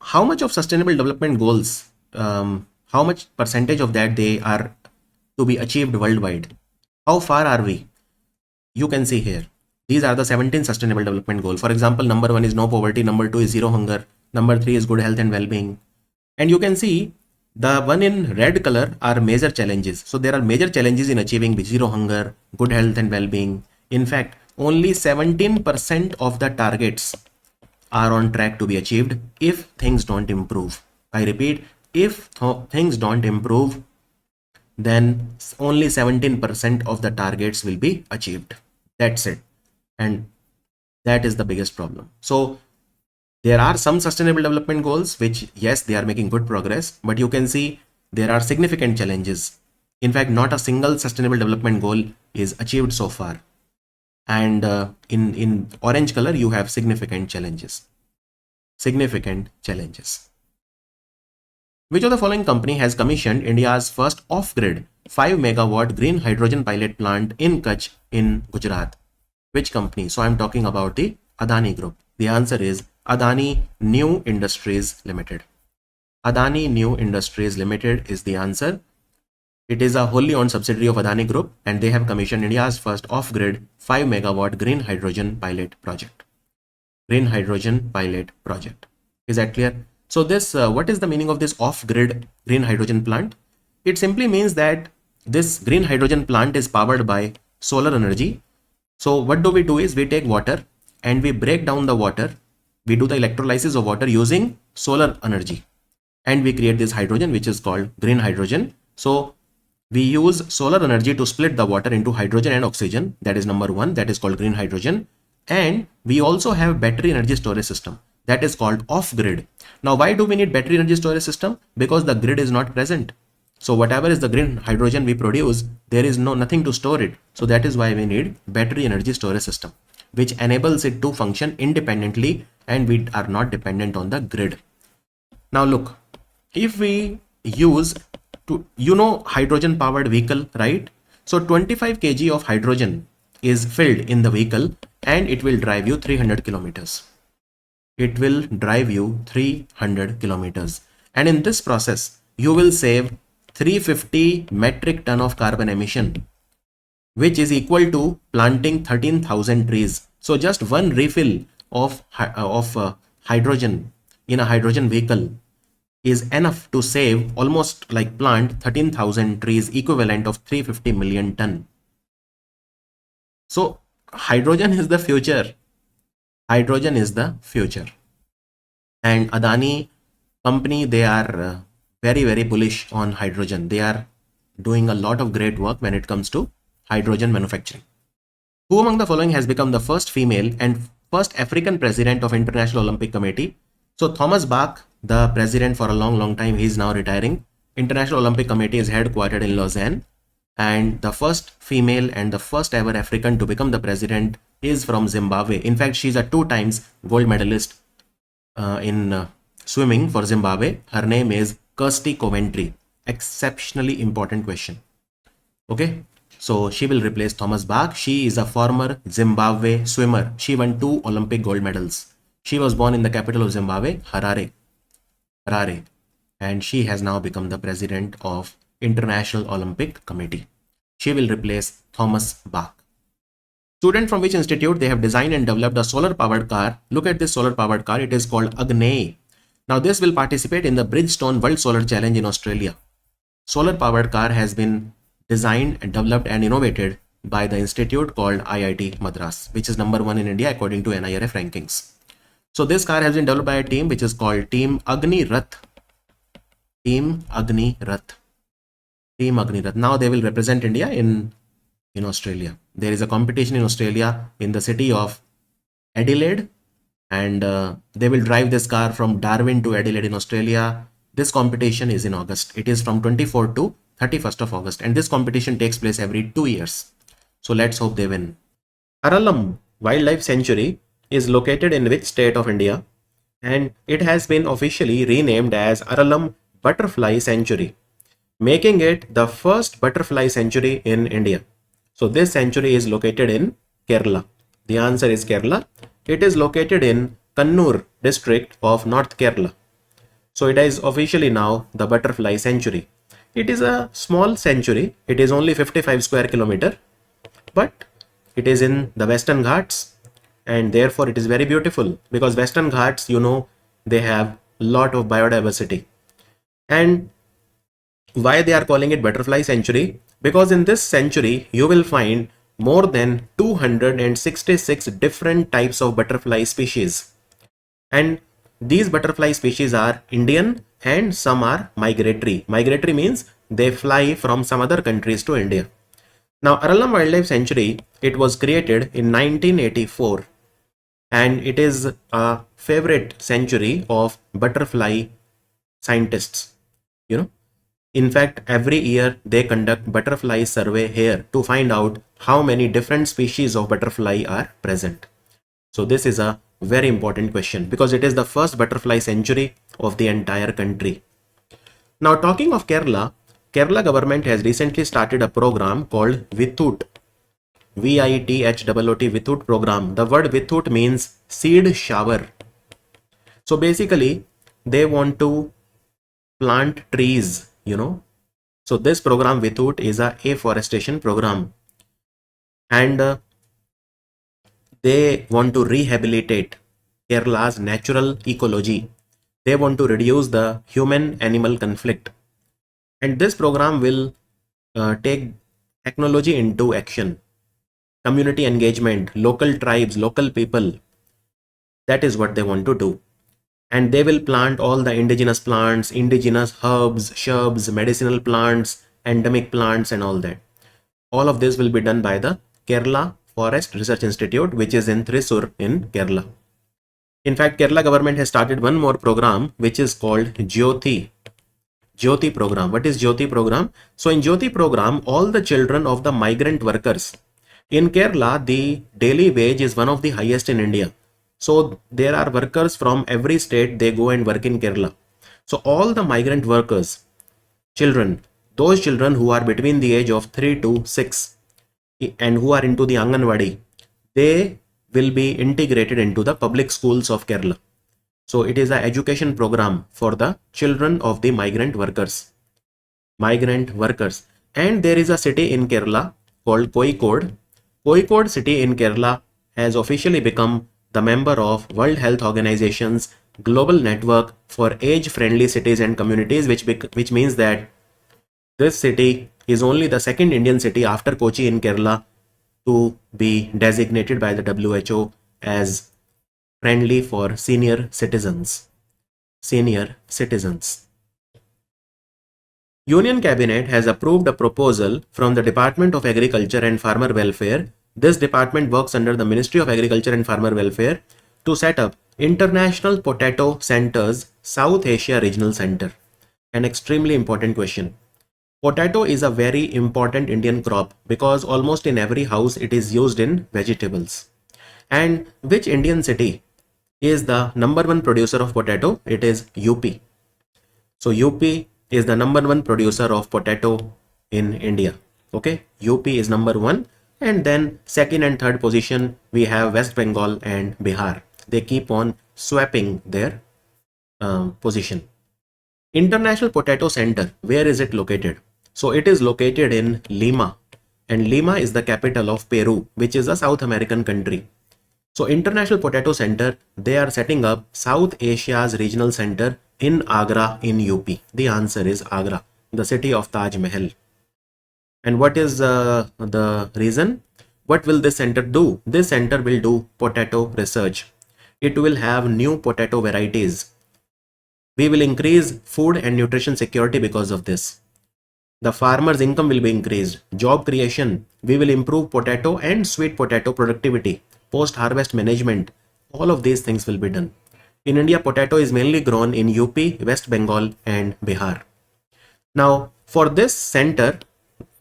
how much of sustainable development goals, how much percentage of that they are to be achieved worldwide? How far are we? You can see here, these are the 17 sustainable development goals. For example, number 1 is no poverty, number 2 is zero hunger, number 3 is good health and well-being. And you can see The one in red color are major challenges. So there are major challenges in achieving zero hunger, good health and well-being. In fact, only 17% of the targets are on track to be achieved if things don't improve. I repeat, if things don't improve, then only 17% of the targets will be achieved. That's it. And that is the biggest problem. So there are some sustainable development goals, which yes, they are making good progress, but you can see there are significant challenges. In fact, not a single sustainable development goal is achieved so far. And in orange color, you have significant challenges. Significant challenges. Which of the following company has commissioned India's first off-grid 5 megawatt green hydrogen pilot plant in Kutch in Gujarat? Which company? So I'm talking about the Adani Group. The answer is Adani New Industries Limited. Adani New Industries Limited is the answer. It is a wholly owned subsidiary of Adani Group, and they have commissioned India's first off-grid 5 megawatt green hydrogen pilot project. Green hydrogen pilot project. Is that clear? So this, what is the meaning of this off-grid green hydrogen plant? It simply means that this green hydrogen plant is powered by solar energy. So what do? Is we take water and we break down the water. We do the electrolysis of water using solar energy, and we create this hydrogen, which is called green hydrogen. So we use solar energy to split the water into hydrogen and oxygen. That is number one. That is called green hydrogen. And we also have battery energy storage system. That is called off-grid. Now, why do we need battery energy storage system? Because the grid is not present. So whatever is the green hydrogen we produce, there is nothing to store it. So that is why we need battery energy storage system, which enables it to function independently, and we are not dependent on the grid. Now look, if we use hydrogen powered vehicle, right? So 25 kg of hydrogen is filled in the vehicle, and it will drive you 300 kilometers. It will drive you 300 kilometers. And in this process, you will save 350 metric ton of carbon emission, which is equal to planting 13,000 trees. So just one refill of hydrogen in a hydrogen vehicle is enough to save almost like plant 13,000 trees, equivalent of 350 million ton. So hydrogen is the future. Hydrogen is the future. And Adani company, they are very, very bullish on hydrogen. They are doing a lot of great work when it comes to hydrogen manufacturing. Who among the following has become the first female and first African president of International Olympic Committee? So Thomas Bach, the president for a long time, he is now retiring. International Olympic Committee is headquartered in Lausanne, and the first female and the first ever African to become the president is from Zimbabwe. In fact, she's a 2 times gold medalist in swimming for Zimbabwe. Her name is Kirsty Coventry. Exceptionally important question. Okay, so she will replace Thomas Bach. She is a former Zimbabwe swimmer. She won 2 Olympic gold medals. She was born in the capital of Zimbabwe, Harare, and she has now become the president of International Olympic Committee. She will replace Thomas Bach. Student from which institute? They have designed and developed a solar powered car. Look at this solar powered car. It is called Agney. Now this will participate in the Bridgestone World Solar Challenge in Australia. Solar powered car has been designed and developed and innovated by the institute called IIT Madras, which is number 1 in India according to NIRF rankings. So this car has been developed by a team which is called Team Agni Rath. Team Agni Rath. Team Agni Rath. Now they will represent India in Australia. There is a competition in Australia in the city of Adelaide, and they will drive this car from Darwin to Adelaide in Australia. This competition is in August. It is from 24th to 31st of August, and this competition takes place every 2 years. So let's hope they win. Aralam Wildlife Sanctuary is located in which state of India? And it has been officially renamed as Aralam Butterfly Sanctuary, making it the first butterfly sanctuary in India. So this sanctuary is located in Kerala. The answer is Kerala. It is located in Kannur district of North Kerala. So it is officially now the butterfly sanctuary. It is a small sanctuary. It is only 55 square kilometer, but it is in the Western Ghats, and therefore it is very beautiful, because Western Ghats, they have a lot of biodiversity. And Why they are calling it butterfly century? Because in this century, you will find more than 266 different types of butterfly species. And these butterfly species are Indian and some are migratory. Migratory means they fly from some other countries to India. Now, Aralam Wildlife Sanctuary, it was created in 1984 and it is a favorite sanctuary of butterfly scientists. You know, in fact, every year they conduct butterfly survey here to find out how many different species of butterfly are present. So this is a very important question because it is the first butterfly sanctuary of the entire country. Now talking of Kerala, Kerala government has recently started a program called Vithut. VITHOOT Vithut program. The word Vithut means seed shower. So basically they want to plant trees, So this program Vithut is a afforestation program and they want to rehabilitate Kerala's natural ecology. They want to reduce the human-animal conflict. And this program will take technology into action, community engagement, local tribes, local people. That is what they want to do. And they will plant all the indigenous plants, indigenous herbs, shrubs, medicinal plants, endemic plants and all that. All of this will be done by the Kerala Forest Research Institute, which is in Thrissur in Kerala. In fact, Kerala government has started one more program which is called Jyoti program. What is Jyoti program? So in Jyoti program, all the children of the migrant workers in Kerala, the daily wage is one of the highest in India. So there are workers from every state, they go and work in Kerala. So all the migrant workers, children, those children who are between the age of 3 to 6 and who are into the Anganwadi, they will be integrated into the public schools of Kerala. So it is an education program for the children of the migrant workers. And there is a city in Kerala called Kozhikode. Kozhikode city in Kerala has officially become the member of World Health Organization's global network for age-friendly cities and communities, which means that this city is only the second Indian city after Kochi in Kerala to be designated by the WHO as friendly for senior citizens. Union Cabinet has approved a proposal from the Department of Agriculture and Farmer Welfare. This department works under the Ministry of Agriculture and Farmer Welfare to set up International Potato Center's South Asia Regional Center. An extremely important question. Potato is a very important Indian crop because almost in every house it is used in vegetables. And which Indian city is the number one producer of potato? It is UP. So UP is the number one producer of potato in India. Okay, UP is number one, and then second and third position we have West Bengal and Bihar. They keep on swapping their position. International Potato Center, where is it located? So it is located in Lima, and Lima is the capital of Peru, which is a South American country. So International Potato Center, they are setting up South Asia's regional center in Agra in UP. The answer is Agra, the city of Taj Mahal. And what is the reason? What will this center do? This center will do potato research. It will have new potato varieties. We will increase food and nutrition security because of this. The farmer's income will be increased. Job creation. We will improve potato and sweet potato productivity. Post-harvest management. All of these things will be done. In India, potato is mainly grown in UP, West Bengal and Bihar. Now, for this center,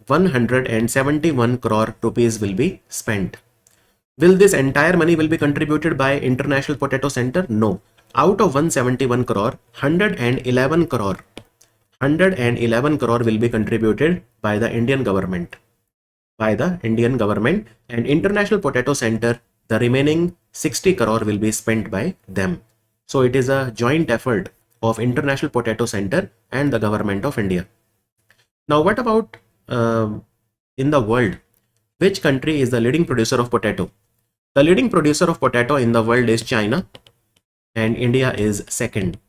171 crore rupees will be spent. Will this entire money will be contributed by International Potato Center? No. Out of 171 crore, 111 crore will be contributed by the Indian government. And International Potato Center, the remaining 60 crore will be spent by them. So it is a joint effort of International Potato Center and the government of India. Now what about in the world? Which country is the leading producer of potato? The leading producer of potato in the world is China, and India is second.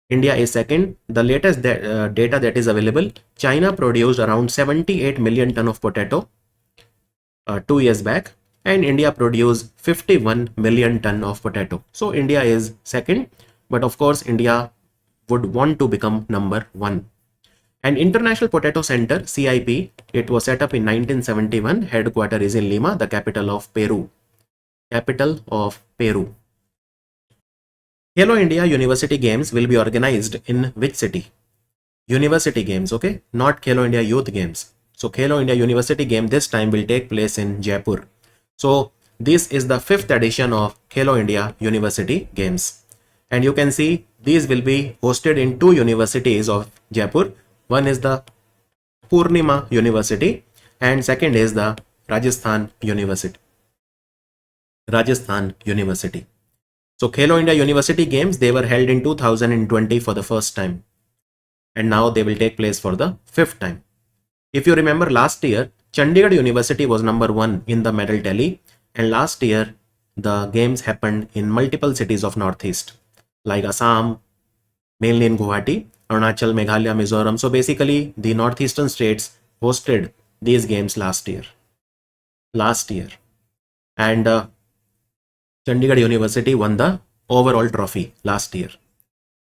India is second. The latest data that is available, China produced around 78 million ton of potato 2 years back, and India produced 51 million ton of potato. So India is second, but of course India would want to become number one. And International Potato Center, CIP, it was set up in 1971. Headquarter is in Lima, the capital of Peru. Capital of Peru. Hello India University Games will be organized in which city? University Games, okay? Not Hello India Youth Games. So Hello India University Game this time will take place in Jaipur. So this is the 5th edition of Hello India University Games. And you can see these will be hosted in 2 universities of Jaipur. One is the Purnima University and second is the Rajasthan University. Rajasthan University. So Khelo India University Games, they were held in 2020 for the first time. And now they will take place for the 5th time. If you remember last year, Chandigarh University was number 1 in the medal tally. And last year, the games happened in multiple cities of Northeast, like Assam, mainly in Guwahati, Arunachal, Meghalaya, Mizoram. So basically, the northeastern states hosted these games last year. And Chandigarh University won the overall trophy last year.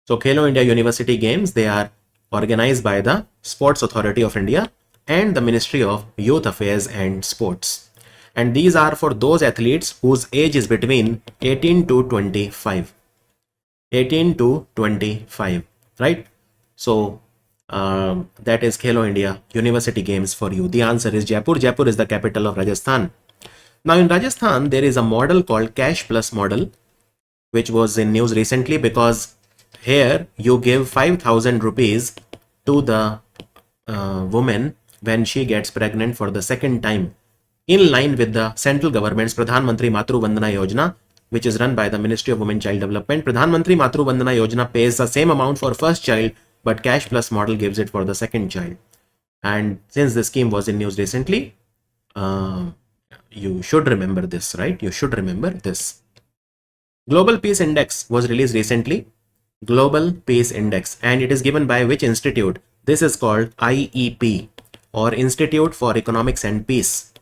So Khelo India University Games, they are organized by the Sports Authority of India and the Ministry of Youth Affairs and Sports. And these are for those athletes whose age is between 18 to 25. 18 to 25, right? So that is Khelo India University Games for you. The answer is Jaipur. Jaipur is the capital of Rajasthan. Now in Rajasthan, there is a model called Cash Plus model, which was in news recently because here you give 5,000 rupees to the woman when she gets pregnant for the second time, in line with the central government's Pradhan Mantri Matru Vandana Yojana, which is run by the Ministry of Women Child Development. Pradhan Mantri Matru Vandana Yojana pays the same amount for first child, but Cash Plus model gives it for the second child. And since the scheme was in news recently, you should remember this, right? You should remember this. Global Peace Index was released recently. Global Peace Index, and it is given by which institute? This is called IEP, or Institute for Economics and Peace.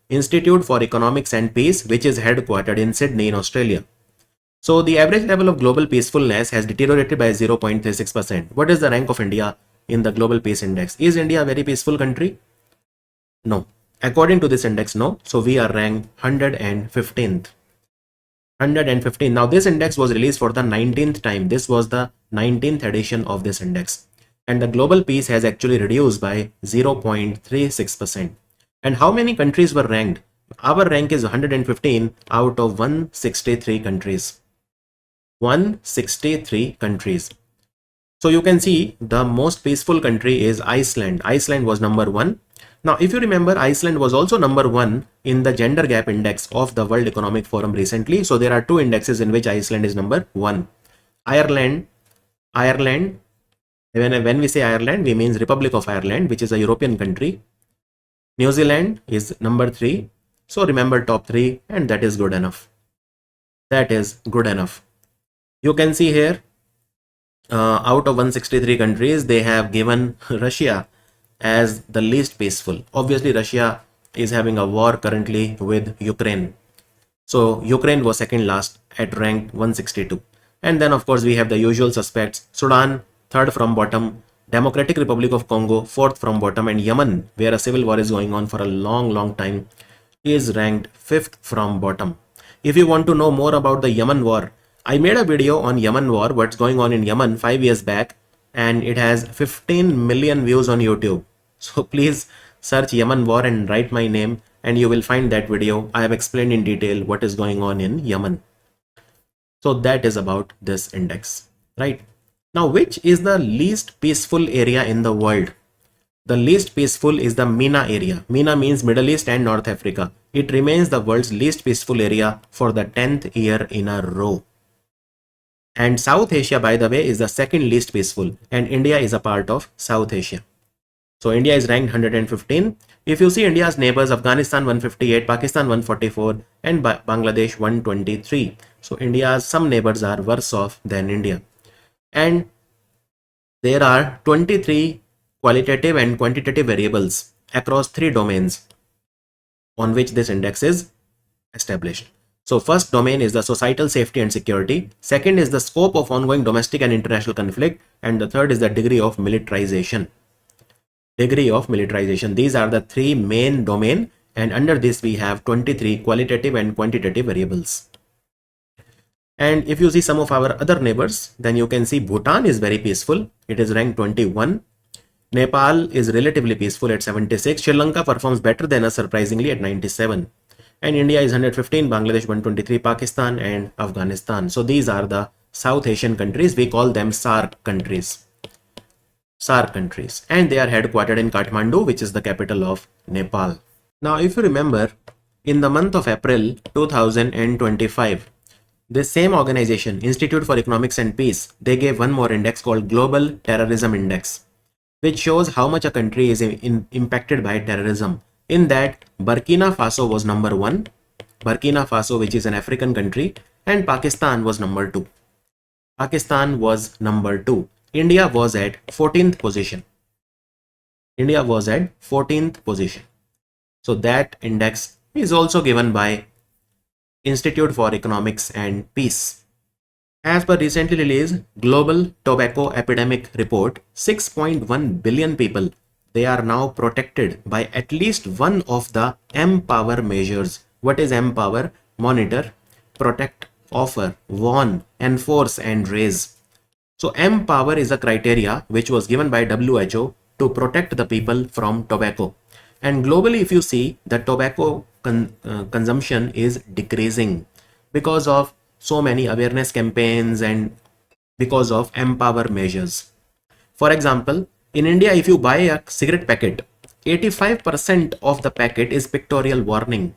Institute for Economics and Peace, which is headquartered in Sydney in Australia. So the average level of global peacefulness has deteriorated by 0.36%. What is the rank of India in the Global Peace Index? Is India a very peaceful country? No. According to this index, no. So we are ranked 115th. 115. Now this index was released for the 19th time. This was the 19th edition of this index. And the global peace has actually reduced by 0.36%. And how many countries were ranked? Our rank is 115 out of 163 countries. 163 countries. So you can see the most peaceful country is Iceland. Iceland was number 1. Now, if you remember, Iceland was also number 1 in the gender gap index of the World Economic Forum recently. So there are 2 indexes in which Iceland is number 1. Ireland, when we say Ireland, we mean Republic of Ireland, which is a European country. New Zealand is number 3. So remember top 3, and that is good enough. That is good enough. You can see here, out of 163 countries, they have given Russia as the least peaceful. Obviously, Russia is having a war currently with Ukraine. So Ukraine was second last at rank 162. And then of course we have the usual suspects: Sudan, third from bottom, Democratic Republic of Congo, fourth from bottom, and Yemen, where a civil war is going on for a long time, is ranked 5th from bottom. If you want to know more about the Yemen war, I made a video on Yemen war, what's going on in Yemen 5 years back, and it has 15 million views on YouTube. So please search Yemen war and write my name and you will find that video. I have explained in detail what is going on in Yemen. So that is about this index, right? Now, which is the least peaceful area in the world? The least peaceful is the MENA area. MENA means Middle East and North Africa. It remains the world's least peaceful area for the 10th year in a row. And South Asia, by the way, is the second least peaceful, and India is a part of South Asia. So India is ranked 115. If you see India's neighbors, Afghanistan 158, Pakistan 144, and Bangladesh 123. So India's some neighbors are worse off than India. And There are 23 qualitative and quantitative variables across 3 domains on which this index is established. So first domain is the societal safety and security. Second is the scope of ongoing domestic and international conflict. And the third is the degree of militarization. Degree of militarization. These are the 3 main domain, and under this we have 23 qualitative and quantitative variables. And if you see some of our other neighbors, then you can see Bhutan is very peaceful. It is ranked 21. Nepal is relatively peaceful at 76. Sri Lanka performs better than us surprisingly at 97. And India is 115, Bangladesh 123, Pakistan and Afghanistan. So these are the South Asian countries. We call them SAARC countries. SAARC countries. And they are headquartered in Kathmandu, which is the capital of Nepal. Now, if you remember, in the month of April 2025, this same organization, Institute for Economics and Peace, they gave one more index called Global Terrorism Index, which shows how much a country is impacted by terrorism. In that, Burkina Faso was number 1, Burkina Faso, which is an African country, and Pakistan was number 2. Pakistan was number 2. India was at 14th position. India was at 14th position. So that index is also given by Institute for Economics and Peace. As per recently released Global Tobacco Epidemic Report, 6.1 billion people, they are now protected by at least one of the Empower measures. What is Empower? Monitor, protect, offer, warn, enforce and raise. So Empower is a criteria which was given by WHO to protect the people from tobacco. And globally, if you see, the tobacco consumption is decreasing because of so many awareness campaigns and because of Empower measures. For example, in India, if you buy a cigarette packet, 85% of the packet is pictorial warning.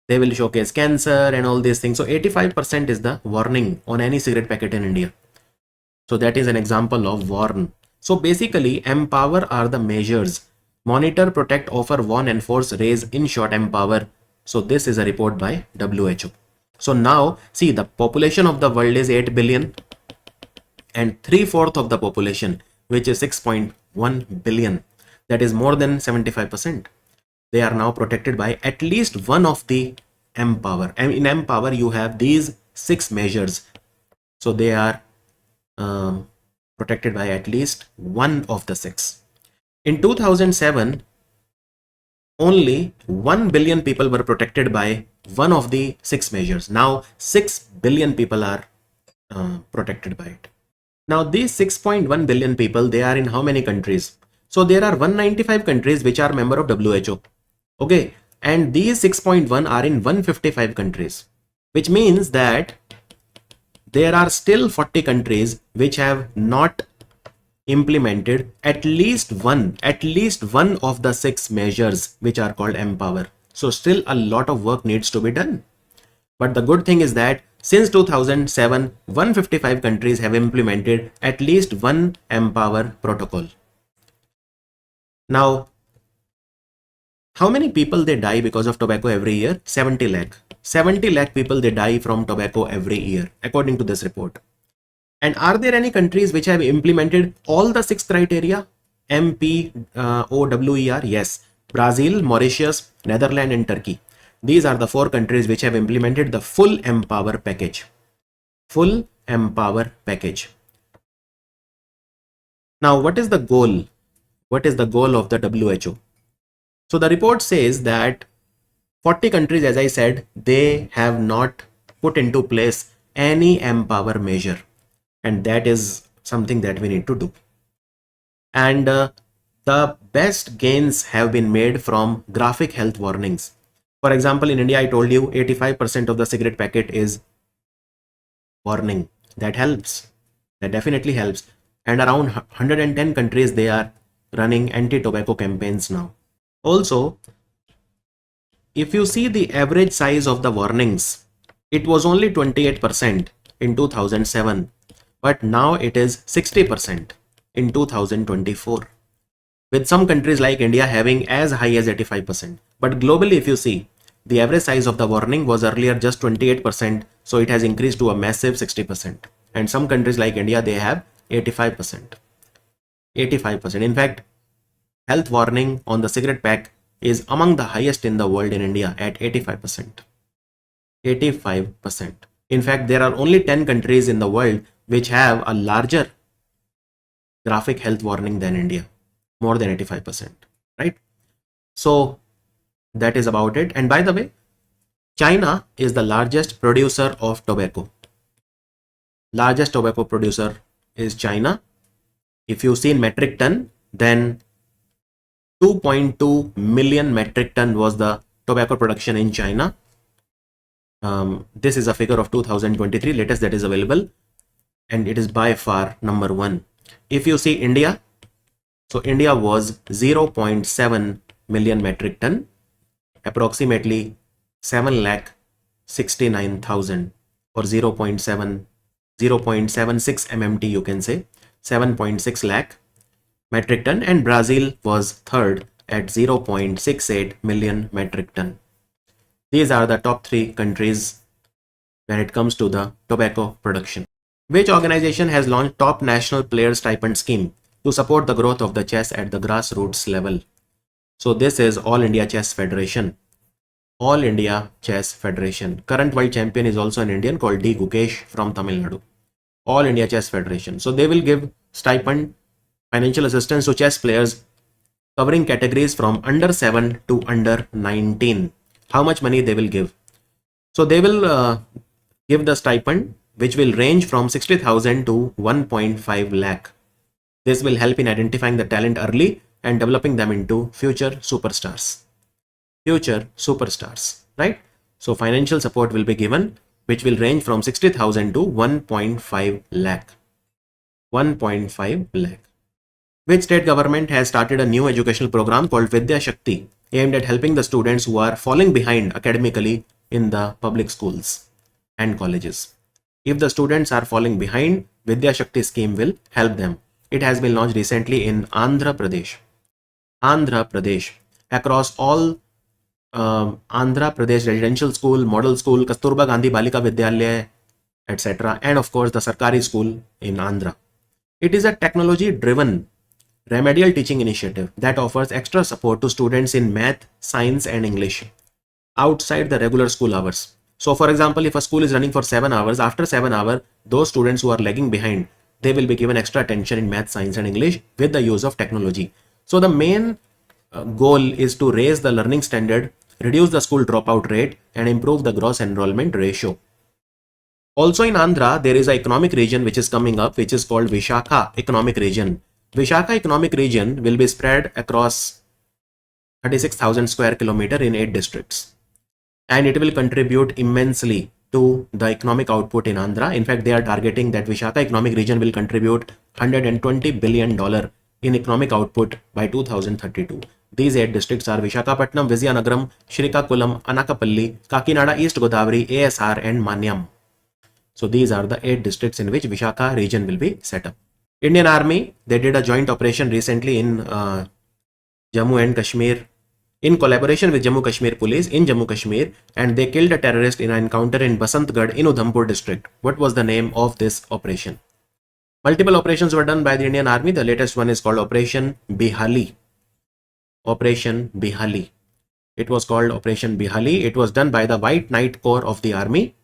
They will showcase cancer and all these things. So 85% is the warning on any cigarette packet in India. So that is an example of warn. So basically, Empower are the measures. Monitor, protect, offer, warn, enforce, raise, in short, Empower. So this is a report by WHO. So now see, the population of the world is 8 billion and 3/4 of the population, which is 6.1 billion, that is more than 75%. They are now protected by at least one of the Empower. And in Empower, you have these 6 measures. So they are protected by at least one of the 6. In 2007, only 1 billion people were protected by one of the 6 measures. Now 6 billion people are protected by it. Now these 6.1 billion people, they are in how many countries? So there are 195 countries which are member of WHO. Okay, and these 6.1 are in 155 countries, which means that there are still 40 countries which have not implemented at least one of the 6 measures which are called Empower. So still a lot of work needs to be done. But the good thing is that since 2007, 155 countries have implemented at least one Empower protocol. Now, how many people they die because of tobacco every year? 70 lakh. 70 lakh people they die from tobacco every year, according to this report. And are there any countries which have implemented all the 6 criteria? MPOWER? Yes. Brazil, Mauritius, Netherlands and Turkey. These are the 4 countries which have implemented the full Empower package. Full Empower package. Now, what is the goal? What is the goal of the WHO? So the report says that 40 countries, as I said, they have not put into place any Empower measure. And that is something that we need to do. And the best gains have been made from graphic health warnings. For example, in India, I told you 85% of the cigarette packet is warning. That helps. That definitely helps. And around 110 countries, they are running anti-tobacco campaigns now. Also, if you see the average size of the warnings, it was only 28% in 2007. But now it is 60% in 2024, with some countries like India having as high as 85%. But globally, if you see, the average size of the warning was earlier just 28%, so it has increased to a massive 60%. And some countries like India, they have 85%. 85%. In fact, health warning on the cigarette pack is among the highest in the world in India at 85%. 85%. In fact, there are only 10 countries in the world which have a larger graphic health warning than India, more than 85%, right? So that is about it. And by the way, China is the largest producer of tobacco. Largest tobacco producer is China. If you see in metric ton, then 2.2 million metric ton was the tobacco production in China. This is a figure of 2023, latest that is available, and it is by far number one. If you see India, so India was 0.7 million metric ton, approximately 7,69,000 or 0.76 MMT, you can say 7.6 lakh metric ton, and Brazil was third at 0.68 million metric ton. These are the top three countries when it comes to the tobacco production. Which organization has launched top national player stipend scheme to support the growth of the chess at the grassroots level? So this is All India Chess Federation. All India Chess Federation. Current world champion is also an Indian called D. Gukesh from Tamil Nadu. All India Chess Federation. So they will give stipend, financial assistance to chess players covering categories from under 7 to under 19. How much money they will give? So they will give the stipend which will range from 60,000 to 1.5 lakh. This will help in identifying the talent early and developing them into future superstars. Future superstars, right? So financial support will be given which will range from 60,000 to 1.5 lakh. 1.5 lakh. Which state government has started a new educational program called Vidya Shakti, aimed at helping the students who are falling behind academically in the public schools and colleges? If the students are falling behind, Vidya Shakti scheme will help them. It has been launched recently in Andhra Pradesh. Andhra Pradesh. Across all Andhra Pradesh residential school, model school, Kasturba Gandhi Balika Vidyalaya, etc. And of course the Sarkari school in Andhra. It is a technology-driven remedial teaching initiative that offers extra support to students in math, science and English outside the regular school hours. So for example, if a school is running for 7 hours, after 7 hours, those students who are lagging behind, they will be given extra attention in math, science and English with the use of technology. So the main goal is to raise the learning standard, reduce the school dropout rate and improve the gross enrollment ratio. Also in Andhra, there is an economic region which is coming up, which is called Vishakha Economic Region. Vishakha Economic Region will be spread across 36,000 square kilometer in 8 districts. And it will contribute immensely to the economic output in Andhra. In fact, they are targeting that Vishakha Economic Region will contribute $120 billion in economic output by 2032. These 8 districts are Vishakhapatnam, Vizianagaram, Srikakulam, Anakapalli, Kakinada, East Godavari, ASR and Manyam. So these are the 8 districts in which Vishakha region will be set up. Indian Army, they did a joint operation recently in Jammu and Kashmir in collaboration with Jammu Kashmir Police in Jammu Kashmir, and they killed a terrorist in an encounter in Basantgarh in Udhampur district. What was the name of this operation? Multiple operations were done by the Indian Army. The latest one is called Operation Bihali. Operation Bihali. It was called Operation Bihali. It was done by the White Knight Corps of the Army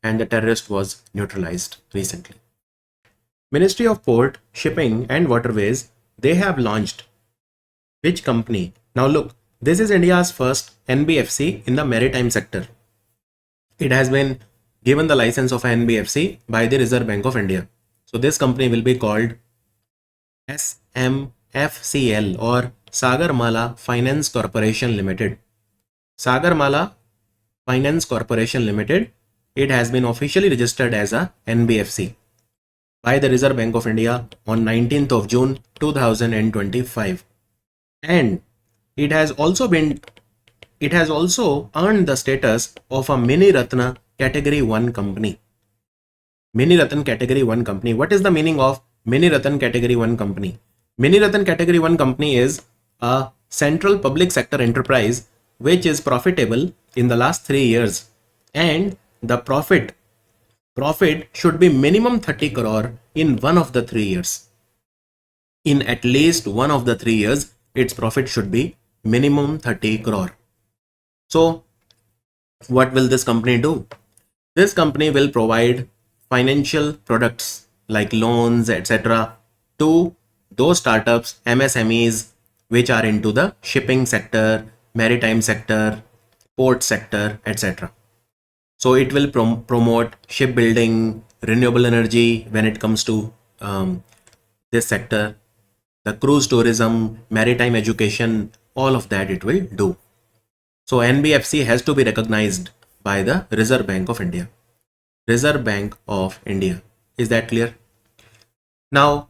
and the terrorist was neutralized recently. Ministry of Port, Shipping and Waterways, they have launched which company? Now look, this is India's first NBFC in the maritime sector. It has been given the license of NBFC by the Reserve Bank of India. So this company will be called SMFCL or Sagarmala Finance Corporation Limited. Sagarmala Finance Corporation Limited. It has been officially registered as a NBFC by the Reserve Bank of India on 19th of June 2025. And it has also earned the status of a Mini Ratna Category 1 company. Mini Ratan Category 1 company. What is the meaning of Mini Ratan Category 1 company? Mini Ratan Category 1 company is a central public sector enterprise which is profitable in the last 3 years, and the profit should be minimum 30 crore in one of the 3 years. in at least one of the 3 years, its profit should be minimum 30 crore. So what will this company do? This company will provide financial products like loans, etc. to those startups, MSMEs, which are into the shipping sector, maritime sector, port sector, etc. So it will promote shipbuilding, renewable energy when it comes to this sector, the cruise tourism, maritime education, all of that it will do. So NBFC has to be recognized by the Reserve Bank of India. Reserve Bank of India. Is that clear? Now,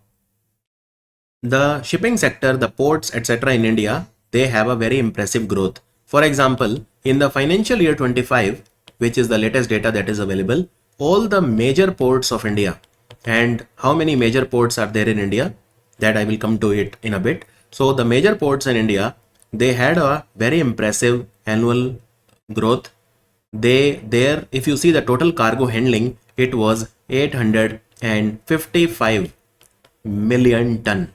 the shipping sector, the ports, etc. in India, they have a very impressive growth. For example, in the financial year 25, which is the latest data that is available, all the major ports of India, and how many major ports are there in India, that I will come to it in a bit. So the major ports in India, they had a very impressive annual growth. There, if you see the total cargo handling, it was 855 million ton.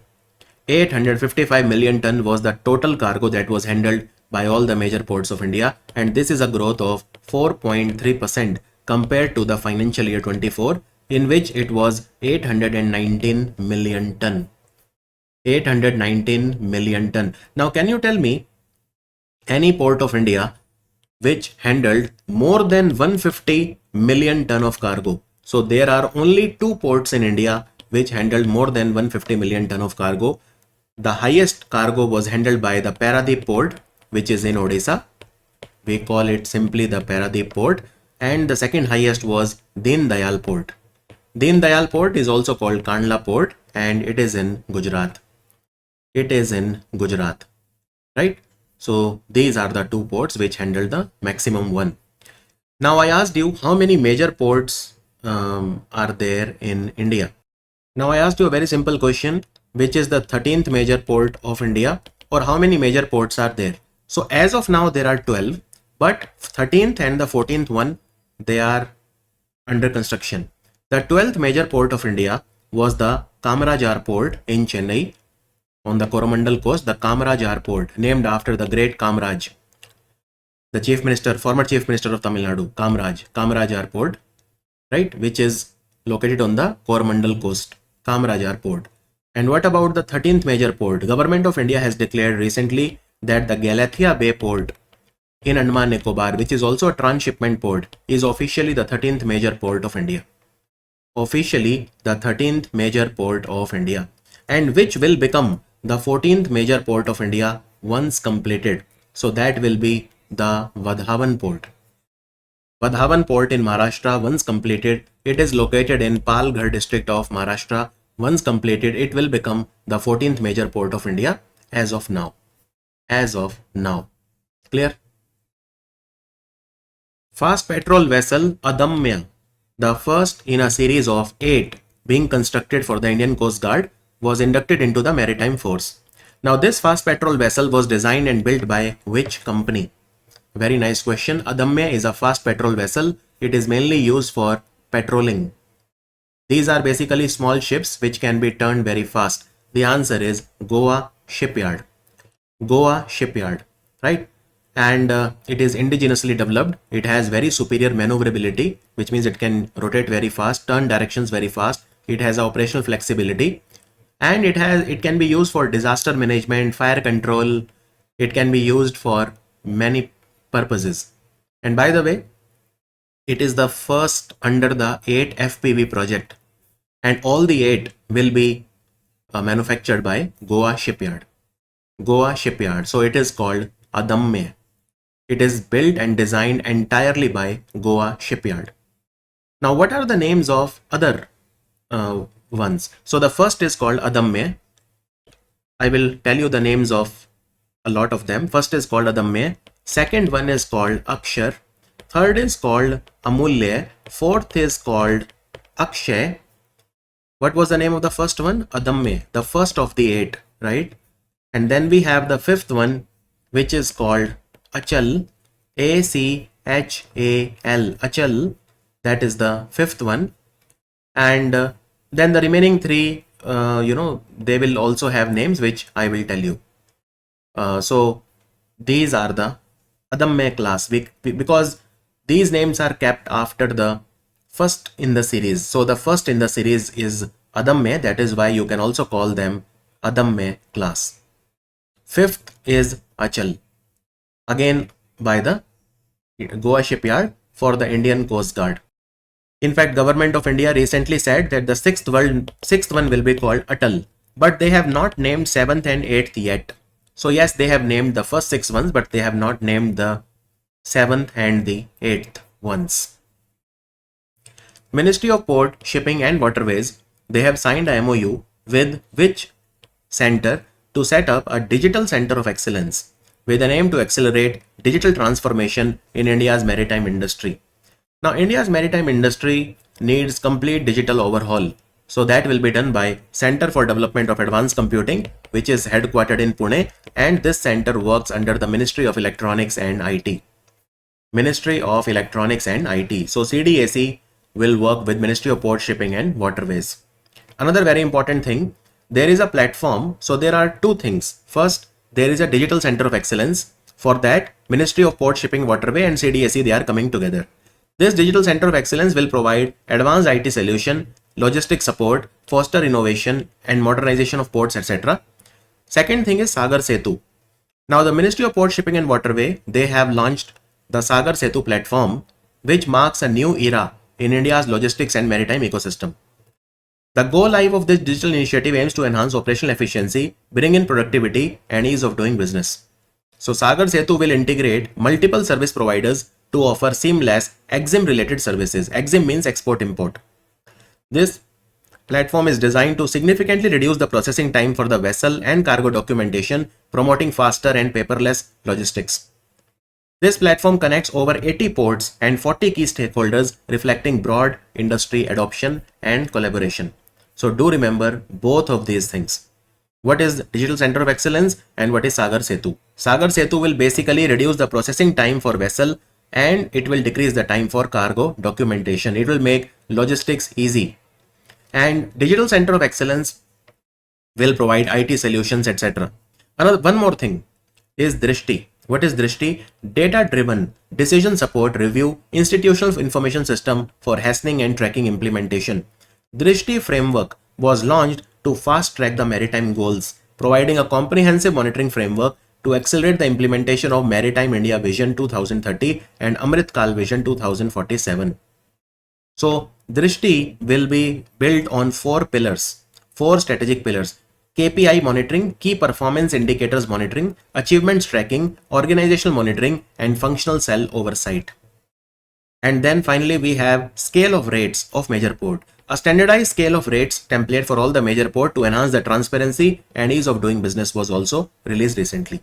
855 million ton was the total cargo that was handled by all the major ports of India, and this is a growth of 4.3% compared to the financial year 24, in which it was 819 million ton. 819 million ton. Now, can you tell me any port of India which handled more than 150 million ton of cargo? So there are only two ports in India which handled more than 150 million ton of cargo. The highest cargo was handled by the Paradip port, which is in Odisha. We call it simply the Paradip port. And the second highest was Deen Dayal port. Deen Dayal port is also called Kandla port, and it is in Gujarat. It is in Gujarat, right? So these are the two ports which handle the maximum one. Now I asked you how many major ports are there in India. Now I asked you a very simple question, which is the 13th major port of India, or how many major ports are there? So as of now there are 12, but 13th and the 14th one, they are under construction. The 12th major port of India was the Kamarajar port in Chennai on the Coromandel coast, the Kamarajar port, named after the great Kamaraj, the former chief minister of Tamil Nadu, Kamarajar port, right, which is located on the Coromandel coast, Kamarajar port. And what about the 13th major port? Government of India has declared recently that the Galathea Bay port in Andaman Nicobar, which is also a transshipment port, is officially the 13th major port of India. Officially the 13th major port of India, and which will become the 14th major port of India once completed. So that will be the Vadhavan port. Vadhavan port in Maharashtra, once completed, it is located in Palghar district of Maharashtra. Once completed, it will become the 14th major port of India as of now. As of now. Clear? Fast patrol vessel Adamya, the first in a series of 8 being constructed for the Indian Coast Guard, was inducted into the Maritime Force. Now this fast patrol vessel was designed and built by which company? Very nice question. Adamya is a fast patrol vessel. It is mainly used for patrolling. These are basically small ships which can be turned very fast. The answer is Goa Shipyard. Goa Shipyard, right? And it is indigenously developed. It has very superior maneuverability, which means it can rotate very fast, turn directions very fast. It has operational flexibility, and it can be used for disaster management, fire control. It can be used for many purposes. And by the way, it is the first under the 8 FPV project, and all the 8 will be manufactured by Goa Shipyard. Goa Shipyard. So it is called Adamya. It is built and designed entirely by Goa Shipyard. Now, what are the names of other ones? So the first is called Adamya. I will tell you the names of a lot of them. First is called Adamya. Second one is called Akshar. Third is called Amulya. Fourth is called Akshay. What was the name of the first one? Adamya, the first of the 8, right? And then we have the fifth one, which is called Achal, Achal, Achal. That is the fifth one. And then the remaining 3 they will also have names which I will tell you. So these are the Adamme class because these names are kept after the first in the series. So the first in the series is Adamme, that is why you can also call them Adamme class. Fifth is Achal, again by the Goa shipyard for the Indian Coast Guard. In fact, Government of India recently said that the sixth one will be called Atal, but they have not named seventh and eighth yet. So yes, they have named the first six ones, but they have not named the seventh and the eighth ones. Ministry of Port, Shipping and Waterways, they have signed a MOU with which center to set up a digital center of excellence with an aim to accelerate digital transformation in India's maritime industry. Now, India's maritime industry needs complete digital overhaul. So that will be done by Center for Development of Advanced Computing, which is headquartered in Pune, and this center works under the Ministry of Electronics and IT. Ministry of Electronics and IT. So CDAC will work with Ministry of Port, Shipping and Waterways. Another very important thing, there is a platform. So there are two things. First, there is a digital center of excellence. For that, Ministry of Port, Shipping, Waterway and CDAC, they are coming together. This digital center of excellence will provide advanced IT solution, logistic support, foster innovation and modernization of ports, etc. Second thing is Sagar Setu. Now the Ministry of Port, Shipping and Waterway, they have launched the Sagar Setu platform, which marks a new era in India's logistics and maritime ecosystem. The go live of this digital initiative aims to enhance operational efficiency, bring in productivity and ease of doing business. So Sagar Setu will integrate multiple service providers to offer seamless EXIM related services. EXIM means export import. This platform is designed to significantly reduce the processing time for the vessel and cargo documentation, promoting faster and paperless logistics. This platform connects over 80 ports and 40 key stakeholders, reflecting broad industry adoption and collaboration. So do remember both of these things. What is Digital Center of Excellence and what is Sagar Setu? Sagar Setu will basically reduce the processing time for vessel and it will decrease the time for cargo documentation. It will make logistics easy. And Digital Center of Excellence will provide IT solutions, etc. One more thing is Drishti. What is Drishti? Data-driven decision support review institutional information system for hastening and tracking implementation. Drishti framework was launched to fast-track the maritime goals, providing a comprehensive monitoring framework to accelerate the implementation of Maritime India Vision 2030 and Amrit Kal Vision 2047. So Drishti will be built on four strategic pillars: KPI monitoring, key performance indicators monitoring, achievements tracking, organizational monitoring, and functional cell oversight. And then finally, we have scale of rates of major port. A standardized scale of rates template for all the major port to enhance the transparency and ease of doing business was also released recently.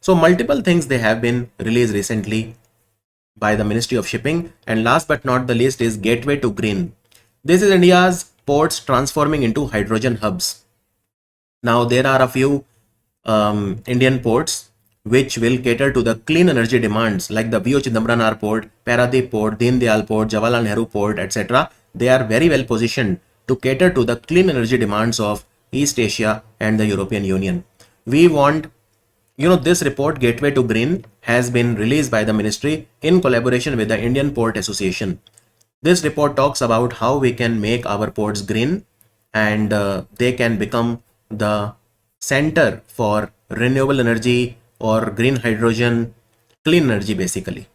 So multiple things they have been released recently by the Ministry of Shipping, and last but not the least is Gateway to Green. This is India's ports transforming into hydrogen hubs. Now there are a few Indian ports which will cater to the clean energy demands like the V.O. Chidambaram port, Paradip port, Deen Dayal port, Jawaharlal Nehru port, etc. They are very well positioned to cater to the clean energy demands of East Asia and the European Union. We want, this report Gateway to Green has been released by the ministry in collaboration with the Indian Port Association. This report talks about how we can make our ports green and they can become the center for renewable energy or green hydrogen, clean energy basically.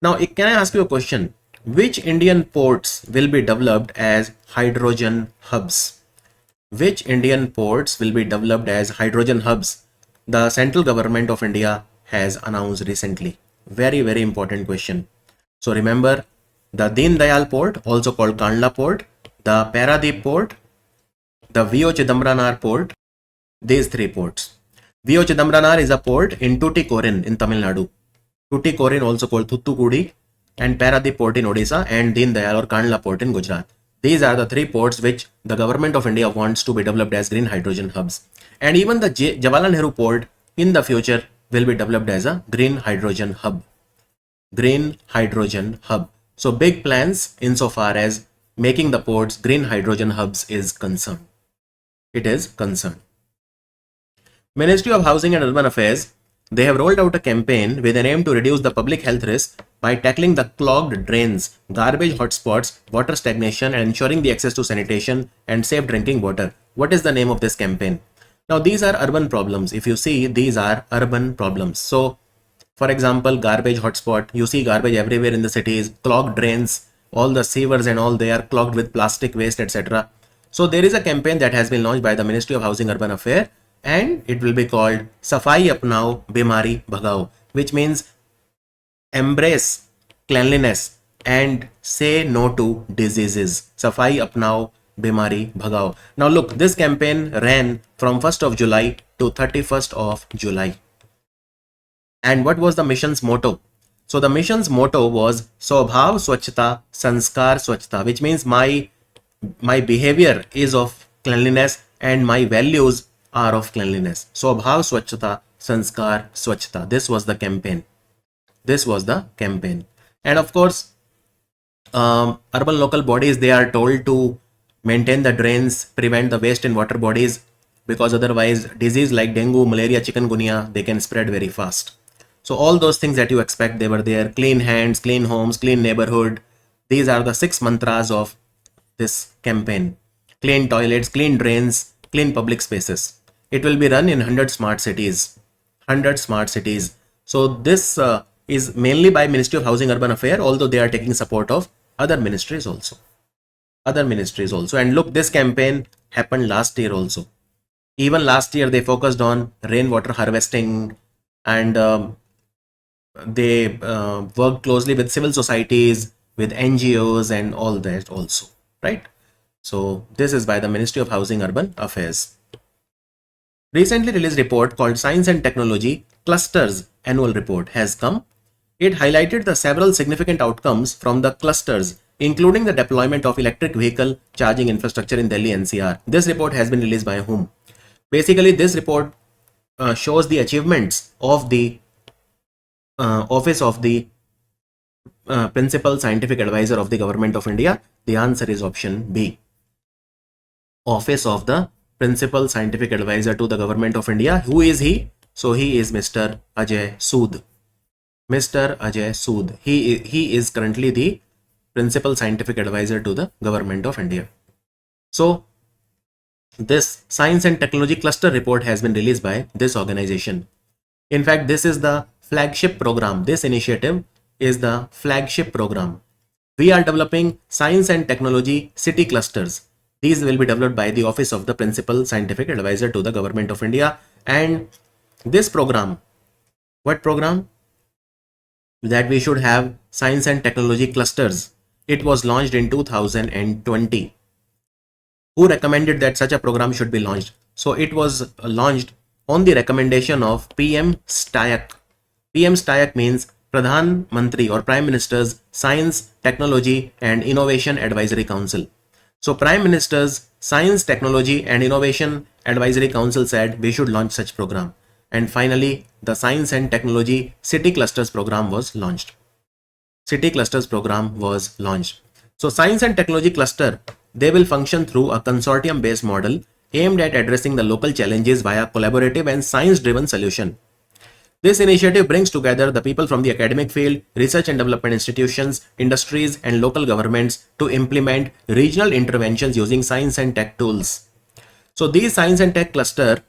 Now, can I ask you a question? Which Indian ports will be developed as hydrogen hubs? Which Indian ports will be developed as hydrogen hubs? The central government of India has announced recently. Very, very important question. So remember the Deen Dayal port, also called Kandla port, the Paradip port, the V.O. Chidambaram port, these three ports. V.O. Chidambaram is a port in Tuticorin in Tamil Nadu. Tuticorin, also called Thoothukudi, and Paradip port in Odisha, and Deen Dayal or Kandla port in Gujarat. These are the three ports which the government of India wants to be developed as green hydrogen hubs. And even the Jawaharlal Nehru port in the future will be developed as a green hydrogen hub. Green hydrogen hub. So big plans insofar as making the ports green hydrogen hubs is concerned. it is concerned. Ministry of Housing and Urban Affairs, they have rolled out a campaign with an aim to reduce the public health risk by tackling the clogged drains, garbage hotspots, water stagnation, and ensuring the access to sanitation and safe drinking water. What is the name of this campaign? Now, these are urban problems. If you see, these are urban problems. So, for example, garbage hotspot, you see garbage everywhere in the cities, clogged drains, all the sewers and all, they are clogged with plastic waste, etc. So there is a campaign that has been launched by the Ministry of Housing Urban Affairs, and it will be called Safai Apnao Bimari Bhagao, which means embrace cleanliness and say no to diseases. Safai Apnao Bimari Bhagao. Now look, this campaign ran from 1st of July to 31st of July. And what was the mission's motto? So the mission's motto was Swabhav Swachhta Sanskar Swachhta, which means my behavior is of cleanliness and my values are of cleanliness. Swabhav Swachhta Sanskar Swachhta. This was the campaign. This was the campaign. And of course, urban local bodies, they are told to maintain the drains, prevent the waste in water bodies, because otherwise disease like dengue, malaria, chikungunya, they can spread very fast. So all those things that you expect, they were there. Clean hands, clean homes, clean neighborhood. These are the 6 mantras of this campaign. Clean toilets, clean drains, clean public spaces. It will be run in 100 smart cities. 100 smart cities. So this is mainly by Ministry of Housing Urban Affairs, although they are taking support of other ministries also. Other ministries also. And look, this campaign happened last year also. Even last year they focused on rainwater harvesting, and they worked closely with civil societies, with NGOs and all that also, right? So this is by the Ministry of Housing Urban Affairs. Recently released report called Science and Technology Clusters Annual Report has come. It highlighted the several significant outcomes from the clusters, including the deployment of electric vehicle charging infrastructure in Delhi NCR. This report has been released by whom? Basically, this report shows the achievements of the Office of the Principal Scientific Advisor of the Government of India. The answer is option B. Office of the Principal Scientific Advisor to the Government of India. Who is he? So he is Mr. Ajay Sood. Mr. Ajay Sood. He is currently the Principal Scientific Advisor to the Government of India. So this Science and Technology Cluster Report has been released by this organization. In fact, this is the flagship program. This initiative is the flagship program. We are developing science and technology city clusters. These will be developed by the Office of the Principal Scientific Advisor to the Government of India. And this program, what program? That we should have science and technology clusters. It was launched in 2020. Who recommended that such a program should be launched? So it was launched on the recommendation of PM STAYAC. PM STAYAC means Pradhan Mantri or Prime Minister's Science, Technology and Innovation Advisory Council. So Prime Minister's Science, Technology and Innovation Advisory Council said we should launch such program. And finally, the Science and Technology City Clusters program was launched. City Clusters program was launched. So Science and Technology Cluster, they will function through a consortium based model aimed at addressing the local challenges via collaborative and science driven solution. This initiative brings together the people from the academic field, research and development institutions, industries and local governments to implement regional interventions using science and tech tools. So these science and tech cluster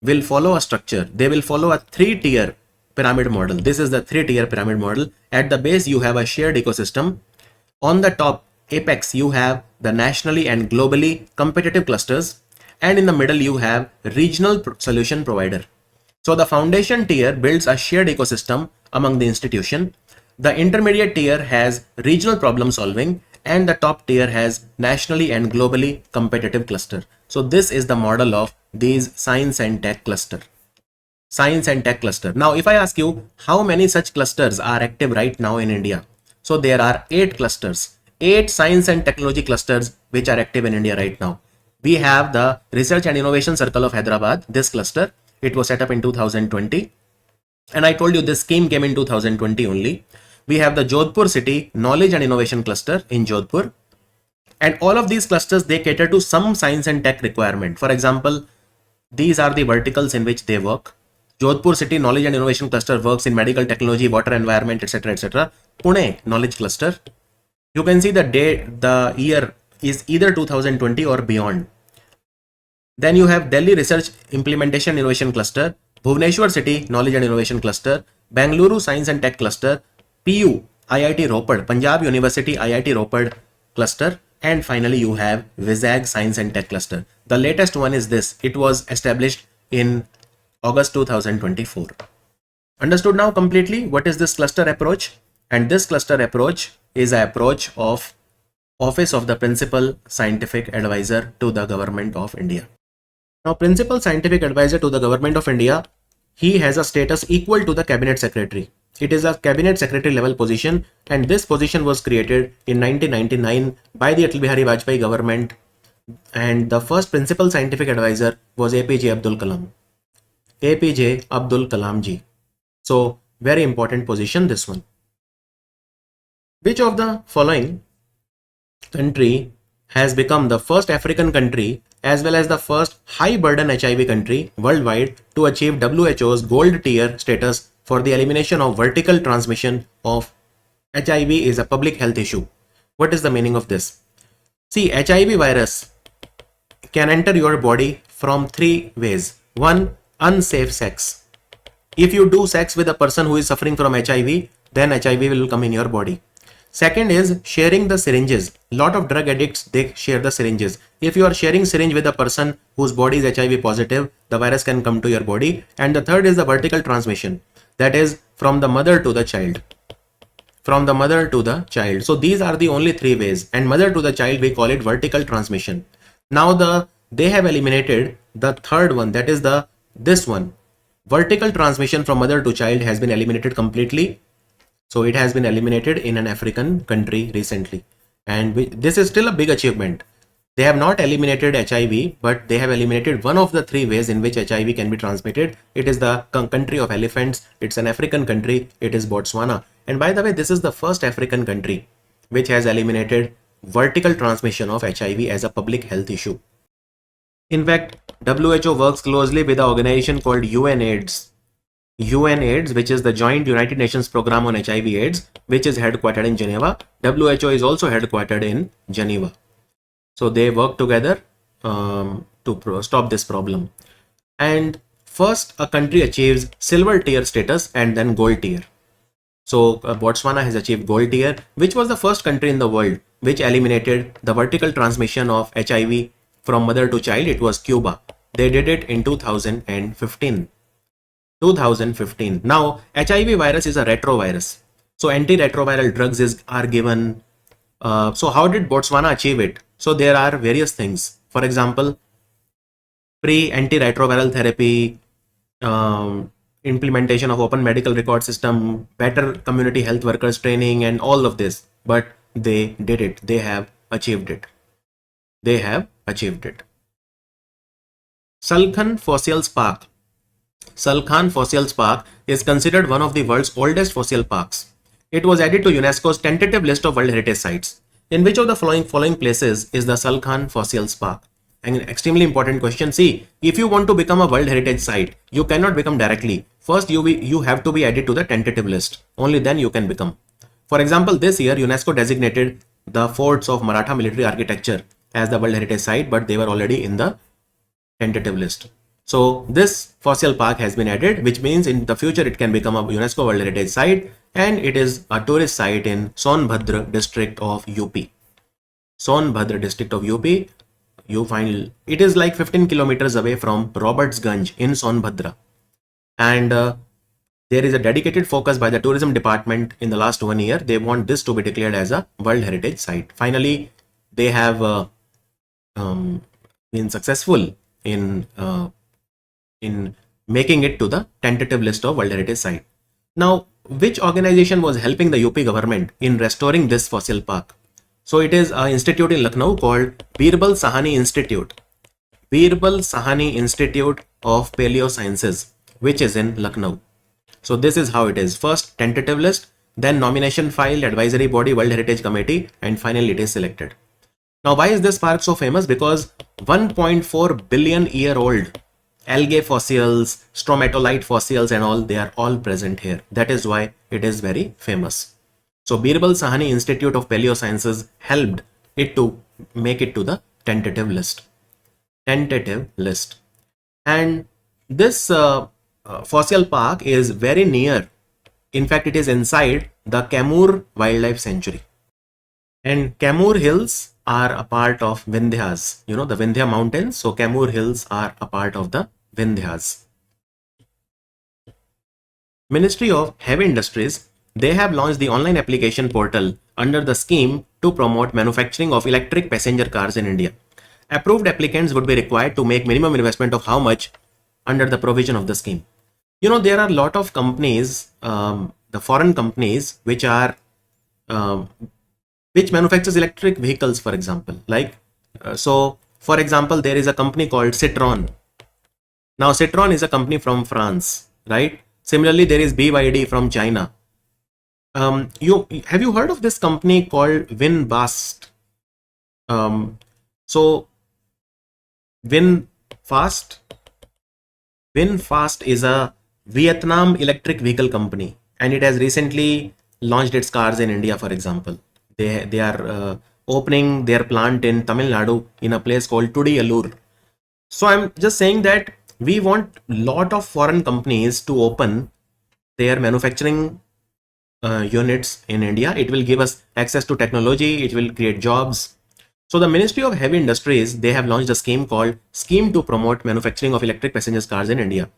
will follow a structure. They will follow a 3-tier pyramid model. This is the 3-tier pyramid model. At the base, you have a shared ecosystem. On the top, apex, you have the nationally and globally competitive clusters. And in the middle, you have regional solution provider. So the foundation tier builds a shared ecosystem among the institution. The intermediate tier has regional problem solving, and the top tier has nationally and globally competitive cluster. So this is the model of these science and tech cluster. Science and tech cluster. Now, if I ask you how many such clusters are active right now in India? So there are 8 clusters, 8 science and technology clusters which are active in India right now. We have the Research and Innovation Circle of Hyderabad, this cluster. It was set up in 2020. And I told you this scheme came in 2020 only. We have the Jodhpur City Knowledge and Innovation Cluster in Jodhpur. And all of these clusters, they cater to some science and tech requirement. For example, these are the verticals in which they work. Jodhpur City Knowledge and Innovation Cluster works in medical technology, water, environment, etc., etc. Pune Knowledge Cluster, you can see the year is either 2020 or beyond. Then you have Delhi Research Implementation Innovation Cluster, Bhubaneswar City Knowledge and Innovation Cluster, Bangalore Science and Tech Cluster, PU IIT Roped, Punjab University IIT Roped Cluster, and finally you have Vizag Science and Tech Cluster. The latest one is this. It was established in August 2024. Understood now completely what is this cluster approach? And this cluster approach is an approach of Office of the Principal Scientific Advisor to the Government of India. Now, Principal Scientific Advisor to the Government of India, he has a status equal to the Cabinet Secretary. It is a Cabinet Secretary level position, and this position was created in 1999 by the Atal Bihari Vajpayee government, and the first Principal Scientific Advisor was APJ Abdul Kalam. APJ Abdul Kalam ji. So, very important position, this one. Which of the following country has become the first African country as well as the first high burden HIV country worldwide to achieve WHO's gold tier status for the elimination of vertical transmission of HIV is a public health issue? What is the meaning of this? See, HIV virus can enter your body from three ways. One, unsafe sex. If you do sex with a person who is suffering from HIV, then HIV will come in your body. Second is sharing the syringes. Lot of drug addicts, they share the syringes. If you are sharing syringe with a person whose body is HIV positive, the virus can come to your body. And the third is the vertical transmission. That is from the mother to the child. From the mother to the child. So these are the only three ways. And mother to the child, we call it vertical transmission. Now they have eliminated the third one. That is this one. Vertical transmission from mother to child has been eliminated completely. So it has been eliminated in an African country recently. And this is still a big achievement. They have not eliminated HIV, but they have eliminated one of the three ways in which HIV can be transmitted. It is the country of elephants. It's an African country. It is Botswana. And by the way, this is the first African country which has eliminated vertical transmission of HIV as a public health issue. In fact, WHO works closely with an organization called UNAIDS, which is the Joint United Nations Program on HIV/AIDS, which is headquartered in Geneva. WHO is also headquartered in Geneva. So they work together to stop this problem. And first, a country achieves silver tier status and then gold tier. So Botswana has achieved gold tier, which was the first country in the world which eliminated the vertical transmission of HIV from mother to child. It was Cuba. They did it in 2015. Now, HIV virus is a retrovirus. So antiretroviral drugs are given. So how did Botswana achieve it? So there are various things. For example, pre-antiretroviral therapy, implementation of open medical record system, better community health workers training, and all of this. But they did it. They have achieved it. Salkhan Fossils Park. Salkhan Fossils Park is considered one of the world's oldest fossil parks. It was added to UNESCO's tentative list of World Heritage Sites. In which of the following places is the Salkhan Fossils Park? An extremely important question. See, if you want to become a World Heritage Site, you cannot become directly. First, you have to be added to the tentative list. Only then you can become. For example, this year UNESCO designated the forts of Maratha military architecture as the World Heritage Site, but they were already in the tentative list. So this fossil park has been added, which means in the future it can become a UNESCO World Heritage Site, and it is a tourist site in Sonbhadra district of UP. Sonbhadra district of UP. You find it is like 15 kilometers away from Robertsganj in Sonbhadra. And there is a dedicated focus by the tourism department in the last 1 year. They want this to be declared as a World Heritage Site. Finally, they have been successful in making it to the tentative list of World Heritage Site. Now, which organization was helping the UP government in restoring this fossil park? So it is an institute in Lucknow called Birbal Sahani Institute. Birbal Sahani Institute of Paleosciences, which is in Lucknow. So this is how it is. First tentative list, then nomination file, advisory body, World Heritage Committee, and finally it is selected. Now, why is this park so famous? Because 1.4 billion year old algae fossils, stromatolite fossils and all, they are all present here. That is why it is very famous. So Birbal Sahani Institute of Paleosciences helped it to make it to the tentative list. And this fossil park is very near. In fact, it is inside the Kamur Wildlife Sanctuary. And Kamur Hills are a part of Vindhyas, you know, the Vindhya mountains. So Kamur Hills are a part of the Vindhyas. Ministry of Heavy Industries, they have launched the online application portal under the scheme to promote manufacturing of electric passenger cars in India. Approved applicants would be required to make minimum investment of how much under the provision of the scheme. You know, there are a lot of companies, the foreign companies, which are which manufactures electric vehicles, for example. Like, for example, there is a company called Citroën. Now, Citroën is a company from France, right? Similarly, there is BYD from China. Have you heard of this company called VinFast? So VinFast is a Vietnam electric vehicle company, and it has recently launched its cars in India, for example. They are opening their plant in Tamil Nadu in a place called Tudiyallur. So I'm just saying that we want lot of foreign companies to open their manufacturing units in India. It will give us access to technology. It will create jobs. So the Ministry of Heavy Industries, they have launched a scheme called Scheme to Promote Manufacturing of Electric Passenger Cars in India.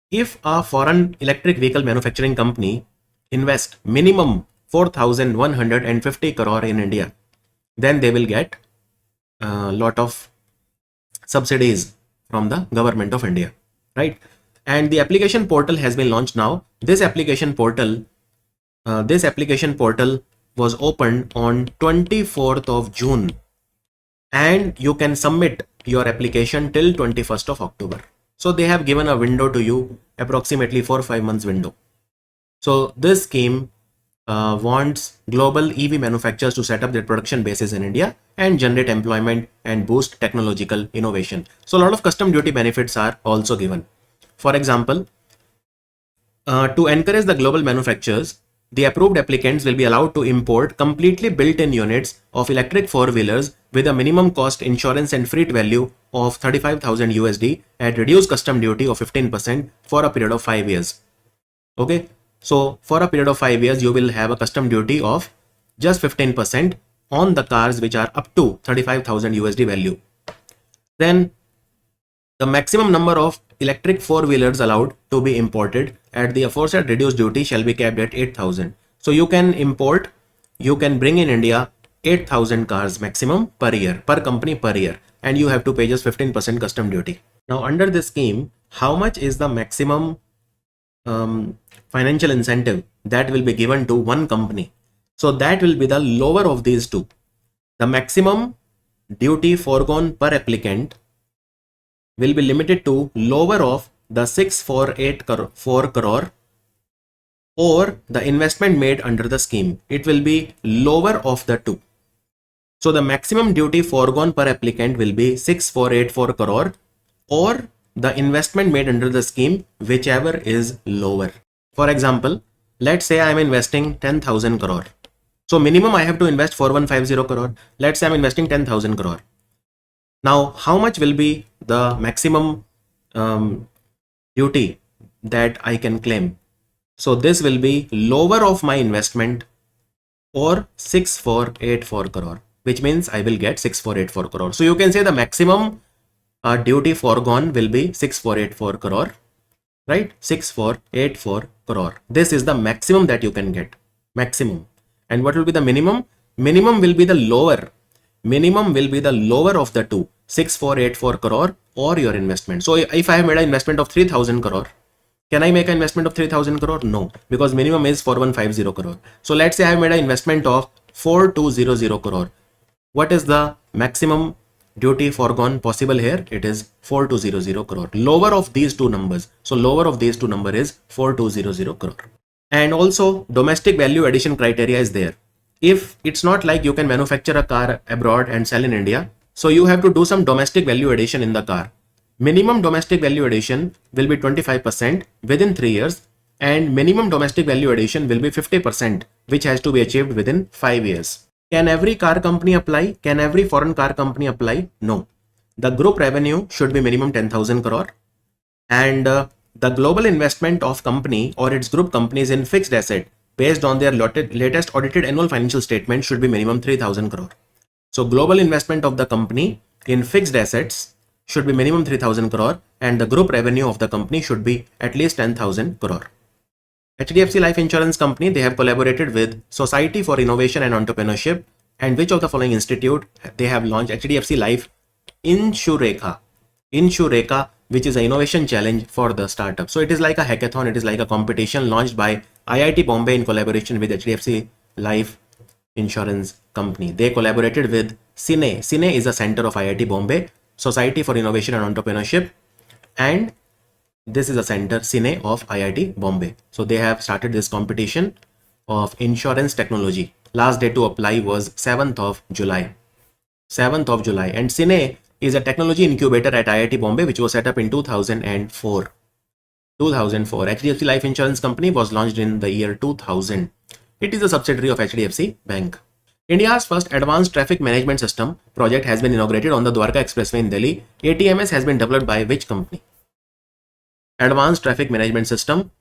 If a foreign electric vehicle manufacturing company invest minimum 4,150 crore in India, then they will get a lot of subsidies from the government of India, right? And the application portal has been launched now. This application portal was opened on 24th of June, and you can submit your application till 21st of October. So they have given a window to you, approximately 4-5 months window. So this scheme wants global EV manufacturers to set up their production bases in India and generate employment and boost technological innovation. So a lot of custom duty benefits are also given. For example, to encourage the global manufacturers, the approved applicants will be allowed to import completely built-in units of electric four-wheelers with a minimum cost, insurance and freight value of 35,000 USD at reduced custom duty of 15% for a period of 5 years. Okay, so for a period of 5 years, you will have a custom duty of just 15% on the cars which are up to 35,000 USD value. Then the maximum number of electric four-wheelers allowed to be imported at the aforesaid reduced duty shall be capped at 8,000. So you can bring in India 8,000 cars maximum per year, per company per year, and you have to pay just 15% custom duty. Now under this scheme, how much is the maximum financial incentive that will be given to one company? So that will be the lower of these two. The maximum duty foregone per applicant will be limited to lower of the 648.4 crore or the investment made under the scheme. It will be lower of the two. So the maximum duty foregone per applicant will be 6,484 crore or the investment made under the scheme, whichever is lower. For example, let's say I am investing 10,000 crore. So minimum I have to invest 4,150 crore. Let's say I'm investing 10,000 crore. Now, how much will be the maximum duty that I can claim? So this will be lower of my investment or 6,484 crore, which means I will get 6,484 crore. So you can say the maximum duty foregone will be 6,484 crore, right? 6,484 crore. This is the maximum that you can get, maximum. And what will be the minimum? Minimum will be the lower. Minimum will be the lower of the two, 6,484 crore or your investment. So if I have made an investment of 3,000 crore, can I make an investment of 3,000 crore? No, because minimum is 4,150 crore. So let's say I have made an investment of 4,200 crore. What is the maximum duty foregone possible here? It is 4,200 crore. Lower of these two numbers. So lower of these two number is 4,200 crore. And also domestic value addition criteria is there. if it's not like you can manufacture a car abroad and sell in India, so you have to do some domestic value addition in the car. Minimum domestic value addition will be 25% within 3 years, and minimum domestic value addition will be 50%, which has to be achieved within 5 years. Can every car company apply? Can every foreign car company apply? No. The group revenue should be minimum 10,000 crore, and the global investment of company or its group companies in fixed asset based on their latest audited annual financial statement should be minimum 3,000 crore. So global investment of the company in fixed assets should be minimum 3,000 crore, and the group revenue of the company should be at least 10,000 crore. HDFC Life Insurance Company, they have collaborated with Society for Innovation and Entrepreneurship, and which of the following institute they have launched HDFC Life Insureka, which is an innovation challenge for the startup. So it is like a hackathon, it is like a competition launched by IIT Bombay in collaboration with HDFC Life Insurance Company. They collaborated with Cine. Cine is a center of IIT Bombay, Society for Innovation and Entrepreneurship, and this is a center, Cine, of IIT Bombay. So they have started this competition of insurance technology. Last day to apply was 7th of July. 7th of July. And Cine is a technology incubator at IIT Bombay, which was set up in 2004. 2004. HDFC Life Insurance Company was launched in the year 2000. It is a subsidiary of HDFC Bank. India's first advanced traffic management system project has been inaugurated on the Dwarka Expressway in Delhi. ATMS has been developed by which company? Advanced traffic management system.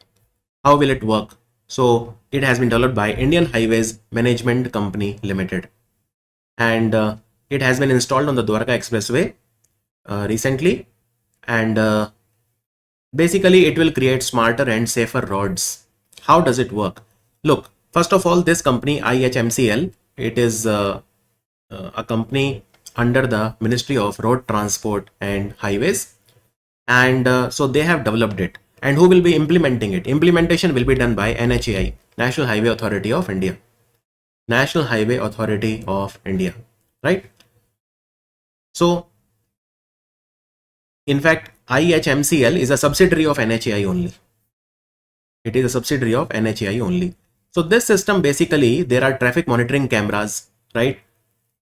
How will it work? So it has been developed by Indian Highways Management Company Limited, and it has been installed on the Dwarka Expressway recently, and basically it will create smarter and safer roads. How does it work? Look, first of all, this company IHMCL, it is a company under the Ministry of Road Transport and Highways, and so they have developed it. And who will be implementing it? Implementation will be done by NHAI, National Highway Authority of India. National Highway Authority of India, right? So in fact, IHMCL is a subsidiary of NHAI only. It is a subsidiary of NHAI only. So this system, basically, there are traffic monitoring cameras, right?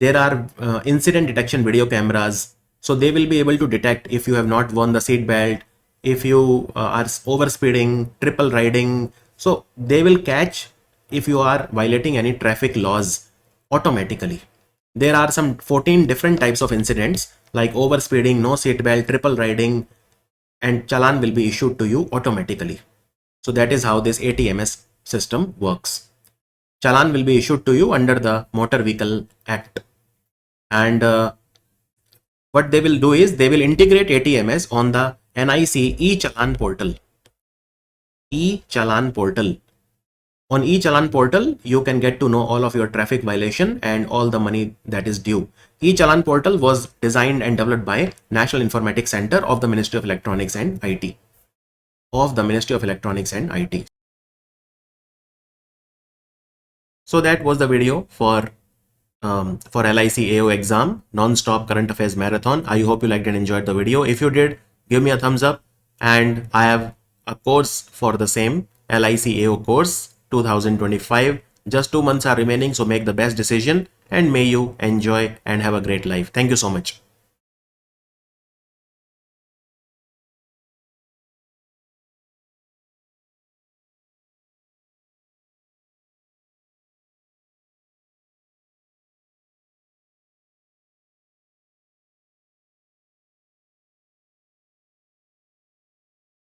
There are incident detection video cameras. So they will be able to detect if you have not worn the seat belt, if you are overspeeding, triple riding. So they will catch if you are violating any traffic laws automatically. There are some 14 different types of incidents like overspeeding, no seat belt, triple riding, and challan will be issued to you automatically. So that is how this ATMS system works. Challan will be issued to you under the Motor Vehicle Act. And what they will do is they will integrate ATMS on the NIC e-challan portal. E-challan portal. On e-challan portal, you can get to know all of your traffic violation and all the money that is due. E-challan portal was designed and developed by National Informatics Center of the Ministry of Electronics and IT. So that was the video for LIC AAO exam, non-stop current affairs marathon. I hope you liked and enjoyed the video. If you did, give me a thumbs up. And I have a course for the same, LIC AAO course 2025. Just 2 months are remaining, so make the best decision and may you enjoy and have a great life. Thank you so much.